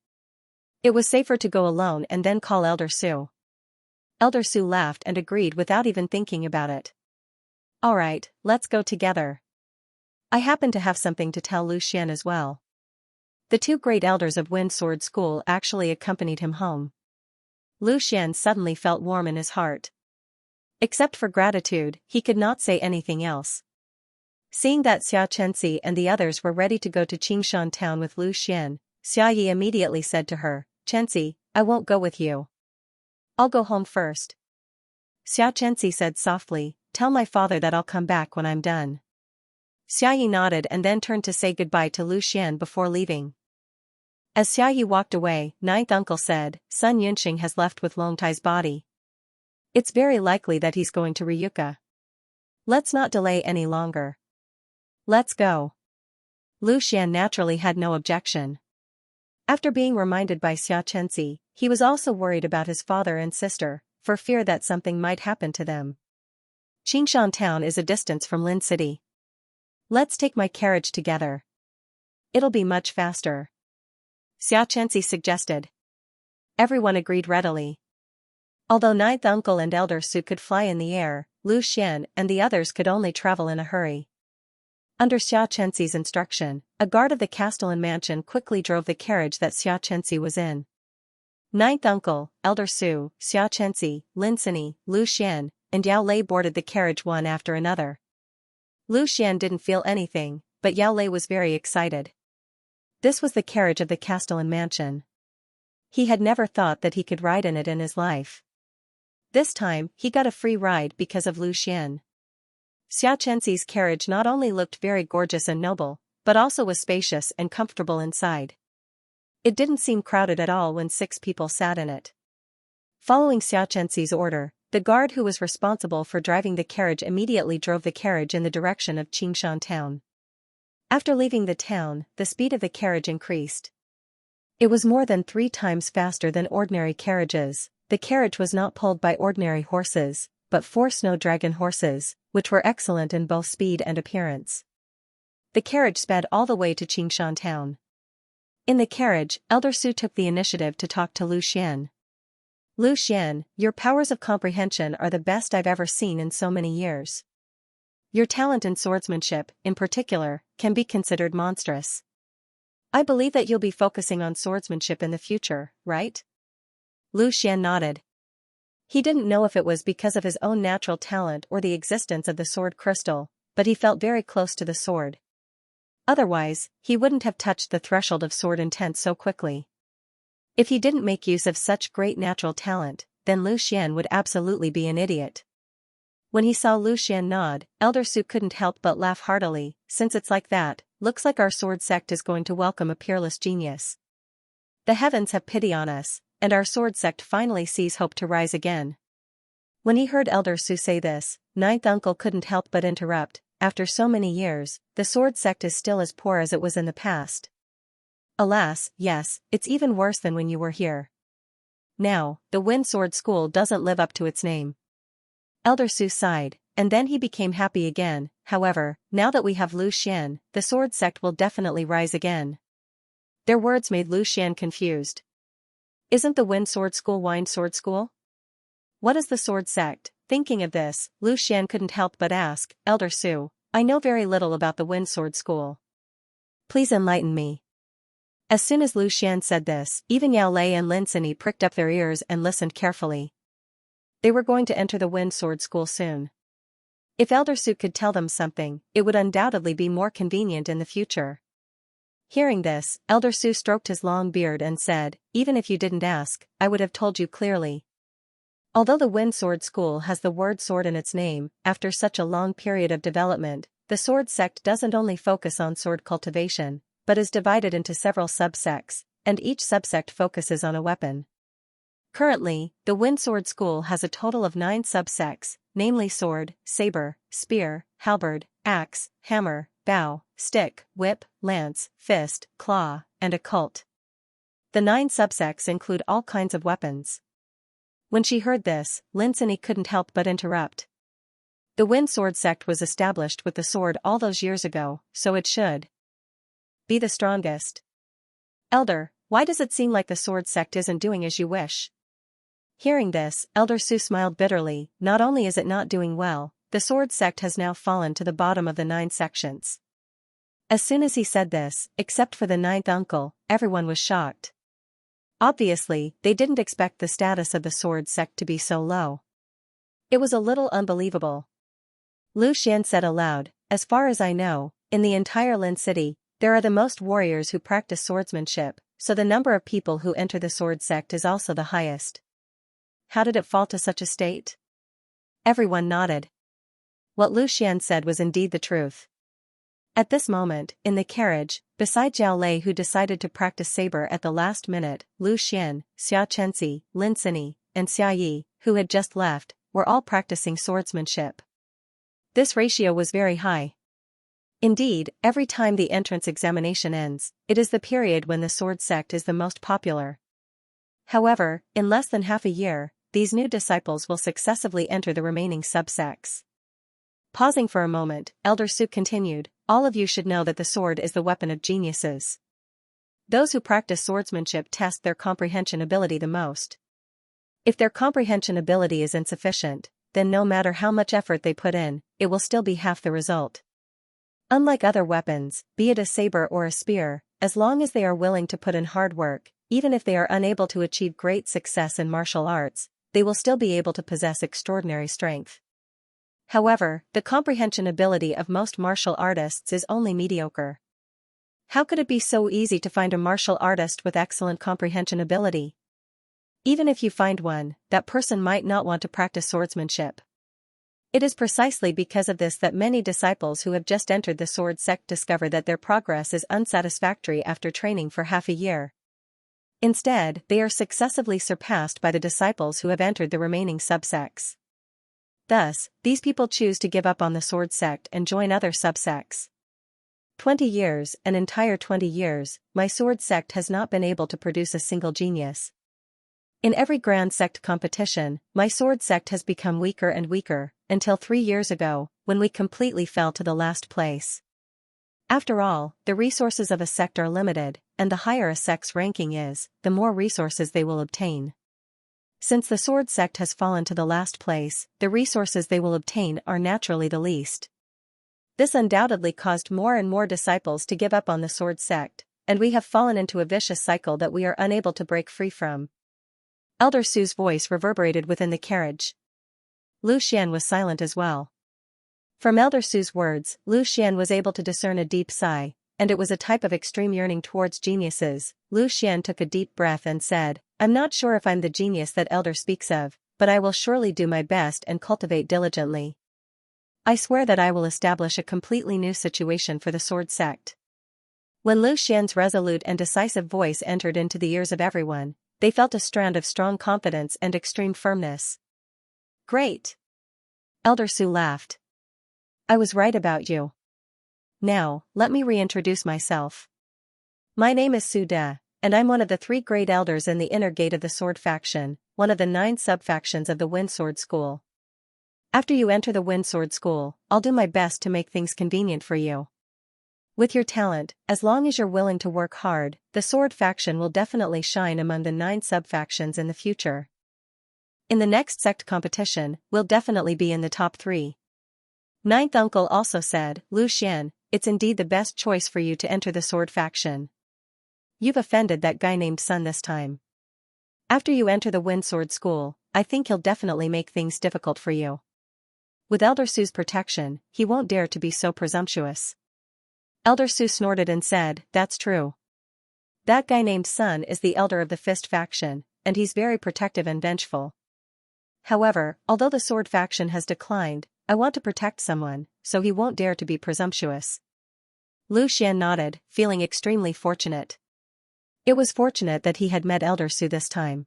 It was safer to go alone and then call Elder Su. Elder Su laughed and agreed without even thinking about it. "All right, let's go together. I happen to have something to tell Lu Xian as well." The two great elders of Wind Sword School actually accompanied him home. Lu Xian suddenly felt warm in his heart. Except for gratitude, he could not say anything else. Seeing that Xianxia and the others were ready to go to Qingshan town with Lu Xian, Xiaoyi immediately said to her, "Chenxi, I won't go with you. I'll go home first." Xiaoyi said softly, "Tell my father that I'll come back when I'm done." Xiaoyi nodded and then turned to say goodbye to Lu Xian before leaving. As Xiaoyi walked away, ninth uncle said, "Sun Yunxing has left with Longtai's body. It's very likely that he's going to Ryuka. Let's not delay any longer. Let's go." Lu Xian naturally had no objection. After being reminded by Xiaoyi, he was also worried about his father and sister, for fear that something might happen to them. Qingshan town is a distance from Lin City. Let's take my carriage together. It'll be much faster. Xiaoyi suggested. Everyone agreed readily. Although ninth uncle and elder Su could fly in the air, Lu Xian and the others could only travel in a hurry. Under Xiaoyi's instruction, a guard of the Castellan mansion quickly drove the carriage that Xiaoyi was in. Ninth uncle, elder Su, Xiaoyi, Lin Sini, Lu Xian, and Yao Lei boarded the carriage one after another. Lu Xian didn't feel anything, but Yao Lei was very excited. This was the carriage of the Castellan mansion. He had never thought that he could ride in it in his life. This time, he got a free ride because of Lu Xian. Xiaoyi's carriage not only looked very gorgeous and noble, but also was spacious and comfortable inside. It didn't seem crowded at all when 6 people sat in it. Following Xiaoyi's order, the guard who was responsible for driving the carriage immediately drove the carriage in the direction of Qingshan town. After leaving the town, the speed of the carriage increased. It was more than 3 times faster than ordinary carriages. The carriage was not pulled by ordinary horses, but 4 snow dragon horses, which were excellent in both speed and appearance. The carriage sped all the way to Qingshan town. In the carriage, Elder Su took the initiative to talk to Lu Xian. "Lu Xian, your powers of comprehension are the best I've ever seen in so many years. Your talent in swordsmanship, in particular, can be considered monstrous. I believe that you'll be focusing on swordsmanship in the future, right?" Lu Xian nodded. He didn't know if it was because of his own natural talent or the existence of the sword crystal, but he felt very close to the sword. Otherwise, he wouldn't have touched the threshold of sword intent so quickly. If he didn't make use of such great natural talent, then Lu Xian would absolutely be an idiot. When he saw Lu Xian nod, Elder Su couldn't help but laugh heartily. "Since it's like that, looks like our sword sect is going to welcome a peerless genius. The heavens have pity on us, and our sword sect finally sees hope to rise again." When he heard Elder Su say this, ninth uncle couldn't help but interrupt. "After so many years, the sword sect is still as poor as it was in the past." "Alas, yes, it's even worse than when you were here. Now, the Wind Sword School doesn't live up to its name." Elder Su sighed, and then he became happy again. "However, now that we have Lu Xian, the sword sect will definitely rise again." Their words made Lu Xian confused. "Isn't the Wind Sword School Wind Sword School? What is the sword sect?" Thinking of this, Lu Xian couldn't help but ask, "Elder Su, I know very little about the Wind Sword School. Please enlighten me." As soon as Lu Xian said this, even Yao Lei and Lin Sini pricked up their ears and listened carefully. They were going to enter the Wind Sword School soon. If Elder Su could tell them something, it would undoubtedly be more convenient in the future. Hearing this, Elder Su stroked his long beard and said, "Even if you didn't ask, I would have told you clearly. Although the Wind Sword School has the word sword in its name, after such a long period of development, the sword sect doesn't only focus on sword cultivation, but is divided into several subsects, and each subsect focuses on a weapon. Currently, the Wind Sword School has a total of 9 subsects, namely sword, saber, spear, halberd, axe, hammer, bow, stick, whip, lance, fist, claw, and occult. The 9 subsects include all kinds of weapons." When she heard this, Lin Sini couldn't help but interrupt. "The Wind Sword sect was established with the sword all those years ago, so it should be the strongest." "Elder, why does it seem like the sword sect isn't doing as you wish?" Hearing this, Elder Su smiled bitterly. "Not only is it not doing well, the sword sect has now fallen to the bottom of the 9 sections. As soon as he said this, except for the ninth uncle, everyone was shocked. Obviously, they didn't expect the status of the sword sect to be so low. It was a little unbelievable. Lu Xian said aloud, "As far as I know, in the entire Lin city, there are the most warriors who practice swordsmanship, so the number of people who enter the sword sect is also the highest." How did it fall to such a state? Everyone nodded. What Lu Xian said was indeed the truth. At this moment, in the carriage, beside Zhao Lei who decided to practice saber at the last minute, Lu Xian, Xianxia, Lin Sini, and Xia Yi, who had just left, were all practicing swordsmanship. This ratio was very high. Indeed, every time the entrance examination ends, it is the period when the sword sect is the most popular. However, in less than half a year, these new disciples will successively enter the remaining subsects. Pausing for a moment, Elder Su continued, "All of you should know that the sword is the weapon of geniuses. Those who practice swordsmanship test their comprehension ability the most. If their comprehension ability is insufficient, then no matter how much effort they put in, it will still be half the result. Unlike other weapons, be it a saber or a spear, as long as they are willing to put in hard work, even if they are unable to achieve great success in martial arts, they will still be able to possess extraordinary strength. However, the comprehension ability of most martial artists is only mediocre. How could it be so easy to find a martial artist with excellent comprehension ability? Even if you find one, that person might not want to practice swordsmanship. It is precisely because of this that many disciples who have just entered the sword sect discover that their progress is unsatisfactory after training for half a year. Instead, they are successively surpassed by the disciples who have entered the remaining subsects. Thus, these people choose to give up on the sword sect and join other subsects. 20 years, an entire 20 years, my sword sect has not been able to produce a single genius. In every grand sect competition, my sword sect has become weaker and weaker, until 3 years ago, when we completely fell to the last place. After all, the resources of a sect are limited, and the higher a sect's ranking is, the more resources they will obtain. Since the sword sect has fallen to the last place, the resources they will obtain are naturally the least. This undoubtedly caused more and more disciples to give up on the sword sect, and we have fallen into a vicious cycle that we are unable to break free from. Elder Su's voice reverberated within the carriage. Lu Xian was silent as well. From Elder Su's words, Lu Xian was able to discern a deep sigh, and it was a type of extreme yearning towards geniuses. Lu Xian took a deep breath and said, "I'm not sure if I'm the genius that Elder speaks of, but I will surely do my best and cultivate diligently. I swear that I will establish a completely new situation for the sword sect." When Lu Xian's resolute and decisive voice entered into the ears of everyone, they felt a strand of strong confidence and extreme firmness. "Great!" Elder Su laughed. "I was right about you. Now, let me reintroduce myself. My name is Su De, and I'm one of the 3 great elders in the inner gate of the sword faction, one of the 9 sub-factions of the Wind Sword School. After you enter the Wind Sword School, I'll do my best to make things convenient for you. With your talent, as long as you're willing to work hard, the sword faction will definitely shine among the 9 sub-factions in the future. In the next sect competition, we'll definitely be in the top 3. Ninth uncle also said, "Lu Xian, it's indeed the best choice for you to enter the sword faction. You've offended that guy named Sun this time. After you enter the Wind Sword School, I think he'll definitely make things difficult for you. With Elder Su's protection, he won't dare to be so presumptuous." Elder Su snorted and said, "That's true. That guy named Sun is the elder of the Fist faction, and he's very protective and vengeful. However, although the sword faction has declined, I want to protect someone, so he won't dare to be presumptuous." Lu Xian nodded, feeling extremely fortunate. It was fortunate that he had met Elder Su this time.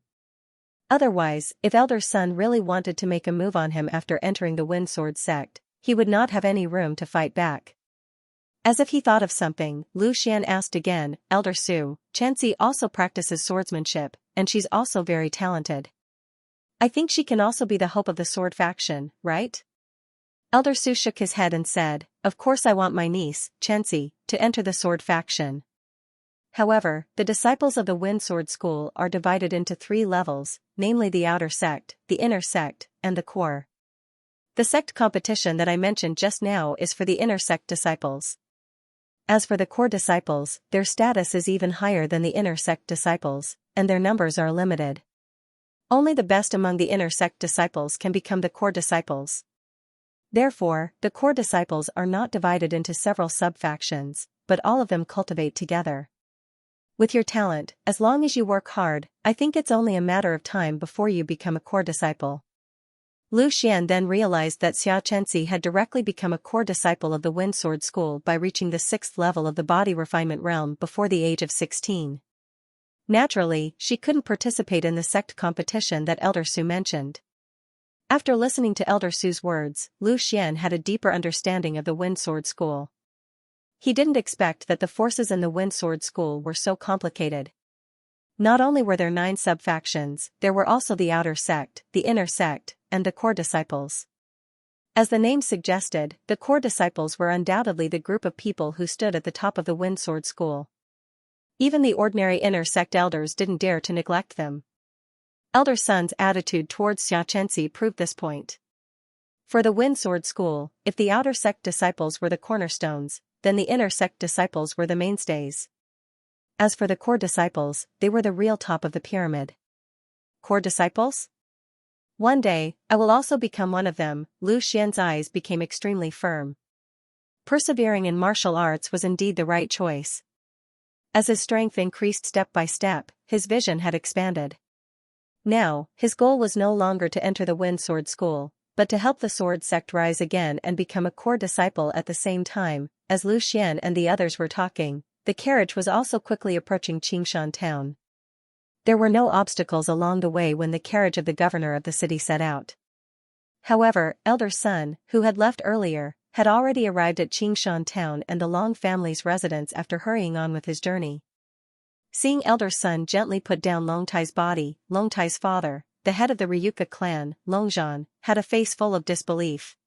Otherwise, if Elder Sun really wanted to make a move on him after entering the Wind Sword sect, he would not have any room to fight back. As if he thought of something, Lu Xian asked again, "Elder Su, Xianxia also practices swordsmanship, and she's also very talented. I think she can also be the hope of the sword faction, right?" Elder Su shook his head and said, "Of course I want my niece, Xianxia, to enter the sword faction. However, the disciples of the Wind Sword School are divided into 3 levels, namely the outer sect, the inner sect, and the core. The sect competition that I mentioned just now is for the inner sect disciples. As for the core disciples, their status is even higher than the inner sect disciples, and their numbers are limited. Only the best among the inner sect disciples can become the core disciples. Therefore, the core disciples are not divided into several sub-factions, but all of them cultivate together. With your talent, as long as you work hard, I think it's only a matter of time before you become a core disciple. Lu Xian then realized that Xianxia had directly become a core disciple of the Wind Sword School by reaching the 6th level of the body refinement realm before the age of 16. Naturally, she couldn't participate in the sect competition that Elder Su mentioned. After listening to Elder Su's words, Lu Xian had a deeper understanding of the Wind Sword School. He didn't expect that the forces in the Wind Sword School were so complicated. Not only were there 9 sub-factions, there were also the outer sect, the inner sect, and the core disciples. As the name suggested, the core disciples were undoubtedly the group of people who stood at the top of the Wind Sword School. Even the ordinary inner sect elders didn't dare to neglect them. Elder Sun's attitude towards Xianxia proved this point. For the Wind Sword School, if the outer sect disciples were the cornerstones, then the inner sect disciples were the mainstays. As for the core disciples, they were the real top of the pyramid. Core disciples? One day, I will also become one of them. Lu Xian's eyes became extremely firm. Persevering in martial arts was indeed the right choice. As his strength increased step by step, his vision had expanded. Now, his goal was no longer to enter the Wind Sword School, but to help the sword sect rise again and become a core disciple at the same time. As Lu Xian and the others were talking, the carriage was also quickly approaching Xianxia town. There were no obstacles along the way when the carriage of the governor of the city set out. However, Elder Sun, who had left earlier, had already arrived at Xianxia town and the Long family's residence after hurrying on with his journey. Seeing Elder Sun gently put down Long Tai's body, Long Tai's father, the head of the Ryuka clan, Longzhan, had a face full of disbelief.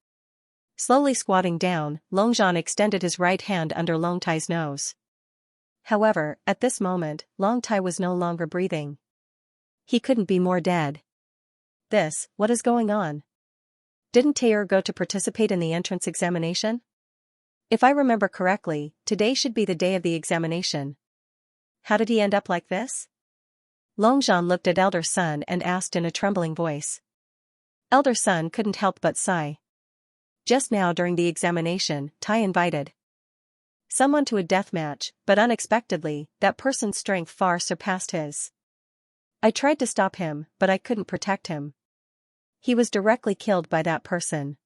Slowly squatting down, Longzhan extended his right hand under Long Tai's nose. However, at this moment, Long Tai was no longer breathing. He couldn't be more dead. What is going on? Didn't Taylor go to participate in the entrance examination? If I remember correctly, today should be the day of the examination. How did he end up like this? Longzhan looked at Elder Sun and asked in a trembling voice. Elder Sun couldn't help but sigh. Just now during the examination, Tai invited someone to a death match, but unexpectedly, that person's strength far surpassed his. I tried to stop him, but I couldn't protect him. He was directly killed by that person.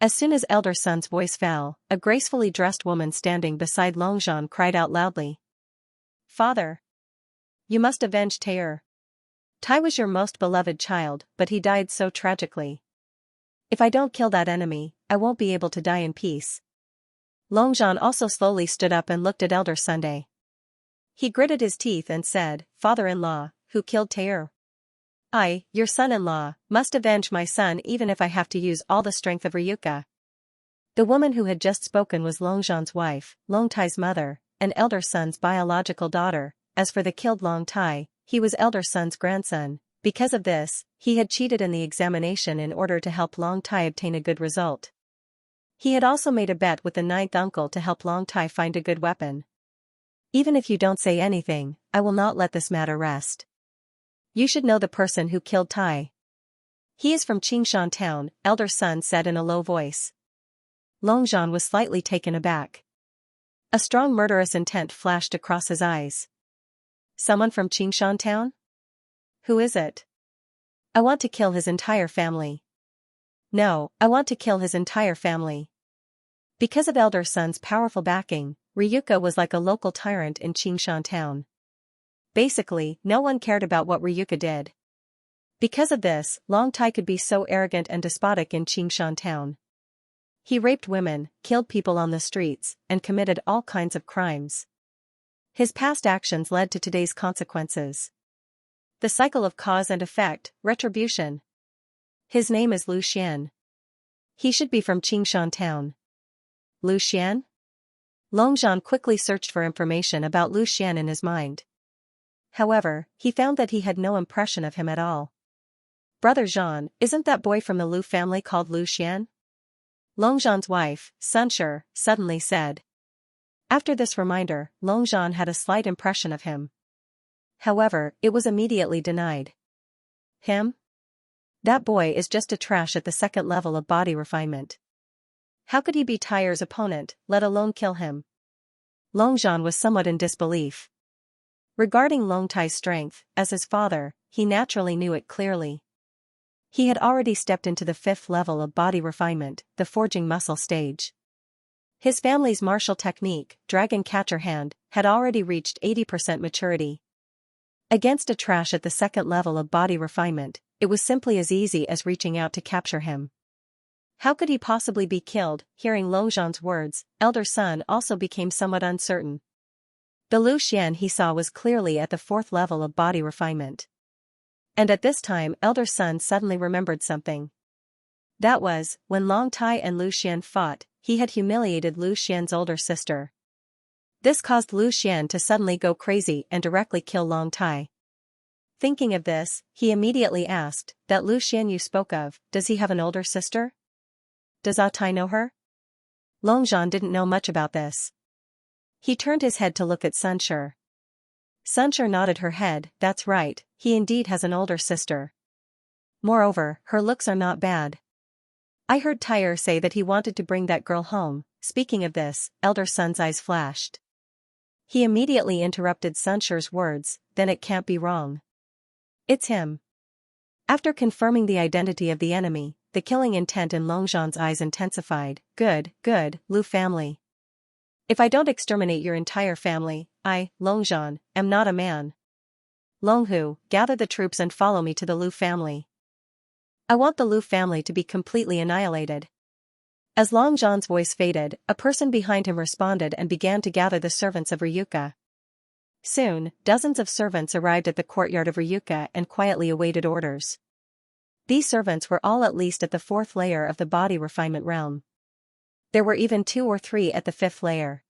As soon as Elder Sun's voice fell, a gracefully dressed woman standing beside Longzhan cried out loudly. Father! You must avenge Taylor. Tai was your most beloved child, but he died so tragically. If I don't kill that enemy, I won't be able to die in peace. Longzhan also slowly stood up and looked at Elder Sunday. He gritted his teeth and said, Father-in-law, who killed Taylor? I, your son-in-law, must avenge my son even if I have to use all the strength of Ryuka. The woman who had just spoken was Longzhan's wife, Long Tai's mother, and Elder Sun's biological daughter. As for the killed Long Tai, he was Elder Sun's grandson. Because of this, he had cheated in the examination in order to help Long Tai obtain a good result. He had also made a bet with the 9th uncle to help Long Tai find a good weapon. Even if you don't say anything, I will not let this matter rest. You should know the person who killed Tai. He is from Xianxia town, Elder Sun said in a low voice. Longzhan was slightly taken aback. A strong murderous intent flashed across his eyes. Someone from Xianxia town? Who is it? I want to kill his entire family. No, I want to kill his entire family. Because of Elder Sun's powerful backing, Ryuka was like a local tyrant in Xianxia town. Basically, no one cared about what Ryuka did. Because of this, Long Tai could be so arrogant and despotic in Xianxia town. He raped women, killed people on the streets, and committed all kinds of crimes. His past actions led to today's consequences. The cycle of cause and effect, retribution. His name is Lu Xian. He should be from Xianxia town. Lu Xian? Longzhan quickly searched for information about Lu Xian in his mind. However, he found that he had no impression of him at all. Brother Zhan, isn't that boy from the Lu family called Lu Xian? Longzhan's wife, Sunshur, suddenly said. After this reminder, Longzhan had a slight impression of him. However, it was immediately denied. Him? That boy is just a trash at the second level of body refinement. How could he be Tyre's opponent, let alone kill him? Longzhan was somewhat in disbelief. Regarding Long Tai's strength, as his father, he naturally knew it clearly. He had already stepped into the 5th level of body refinement, the forging muscle stage. His family's martial technique, Dragon Catcher Hand, had already reached 80% maturity. Against a trash at the 2nd level of body refinement, it was simply as easy as reaching out to capture him. How could he possibly be killed? Hearing Longzhan's words, elder son also became somewhat uncertain. The Lu Xian he saw was clearly at the 4th level of body refinement. And at this time elder son suddenly remembered something. That was, when Long Tai and Lu Xian fought, he had humiliated Lu Xian's older sister. This caused Lu Xian to suddenly go crazy and directly kill Long Tai. Thinking of this, he immediately asked, that Lu Xian you spoke of, does he have an older sister? Does Ah Tai know her? Longzhan didn't know much about this. He turned his head to look at Sunshur. Sunshur nodded her head, that's right, he indeed has an older sister. Moreover, her looks are not bad. I heard Tyre say that he wanted to bring that girl home. Speaking of this, elder son's eyes flashed. He immediately interrupted Sunshur's words, then it can't be wrong. It's him. After confirming the identity of the enemy, the killing intent in Longzhan's eyes intensified. Good, Lu family. If I don't exterminate your entire family, I, Longzhan, am not a man. Longhu, gather the troops and follow me to the Lu family. I want the Lu family to be completely annihilated. As Longzhan's voice faded, a person behind him responded and began to gather the servants of Ryuka. Soon, dozens of servants arrived at the courtyard of Ryuka and quietly awaited orders. These servants were all at least at the 4th layer of the body refinement realm. There were even 2 or 3 at the 5th layer.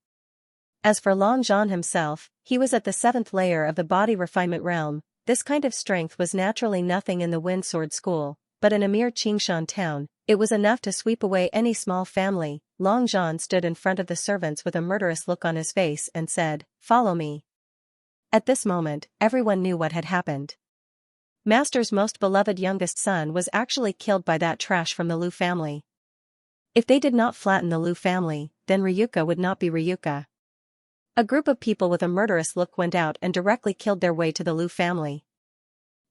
As for Longzhan himself, he was at the 7th layer of the body refinement realm. This kind of strength was naturally nothing in the Wind Sword School, but in a mere Qingshan town, it was enough to sweep away any small family. Longzhan stood in front of the servants with a murderous look on his face and said, "Follow me." At this moment, everyone knew what had happened. Master's most beloved youngest son was actually killed by that trash from the Lu family. If they did not flatten the Lu family, then Ryuka would not be Ryuka. A group of people with a murderous look went out and directly killed their way to the Lu family.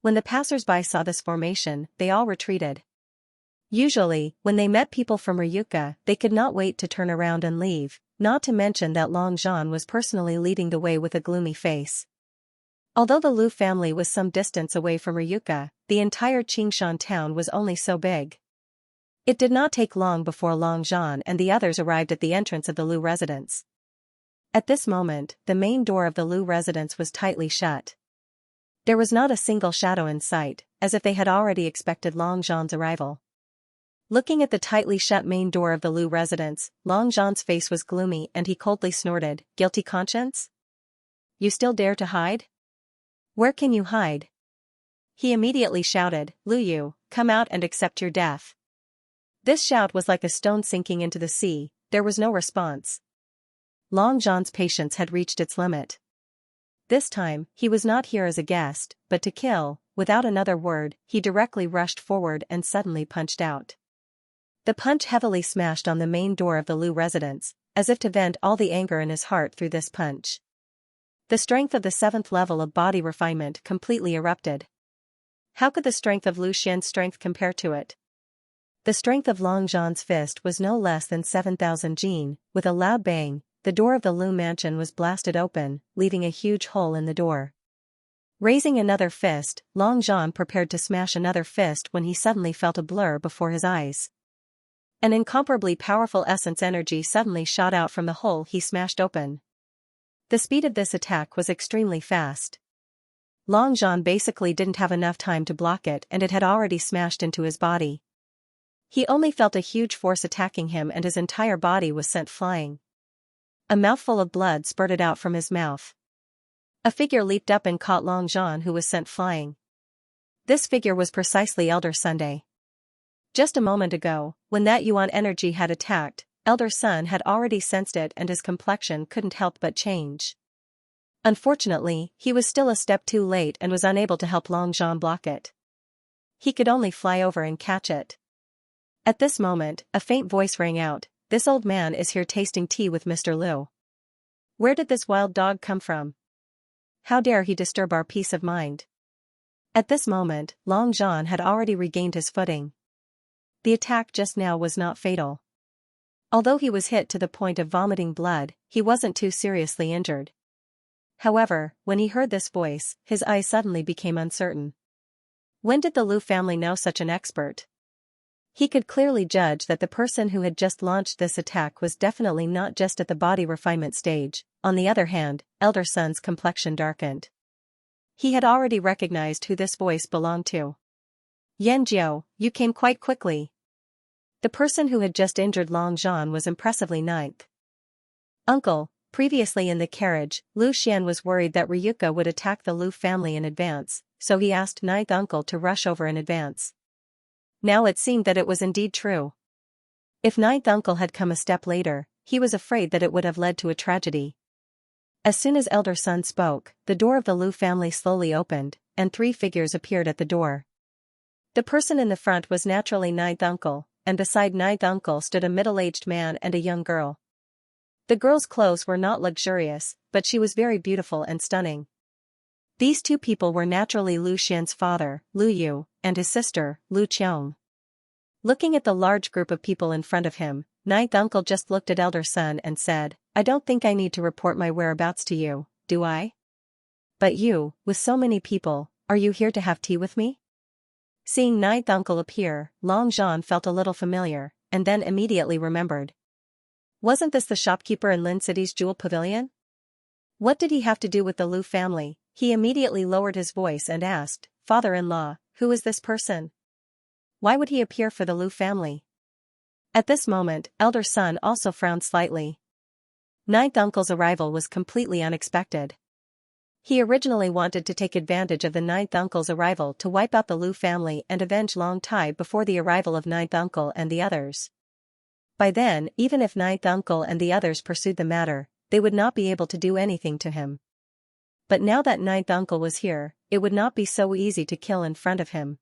When the passers-by saw this formation, they all retreated. Usually, when they met people from Ryuka, they could not wait to turn around and leave, not to mention that Longzhan was personally leading the way with a gloomy face. Although the Lu family was some distance away from Ryuka, the entire Qingshan town was only so big. It did not take long before Longzhan and the others arrived at the entrance of the Lu residence. At this moment, the main door of the Lu residence was tightly shut. There was not a single shadow in sight, as if they had already expected Longzhan's arrival. Looking at the tightly shut main door of the Lu residence, Longzhan's face was gloomy and he coldly snorted, "Guilty conscience? You still dare to hide? Where can you hide?" He immediately shouted, "Lu Yu, come out and accept your death." This shout was like a stone sinking into the sea. There was no response. Longzhan's patience had reached its limit. This time, he was not here as a guest, but to kill. Without another word, he directly rushed forward and suddenly punched out. The punch heavily smashed on the main door of the Lu residence, as if to vent all the anger in his heart through this punch. The strength of the 7th level of body refinement completely erupted. How could the strength of Lu Xian's strength compare to it? The strength of Longzhan's fist was no less than 7,000 jin. With a loud bang, the door of the Lu mansion was blasted open, leaving a huge hole in the door. Raising another fist, Longzhan prepared to smash another fist when he suddenly felt a blur before his eyes. An incomparably powerful essence energy suddenly shot out from the hole he smashed open. The speed of this attack was extremely fast. Longzhan basically didn't have enough time to block it and it had already smashed into his body. He only felt a huge force attacking him and his entire body was sent flying. A mouthful of blood spurted out from his mouth. A figure leaped up and caught Longzhan, who was sent flying. This figure was precisely Elder Sunday. Just a moment ago, when that Yuan energy had attacked, elder son had already sensed it and his complexion couldn't help but change. Unfortunately, he was still a step too late and was unable to help Long Zhan block it. He could only fly over and catch it. At this moment, a faint voice rang out, "This old man is here tasting tea with Mr. Liu. Where did this wild dog come from? How dare he disturb our peace of mind?" At this moment, Long Zhan had already regained his footing. The attack just now was not fatal. Although he was hit to the point of vomiting blood, he wasn't too seriously injured. However, when he heard this voice, his eyes suddenly became uncertain. When did the Liu family know such an expert? He could clearly judge that the person who had just launched this attack was definitely not just at the body refinement stage. On the other hand, elder son's complexion darkened. He had already recognized who this voice belonged to. "Yanjiao, you came quite quickly." The person who had just injured Long Zhan was impressively ninth. "Uncle." Previously in the carriage, Lu Xian was worried that Ryuka would attack the Liu family in advance, so he asked ninth uncle to rush over in advance. Now it seemed that it was indeed true. If ninth uncle had come a step later, he was afraid that it would have led to a tragedy. As soon as elder son spoke, the door of the Liu family slowly opened, and 3 figures appeared at the door. The person in the front was naturally ninth uncle, and beside ninth uncle stood a middle-aged man and a young girl. The girl's clothes were not luxurious, but she was very beautiful and stunning. These 2 people were naturally Lu Xian's father, Lu Yu, and his sister, Lu Qiong. Looking at the large group of people in front of him, ninth uncle just looked at elder son and said, "I don't think I need to report my whereabouts to you, do I? But you, with so many people, are you here to have tea with me?" Seeing ninth uncle appear, Long Zhan felt a little familiar, and then immediately remembered. Wasn't this the shopkeeper in Lin City's jewel pavilion? What did he have to do with the Liu family? He immediately lowered his voice and asked, "Father-in-law, who is this person? Why would he appear for the Liu family?" At this moment, elder son also frowned slightly. Ninth uncle's arrival was completely unexpected. He originally wanted to take advantage of the ninth uncle's arrival to wipe out the Liu family and avenge Long Tai before the arrival of ninth uncle and the others. By then, even if ninth uncle and the others pursued the matter, they would not be able to do anything to him. But now that ninth uncle was here, it would not be so easy to kill in front of him.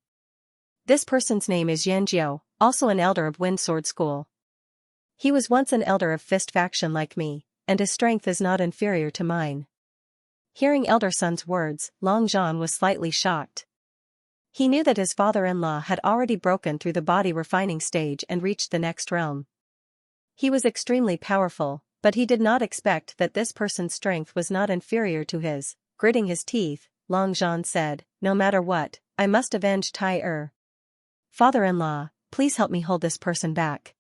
This person's name is Yanjiao, also an elder of Wind Sword School. He was once an elder of Fist faction like me, and his strength is not inferior to mine. Hearing elder son's words, Long Zhan was slightly shocked. He knew that his father-in-law had already broken through the body refining stage and reached the next realm. He was extremely powerful, but he did not expect that this person's strength was not inferior to his. Gritting his teeth, Long Zhan said, "No matter what, I must avenge Tai. Father-in-law, please help me hold this person back.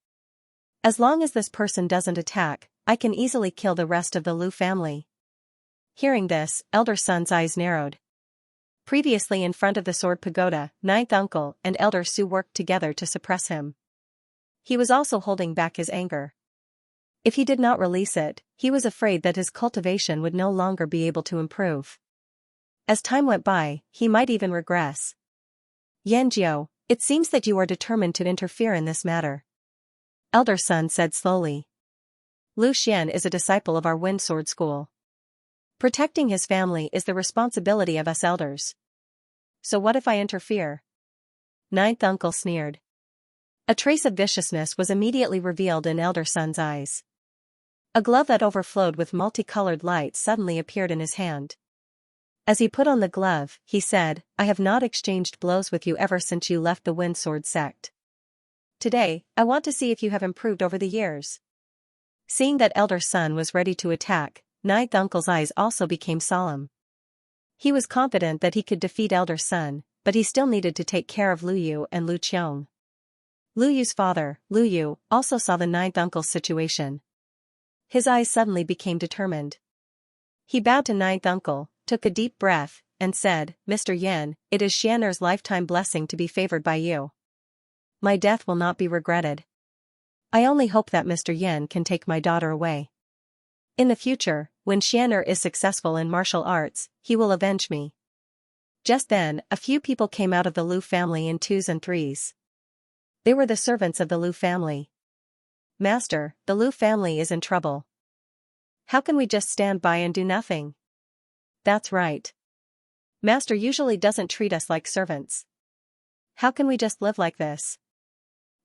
As long as this person doesn't attack, I can easily kill the rest of the Liu family." Hearing this, elder son's eyes narrowed. Previously in front of the sword pagoda, ninth uncle and elder Su worked together to suppress him. He was also holding back his anger. If he did not release it, he was afraid that his cultivation would no longer be able to improve. As time went by, he might even regress. "Yanjiao, it seems that you are determined to interfere in this matter," elder son said slowly. "Lu Xian is a disciple of our Wind Sword School. Protecting his family is the responsibility of us elders. So what if I interfere?" Ninth uncle sneered. A trace of viciousness was immediately revealed in elder son's eyes. A glove that overflowed with multicolored light suddenly appeared in his hand. As he put on the glove, he said, "I have not exchanged blows with you ever since you left the Wind Sword sect. Today, I want to see if you have improved over the years." Seeing that elder son was ready to attack, ninth uncle's eyes also became solemn. He was confident that he could defeat elder son, but he still needed to take care of Lu Yu and Lu Qiong. Lu Yu's father, Lu Yu, also saw the ninth uncle's situation. His eyes suddenly became determined. He bowed to ninth uncle, took a deep breath, and said, "Mr. Yan, it is Xian'er's lifetime blessing to be favored by you. My death will not be regretted. I only hope that Mr. Yan can take my daughter away. In the future, when Xian'er is successful in martial arts, he will avenge me." Just then, a few people came out of the Liu family in 2s and 3s. They were the servants of the Liu family. Master, the Lu family is in trouble. How can we just stand by and do nothing? That's right. Master usually doesn't treat us like servants. How can we just live like this?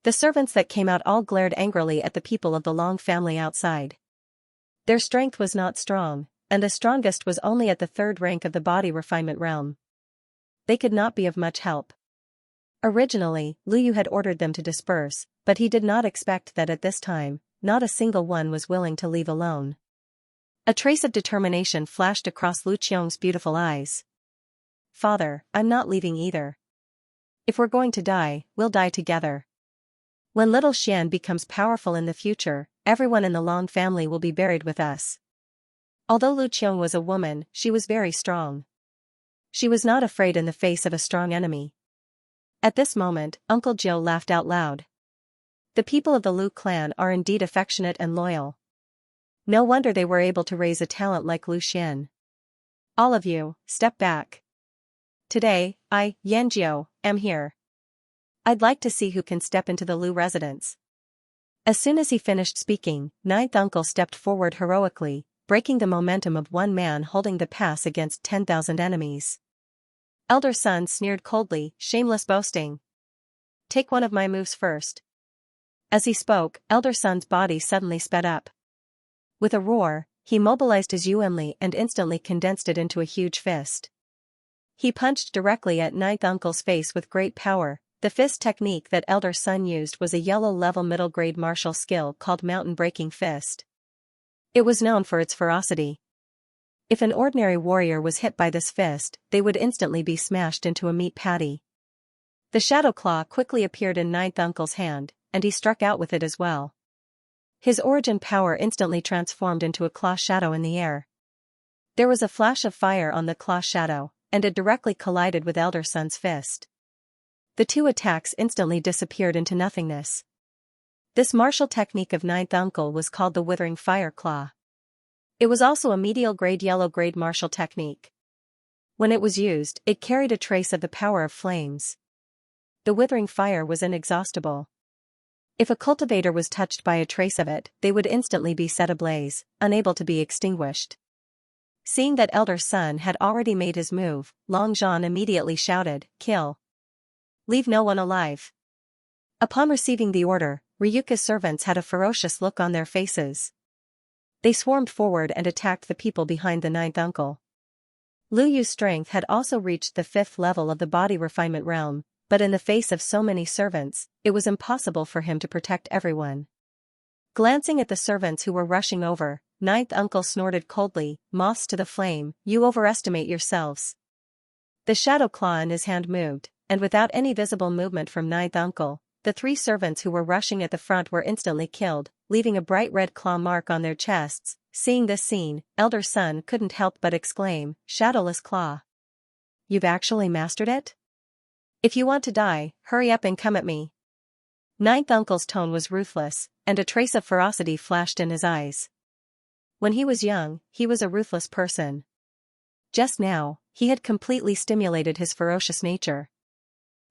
The servants that came out all glared angrily at the people of the Long family outside. Their strength was not strong, and the strongest was only at the third rank of the body refinement realm. They could not be of much help. Originally, Lu Yu had ordered them to disperse, but he did not expect that at this time, not a single one was willing to leave alone. A trace of determination flashed across Lu Qiong's beautiful eyes. Father, I'm not leaving either. If we're going to die, we'll die together. When little Xian becomes powerful in the future, everyone in the Long family will be buried with us. Although Lu Qiong was a woman, she was very strong. She was not afraid in the face of a strong enemy. At this moment, Uncle Jiu laughed out loud. The people of the Lu clan are indeed affectionate and loyal. No wonder they were able to raise a talent like Lu Xian. All of you, step back. Today, I, Yanjiu, am here. I'd like to see who can step into the Lu residence. As soon as he finished speaking, Ninth Uncle stepped forward heroically, breaking the momentum of one man holding the pass against 10,000 enemies. Elder Son sneered coldly, shameless boasting. Take one of my moves first. As he spoke, Elder Son's body suddenly sped up. With a roar, he mobilized his Yuanli and instantly condensed it into a huge fist. He punched directly at Ninth Uncle's face with great power. The fist technique that Elder Son used was a yellow-level middle-grade martial skill called Mountain Breaking Fist. It was known for its ferocity. If an ordinary warrior was hit by this fist, they would instantly be smashed into a meat patty. The Shadow Claw quickly appeared in Ninth Uncle's hand, and he struck out with it as well. His origin power instantly transformed into a claw shadow in the air. There was a flash of fire on the claw shadow, and it directly collided with Elder Son's fist. The two attacks instantly disappeared into nothingness. This martial technique of Ninth Uncle was called the Withering Fire Claw. It was also a medial grade yellow grade martial technique. When it was used, it carried a trace of the power of flames. The withering fire was inexhaustible. If a cultivator was touched by a trace of it, they would instantly be set ablaze, unable to be extinguished. Seeing that Elder Son had already made his move, Long Zhan immediately shouted, "Kill! Leave no one alive." Upon receiving the order, Ryuka's servants had a ferocious look on their faces. They swarmed forward and attacked the people behind the Ninth Uncle. Lu Yu's strength had also reached the 5th level of the body refinement realm, but in the face of so many servants, it was impossible for him to protect everyone. Glancing at the servants who were rushing over, Ninth Uncle snorted coldly, "Moths to the flame, you overestimate yourselves." The shadow claw in his hand moved, and without any visible movement from Ninth Uncle, the 3 servants who were rushing at the front were instantly killed, leaving a bright red claw mark on their chests. Seeing this scene, Elder Son couldn't help but exclaim, "Shadowless Claw. You've actually mastered it? If you want to die, hurry up and come at me." Ninth Uncle's tone was ruthless, and a trace of ferocity flashed in his eyes. When he was young, he was a ruthless person. Just now, he had completely stimulated his ferocious nature.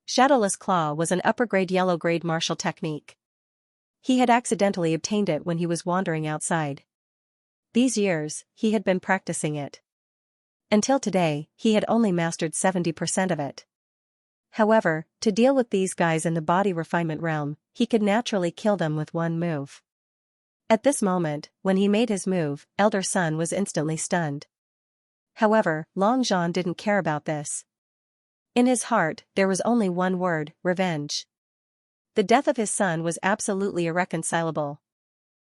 Shadowless Claw was an upper-grade yellow-grade martial technique. He had accidentally obtained it when he was wandering outside. These years, he had been practicing it. Until today, he had only mastered 70% of it. However, to deal with these guys in the body refinement realm, he could naturally kill them with one move. At this moment, when he made his move, Elder Son was instantly stunned. However, Long Zhan didn't care about this. In his heart, there was only one word: revenge. The death of his son was absolutely irreconcilable.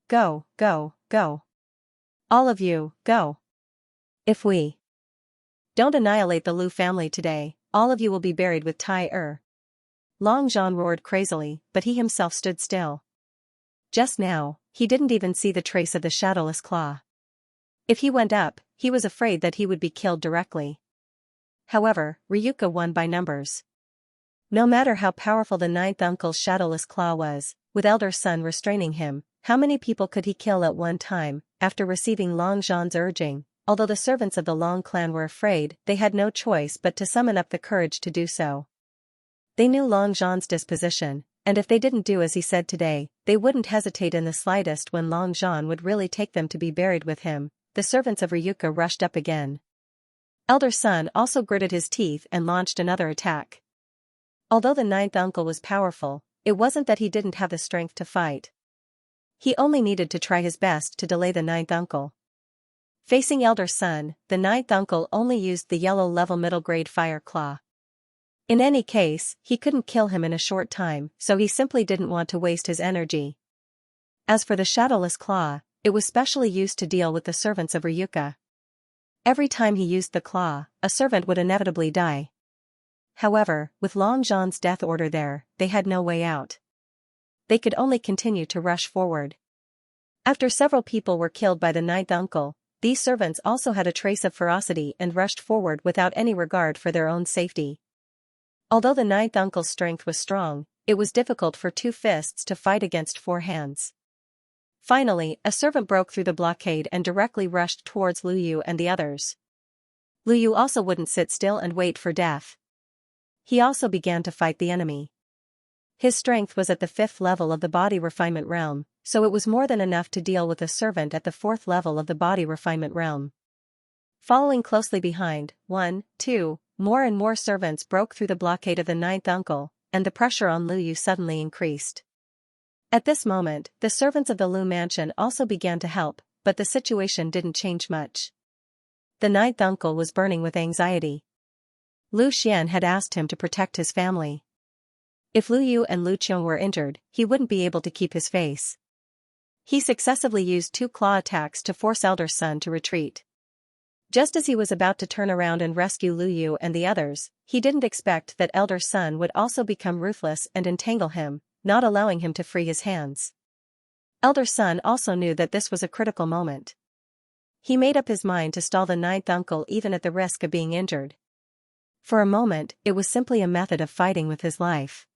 Go, go, go. All of you, go. If we don't annihilate the Lu family today, all of you will be buried with Tai. Long Zhan roared crazily, but he himself stood still. Just now, he didn't even see the trace of the shadowless claw. If he went up, he was afraid that he would be killed directly. However, Ryuka won by numbers. No matter how powerful the Ninth Uncle's shadowless claw was, with Elder Son restraining him, how many people could he kill at one time? After receiving Long Zhan's urging, although the servants of the Long clan were afraid, they had no choice but to summon up the courage to do so. They knew Long Zhan's disposition, and if they didn't do as he said today, they wouldn't hesitate in the slightest when Long Zhan would really take them to be buried with him. The servants of Ryuka rushed up again. Elder Son also gritted his teeth and launched another attack. Although the ninth uncle was powerful, it wasn't that he didn't have the strength to fight. He only needed to try his best to delay the ninth uncle. Facing Elder Son, the ninth uncle only used the yellow-level middle-grade fire claw. In any case, he couldn't kill him in a short time, so he simply didn't want to waste his energy. As for the shadowless claw, it was specially used to deal with the servants of Ryuka. Every time he used the claw, a servant would inevitably die. However, with Long Zhan's death order there, they had no way out. They could only continue to rush forward. After several people were killed by the ninth uncle, these servants also had a trace of ferocity and rushed forward without any regard for their own safety. Although the ninth uncle's strength was strong, it was difficult for two fists to fight against four hands. Finally, a servant broke through the blockade and directly rushed towards Lu Yu and the others. Lu Yu also wouldn't sit still and wait for death. He also began to fight the enemy. His strength was at the 5th level of the body refinement realm, so it was more than enough to deal with a servant at the 4th level of the body refinement realm. Following closely behind, 1, 2, more and more servants broke through the blockade of the ninth uncle, and the pressure on Lu Yu suddenly increased. At this moment, the servants of the Lu mansion also began to help, but the situation didn't change much. The ninth uncle was burning with anxiety. Lu Xian had asked him to protect his family. If Lu Yu and Lu Qiong were injured, he wouldn't be able to keep his face. He successively used 2 claw attacks to force Elder Son to retreat. Just as he was about to turn around and rescue Lu Yu and the others, he didn't expect that Elder Son would also become ruthless and entangle him, not allowing him to free his hands. Elder Son also knew that this was a critical moment. He made up his mind to stall the ninth uncle even at the risk of being injured. For a moment, it was simply a method of fighting with his life.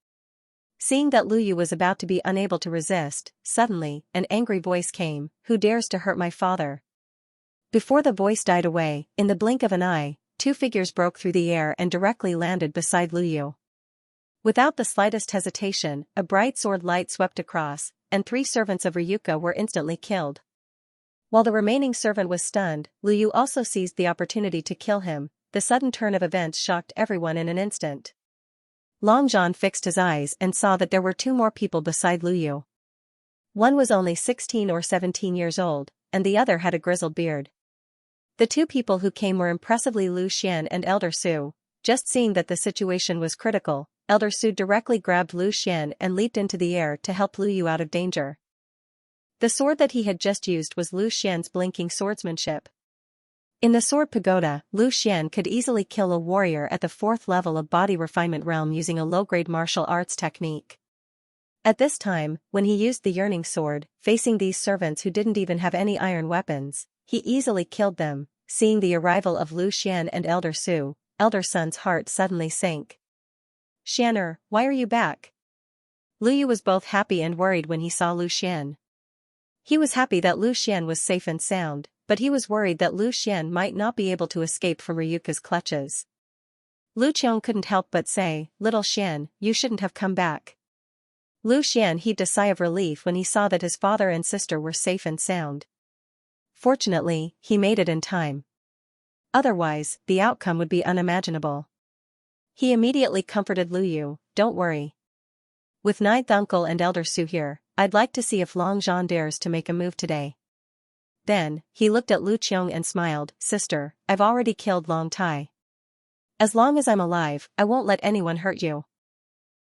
Seeing that Lu Yu was about to be unable to resist, suddenly, an angry voice came, "Who dares to hurt my father?" Before the voice died away, in the blink of an eye, 2 figures broke through the air and directly landed beside Lu Yu. Without the slightest hesitation, a bright sword light swept across, and 3 servants of Ryuka were instantly killed. While the remaining servant was stunned, Lu Yu also seized the opportunity to kill him. The sudden turn of events shocked everyone in an instant. Long Zhan fixed his eyes and saw that there were 2 more people beside Lu Yu. One was only 16 or 17 years old, and the other had a grizzled beard. The 2 people who came were impressively Lu Xian and Elder Su. Just seeing that the situation was critical, Elder Su directly grabbed Lu Xian and leaped into the air to help Lu Yu out of danger. The sword that he had just used was Lu Xian's blinking swordsmanship. In the Sword Pagoda, Lu Xian could easily kill a warrior at the 4th level of body refinement realm using a low-grade martial arts technique. At this time, when he used the Yearning Sword, facing these servants who didn't even have any iron weapons, he easily killed them. Seeing the arrival of Lu Xian and Elder Su, Elder Son's heart suddenly sank. "Xianer, why are you back?" Lu Yu was both happy and worried when he saw Lu Xian. He was happy that Lu Xian was safe and sound, but he was worried that Lu Xian might not be able to escape from Ryuka's clutches. Lu Qiong couldn't help but say, "Little Xian, you shouldn't have come back." Lu Xian heaved a sigh of relief when he saw that his father and sister were safe and sound. Fortunately, he made it in time. Otherwise, the outcome would be unimaginable. He immediately comforted Lu Yu, "Don't worry. With ninth uncle and Elder Su here, I'd like to see if Long Zhan dares to make a move today." Then, he looked at Lu Qiong and smiled, "Sister, I've already killed Long Tai. As long as I'm alive, I won't let anyone hurt you."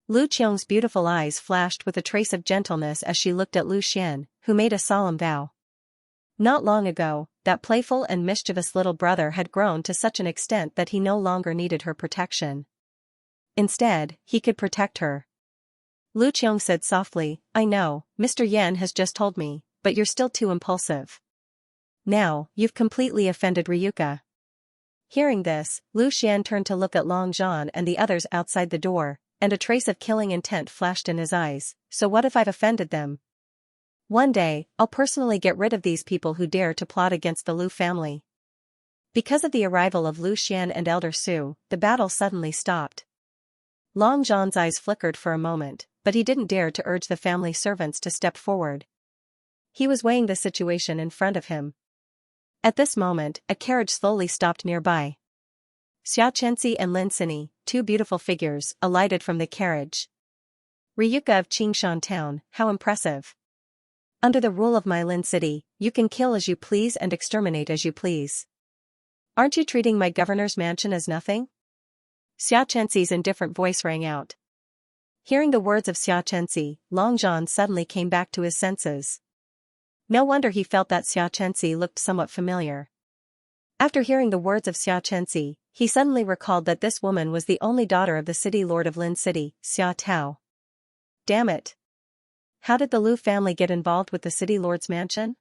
Lu Qiong's beautiful eyes flashed with a trace of gentleness as she looked at Lu Xian, who made a solemn vow. Not long ago, that playful and mischievous little brother had grown to such an extent that he no longer needed her protection. Instead, he could protect her. Lu Qiong said softly, "I know, Mr. Yan has just told me, but you're still too impulsive. Now, you've completely offended Ryuka." Hearing this, Lu Xian turned to look at Long Zhan and the others outside the door, and a trace of killing intent flashed in his eyes. "So what if I've offended them? One day, I'll personally get rid of these people who dare to plot against the Lu family." Because of the arrival of Lu Xian and Elder Su, the battle suddenly stopped. Long Zhan's eyes flickered for a moment, but he didn't dare to urge the family servants to step forward. He was weighing the situation in front of him. At this moment, a carriage slowly stopped nearby. Xianxia and Lin Sini, two beautiful figures, alighted from the carriage. Ryuka of Qingshan Town, how impressive. Under the rule of my Lin City, you can kill as you please and exterminate as you please. Aren't you treating my governor's mansion as nothing? Xiaoqianxi's indifferent voice rang out. Hearing the words of Xiaoqianxi, Long Zhan suddenly came back to his senses. No wonder he felt that Xiaoqianxi looked somewhat familiar. After hearing the words of Xiaoqianxi, he suddenly recalled that this woman was the only daughter of the city lord of Lin City, Xia Tao. Damn it! How did the Lu family get involved with the city lord's mansion?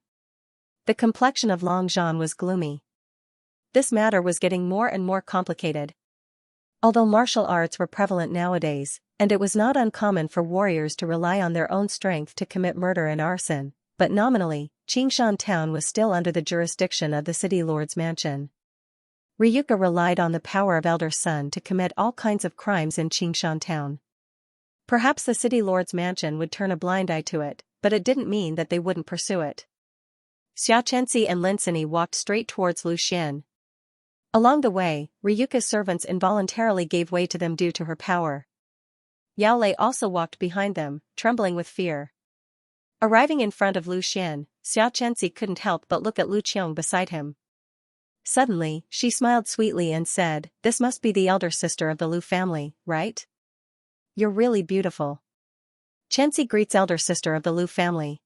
The complexion of Long Zhan was gloomy. This matter was getting more and more complicated. Although martial arts were prevalent nowadays, and it was not uncommon for warriors to rely on their own strength to commit murder and arson, but nominally, Qingshan Town was still under the jurisdiction of the city lord's mansion. Ryuka relied on the power of Elder Sun to commit all kinds of crimes in Qingshan Town. Perhaps the city lord's mansion would turn a blind eye to it, but it didn't mean that they wouldn't pursue it. Xiaoqianxi and Lin Sini walked straight towards Lu Xian. Along the way, Ryuka's servants involuntarily gave way to them due to her power. Yao Lei also walked behind them, trembling with fear. Arriving in front of Lu Xian, Xiaoqianxi couldn't help but look at Lu Qiong beside him. Suddenly, she smiled sweetly and said, "This must be the elder sister of the Lu family, right? You're really beautiful." Qianxi greets elder sister of the Lu family.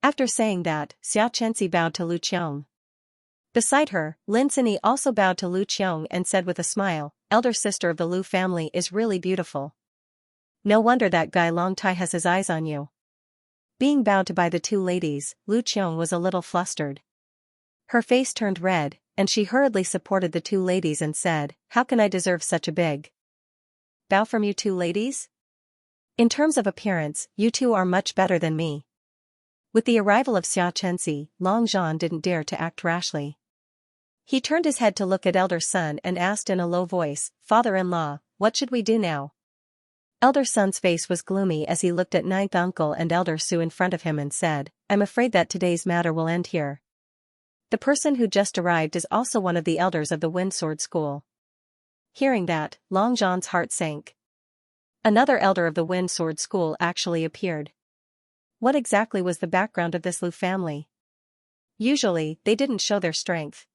After saying that, Xiaoqianxi bowed to Lu Qiong. Beside her, Lin Sini also bowed to Lu Qiong and said with a smile, "Elder sister of the Lu family is really beautiful. No wonder that guy Long Tai has his eyes on you." Being bowed to by the two ladies, Lu Qiong was a little flustered. Her face turned red, and she hurriedly supported the two ladies and said, "How can I deserve such a big bow from you two ladies? In terms of appearance, you two are much better than me." With the arrival of Xiaoqianxi, Long Zhan didn't dare to act rashly. He turned his head to look at Elder Sun and asked in a low voice, "Father-in-law, what should we do now?" Elder Sun's face was gloomy as he looked at Ninth Uncle and Elder Su in front of him and said, "I'm afraid that today's matter will end here." The person who just arrived is also one of the elders of the Wind Sword School. Hearing that, Long Zhan's heart sank. Another elder of the Wind Sword School actually appeared. What exactly was the background of this Lu family? Usually, they didn't show their strength.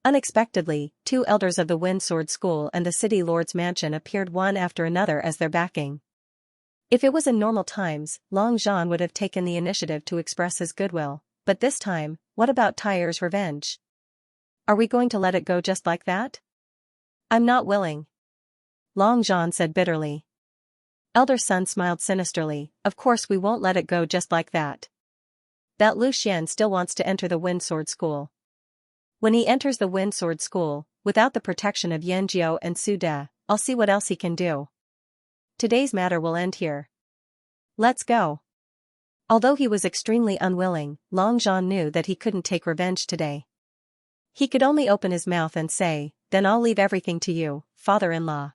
Unexpectedly, two elders of the Wind Sword School and the city lord's mansion appeared one after another as their backing. If it was in normal times, Long Zhan would have taken the initiative to express his goodwill, but this time, what about Tyre's revenge? Are we going to let it go just like that? I'm not willing. Long Zhan said bitterly. Elder Sun smiled sinisterly, "Of course we won't let it go just like that. That Lu Xian still wants to enter the Wind Sword School. When he enters the Wind Sword School, without the protection of Yan Jiao and Su De, I'll see what else he can do. Today's matter will end here. Let's go." Although he was extremely unwilling, Long Zhan knew that he couldn't take revenge today. He could only open his mouth and say, "Then I'll leave everything to you, father-in-law."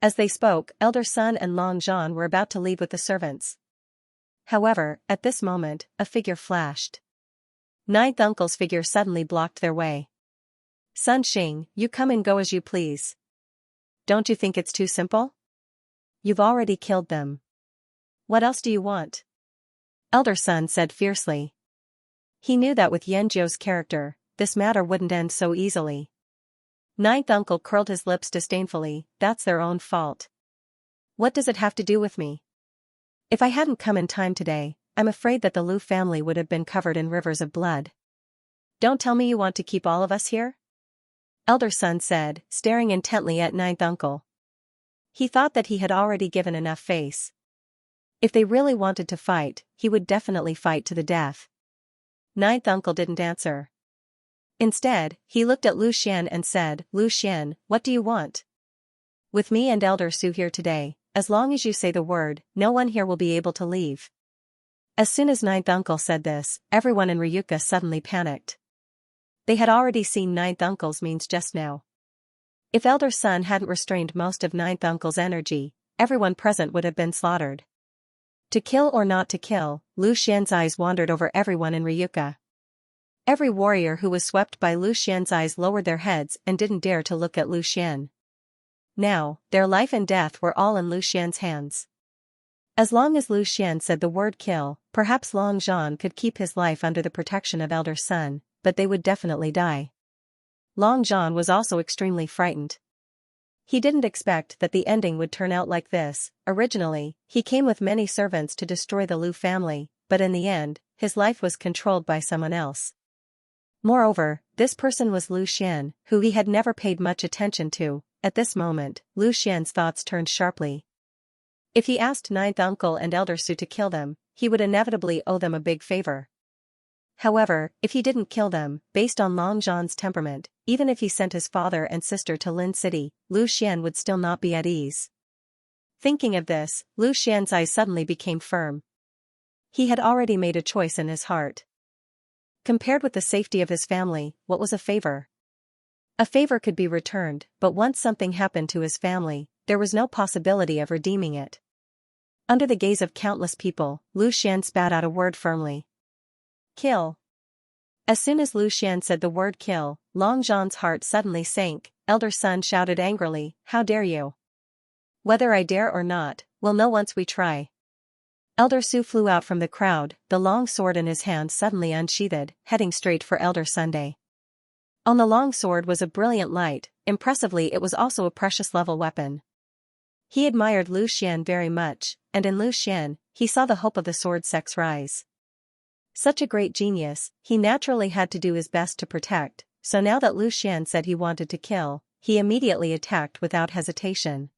As they spoke, Elder Sun and Long Zhan were about to leave with the servants. However, at this moment, a figure flashed. Ninth Uncle's figure suddenly blocked their way. "Sun Xing, you come and go as you please. Don't you think it's too simple? You've already killed them. What else do you want?" Elder Sun said fiercely. He knew that with Yanjiao's character, this matter wouldn't end so easily. Ninth Uncle curled his lips disdainfully, "That's their own fault. What does it have to do with me? If I hadn't come in time today, I'm afraid that the Lu family would have been covered in rivers of blood. Don't tell me you want to keep all of us here?" Elder Sun said, staring intently at Ninth Uncle. He thought that he had already given enough face. If they really wanted to fight, he would definitely fight to the death. Ninth Uncle didn't answer. Instead, he looked at Lu Xian and said, "Lu Xian, what do you want? With me and Elder Su here today, as long as you say the word, no one here will be able to leave." As soon as Ninth Uncle said this, everyone in Ryuka suddenly panicked. They had already seen Ninth Uncle's means just now. If Elder Sun hadn't restrained most of Ninth Uncle's energy, everyone present would have been slaughtered. To kill or not to kill, Lu Xian's eyes wandered over everyone in Ryuka. Every warrior who was swept by Lu Xian's eyes lowered their heads and didn't dare to look at Lu Xian. Now, their life and death were all in Lu Xian's hands. As long as Lu Xian said the word kill, perhaps Long Zhan could keep his life under the protection of Elder Sun, but they would definitely die. Long Zhan was also extremely frightened. He didn't expect that the ending would turn out like this. Originally, he came with many servants to destroy the Lu family, but in the end, his life was controlled by someone else. Moreover, this person was Lu Xian, who he had never paid much attention to. At this moment, Lu Xian's thoughts turned sharply. If he asked Ninth Uncle and Elder Su to kill them, he would inevitably owe them a big favor. However, if he didn't kill them, based on Long Zhan's temperament, even if he sent his father and sister to Lin City, Lu Xian would still not be at ease. Thinking of this, Lu Xian's eyes suddenly became firm. He had already made a choice in his heart. Compared with the safety of his family, what was a favor? A favor could be returned, but once something happened to his family, there was no possibility of redeeming it. Under the gaze of countless people, Lu Xian spat out a word firmly. Kill. As soon as Lu Xian said the word kill, Long Zhan's heart suddenly sank. Elder Sun shouted angrily, "How dare you? Whether I dare or not, we'll know once we try." Elder Su flew out from the crowd, the long sword in his hand suddenly unsheathed, heading straight for Elder Sunday. On the long sword was a brilliant light. Impressively, it was also a precious level weapon. He admired Lu Xian very much, and in Lu Xian, he saw the hope of the sword sex rise. Such a great genius, he naturally had to do his best to protect, so now that Lu Xian said he wanted to kill, he immediately attacked without hesitation.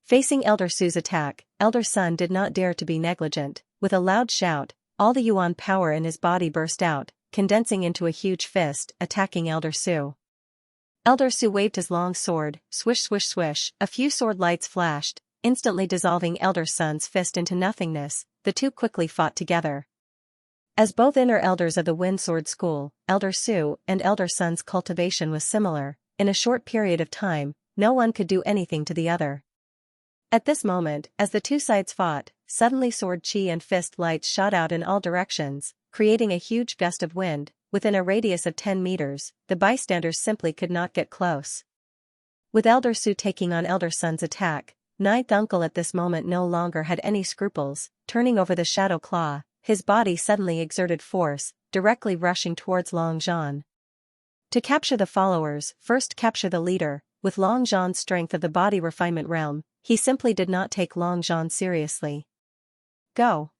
Facing Elder Su's attack, Elder Sun did not dare to be negligent. With a loud shout, all the Yuan power in his body burst out, condensing into a huge fist, attacking Elder Su. Elder Su waved his long sword, swish swish swish, a few sword lights flashed, instantly dissolving Elder Sun's fist into nothingness. The two quickly fought together. As both inner elders of the Wind Sword School, Elder Su and Elder Sun's cultivation was similar. In a short period of time, no one could do anything to the other. At this moment, as the two sides fought, suddenly sword chi and fist lights shot out in all directions, creating a huge gust of wind. Within a radius of 10 meters, the bystanders simply could not get close. With Elder Su taking on Elder Sun's attack, Ninth Uncle at this moment no longer had any scruples. Turning over the shadow claw, his body suddenly exerted force, directly rushing towards Long Zhan. To capture the followers, first capture the leader. With Long Zhan's strength of the body refinement realm, he simply did not take Long Zhan seriously. Go!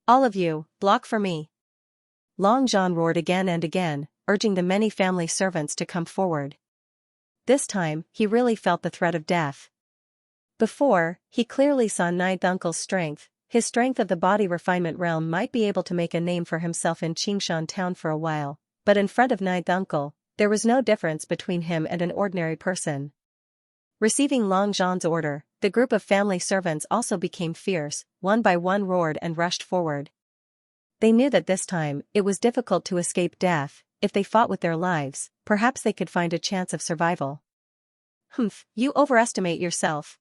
All of you, block for me! Long Zhan roared again and again, urging the many family servants to come forward. This time, he really felt the threat of death. Before, he clearly saw Ninth Uncle's strength. His strength of the body refinement realm might be able to make a name for himself in Qingshan town for a while, but in front of Ninth Uncle, there was no difference between him and an ordinary person. Receiving Long Zhan's order, the group of family servants also became fierce, one by one roared and rushed forward. They knew that this time, it was difficult to escape death. If they fought with their lives, perhaps they could find a chance of survival. Humph, you overestimate yourself.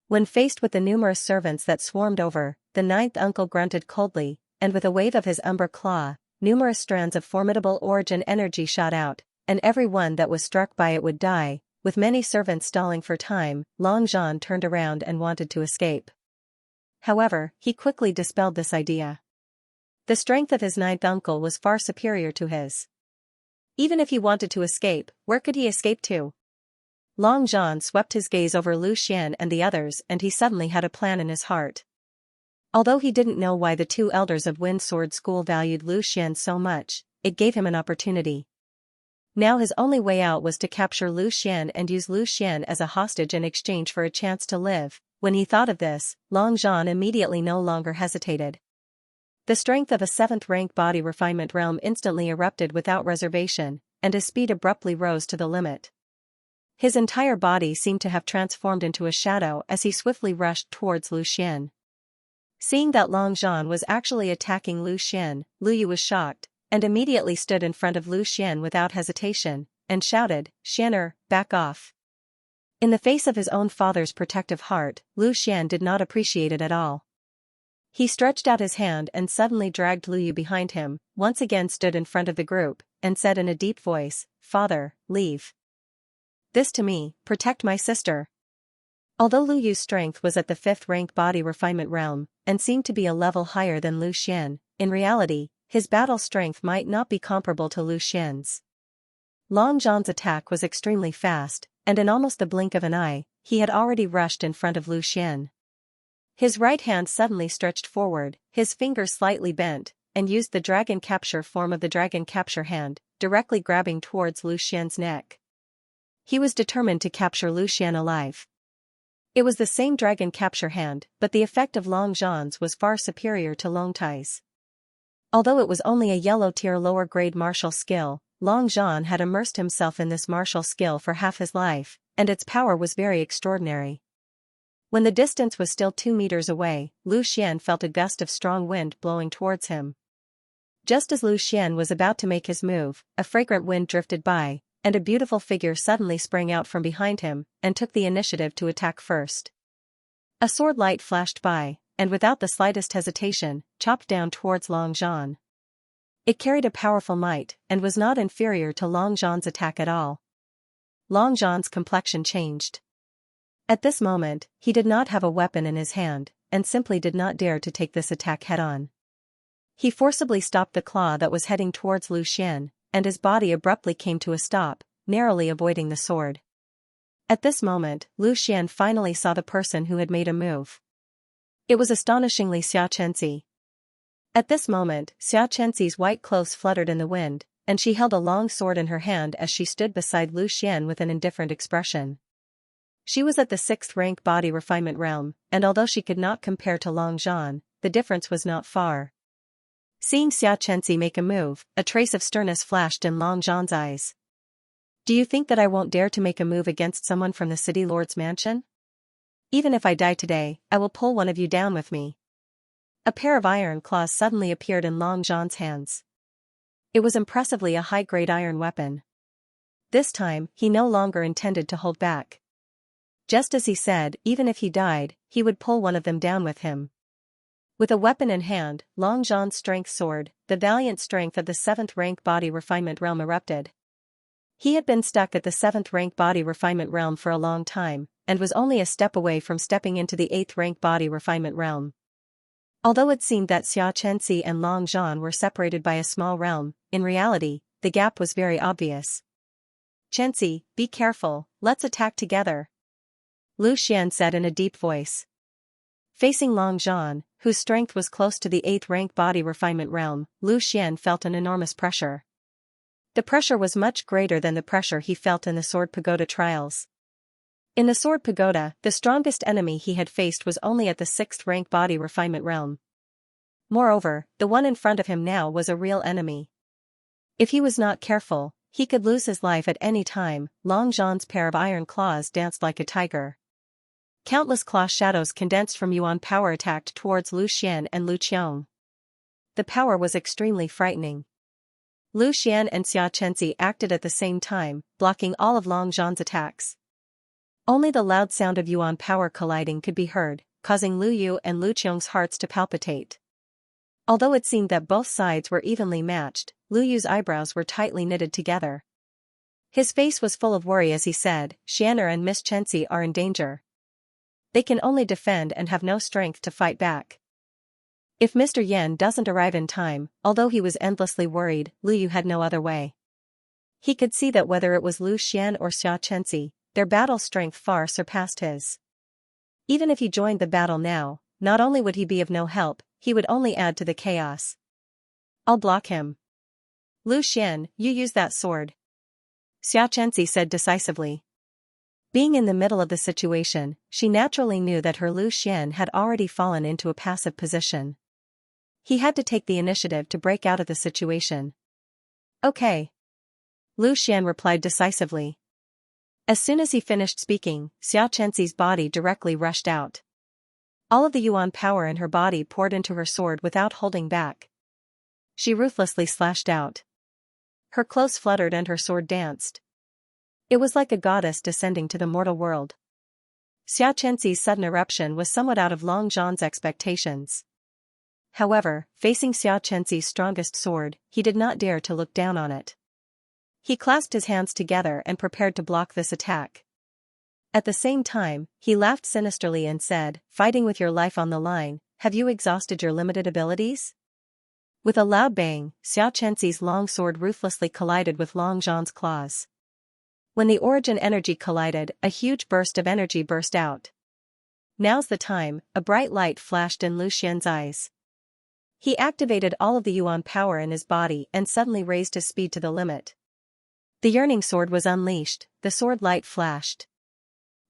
When faced with the numerous servants that swarmed over, the Ninth Uncle grunted coldly, and with a wave of his umber claw, numerous strands of formidable origin energy shot out, and every one that was struck by it would die. With many servants stalling for time, Long Zhan turned around and wanted to escape. However, he quickly dispelled this idea. The strength of his Ninth Uncle was far superior to his. Even if he wanted to escape, where could he escape to? Long Zhan swept his gaze over Lu Xian and the others, and he suddenly had a plan in his heart. Although he didn't know why the two elders of Wind Sword School valued Lu Xian so much, it gave him an opportunity. Now his only way out was to capture Lu Xian and use Lu Xian as a hostage in exchange for a chance to live. When he thought of this, Long Zhan immediately no longer hesitated. The strength of a 7th rank body refinement realm instantly erupted without reservation, and his speed abruptly rose to the limit. His entire body seemed to have transformed into a shadow as he swiftly rushed towards Lu Xian. Seeing that Long Zhan was actually attacking Lu Xian, Lu Yu was shocked, and immediately stood in front of Lu Xian without hesitation, and shouted, "Xianer, back off." In the face of his own father's protective heart, Lu Xian did not appreciate it at all. He stretched out his hand and suddenly dragged Lu Yu behind him, once again stood in front of the group, and said in a deep voice, "Father, leave this to me, protect my sister." Although Lu Yu's strength was at the 5th rank body refinement realm, and seemed to be a level higher than Lu Xian, in reality, his battle strength might not be comparable to Lu Xian's. Long Zhan's attack was extremely fast, and in almost the blink of an eye, he had already rushed in front of Lu Xian. His right hand suddenly stretched forward, his fingers slightly bent, and used the dragon capture form of the dragon capture hand, directly grabbing towards Lu Xian's neck. He was determined to capture Lu Xian alive. It was the same dragon capture hand, but the effect of Long Zhan's was far superior to Long Tai's. Although it was only a yellow-tier lower-grade martial skill, Long Zhan had immersed himself in this martial skill for half his life, and its power was very extraordinary. When the distance was still 2 meters away, Lu Xian felt a gust of strong wind blowing towards him. Just as Lu Xian was about to make his move, a fragrant wind drifted by, and a beautiful figure suddenly sprang out from behind him, and took the initiative to attack first. A sword light flashed by, and without the slightest hesitation, chopped down towards Long Zhan. It carried a powerful might, and was not inferior to Long Zhan's attack at all. Long Zhan's complexion changed. At this moment, he did not have a weapon in his hand, and simply did not dare to take this attack head-on. He forcibly stopped the claw that was heading towards Lu Xian, and his body abruptly came to a stop, narrowly avoiding the sword. At this moment, Lu Xian finally saw the person who had made a move. It was astonishingly Xianxia. At this moment, Xianxia's white clothes fluttered in the wind, and she held a long sword in her hand as she stood beside Lu Xian with an indifferent expression. She was at the 6th rank body refinement realm, and although she could not compare to Long Zhan, the difference was not far. Seeing Xianxia make a move, a trace of sternness flashed in Long Zhan's eyes. "Do you think that I won't dare to make a move against someone from the city lord's mansion? Even if I die today, I will pull one of you down with me." A pair of iron claws suddenly appeared in Long Zhan's hands. It was impressively a high-grade iron weapon. This time, he no longer intended to hold back. Just as he said, even if he died, he would pull one of them down with him. With a weapon in hand, Long Zhan's strength sword, the valiant strength of the 7th rank body refinement realm erupted. He had been stuck at the 7th rank body refinement realm for a long time, and was only a step away from stepping into the 8th rank body refinement realm. Although it seemed that Xianxia and Long Zhan were separated by a small realm, in reality, the gap was very obvious. "Xianxia, be careful, let's attack together," Lu Xian said in a deep voice. Facing Long Zhan, whose strength was close to the 8th rank body refinement realm, Lu Xian felt an enormous pressure. The pressure was much greater than the pressure he felt in the Sword Pagoda trials. In the Sword Pagoda, the strongest enemy he had faced was only at the 6th rank body refinement realm. Moreover, the one in front of him now was a real enemy. If he was not careful, he could lose his life at any time. Long Zhan's pair of iron claws danced like a tiger. Countless claw shadows condensed from Yuan power attacked towards Lu Xian and Lu Qiong. The power was extremely frightening. Lu Xian and Xianxia acted at the same time, blocking all of Long Zhan's attacks. Only the loud sound of Yuan power colliding could be heard, causing Lu Yu and Lu Qiong's hearts to palpitate. Although it seemed that both sides were evenly matched, Lu Yu's eyebrows were tightly knitted together. His face was full of worry as he said, "Xian'er and Miss Xianxia are in danger. They can only defend and have no strength to fight back. If Mr. Yan doesn't arrive in time," although he was endlessly worried, Lu Yu had no other way. He could see that whether it was Lu Xian or Xianxia, their battle strength far surpassed his. Even if he joined the battle now, not only would he be of no help, he would only add to the chaos. "I'll block him." "Lu Xian, you use that sword," Xianxia said decisively. Being in the middle of the situation, she naturally knew that her Lu Xian had already fallen into a passive position. He had to take the initiative to break out of the situation. "Okay," Lu Xian replied decisively. As soon as he finished speaking, Xianxia's body directly rushed out. All of the Yuan power in her body poured into her sword without holding back. She ruthlessly slashed out. Her clothes fluttered and her sword danced. It was like a goddess descending to the mortal world. Xianxia's sudden eruption was somewhat out of Long Zhan's expectations. However, facing Xianxia's strongest sword, he did not dare to look down on it. He clasped his hands together and prepared to block this attack. At the same time, he laughed sinisterly and said, "Fighting with your life on the line, have you exhausted your limited abilities?" With a loud bang, Xianxia's long sword ruthlessly collided with Long Zhan's claws. When the origin energy collided, a huge burst of energy burst out. "Now's the time," a bright light flashed in Lu Xian's eyes. He activated all of the Yuan power in his body and suddenly raised his speed to the limit. The yearning sword was unleashed, the sword light flashed.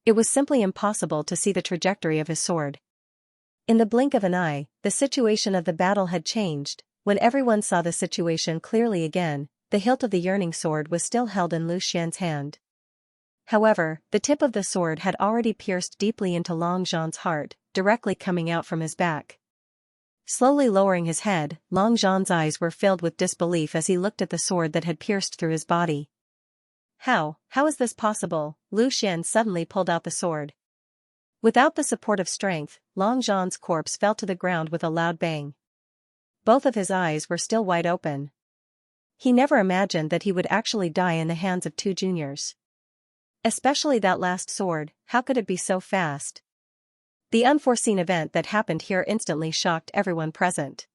It was simply impossible to see the trajectory of his sword. In the blink of an eye, the situation of the battle had changed. When everyone saw the situation clearly again, the hilt of the yearning sword was still held in Lu Xian's hand. However, the tip of the sword had already pierced deeply into Long Zhan's heart, directly coming out from his back. Slowly lowering his head, Long Zhan's eyes were filled with disbelief as he looked at the sword that had pierced through his body. How is this possible?" Lu Xian suddenly pulled out the sword. Without the support of strength, Long Zhan's corpse fell to the ground with a loud bang. Both of his eyes were still wide open. He never imagined that he would actually die in the hands of two juniors. Especially that last sword, how could it be so fast? The unforeseen event that happened here instantly shocked everyone present.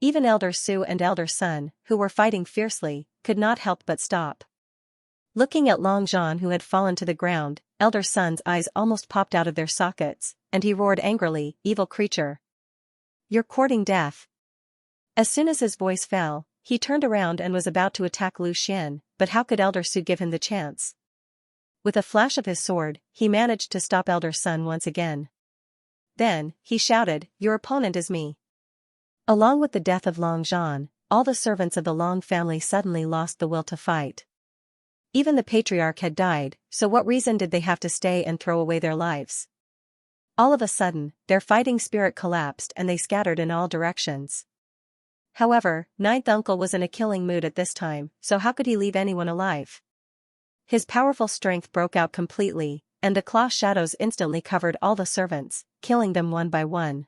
Even Elder Su and Elder Sun, who were fighting fiercely, could not help but stop. Looking at Long Zhan who had fallen to the ground, Elder Sun's eyes almost popped out of their sockets, and he roared angrily, "Evil creature! You're courting death!" As soon as his voice fell, he turned around and was about to attack Lu Xian, but how could Elder Su give him the chance? With a flash of his sword, he managed to stop Elder Sun once again. Then, he shouted, "Your opponent is me." Along with the death of Long Zhan, all the servants of the Long family suddenly lost the will to fight. Even the patriarch had died, so what reason did they have to stay and throw away their lives? All of a sudden, their fighting spirit collapsed and they scattered in all directions. However, Ninth Uncle was in a killing mood at this time, so how could he leave anyone alive? His powerful strength broke out completely, and the claw shadows instantly covered all the servants, killing them one by one.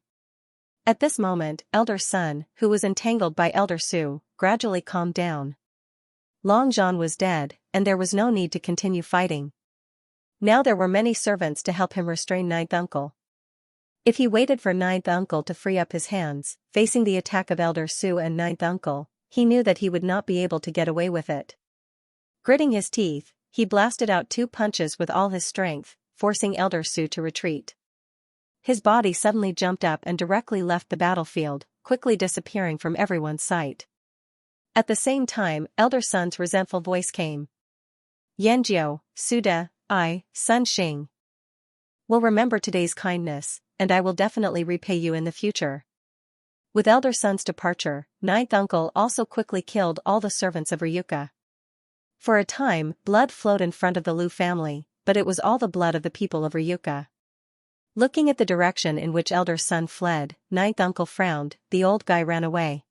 At this moment, Elder Sun, who was entangled by Elder Su, gradually calmed down. Long Zhan was dead, and there was no need to continue fighting. Now there were many servants to help him restrain Ninth Uncle. If he waited for Ninth Uncle to free up his hands, facing the attack of Elder Su and Ninth Uncle, he knew that he would not be able to get away with it. Gritting his teeth, he blasted out 2 punches with all his strength, forcing Elder Su to retreat. His body suddenly jumped up and directly left the battlefield, quickly disappearing from everyone's sight. At the same time, Elder Sun's resentful voice came. "Yanjiu, Suda, Sun Xing, will remember today's kindness, and I will definitely repay you in the future." With Elder Sun's departure, Ninth Uncle also quickly killed all the servants of Ryuka. For a time, blood flowed in front of the Lu family, but it was all the blood of the people of Ryuka. Looking at the direction in which Elder Sun fled, Ninth Uncle frowned. The old guy ran away.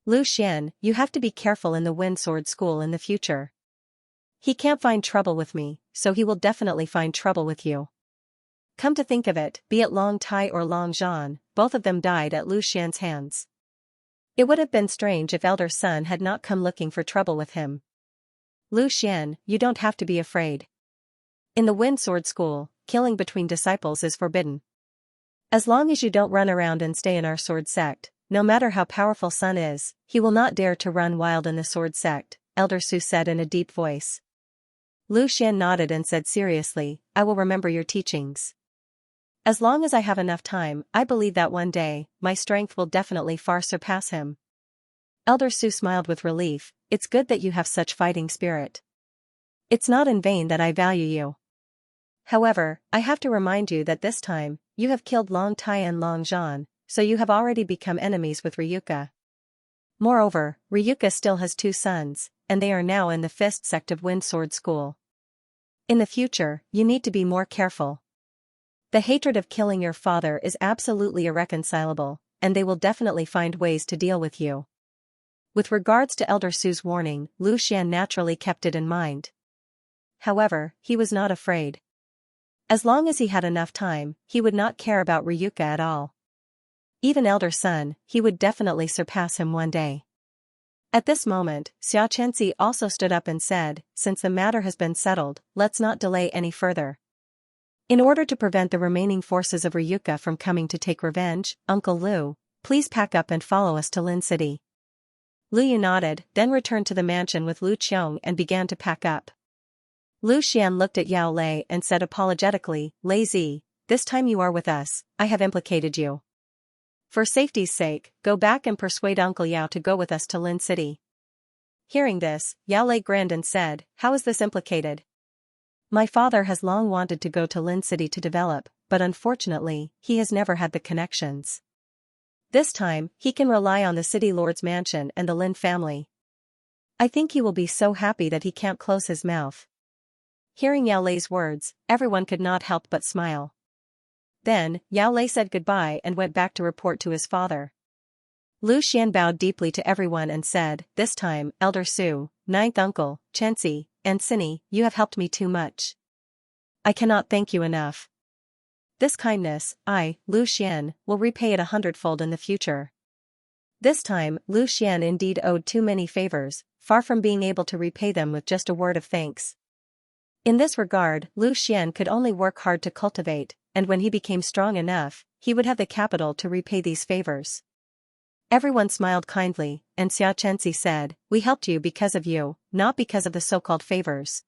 "Lu Xian, you have to be careful in the Wind Sword School in the future. He can't find trouble with me, so he will definitely find trouble with you." Come to think of it, be it Long Tai or Long Zhan, both of them died at Lu Xian's hands. It would have been strange if Elder Sun had not come looking for trouble with him. "Lu Xian, you don't have to be afraid. In the Wind Sword School, killing between disciples is forbidden. As long as you don't run around and stay in our sword sect, no matter how powerful Sun is, he will not dare to run wild in the sword sect," Elder Su said in a deep voice. Lu Xian nodded and said seriously, "I will remember your teachings. As long as I have enough time, I believe that one day, my strength will definitely far surpass him." Elder Su smiled with relief. "It's good that you have such fighting spirit. It's not in vain that I value you. However, I have to remind you that this time, you have killed Long Tai and Long Zhan, so you have already become enemies with Ryuka. Moreover, Ryuka still has 2 sons, and they are now in the 5th sect of Wind Sword School. In the future, you need to be more careful. The hatred of killing your father is absolutely irreconcilable, and they will definitely find ways to deal with you." With regards to Elder Su's warning, Lu Xian naturally kept it in mind. however, he was not afraid. As long as he had enough time, he would not care about Ryuka at all. Even elder son, he would definitely surpass him one day. At this moment, Xianxia also stood up and said, since the matter has been settled, let's not delay any further. In order to prevent the remaining forces of Ryuka from coming to take revenge, Uncle Liu, please pack up and follow us to Lin City. Liu Yu nodded, then returned to the mansion with Lu Qiong and began to pack up. Lu Xian looked at Yao Lei and said apologetically, Lei Zi, this time you are with us, I have implicated you. For safety's sake, go back and persuade Uncle Yao to go with us to Lin City. Hearing this, Yao Lei grinned and said, how is this implicated? My father has long wanted to go to Lin City to develop, but unfortunately, he has never had the connections. This time, he can rely on the city lord's mansion and the Lin family. I think he will be so happy that he can't close his mouth. Hearing Yao Lei's words, everyone could not help but smile. Then, Yao Lei said goodbye and went back to report to his father. Lu Xian bowed deeply to everyone and said, this time, Elder Su, Ninth Uncle, Xianxia, and Cinny, you have helped me too much. I cannot thank you enough. This kindness, I, Lu Xian, will repay it 100-fold in the future. This time, Lu Xian indeed owed too many favors, far from being able to repay them with just a word of thanks. In this regard, Lu Xian could only work hard to cultivate, and when he became strong enough, he would have the capital to repay these favors. Everyone smiled kindly, and Xianxia said, we helped you because of you, not because of the so-called favors.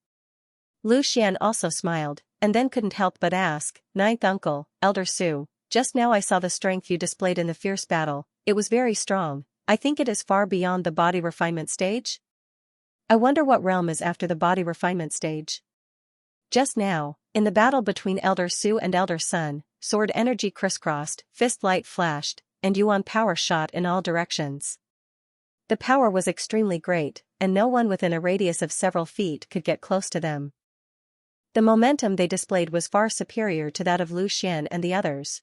Lu Xian also smiled, and then couldn't help but ask, Ninth Uncle, Elder Su, just now I saw the strength you displayed in the fierce battle, it was very strong, I think it is far beyond the body refinement stage? I wonder what realm is after the body refinement stage. Just now, in the battle between Elder Su and Elder Sun, sword energy crisscrossed, fist light flashed, and Yuan power shot in all directions. The power was extremely great, and no one within a radius of several feet could get close to them. The momentum they displayed was far superior to that of Lu Xian and the others.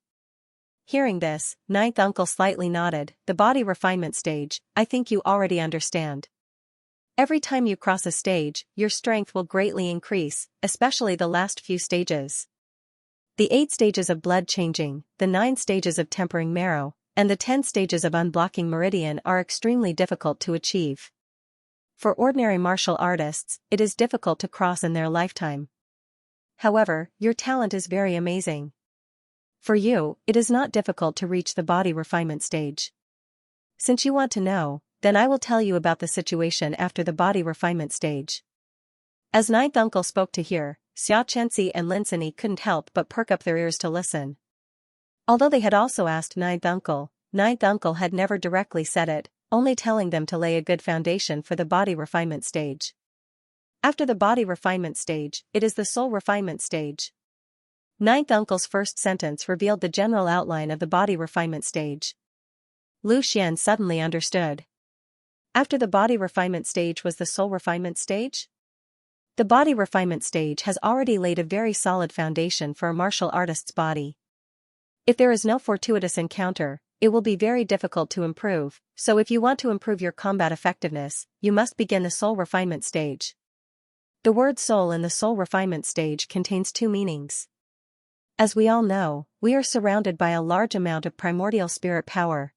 Hearing this, Ninth Uncle slightly nodded, the body refinement stage, I think you already understand. Every time you cross a stage, your strength will greatly increase, especially the last few stages. The 8 stages of blood changing, the 9 stages of tempering marrow, and the 10 stages of unblocking meridian are extremely difficult to achieve. For ordinary martial artists, it is difficult to cross in their lifetime. However, your talent is very amazing. For you, it is not difficult to reach the body refinement stage. Since you want to know, then I will tell you about the situation after the body refinement stage. As Ninth Uncle spoke to hear, Xianxia and Lin Cinny couldn't help but perk up their ears to listen. Although they had also asked Ninth Uncle had never directly said it, only telling them to lay a good foundation for the body refinement stage. After the body refinement stage, it is the soul refinement stage. Ninth Uncle's first sentence revealed the general outline of the body refinement stage. Lu Xian suddenly understood. After the body refinement stage was the soul refinement stage? The body refinement stage has already laid a very solid foundation for a martial artist's body. If there is no fortuitous encounter, it will be very difficult to improve, so if you want to improve your combat effectiveness, you must begin the soul refinement stage. The word soul in the soul refinement stage contains 2 meanings. As we all know, we are surrounded by a large amount of primordial spirit power.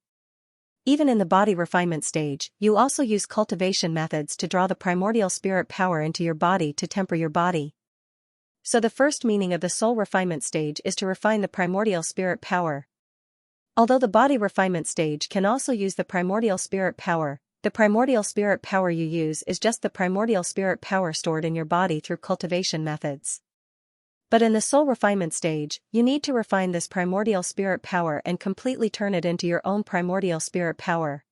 Even in the body refinement stage, you also use cultivation methods to draw the primordial spirit power into your body to temper your body. So the first meaning of the soul refinement stage is to refine the primordial spirit power. Although the body refinement stage can also use the primordial spirit power, the primordial spirit power you use is just the primordial spirit power stored in your body through cultivation methods. But in the soul refinement stage, you need to refine this primordial spirit power and completely turn it into your own primordial spirit power.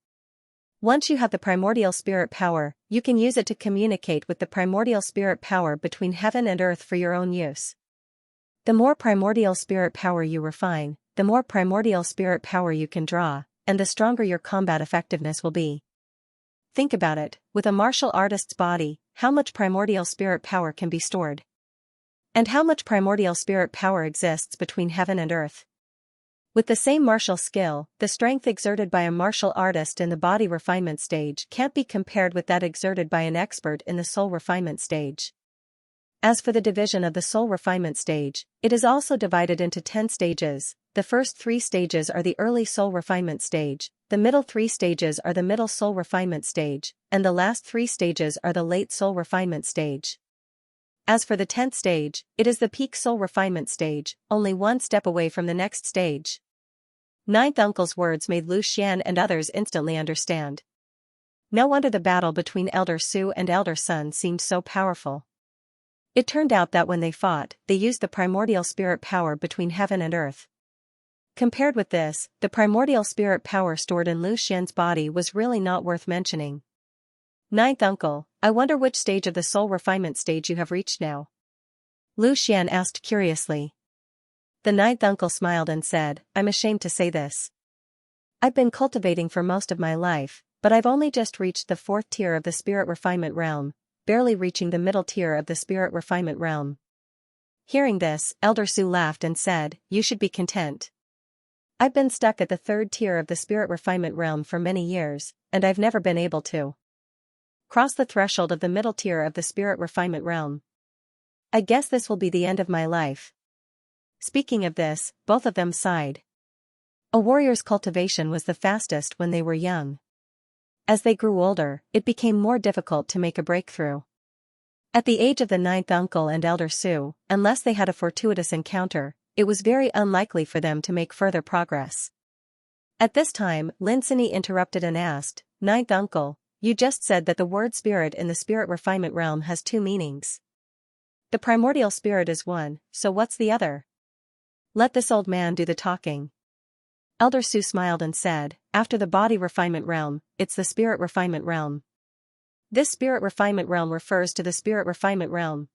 Once you have the primordial spirit power, you can use it to communicate with the primordial spirit power between heaven and earth for your own use. The more primordial spirit power you refine, the more primordial spirit power you can draw, and the stronger your combat effectiveness will be. Think about it, with a martial artist's body, how much primordial spirit power can be stored? And how much primordial spirit power exists between heaven and earth? With the same martial skill, the strength exerted by a martial artist in the body refinement stage can't be compared with that exerted by an expert in the soul refinement stage. As for the division of the soul refinement stage, it is also divided into 10 stages. The first 3 stages are the early soul refinement stage, the middle 3 stages are the middle soul refinement stage, and the last 3 stages are the late soul refinement stage. As for the 10th stage, it is the peak soul refinement stage, only one step away from the next stage. Ninth Uncle's words made Lu Xian and others instantly understand. No wonder the battle between Elder Su and Elder Sun seemed so powerful. It turned out that when they fought, they used the primordial spirit power between heaven and earth. Compared with this, the primordial spirit power stored in Lu Xian's body was really not worth mentioning. Ninth Uncle, I wonder which stage of the soul refinement stage you have reached now? Lu Xian asked curiously. The ninth uncle smiled and said, I'm ashamed to say this. I've been cultivating for most of my life, but I've only just reached the 4th tier of the spirit refinement realm, barely reaching the middle tier of the spirit refinement realm. Hearing this, Elder Su laughed and said, you should be content. I've been stuck at the 3rd tier of the spirit refinement realm for many years, and I've never been able to cross the threshold of the middle tier of the spirit refinement realm. I guess this will be the end of my life. Speaking of this, both of them sighed. A warrior's cultivation was the fastest when they were young. As they grew older, it became more difficult to make a breakthrough. At the age of the 9th uncle and Elder Su, unless they had a fortuitous encounter, it was very unlikely for them to make further progress. At this time, Lin Sini interrupted and asked, 9th uncle, you just said that the word spirit in the spirit refinement realm has 2 meanings. The primordial spirit is one, so what's the other? Let this old man do the talking. Elder Su smiled and said, after the body refinement realm, it's the spirit refinement realm. This spirit refinement realm refers to the spirit refinement realm.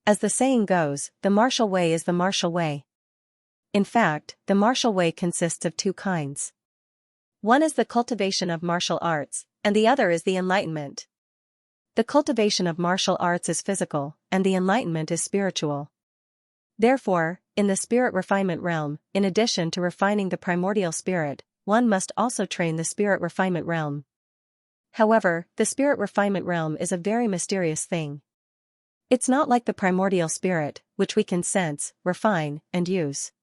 As the saying goes, the martial way is the martial way. In fact, the martial way consists of 2 kinds. One is the cultivation of martial arts, and the other is the enlightenment. The cultivation of martial arts is physical, and the enlightenment is spiritual. Therefore, in the spirit refinement realm, in addition to refining the primordial spirit, one must also train the spirit refinement realm. However, the spirit refinement realm is a very mysterious thing. It's not like the primordial spirit, which we can sense, refine, and use.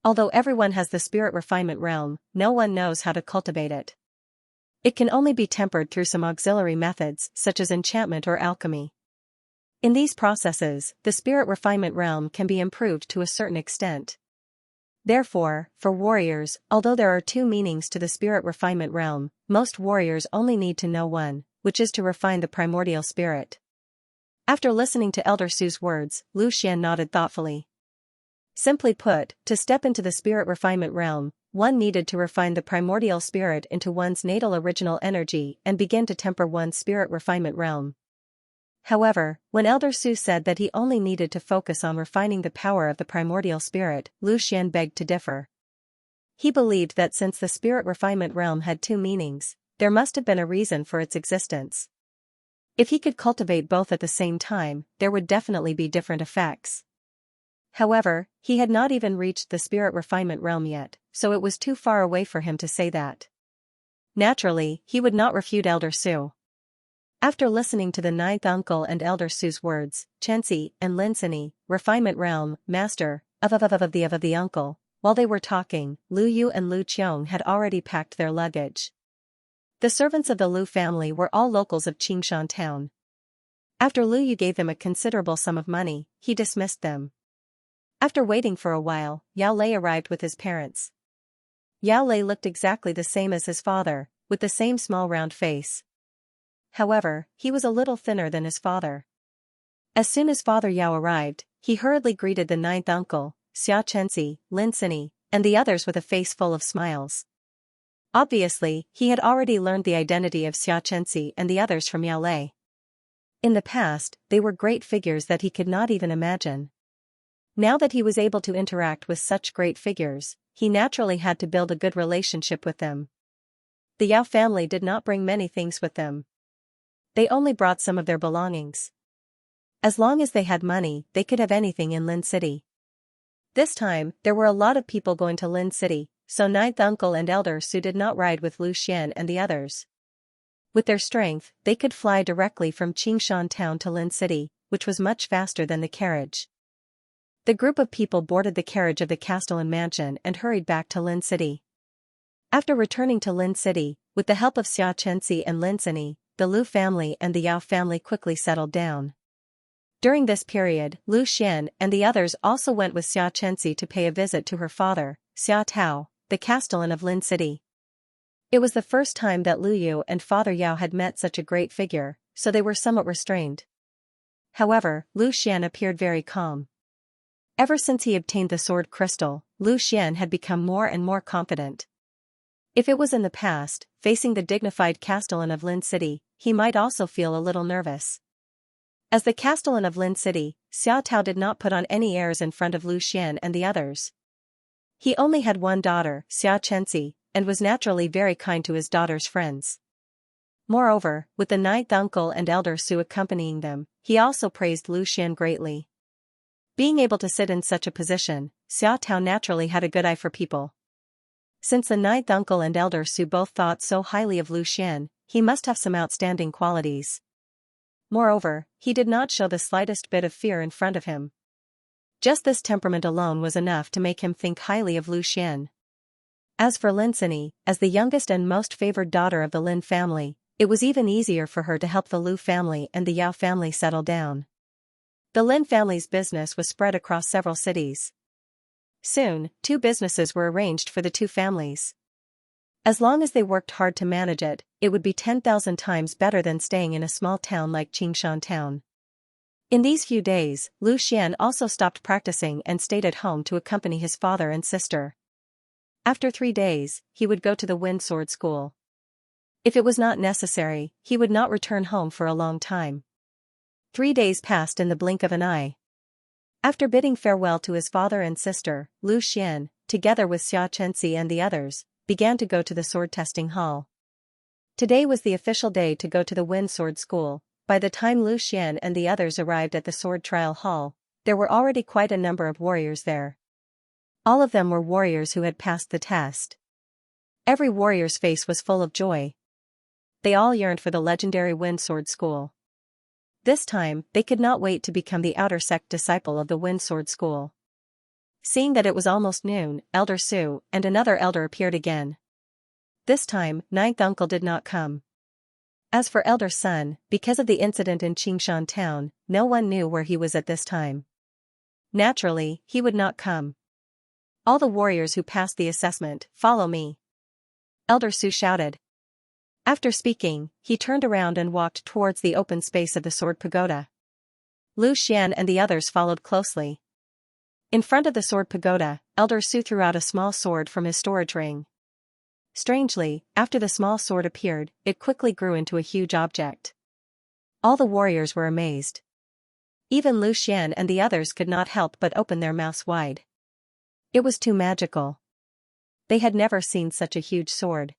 Although everyone has the spirit refinement realm, no one knows how to cultivate it. It can only be tempered through some auxiliary methods, such as enchantment or alchemy. In these processes, the spirit refinement realm can be improved to a certain extent. Therefore, for warriors, although there are 2 meanings to the spirit refinement realm, most warriors only need to know one, which is to refine the primordial spirit. After listening to Elder Su's words, Lu Xian nodded thoughtfully. Simply put, to step into the spirit refinement realm, one needed to refine the primordial spirit into one's natal original energy and begin to temper one's spirit refinement realm. However, when Elder Su said that he only needed to focus on refining the power of the primordial spirit, Lu Xian begged to differ. He believed that since the spirit refinement realm had 2 meanings, there must have been a reason for its existence. If he could cultivate both at the same time, there would definitely be different effects. However, he had not even reached the spirit refinement realm yet, so it was too far away for him to say that. Naturally, he would not refute Elder Su. After listening to the 9th uncle and Elder Su's words, Xianxia and Lin Sini, refinement realm, master, of the uncle, while they were talking, Lu Yu and Lu Qiong had already packed their luggage. The servants of the Lu family were all locals of Xingshan town. After Lu Yu gave them a considerable sum of money, he dismissed them. After waiting for a while, Yao Lei arrived with his parents. Yao Lei looked exactly the same as his father, with the same small round face. However, he was a little thinner than his father. As soon as Father Yao arrived, he hurriedly greeted the 9th uncle, Xianxia, Lin Sini, and the others with a face full of smiles. Obviously, he had already learned the identity of Xianxia and the others from Yao Lei. In the past, they were great figures that he could not even imagine. Now that he was able to interact with such great figures, he naturally had to build a good relationship with them. The Yao family did not bring many things with them. They only brought some of their belongings. As long as they had money, they could have anything in Lin City. This time, there were a lot of people going to Lin City, so 9th uncle and Elder Su did not ride with Lu Xian and the others. With their strength, they could fly directly from Xingshan town to Lin City, which was much faster than the carriage. The group of people boarded the carriage of the castellan mansion and hurried back to Lin City. After returning to Lin City, with the help of Xianxia and Lin City, the Lu family and the Yao family quickly settled down. During this period, Lu Xian and the others also went with Xianxia to pay a visit to her father, Xia Tao, the castellan of Lin City. It was the first time that Lu Yu and Father Yao had met such a great figure, so they were somewhat restrained. However, Lu Xian appeared very calm. Ever since he obtained the sword crystal, Lu Xian had become more and more confident. If it was in the past, facing the dignified castellan of Lin City, he might also feel a little nervous. As the castellan of Lin City, Xiao Tao did not put on any airs in front of Lu Xian and the others. He only had one daughter, Xianxia, and was naturally very kind to his daughter's friends. Moreover, with the ninth uncle and elder Su accompanying them, he also praised Lu Xian greatly. Being able to sit in such a position, Xiao Tao naturally had a good eye for people. Since the ninth uncle and elder Su both thought so highly of Lu Xian, he must have some outstanding qualities. Moreover, he did not show the slightest bit of fear in front of him. Just this temperament alone was enough to make him think highly of Lu Xian. As for Lin Cini, as the youngest and most favored daughter of the Lin family, it was even easier for her to help the Lu family and the Yao family settle down. The Lin family's business was spread across several cities. Soon, 2 businesses were arranged for the 2 families. As long as they worked hard to manage it, it would be 10,000 times better than staying in a small town like Qingshan town. In these few days, Lu Xian also stopped practicing and stayed at home to accompany his father and sister. After 3 days, he would go to the wind sword school. If it was not necessary, he would not return home for a long time. 3 days passed in the blink of an eye. After bidding farewell to his father and sister, Lu Xian, together with Xianxia and the others, began to go to the sword testing hall. Today was the official day to go to the wind sword school. By the time Lu Xian and the others arrived at the sword trial hall, there were already quite a number of warriors there. All of them were warriors who had passed the test. Every warrior's face was full of joy. They all yearned for the legendary wind sword school. This time, they could not wait to become the outer sect disciple of the wind sword school. Seeing that it was almost noon, Elder Su and another elder appeared again. This time, ninth uncle did not come. As for elder son, because of the incident in Qingshan town, no one knew where he was at this time. Naturally, he would not come. All the warriors who passed the assessment, follow me. Elder Su shouted. After speaking, he turned around and walked towards the open space of the sword pagoda. Lu Xian and the others followed closely. In front of the sword pagoda, Elder Su threw out a small sword from his storage ring. Strangely, after the small sword appeared, it quickly grew into a huge object. All the warriors were amazed. Even Lu Xian and the others could not help but open their mouths wide. It was too magical. They had never seen such a huge sword.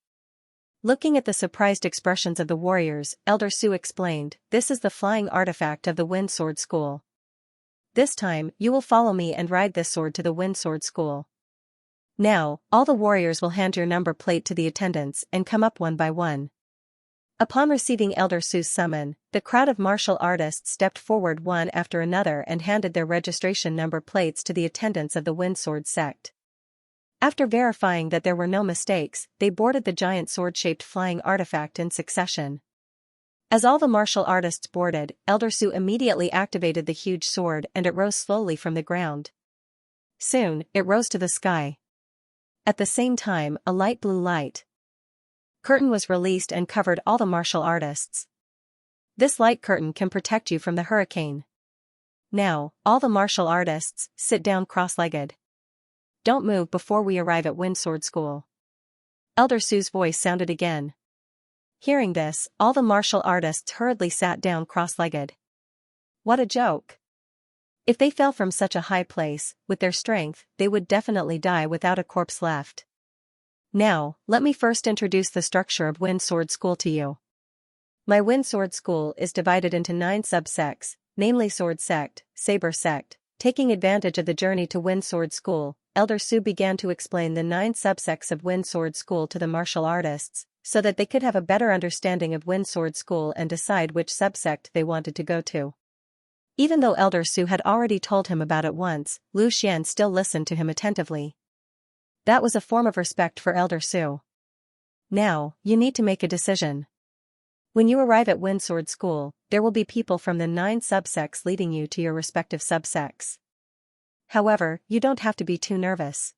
Looking at the surprised expressions of the warriors, Elder Su explained, "This is the flying artifact of the Wind Sword School. This time, you will follow me and ride this sword to the Wind Sword School. Now, all the warriors will hand your number plate to the attendants and come up one by one." Upon receiving Elder Su's summon, the crowd of martial artists stepped forward one after another and handed their registration number plates to the attendants of the Wind Sword sect. After verifying that there were no mistakes, they boarded the giant sword-shaped flying artifact in succession. As all the martial artists boarded, Elder Su immediately activated the huge sword and it rose slowly from the ground. Soon, it rose to the sky. At the same time, a light blue light curtain was released and covered all the martial artists. This light curtain can protect you from the hurricane. Now, all the martial artists, sit down cross-legged. Don't move before we arrive at Wind Sword School. Elder Su's voice sounded again. Hearing this, all the martial artists hurriedly sat down cross-legged. What a joke! If they fell from such a high place, with their strength, they would definitely die without a corpse left. Now, let me first introduce the structure of Wind Sword School to you. My Wind Sword School is divided into 9 subsects, namely Sword Sect, Saber Sect. Taking advantage of the journey to Wind Sword School, Elder Su began to explain the 9 subsects of Wind Sword School to the martial artists, so that they could have a better understanding of Wind Sword School and decide which subsect they wanted to go to. Even though Elder Su had already told him about it once, Lu Xian still listened to him attentively. That was a form of respect for Elder Su. Now, you need to make a decision. When you arrive at Windsword School, there will be people from the 9 subsects leading you to your respective subsects. However, you don't have to be too nervous.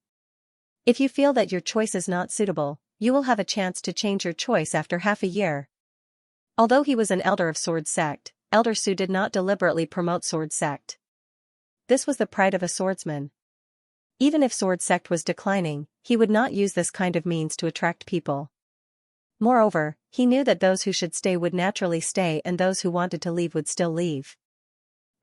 If you feel that your choice is not suitable, you will have a chance to change your choice after half a year. Although he was an elder of Sword Sect, Elder Su did not deliberately promote Sword Sect. This was the pride of a swordsman. Even if Sword Sect was declining, he would not use this kind of means to attract people. Moreover, he knew that those who should stay would naturally stay and those who wanted to leave would still leave.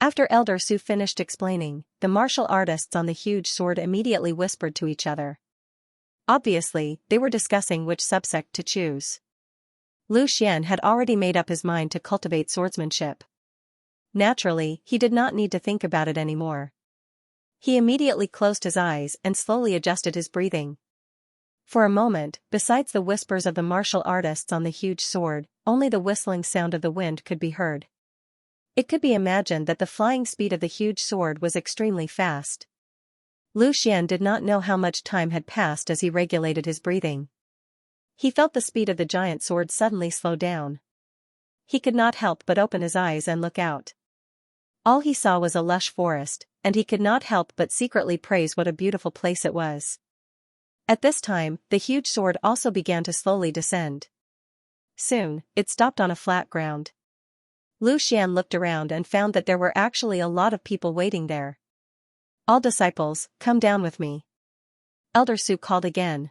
After Elder Su finished explaining, the martial artists on the huge sword immediately whispered to each other. Obviously, they were discussing which subsect to choose. Lu Xian had already made up his mind to cultivate swordsmanship. Naturally, he did not need to think about it anymore. He immediately closed his eyes and slowly adjusted his breathing. For a moment, besides the whispers of the martial artists on the huge sword, only the whistling sound of the wind could be heard. It could be imagined that the flying speed of the huge sword was extremely fast. Lu Xian did not know how much time had passed as he regulated his breathing. He felt the speed of the giant sword suddenly slow down. He could not help but open his eyes and look out. All he saw was a lush forest, and he could not help but secretly praise what a beautiful place it was. At this time, the huge sword also began to slowly descend. Soon, it stopped on a flat ground. Lu Xian looked around and found that there were actually a lot of people waiting there. All disciples, come down with me. Elder Su called again.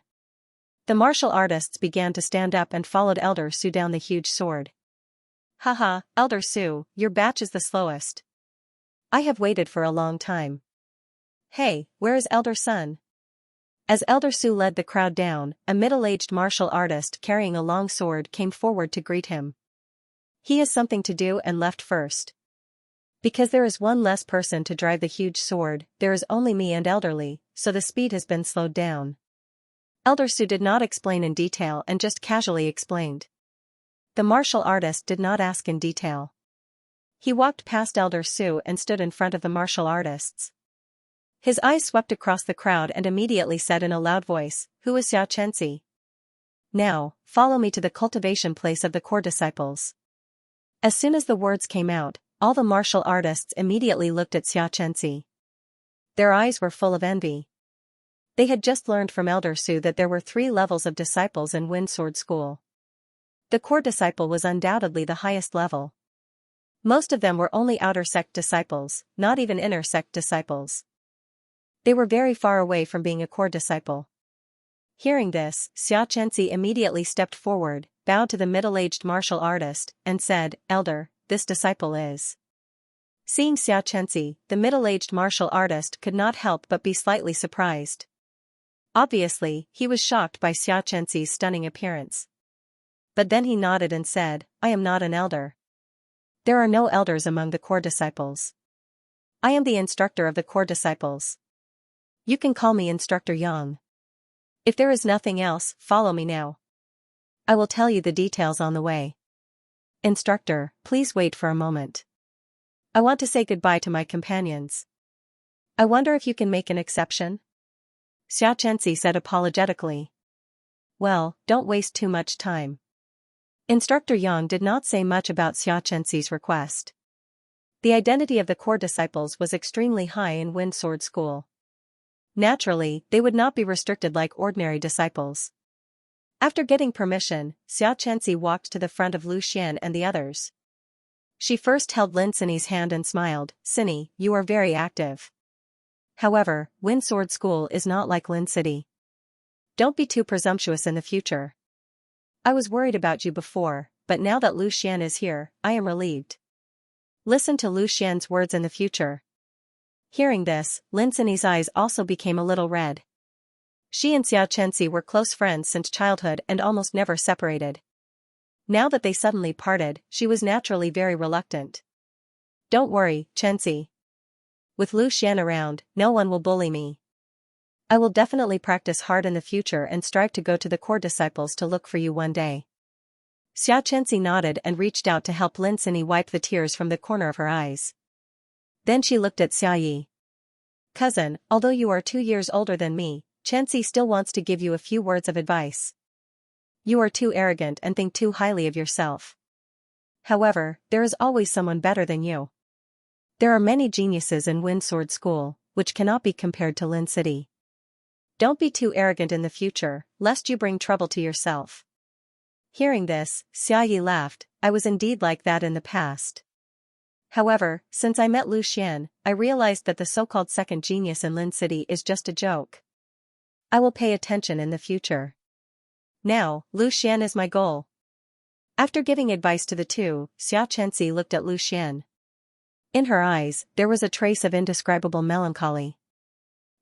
The martial artists began to stand up and followed Elder Su down the huge sword. Haha, Elder Su, your batch is the slowest. I have waited for a long time. Hey, where is Elder Sun? As Elder Su led the crowd down, a middle-aged martial artist carrying a long sword came forward to greet him. He has something to do and left first. Because there is one less person to drive the huge sword, there is only me and Elderly, so the speed has been slowed down. Elder Su did not explain in detail and just casually explained. The martial artist did not ask in detail. He walked past Elder Su and stood in front of the martial artists. His eyes swept across the crowd and immediately said in a loud voice, "Who is Xianxia? Now, follow me to the cultivation place of the core disciples." As soon as the words came out, all the martial artists immediately looked at Xianxia. Their eyes were full of envy. They had just learned from Elder Su that there were 3 levels of disciples in Windsword School. The core disciple was undoubtedly the highest level. Most of them were only outer sect disciples, not even inner sect disciples. They were very far away from being a core disciple. Hearing this, Xianxia immediately stepped forward, bowed to the middle-aged martial artist, and said, "Elder, this disciple is." Seeing Xianxia, the middle-aged martial artist could not help but be slightly surprised. Obviously, he was shocked by Xianxia's stunning appearance. But then he nodded and said, "I am not an elder. There are no elders among the core disciples. I am the instructor of the core disciples. You can call me Instructor Yang. If there is nothing else, follow me now. I will tell you the details on the way." "Instructor, please wait for a moment. I want to say goodbye to my companions. I wonder if you can make an exception?" Xianxia said apologetically. "Well, don't waste too much time." Instructor Yang did not say much about Xianxia's request. The identity of the core disciples was extremely high in Windsword School. Naturally, they would not be restricted like ordinary disciples. After getting permission, Xianxia walked to the front of Lu Xian and the others. She first held Lin Sini's hand and smiled, "Sini, you are very active. However, Windsword School is not like Lin City. Don't be too presumptuous in the future. I was worried about you before, but now that Lu Xian is here, I am relieved. Listen to Lu Xian's words in the future." Hearing this, Lin Sini's eyes also became a little red. She and Xianxia were close friends since childhood and almost never separated. Now that they suddenly parted, she was naturally very reluctant. "Don't worry, Chenxi. With Lu Xian around, no one will bully me. I will definitely practice hard in the future and strive to go to the core disciples to look for you one day." Xianxia nodded and reached out to help Lin Sini wipe the tears from the corner of her eyes. Then she looked at Xiaoyi. Cousin, although you are 2 years older than me, Xianxia still wants to give you a few words of advice. You are too arrogant and think too highly of yourself. However, there is always someone better than you. There are many geniuses in Wind Sword School, which cannot be compared to Lin City. Don't be too arrogant in the future, lest you bring trouble to yourself. Hearing this, Xiaoyi laughed. I was indeed like that in the past. However, since I met Lu Xian, I realized that the so-called second genius in Lin City is just a joke. I will pay attention in the future. Now, Lu Xian is my goal. After giving advice to the two, Xianxia looked at Lu Xian. In her eyes, there was a trace of indescribable melancholy.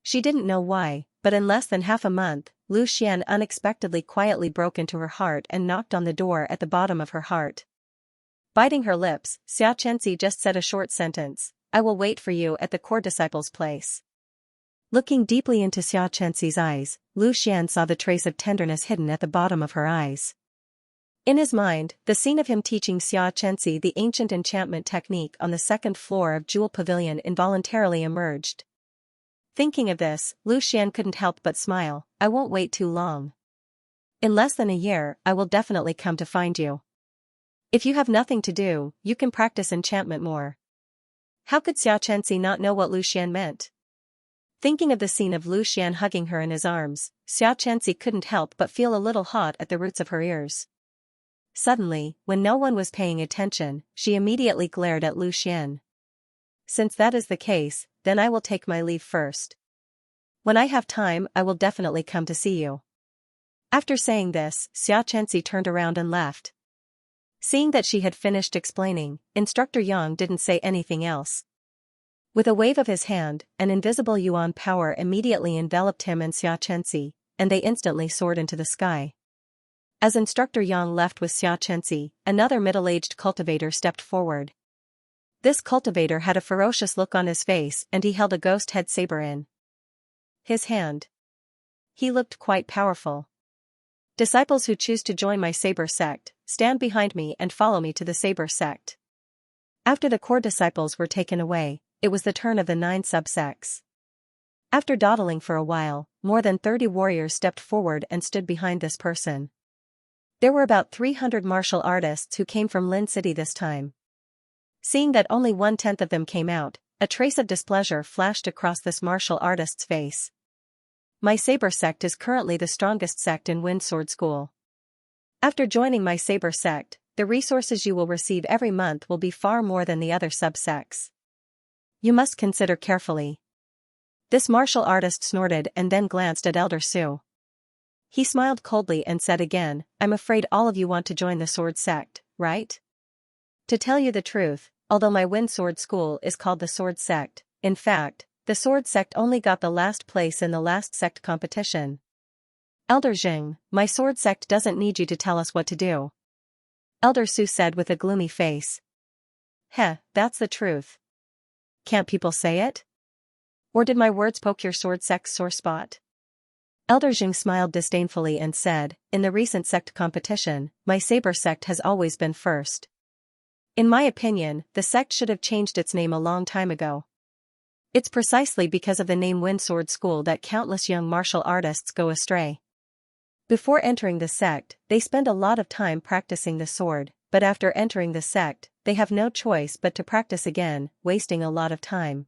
She didn't know why, but in less than half a month, Lu Xian unexpectedly quietly broke into her heart and knocked on the door at the bottom of her heart. Biting her lips, Xianxia just said a short sentence, I will wait for you at the core disciple's place. Looking deeply into Xianxia's eyes, Lu Xian saw the trace of tenderness hidden at the bottom of her eyes. In his mind, the scene of him teaching Xianxia the ancient enchantment technique on the second floor of Jewel Pavilion involuntarily emerged. Thinking of this, Lu Xian couldn't help but smile. I won't wait too long. In less than a year, I will definitely come to find you. If you have nothing to do, you can practice enchantment more. How could Xianxia not know what Lu Xian meant? Thinking of the scene of Lu Xian hugging her in his arms, Xianxia couldn't help but feel a little hot at the roots of her ears. Suddenly, when no one was paying attention, she immediately glared at Lu Xian. Since that is the case, then I will take my leave first. When I have time, I will definitely come to see you. After saying this, Xianxia turned around and left. Seeing that she had finished explaining, Instructor Yang didn't say anything else. With a wave of his hand, an invisible yuan power immediately enveloped him and Xianxia, and they instantly soared into the sky. As Instructor Yang left with Xianxia, another middle-aged cultivator stepped forward. This cultivator had a ferocious look on his face and he held a ghost head saber in his hand. He looked quite powerful. Disciples who choose to join my saber sect, stand behind me and follow me to the saber sect. After the core disciples were taken away, it was the turn of the 9 subsects. After dawdling for a while, more than 30 warriors stepped forward and stood behind this person. There were about 300 martial artists who came from Lin City this time. Seeing that only 1/10 of them came out, a trace of displeasure flashed across this martial artist's face. My saber sect is currently the strongest sect in Wind Sword School. After joining my saber sect, the resources you will receive every month will be far more than the other subsects. You must consider carefully. This martial artist snorted and then glanced at Elder Su. He smiled coldly and said again, I'm afraid all of you want to join the sword sect, right? To tell you the truth, although my Wind Sword School is called the Sword Sect, in fact, the Sword Sect only got the last place in the last sect competition. Elder Jing, my Sword Sect doesn't need you to tell us what to do. Elder Su said with a gloomy face. Heh, that's the truth. Can't people say it? Or did my words poke your Sword Sect's sore spot? Elder Jing smiled disdainfully and said, in the recent sect competition, my saber sect has always been first. In my opinion, the sect should have changed its name a long time ago. It's precisely because of the name Wind Sword School that countless young martial artists go astray. Before entering the sect, they spend a lot of time practicing the sword, but after entering the sect, they have no choice but to practice again, wasting a lot of time.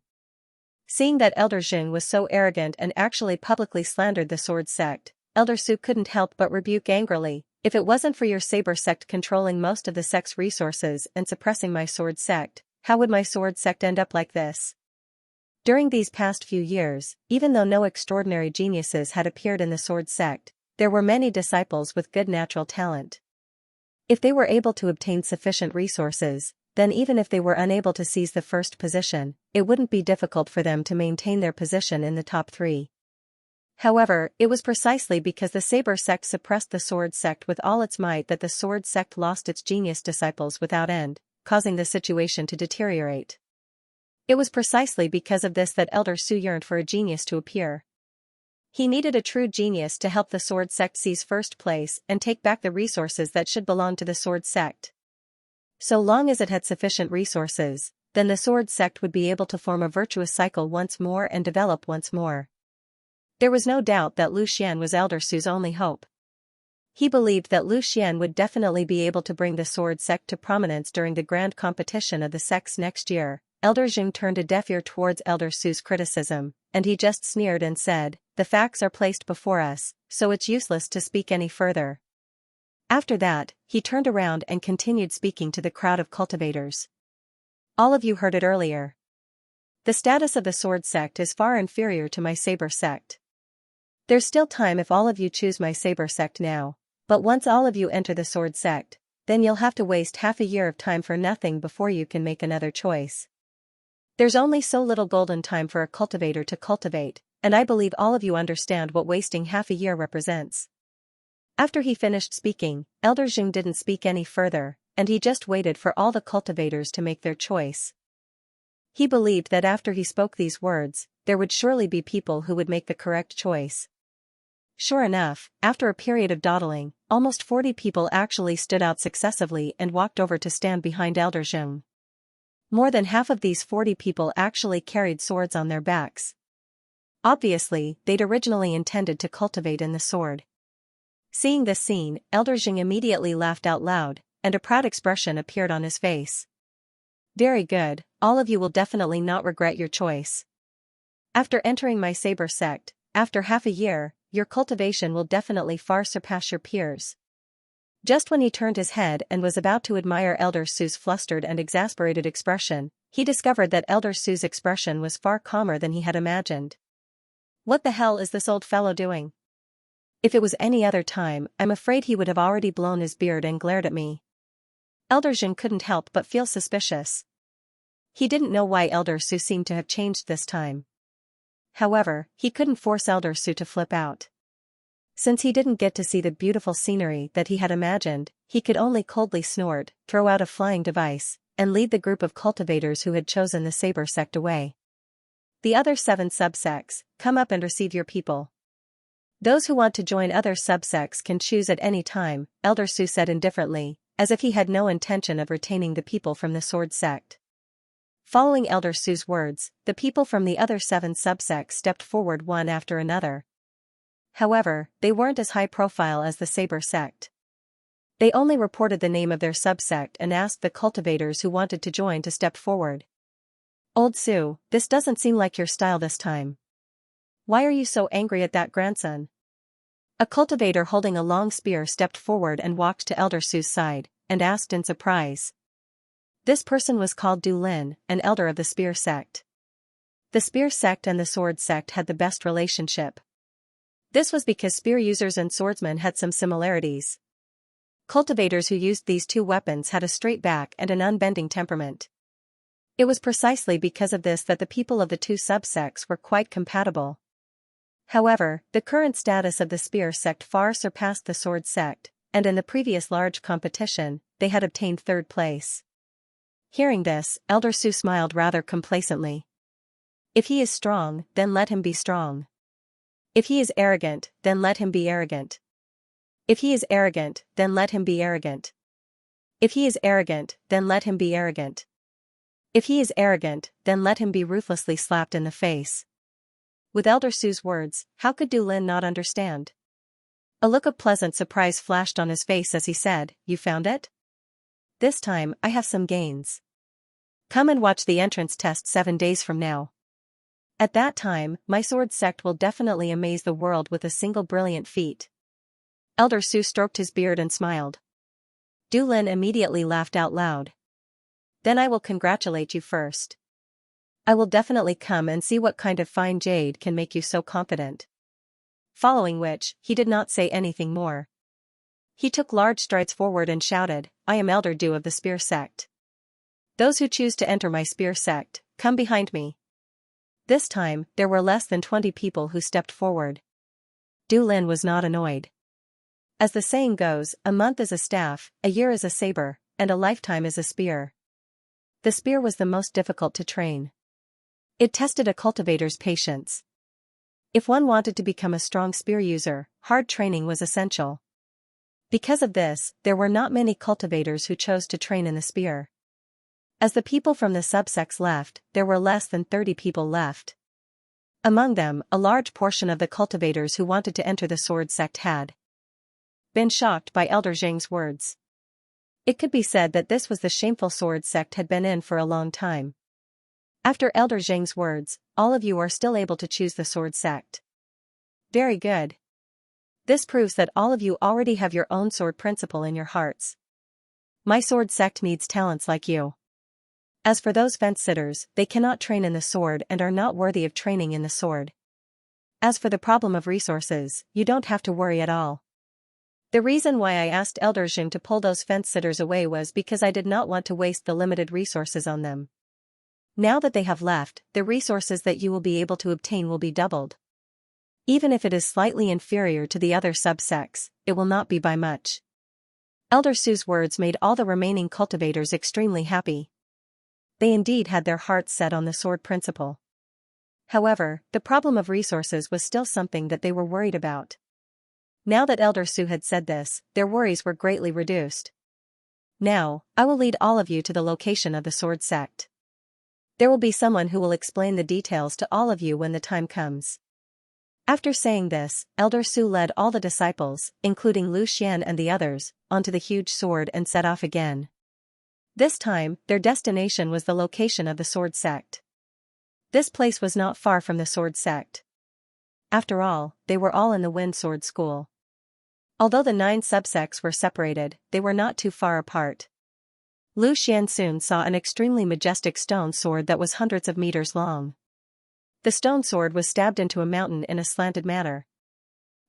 Seeing that Elder Jing was so arrogant and actually publicly slandered the sword sect, Elder Su couldn't help but rebuke angrily, if it wasn't for your saber sect controlling most of the sect's resources and suppressing my sword sect, how would my sword sect end up like this? During these past few years, even though no extraordinary geniuses had appeared in the sword sect, there were many disciples with good natural talent. If they were able to obtain sufficient resources, then even if they were unable to seize the first position, it wouldn't be difficult for them to maintain their position in the top 3. However, it was precisely because the saber sect suppressed the sword sect with all its might that the sword sect lost its genius disciples without end, causing the situation to deteriorate. It was precisely because of this that Elder Su yearned for a genius to appear. He needed a true genius to help the sword sect seize first place and take back the resources that should belong to the sword sect. So long as it had sufficient resources, then the sword sect would be able to form a virtuous cycle once more and develop once more. There was no doubt that Lu Xian was Elder Su's only hope. He believed that Lu Xian would definitely be able to bring the sword sect to prominence during the grand competition of the sects next year. Elder Jing turned a deaf ear towards Elder Su's criticism, and he just sneered and said, "The facts are placed before us, so it's useless to speak any further." After that, he turned around and continued speaking to the crowd of cultivators. All of you heard it earlier. The status of the sword sect is far inferior to my saber sect. There's still time if all of you choose my saber sect now, but once all of you enter the sword sect, then you'll have to waste half a year of time for nothing before you can make another choice. There's only so little golden time for a cultivator to cultivate, and I believe all of you understand what wasting half a year represents. After he finished speaking, Elder Jing didn't speak any further, and he just waited for all the cultivators to make their choice. He believed that after he spoke these words, there would surely be people who would make the correct choice. Sure enough, after a period of dawdling, almost 40 people actually stood out successively and walked over to stand behind Elder Jing. More than half of these 40 people actually carried swords on their backs. Obviously, they'd originally intended to cultivate in the sword. Seeing this scene, Elder Jing immediately laughed out loud, and a proud expression appeared on his face. Very good, all of you will definitely not regret your choice. After entering my saber sect, after half a year, your cultivation will definitely far surpass your peers. Just when he turned his head and was about to admire Elder Su's flustered and exasperated expression, he discovered that Elder Su's expression was far calmer than he had imagined. What the hell is this old fellow doing? If it was any other time, I'm afraid he would have already blown his beard and glared at me. Elder Jing couldn't help but feel suspicious. He didn't know why Elder Su seemed to have changed this time. However, he couldn't force Elder Su to flip out. Since he didn't get to see the beautiful scenery that he had imagined, he could only coldly snort, throw out a flying device, and lead the group of cultivators who had chosen the saber sect away. The other 7 subsects, come up and receive your people. Those who want to join other subsects can choose at any time, Elder Su said indifferently, as if he had no intention of retaining the people from the sword sect. Following Elder Su's words, the people from the other 7 subsects stepped forward one after another. However, they weren't as high profile as the saber sect. They only reported the name of their subsect and asked the cultivators who wanted to join to step forward. Old Su, this doesn't seem like your style this time. Why are you so angry at that grandson? A cultivator holding a long spear stepped forward and walked to Elder Su's side, and asked in surprise. This person was called Du Lin, an elder of the spear sect. The spear sect and the sword sect had the best relationship. This was because spear users and swordsmen had some similarities. Cultivators who used these two weapons had a straight back and an unbending temperament. It was precisely because of this that the people of the two subsects were quite compatible. However, the current status of the spear sect far surpassed the sword sect, and in the previous large competition, they had obtained 3rd place. Hearing this, Elder Su smiled rather complacently. If he is strong, then let him be strong. If he is arrogant, then let him be arrogant. If he is arrogant, then let him be arrogant. If he is arrogant, then let him be arrogant. If he is arrogant, then let him be ruthlessly slapped in the face. With Elder Su's words, how could Du Lin not understand? A look of pleasant surprise flashed on his face as he said, "You found it? This time, I have some gains. Come and watch the entrance test 7 days from now. At that time, my sword sect will definitely amaze the world with a single brilliant feat." Elder Su stroked his beard and smiled. Du Lin immediately laughed out loud. "Then I will congratulate you first. I will definitely come and see what kind of fine jade can make you so confident." Following which, he did not say anything more. He took large strides forward and shouted, "I am Elder Du of the spear sect. Those who choose to enter my spear sect, come behind me." This time, there were less than 20 people who stepped forward. Du Lin was not annoyed. As the saying goes, a month is a staff, a year is a saber, and a lifetime is a spear. The spear was the most difficult to train. It tested a cultivator's patience. If one wanted to become a strong spear user, hard training was essential. Because of this, there were not many cultivators who chose to train in the spear. As the people from the subsects left, there were less than 30 people left. Among them, a large portion of the cultivators who wanted to enter the sword sect had been shocked by Elder Zheng's words. It could be said that this was the shameful sword sect had been in for a long time. After Elder Zheng's words, all of you are still able to choose the sword sect. Very good. This proves that all of you already have your own sword principle in your hearts. My sword sect needs talents like you. As for those fence-sitters, they cannot train in the sword and are not worthy of training in the sword. As for the problem of resources, you don't have to worry at all. The reason why I asked Elder Zheng to pull those fence-sitters away was because I did not want to waste the limited resources on them. Now that they have left, the resources that you will be able to obtain will be doubled. Even if it is slightly inferior to the other subsects, it will not be by much. Elder Su's words made all the remaining cultivators extremely happy. They indeed had their hearts set on the sword principle. However, the problem of resources was still something that they were worried about. Now that Elder Su had said this, their worries were greatly reduced. Now, I will lead all of you to the location of the sword sect. There will be someone who will explain the details to all of you when the time comes. After saying this, Elder Su led all the disciples, including Lu Xian and the others, onto the huge sword and set off again. This time, their destination was the location of the sword sect. This place was not far from the sword sect. After all, they were all in the Wind Sword School. Although the 9 subsects were separated, they were not too far apart. Lu Xian soon saw an extremely majestic stone sword that was hundreds of meters long. The stone sword was stabbed into a mountain in a slanted manner.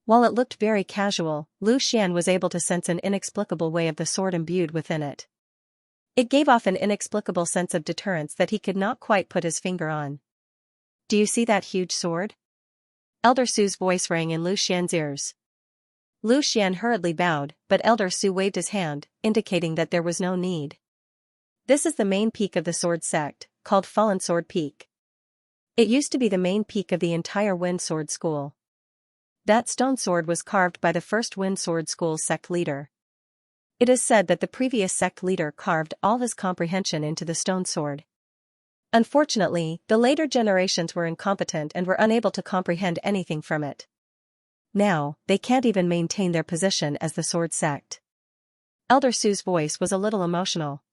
While it looked very casual, Lu Xian was able to sense an inexplicable way of the sword imbued within it. It gave off an inexplicable sense of deterrence that he could not quite put his finger on. Do you see that huge sword? Elder Su's voice rang in Lu Xian's ears. Lu Xian hurriedly bowed, but Elder Su waved his hand, indicating that there was no need. This is the main peak of the sword sect, called Fallen Sword Peak. It used to be the main peak of the entire Wind Sword School. That stone sword was carved by the first Wind Sword School sect leader. It is said that the previous sect leader carved all his comprehension into the stone sword. Unfortunately, the later generations were incompetent and were unable to comprehend anything from it. Now, they can't even maintain their position as the sword sect. Elder Su's voice was a little emotional.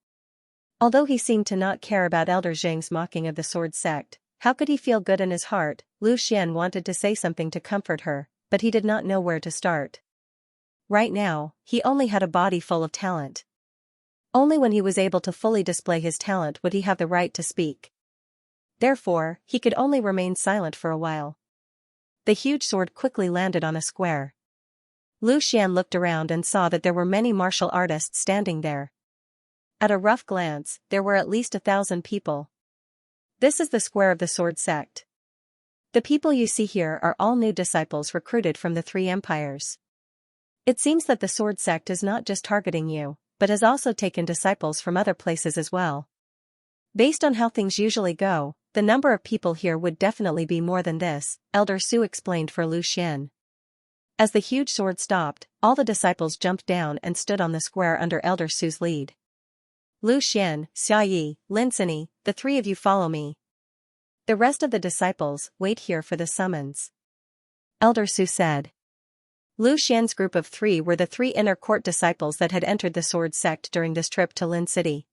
Although he seemed to not care about Elder Zheng's mocking of the sword sect, how could he feel good in his heart? Lu Xian wanted to say something to comfort her, but he did not know where to start. Right now, he only had a body full of talent. Only when he was able to fully display his talent would he have the right to speak. Therefore, he could only remain silent for a while. The huge sword quickly landed on a square. Lu Xian looked around and saw that there were many martial artists standing there. At a rough glance, there were at least 1,000 people. This is the square of the sword sect. The people you see here are all new disciples recruited from the 3 empires. It seems that the sword sect is not just targeting you, but has also taken disciples from other places as well. Based on how things usually go, the number of people here would definitely be more than this, Elder Su explained for Lu Xian. As the huge sword stopped, all the disciples jumped down and stood on the square under Elder Su's lead. Lu Xian, Xiayi, Lin Sini, the 3 of you follow me. The rest of the disciples, wait here for the summons. Elder Su said. Lu Xian's group of 3 were the 3 inner court disciples that had entered the sword sect during this trip to Lin City.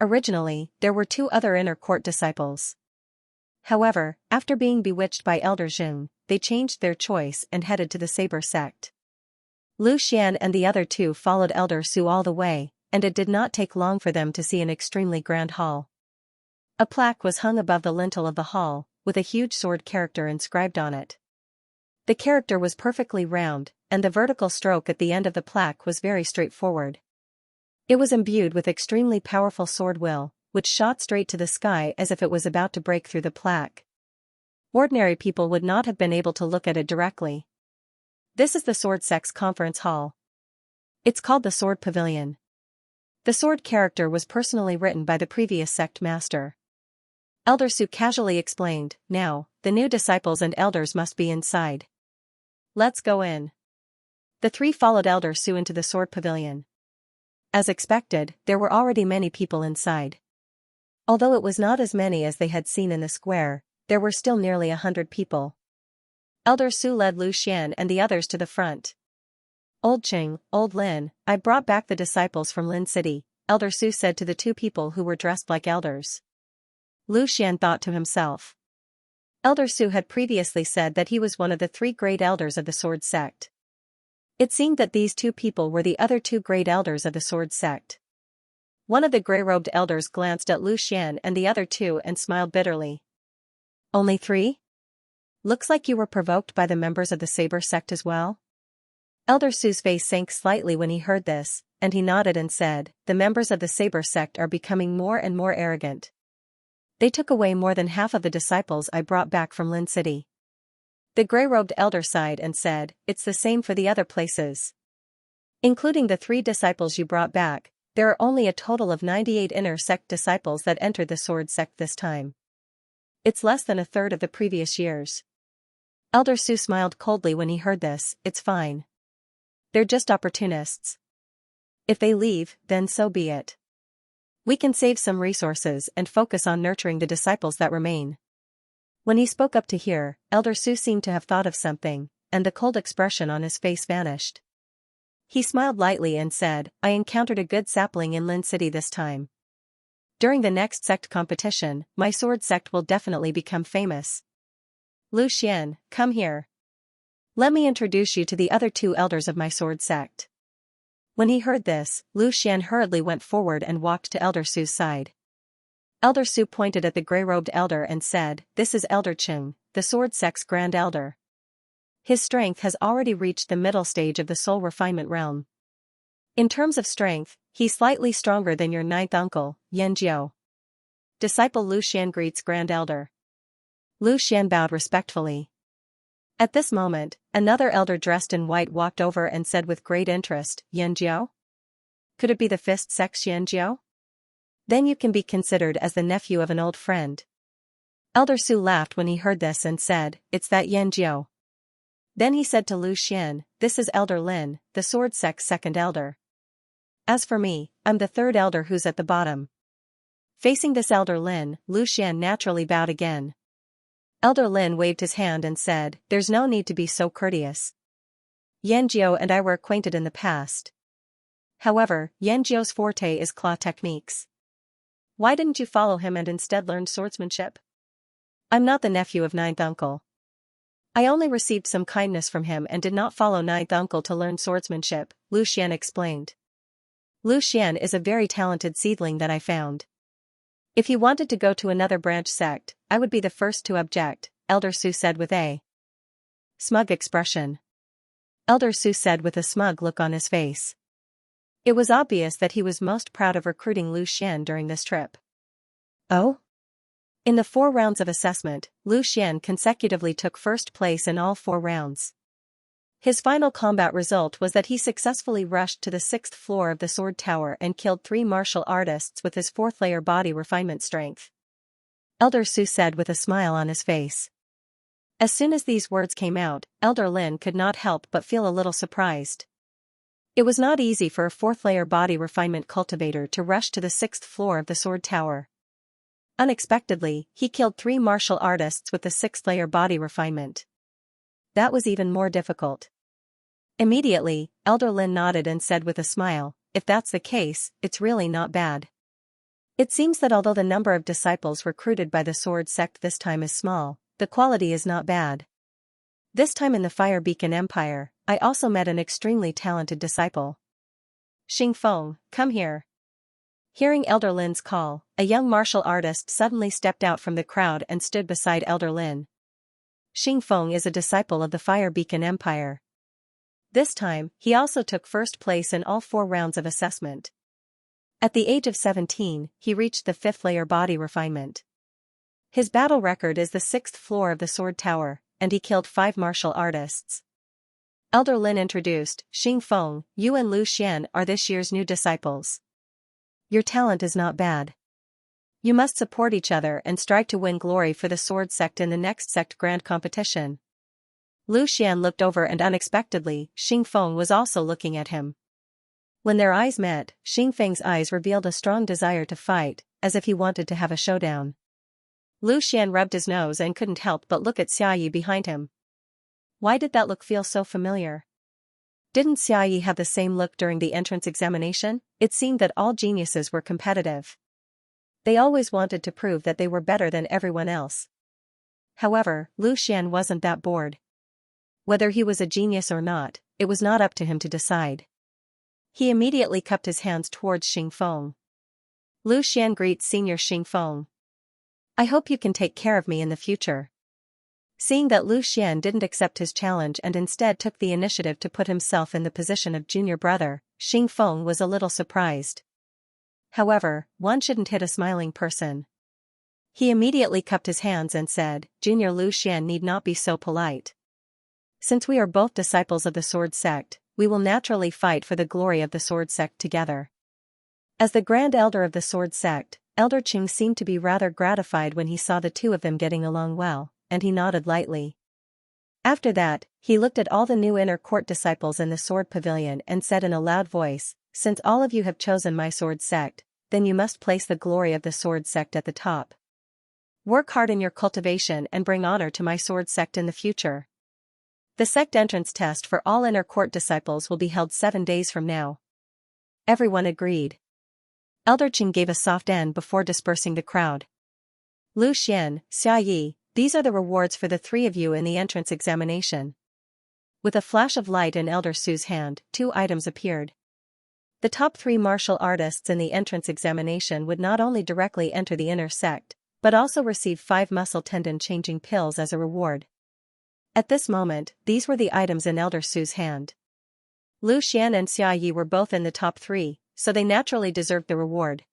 Originally, there were 2 other inner court disciples. However, after being bewitched by Elder Zheng, they changed their choice and headed to the Saber sect. Lu Xian and the other 2 followed Elder Su all the way, and it did not take long for them to see an extremely grand hall. A plaque was hung above the lintel of the hall, with a huge sword character inscribed on it. The character was perfectly round, and the vertical stroke at the end of the plaque was very straightforward. It was imbued with extremely powerful sword will, which shot straight to the sky as if it was about to break through the plaque. Ordinary people would not have been able to look at it directly. This is the sword sect's conference hall. It's called the Sword Pavilion. The sword character was personally written by the previous sect master. Elder Su casually explained, now, the new disciples and elders must be inside. Let's go in. The 3 followed Elder Su into the sword pavilion. As expected, there were already many people inside. Although it was not as many as they had seen in the square, there were still nearly 100 people. Elder Su led Lu Xian and the others to the front. Old Qing, Old Lin, I brought back the disciples from Lin City, Elder Su said to the two people who were dressed like elders. Lu Xian thought to himself. Elder Su had previously said that he was one of the 3 great elders of the sword sect. It seemed that these two people were the other 2 great elders of the sword sect. One of the gray-robed elders glanced at Lu Xian and the other 2 and smiled bitterly. Only 3? Looks like you were provoked by the members of the Saber sect as well? Elder Su's face sank slightly when he heard this, and he nodded and said, the members of the Saber sect are becoming more and more arrogant. They took away more than half of the disciples I brought back from Lin City. The gray-robed elder sighed and said, it's the same for the other places. Including the 3 disciples you brought back, there are only a total of 98 inner sect disciples that entered the sword sect this time. It's less than a third of the previous years. Elder Su smiled coldly when he heard this, it's fine. They're just opportunists. If they leave, then so be it. We can save some resources and focus on nurturing the disciples that remain. When he spoke up to hear, Elder Su seemed to have thought of something, and the cold expression on his face vanished. He smiled lightly and said, I encountered a good sapling in Lin City this time. During the next sect competition, my sword sect will definitely become famous. Lu Xian, come here. Let me introduce you to the other 2 elders of my sword sect. When he heard this, Lu Xian hurriedly went forward and walked to Elder Su's side. Elder Su pointed at the gray-robed elder and said, this is Elder Qing, the sword sect's grand elder. His strength has already reached the middle stage of the soul refinement realm. In terms of strength, he's slightly stronger than your 9th uncle, Yanjiao. Disciple Lu Xian greets grand elder. Lu Xian bowed respectfully. At this moment, another elder dressed in white walked over and said with great interest, Yanjiao? Could it be the 5th sect Xianjiao? Then you can be considered as the nephew of an old friend. Elder Su laughed when he heard this and said, it's that Yanjiao. Then he said to Lu Xian, this is Elder Lin, the sword sect's 2nd elder. As for me, I'm the 3rd elder who's at the bottom. Facing this Elder Lin, Lu Xian naturally bowed again. Elder Lin waved his hand and said, there's no need to be so courteous. Yanjiao and I were acquainted in the past. However, Yanjiao's forte is claw techniques. Why didn't you follow him and instead learn swordsmanship? I'm not the nephew of 9th uncle. I only received some kindness from him and did not follow 9th uncle to learn swordsmanship, Lu Xian explained. Lu Xian is a very talented seedling that I found. If he wanted to go to another branch sect, I would be the first to object, Elder Su said with a smug expression. Elder Su said with a smug look on his face. It was obvious that he was most proud of recruiting Lu Xian during this trip. Oh? In the 4 rounds of assessment, Lu Xian consecutively took 1st place in all 4 rounds. His final combat result was that he successfully rushed to the 6th floor of the sword tower and killed 3 martial artists with his 4th layer body refinement strength. Elder Su said with a smile on his face. As soon as these words came out, Elder Lin could not help but feel a little surprised. It was not easy for a 4th layer body refinement cultivator to rush to the 6th floor of the sword tower. Unexpectedly, he killed 3 martial artists with the 6th layer body refinement. That was even more difficult. Immediately, Elder Lin nodded and said with a smile, if that's the case, it's really not bad. It seems that although the number of disciples recruited by the sword sect this time is small, the quality is not bad. This time in the Fire Beacon Empire, I also met an extremely talented disciple. Xing Feng, come here. Hearing Elder Lin's call, a young martial artist suddenly stepped out from the crowd and stood beside Elder Lin. Xing Feng is a disciple of the Fire Beacon Empire. This time, he also took 1st place in all 4 rounds of assessment. At the age of 17, he reached the 5th layer body refinement. His battle record is the 6th floor of the sword tower, and he killed 5 martial artists. Elder Lin introduced, Xing Feng, you and Lu Xian are this year's new disciples. Your talent is not bad. You must support each other and strive to win glory for the sword sect in the next sect grand competition. Lu Xian looked over and unexpectedly, Xing Feng was also looking at him. When their eyes met, Xing Feng's eyes revealed a strong desire to fight, as if he wanted to have a showdown. Lu Xian rubbed his nose and couldn't help but look at Xiaoyi behind him. Why did that look feel so familiar? Didn't Xiaoyi have the same look during the entrance examination? It seemed that all geniuses were competitive. They always wanted to prove that they were better than everyone else. However, Lu Xian wasn't that bored. Whether he was a genius or not, it was not up to him to decide. He immediately cupped his hands towards Xingfeng. Lu Xian greets Senior Xingfeng. I hope you can take care of me in the future. Seeing that Lu Xian didn't accept his challenge and instead took the initiative to put himself in the position of junior brother, Xingfeng was a little surprised. However, one shouldn't hit a smiling person. He immediately cupped his hands and said, Junior Lu Xian need not be so polite. Since we are both disciples of the Sword Sect, we will naturally fight for the glory of the Sword Sect together. As the Grand Elder of the Sword Sect, Elder Qing seemed to be rather gratified when he saw the two of them getting along well, and he nodded lightly. After that, he looked at all the new inner court disciples in the Sword Pavilion and said in a loud voice, Since all of you have chosen my Sword Sect, then you must place the glory of the Sword Sect at the top. Work hard in your cultivation and bring honor to my Sword Sect in the future. The sect entrance test for all inner court disciples will be held 7 days from now. Everyone agreed. Elder Qing gave a soft end before dispersing the crowd. Lu Xian, Xiaoyi, these are the rewards for the three of you in the entrance examination. With a flash of light in Elder Su's hand, 2 items appeared. The top 3 martial artists in the entrance examination would not only directly enter the inner sect, but also receive 5 muscle tendon changing pills as a reward. At this moment, these were the items in Elder Su's hand. Lu Xian and Xiaoyi were both in the top 3, so they naturally deserved the reward.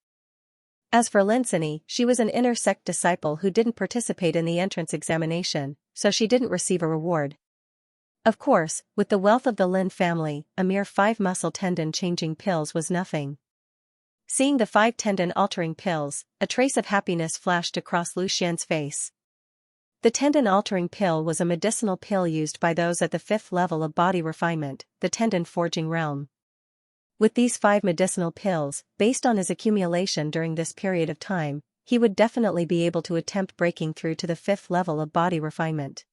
As for Lin Sini, she was an inner sect disciple who didn't participate in the entrance examination, so she didn't receive a reward. Of course, with the wealth of the Lin family, a mere 5 muscle tendon changing pills was nothing. Seeing the 5 tendon altering pills, a trace of happiness flashed across Lu Xian's face. The tendon altering pill was a medicinal pill used by those at the 5th level of body refinement, the tendon forging realm. With these 5 medicinal pills, based on his accumulation during this period of time, he would definitely be able to attempt breaking through to the 5th level of body refinement.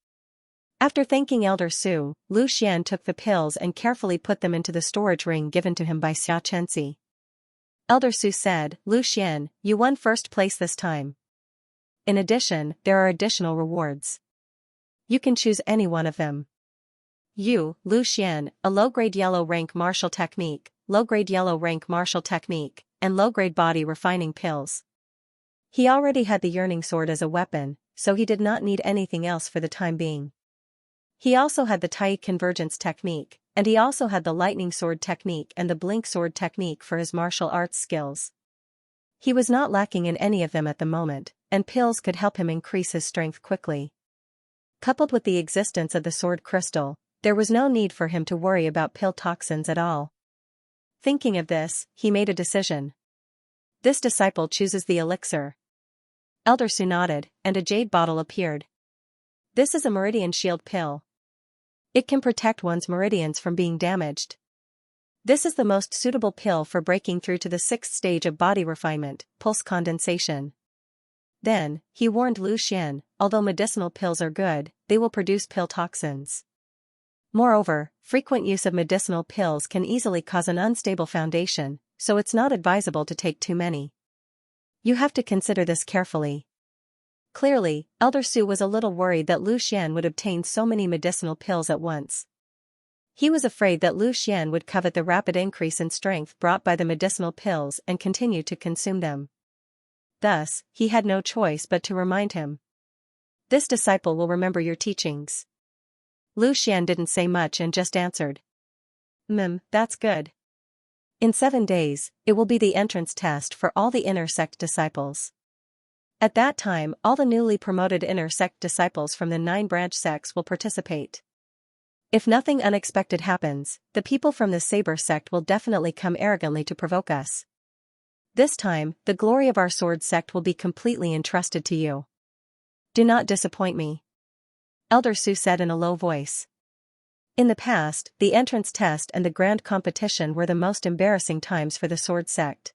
After thanking Elder Su, Lu Xian took the pills and carefully put them into the storage ring given to him by Xianxia. Elder Su said, Lu Xian, you won first place this time. In addition, there are additional rewards. You can choose any one of them. You, Lu Xian, a low-grade yellow rank martial technique, low-grade yellow rank martial technique, and low-grade body refining pills. He already had the yearning sword as a weapon, so he did not need anything else for the time being. He also had the Tai convergence technique, and he also had the lightning sword technique and the blink sword technique for his martial arts skills. He was not lacking in any of them at the moment, and pills could help him increase his strength quickly. Coupled with the existence of the sword crystal, there was no need for him to worry about pill toxins at all. Thinking of this, he made a decision. This disciple chooses the elixir. Elder Su nodded, and a jade bottle appeared. This is a meridian shield pill. It can protect one's meridians from being damaged. This is the most suitable pill for breaking through to the 6th stage of body refinement, pulse condensation. Then, he warned Lu Xian, although medicinal pills are good, they will produce pill toxins. Moreover, frequent use of medicinal pills can easily cause an unstable foundation, so it's not advisable to take too many. You have to consider this carefully. Clearly, Elder Su was a little worried that Lu Xian would obtain so many medicinal pills at once. He was afraid that Lu Xian would covet the rapid increase in strength brought by the medicinal pills and continue to consume them. Thus, he had no choice but to remind him. This disciple will remember your teachings. Lu Xian didn't say much and just answered. That's good. In 7 days, it will be the entrance test for all the inner sect disciples. At that time, all the newly promoted inner sect disciples from the 9 branch sects will participate. If nothing unexpected happens, the people from the Saber sect will definitely come arrogantly to provoke us. This time, the glory of our sword sect will be completely entrusted to you. Do not disappoint me. Elder Su said in a low voice. In the past, the entrance test and the grand competition were the most embarrassing times for the sword sect.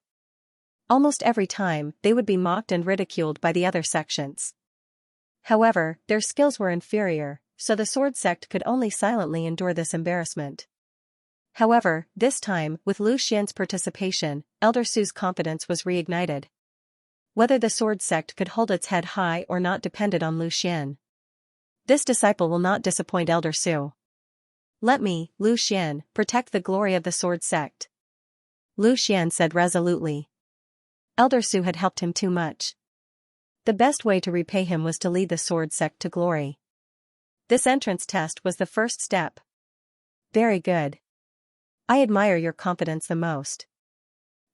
Almost every time, they would be mocked and ridiculed by the other sections. However, their skills were inferior, so the sword sect could only silently endure this embarrassment. However, this time, with Lu Xian's participation, Elder Su's confidence was reignited. Whether the sword sect could hold its head high or not depended on Lu Xian. This disciple will not disappoint Elder Su. Let me, Lu Xian, protect the glory of the sword sect. Lu Xian said resolutely. Elder Su had helped him too much. The best way to repay him was to lead the sword sect to glory. This entrance test was the first step. Very good. I admire your confidence the most.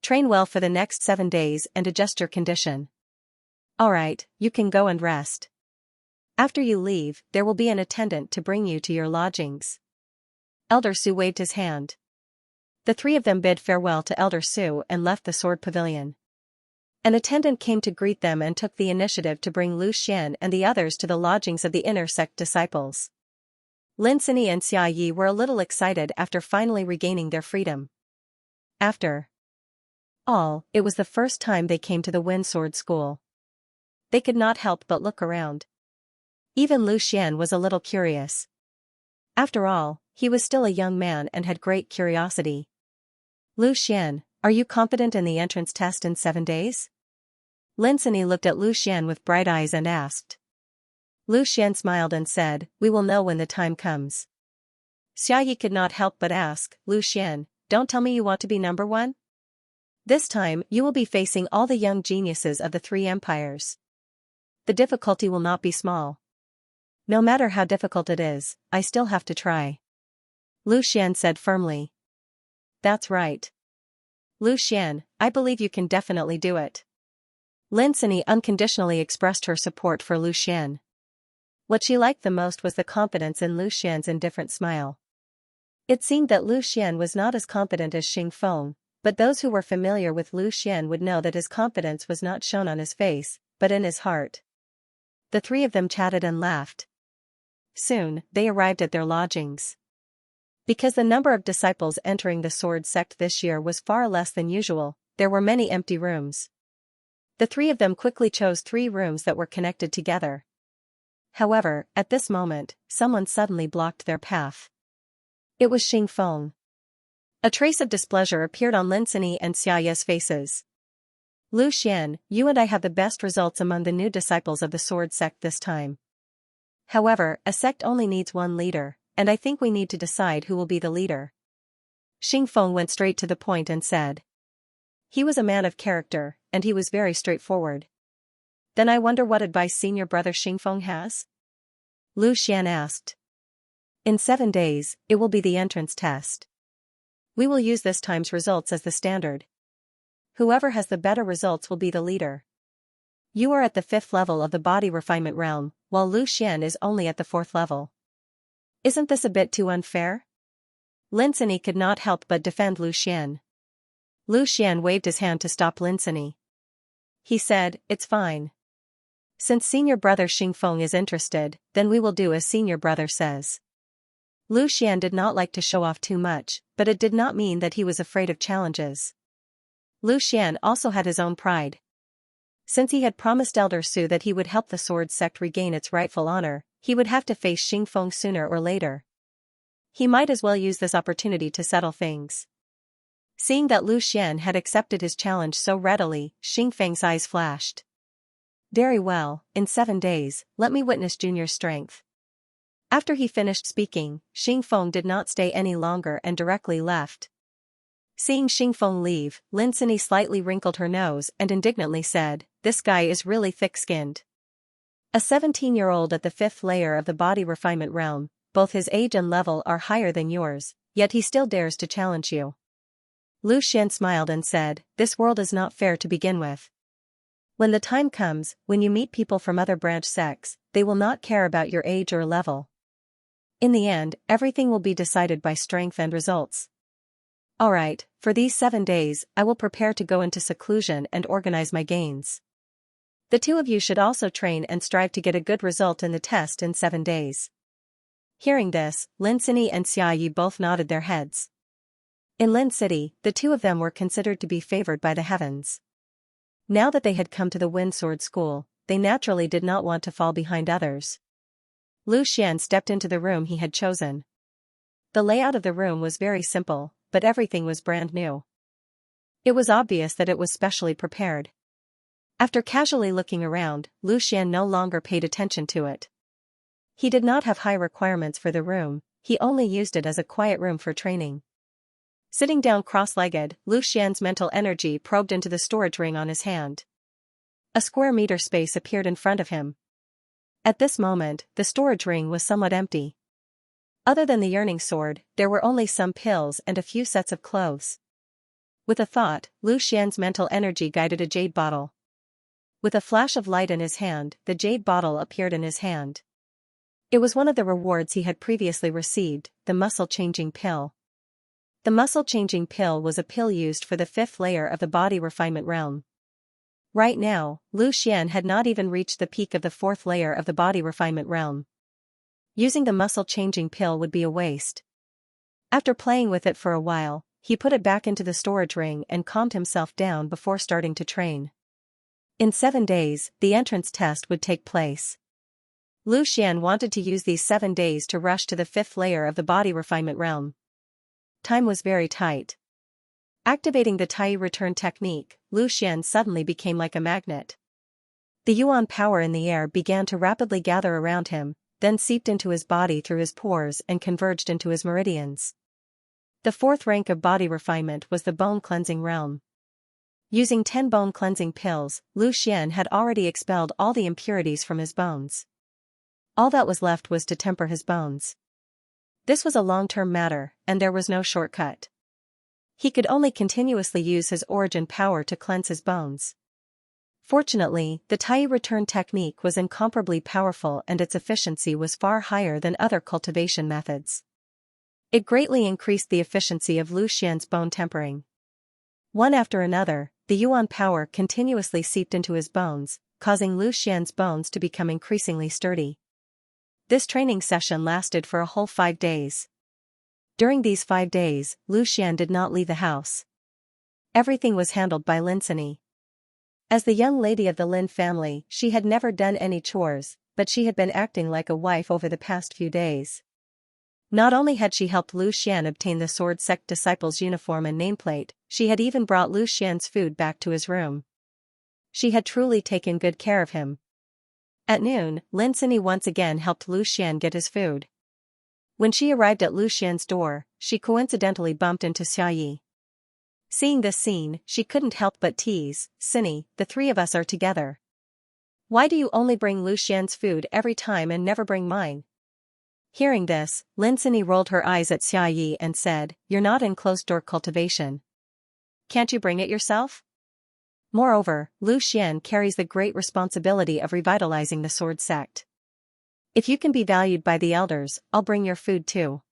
Train well for the next 7 days and adjust your condition. Alright, you can go and rest. After you leave, there will be an attendant to bring you to your lodgings. Elder Su waved his hand. The three of them bid farewell to Elder Su and left the sword pavilion. An attendant came to greet them and took the initiative to bring Lu Xian and the others to the lodgings of the inner sect disciples. Lin Sini and Xia Yi were a little excited after finally regaining their freedom. After all, it was the first time they came to the Wind Sword School. They could not help but look around. Even Lu Xian was a little curious. After all, he was still a young man and had great curiosity. Lu Xian, are you confident in the entrance test in 7 days? Lin Sini looked at Lu Xian with bright eyes and asked. Lu Xian smiled and said, we will know when the time comes. Xia Yi could not help but ask, Lu Xian, don't tell me you want to be number 1? This time, you will be facing all the young geniuses of the 3 empires. The difficulty will not be small. No matter how difficult it is, I still have to try. Lu Xian said firmly. That's right. Lu Xian, I believe you can definitely do it. Lin Sini unconditionally expressed her support for Lu Xian. What she liked the most was the confidence in Lu Xian's indifferent smile. It seemed that Lu Xian was not as confident as Xing Feng, but those who were familiar with Lu Xian would know that his confidence was not shown on his face, but in his heart. The 3 of them chatted and laughed. Soon, they arrived at their lodgings. Because the number of disciples entering the sword sect this year was far less than usual, there were many empty rooms. The 3 of them quickly chose 3 rooms that were connected together. However, at this moment, someone suddenly blocked their path. It was Xing Feng. A trace of displeasure appeared on Lin Sini and Xia Yi's faces. Lu Xian, you and I have the best results among the new disciples of the sword sect this time. However, a sect only needs 1 leader, and I think we need to decide who will be the leader. Xing Feng went straight to the point and said. He was a man of character, and he was very straightforward. Then I wonder what advice senior brother Xing Feng has? Lu Xian asked. In 7 days, it will be the entrance test. We will use this time's results as the standard. Whoever has the better results will be the leader. You are at the 5th level of the body refinement realm, while Lu Xian is only at the 4th level. Isn't this a bit too unfair? Lin Sini could not help but defend Lu Xian. Lu Xian waved his hand to stop Lin Sini. He said, it's fine. Since senior brother Xing Feng is interested, then we will do as senior brother says. Lu Xian did not like to show off too much, but it did not mean that he was afraid of challenges. Lu Xian also had his own pride. Since he had promised Elder Su that he would help the sword sect regain its rightful honor, he would have to face Xing Feng sooner or later. He might as well use this opportunity to settle things. Seeing that Lu Xian had accepted his challenge so readily, Xing Feng's eyes flashed. Very well, in 7 days, let me witness Junior's strength. After he finished speaking, Xing Feng did not stay any longer and directly left. Seeing Xing Feng leave, Lin Sini slightly wrinkled her nose and indignantly said, this guy is really thick-skinned. A 17-year-old at the 5th layer of the body refinement realm, both his age and level are higher than yours, yet he still dares to challenge you. Lu Xian smiled and said, this world is not fair to begin with. When the time comes, when you meet people from other branch sects, they will not care about your age or level. In the end, everything will be decided by strength and results. Alright, for these 7 days, I will prepare to go into seclusion and organize my gains. The 2 of you should also train and strive to get a good result in the test in 7 days. Hearing this, Lin Sini and Xia Yi both nodded their heads. In Lin City, the 2 of them were considered to be favored by the heavens. Now that they had come to the Wind Sword School, they naturally did not want to fall behind others. Lu Xian stepped into the room he had chosen. The layout of the room was very simple, but everything was brand new. It was obvious that it was specially prepared. After casually looking around, Lu Xian no longer paid attention to it. He did not have high requirements for the room, he only used it as a quiet room for training. Sitting down cross-legged, Lu Xian's mental energy probed into the storage ring on his hand. A square meter space appeared in front of him. At this moment, the storage ring was somewhat empty. Other than the yearning sword, there were only some pills and a few sets of clothes. With a thought, Lu Xian's mental energy guided a jade bottle. With a flash of light in his hand, the jade bottle appeared in his hand. It was one of the rewards he had previously received, the muscle-changing pill. The muscle-changing pill was a pill used for the 5th layer of the body refinement realm. Right now, Lu Xian had not even reached the peak of the 4th layer of the body refinement realm. Using the muscle-changing pill would be a waste. After playing with it for a while, he put it back into the storage ring and calmed himself down before starting to train. In 7 days, the entrance test would take place. Lu Xian wanted to use these 7 days to rush to the 5th layer of the body refinement realm. Time was very tight. Activating the Tai return technique, Lu Xian suddenly became like a magnet. The yuan power in the air began to rapidly gather around him, then seeped into his body through his pores and converged into his meridians. The 4th rank of body refinement was the bone cleansing realm. Using 10 bone cleansing pills, Lu Xian had already expelled all the impurities from his bones. All that was left was to temper his bones. This was a long-term matter, and there was no shortcut. He could only continuously use his origin power to cleanse his bones. Fortunately, the Tai return technique was incomparably powerful and its efficiency was far higher than other cultivation methods. It greatly increased the efficiency of Lu Xian's bone tempering. One after another, the yuan power continuously seeped into his bones, causing Lu Xian's bones to become increasingly sturdy. This training session lasted for a whole 5 days. During these 5 days, Lu Xian did not leave the house. Everything was handled by Linsini. As the young lady of the Lin family, she had never done any chores, but she had been acting like a wife over the past few days. Not only had she helped Lu Xian obtain the Sword Sect disciple's uniform and nameplate, she had even brought Lu Xian's food back to his room. She had truly taken good care of him. At noon, Linsini once again helped Lu Xian get his food. When she arrived at Lu Xian's door, she coincidentally bumped into Xiayi. Seeing this scene, she couldn't help but tease, "Cinny, the 3 of us are together. Why do you only bring Lu Xian's food every time and never bring mine?" Hearing this, Linsini rolled her eyes at Xiayi and said, "You're not in closed-door cultivation. Can't you bring it yourself?" Moreover, Lu Xian carries the great responsibility of revitalizing the Sword Sect. "If you can be valued by the elders, I'll bring your food too."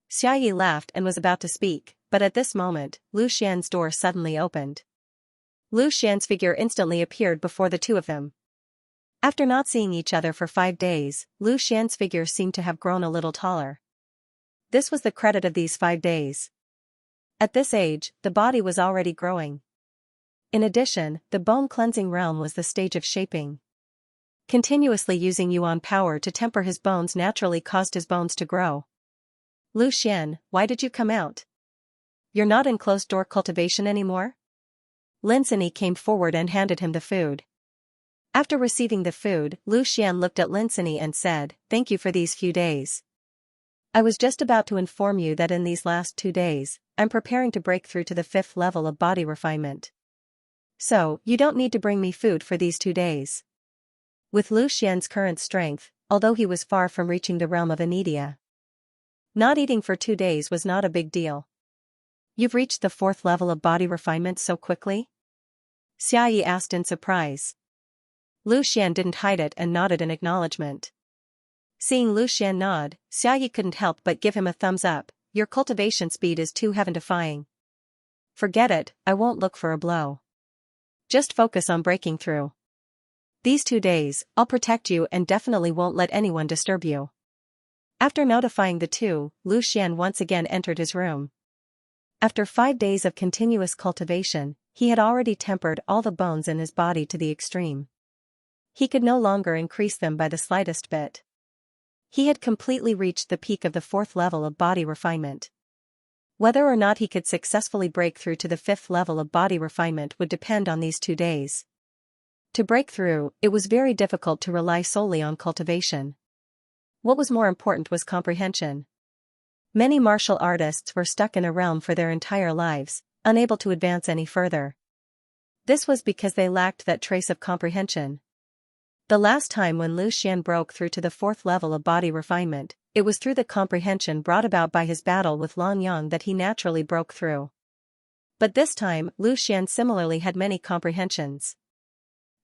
Xiayi laughed and was about to speak, but at this moment, Lu Xian's door suddenly opened. Lu Xian's figure instantly appeared before the 2 of them. After not seeing each other for 5 days, Lu Xian's figure seemed to have grown a little taller. This was the credit of these 5 days. At this age, the body was already growing. In addition, the bone cleansing realm was the stage of shaping. Continuously using yuan power to temper his bones naturally caused his bones to grow. "Lu Xian, why did you come out? You're not in closed-door cultivation anymore?" Linsini came forward and handed him the food. After receiving the food, Lu Xian looked at Linsini and said, "Thank you for these few days. I was just about to inform you that in these last 2 days, I'm preparing to break through to the 5th level of body refinement. So, you don't need to bring me food for these 2 days." With Lu Xian's current strength, although he was far from reaching the realm of Anidia, not eating for 2 days was not a big deal. "You've reached the 4th level of body refinement so quickly?" Xiayi asked in surprise. Lu Xian didn't hide it and nodded in acknowledgement. Seeing Lu Xian nod, Xiayi couldn't help but give him a thumbs up. "Your cultivation speed is too heaven-defying. Forget it, I won't look for a blow. Just focus on breaking through. These 2 days, I'll protect you and definitely won't let anyone disturb you." After notifying the 2, Lu Xian once again entered his room. After 5 days of continuous cultivation, he had already tempered all the bones in his body to the extreme. He could no longer increase them by the slightest bit. He had completely reached the peak of the 4th level of body refinement. Whether or not he could successfully break through to the 5th level of body refinement would depend on these 2 days. To break through, it was very difficult to rely solely on cultivation. What was more important was comprehension. Many martial artists were stuck in a realm for their entire lives, unable to advance any further. This was because they lacked that trace of comprehension. The last time when Lu Xian broke through to the 4th level of body refinement, it was through the comprehension brought about by his battle with Long Yang that he naturally broke through. But this time, Lu Xian similarly had many comprehensions.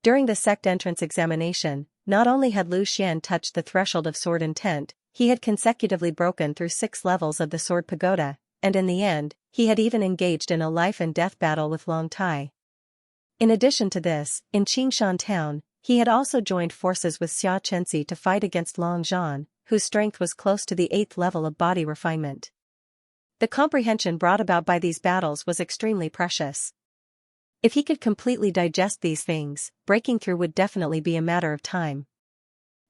During the sect entrance examination, not only had Lu Xian touched the threshold of sword intent, he had consecutively broken through 6 levels of the sword pagoda, and in the end, he had even engaged in a life-and-death battle with Long Tai. In addition to this, in Qingshan town, he had also joined forces with Xianxia to fight against Long Zhan, whose strength was close to the 8th level of body refinement. The comprehension brought about by these battles was extremely precious. If he could completely digest these things, breaking through would definitely be a matter of time.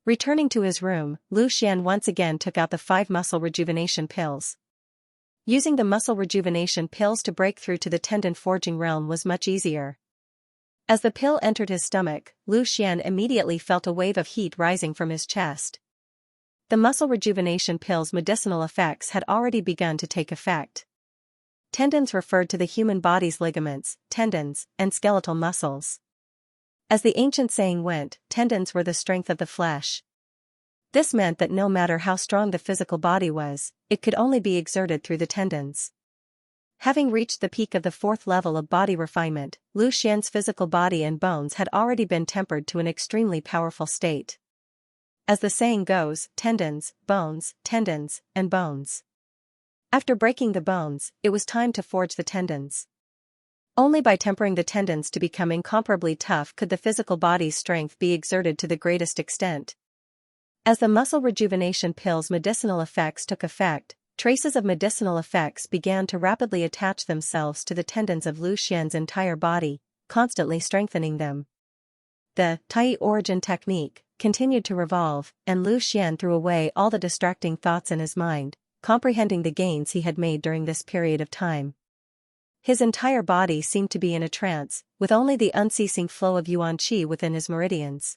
Returning to his room, Lu Xian once again took out the 5 muscle rejuvenation pills. Using the muscle rejuvenation pills to break through to the tendon forging realm was much easier. As the pill entered his stomach, Lu Xian immediately felt a wave of heat rising from his chest. The muscle rejuvenation pill's medicinal effects had already begun to take effect. Tendons referred to the human body's ligaments, tendons, and skeletal muscles. As the ancient saying went, tendons were the strength of the flesh. This meant that no matter how strong the physical body was, it could only be exerted through the tendons. Having reached the peak of the 4th level of body refinement, Lu Xian's physical body and bones had already been tempered to an extremely powerful state. As the saying goes, tendons, and bones. After breaking the bones, it was time to forge the tendons. Only by tempering the tendons to become incomparably tough could the physical body's strength be exerted to the greatest extent. As the muscle rejuvenation pill's medicinal effects took effect, traces of medicinal effects began to rapidly attach themselves to the tendons of Lu Xian's entire body, constantly strengthening them. The Tai origin technique continued to revolve, and Lu Xian threw away all the distracting thoughts in his mind, comprehending the gains he had made during this period of time. His entire body seemed to be in a trance, with only the unceasing flow of yuan qi within his meridians.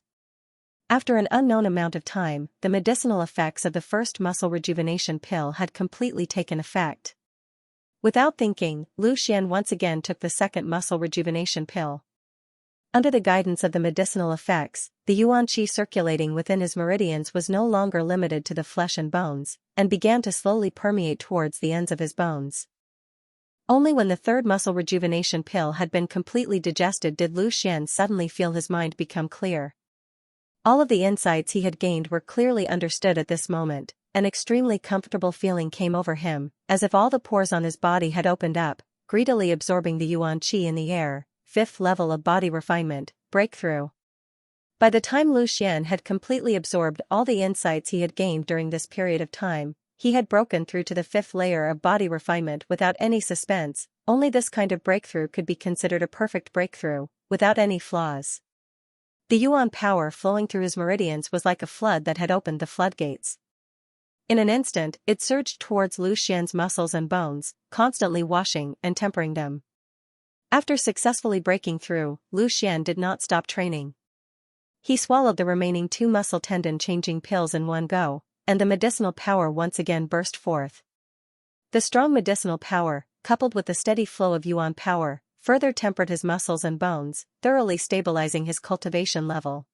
After an unknown amount of time, the medicinal effects of the first muscle rejuvenation pill had completely taken effect. Without thinking, Lu Xian once again took the second muscle rejuvenation pill. Under the guidance of the medicinal effects, the yuan qi circulating within his meridians was no longer limited to the flesh and bones, and began to slowly permeate towards the ends of his bones. Only when the third muscle rejuvenation pill had been completely digested did Lu Xian suddenly feel his mind become clear. All of the insights he had gained were clearly understood at this moment. An extremely comfortable feeling came over him, as if all the pores on his body had opened up, greedily absorbing the yuan qi in the air. 5th level of body refinement, breakthrough. By the time Lu Xian had completely absorbed all the insights he had gained during this period of time, he had broken through to the 5th layer of body refinement without any suspense. Only this kind of breakthrough could be considered a perfect breakthrough, without any flaws. The yuan power flowing through his meridians was like a flood that had opened the floodgates. In an instant, it surged towards Lu Xian's muscles and bones, constantly washing and tempering them. After successfully breaking through, Lu Xian did not stop training. He swallowed the remaining 2 muscle tendon changing pills in one go, and the medicinal power once again burst forth. The strong medicinal power, coupled with the steady flow of yuan power, further tempered his muscles and bones, thoroughly stabilizing his cultivation level.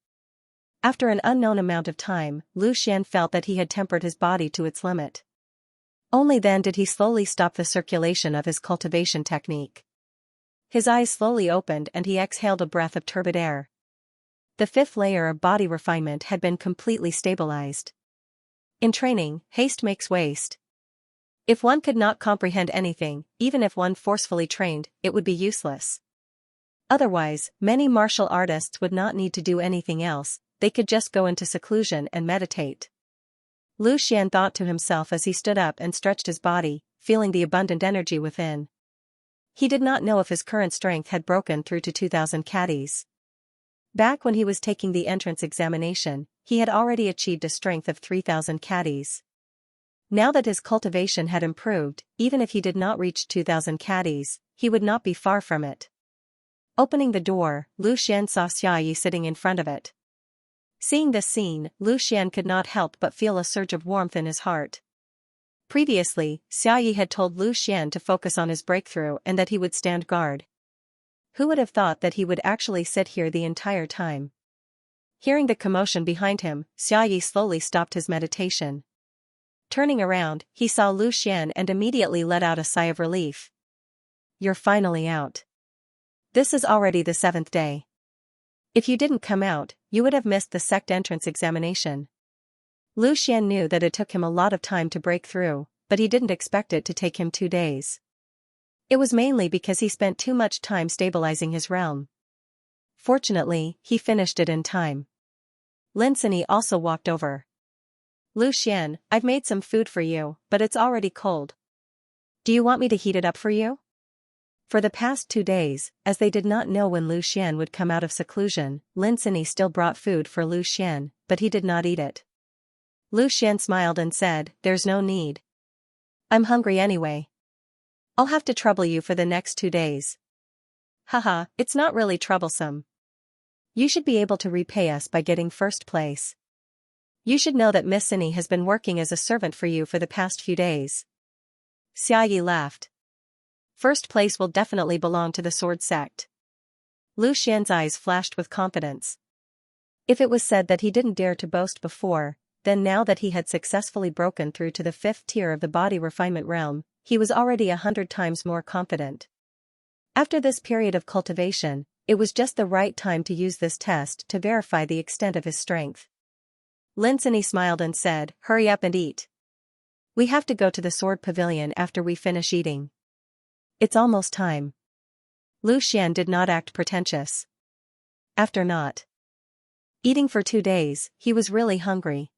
After an unknown amount of time, Lu Xian felt that he had tempered his body to its limit. Only then did he slowly stop the circulation of his cultivation technique. His eyes slowly opened and he exhaled a breath of turbid air. The 5th layer of body refinement had been completely stabilized. In training, haste makes waste. If one could not comprehend anything, even if one forcefully trained, it would be useless. Otherwise, many martial artists would not need to do anything else, they could just go into seclusion and meditate. Lu Xian thought to himself as he stood up and stretched his body, feeling the abundant energy within. He did not know if his current strength had broken through to 2,000 caddies. Back when he was taking the entrance examination, he had already achieved a strength of 3,000 caddies. Now that his cultivation had improved, even if he did not reach 2,000 caddies, he would not be far from it. Opening the door, Lu Xian saw Xiaoyi sitting in front of it. Seeing this scene, Lu Xian could not help but feel a surge of warmth in his heart. Previously, Xiaoyi had told Lu Xian to focus on his breakthrough and that he would stand guard. Who would have thought that he would actually sit here the entire time? Hearing the commotion behind him, Xiaoyi slowly stopped his meditation. Turning around, he saw Lu Xian and immediately let out a sigh of relief. "You're finally out. This is already the 7th day. If you didn't come out, you would have missed the sect entrance examination." Lu Xian knew that it took him a lot of time to break through, but he didn't expect it to take him 2 days. It was mainly because he spent too much time stabilizing his realm. Fortunately, he finished it in time. Lin Sini also walked over. "Lu Xian, I've made some food for you, but it's already cold. Do you want me to heat it up for you?" For the past 2 days, as they did not know when Lu Xian would come out of seclusion, Lin Sini still brought food for Lu Xian, but he did not eat it. Lu Xian smiled and said, "There's no need. I'm hungry anyway. I'll have to trouble you for the next 2 days." "Haha, it's not really troublesome. You should be able to repay us by getting first place. You should know that Miss Sini has been working as a servant for you for the past few days." Xiaoyi laughed. "First place will definitely belong to the sword sect." Lu Xian's eyes flashed with confidence. If it was said that he didn't dare to boast before, then now that he had successfully broken through to the 5th tier of the body refinement realm, he was already 100 times more confident. After this period of cultivation, it was just the right time to use this test to verify the extent of his strength. Lin Sini smiled and said, "Hurry up and eat. We have to go to the sword pavilion after we finish eating. It's almost time." Lu Xian did not act pretentious. After not eating for 2 days, he was really hungry.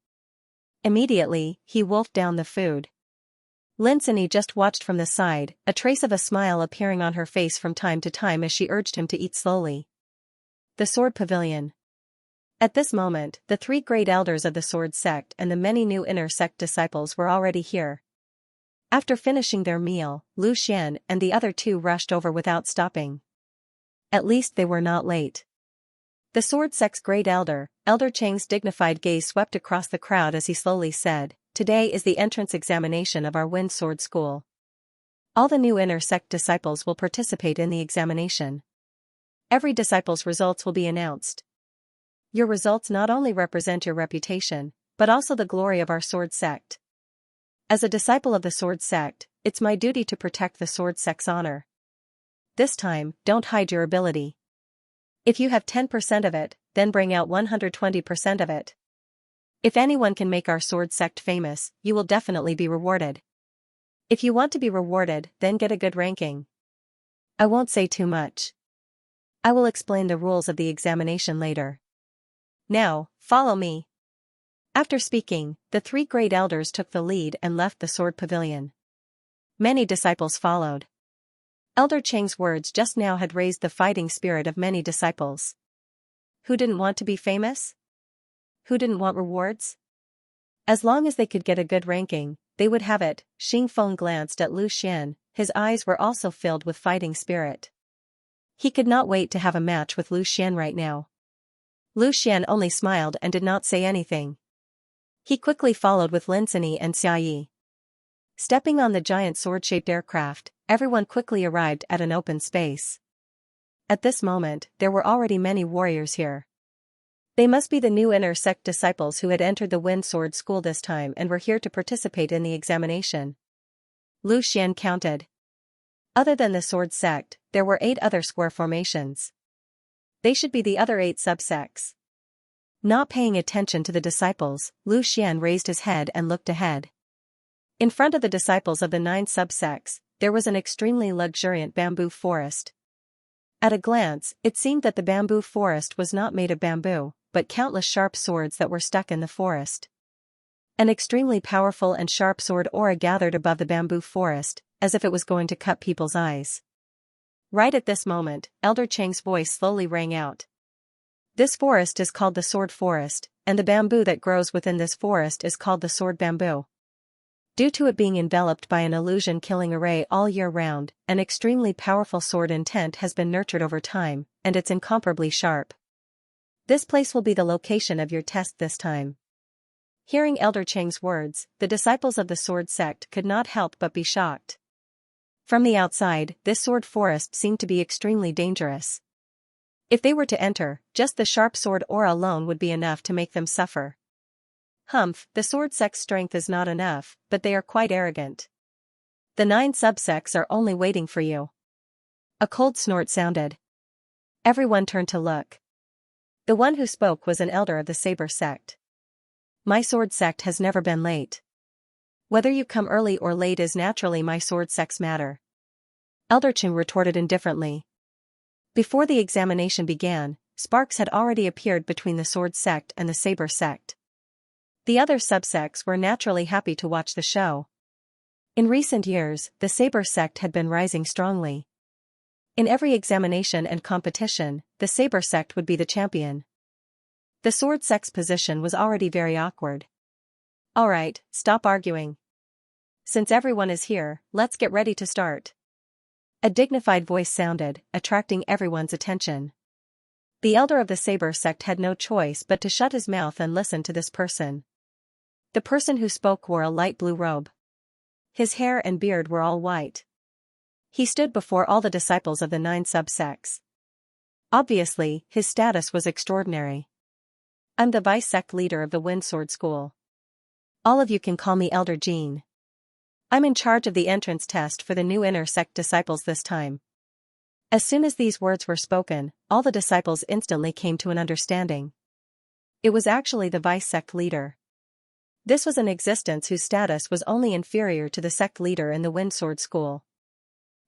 Immediately, he wolfed down the food. Lin Sini just watched from the side, a trace of a smile appearing on her face from time to time as she urged him to eat slowly. The sword pavilion. At this moment, the 3 great elders of the sword sect and the many new inner sect disciples were already here. After finishing their meal, Lu Xian and the other 2 rushed over without stopping. At least they were not late. The sword sect's great elder, Elder Cheng's dignified gaze swept across the crowd as he slowly said, "Today is the entrance examination of our Wind Sword School. All the new inner sect disciples will participate in the examination. Every disciple's results will be announced. Your results not only represent your reputation, but also the glory of our sword sect. As a disciple of the sword sect, it's my duty to protect the sword sect's honor. This time, don't hide your ability. If you have 10% of it, then bring out 120% of it. If anyone can make our sword sect famous, you will definitely be rewarded. If you want to be rewarded, then get a good ranking. I won't say too much. I will explain the rules of the examination later. Now, follow me." After speaking, the 3 great elders took the lead and left the sword pavilion. Many disciples followed. Elder Cheng's words just now had raised the fighting spirit of many disciples. Who didn't want to be famous? Who didn't want rewards? As long as they could get a good ranking, they would have it. Xing Feng glanced at Lu Xian, his eyes were also filled with fighting spirit. He could not wait to have a match with Lu Xian right now. Lu Xian only smiled and did not say anything. He quickly followed with Lin Sini and Xiaoyi. Stepping on the giant sword-shaped aircraft, everyone quickly arrived at an open space. At this moment, there were already many warriors here. They must be the new inner sect disciples who had entered the Wind Sword School this time and were here to participate in the examination. Lu Xian counted. Other than the sword sect, there were 8 other square formations. They should be the other 8 subsects. Not paying attention to the disciples, Lu Xian raised his head and looked ahead. In front of the disciples of the 9 subsects, there was an extremely luxuriant bamboo forest. At a glance, it seemed that the bamboo forest was not made of bamboo, but countless sharp swords that were stuck in the forest. An extremely powerful and sharp sword aura gathered above the bamboo forest, as if it was going to cut people's eyes. Right at this moment, Elder Cheng's voice slowly rang out. This forest is called the Sword Forest, and the bamboo that grows within this forest is called the Sword Bamboo. Due to it being enveloped by an illusion-killing array all year round, an extremely powerful sword intent has been nurtured over time, and it's incomparably sharp. This place will be the location of your test this time. Hearing Elder Cheng's words, the disciples of the sword sect could not help but be shocked. From the outside, this sword forest seemed to be extremely dangerous. If they were to enter, just the sharp sword aura alone would be enough to make them suffer. Humph, the sword sect's strength is not enough, but they are quite arrogant. The 9 subsects are only waiting for you. A cold snort sounded. Everyone turned to look. The one who spoke was an elder of the Saber sect. My sword sect has never been late. Whether you come early or late is naturally my sword sect's matter. Elder Chen retorted indifferently. Before the examination began, sparks had already appeared between the sword sect and the Saber sect. The other subsects were naturally happy to watch the show. In recent years, the Saber sect had been rising strongly. In every examination and competition, the Saber sect would be the champion. The sword sect's position was already very awkward. Alright, stop arguing. Since everyone is here, let's get ready to start. A dignified voice sounded, attracting everyone's attention. The elder of the Saber sect had no choice but to shut his mouth and listen to this person. The person who spoke wore a light blue robe. His hair and beard were all white. He stood before all the disciples of the 9 subsects. Obviously, his status was extraordinary. I'm the vice sect leader of the Wind Sword School. All of you can call me Elder Jean. I'm in charge of the entrance test for the new inner sect disciples this time. As soon as these words were spoken, all the disciples instantly came to an understanding. It was actually the vice sect leader. This was an existence whose status was only inferior to the sect leader in the Wind Sword School.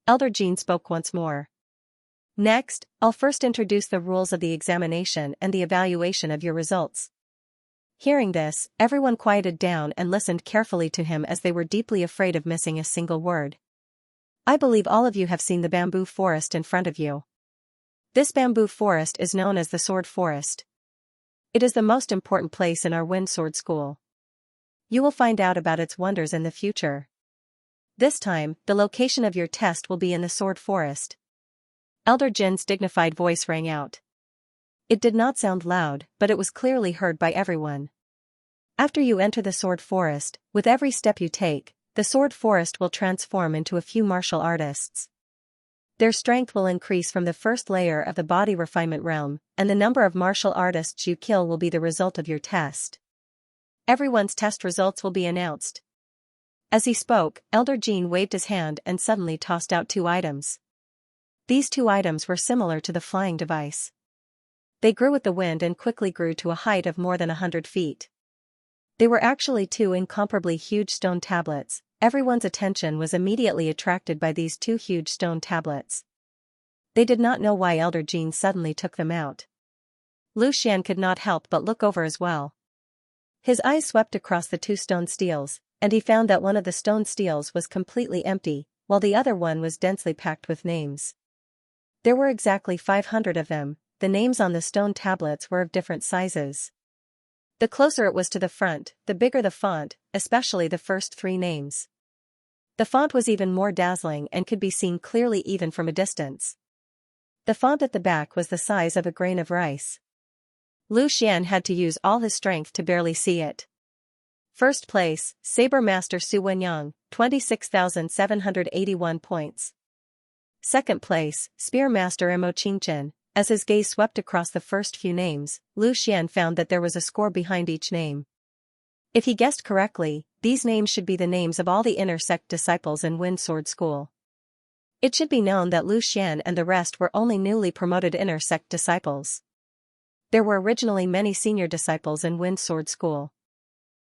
Elder Jean spoke once more. Next, I'll first introduce the rules of the examination and the evaluation of your results. Hearing this, everyone quieted down and listened carefully to him as they were deeply afraid of missing a single word. I believe all of you have seen the bamboo forest in front of you. This bamboo forest is known as the Sword Forest. It is the most important place in our Wind Sword School. You will find out about its wonders in the future. This time, the location of your test will be in the Sword Forest. Elder Jin's dignified voice rang out. It did not sound loud, but it was clearly heard by everyone. After you enter the Sword Forest, with every step you take, the Sword Forest will transform into a few martial artists. Their strength will increase from the first layer of the body refinement realm, and the number of martial artists you kill will be the result of your test. Everyone's test results will be announced. As he spoke, Elder Jean waved his hand and suddenly tossed out 2 items. These 2 items were similar to the flying device. They grew with the wind and quickly grew to a height of more than 100 feet. They were actually 2 incomparably huge stone tablets. Everyone's attention was immediately attracted by these 2 huge stone tablets. They did not know why Elder Jean suddenly took them out. Lu Xian could not help but look over as well. His eyes swept across the 2 stone steels, and he found that one of the stone steels was completely empty, while the other one was densely packed with names. There were exactly 500 of them. The names on the stone tablets were of different sizes. The closer it was to the front, the bigger the font, especially the first 3 names. The font was even more dazzling and could be seen clearly even from a distance. The font at the back was the size of a grain of rice. Lu Xian had to use all his strength to barely see it. First place, Saber Master Su Wenyang, 26,781 points. Second place, Spear Master Imo Qingchen. As his gaze swept across the first few names, Lu Xian found that there was a score behind each name. If he guessed correctly, these names should be the names of all the inner sect disciples in Wind Sword School. It should be known that Lu Xian and the rest were only newly promoted inner sect disciples. There were originally many senior disciples in Wind Sword School.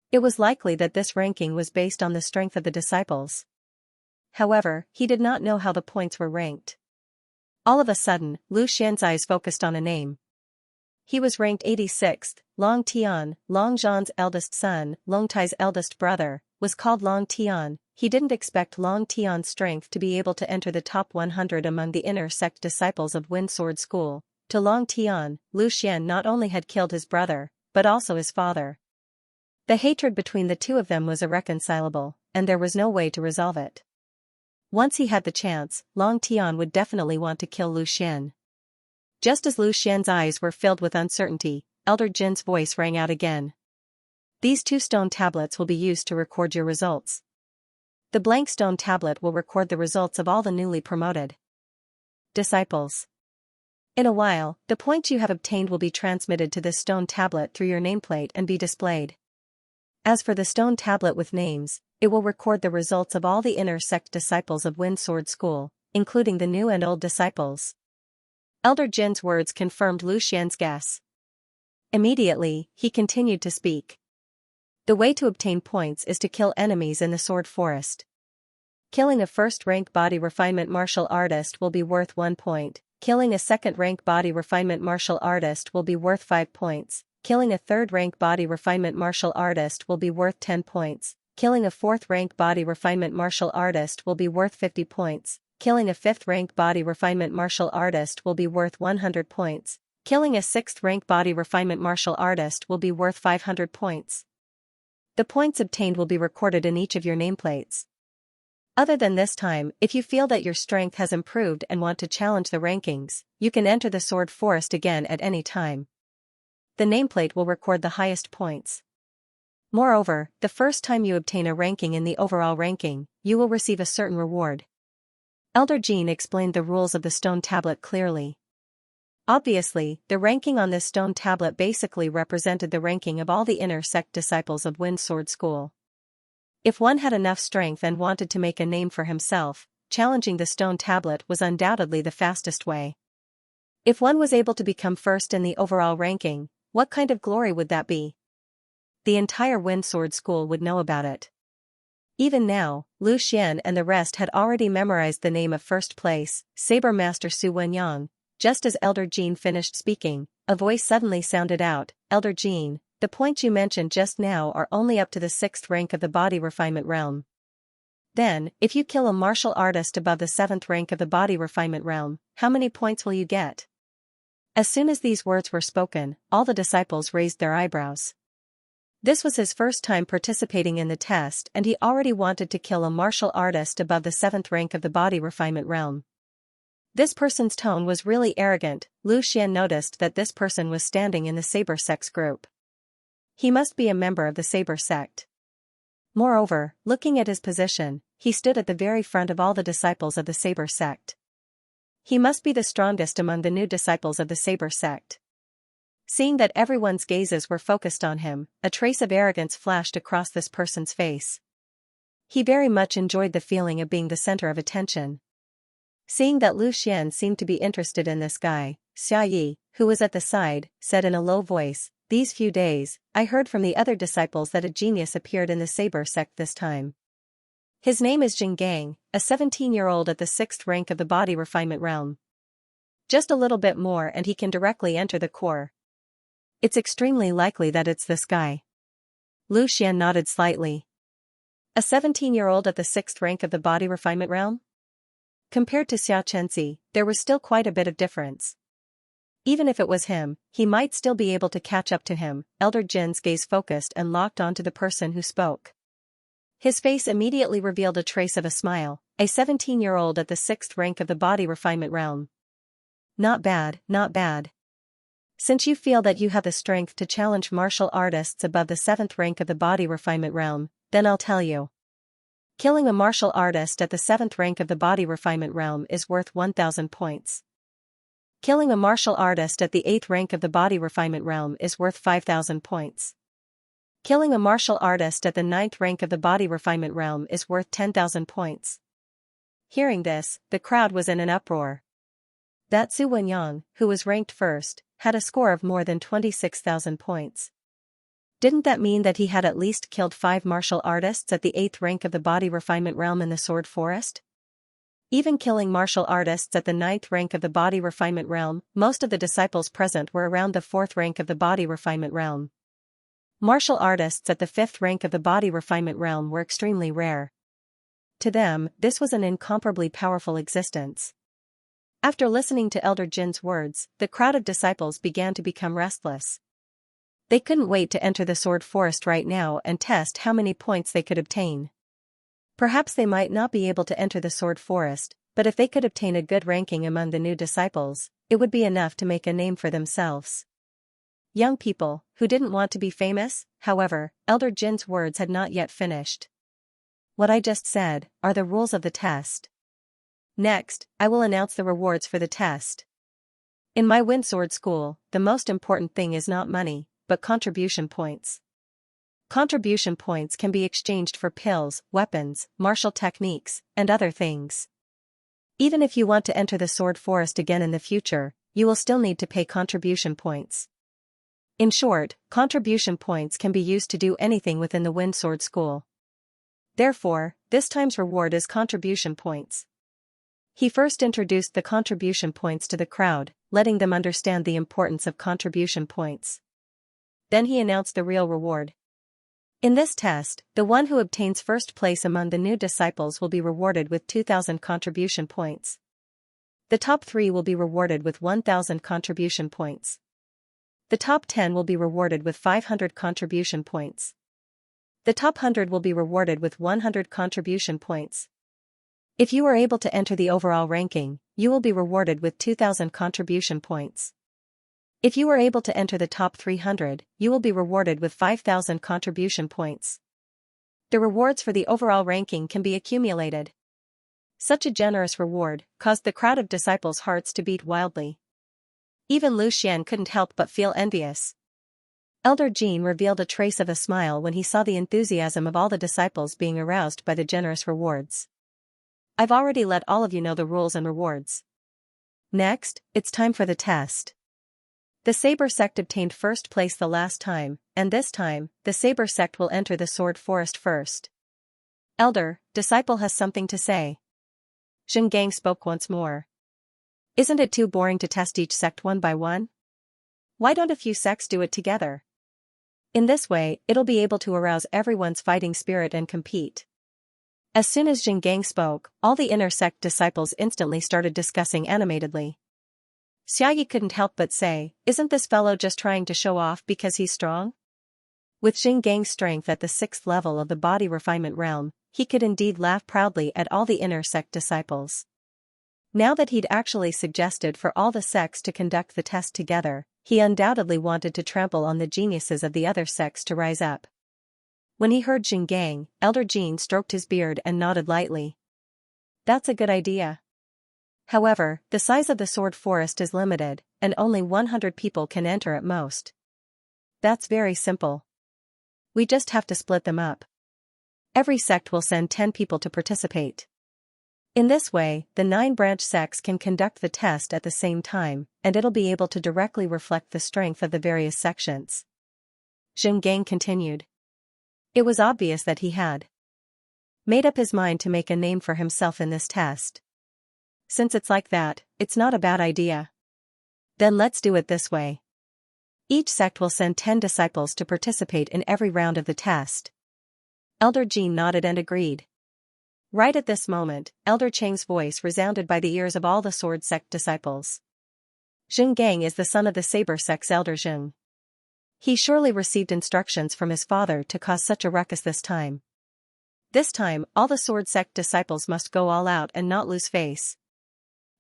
It was likely that this ranking was based on the strength of the disciples. However, he did not know how the points were ranked. All of a sudden, Lu Xian's eyes focused on a name. He was ranked 86th, Long Tian, Long Zhan's eldest son, Long Tai's eldest brother, was called Long Tian. he didn't expect Long Tian's strength to be able to enter the top 100 among the inner sect disciples of Wind Sword School. To Long Tian, Lu Xian not only had killed his brother, but also his father. The hatred between the two of them was irreconcilable, and there was no way to resolve it. Once he had the chance, Long Tian would definitely want to kill Lu Xian. Just as Lu Xian's eyes were filled with uncertainty, Elder Jin's voice rang out again. These 2 stone tablets will be used to record your results. The blank stone tablet will record the results of all the newly promoted disciples. In a while, the points you have obtained will be transmitted to this stone tablet through your nameplate and be displayed. As for the stone tablet with names, it will record the results of all the inner sect disciples of Wind Sword School, including the new and old disciples. Elder Jin's words confirmed Lu Xian's guess. Immediately, he continued to speak. The way to obtain points is to kill enemies in the Sword Forest. Killing a first-rank body refinement martial artist will be worth 1 point. Killing a second-rank body refinement martial artist will be worth 5 points. Killing a third-rank body refinement martial artist will be worth 10 points. Killing a fourth-rank body refinement martial artist will be worth 50 points. Killing a fifth-rank body refinement martial artist will be worth 100 points. Killing a sixth-rank body refinement martial artist will be worth 500 points. The points obtained will be recorded in each of your nameplates. Other than this time, if you feel that your strength has improved and want to challenge the rankings, you can enter the Sword Forest again at any time. The nameplate will record the highest points. Moreover, the first time you obtain a ranking in the overall ranking, you will receive a certain reward. Elder Jin explained the rules of the stone tablet clearly. Obviously, the ranking on this stone tablet basically represented the ranking of all the inner sect disciples of Wind Sword School. If one had enough strength and wanted to make a name for himself, challenging the stone tablet was undoubtedly the fastest way. If one was able to become first in the overall ranking, what kind of glory would that be? The entire Wind Sword School would know about it. Even now, Lu Xian and the rest had already memorized the name of first place, Saber Master Su Wenyang. Just as Elder Jin finished speaking, a voice suddenly sounded out, "Elder Jin, the points you mentioned just now are only up to the 6th rank of the body refinement realm. Then, if you kill a martial artist above the 7th rank of the body refinement realm, how many points will you get?" As soon as these words were spoken, all the disciples raised their eyebrows. This was his first time participating in the test and he already wanted to kill a martial artist above the 7th rank of the body refinement realm. This person's tone was really arrogant. Lu Xian noticed that this person was standing in the Saber Sect's group. He must be a member of the Saber Sect. Moreover, looking at his position, he stood at the very front of all the disciples of the Saber Sect. He must be the strongest among the new disciples of the Saber Sect. Seeing that everyone's gazes were focused on him, a trace of arrogance flashed across this person's face. He very much enjoyed the feeling of being the center of attention. Seeing that Lu Xian seemed to be interested in this guy, Xiayi, who was at the side, said in a low voice, "These few days, I heard from the other disciples that a genius appeared in the Saber Sect this time. His name is Jing Gang, a 17-year-old at the 6th rank of the body refinement realm. Just a little bit more and he can directly enter the core. It's extremely likely that it's this guy." Lu Xian nodded slightly. A 17-year-old at the 6th rank of the body refinement realm? Compared to Xianxia, there was still quite a bit of difference. Even if it was him, he might still be able to catch up to him. Elder Jin's gaze focused and locked onto the person who spoke. His face immediately revealed a trace of a smile, a 17-year-old at the 6th rank of the body refinement realm. Not bad, not bad. Since you feel that you have the strength to challenge martial artists above the 7th rank of the body refinement realm, then I'll tell you. Killing a martial artist at the 7th rank of the body refinement realm is worth 1,000 points. Killing a martial artist at the 8th rank of the body refinement realm is worth 5,000 points. Killing a martial artist at the 9th rank of the body refinement realm is worth 10,000 points. Hearing this, the crowd was in an uproar. That Su Wenyang, who was ranked first, had a score of more than 26,000 points. Didn't that mean that he had at least killed 5 martial artists at the 8th rank of the body refinement realm in the Sword Forest? Even killing martial artists at the 9th rank of the body refinement realm, most of the disciples present were around the 4th rank of the body refinement realm. Martial artists at the 5th rank of the body refinement realm were extremely rare. To them, this was an incomparably powerful existence. After listening to Elder Jin's words, the crowd of disciples began to become restless. They couldn't wait to enter the Sword Forest right now and test how many points they could obtain. Perhaps they might not be able to enter the Sword Forest, but if they could obtain a good ranking among the new disciples, it would be enough to make a name for themselves. Young people, who didn't want to be famous, however, Elder Jin's words had not yet finished. What I just said are the rules of the test. Next, I will announce the rewards for the test. In my Wind Sword School, the most important thing is not money, but contribution points. Contribution points can be exchanged for pills, weapons, martial techniques, and other things. Even if you want to enter the Sword Forest again in the future, you will still need to pay contribution points. In short, contribution points can be used to do anything within the Wind Sword School. Therefore, this time's reward is contribution points. He first introduced the contribution points to the crowd, letting them understand the importance of contribution points. Then he announced the real reward. In this test, the one who obtains first place among the new disciples will be rewarded with 2,000 contribution points. The top 3 will be rewarded with 1,000 contribution points. The top 10 will be rewarded with 500 contribution points. The top 100 will be rewarded with 100 contribution points. If you are able to enter the overall ranking, you will be rewarded with 2,000 contribution points. If you are able to enter the top 300, you will be rewarded with 5,000 contribution points. The rewards for the overall ranking can be accumulated. Such a generous reward caused the crowd of disciples' hearts to beat wildly. Even Lu Xian couldn't help but feel envious. Elder Jin revealed a trace of a smile when he saw the enthusiasm of all the disciples being aroused by the generous rewards. I've already let all of you know the rules and rewards. Next, it's time for the test. The Saber Sect obtained first place the last time, and this time, the Saber Sect will enter the Sword Forest first. Elder, disciple has something to say. Zhenggang spoke once more. Isn't it too boring to test each sect one by one? Why don't a few sects do it together? In this way, it'll be able to arouse everyone's fighting spirit and compete. As soon as Zhenggang spoke, all the inner sect disciples instantly started discussing animatedly. Xiayi couldn't help but say, isn't this fellow just trying to show off because he's strong? With Zhenggang's strength at the 6th level of the body refinement realm, he could indeed laugh proudly at all the inner sect disciples. Now that he'd actually suggested for all the sects to conduct the test together, he undoubtedly wanted to trample on the geniuses of the other sects to rise up. When he heard Zhenggang, Elder Jin stroked his beard and nodded lightly. That's a good idea. However, the size of the Sword Forest is limited, and only 100 people can enter at most. That's very simple. We just have to split them up. Every sect will send 10 people to participate. In this way, the 9 branch sects can conduct the test at the same time, and it'll be able to directly reflect the strength of the various sections. Zhenggang continued. It was obvious that he had made up his mind to make a name for himself in this test. Since it's like that, it's not a bad idea. Then let's do it this way. Each sect will send 10 disciples to participate in every round of the test. Elder Jin nodded and agreed. Right at this moment, Elder Cheng's voice resounded by the ears of all the Sword Sect disciples. Zhenggang is the son of the Saber Sect's Elder Zheng. He surely received instructions from his father to cause such a ruckus this time. This time, all the Sword Sect disciples must go all out and not lose face.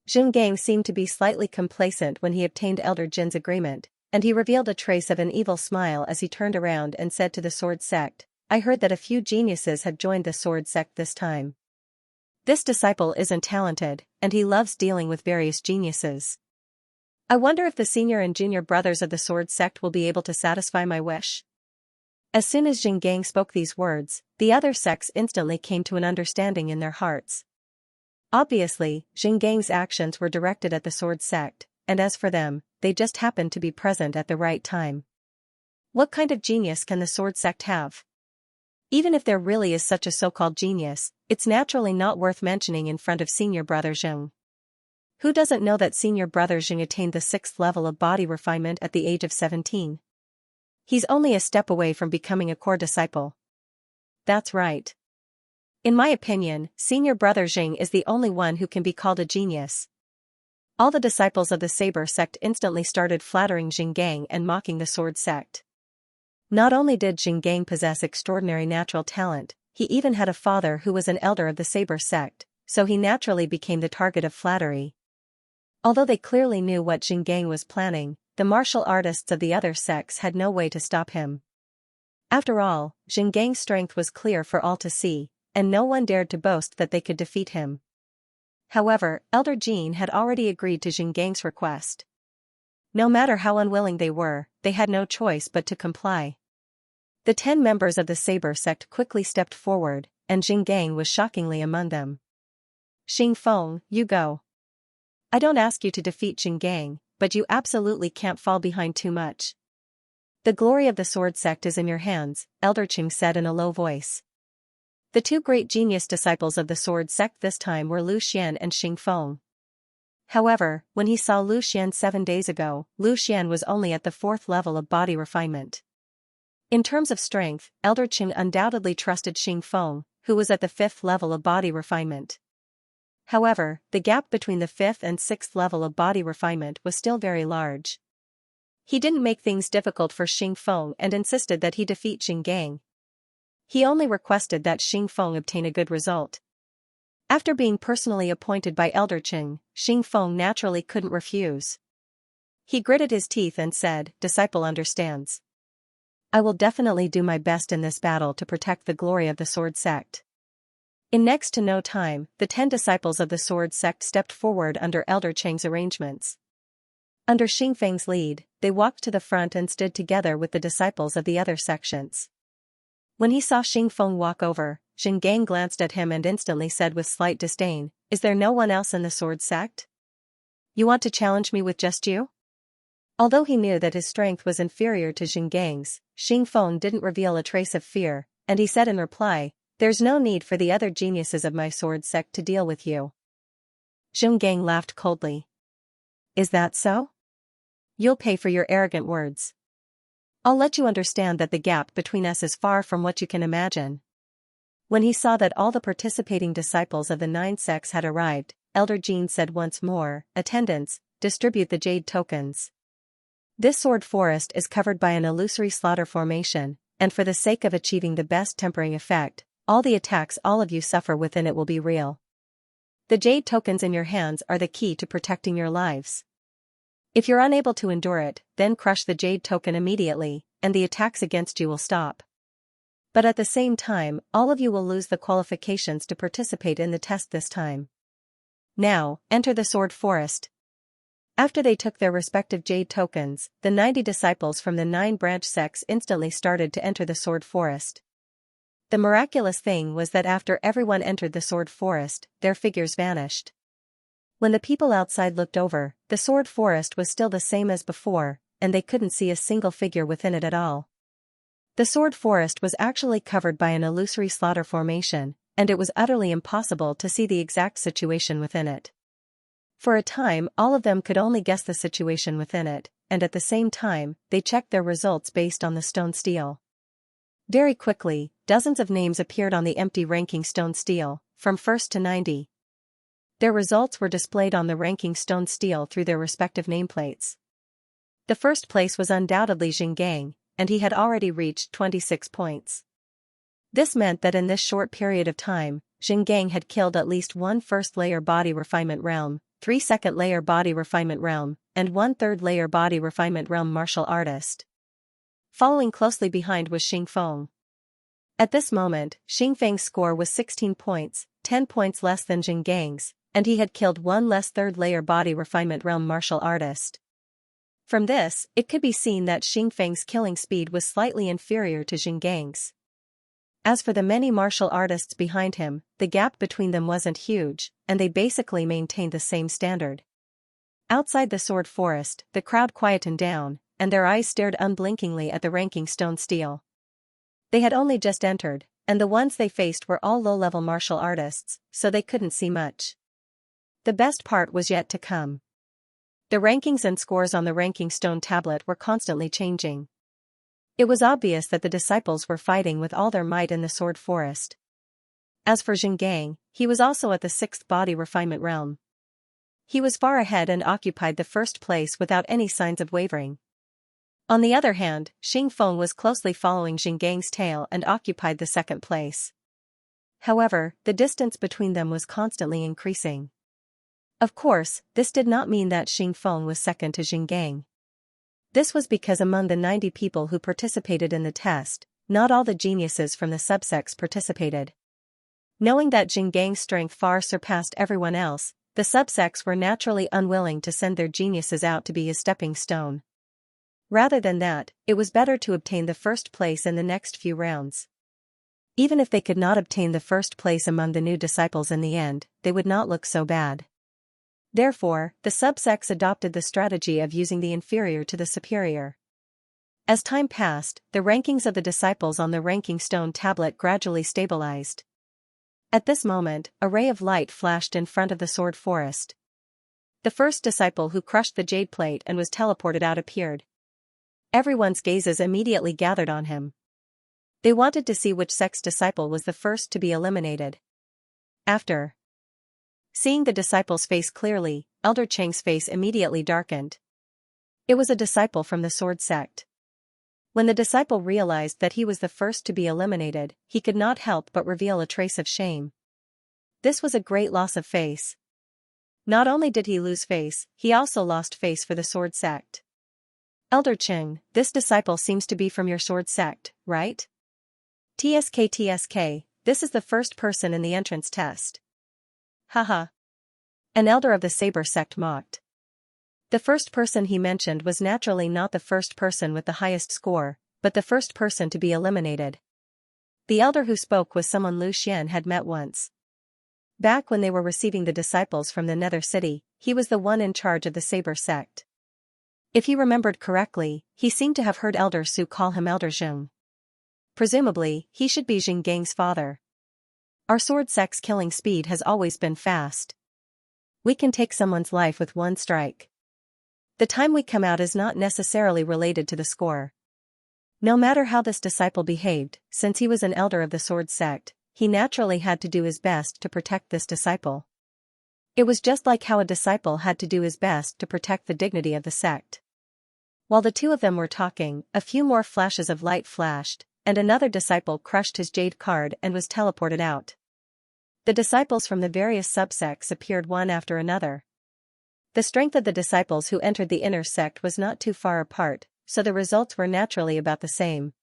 Zhenggang seemed to be slightly complacent when he obtained Elder Jin's agreement, and he revealed a trace of an evil smile as he turned around and said to the Sword Sect, I heard that a few geniuses had joined the Sword Sect this time. This disciple isn't talented, and he loves dealing with various geniuses. I wonder if the senior and junior brothers of the Sword Sect will be able to satisfy my wish. As soon as Zhenggang spoke these words, the other sects instantly came to an understanding in their hearts. Obviously, Zhenggang's actions were directed at the Sword Sect, and as for them, they just happened to be present at the right time. What kind of genius can the Sword Sect have? Even if there really is such a so-called genius, it's naturally not worth mentioning in front of senior brother Zheng. Who doesn't know that senior brother Zheng attained the 6th level of body refinement at the age of 17? He's only a step away from becoming a core disciple. That's right. In my opinion, senior brother Xing is the only one who can be called a genius. All the disciples of the Saber sect instantly started flattering Xinggang and mocking the Sword sect. Not only did Xinggang possess extraordinary natural talent, he even had a father who was an elder of the Saber sect, so he naturally became the target of flattery. Although they clearly knew what Xinggang was planning, the martial artists of the other sects had no way to stop him. After all, Xinggang's strength was clear for all to see, and no one dared to boast that they could defeat him. However, Elder Jin had already agreed to Xinggang's request. No matter how unwilling they were, they had no choice but to comply. The 10 members of the Saber sect quickly stepped forward, and Xinggang was shockingly among them. Xingfeng, you go. I don't ask you to defeat Xinggang, but you absolutely can't fall behind too much. The glory of the Sword sect is in your hands, Elder Qing said in a low voice. The 2 great genius disciples of the Sword sect this time were Lu Xian and Xingfeng. However, when he saw Lu Xian 7 days ago, Lu Xian was only at the 4th level of body refinement. In terms of strength, Elder Qing undoubtedly trusted Xingfeng, who was at the 5th level of body refinement. However, the gap between the 5th and 6th level of body refinement was still very large. He didn't make things difficult for Xingfeng and insisted that he defeat Xinggang. He only requested that Xingfeng obtain a good result. After being personally appointed by Elder Qing, Xingfeng naturally couldn't refuse. He gritted his teeth and said, "Disciple understands. I will definitely do my best in this battle to protect the glory of the Sword sect." In next to no time, the 10 disciples of the Sword sect stepped forward under Elder Qing's arrangements. Under Xingfeng's lead, they walked to the front and stood together with the disciples of the other sections. When he saw Xingfeng walk over, Xinggang glanced at him and instantly said with slight disdain, "Is there no one else in the Sword sect? You want to challenge me with just you?" Although he knew that his strength was inferior to Xinggang's, Xingfeng didn't reveal a trace of fear, and he said in reply, "There's no need for the other geniuses of my Sword sect to deal with you." Xinggang laughed coldly. "Is that so? You'll pay for your arrogant words. I'll let you understand that the gap between us is far from what you can imagine." When he saw that all the participating disciples of the 9 sects had arrived, Elder Jin said once more, "Attendants, distribute the jade tokens. This sword forest is covered by an illusory slaughter formation, and for the sake of achieving the best tempering effect, all the attacks all of you suffer within it will be real. The jade tokens in your hands are the key to protecting your lives. If you're unable to endure it, then crush the jade token immediately, and the attacks against you will stop. But at the same time, all of you will lose the qualifications to participate in the test this time. Now, enter the sword forest." After they took their respective jade tokens, the 90 disciples from the 9 branch sects instantly started to enter the sword forest. The miraculous thing was that after everyone entered the sword forest, their figures vanished. When the people outside looked over, the sword forest was still the same as before, and they couldn't see a single figure within it at all. The sword forest was actually covered by an illusory slaughter formation, and it was utterly impossible to see the exact situation within it. For a time, all of them could only guess the situation within it, and at the same time, they checked their results based on the stone stele. Very quickly, dozens of names appeared on the empty ranking stone stele, from 1st to 90. Their results were displayed on the ranking stone stele through their respective nameplates. The first place was undoubtedly Xinggang, and he had already reached 26 points. This meant that in this short period of time, Xinggang had killed at least 1 first-layer body refinement realm, 3 second-layer body refinement realm, and 1 third-layer body refinement realm martial artist. Following closely behind was Xingfeng. At this moment, Xingfeng's score was 16 points, 10 points less than Xinggang's, and he had killed 1 less third-layer body refinement realm martial artist. From this, it could be seen that Xingfeng's killing speed was slightly inferior to Xinggang's. As for the many martial artists behind him, the gap between them wasn't huge, and they basically maintained the same standard. Outside the sword forest, the crowd quietened down, and their eyes stared unblinkingly at the ranking stone stele. They had only just entered, and the ones they faced were all low-level martial artists, so they couldn't see much. The best part was yet to come. The rankings and scores on the ranking stone tablet were constantly changing. It was obvious that the disciples were fighting with all their might in the sword forest. As for Xingang, he was also at the 6th body refinement realm. He was far ahead and occupied the first place without any signs of wavering. On the other hand, Xing Feng was closely following Xinggang's tail and occupied the second place. However, the distance between them was constantly increasing. Of course, this did not mean that Xing Feng was second to Xingang. This was because among the 90 people who participated in the test, not all the geniuses from the subsects participated. Knowing that Xinggang's strength far surpassed everyone else, the subsects were naturally unwilling to send their geniuses out to be his stepping stone. Rather than that, it was better to obtain the first place in the next few rounds. Even if they could not obtain the first place among the new disciples in the end, they would not look so bad. Therefore, the subsects adopted the strategy of using the inferior to the superior. As time passed, the rankings of the disciples on the ranking stone tablet gradually stabilized. At this moment, a ray of light flashed in front of the sword forest. The first disciple who crushed the jade plate and was teleported out appeared. Everyone's gazes immediately gathered on him. They wanted to see which sect's disciple was the first to be eliminated. After seeing the disciple's face clearly, Elder Cheng's face immediately darkened. It was a disciple from the sword sect. When the disciple realized that he was the first to be eliminated, he could not help but reveal a trace of shame. This was a great loss of face. Not only did he lose face, he also lost face for the sword sect. Elder Cheng, this disciple seems to be from your sword sect, right? TSK, this is the first person in the entrance test. Haha. An elder of the saber sect mocked. The first person he mentioned was naturally not the first person with the highest score, but the first person to be eliminated. The elder who spoke was someone Lu Xian had met once. Back when they were receiving the disciples from the Nether City, he was the one in charge of the saber sect. If he remembered correctly, he seemed to have heard Elder Su call him Elder Zheng. Presumably, he should be Xinggang's father. Our sword sect's killing speed has always been fast. We can take someone's life with one strike. The time we come out is not necessarily related to the score. No matter how this disciple behaved, since he was an elder of the sword sect, he naturally had to do his best to protect this disciple. It was just like how a disciple had to do his best to protect the dignity of the sect. While the two of them were talking, a few more flashes of light flashed, and another disciple crushed his jade card and was teleported out. The disciples from the various subsects appeared one after another. The strength of the disciples who entered the inner sect was not too far apart, so the results were naturally about the same.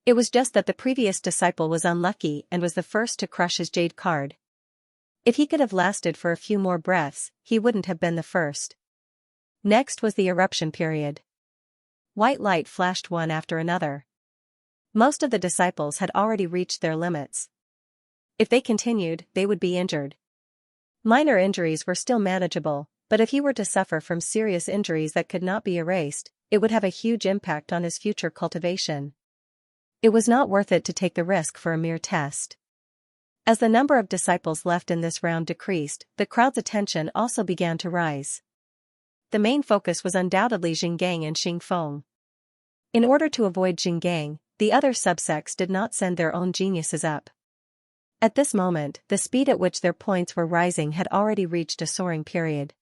It was just that the previous disciple was unlucky and was the first to crush his jade card. If he could have lasted for a few more breaths, he wouldn't have been the first. Next was the eruption period. White light flashed one after another. Most of the disciples had already reached their limits. If they continued, they would be injured. Minor injuries were still manageable, but if he were to suffer from serious injuries that could not be erased, it would have a huge impact on his future cultivation. It was not worth it to take the risk for a mere test. As the number of disciples left in this round decreased, the crowd's attention also began to rise. The main focus was undoubtedly Xingang and Xing Feng. In order to avoid Xingang, the other subsects did not send their own geniuses up. At this moment, the speed at which their points were rising had already reached a soaring period.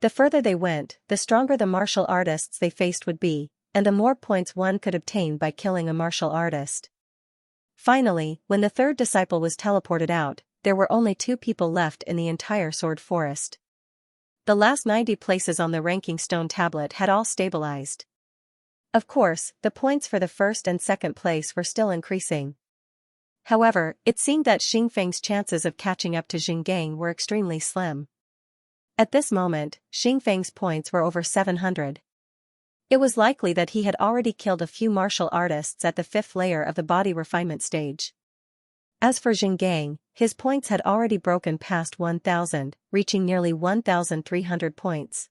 The further they went, the stronger the martial artists they faced would be, and the more points one could obtain by killing a martial artist. Finally, when the third disciple was teleported out, there were only 2 people left in the entire sword forest. The last 90 places on the ranking stone tablet had all stabilized. Of course, the points for the first and second place were still increasing. However, it seemed that Xing Feng's chances of catching up to Xingang were extremely slim. At this moment, Xing Feng's points were over 700. It was likely that he had already killed a few martial artists at the 5th layer of the body refinement stage. As for Xingang, his points had already broken past 1,000, reaching nearly 1,300 points.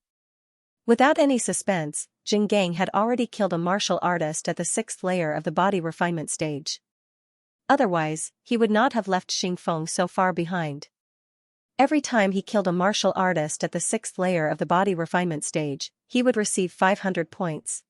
Without any suspense, Xingang had already killed a martial artist at the 6th layer of the body refinement stage. Otherwise, he would not have left Xing Feng so far behind. Every time he killed a martial artist at the 6th layer of the body refinement stage, he would receive 500 points.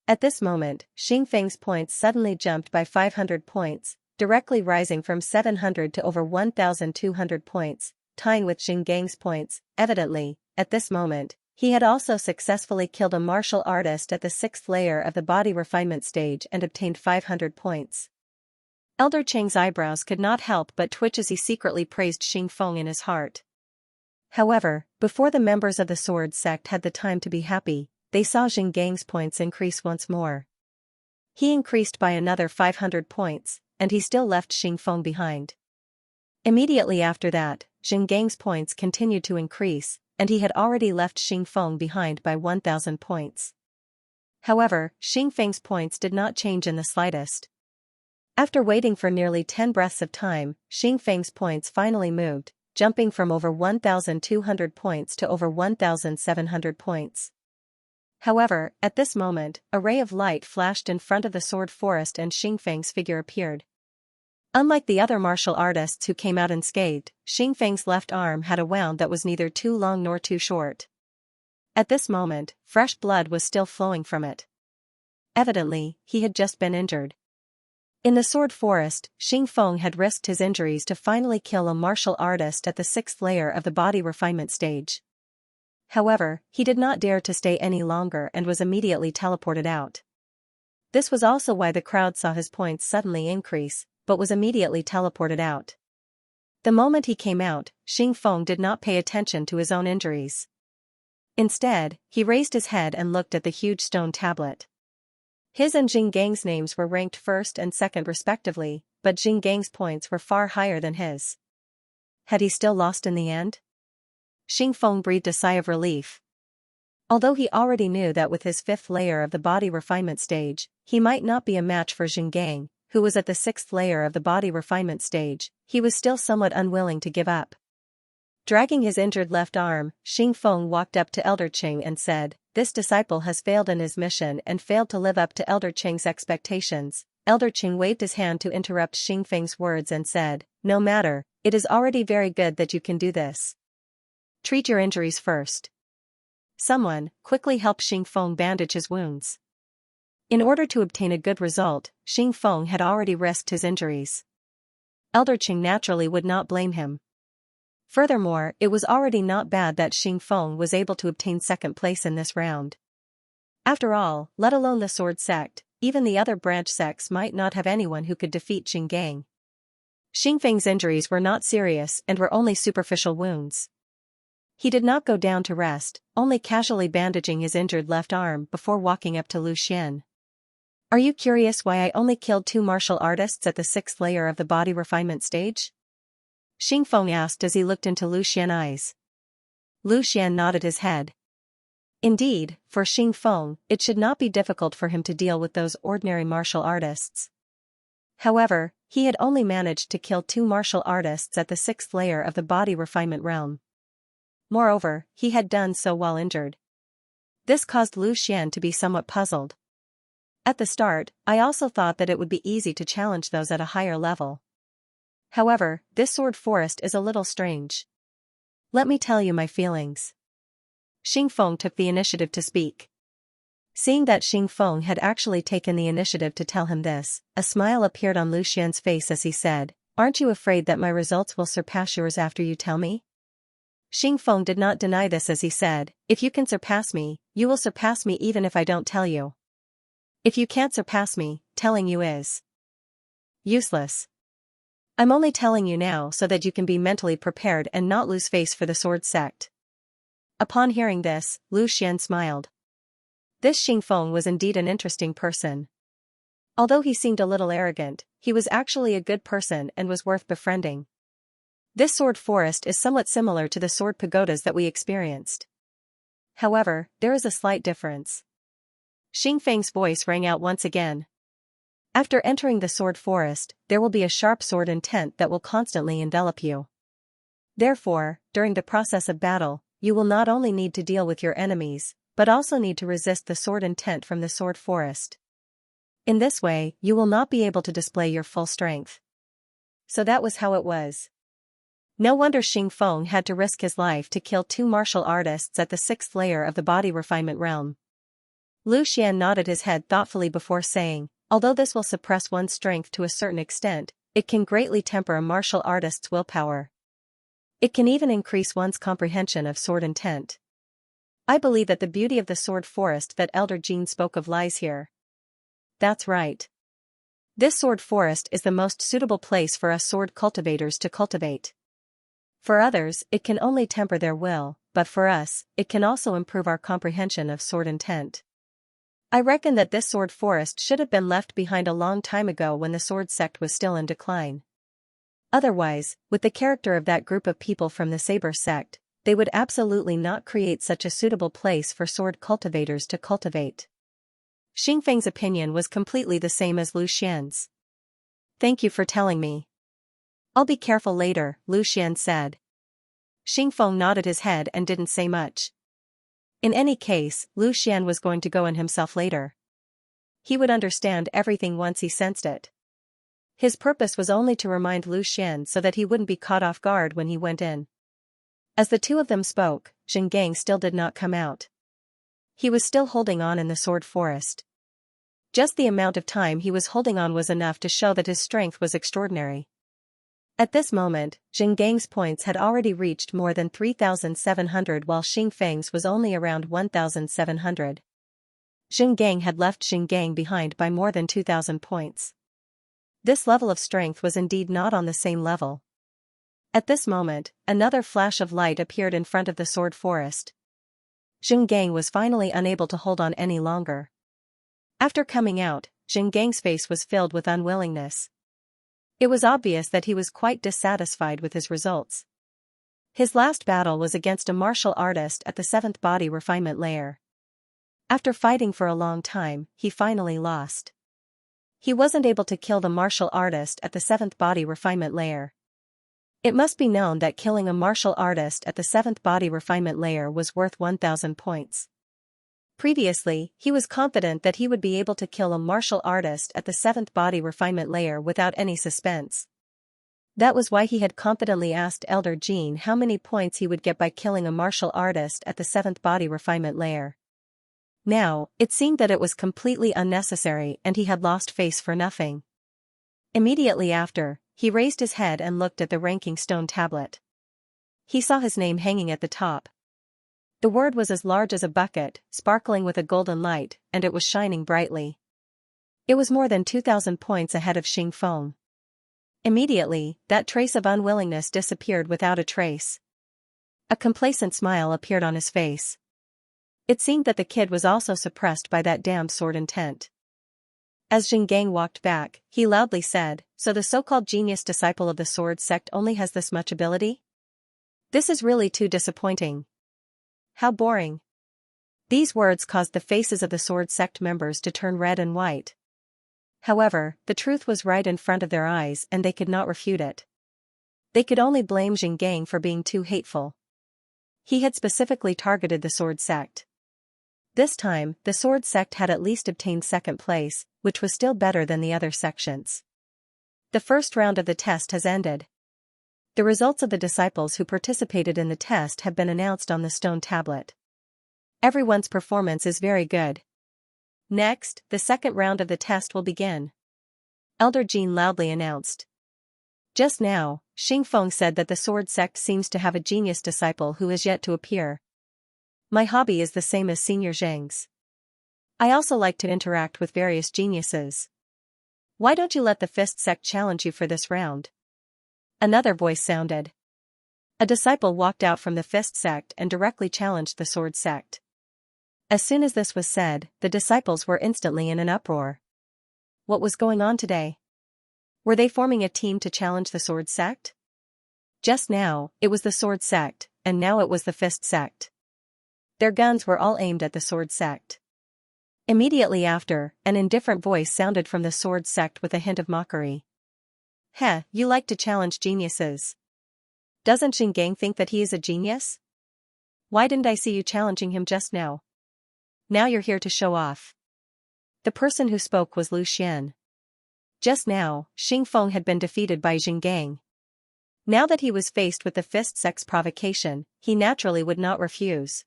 At this moment, Xing Feng's points suddenly jumped by 500 points, directly rising from 700 to over 1,200 points, tying with Jin Gang's points. Evidently, at this moment, he had also successfully killed a martial artist at the 6th layer of the body refinement stage and obtained 500 points. Elder Cheng's eyebrows could not help but twitch as he secretly praised Xing Feng in his heart. However, before the members of the sword sect had the time to be happy, they saw Jin Gang's points increase once more. He increased by another 500 points, and he still left Xing Feng behind. Immediately after that, Jin Gang's points continued to increase, and he had already left Xing Feng behind by 1,000 points. However, Xing Feng's points did not change in the slightest. After waiting for nearly 10 breaths of time, Xing Feng's points finally moved, jumping from over 1,200 points to over 1,700 points. However, at this moment, a ray of light flashed in front of the sword forest and Xing Feng's figure appeared. Unlike the other martial artists who came out unscathed, Xing Feng's left arm had a wound that was neither too long nor too short. At this moment, fresh blood was still flowing from it. Evidently, he had just been injured. In the sword forest, Xing Feng had risked his injuries to finally kill a martial artist at the 6th layer of the body refinement stage. However, he did not dare to stay any longer and was immediately teleported out. This was also why the crowd saw his points suddenly increase, but was immediately teleported out. The moment he came out, Xing Feng did not pay attention to his own injuries. Instead, he raised his head and looked at the huge stone tablet. His and Jin Gang's names were ranked first and second respectively, but Jin Gang's points were far higher than his. Had he still lost in the end? Xing Feng breathed a sigh of relief. Although he already knew that with his 5th layer of the body refinement stage, he might not be a match for Jin Gang, who was at the 6th layer of the body refinement stage, he was still somewhat unwilling to give up. Dragging his injured left arm, Xing Feng walked up to Elder Cheng and said, "This disciple has failed in his mission and failed to live up to Elder Cheng's expectations." Elder Cheng waved his hand to interrupt Xing Feng's words and said, "No matter, it is already very good that you can do this. Treat your injuries first." Someone, quickly help Xing Feng bandage his wounds. In order to obtain a good result, Xing Feng had already risked his injuries. Elder Cheng naturally would not blame him. Furthermore, it was already not bad that Xing Feng was able to obtain second place in this round. After all, let alone the sword sect, even the other branch sects might not have anyone who could defeat Jin Gang. Xing Feng's injuries were not serious and were only superficial wounds. He did not go down to rest, only casually bandaging his injured left arm before walking up to Lu Xian. "Are you curious why I only killed 2 martial artists at the 6th layer of the body refinement stage?" Xing Feng asked as he looked into Lu Xian's eyes. Lu Xian nodded his head. Indeed, for Xing Feng, it should not be difficult for him to deal with those ordinary martial artists. However, he had only managed to kill 2 martial artists at the 6th layer of the body refinement realm. Moreover, he had done so while injured. This caused Lu Xian to be somewhat puzzled. At the start, I also thought that it would be easy to challenge those at a higher level. However, this sword forest is a little strange. Let me tell you my feelings. Xing Feng took the initiative to speak. Seeing that Xing Feng had actually taken the initiative to tell him this, a smile appeared on Lu Xian's face as he said, "Aren't you afraid that my results will surpass yours after you tell me?" Xing Feng did not deny this as he said, "If you can surpass me, you will surpass me even if I don't tell you. If you can't surpass me, telling you is useless. I'm only telling you now so that you can be mentally prepared and not lose face for the sword sect." Upon hearing this, Lu Xian smiled. This Xing Feng was indeed an interesting person. Although he seemed a little arrogant, he was actually a good person and was worth befriending. This sword forest is somewhat similar to the sword pagodas that we experienced. However, there is a slight difference. Xing Feng's voice rang out once again. After entering the sword forest, there will be a sharp sword intent that will constantly envelop you. Therefore, during the process of battle, you will not only need to deal with your enemies, but also need to resist the sword intent from the sword forest. In this way, you will not be able to display your full strength. So that was how it was. No wonder Xing Feng had to risk his life to kill 2 martial artists at the 6th layer of the body refinement realm. Lu Xian nodded his head thoughtfully before saying, "Although this will suppress one's strength to a certain extent, it can greatly temper a martial artist's willpower. It can even increase one's comprehension of sword intent. I believe that the beauty of the sword forest that Elder Jean spoke of lies here. That's right. This sword forest is the most suitable place for us sword cultivators to cultivate. For others, it can only temper their will, but for us, it can also improve our comprehension of sword intent. I reckon that this sword forest should have been left behind a long time ago when the sword sect was still in decline. Otherwise, with the character of that group of people from the saber sect, they would absolutely not create such a suitable place for sword cultivators to cultivate. Xing Feng's opinion was completely the same as Lu Xian's. Thank you for telling me. I'll be careful later, Lu Xian said. Xing Feng nodded his head and didn't say much. In any case, Lu Xian was going to go in himself later. He would understand everything once he sensed it. His purpose was only to remind Lu Xian so that he wouldn't be caught off guard when he went in. As the two of them spoke, Zhenggang still did not come out. He was still holding on in the sword forest. Just the amount of time he was holding on was enough to show that his strength was extraordinary. At this moment, Zhenggang's points had already reached more than 3,700 while Xing Feng's was only around 1,700. Zhenggang had left Zhengang behind by more than 2,000 points. This level of strength was indeed not on the same level. At this moment, another flash of light appeared in front of the sword forest. Zhengang was finally unable to hold on any longer. After coming out, Zhenggang's face was filled with unwillingness. It was obvious that he was quite dissatisfied with his results. His last battle was against a martial artist at the 7th body refinement layer. After fighting for a long time, he finally lost. He wasn't able to kill the martial artist at the 7th body refinement layer. It must be known that killing a martial artist at the 7th body refinement layer was worth 1,000 points. Previously, he was confident that he would be able to kill a martial artist at the 7th body refinement layer without any suspense. That was why he had confidently asked Elder Jean how many points he would get by killing a martial artist at the 7th body refinement layer. Now, it seemed that it was completely unnecessary and he had lost face for nothing. Immediately after, he raised his head and looked at the ranking stone tablet. He saw his name hanging at the top. The word was as large as a bucket, sparkling with a golden light, and it was shining brightly. It was more than 2,000 points ahead of Xing Feng. Immediately, that trace of unwillingness disappeared without a trace. A complacent smile appeared on his face. It seemed that the kid was also suppressed by that damned sword intent. As Zhengang walked back, he loudly said, "So the so-called genius disciple of the sword sect only has this much ability? This is really too disappointing. How boring." These words caused the faces of the sword sect members to turn red and white. However, the truth was right in front of their eyes and they could not refute it. They could only blame Zhengang for being too hateful. He had specifically targeted the sword sect. This time, the sword sect had at least obtained 2nd place, which was still better than the other sections. The first round of the test has ended. The results of the disciples who participated in the test have been announced on the stone tablet. Everyone's performance is very good. Next, the 2nd round of the test will begin. Elder Jean loudly announced. Just now, Xing Feng said that the sword sect seems to have a genius disciple who is yet to appear. My hobby is the same as Senior Zheng's. I also like to interact with various geniuses. Why don't you let the fist sect challenge you for this round? Another voice sounded. A disciple walked out from the fist sect and directly challenged the sword sect. As soon as this was said, the disciples were instantly in an uproar. What was going on today? Were they forming a team to challenge the sword sect? Just now, it was the sword sect, and now it was the fist sect. Their guns were all aimed at the sword sect. Immediately after, an indifferent voice sounded from the sword sect with a hint of mockery. Heh, you like to challenge geniuses. Doesn't Zhengang think that he is a genius? Why didn't I see you challenging him just now? Now you're here to show off. The person who spoke was Lu Xian. Just now, Xing Feng had been defeated by Zhengang. Now that he was faced with the fist sect's provocation, he naturally would not refuse.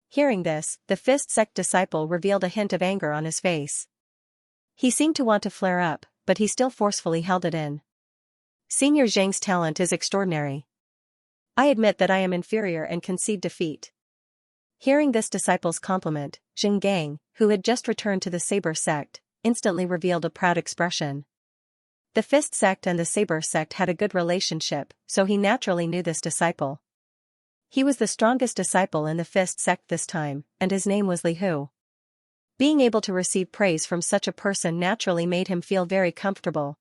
Hearing this, the fist sect disciple revealed a hint of anger on his face. He seemed to want to flare up, but he still forcefully held it in. Senior Zhang's talent is extraordinary. I admit that I am inferior and concede defeat. Hearing this disciple's compliment, Zheng Gang, who had just returned to the Saber sect, instantly revealed a proud expression. The Fist sect and the Saber sect had a good relationship, so he naturally knew this disciple. He was the strongest disciple in the Fist sect this time, and his name was Li Hu. Being able to receive praise from such a person naturally made him feel very comfortable.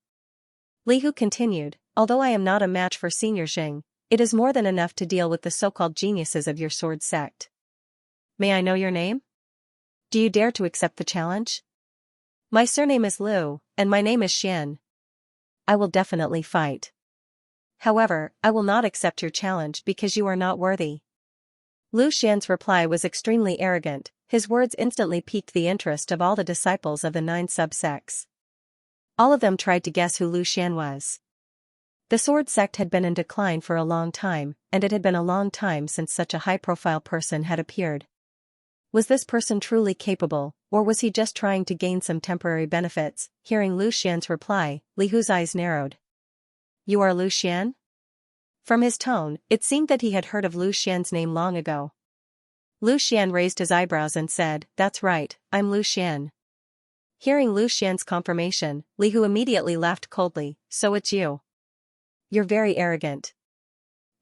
Li Hu continued, although I am not a match for Senior Zheng, it is more than enough to deal with the so-called geniuses of your sword sect. May I know your name? Do you dare to accept the challenge? My surname is Liu, and my name is Xian. I will definitely fight. However, I will not accept your challenge because you are not worthy. Lu Xian's reply was extremely arrogant. His words instantly piqued the interest of all the disciples of the 9 subsects. All of them tried to guess who Lu Xian was. The sword sect had been in decline for a long time, and it had been a long time since such a high-profile person had appeared. Was this person truly capable, or was he just trying to gain some temporary benefits? Hearing Lu Xian's reply, Li Hu's eyes narrowed. You are Lu Xian? From his tone, it seemed that he had heard of Lu Xian's name long ago. Lu Xian raised his eyebrows and said, That's right, I'm Lu Xian. Hearing Lu Xian's confirmation, Li Hu immediately laughed coldly, So it's you. You're very arrogant.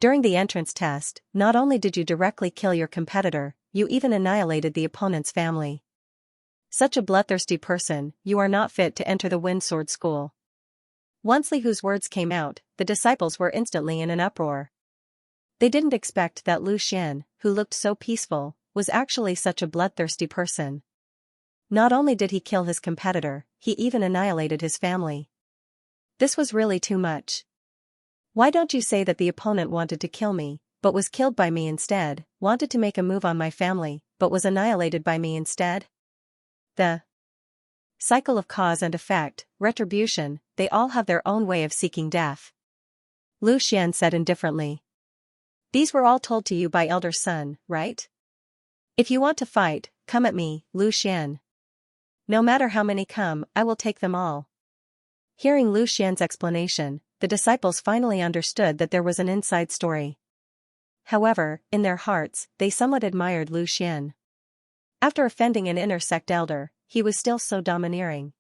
During the entrance test, not only did you directly kill your competitor, you even annihilated the opponent's family. Such a bloodthirsty person, you are not fit to enter the Wind Sword School. Once Li Hu's words came out, the disciples were instantly in an uproar. They didn't expect that Lu Xian, who looked so peaceful, was actually such a bloodthirsty person. Not only did he kill his competitor, he even annihilated his family. This was really too much. Why don't you say that the opponent wanted to kill me, but was killed by me instead, wanted to make a move on my family, but was annihilated by me instead? The cycle of cause and effect, retribution, they all have their own way of seeking death. Lu Xian said indifferently. These were all told to you by Elder Sun, right? If you want to fight, come at me, Lu Xian. No matter how many come, I will take them all. Hearing Lu Xian's explanation, the disciples finally understood that there was an inside story. However, in their hearts, they somewhat admired Lu Xian. After offending an inner sect elder, he was still so domineering.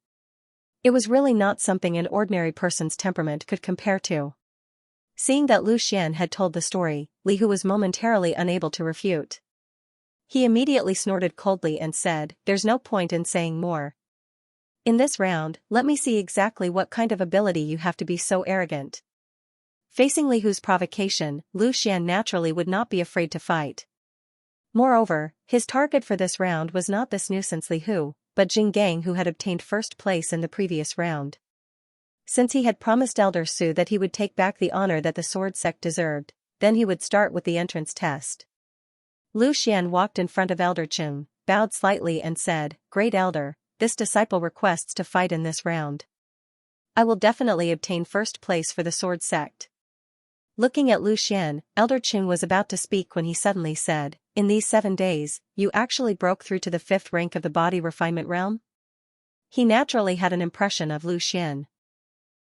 It was really not something an ordinary person's temperament could compare to. Seeing that Lu Xian had told the story, Li Hu was momentarily unable to refute. He immediately snorted coldly and said, There's no point in saying more. In this round, let me see exactly what kind of ability you have to be so arrogant. Facing Li Hu's provocation, Lu Xian naturally would not be afraid to fight. Moreover, his target for this round was not this nuisance Li Hu, but Zheng Gang, who had obtained first place in the previous round. Since he had promised Elder Su that he would take back the honor that the sword sect deserved, then he would start with the entrance test. Lu Xian walked in front of Elder Chung, bowed slightly and said, Great Elder, this disciple requests to fight in this round. I will definitely obtain first place for the sword sect. Looking at Lu Xian, Elder Chung was about to speak when he suddenly said, In these 7 days, you actually broke through to the 5th rank of the body refinement realm? He naturally had an impression of Lu Xian.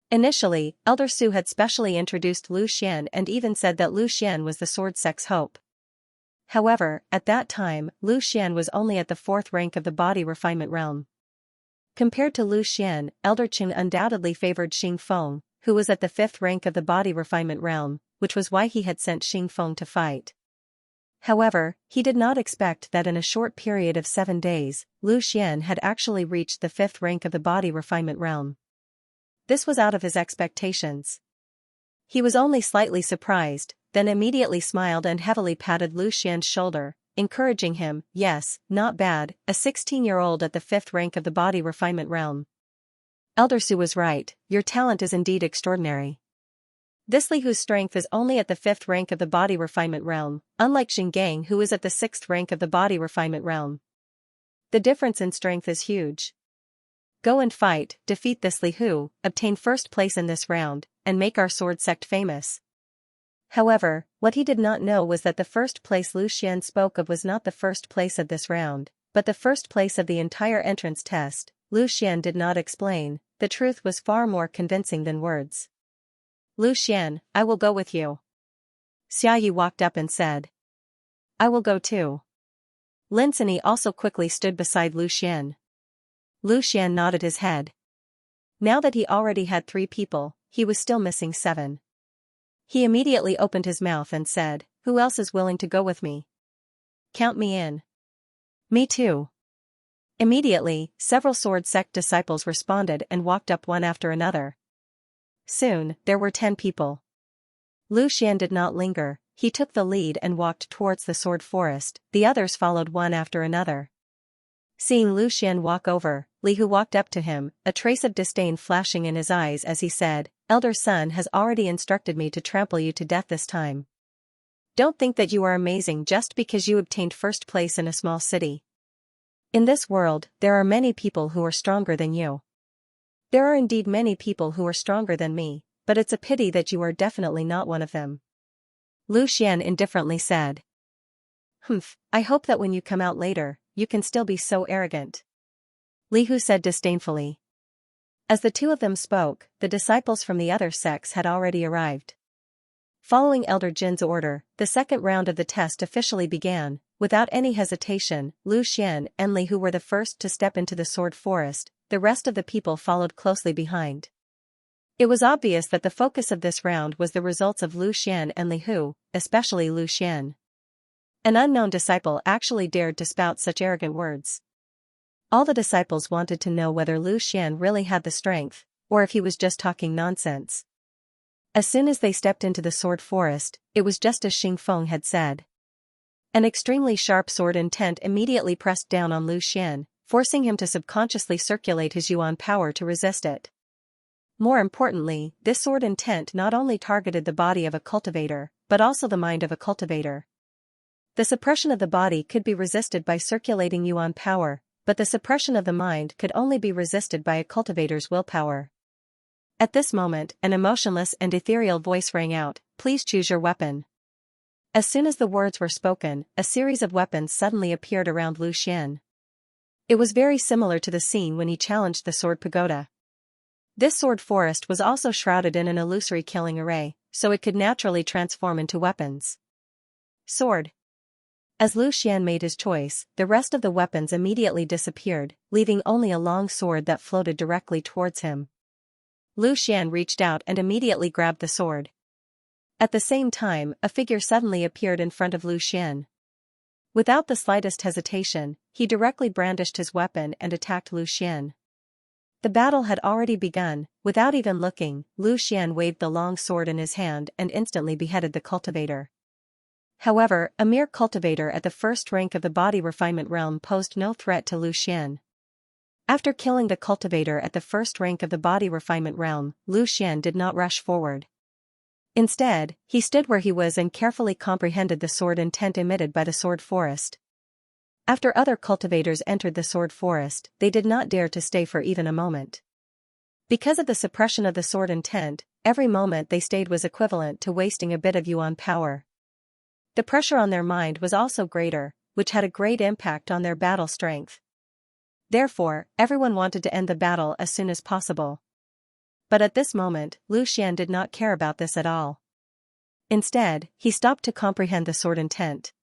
Initially, Elder Su had specially introduced Lu Xian and even said that Lu Xian was the sword sect's hope. However, at that time, Lu Xian was only at the 4th rank of the body refinement realm. Compared to Lu Xian, Elder Chung undoubtedly favored Xing Feng, who was at the 5th rank of the body refinement realm, which was why he had sent Xing Feng to fight. However, he did not expect that in a short period of 7 days, Lu Xian had actually reached the 5th rank of the body refinement realm. This was out of his expectations. He was only slightly surprised, then immediately smiled and heavily patted Lu Xian's shoulder, encouraging him, Yes, not bad, a 16-year-old at the 5th rank of the body refinement realm. Elder Su was right, your talent is indeed extraordinary. This Li Hu's strength is only at the 5th rank of the body refinement realm, unlike Zheng Gang who is at the 6th rank of the body refinement realm. The difference in strength is huge. Go and fight, defeat this Li Hu, obtain first place in this round, and make our sword sect famous. However, what he did not know was that the first place Lu Xian spoke of was not the first place of this round, but the first place of the entire entrance test. Lu Xian did not explain, the truth was far more convincing than words. Lu Xian, I will go with you. Xiaoyi walked up and said. I will go too. Lin Sini also quickly stood beside Lu Xian. Lu Xian nodded his head. Now that he already had 3 people, he was still missing 7. He immediately opened his mouth and said, who else is willing to go with me? Count me in. Me too. Immediately, several sword sect disciples responded and walked up one after another. Soon, there were 10 people. Lu Xian did not linger, he took the lead and walked towards the sword forest, the others followed one after another. Seeing Lu Xian walk over, Li Hu walked up to him, a trace of disdain flashing in his eyes as he said, Elder Son has already instructed me to trample you to death this time. Don't think that you are amazing just because you obtained first place in a small city. In this world, there are many people who are stronger than you. There are indeed many people who are stronger than me, but it's a pity that you are definitely not one of them. Lu Xian indifferently said. I hope that when you come out later, you can still be so arrogant. Li Hu said disdainfully. As the 2 of them spoke, the disciples from the other sects had already arrived. Following Elder Jin's order, the second round of the test officially began. Without any hesitation, Lu Xian and Li Hu were the first to step into the sword forest, the rest of the people followed closely behind. It was obvious that the focus of this round was the results of Lu Xian and Li Hu, especially Lu Xian. An unknown disciple actually dared to spout such arrogant words. All the disciples wanted to know whether Lu Xian really had the strength, or if he was just talking nonsense. As soon as they stepped into the sword forest, it was just as Xing Feng had said. An extremely sharp sword intent immediately pressed down on Lu Xian, forcing him to subconsciously circulate his yuan power to resist it. More importantly, this sword intent not only targeted the body of a cultivator, but also the mind of a cultivator. The suppression of the body could be resisted by circulating yuan power, but the suppression of the mind could only be resisted by a cultivator's willpower. At this moment, an emotionless and ethereal voice rang out, please choose your weapon. As soon as the words were spoken, a series of weapons suddenly appeared around Lu Xian. It was very similar to the scene when he challenged the sword pagoda. This sword forest was also shrouded in an illusory killing array, so it could naturally transform into weapons. Sword. As Lu Xian made his choice, the rest of the weapons immediately disappeared, leaving only a long sword that floated directly towards him. Lu Xian reached out and immediately grabbed the sword. At the same time, a figure suddenly appeared in front of Lu Xian. Without the slightest hesitation, he directly brandished his weapon and attacked Lu Xian. The battle had already begun. Without even looking, Lu Xian waved the long sword in his hand and instantly beheaded the cultivator. However, a mere cultivator at the first rank of the body refinement realm posed no threat to Lu Xian. After killing the cultivator at the first rank of the body refinement realm, Lu Xian did not rush forward. Instead, he stood where he was and carefully comprehended the sword intent emitted by the sword forest. After other cultivators entered the sword forest, they did not dare to stay for even a moment. Because of the suppression of the sword intent, every moment they stayed was equivalent to wasting a bit of yuan power. The pressure on their mind was also greater, which had a great impact on their battle strength. Therefore, everyone wanted to end the battle as soon as possible. But at this moment, Lu Xian did not care about this at all. Instead, he stopped to comprehend the sword intent.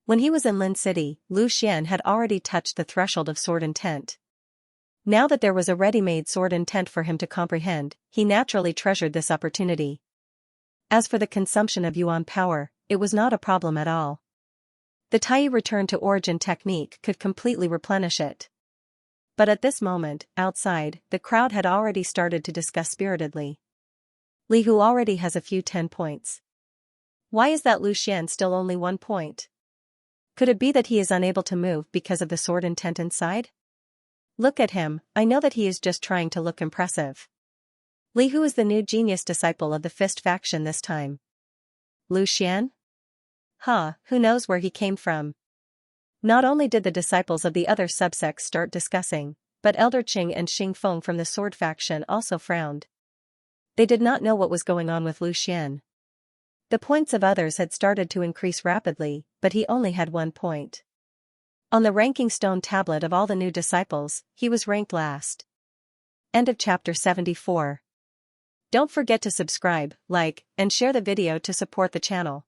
When he was in Lin City, Lu Xian had already touched the threshold of sword intent. Now that there was a ready-made sword intent for him to comprehend, he naturally treasured this opportunity. As for the consumption of yuan power, it was not a problem at all. The Tai return to origin technique could completely replenish it. But at this moment, outside, the crowd had already started to discuss spiritedly. Li Hu already has a few 10 points. Why is that Lu Xian still only 1 point? Could it be that he is unable to move because of the sword intent inside? Look at him, I know that he is just trying to look impressive. Li Hu is the new genius disciple of the Fist faction this time. Lu Xian? Who knows where he came from? Not only did the disciples of the other subsects start discussing, but Elder Qing and Xing Feng from the sword faction also frowned. They did not know what was going on with Lu Xian. The points of others had started to increase rapidly, but he only had 1 point. On the ranking stone tablet of all the new disciples, he was ranked last. End of chapter 74. Don't forget to subscribe, like, and share the video to support the channel.